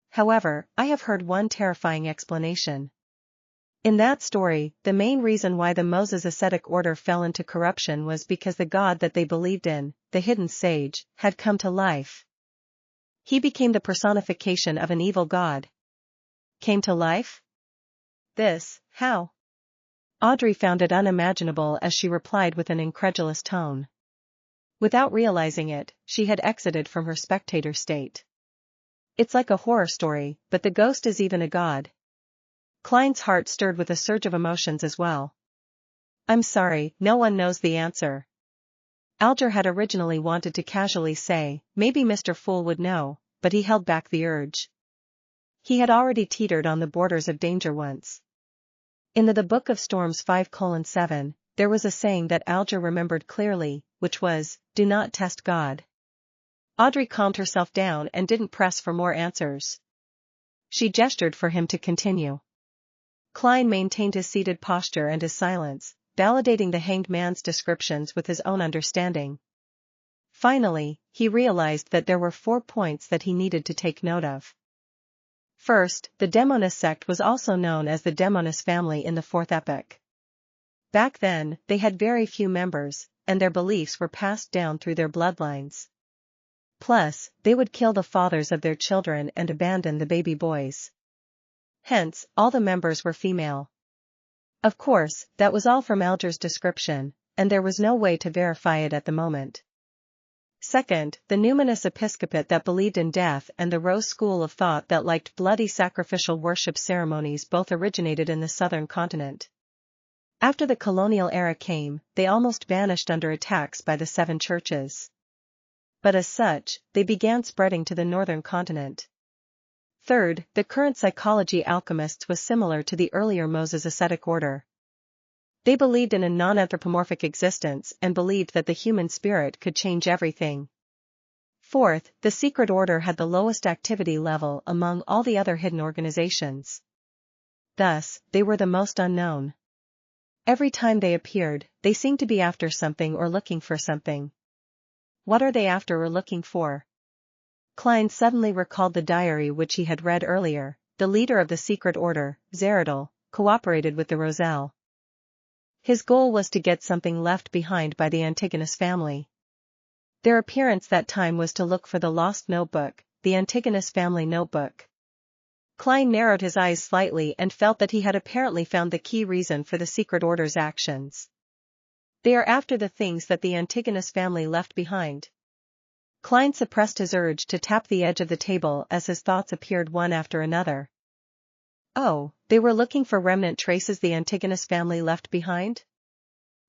However, I have heard one terrifying explanation. In that story, the main reason why the Moses ascetic order fell into corruption was because the god that they believed in, the Hidden Sage, had come to life. He became the personification of an evil god. Came to life? How? Audrey found it unimaginable as she replied with an incredulous tone. Without realizing it, she had exited from her spectator state. It's like a horror story, but the ghost is even a god. Klein's heart stirred with a surge of emotions as well. I'm sorry, no one knows the answer. Alger had originally wanted to casually say, maybe Mr. Fool would know, but he held back the urge. He had already teetered on the borders of danger once. In the Book of Storms 5:7, there was a saying that Alger remembered clearly, which was, do not test God. Audrey calmed herself down and didn't press for more answers. She gestured for him to continue. Klein maintained his seated posture and his silence, validating the hanged man's descriptions with his own understanding. Finally, he realized that there were 4 points that he needed to take note of. First, the Demoness sect was also known as the Demoness family in the 4th epoch. Back then, they had very few members, and their beliefs were passed down through their bloodlines. Plus, they would kill the fathers of their children and abandon the baby boys. Hence, all the members were female. Of course, that was all from Alger's description, and there was no way to verify it at the moment. Second, the numinous episcopate that believed in death and the Rose school of thought that liked bloody sacrificial worship ceremonies both originated in the southern continent. After the colonial era came, they almost vanished under attacks by the 7 churches. But as such, they began spreading to the northern continent. Third, the current psychology alchemists was similar to the earlier Moses ascetic order. They believed in a non-anthropomorphic existence and believed that the human spirit could change everything. Fourth, the secret order had the lowest activity level among all the other hidden organizations. Thus, they were the most unknown. Every time they appeared, they seemed to be after something or looking for something. What are they after or looking for? Klein suddenly recalled the diary which he had read earlier. The leader of the secret order, Zeradal, cooperated with the Roselle. His goal was to get something left behind by the Antigonus family. Their appearance that time was to look for the lost notebook, the Antigonus family notebook. Klein narrowed his eyes slightly and felt that he had apparently found the key reason for the secret order's actions. They are after the things that the Antigonus family left behind. Klein suppressed his urge to tap the edge of the table as his thoughts appeared one after another. Oh, they were looking for remnant traces the Antigonus family left behind?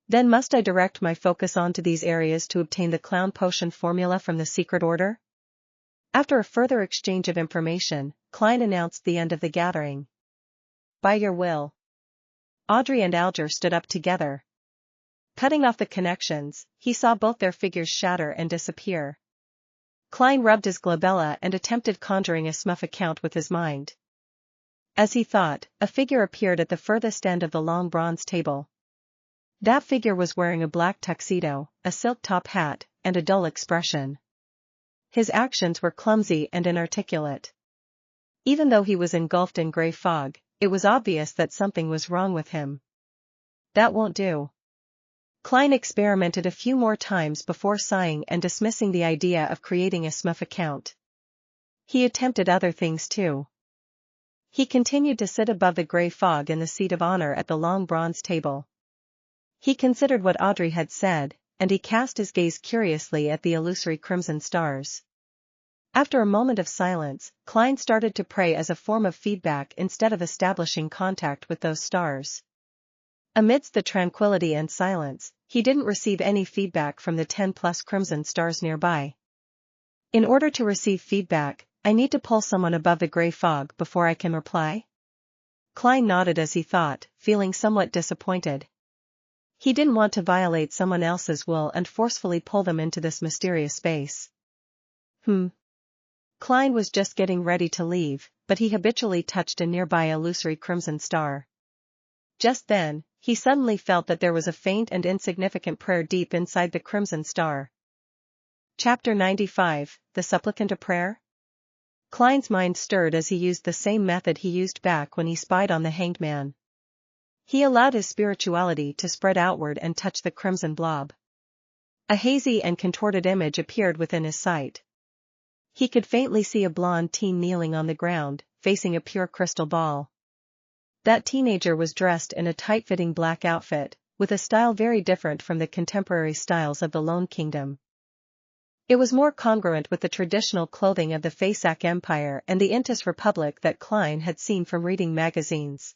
Then must I direct my focus onto these areas to obtain the clown potion formula from the secret order? After a further exchange of information, Klein announced the end of the gathering. By your will. Audrey and Alger stood up together. Cutting off the connections, he saw both their figures shatter and disappear. Klein rubbed his glabella and attempted conjuring a smurf account with his mind. As he thought, a figure appeared at the furthest end of the long bronze table. That figure was wearing a black tuxedo, a silk top hat, and a dull expression. His actions were clumsy and inarticulate. Even though he was engulfed in gray fog, it was obvious that something was wrong with him. That won't do. Klein experimented a few more times before sighing and dismissing the idea of creating a smurf account. He attempted other things too. He continued to sit above the gray fog in the seat of honor at the long bronze table. He considered what Audrey had said, and he cast his gaze curiously at the illusory crimson stars. After a moment of silence, Klein started to pray as a form of feedback instead of establishing contact with those stars. Amidst the tranquility and silence, he didn't receive any feedback from the 10+ crimson stars nearby. In order to receive feedback, I need to pull someone above the gray fog before I can reply? Klein nodded as he thought, feeling somewhat disappointed. He didn't want to violate someone else's will and forcefully pull them into this mysterious space. Klein was just getting ready to leave, but he habitually touched a nearby illusory crimson star. Just then, he suddenly felt that there was a faint and insignificant prayer deep inside the crimson star. Chapter 95, The Supplicant, a Prayer? Klein's mind stirred as he used the same method he used back when he spied on the hanged man. He allowed his spirituality to spread outward and touch the crimson blob. A hazy and contorted image appeared within his sight. He could faintly see a blonde teen kneeling on the ground, facing a pure crystal ball. That teenager was dressed in a tight-fitting black outfit, with a style very different from the contemporary styles of the Lone Kingdom. It was more congruent with the traditional clothing of the Faesak Empire and the Intis Republic that Klein had seen from reading magazines.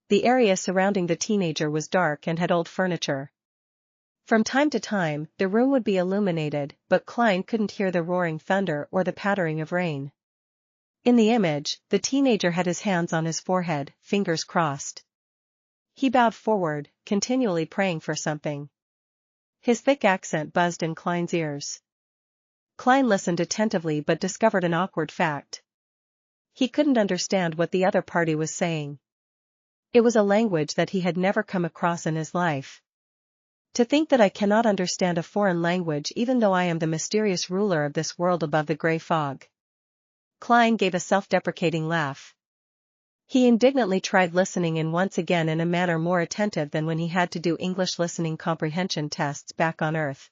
The area surrounding the teenager was dark and had old furniture. From time to time, the room would be illuminated, but Klein couldn't hear the roaring thunder or the pattering of rain. In the image, the teenager had his hands on his forehead, fingers crossed. He bowed forward, continually praying for something. His thick accent buzzed in Klein's ears. Klein listened attentively but discovered an awkward fact. He couldn't understand what the other party was saying. It was a language that he had never come across in his life. To think that I cannot understand a foreign language even though I am the mysterious ruler of this world above the gray fog. Klein gave a self-deprecating laugh. He indignantly tried listening in once again in a manner more attentive than when he had to do English listening comprehension tests back on Earth.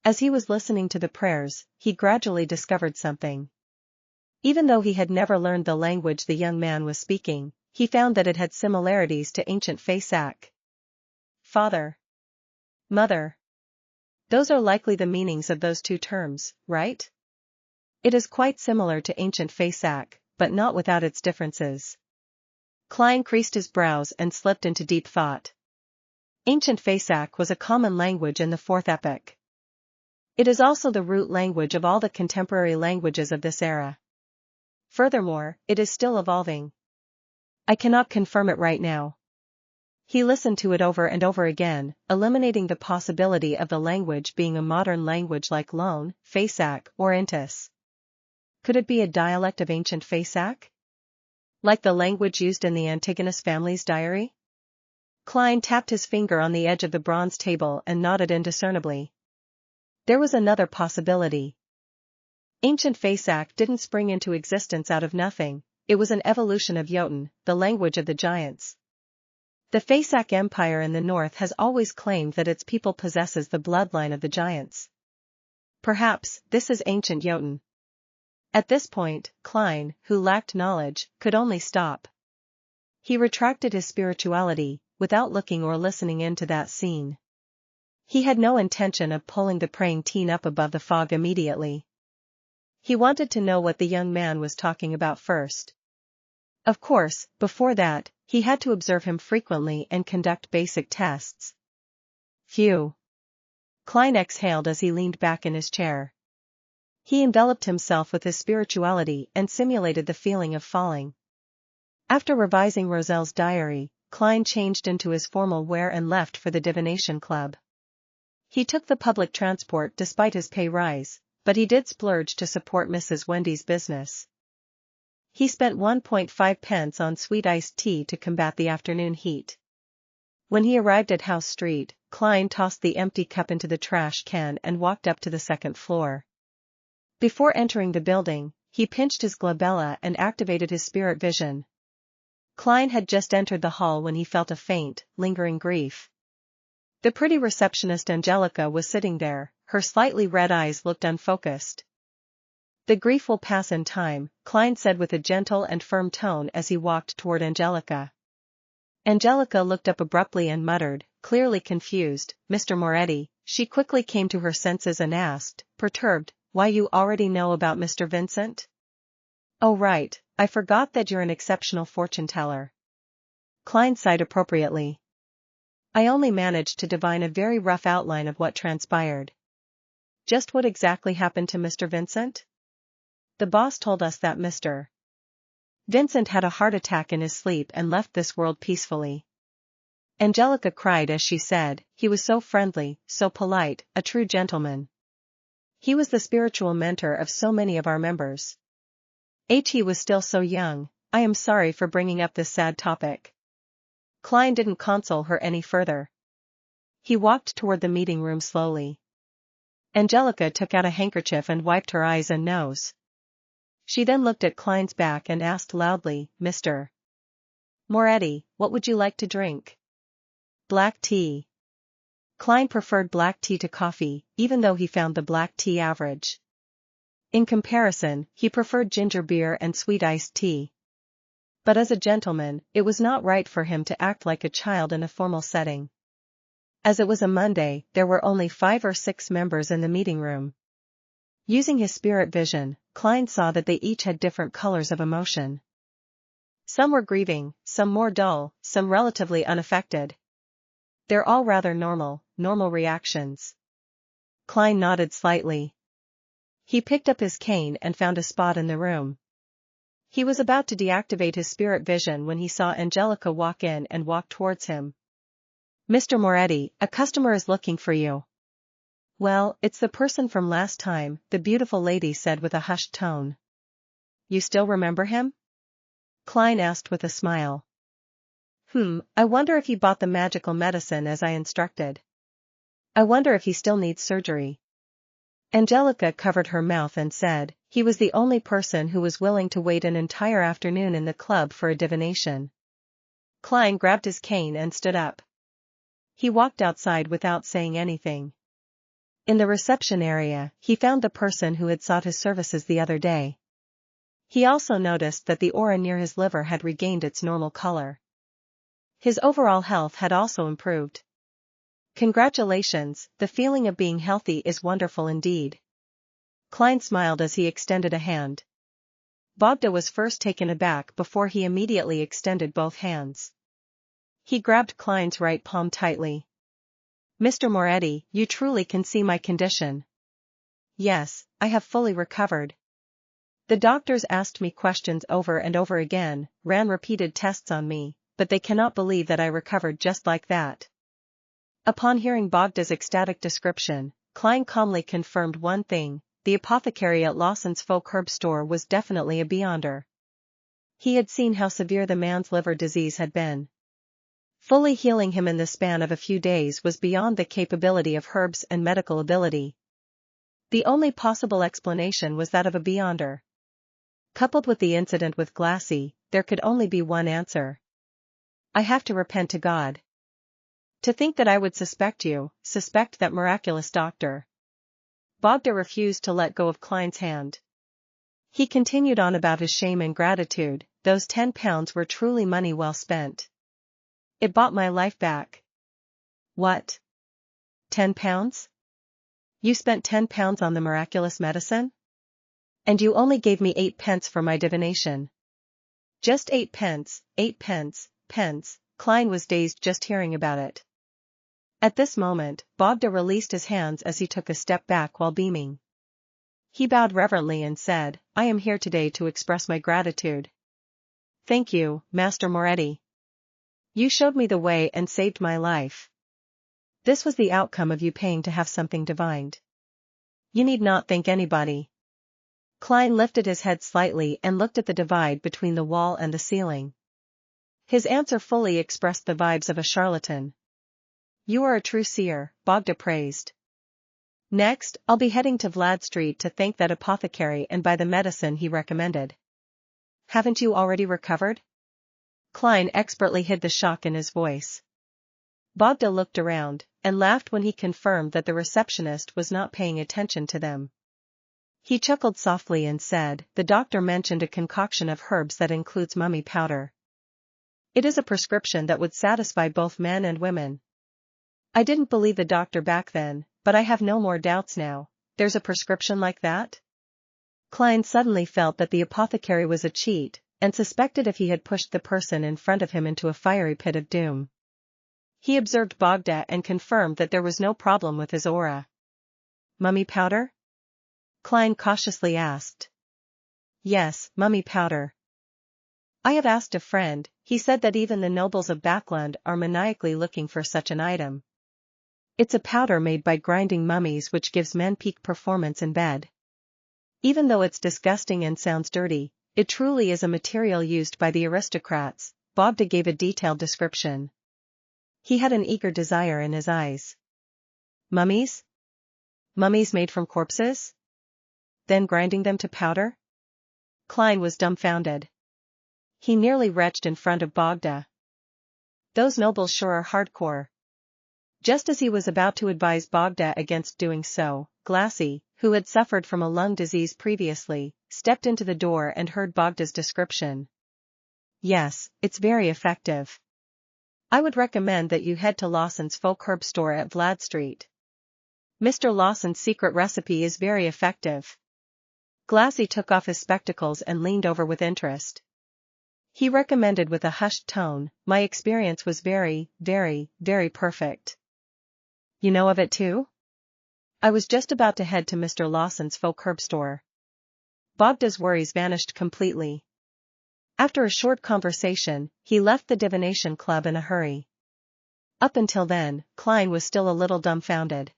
As he was listening to the prayers, he gradually discovered something. Even though he had never learned the language the young man was speaking, he found that it had similarities to ancient Faesak. Father. Mother. Those are likely the meanings of those two terms, right? It is quite similar to ancient Faesak, but not without its differences. Klein creased his brows and slipped into deep thought. Ancient Faesak was a common language in the Fourth Epoch. It is also the root language of all the contemporary languages of this era. Furthermore, it is still evolving. I cannot confirm it right now. He listened to it over and over again, eliminating the possibility of the language being a modern language like Lone, Faesak, or Intis. Could it be a dialect of ancient Faesak? Like the language used in the Antigonus family's diary? Klein tapped his finger on the edge of the bronze table and nodded indiscernibly. There was another possibility. Ancient Faesak didn't spring into existence out of nothing, it was an evolution of Jotun, the language of the giants. The Faesak Empire in the north has always claimed that its people possesses the bloodline of the giants. Perhaps, this is ancient Jotun. At this point, Klein, who lacked knowledge, could only stop. He retracted his spirituality, without looking or listening into that scene. He had no intention of pulling the praying teen up above the fog immediately. He wanted to know what the young man was talking about first. Of course, before that, he had to observe him frequently and conduct basic tests. Phew. Klein exhaled as he leaned back in his chair. He enveloped himself with his spirituality and simulated the feeling of falling. After revising Roselle's diary, Klein changed into his formal wear and left for the Divination Club. He took the public transport despite his pay rise, but he did splurge to support Mrs. Wendy's business. He spent 1.5 pence on sweet iced tea to combat the afternoon heat. When he arrived at House Street, Klein tossed the empty cup into the trash can and walked up to the second floor. Before entering the building, he pinched his glabella and activated his spirit vision. Klein had just entered the hall when he felt a faint, lingering grief. The pretty receptionist Angelica was sitting there, her slightly red eyes looked unfocused. "The grief will pass in time," Klein said with a gentle and firm tone as he walked toward Angelica. Angelica looked up abruptly and muttered, clearly confused, "Mr. Moretti." She quickly came to her senses and asked, perturbed, "Why, you already know about Mr. Vincent?" "Oh right, I forgot that you're an exceptional fortune-teller." Klein sighed appropriately. "I only managed to divine a very rough outline of what transpired." "Just what exactly happened to Mr. Vincent?" "The boss told us that Mr. Vincent had a heart attack in his sleep and left this world peacefully." Angelica cried as she said, "He was so friendly, so polite, a true gentleman. He was the spiritual mentor of so many of our members. He was still so young. I am sorry for bringing up this sad topic." Klein didn't console her any further. He walked toward the meeting room slowly. Angelica took out a handkerchief and wiped her eyes and nose. She then looked at Klein's back and asked loudly, "Mr. Moretti, what would you like to drink?" "Black tea." Klein preferred black tea to coffee, even though he found the black tea average. In comparison, he preferred ginger beer and sweet iced tea. But as a gentleman, it was not right for him to act like a child in a formal setting. As it was a Monday, there were only 5 or 6 members in the meeting room. Using his spirit vision, Klein saw that they each had different colors of emotion. Some were grieving, some more dull, some relatively unaffected. "They're all rather normal reactions." Klein nodded slightly. He picked up his cane and found a spot in the room. He was about to deactivate his spirit vision when he saw Angelica walk in and walk towards him. "Mr. Moretti, a customer is looking for you." "Well, it's the person from last time," the beautiful lady said with a hushed tone. "You still remember him?" Klein asked with a smile. I wonder if he bought the magical medicine as I instructed. I wonder if he still needs surgery." Angelica covered her mouth and said, "He was the only person who was willing to wait an entire afternoon in the club for a divination." Klein grabbed his cane and stood up. He walked outside without saying anything. In the reception area, he found the person who had sought his services the other day. He also noticed that the aura near his liver had regained its normal color. His overall health had also improved. "Congratulations, the feeling of being healthy is wonderful indeed." Klein smiled as he extended a hand. Bogda was first taken aback before he immediately extended both hands. He grabbed Klein's right palm tightly. "Mr. Moretti, you truly can see my condition." "Yes, I have fully recovered. The doctors asked me questions over and over again, ran repeated tests on me, but they cannot believe that I recovered just like that." Upon hearing Bogda's ecstatic description, Klein calmly confirmed one thing: the apothecary at Lawson's folk herb store was definitely a beyonder. He had seen how severe the man's liver disease had been. Fully healing him in the span of a few days was beyond the capability of herbs and medical ability. The only possible explanation was that of a beyonder. Coupled with the incident with Glassy, there could only be one answer. "I have to repent to God. To think that I would suspect that miraculous doctor." Bogda refused to let go of Klein's hand. He continued on about his shame and gratitude. "Those £10 were truly money well spent. It bought my life back." "What? £10? You spent £10 on the miraculous medicine? And you only gave me 8 pence for my divination. Just 8 pence, 8 pence. Klein was dazed just hearing about it. At this moment, Bogda released his hands as he took a step back while beaming. He bowed reverently and said, I am here today to express my gratitude. Thank you, Master Moretti. You showed me the way and saved my life. This was the outcome of you paying to have something divined. You need not thank anybody. Klein lifted his head slightly and looked at the divide between the wall and the ceiling. His answer fully expressed the vibes of a charlatan. You are a true seer, Bogda praised. Next, I'll be heading to Vlad Street to thank that apothecary and buy the medicine he recommended. Haven't you already recovered? Klein expertly hid the shock in his voice. Bogda looked around, and laughed when he confirmed that the receptionist was not paying attention to them. He chuckled softly and said, the doctor mentioned a concoction of herbs that includes mummy powder. It is a prescription that would satisfy both men and women. I didn't believe the doctor back then, but I have no more doubts now. There's a prescription like that? Klein suddenly felt that the apothecary was a cheat, and suspected if he had pushed the person in front of him into a fiery pit of doom. He observed Bogda and confirmed that there was no problem with his aura. Mummy powder? Klein cautiously asked. Yes, mummy powder. I have asked a friend, he said that even the nobles of Backland are maniacally looking for such an item. It's a powder made by grinding mummies which gives men peak performance in bed. Even though it's disgusting and sounds dirty, it truly is a material used by the aristocrats. Bogda gave a detailed description. He had an eager desire in his eyes. Mummies? Mummies made from corpses? Then grinding them to powder? Klein was dumbfounded. He nearly retched in front of Bogda. Those nobles sure are hardcore. Just as he was about to advise Bogda against doing so, Glassy, who had suffered from a lung disease previously, stepped into the door and heard Bogda's description. Yes, it's very effective. I would recommend that you head to Lawson's folk herb store at Vlad Street. Mr. Lawson's secret recipe is very effective. Glassy took off his spectacles and leaned over with interest. He recommended with a hushed tone, my experience was very, very, very perfect. You know of it too? I was just about to head to Mr. Lawson's folk herb store. Bogda's worries vanished completely. After a short conversation, he left the Divination Club in a hurry. Up until then, Klein was still a little dumbfounded.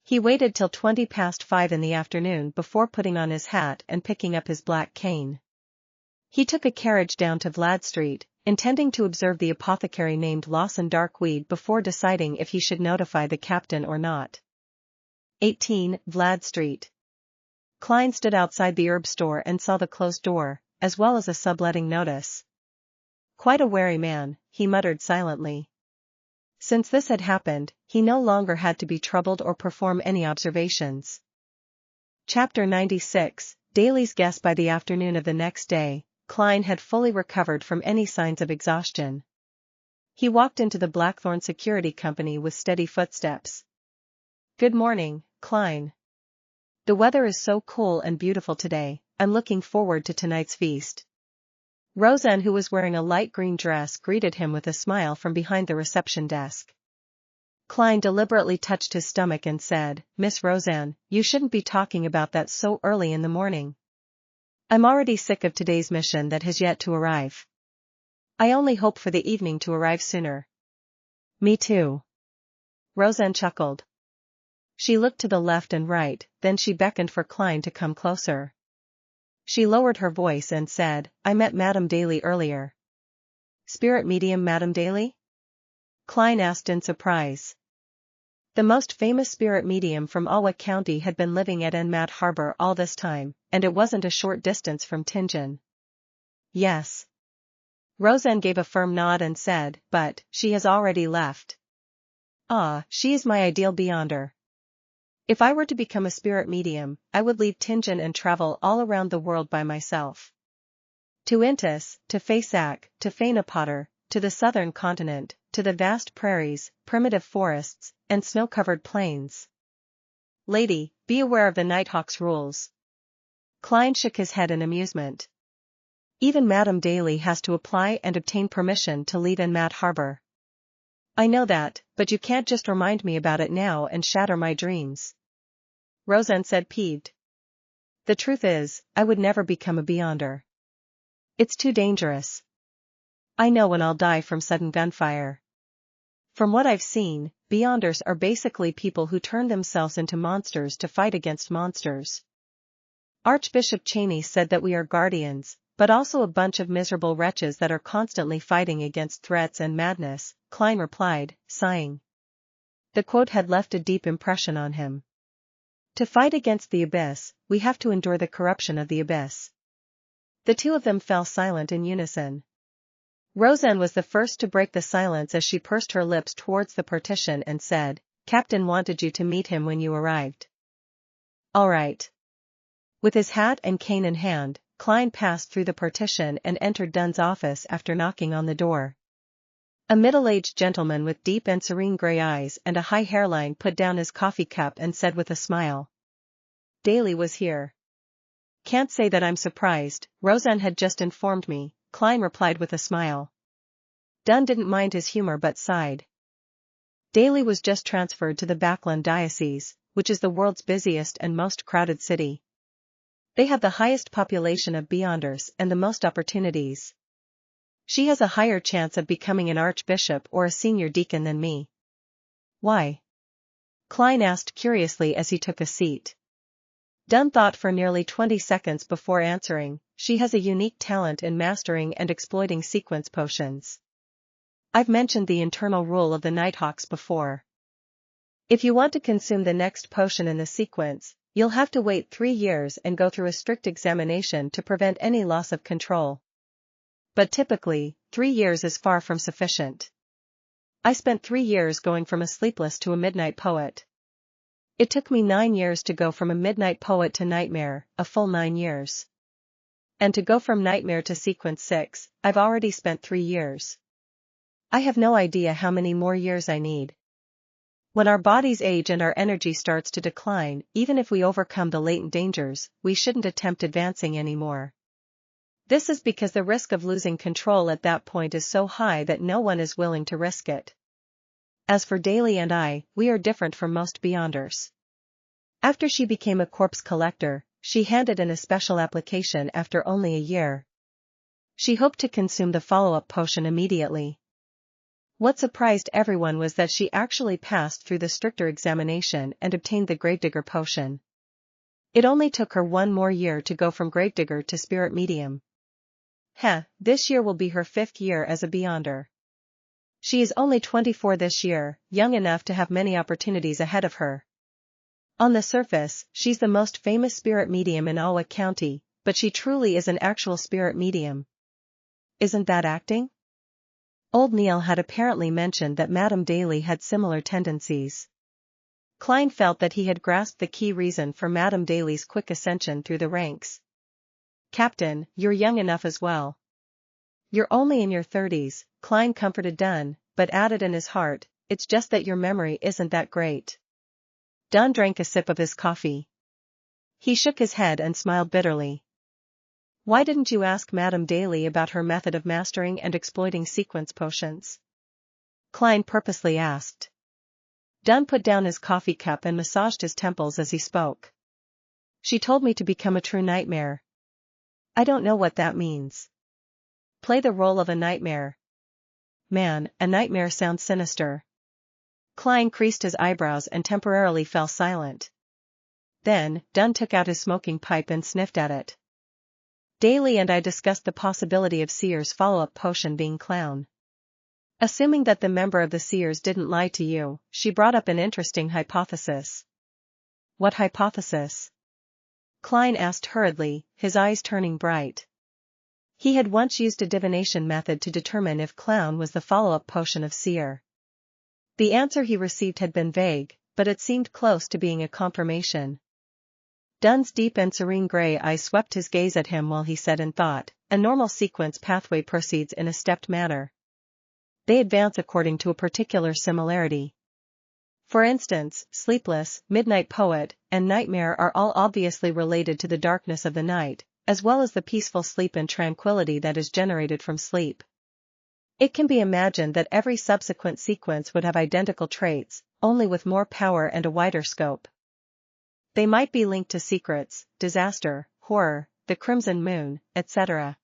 He waited till 5:20 in the afternoon before putting on his hat and picking up his black cane. He took a carriage down to Vlad Street, intending to observe the apothecary named Lawson Darkweed before deciding if he should notify the captain or not. 18, Vlad Street. Klein stood outside the herb store and saw the closed door, as well as a subletting notice. Quite a wary man, he muttered silently. Since this had happened, he no longer had to be troubled or perform any observations. Chapter 96, Daly's guess. By the afternoon of the next day, Klein had fully recovered from any signs of exhaustion. He walked into the Blackthorn Security Company with steady footsteps. Good morning, Klein. The weather is so cool and beautiful today, I'm looking forward to tonight's feast. Roseanne, who was wearing a light green dress, greeted him with a smile from behind the reception desk. Klein deliberately touched his stomach and said, Miss Roseanne, you shouldn't be talking about that so early in the morning. I'm already sick of today's mission that has yet to arrive. I only hope for the evening to arrive sooner. Me too. Roseanne chuckled. She looked to the left and right, then she beckoned for Klein to come closer. She lowered her voice and said, I met Madame Daly earlier. Spirit medium Madame Daly? Klein asked in surprise. The most famous spirit medium from Alwa County had been living at Enmat Harbor all this time, and it wasn't a short distance from Tingen. Yes. Roseanne gave a firm nod and said, but, she has already left. Ah, she is my ideal beyonder. If I were to become a spirit medium, I would leave Tingen and travel all around the world by myself. To Intis, to Faisac, to Fainapotter, to the southern continent, to the vast prairies, primitive forests, and snow-covered plains. Lady, be aware of the Nighthawk's rules. Klein shook his head in amusement. Even Madame Daly has to apply and obtain permission to leave in Mat Harbor. I know that, but you can't just remind me about it now and shatter my dreams. Roselle said peeved. The truth is, I would never become a Beyonder. It's too dangerous. I know when I'll die from sudden gunfire. From what I've seen, Beyonders are basically people who turn themselves into monsters to fight against monsters. Archbishop Cheney said that we are guardians, but also a bunch of miserable wretches that are constantly fighting against threats and madness, Klein replied, sighing. The quote had left a deep impression on him. To fight against the abyss, we have to endure the corruption of the abyss. The two of them fell silent in unison. Roselle was the first to break the silence as she pursed her lips towards the partition and said, Captain wanted you to meet him when you arrived. All right. With his hat and cane in hand, Klein passed through the partition and entered Dunn's office after knocking on the door. A middle-aged gentleman with deep and serene gray eyes and a high hairline put down his coffee cup and said with a smile. Daly was here. Can't say that I'm surprised, Roselle had just informed me, Klein replied with a smile. Dunn didn't mind his humor but sighed. Daly was just transferred to the Backland Diocese, which is the world's busiest and most crowded city. They have the highest population of Beyonders and the most opportunities. She has a higher chance of becoming an archbishop or a senior deacon than me. Why? Klein asked curiously as he took a seat. Dunn thought for nearly 20 seconds before answering. She has a unique talent in mastering and exploiting sequence potions. I've mentioned the internal rule of the Nighthawks before. If you want to consume the next potion in the sequence, you'll have to wait 3 years and go through a strict examination to prevent any loss of control. But typically, 3 years is far from sufficient. I spent 3 years going from a sleepless to a midnight poet. It took me 9 years to go from a midnight poet to nightmare, a full 9 years. And to go from nightmare to sequence 6, I've already spent 3 years. I have no idea how many more years I need. When our bodies age and our energy starts to decline, even if we overcome the latent dangers, we shouldn't attempt advancing anymore. This is because the risk of losing control at that point is so high that no one is willing to risk it. As for Daly and I, we are different from most Beyonders. After she became a corpse collector, she handed in a special application after only a year. She hoped to consume the follow-up potion immediately. What surprised everyone was that she actually passed through the stricter examination and obtained the Gravedigger potion. It only took her 1 more year to go from Gravedigger to Spirit Medium. This year will be her 5th year as a Beyonder. She is only 24 this year, young enough to have many opportunities ahead of her. On the surface, she's the most famous spirit medium in Iowa County, but she truly is an actual spirit medium. Isn't that acting? Old Neil had apparently mentioned that Madame Daly had similar tendencies. Klein felt that he had grasped the key reason for Madame Daly's quick ascension through the ranks. Captain, you're young enough as well. You're only in your 30s, Klein comforted Dunn, but added in his heart, it's just that your memory isn't that great. Dunn drank a sip of his coffee. He shook his head and smiled bitterly. Why didn't you ask Madame Daly about her method of mastering and exploiting sequence potions? Klein purposely asked. Dunn put down his coffee cup and massaged his temples as he spoke. She told me to become a true nightmare. I don't know what that means. Play the role of a nightmare. Man, a nightmare sounds sinister. Klein creased his eyebrows and temporarily fell silent. Then, Dunn took out his smoking pipe and sniffed at it. Daly and I discussed the possibility of Seer's follow-up potion being clown. Assuming that the member of the Seers didn't lie to you, she brought up an interesting hypothesis. What hypothesis? Klein asked hurriedly, his eyes turning bright. He had once used a divination method to determine if clown was the follow-up potion of Seer. The answer he received had been vague, but it seemed close to being a confirmation. Dunn's deep and serene gray eyes swept his gaze at him while he said in thought, a normal sequence pathway proceeds in a stepped manner. They advance according to a particular similarity. For instance, Sleepless, Midnight Poet, and Nightmare are all obviously related to the darkness of the night, as well as the peaceful sleep and tranquility that is generated from sleep. It can be imagined that every subsequent sequence would have identical traits, only with more power and a wider scope. They might be linked to secrets, disaster, horror, the crimson moon, etc.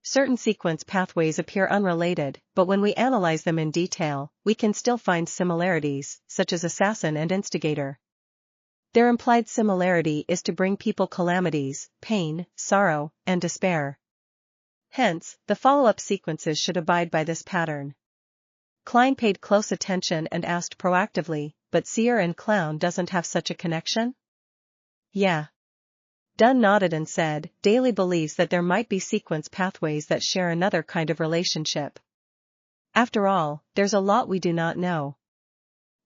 Certain sequence pathways appear unrelated, but when we analyze them in detail, we can still find similarities, such as Assassin and Instigator. Their implied similarity is to bring people calamities, pain, sorrow, and despair. Hence, the follow-up sequences should abide by this pattern. Klein paid close attention and asked proactively, but Seer and Clown doesn't have such a connection? Yeah. Dunn nodded and said, Daly believes that there might be sequence pathways that share another kind of relationship. After all, there's a lot we do not know.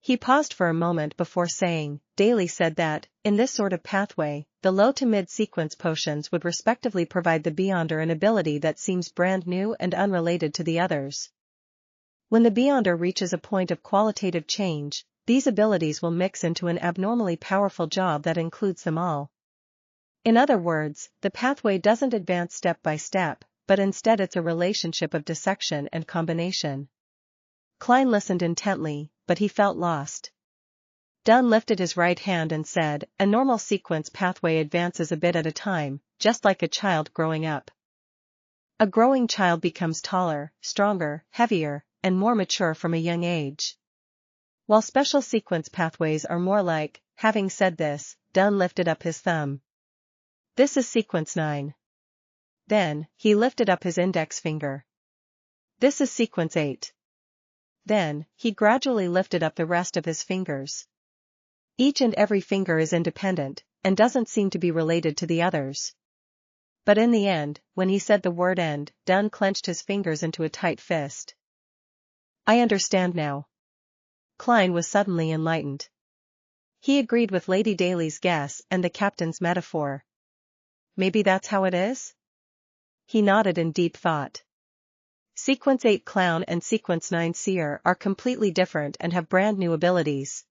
He paused for a moment before saying, Daly said that, in this sort of pathway, the low to mid-sequence potions would respectively provide the Beyonder an ability that seems brand new and unrelated to the others. When the Beyonder reaches a point of qualitative change, these abilities will mix into an abnormally powerful job that includes them all. In other words, the pathway doesn't advance step by step, but instead it's a relationship of dissection and combination. Klein listened intently, but he felt lost. Dunn lifted his right hand and said, a normal sequence pathway advances a bit at a time, just like a child growing up. A growing child becomes taller, stronger, heavier, and more mature from a young age. While special sequence pathways are more like, having said this, Dunn lifted up his thumb. This is sequence 9. Then, he lifted up his index finger. This is sequence 8. Then, he gradually lifted up the rest of his fingers. Each and every finger is independent, and doesn't seem to be related to the others. But in the end, when he said the word end, Dunn clenched his fingers into a tight fist. I understand now. Klein was suddenly enlightened. He agreed with Lady Daly's guess and the captain's metaphor. Maybe that's how it is? He nodded in deep thought. Sequence 8 Clown and Sequence 9 Seer are completely different and have brand new abilities.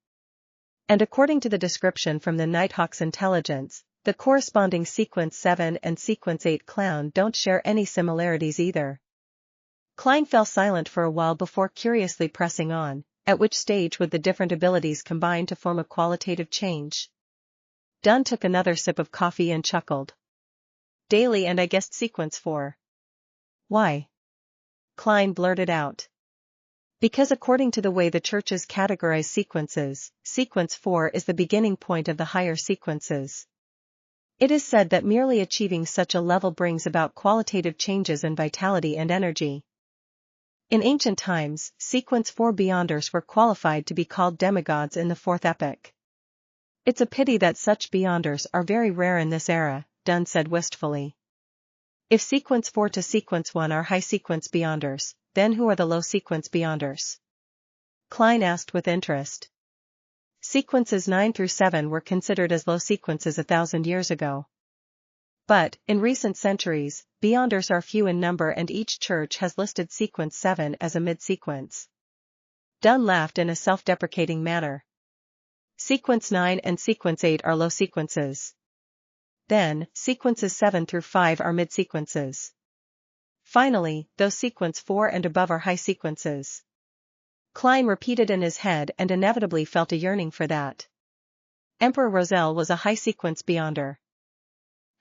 And according to the description from the Nighthawk's intelligence, the corresponding Sequence 7 and Sequence 8 Clown don't share any similarities either. Klein fell silent for a while before curiously pressing on, at which stage would the different abilities combine to form a qualitative change? Dunn took another sip of coffee and chuckled. Daly and I guessed Sequence 4. Why? Klein blurted out. Because according to the way the churches categorize sequences, Sequence 4 is the beginning point of the higher sequences. It is said that merely achieving such a level brings about qualitative changes in vitality and energy. In ancient times, Sequence 4 Beyonders were qualified to be called demigods in the fourth epoch. It's a pity that such Beyonders are very rare in this era, Dunn said wistfully. If Sequence 4 to Sequence 1 are high sequence Beyonders, then who are the low sequence Beyonders? Klein asked with interest. Sequences 9 through 7 were considered as low sequences 1,000 years ago. But, in recent centuries, Beyonders are few in number and each church has listed Sequence 7 as a mid-sequence. Dunn laughed in a self-deprecating manner. Sequence 9 and Sequence 8 are low sequences. Then, Sequences 7 through 5 are mid-sequences. Finally, those Sequence 4 and above are high sequences. Klein repeated in his head and inevitably felt a yearning for that. Emperor Roselle was a high sequence Beyonder.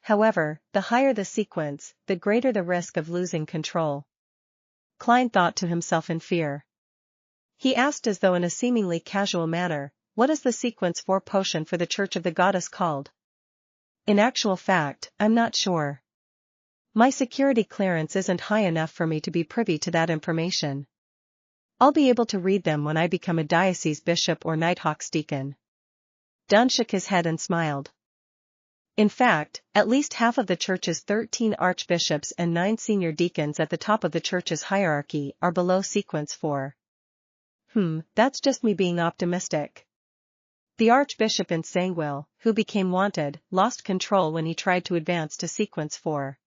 However, the higher the sequence, the greater the risk of losing control. Klein thought to himself in fear. He asked as though in a seemingly casual manner, what is the Sequence 4 potion for the Church of the Goddess called? In actual fact, I'm not sure. My security clearance isn't high enough for me to be privy to that information. I'll be able to read them when I become a diocese bishop or Nighthawk's deacon. Dunn shook his head and smiled. In fact, at least half of the church's 13 archbishops and 9 senior deacons at the top of the church's hierarchy are below Sequence 4. That's just me being optimistic. The archbishop in Sangwell, who became wanted, lost control when he tried to advance to Sequence 4.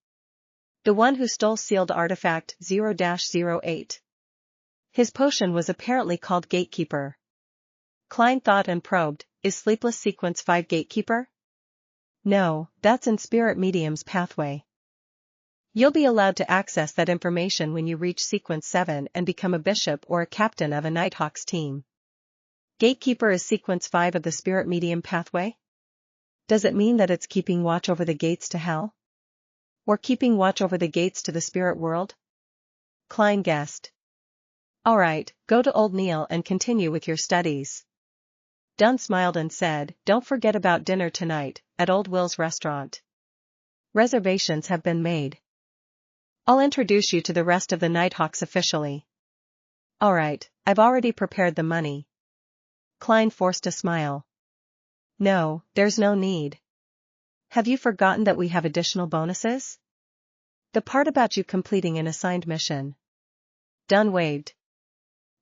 The one who stole sealed artifact 0-08. His potion was apparently called Gatekeeper. Klein thought and probed, is Sleepless Sequence 5 Gatekeeper? No, that's in Spirit Medium's pathway. You'll be allowed to access that information when you reach Sequence 7 and become a bishop or a captain of a Nighthawks team. Gatekeeper is Sequence 5 of the Spirit Medium pathway? Does it mean that it's keeping watch over the gates to hell? Or keeping watch over the gates to the spirit world? Klein guessed. Alright, go to Old Neil and continue with your studies. Dunn smiled and said, don't forget about dinner tonight, at Old Will's restaurant. Reservations have been made. I'll introduce you to the rest of the Nighthawks officially. Alright, I've already prepared the money. Klein forced a smile. No, there's no need. Have you forgotten that we have additional bonuses? The part about you completing an assigned mission. Dunn waved.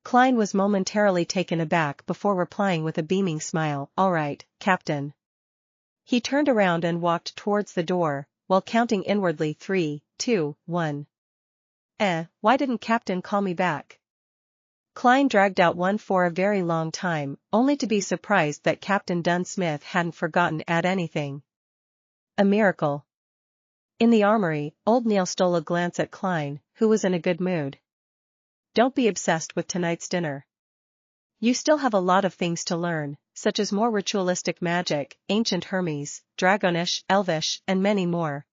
Klein was momentarily taken aback before replying with a beaming smile, all right, Captain. He turned around and walked towards the door, while counting inwardly 3, 2, 1. Why didn't Captain call me back? Klein dragged out one for a very long time, only to be surprised that Captain Dunn Smith hadn't forgotten at anything. A miracle. In the armory, Old Neil stole a glance at Klein, who was in a good mood. Don't be obsessed with tonight's dinner. You still have a lot of things to learn, such as more ritualistic magic, ancient Hermes, Dragonish, Elvish, and many more.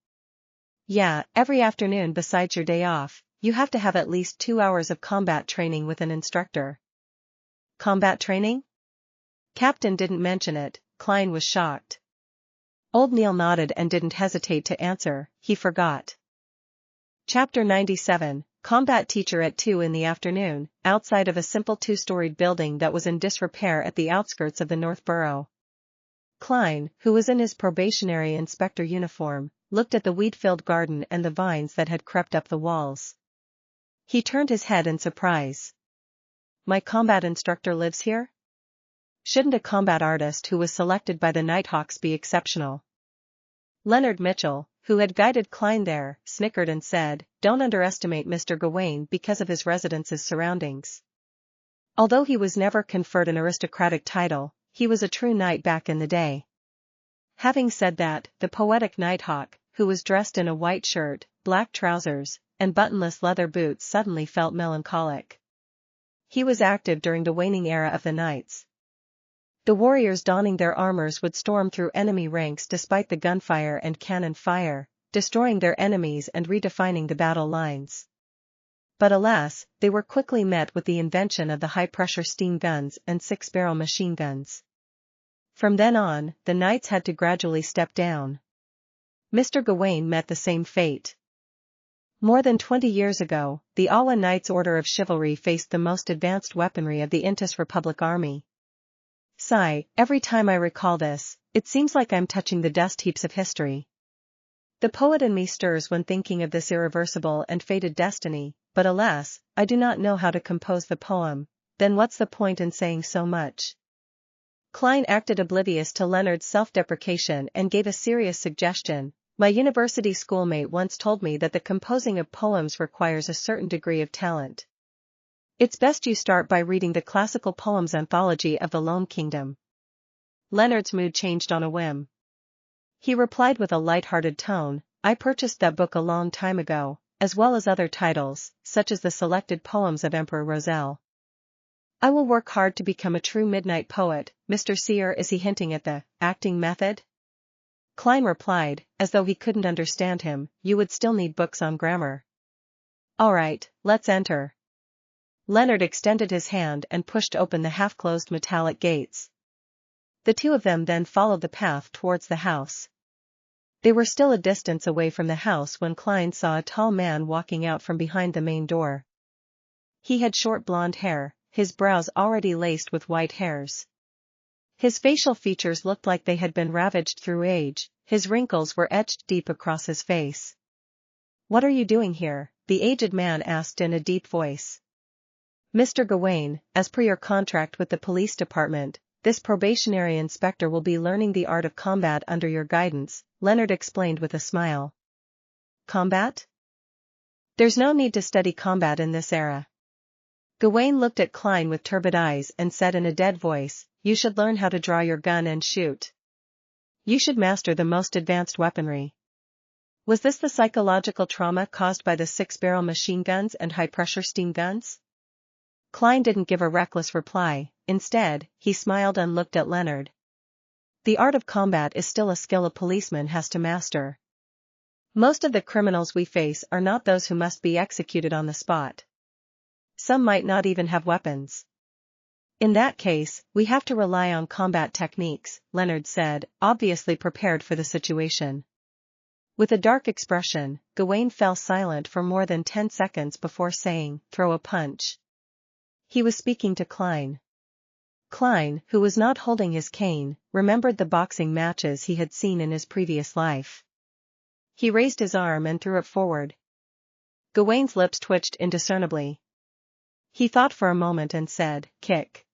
Yeah, every afternoon besides your day off, you have to have at least 2 hours of combat training with an instructor. Combat training? Captain didn't mention it. Klein was shocked. Old Neil nodded and didn't hesitate to answer, he forgot. Chapter 97, Combat Teacher at 2 in the afternoon, outside of a simple 2-storied building that was in disrepair at the outskirts of the North Borough. Klein, who was in his probationary inspector uniform, looked at the weed-filled garden and the vines that had crept up the walls. He turned his head in surprise. My combat instructor lives here? Shouldn't a combat artist who was selected by the Nighthawks be exceptional? Leonard Mitchell, who had guided Klein there, snickered and said, don't underestimate Mr. Gawain because of his residence's surroundings. Although he was never conferred an aristocratic title, he was a true knight back in the day. Having said that, the poetic Nighthawk, who was dressed in a white shirt, black trousers, and buttonless leather boots suddenly felt melancholic. He was active during the waning era of the Knights. The warriors donning their armors would storm through enemy ranks despite the gunfire and cannon fire, destroying their enemies and redefining the battle lines. But alas, they were quickly met with the invention of the high-pressure steam guns and 6-barrel machine guns. From then on, the Knights had to gradually step down. Mr. Gawain met the same fate. More than 20 years ago, the Awa Knights Order of Chivalry faced the most advanced weaponry of the Intis Republic Army. Sigh, every time I recall this, it seems like I'm touching the dust heaps of history. The poet in me stirs when thinking of this irreversible and fated destiny, but alas, I do not know how to compose the poem. Then what's the point in saying so much? Klein acted oblivious to Leonard's self-deprecation and gave a serious suggestion. My university schoolmate once told me that the composing of poems requires a certain degree of talent. It's best you start by reading the classical poems anthology of the Lone Kingdom. Leonard's mood changed on a whim. He replied with a light-hearted tone, I purchased that book a long time ago, as well as other titles, such as the selected poems of Emperor Roselle. I will work hard to become a true midnight poet. Mr. Seer, is he hinting at the acting method? Klein replied, as though he couldn't understand him, you would still need books on grammar. All right, let's enter. Leonard extended his hand and pushed open the half-closed metallic gates. The two of them then followed the path towards the house. They were still a distance away from the house when Klein saw a tall man walking out from behind the main door. He had short blonde hair, his brows already laced with white hairs. His facial features looked like they had been ravaged through age, his wrinkles were etched deep across his face. What are you doing here? The aged man asked in a deep voice. Mr. Gawain, as per your contract with the police department, this probationary inspector will be learning the art of combat under your guidance, Leonard explained with a smile. Combat? There's no need to study combat in this era. Gawain looked at Klein with turbid eyes and said in a dead voice, you should learn how to draw your gun and shoot. You should master the most advanced weaponry. Was this the psychological trauma caused by the 6-barrel machine guns and high-pressure steam guns? Klein didn't give a reckless reply. Instead, he smiled and looked at Leonard. The art of combat is still a skill a policeman has to master. Most of the criminals we face are not those who must be executed on the spot. Some might not even have weapons. In that case, we have to rely on combat techniques, Leonard said, obviously prepared for the situation. With a dark expression, Gawain fell silent for more than 10 seconds before saying, "Throw a punch." He was speaking to Klein. Klein, who was not holding his cane, remembered the boxing matches he had seen in his previous life. He raised his arm and threw it forward. Gawain's lips twitched indiscernibly. He thought for a moment and said, "Kick."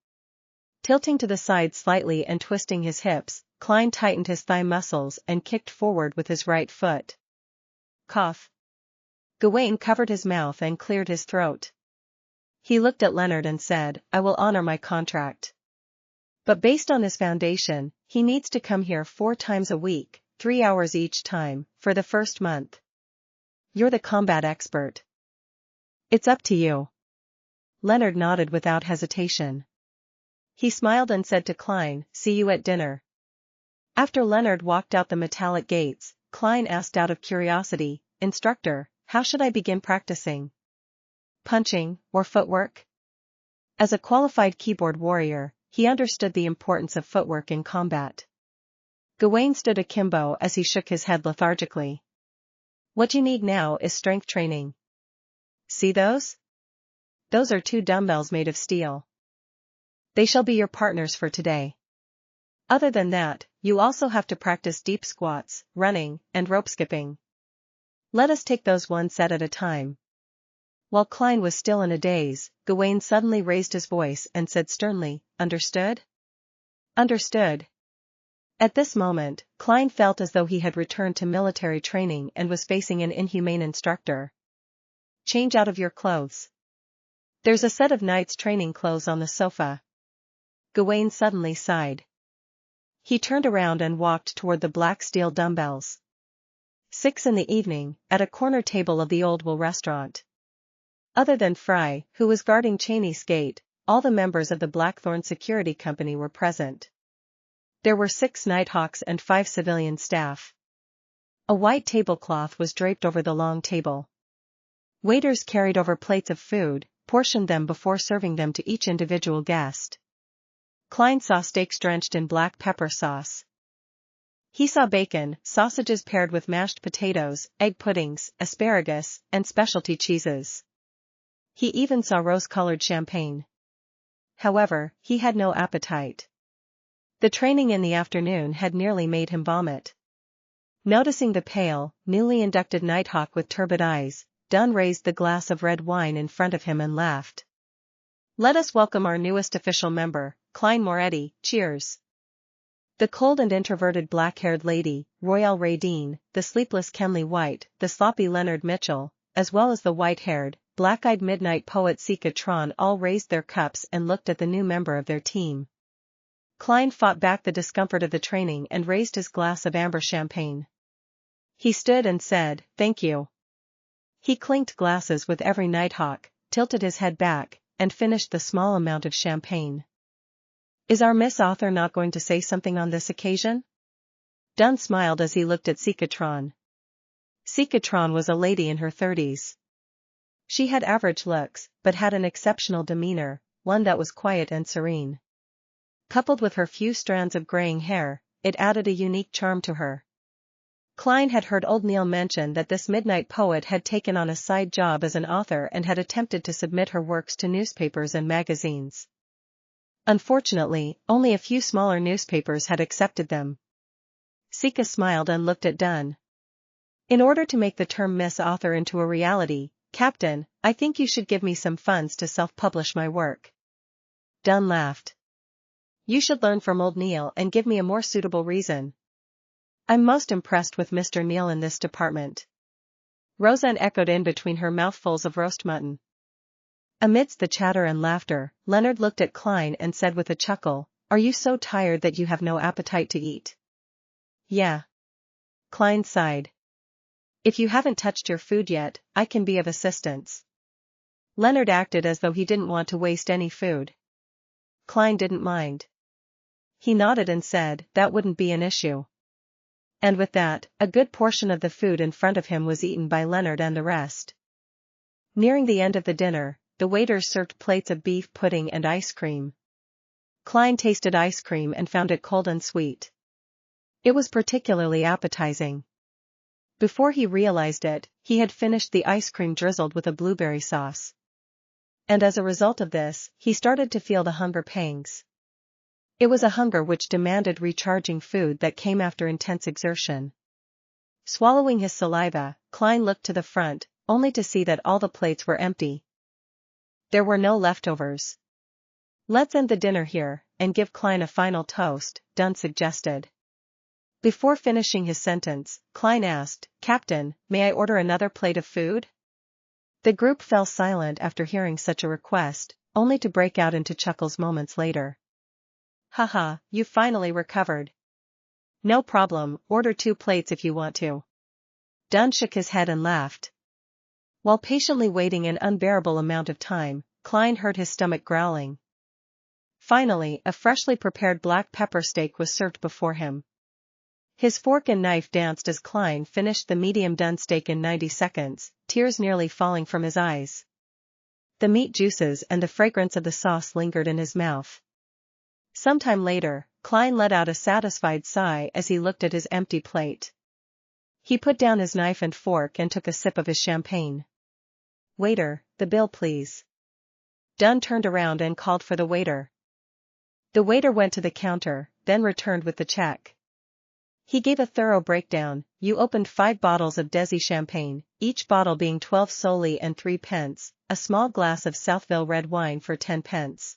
Tilting to the side slightly and twisting his hips, Klein tightened his thigh muscles and kicked forward with his right foot. Cough. Gawain covered his mouth and cleared his throat. He looked at Leonard and said, "I will honor my contract. But based on his foundation, he needs to come here 4 times a week, 3 hours each time, for the first month. You're the combat expert. It's up to you." Leonard nodded without hesitation. He smiled and said to Klein, "See you at dinner." After Leonard walked out the metallic gates, Klein asked out of curiosity, "Instructor, how should I begin practicing? Punching, or footwork?" As a qualified keyboard warrior, he understood the importance of footwork in combat. Gawain stood akimbo as he shook his head lethargically. "What you need now is strength training. See those? Those are 2 dumbbells made of steel. They shall be your partners for today. Other than that, you also have to practice deep squats, running, and rope skipping. Let us take those one set at a time." While Klein was still in a daze, Gawain suddenly raised his voice and said sternly, "Understood?" "Understood." At this moment, Klein felt as though he had returned to military training and was facing an inhumane instructor. "Change out of your clothes. There's a set of knight's training clothes on the sofa." Gawain suddenly sighed. He turned around and walked toward the black steel dumbbells. 6 in the evening, at a corner table of the Oldwell restaurant. Other than Fry, who was guarding Cheney's gate, all the members of the Blackthorn Security Company were present. There were 6 Nighthawks and 5 civilian staff. A white tablecloth was draped over the long table. Waiters carried over plates of food, portioned them before serving them to each individual guest. Klein saw steaks drenched in black pepper sauce. He saw bacon, sausages paired with mashed potatoes, egg puddings, asparagus, and specialty cheeses. He even saw rose-colored champagne. However, he had no appetite. The training in the afternoon had nearly made him vomit. Noticing the pale, newly inducted Nighthawk with turbid eyes, Dunn raised the glass of red wine in front of him and laughed. "Let us welcome our newest official member, Klein Moretti, cheers." The cold and introverted black-haired lady, Royale Radine, the sleepless Kenley White, the sloppy Leonard Mitchell, as well as the white-haired, black-eyed midnight poet Sika Tron all raised their cups and looked at the new member of their team. Klein fought back the discomfort of the training and raised his glass of amber champagne. He stood and said, "Thank you." He clinked glasses with every Nighthawk, tilted his head back, and finished the small amount of champagne. "Is our Miss Author not going to say something on this occasion?" Dunn smiled as he looked at Sikatron. Sikatron was a lady in her 30s. She had average looks, but had an exceptional demeanor, one that was quiet and serene. Coupled with her few strands of graying hair, it added a unique charm to her. Klein had heard old Neil mention that this midnight poet had taken on a side job as an author and had attempted to submit her works to newspapers and magazines. Unfortunately, only a few smaller newspapers had accepted them. Sika smiled and looked at Dunn. "In order to make the term Miss Author into a reality, Captain, I think you should give me some funds to self-publish my work." Dunn laughed. "You should learn from old Neil and give me a more suitable reason. I'm most impressed with Mr. Neil in this department." Roseanne echoed in between her mouthfuls of roast mutton. Amidst the chatter and laughter, Leonard looked at Klein and said with a chuckle, Are you so tired that you have no appetite to eat? Yeah. Klein sighed. If you haven't touched your food yet, I can be of assistance. Leonard acted as though he didn't want to waste any food. Klein didn't mind. He nodded and said that wouldn't be an issue. And with that, a good portion of the food in front of him was eaten by Leonard and the rest. Nearing the end of the dinner, the waiters served plates of beef pudding and ice cream. Klein tasted ice cream and found it cold and sweet. It was particularly appetizing. Before he realized it, he had finished the ice cream drizzled with a blueberry sauce. And as a result of this, he started to feel the hunger pangs. It was a hunger which demanded recharging food that came after intense exertion. Swallowing his saliva, Klein looked to the front, only to see that all the plates were empty. There were no leftovers. Let's end the dinner here, and give Klein a final toast, Dunn suggested. Before finishing his sentence, Klein asked, Captain, may I order another plate of food? The group fell silent after hearing such a request, only to break out into chuckles moments later. Haha, you finally recovered. No problem, order 2 plates if you want to. Dunn shook his head and laughed. While patiently waiting an unbearable amount of time, Klein heard his stomach growling. Finally, a freshly prepared black pepper steak was served before him. His fork and knife danced as Klein finished the medium done steak in 90 seconds, tears nearly falling from his eyes. The meat juices and the fragrance of the sauce lingered in his mouth. Sometime later, Klein let out a satisfied sigh as he looked at his empty plate. He put down his knife and fork and took a sip of his champagne. Waiter, the bill please. Dunn turned around and called for the waiter. The waiter went to the counter, then returned with the check. He gave a thorough breakdown. You opened 5 bottles of Desi champagne, each bottle being 12 soldi and 3 pence, a small glass of Southville red wine for 10 pence.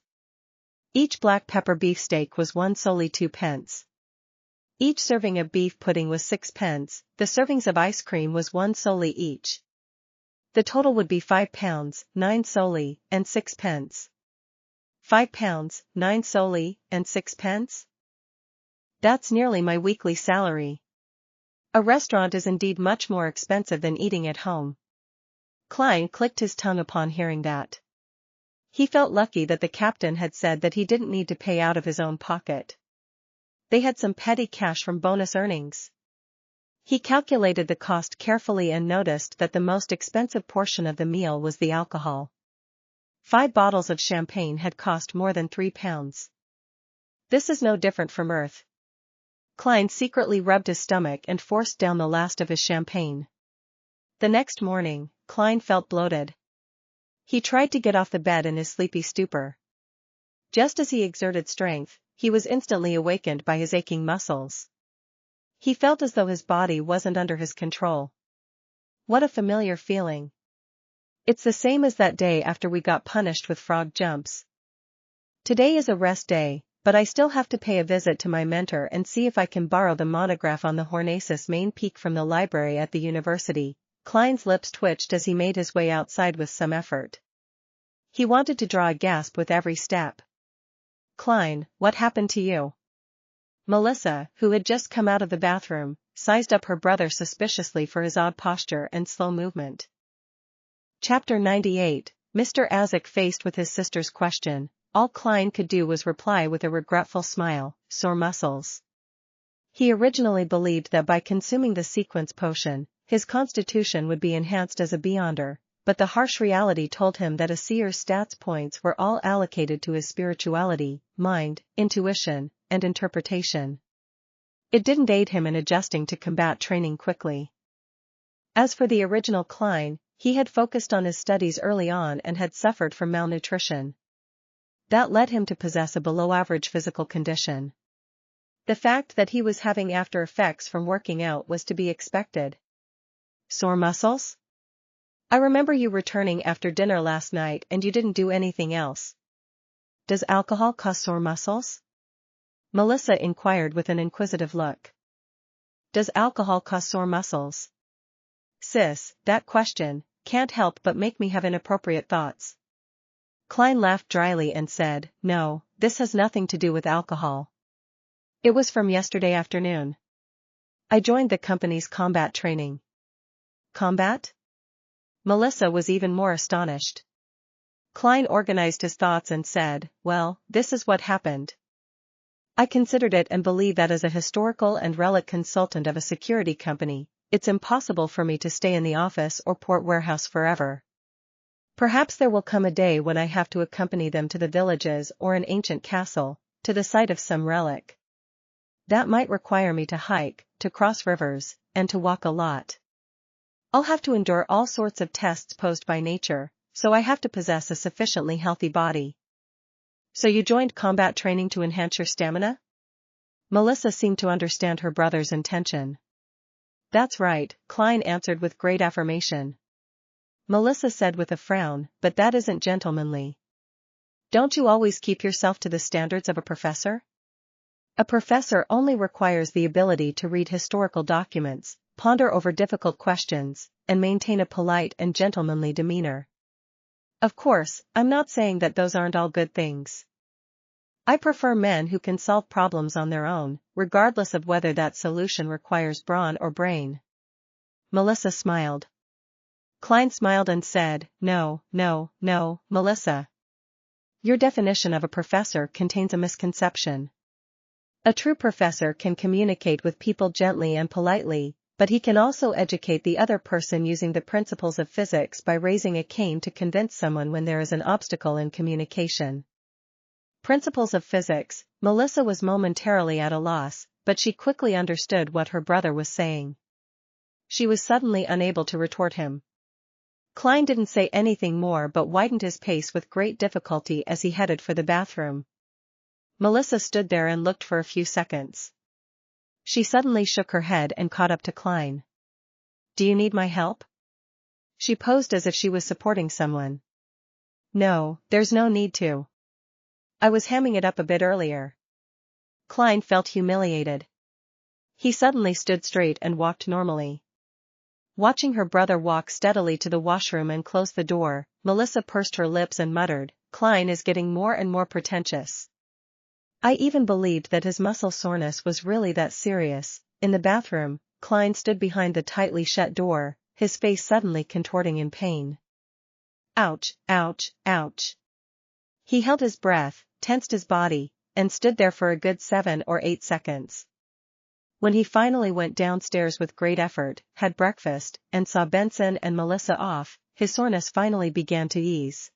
Each black pepper beefsteak was 1 soldi 2 pence. Each serving of beef pudding was 6 pence, the servings of ice cream was 1 soldi each. The total would be £5, 9 soldi, and 6 pence. £5, 9 soldi, and 6 pence? That's nearly my weekly salary. A restaurant is indeed much more expensive than eating at home. Klein clicked his tongue upon hearing that. He felt lucky that the captain had said that he didn't need to pay out of his own pocket. They had some petty cash from bonus earnings. He calculated the cost carefully and noticed that the most expensive portion of the meal was the alcohol. 5 bottles of champagne had cost more than £3. This is no different from Earth. Klein secretly rubbed his stomach and forced down the last of his champagne. The next morning, Klein felt bloated. He tried to get off the bed in his sleepy stupor. Just as he exerted strength, he was instantly awakened by his aching muscles. He felt as though his body wasn't under his control. What a familiar feeling. It's the same as that day after we got punished with frog jumps. Today is a rest day, but I still have to pay a visit to my mentor and see if I can borrow the monograph on the Hornacious main peak from the library at the university. Klein's lips twitched as he made his way outside with some effort. He wanted to draw a gasp with every step. Klein, what happened to you? Melissa, who had just come out of the bathroom, sized up her brother suspiciously for his odd posture and slow movement. Chapter 98, Mr. Azik faced with his sister's question. All Klein could do was reply with a regretful smile, sore muscles. He originally believed that by consuming the sequence potion, his constitution would be enhanced as a Beyonder, but the harsh reality told him that a Seer's stats points were all allocated to his spirituality, mind, intuition, and interpretation. It didn't aid him in adjusting to combat training quickly. As for the original Klein, he had focused on his studies early on and had suffered from malnutrition. That led him to possess a below-average physical condition. The fact that he was having after effects from working out was to be expected. Sore muscles? I remember you returning after dinner last night and you didn't do anything else. Does alcohol cause sore muscles? Melissa inquired with an inquisitive look. Does alcohol cause sore muscles? Sis, that question can't help but make me have inappropriate thoughts. Klein laughed dryly and said, No, this has nothing to do with alcohol. It was from yesterday afternoon. I joined the company's combat training. Combat? Melissa was even more astonished. Klein organized his thoughts and said, well, this is what happened. I considered it and believe that as a historical and relic consultant of a security company, it's impossible for me to stay in the office or port warehouse forever. Perhaps there will come a day when I have to accompany them to the villages or an ancient castle, to the site of some relic. That might require me to hike, to cross rivers, and to walk a lot. I'll have to endure all sorts of tests posed by nature, so I have to possess a sufficiently healthy body. So you joined combat training to enhance your stamina? Melissa seemed to understand her brother's intention. That's right, Klein answered with great affirmation. Melissa said with a frown, but that isn't gentlemanly. Don't you always keep yourself to the standards of a professor? A professor only requires the ability to read historical documents, ponder over difficult questions, and maintain a polite and gentlemanly demeanor. Of course, I'm not saying that those aren't all good things. I prefer men who can solve problems on their own, regardless of whether that solution requires brawn or brain. Melissa smiled. Klein smiled and said, no, Melissa. Your definition of a professor contains a misconception. A true professor can communicate with people gently and politely, but he can also educate the other person using the principles of physics by raising a cane to convince someone when there is an obstacle in communication. Principles of physics, Melissa was momentarily at a loss, but she quickly understood what her brother was saying. She was suddenly unable to retort him. Klein didn't say anything more but widened his pace with great difficulty as he headed for the bathroom. Melissa stood there and looked for a few seconds. She suddenly shook her head and caught up to Klein. Do you need my help? She posed as if she was supporting someone. No, there's no need to. I was hamming it up a bit earlier. Klein felt humiliated. He suddenly stood straight and walked normally. Watching her brother walk steadily to the washroom and close the door, Melissa pursed her lips and muttered, Klein is getting more and more pretentious. I even believed that his muscle soreness was really that serious. In the bathroom, Klein stood behind the tightly shut door, his face suddenly contorting in pain. Ouch, ouch, ouch. He held his breath, tensed his body, and stood there for a good 7 or 8 seconds. When he finally went downstairs with great effort, had breakfast, and saw Benson and Melissa off, his soreness finally began to ease.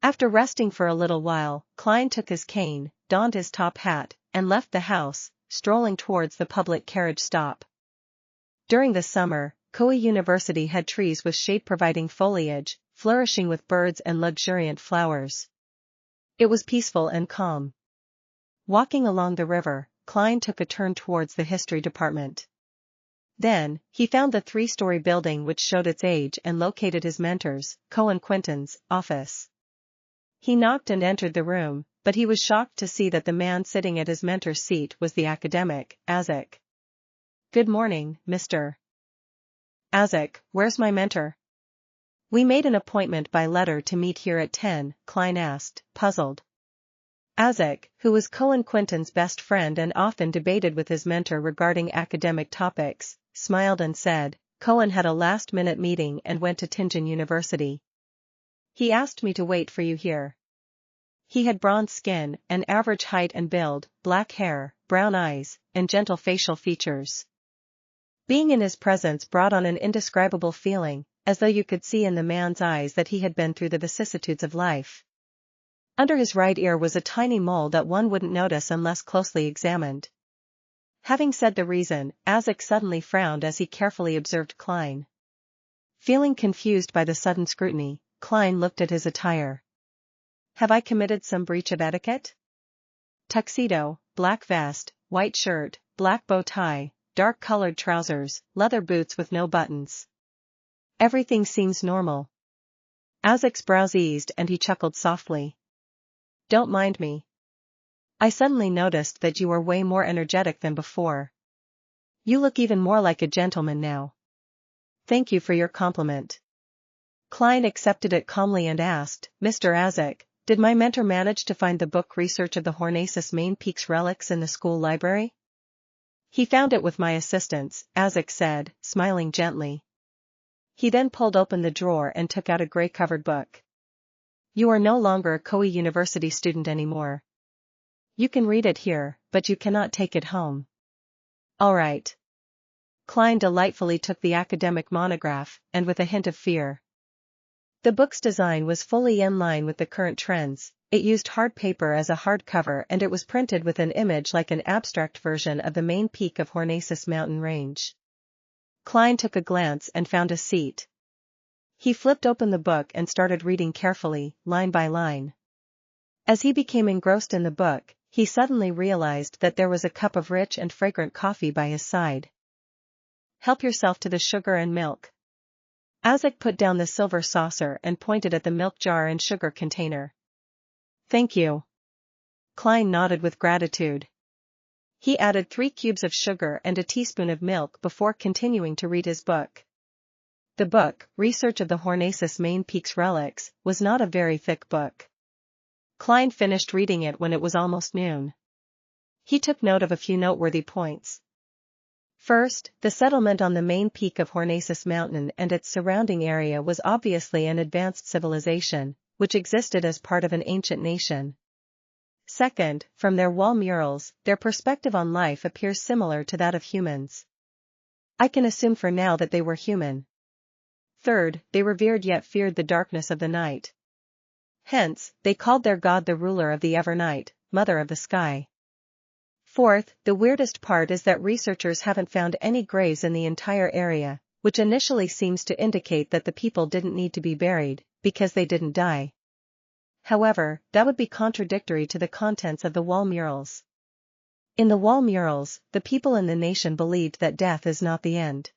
After resting for a little while, Klein took his cane, donned his top hat, and left the house, strolling towards the public carriage stop. During the summer, Koei University had trees with shade-providing foliage, flourishing with birds and luxuriant flowers. It was peaceful and calm. Walking along the river, Klein took a turn towards the history department. Then, he found the 3-story building which showed its age and located his mentor's, Cohen Quinton's, office. He knocked and entered the room, but he was shocked to see that the man sitting at his mentor's seat was the academic, Azik. Good morning, Mr. Azik, where's my mentor? We made an appointment by letter to meet here at 10, Klein asked, puzzled. Azik, who was Cohen Quinton's best friend and often debated with his mentor regarding academic topics, smiled and said, Cohen had a last-minute meeting and went to Tianjin University. He asked me to wait for you here. He had bronze skin, an average height and build, black hair, brown eyes, and gentle facial features. Being in his presence brought on an indescribable feeling, as though you could see in the man's eyes that he had been through the vicissitudes of life. Under his right ear was a tiny mole that one wouldn't notice unless closely examined. Having said the reason, Azik suddenly frowned as he carefully observed Klein. Feeling confused by the sudden scrutiny, Klein looked at his attire. Have I committed some breach of etiquette? Tuxedo, black vest, white shirt, black bow tie, dark-colored trousers, leather boots with no buttons. Everything seems normal. Azik's brows eased and he chuckled softly. Don't mind me. I suddenly noticed that you are way more energetic than before. You look even more like a gentleman now. Thank you for your compliment. Klein accepted it calmly and asked, Mr. Azik, Did my mentor manage to find the book Research of the Hornacis Main Peaks Relics in the school library? He found it with my assistance, Azik said, smiling gently. He then pulled open the drawer and took out a gray-covered book. You are no longer a Koei University student anymore. You can read it here, but you cannot take it home. All right. Klein delightfully took the academic monograph, and with a hint of fear. The book's design was fully in line with the current trends. It used hard paper as a hardcover and it was printed with an image like an abstract version of the main peak of Hornacis mountain range. Klein took a glance and found a seat. He flipped open the book and started reading carefully, line by line. As he became engrossed in the book, he suddenly realized that there was a cup of rich and fragrant coffee by his side. Help yourself to the sugar and milk. Azik put down the silver saucer and pointed at the milk jar and sugar container. Thank you. Klein nodded with gratitude. He added 3 cubes of sugar and a teaspoon of milk before continuing to read his book. The book, Research of the Hornacis Main Peaks Relics, was not a very thick book. Klein finished reading it when it was almost noon. He took note of a few noteworthy points. First, the settlement on the main peak of Hornacis Mountain and its surrounding area was obviously an advanced civilization, which existed as part of an ancient nation. Second, from their wall murals, their perspective on life appears similar to that of humans. I can assume for now that they were human. Third, they revered yet feared the darkness of the night. Hence, they called their god the ruler of the Evernight, mother of the sky. Fourth, the weirdest part is that researchers haven't found any graves in the entire area, which initially seems to indicate that the people didn't need to be buried, because they didn't die. However, that would be contradictory to the contents of the wall murals. In the wall murals, the people in the nation believed that death is not the end.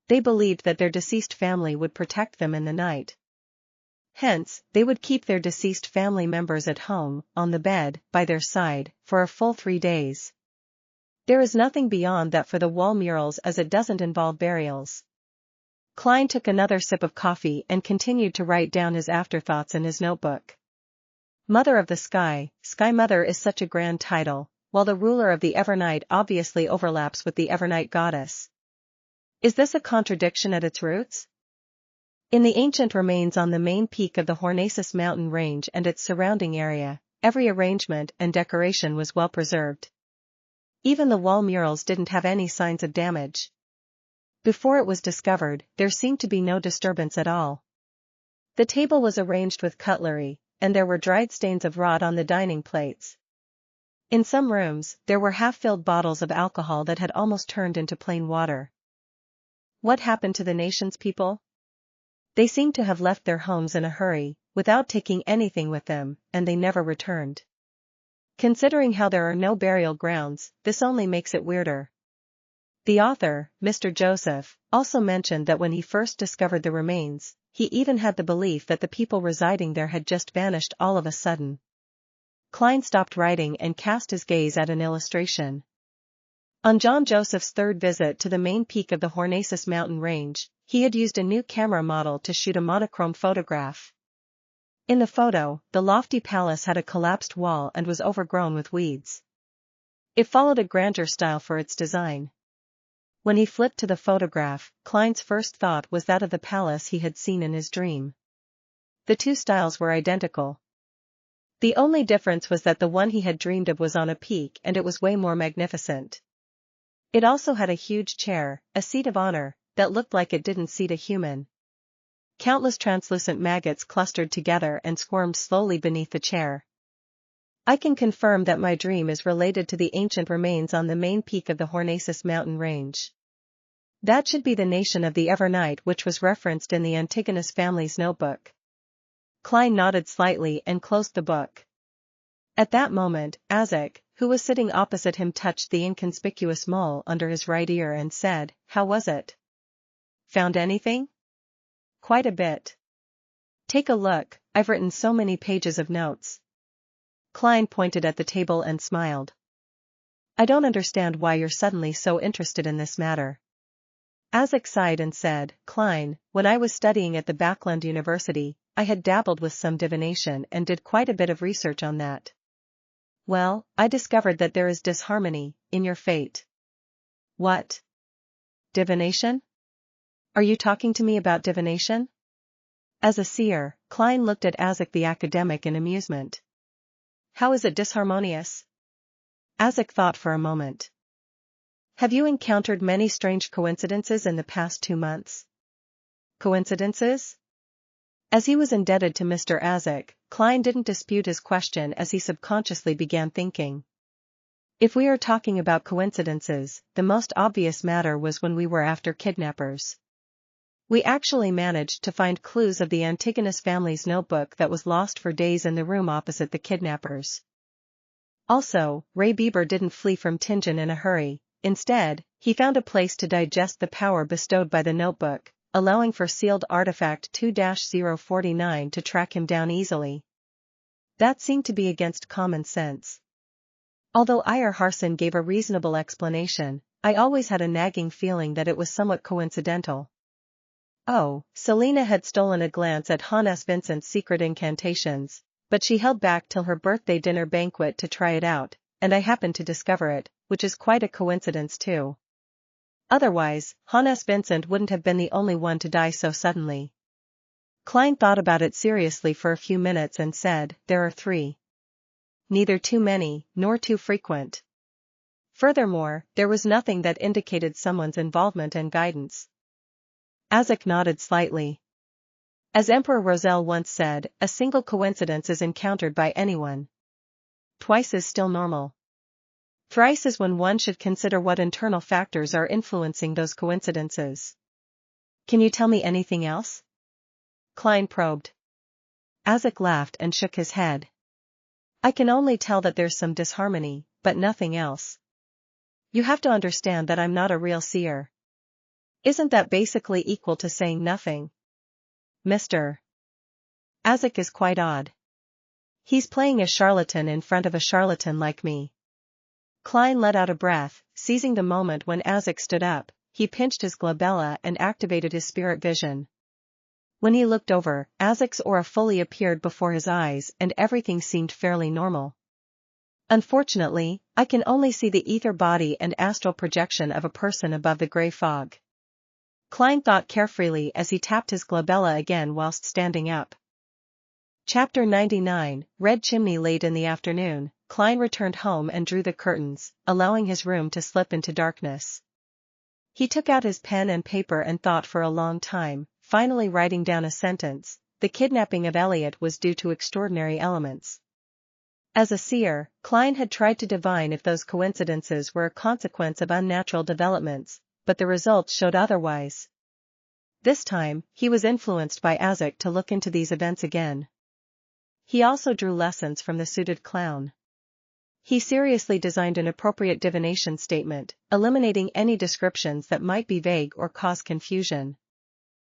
They believed that their deceased family would protect them in the night. Hence, they would keep their deceased family members at home, on the bed, by their side, for a full 3 days. There is nothing beyond that for the wall murals as it doesn't involve burials. Klein took another sip of coffee and continued to write down his afterthoughts in his notebook. Mother of the Sky, Sky Mother is such a grand title, while the ruler of the Evernight obviously overlaps with the Evernight goddess. Is this a contradiction at its roots? In the ancient remains on the main peak of the Hornacis mountain range and its surrounding area, every arrangement and decoration was well preserved. Even the wall murals didn't have any signs of damage. Before it was discovered, there seemed to be no disturbance at all. The table was arranged with cutlery, and there were dried stains of rot on the dining plates. In some rooms, there were half-filled bottles of alcohol that had almost turned into plain water. What happened to the nation's people? They seemed to have left their homes in a hurry, without taking anything with them, and they never returned. Considering how there are no burial grounds, this only makes it weirder. The author, Mr. Joseph, also mentioned that when he first discovered the remains, he even had the belief that the people residing there had just vanished all of a sudden. Klein stopped writing and cast his gaze at an illustration. On John Joseph's 3rd visit to the main peak of the Hornacis mountain range, he had used a new camera model to shoot a monochrome photograph. In the photo, the lofty palace had a collapsed wall and was overgrown with weeds. It followed a grandeur style for its design. When he flipped to the photograph, Klein's first thought was that of the palace he had seen in his dream. The 2 styles were identical. The only difference was that the one he had dreamed of was on a peak and it was way more magnificent. It also had a huge chair, a seat of honor, that looked like it didn't seat a human. Countless translucent maggots clustered together and squirmed slowly beneath the chair. I can confirm that my dream is related to the ancient remains on the main peak of the Hornacis mountain range. That should be the nation of the Evernight which was referenced in the Antigonus family's notebook. Klein nodded slightly and closed the book. At that moment, Azik, who was sitting opposite him, touched the inconspicuous mole under his right ear and said, "How was it? Found anything?" "Quite a bit. Take a look, I've written so many pages of notes." Klein pointed at the table and smiled. "I don't understand why you're suddenly so interested in this matter." Azik sighed and said, Klein, when I was studying at the Backland University, I had dabbled with some divination and did quite a bit of research on that. Well, I discovered that there is disharmony in your fate. What? Divination? Are you talking to me about divination? As a seer, Klein looked at Azik the academic in amusement. How is it disharmonious? Azik thought for a moment. Have you encountered many strange coincidences in the past 2 months? Coincidences? As he was indebted to Mr. Azik, Klein didn't dispute his question as he subconsciously began thinking. If we are talking about coincidences, the most obvious matter was when we were after kidnappers. We actually managed to find clues of the Antigonus family's notebook that was lost for days in the room opposite the kidnappers. Also, Ray Bieber didn't flee from Tingen in a hurry. Instead, he found a place to digest the power bestowed by the notebook, allowing for sealed artifact 2-049 to track him down easily. That seemed to be against common sense. Although Iyer Harson gave a reasonable explanation, I always had a nagging feeling that it was somewhat coincidental. Oh, Selena had stolen a glance at Hannes Vincent's secret incantations, but she held back till her birthday dinner banquet to try it out, and I happened to discover it, which is quite a coincidence too. Otherwise, Hannes Vincent wouldn't have been the only one to die so suddenly. Klein thought about it seriously for a few minutes and said, there are 3. Neither too many, nor too frequent. Furthermore, there was nothing that indicated someone's involvement and guidance. Azik nodded slightly. As Emperor Roselle once said, a single coincidence is encountered by anyone. Twice is still normal. Thrice is when one should consider what internal factors are influencing those coincidences. Can you tell me anything else? Klein probed. Azik laughed and shook his head. I can only tell that there's some disharmony, but nothing else. You have to understand that I'm not a real seer. Isn't that basically equal to saying nothing? Mr. Azik is quite odd. He's playing a charlatan in front of a charlatan like me. Klein let out a breath, seizing the moment when Azik stood up. He pinched his glabella and activated his spirit vision. When he looked over, Azik's aura fully appeared before his eyes and everything seemed fairly normal. Unfortunately, I can only see the ether body and astral projection of a person above the gray fog. Klein thought carefreely as he tapped his glabella again whilst standing up. Chapter 99, Red Chimney. Late in the afternoon, Klein returned home and drew the curtains, allowing his room to slip into darkness. He took out his pen and paper and thought for a long time, finally writing down a sentence. The kidnapping of Elliot was due to extraordinary elements. As a seer, Klein had tried to divine if those coincidences were a consequence of unnatural developments, but the results showed otherwise. This time, he was influenced by Azik to look into these events again. He also drew lessons from the suited clown. He seriously designed an appropriate divination statement, eliminating any descriptions that might be vague or cause confusion.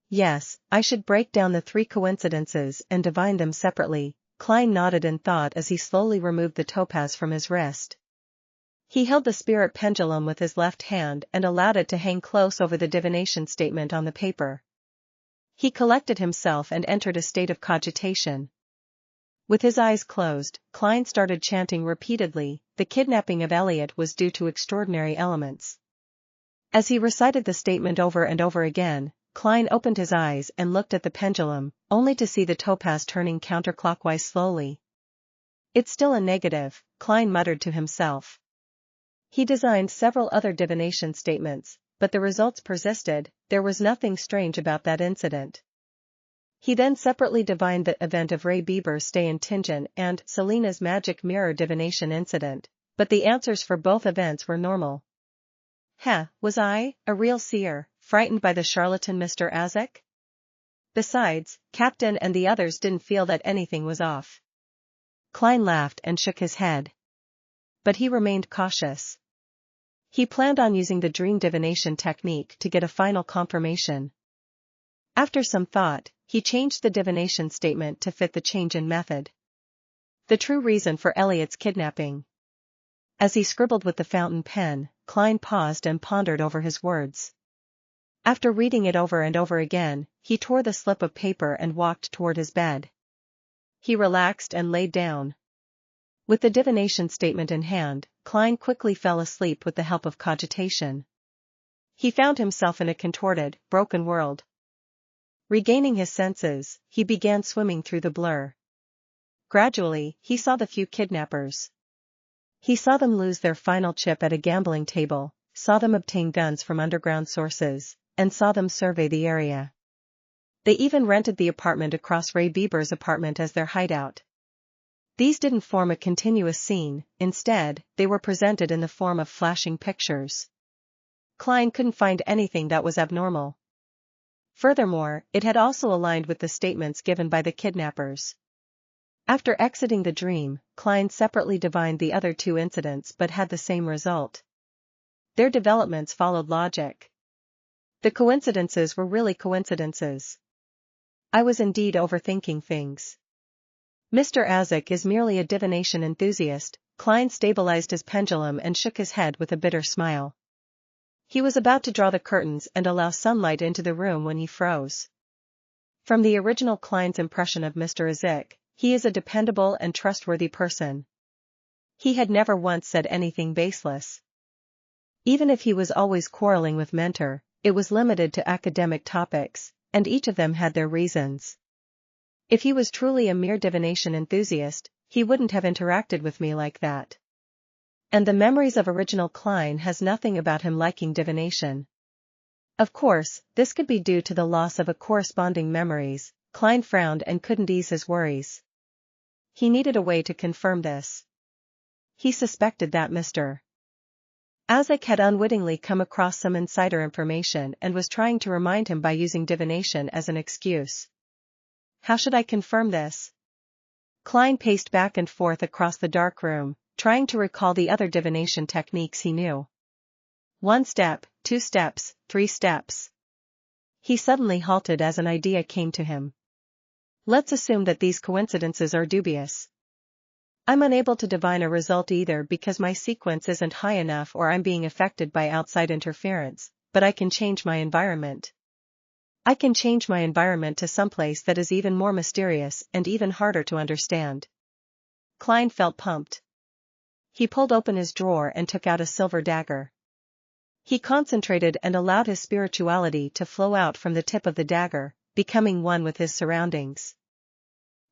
Yes, I should break down the 3 coincidences and divine them separately, Klein nodded in thought as he slowly removed the topaz from his wrist. He held the spirit pendulum with his left hand and allowed it to hang close over the divination statement on the paper. He collected himself and entered a state of cogitation. With his eyes closed, Klein started chanting repeatedly, the kidnapping of Elliot was due to extraordinary elements. As he recited the statement over and over again, Klein opened his eyes and looked at the pendulum, only to see the topaz turning counterclockwise slowly. It's still a negative, Klein muttered to himself. He designed several other divination statements, but the results persisted. There was nothing strange about that incident. He then separately divined the event of Ray Bieber's stay in Tingen and Selena's magic mirror divination incident, but the answers for both events were normal. Was I, a real seer, frightened by the charlatan Mr. Azik? Besides, Captain and the others didn't feel that anything was off. Klein laughed and shook his head. But he remained cautious. He planned on using the dream divination technique to get a final confirmation. After some thought, he changed the divination statement to fit the change in method. The true reason for Elliot's kidnapping. As he scribbled with the fountain pen, Klein paused and pondered over his words. After reading it over and over again, he tore the slip of paper and walked toward his bed. He relaxed and laid down. With the divination statement in hand, Klein quickly fell asleep with the help of cogitation. He found himself in a contorted, broken world. Regaining his senses, he began swimming through the blur. Gradually, he saw the few kidnappers. He saw them lose their final chip at a gambling table, saw them obtain guns from underground sources, and saw them survey the area. They even rented the apartment across Ray Bieber's apartment as their hideout. These didn't form a continuous scene, instead, they were presented in the form of flashing pictures. Klein couldn't find anything that was abnormal. Furthermore, it had also aligned with the statements given by the kidnappers. After exiting the dream, Klein separately divined the other two incidents but had the same result. Their developments followed logic. The coincidences were really coincidences. I was indeed overthinking things. Mr. Azik is merely a divination enthusiast. Klein stabilized his pendulum and shook his head with a bitter smile. He was about to draw the curtains and allow sunlight into the room when he froze. From the original Klein's impression of Mr. Azik, he is a dependable and trustworthy person. He had never once said anything baseless. Even if he was always quarreling with Mentor, it was limited to academic topics, and each of them had their reasons. If he was truly a mere divination enthusiast, he wouldn't have interacted with me like that. And the memories of original Klein has nothing about him liking divination. Of course, this could be due to the loss of a corresponding memories. Klein frowned and couldn't ease his worries. He needed a way to confirm this. He suspected that Mr. Azik had unwittingly come across some insider information and was trying to remind him by using divination as an excuse. How should I confirm this? Klein paced back and forth across the dark room, trying to recall the other divination techniques he knew. 1 step, 2 steps, 3 steps. He suddenly halted as an idea came to him. Let's assume that these coincidences are dubious. I'm unable to divine a result either because my sequence isn't high enough or I'm being affected by outside interference, but I can change my environment. I can change my environment to someplace that is even more mysterious and even harder to understand. Klein felt pumped. He pulled open his drawer and took out a silver dagger. He concentrated and allowed his spirituality to flow out from the tip of the dagger, becoming one with his surroundings.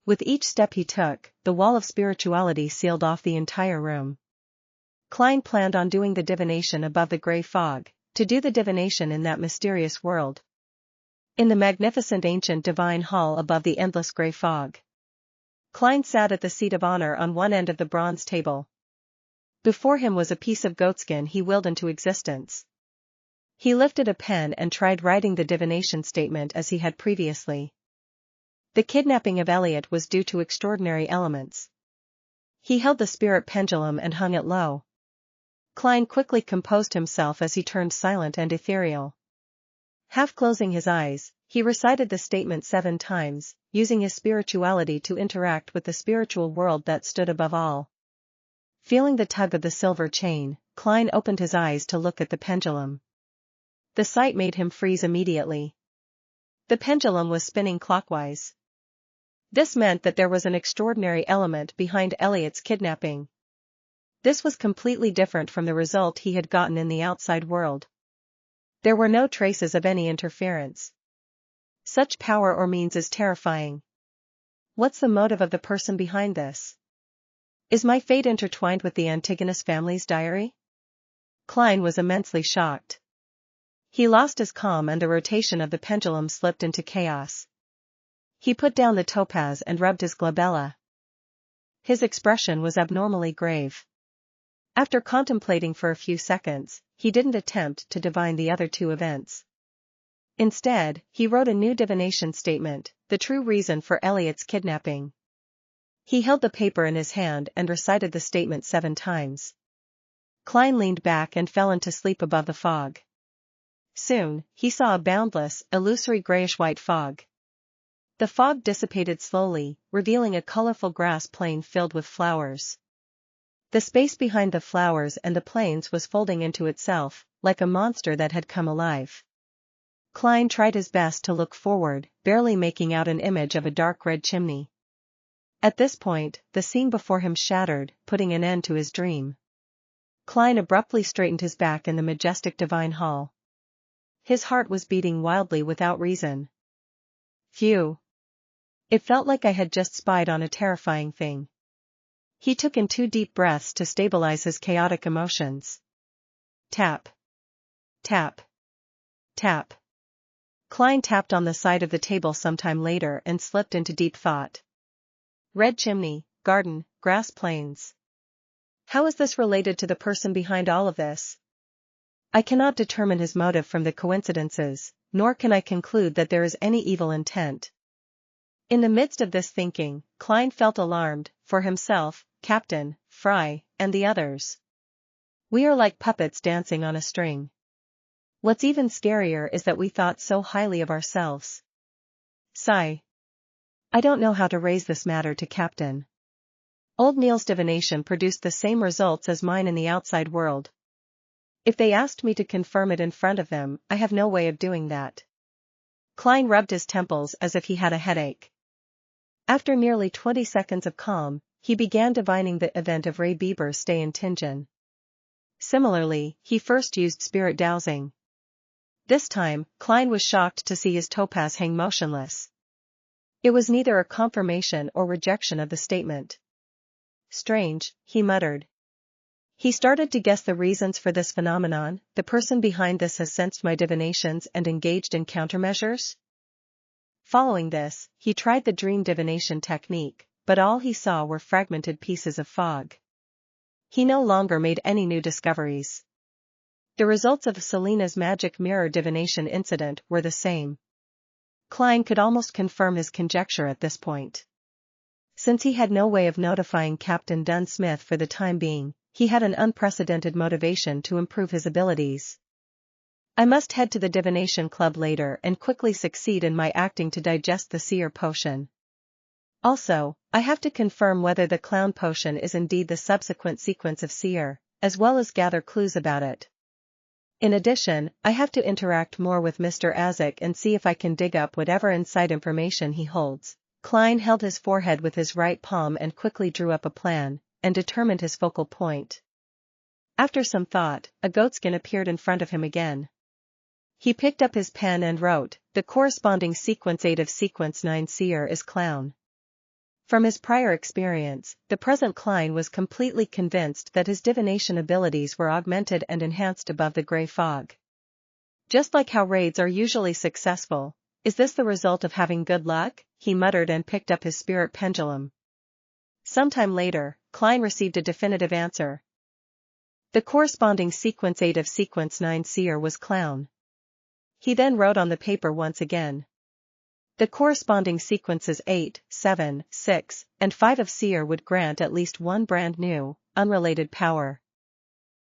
With each step he took, the wall of spirituality sealed off the entire room. Klein planned on doing the divination above the gray fog, to do the divination in that mysterious world. In the magnificent ancient divine hall above the endless gray fog. Klein sat at the seat of honor on one end of the bronze table. Before him was a piece of goatskin he willed into existence. He lifted a pen and tried writing the divination statement as he had previously. The kidnapping of Elliot was due to extraordinary elements. He held the spirit pendulum and hung it low. Klein quickly composed himself as he turned silent and ethereal. Half closing his eyes, he recited the statement 7 times, using his spirituality to interact with the spiritual world that stood above all. Feeling the tug of the silver chain, Klein opened his eyes to look at the pendulum. The sight made him freeze immediately. The pendulum was spinning clockwise. This meant that there was an extraordinary element behind Elliot's kidnapping. This was completely different from the result he had gotten in the outside world. There were no traces of any interference. Such power or means is terrifying. What's the motive of the person behind this? Is my fate intertwined with the Antigonus family's diary? Klein was immensely shocked. He lost his calm and the rotation of the pendulum slipped into chaos. He put down the topaz and rubbed his glabella. His expression was abnormally grave. After contemplating for a few seconds, he didn't attempt to divine the other two events. Instead, he wrote a new divination statement, the true reason for Elliot's kidnapping. He held the paper in his hand and recited the statement 7 times. Klein leaned back and fell into sleep above the fog. Soon, he saw a boundless, illusory grayish-white fog. The fog dissipated slowly, revealing a colorful grass plain filled with flowers. The space behind the flowers and the plains was folding into itself, like a monster that had come alive. Klein tried his best to look forward, barely making out an image of a dark red chimney. At this point, the scene before him shattered, putting an end to his dream. Klein abruptly straightened his back in the majestic divine hall. His heart was beating wildly without reason. Phew! It felt like I had just spied on a terrifying thing. He took in 2 deep breaths to stabilize his chaotic emotions. Tap. Tap. Tap. Klein tapped on the side of the table sometime later and slipped into deep thought. Red chimney, garden, grass plains. How is this related to the person behind all of this? I cannot determine his motive from the coincidences, nor can I conclude that there is any evil intent. In the midst of this thinking, Klein felt alarmed, for himself, Captain, Fry, and the others. We are like puppets dancing on a string. What's even scarier is that we thought so highly of ourselves. Sigh. I don't know how to raise this matter to Captain. Old Neil's divination produced the same results as mine in the outside world. If they asked me to confirm it in front of them, I have no way of doing that. Klein rubbed his temples as if he had a headache. After nearly 20 seconds of calm, he began divining the event of Ray Bieber's stay in Tingen. Similarly, he first used spirit dowsing. This time, Klein was shocked to see his topaz hang motionless. It was neither a confirmation or rejection of the statement. Strange, he muttered. He started to guess the reasons for this phenomenon. The person behind this has sensed my divinations and engaged in countermeasures? Following this, he tried the dream divination technique, but all he saw were fragmented pieces of fog. He no longer made any new discoveries. The results of Selena's magic mirror divination incident were the same. Klein could almost confirm his conjecture at this point. Since he had no way of notifying Captain Dunn-Smith for the time being, he had an unprecedented motivation to improve his abilities. I must head to the Divination Club later and quickly succeed in my acting to digest the Seer potion. Also, I have to confirm whether the Clown potion is indeed the subsequent sequence of Seer, as well as gather clues about it. In addition, I have to interact more with Mr. Azik and see if I can dig up whatever inside information he holds. Klein held his forehead with his right palm and quickly drew up a plan, and determined his focal point. After some thought, a goatskin appeared in front of him again. He picked up his pen and wrote, the corresponding sequence 8 of sequence 9 Seer is Clown. From his prior experience, the present Klein was completely convinced that his divination abilities were augmented and enhanced above the gray fog. Just like how raids are usually successful, is this the result of having good luck? He muttered and picked up his spirit pendulum. Sometime later, Klein received a definitive answer. The corresponding sequence 8 of sequence 9 Seer was Clown. He then wrote on the paper once again. The corresponding sequences 8, 7, 6, and 5 of Seer would grant at least one brand new, unrelated power.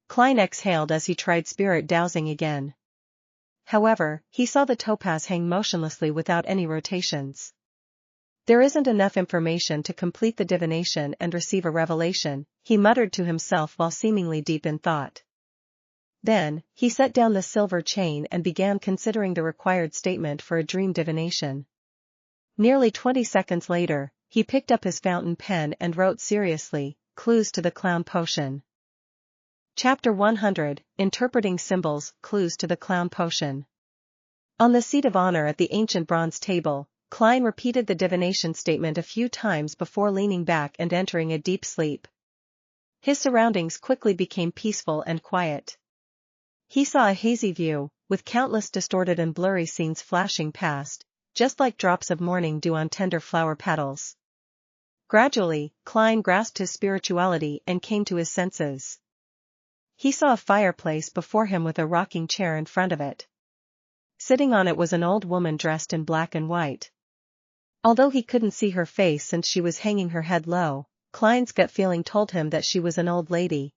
Klein exhaled as he tried spirit dowsing again. However, he saw the topaz hang motionlessly without any rotations. There isn't enough information to complete the divination and receive a revelation, he muttered to himself while seemingly deep in thought. Then, he set down the silver chain and began considering the required statement for a dream divination. Nearly 20 seconds later, he picked up his fountain pen and wrote seriously, Clues to the Clown Potion. Chapter 100, Interpreting Symbols, Clues to the Clown Potion. On the seat of honor at the ancient bronze table, Klein repeated the divination statement a few times before leaning back and entering a deep sleep. His surroundings quickly became peaceful and quiet. He saw a hazy view, with countless distorted and blurry scenes flashing past, just like drops of morning dew on tender flower petals. Gradually, Klein grasped his spirituality and came to his senses. He saw a fireplace before him with a rocking chair in front of it. Sitting on it was an old woman dressed in black and white. Although he couldn't see her face since she was hanging her head low, Klein's gut feeling told him that she was an old lady.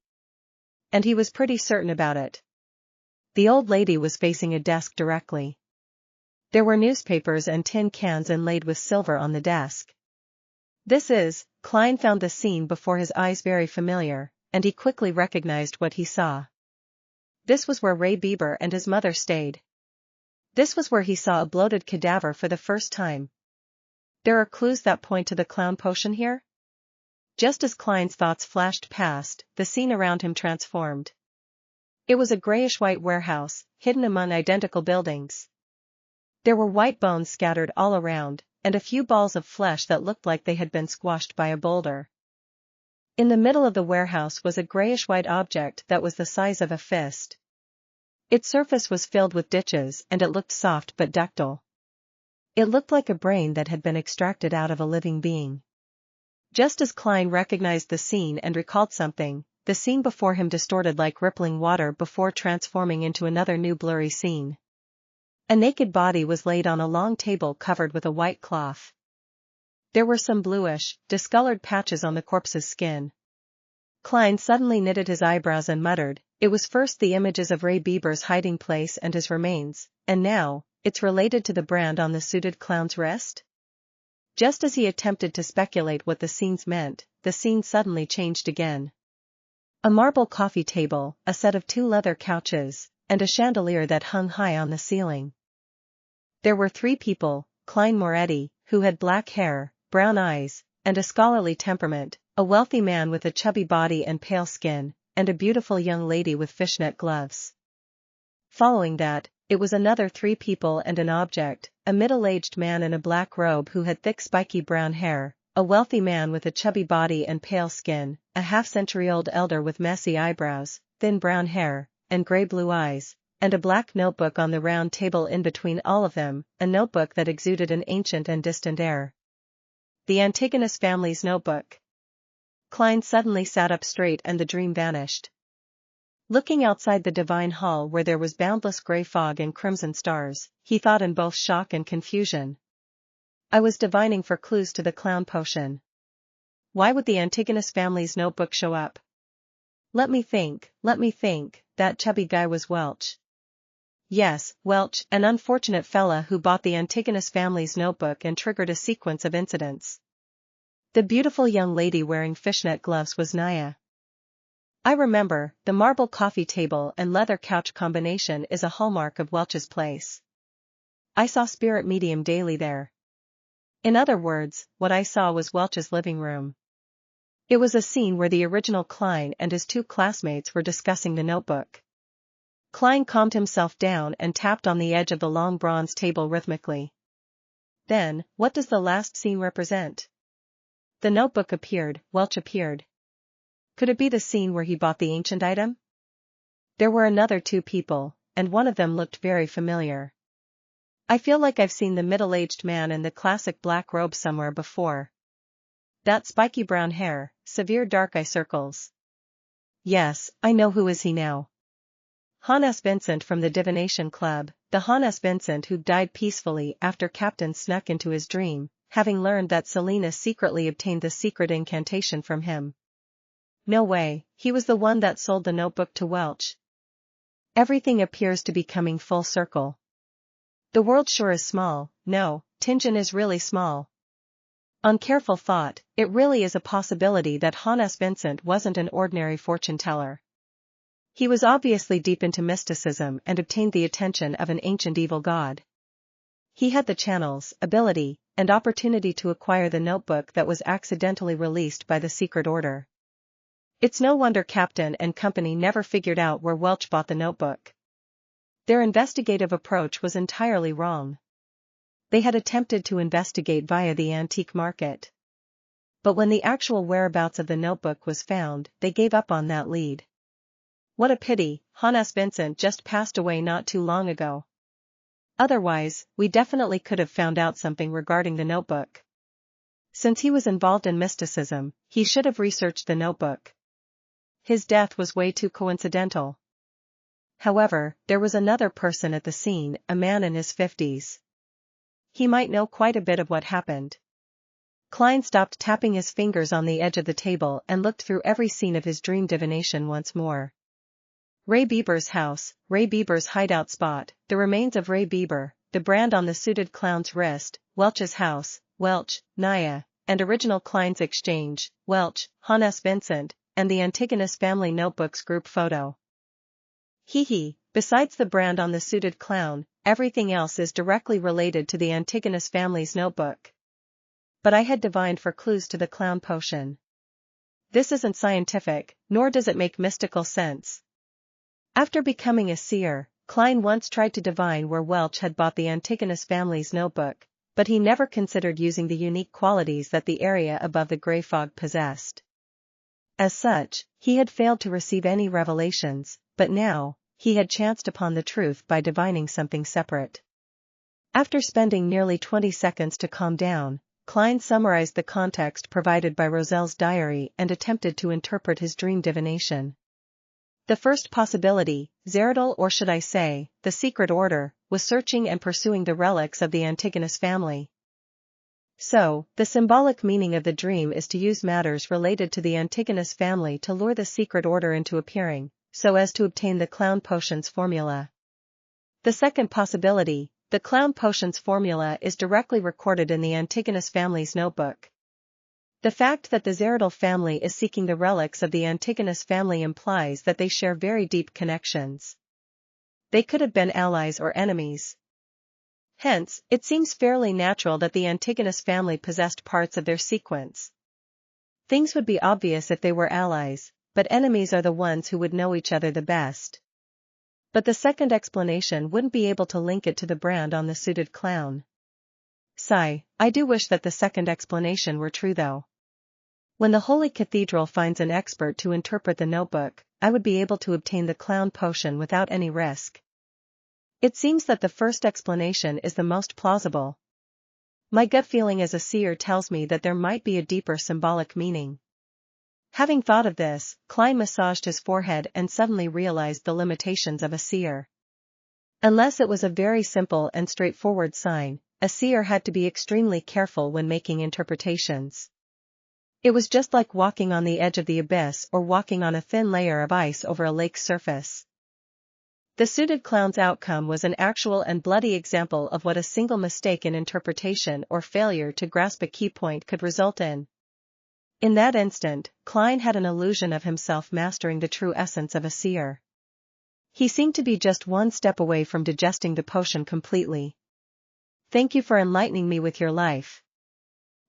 And he was pretty certain about it. The old lady was facing a desk directly. There were newspapers and tin cans inlaid with silver on the desk. Klein found the scene before his eyes very familiar, and he quickly recognized what he saw. This was where Ray Bieber and his mother stayed. This was where he saw a bloated cadaver for the first time. There are clues that point to the clown potion here? Just as Klein's thoughts flashed past, the scene around him transformed. It was a grayish-white warehouse, hidden among identical buildings. There were white bones scattered all around, and a few balls of flesh that looked like they had been squashed by a boulder. In the middle of the warehouse was a grayish-white object that was the size of a fist. Its surface was filled with ditches and it looked soft but ductile. It looked like a brain that had been extracted out of a living being. Just as Klein recognized the scene and recalled something, the scene before him distorted like rippling water before transforming into another new blurry scene. A naked body was laid on a long table covered with a white cloth. There were some bluish, discolored patches on the corpse's skin. Klein suddenly knitted his eyebrows and muttered, "It was first the images of Ray Bieber's hiding place and his remains, and now, it's related to the brand on the suited clown's wrist?" Just as he attempted to speculate what the scenes meant, the scene suddenly changed again. A marble coffee table, a set of 2 leather couches, and a chandelier that hung high on the ceiling. There were 3 people, Klein Moretti, who had black hair, brown eyes, and a scholarly temperament, a wealthy man with a chubby body and pale skin, and a beautiful young lady with fishnet gloves. Following that, it was another 3 people and an object, a middle-aged man in a black robe who had thick spiky brown hair, a wealthy man with a chubby body and pale skin, a half-century-old elder with messy eyebrows, thin brown hair, and gray-blue eyes, and a black notebook on the round table in between all of them, a notebook that exuded an ancient and distant air. The Antigonus family's notebook. Klein suddenly sat up straight and the dream vanished. Looking outside the divine hall where there was boundless gray fog and crimson stars, he thought in both shock and confusion. I was divining for clues to the clown potion. Why would the Antigonus family's notebook show up? Let me think, that chubby guy was Welch. Yes, Welch, an unfortunate fella who bought the Antigonus family's notebook and triggered a sequence of incidents. The beautiful young lady wearing fishnet gloves was Naya. I remember, the marble coffee table and leather couch combination is a hallmark of Welch's place. I saw spirit medium Daly there. In other words, what I saw was Welch's living room. It was a scene where the original Klein and his 2 classmates were discussing the notebook. Klein calmed himself down and tapped on the edge of the long bronze table rhythmically. Then, what does the last scene represent? The notebook appeared, Welch appeared. Could it be the scene where he bought the ancient item? There were another 2 people, and one of them looked very familiar. I feel like I've seen the middle-aged man in the classic black robe somewhere before. That spiky brown hair, severe dark eye circles. Yes, I know who is he now. Hannes Vincent from the Divination Club, the Hannes Vincent who died peacefully after Captain snuck into his dream, having learned that Selena secretly obtained the secret incantation from him. No way, he was the one that sold the notebook to Welch. Everything appears to be coming full circle. The world sure is small. No, Tingen is really small. On careful thought, it really is a possibility that Hannes Vincent wasn't an ordinary fortune teller. He was obviously deep into mysticism and obtained the attention of an ancient evil god. He had the channels, ability, and opportunity to acquire the notebook that was accidentally released by the secret order. It's no wonder Captain and company never figured out where Welch bought the notebook. Their investigative approach was entirely wrong. They had attempted to investigate via the antique market. But when the actual whereabouts of the notebook was found, they gave up on that lead. What a pity, Hannes Vincent just passed away not too long ago. Otherwise, we definitely could have found out something regarding the notebook. Since he was involved in mysticism, he should have researched the notebook. His death was way too coincidental. However, there was another person at the scene, a man in his 50s. He might know quite a bit of what happened. Klein stopped tapping his fingers on the edge of the table and looked through every scene of his dream divination once more. Ray Bieber's house, Ray Bieber's hideout spot, the remains of Ray Bieber, the brand on the suited clown's wrist, Welch's house, Welch, Naya, and original Klein's exchange, Welch, Hannes Vincent, and the Antigonus family notebook's group photo. Besides the brand on the suited clown, everything else is directly related to the Antigonus family's notebook. But I had divined for clues to the clown potion. This isn't scientific, nor does it make mystical sense. After becoming a seer, Klein once tried to divine where Welch had bought the Antigonus family's notebook, but he never considered using the unique qualities that the area above the gray fog possessed. As such, he had failed to receive any revelations, but now, he had chanced upon the truth by divining something separate. After spending nearly 20 seconds to calm down, Klein summarized the context provided by Roselle's diary and attempted to interpret his dream divination. The first possibility, Zeradol, or should I say, the Secret Order, was searching and pursuing the relics of the Antigonus family. So, the symbolic meaning of the dream is to use matters related to the Antigonus family to lure the Secret Order into appearing, so as to obtain the clown potion's formula. The second possibility, the clown potion's formula is directly recorded in the Antigonus family's notebook. The fact that the Zeradol family is seeking the relics of the Antigonus family implies that they share very deep connections. They could have been allies or enemies. Hence, it seems fairly natural that the Antigonus family possessed parts of their sequence. Things would be obvious if they were allies, but enemies are the ones who would know each other the best. But the second explanation wouldn't be able to link it to the brand on the suited clown. Sigh, I do wish that the second explanation were true though. When the Holy Cathedral finds an expert to interpret the notebook, I would be able to obtain the clown potion without any risk. It seems that the first explanation is the most plausible. My gut feeling as a seer tells me that there might be a deeper symbolic meaning. Having thought of this, Klein massaged his forehead and suddenly realized the limitations of a seer. Unless it was a very simple and straightforward sign, a seer had to be extremely careful when making interpretations. It was just like walking on the edge of the abyss or walking on a thin layer of ice over a lake's surface. The suited clown's outcome was an actual and bloody example of what a single mistake in interpretation or failure to grasp a key point could result in. In that instant, Klein had an illusion of himself mastering the true essence of a seer. He seemed to be just one step away from digesting the potion completely. Thank you for enlightening me with your life.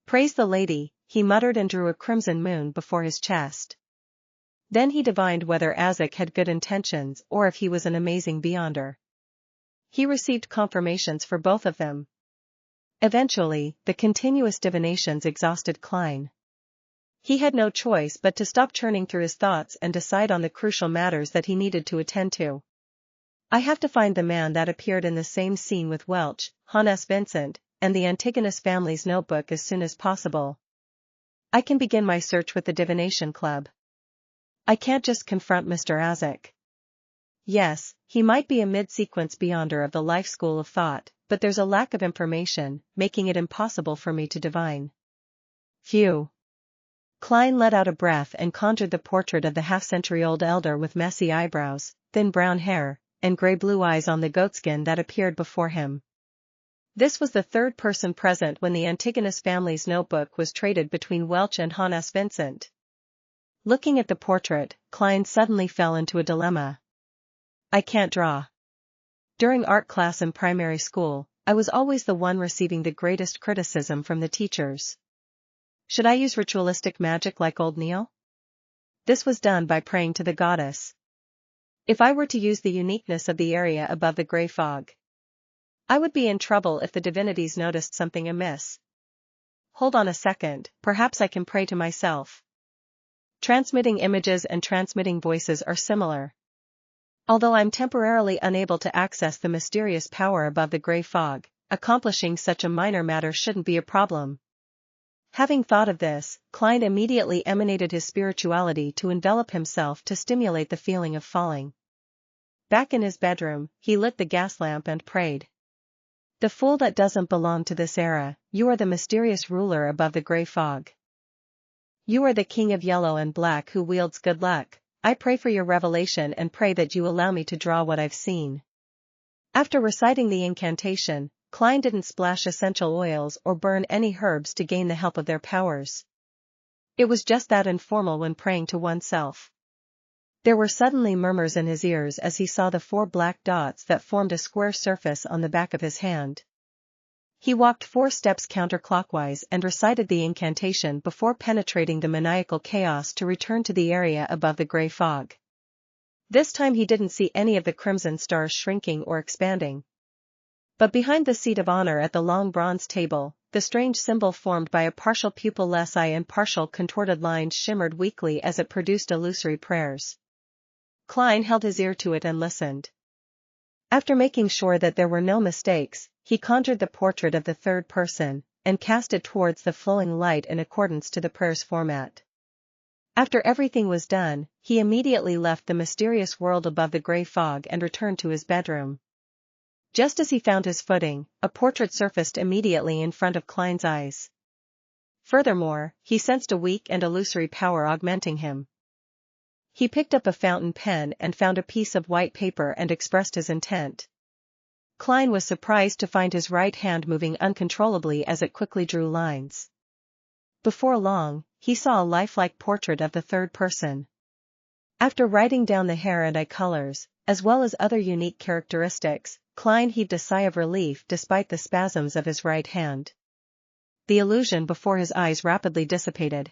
Praise the lady, he muttered and drew a crimson moon before his chest. Then he divined whether Azik had good intentions or if he was an amazing beyonder. He received confirmations for both of them. Eventually, the continuous divinations exhausted Klein. He had no choice but to stop churning through his thoughts and decide on the crucial matters that he needed to attend to. I have to find the man that appeared in the same scene with Welch, Hannes Vincent, and the Antigonus family's notebook as soon as possible. I can begin my search with the Divination Club. I can't just confront Mr. Azik. Yes, he might be a mid-sequence beyonder of the life school of thought, but there's a lack of information, making it impossible for me to divine. Phew. Klein let out a breath and conjured the portrait of the half-century-old elder with messy eyebrows, thin brown hair, and gray-blue eyes on the goatskin that appeared before him. This was the third person present when the Antigonus family's notebook was traded between Welch and Hannes Vincent. Looking at the portrait, Klein suddenly fell into a dilemma. I can't draw. During art class in primary school, I was always the one receiving the greatest criticism from the teachers. Should I use ritualistic magic like old Neil? This was done by praying to the goddess. If I were to use the uniqueness of the area above the gray fog, I would be in trouble if the divinities noticed something amiss. Hold on a second, perhaps I can pray to myself. Transmitting images and transmitting voices are similar. Although I'm temporarily unable to access the mysterious power above the gray fog, accomplishing such a minor matter shouldn't be a problem. Having thought of this, Klein immediately emanated his spirituality to envelop himself to stimulate the feeling of falling. Back in his bedroom, he lit the gas lamp and prayed. The fool that doesn't belong to this era, you are the mysterious ruler above the gray fog. You are the king of yellow and black who wields good luck. I pray for your revelation and pray that you allow me to draw what I've seen. After reciting the incantation, Klein didn't splash essential oils or burn any herbs to gain the help of their powers. It was just that informal when praying to oneself. There were suddenly murmurs in his ears as he saw the 4 black dots that formed a square surface on the back of his hand. He walked 4 steps counterclockwise and recited the incantation before penetrating the maniacal chaos to return to the area above the gray fog. This time he didn't see any of the crimson stars shrinking or expanding. But behind the seat of honor at the long bronze table, the strange symbol formed by a partial pupilless eye and partial contorted lines shimmered weakly as it produced illusory prayers. Klein held his ear to it and listened. After making sure that there were no mistakes, he conjured the portrait of the third person, and cast it towards the flowing light in accordance to the prayer's format. After everything was done, he immediately left the mysterious world above the gray fog and returned to his bedroom. Just as he found his footing, a portrait surfaced immediately in front of Klein's eyes. Furthermore, he sensed a weak and illusory power augmenting him. He picked up a fountain pen and found a piece of white paper and expressed his intent. Klein was surprised to find his right hand moving uncontrollably as it quickly drew lines. Before long, he saw a lifelike portrait of the third person. After writing down the hair and eye colors, as well as other unique characteristics, Klein heaved a sigh of relief despite the spasms of his right hand. The illusion before his eyes rapidly dissipated.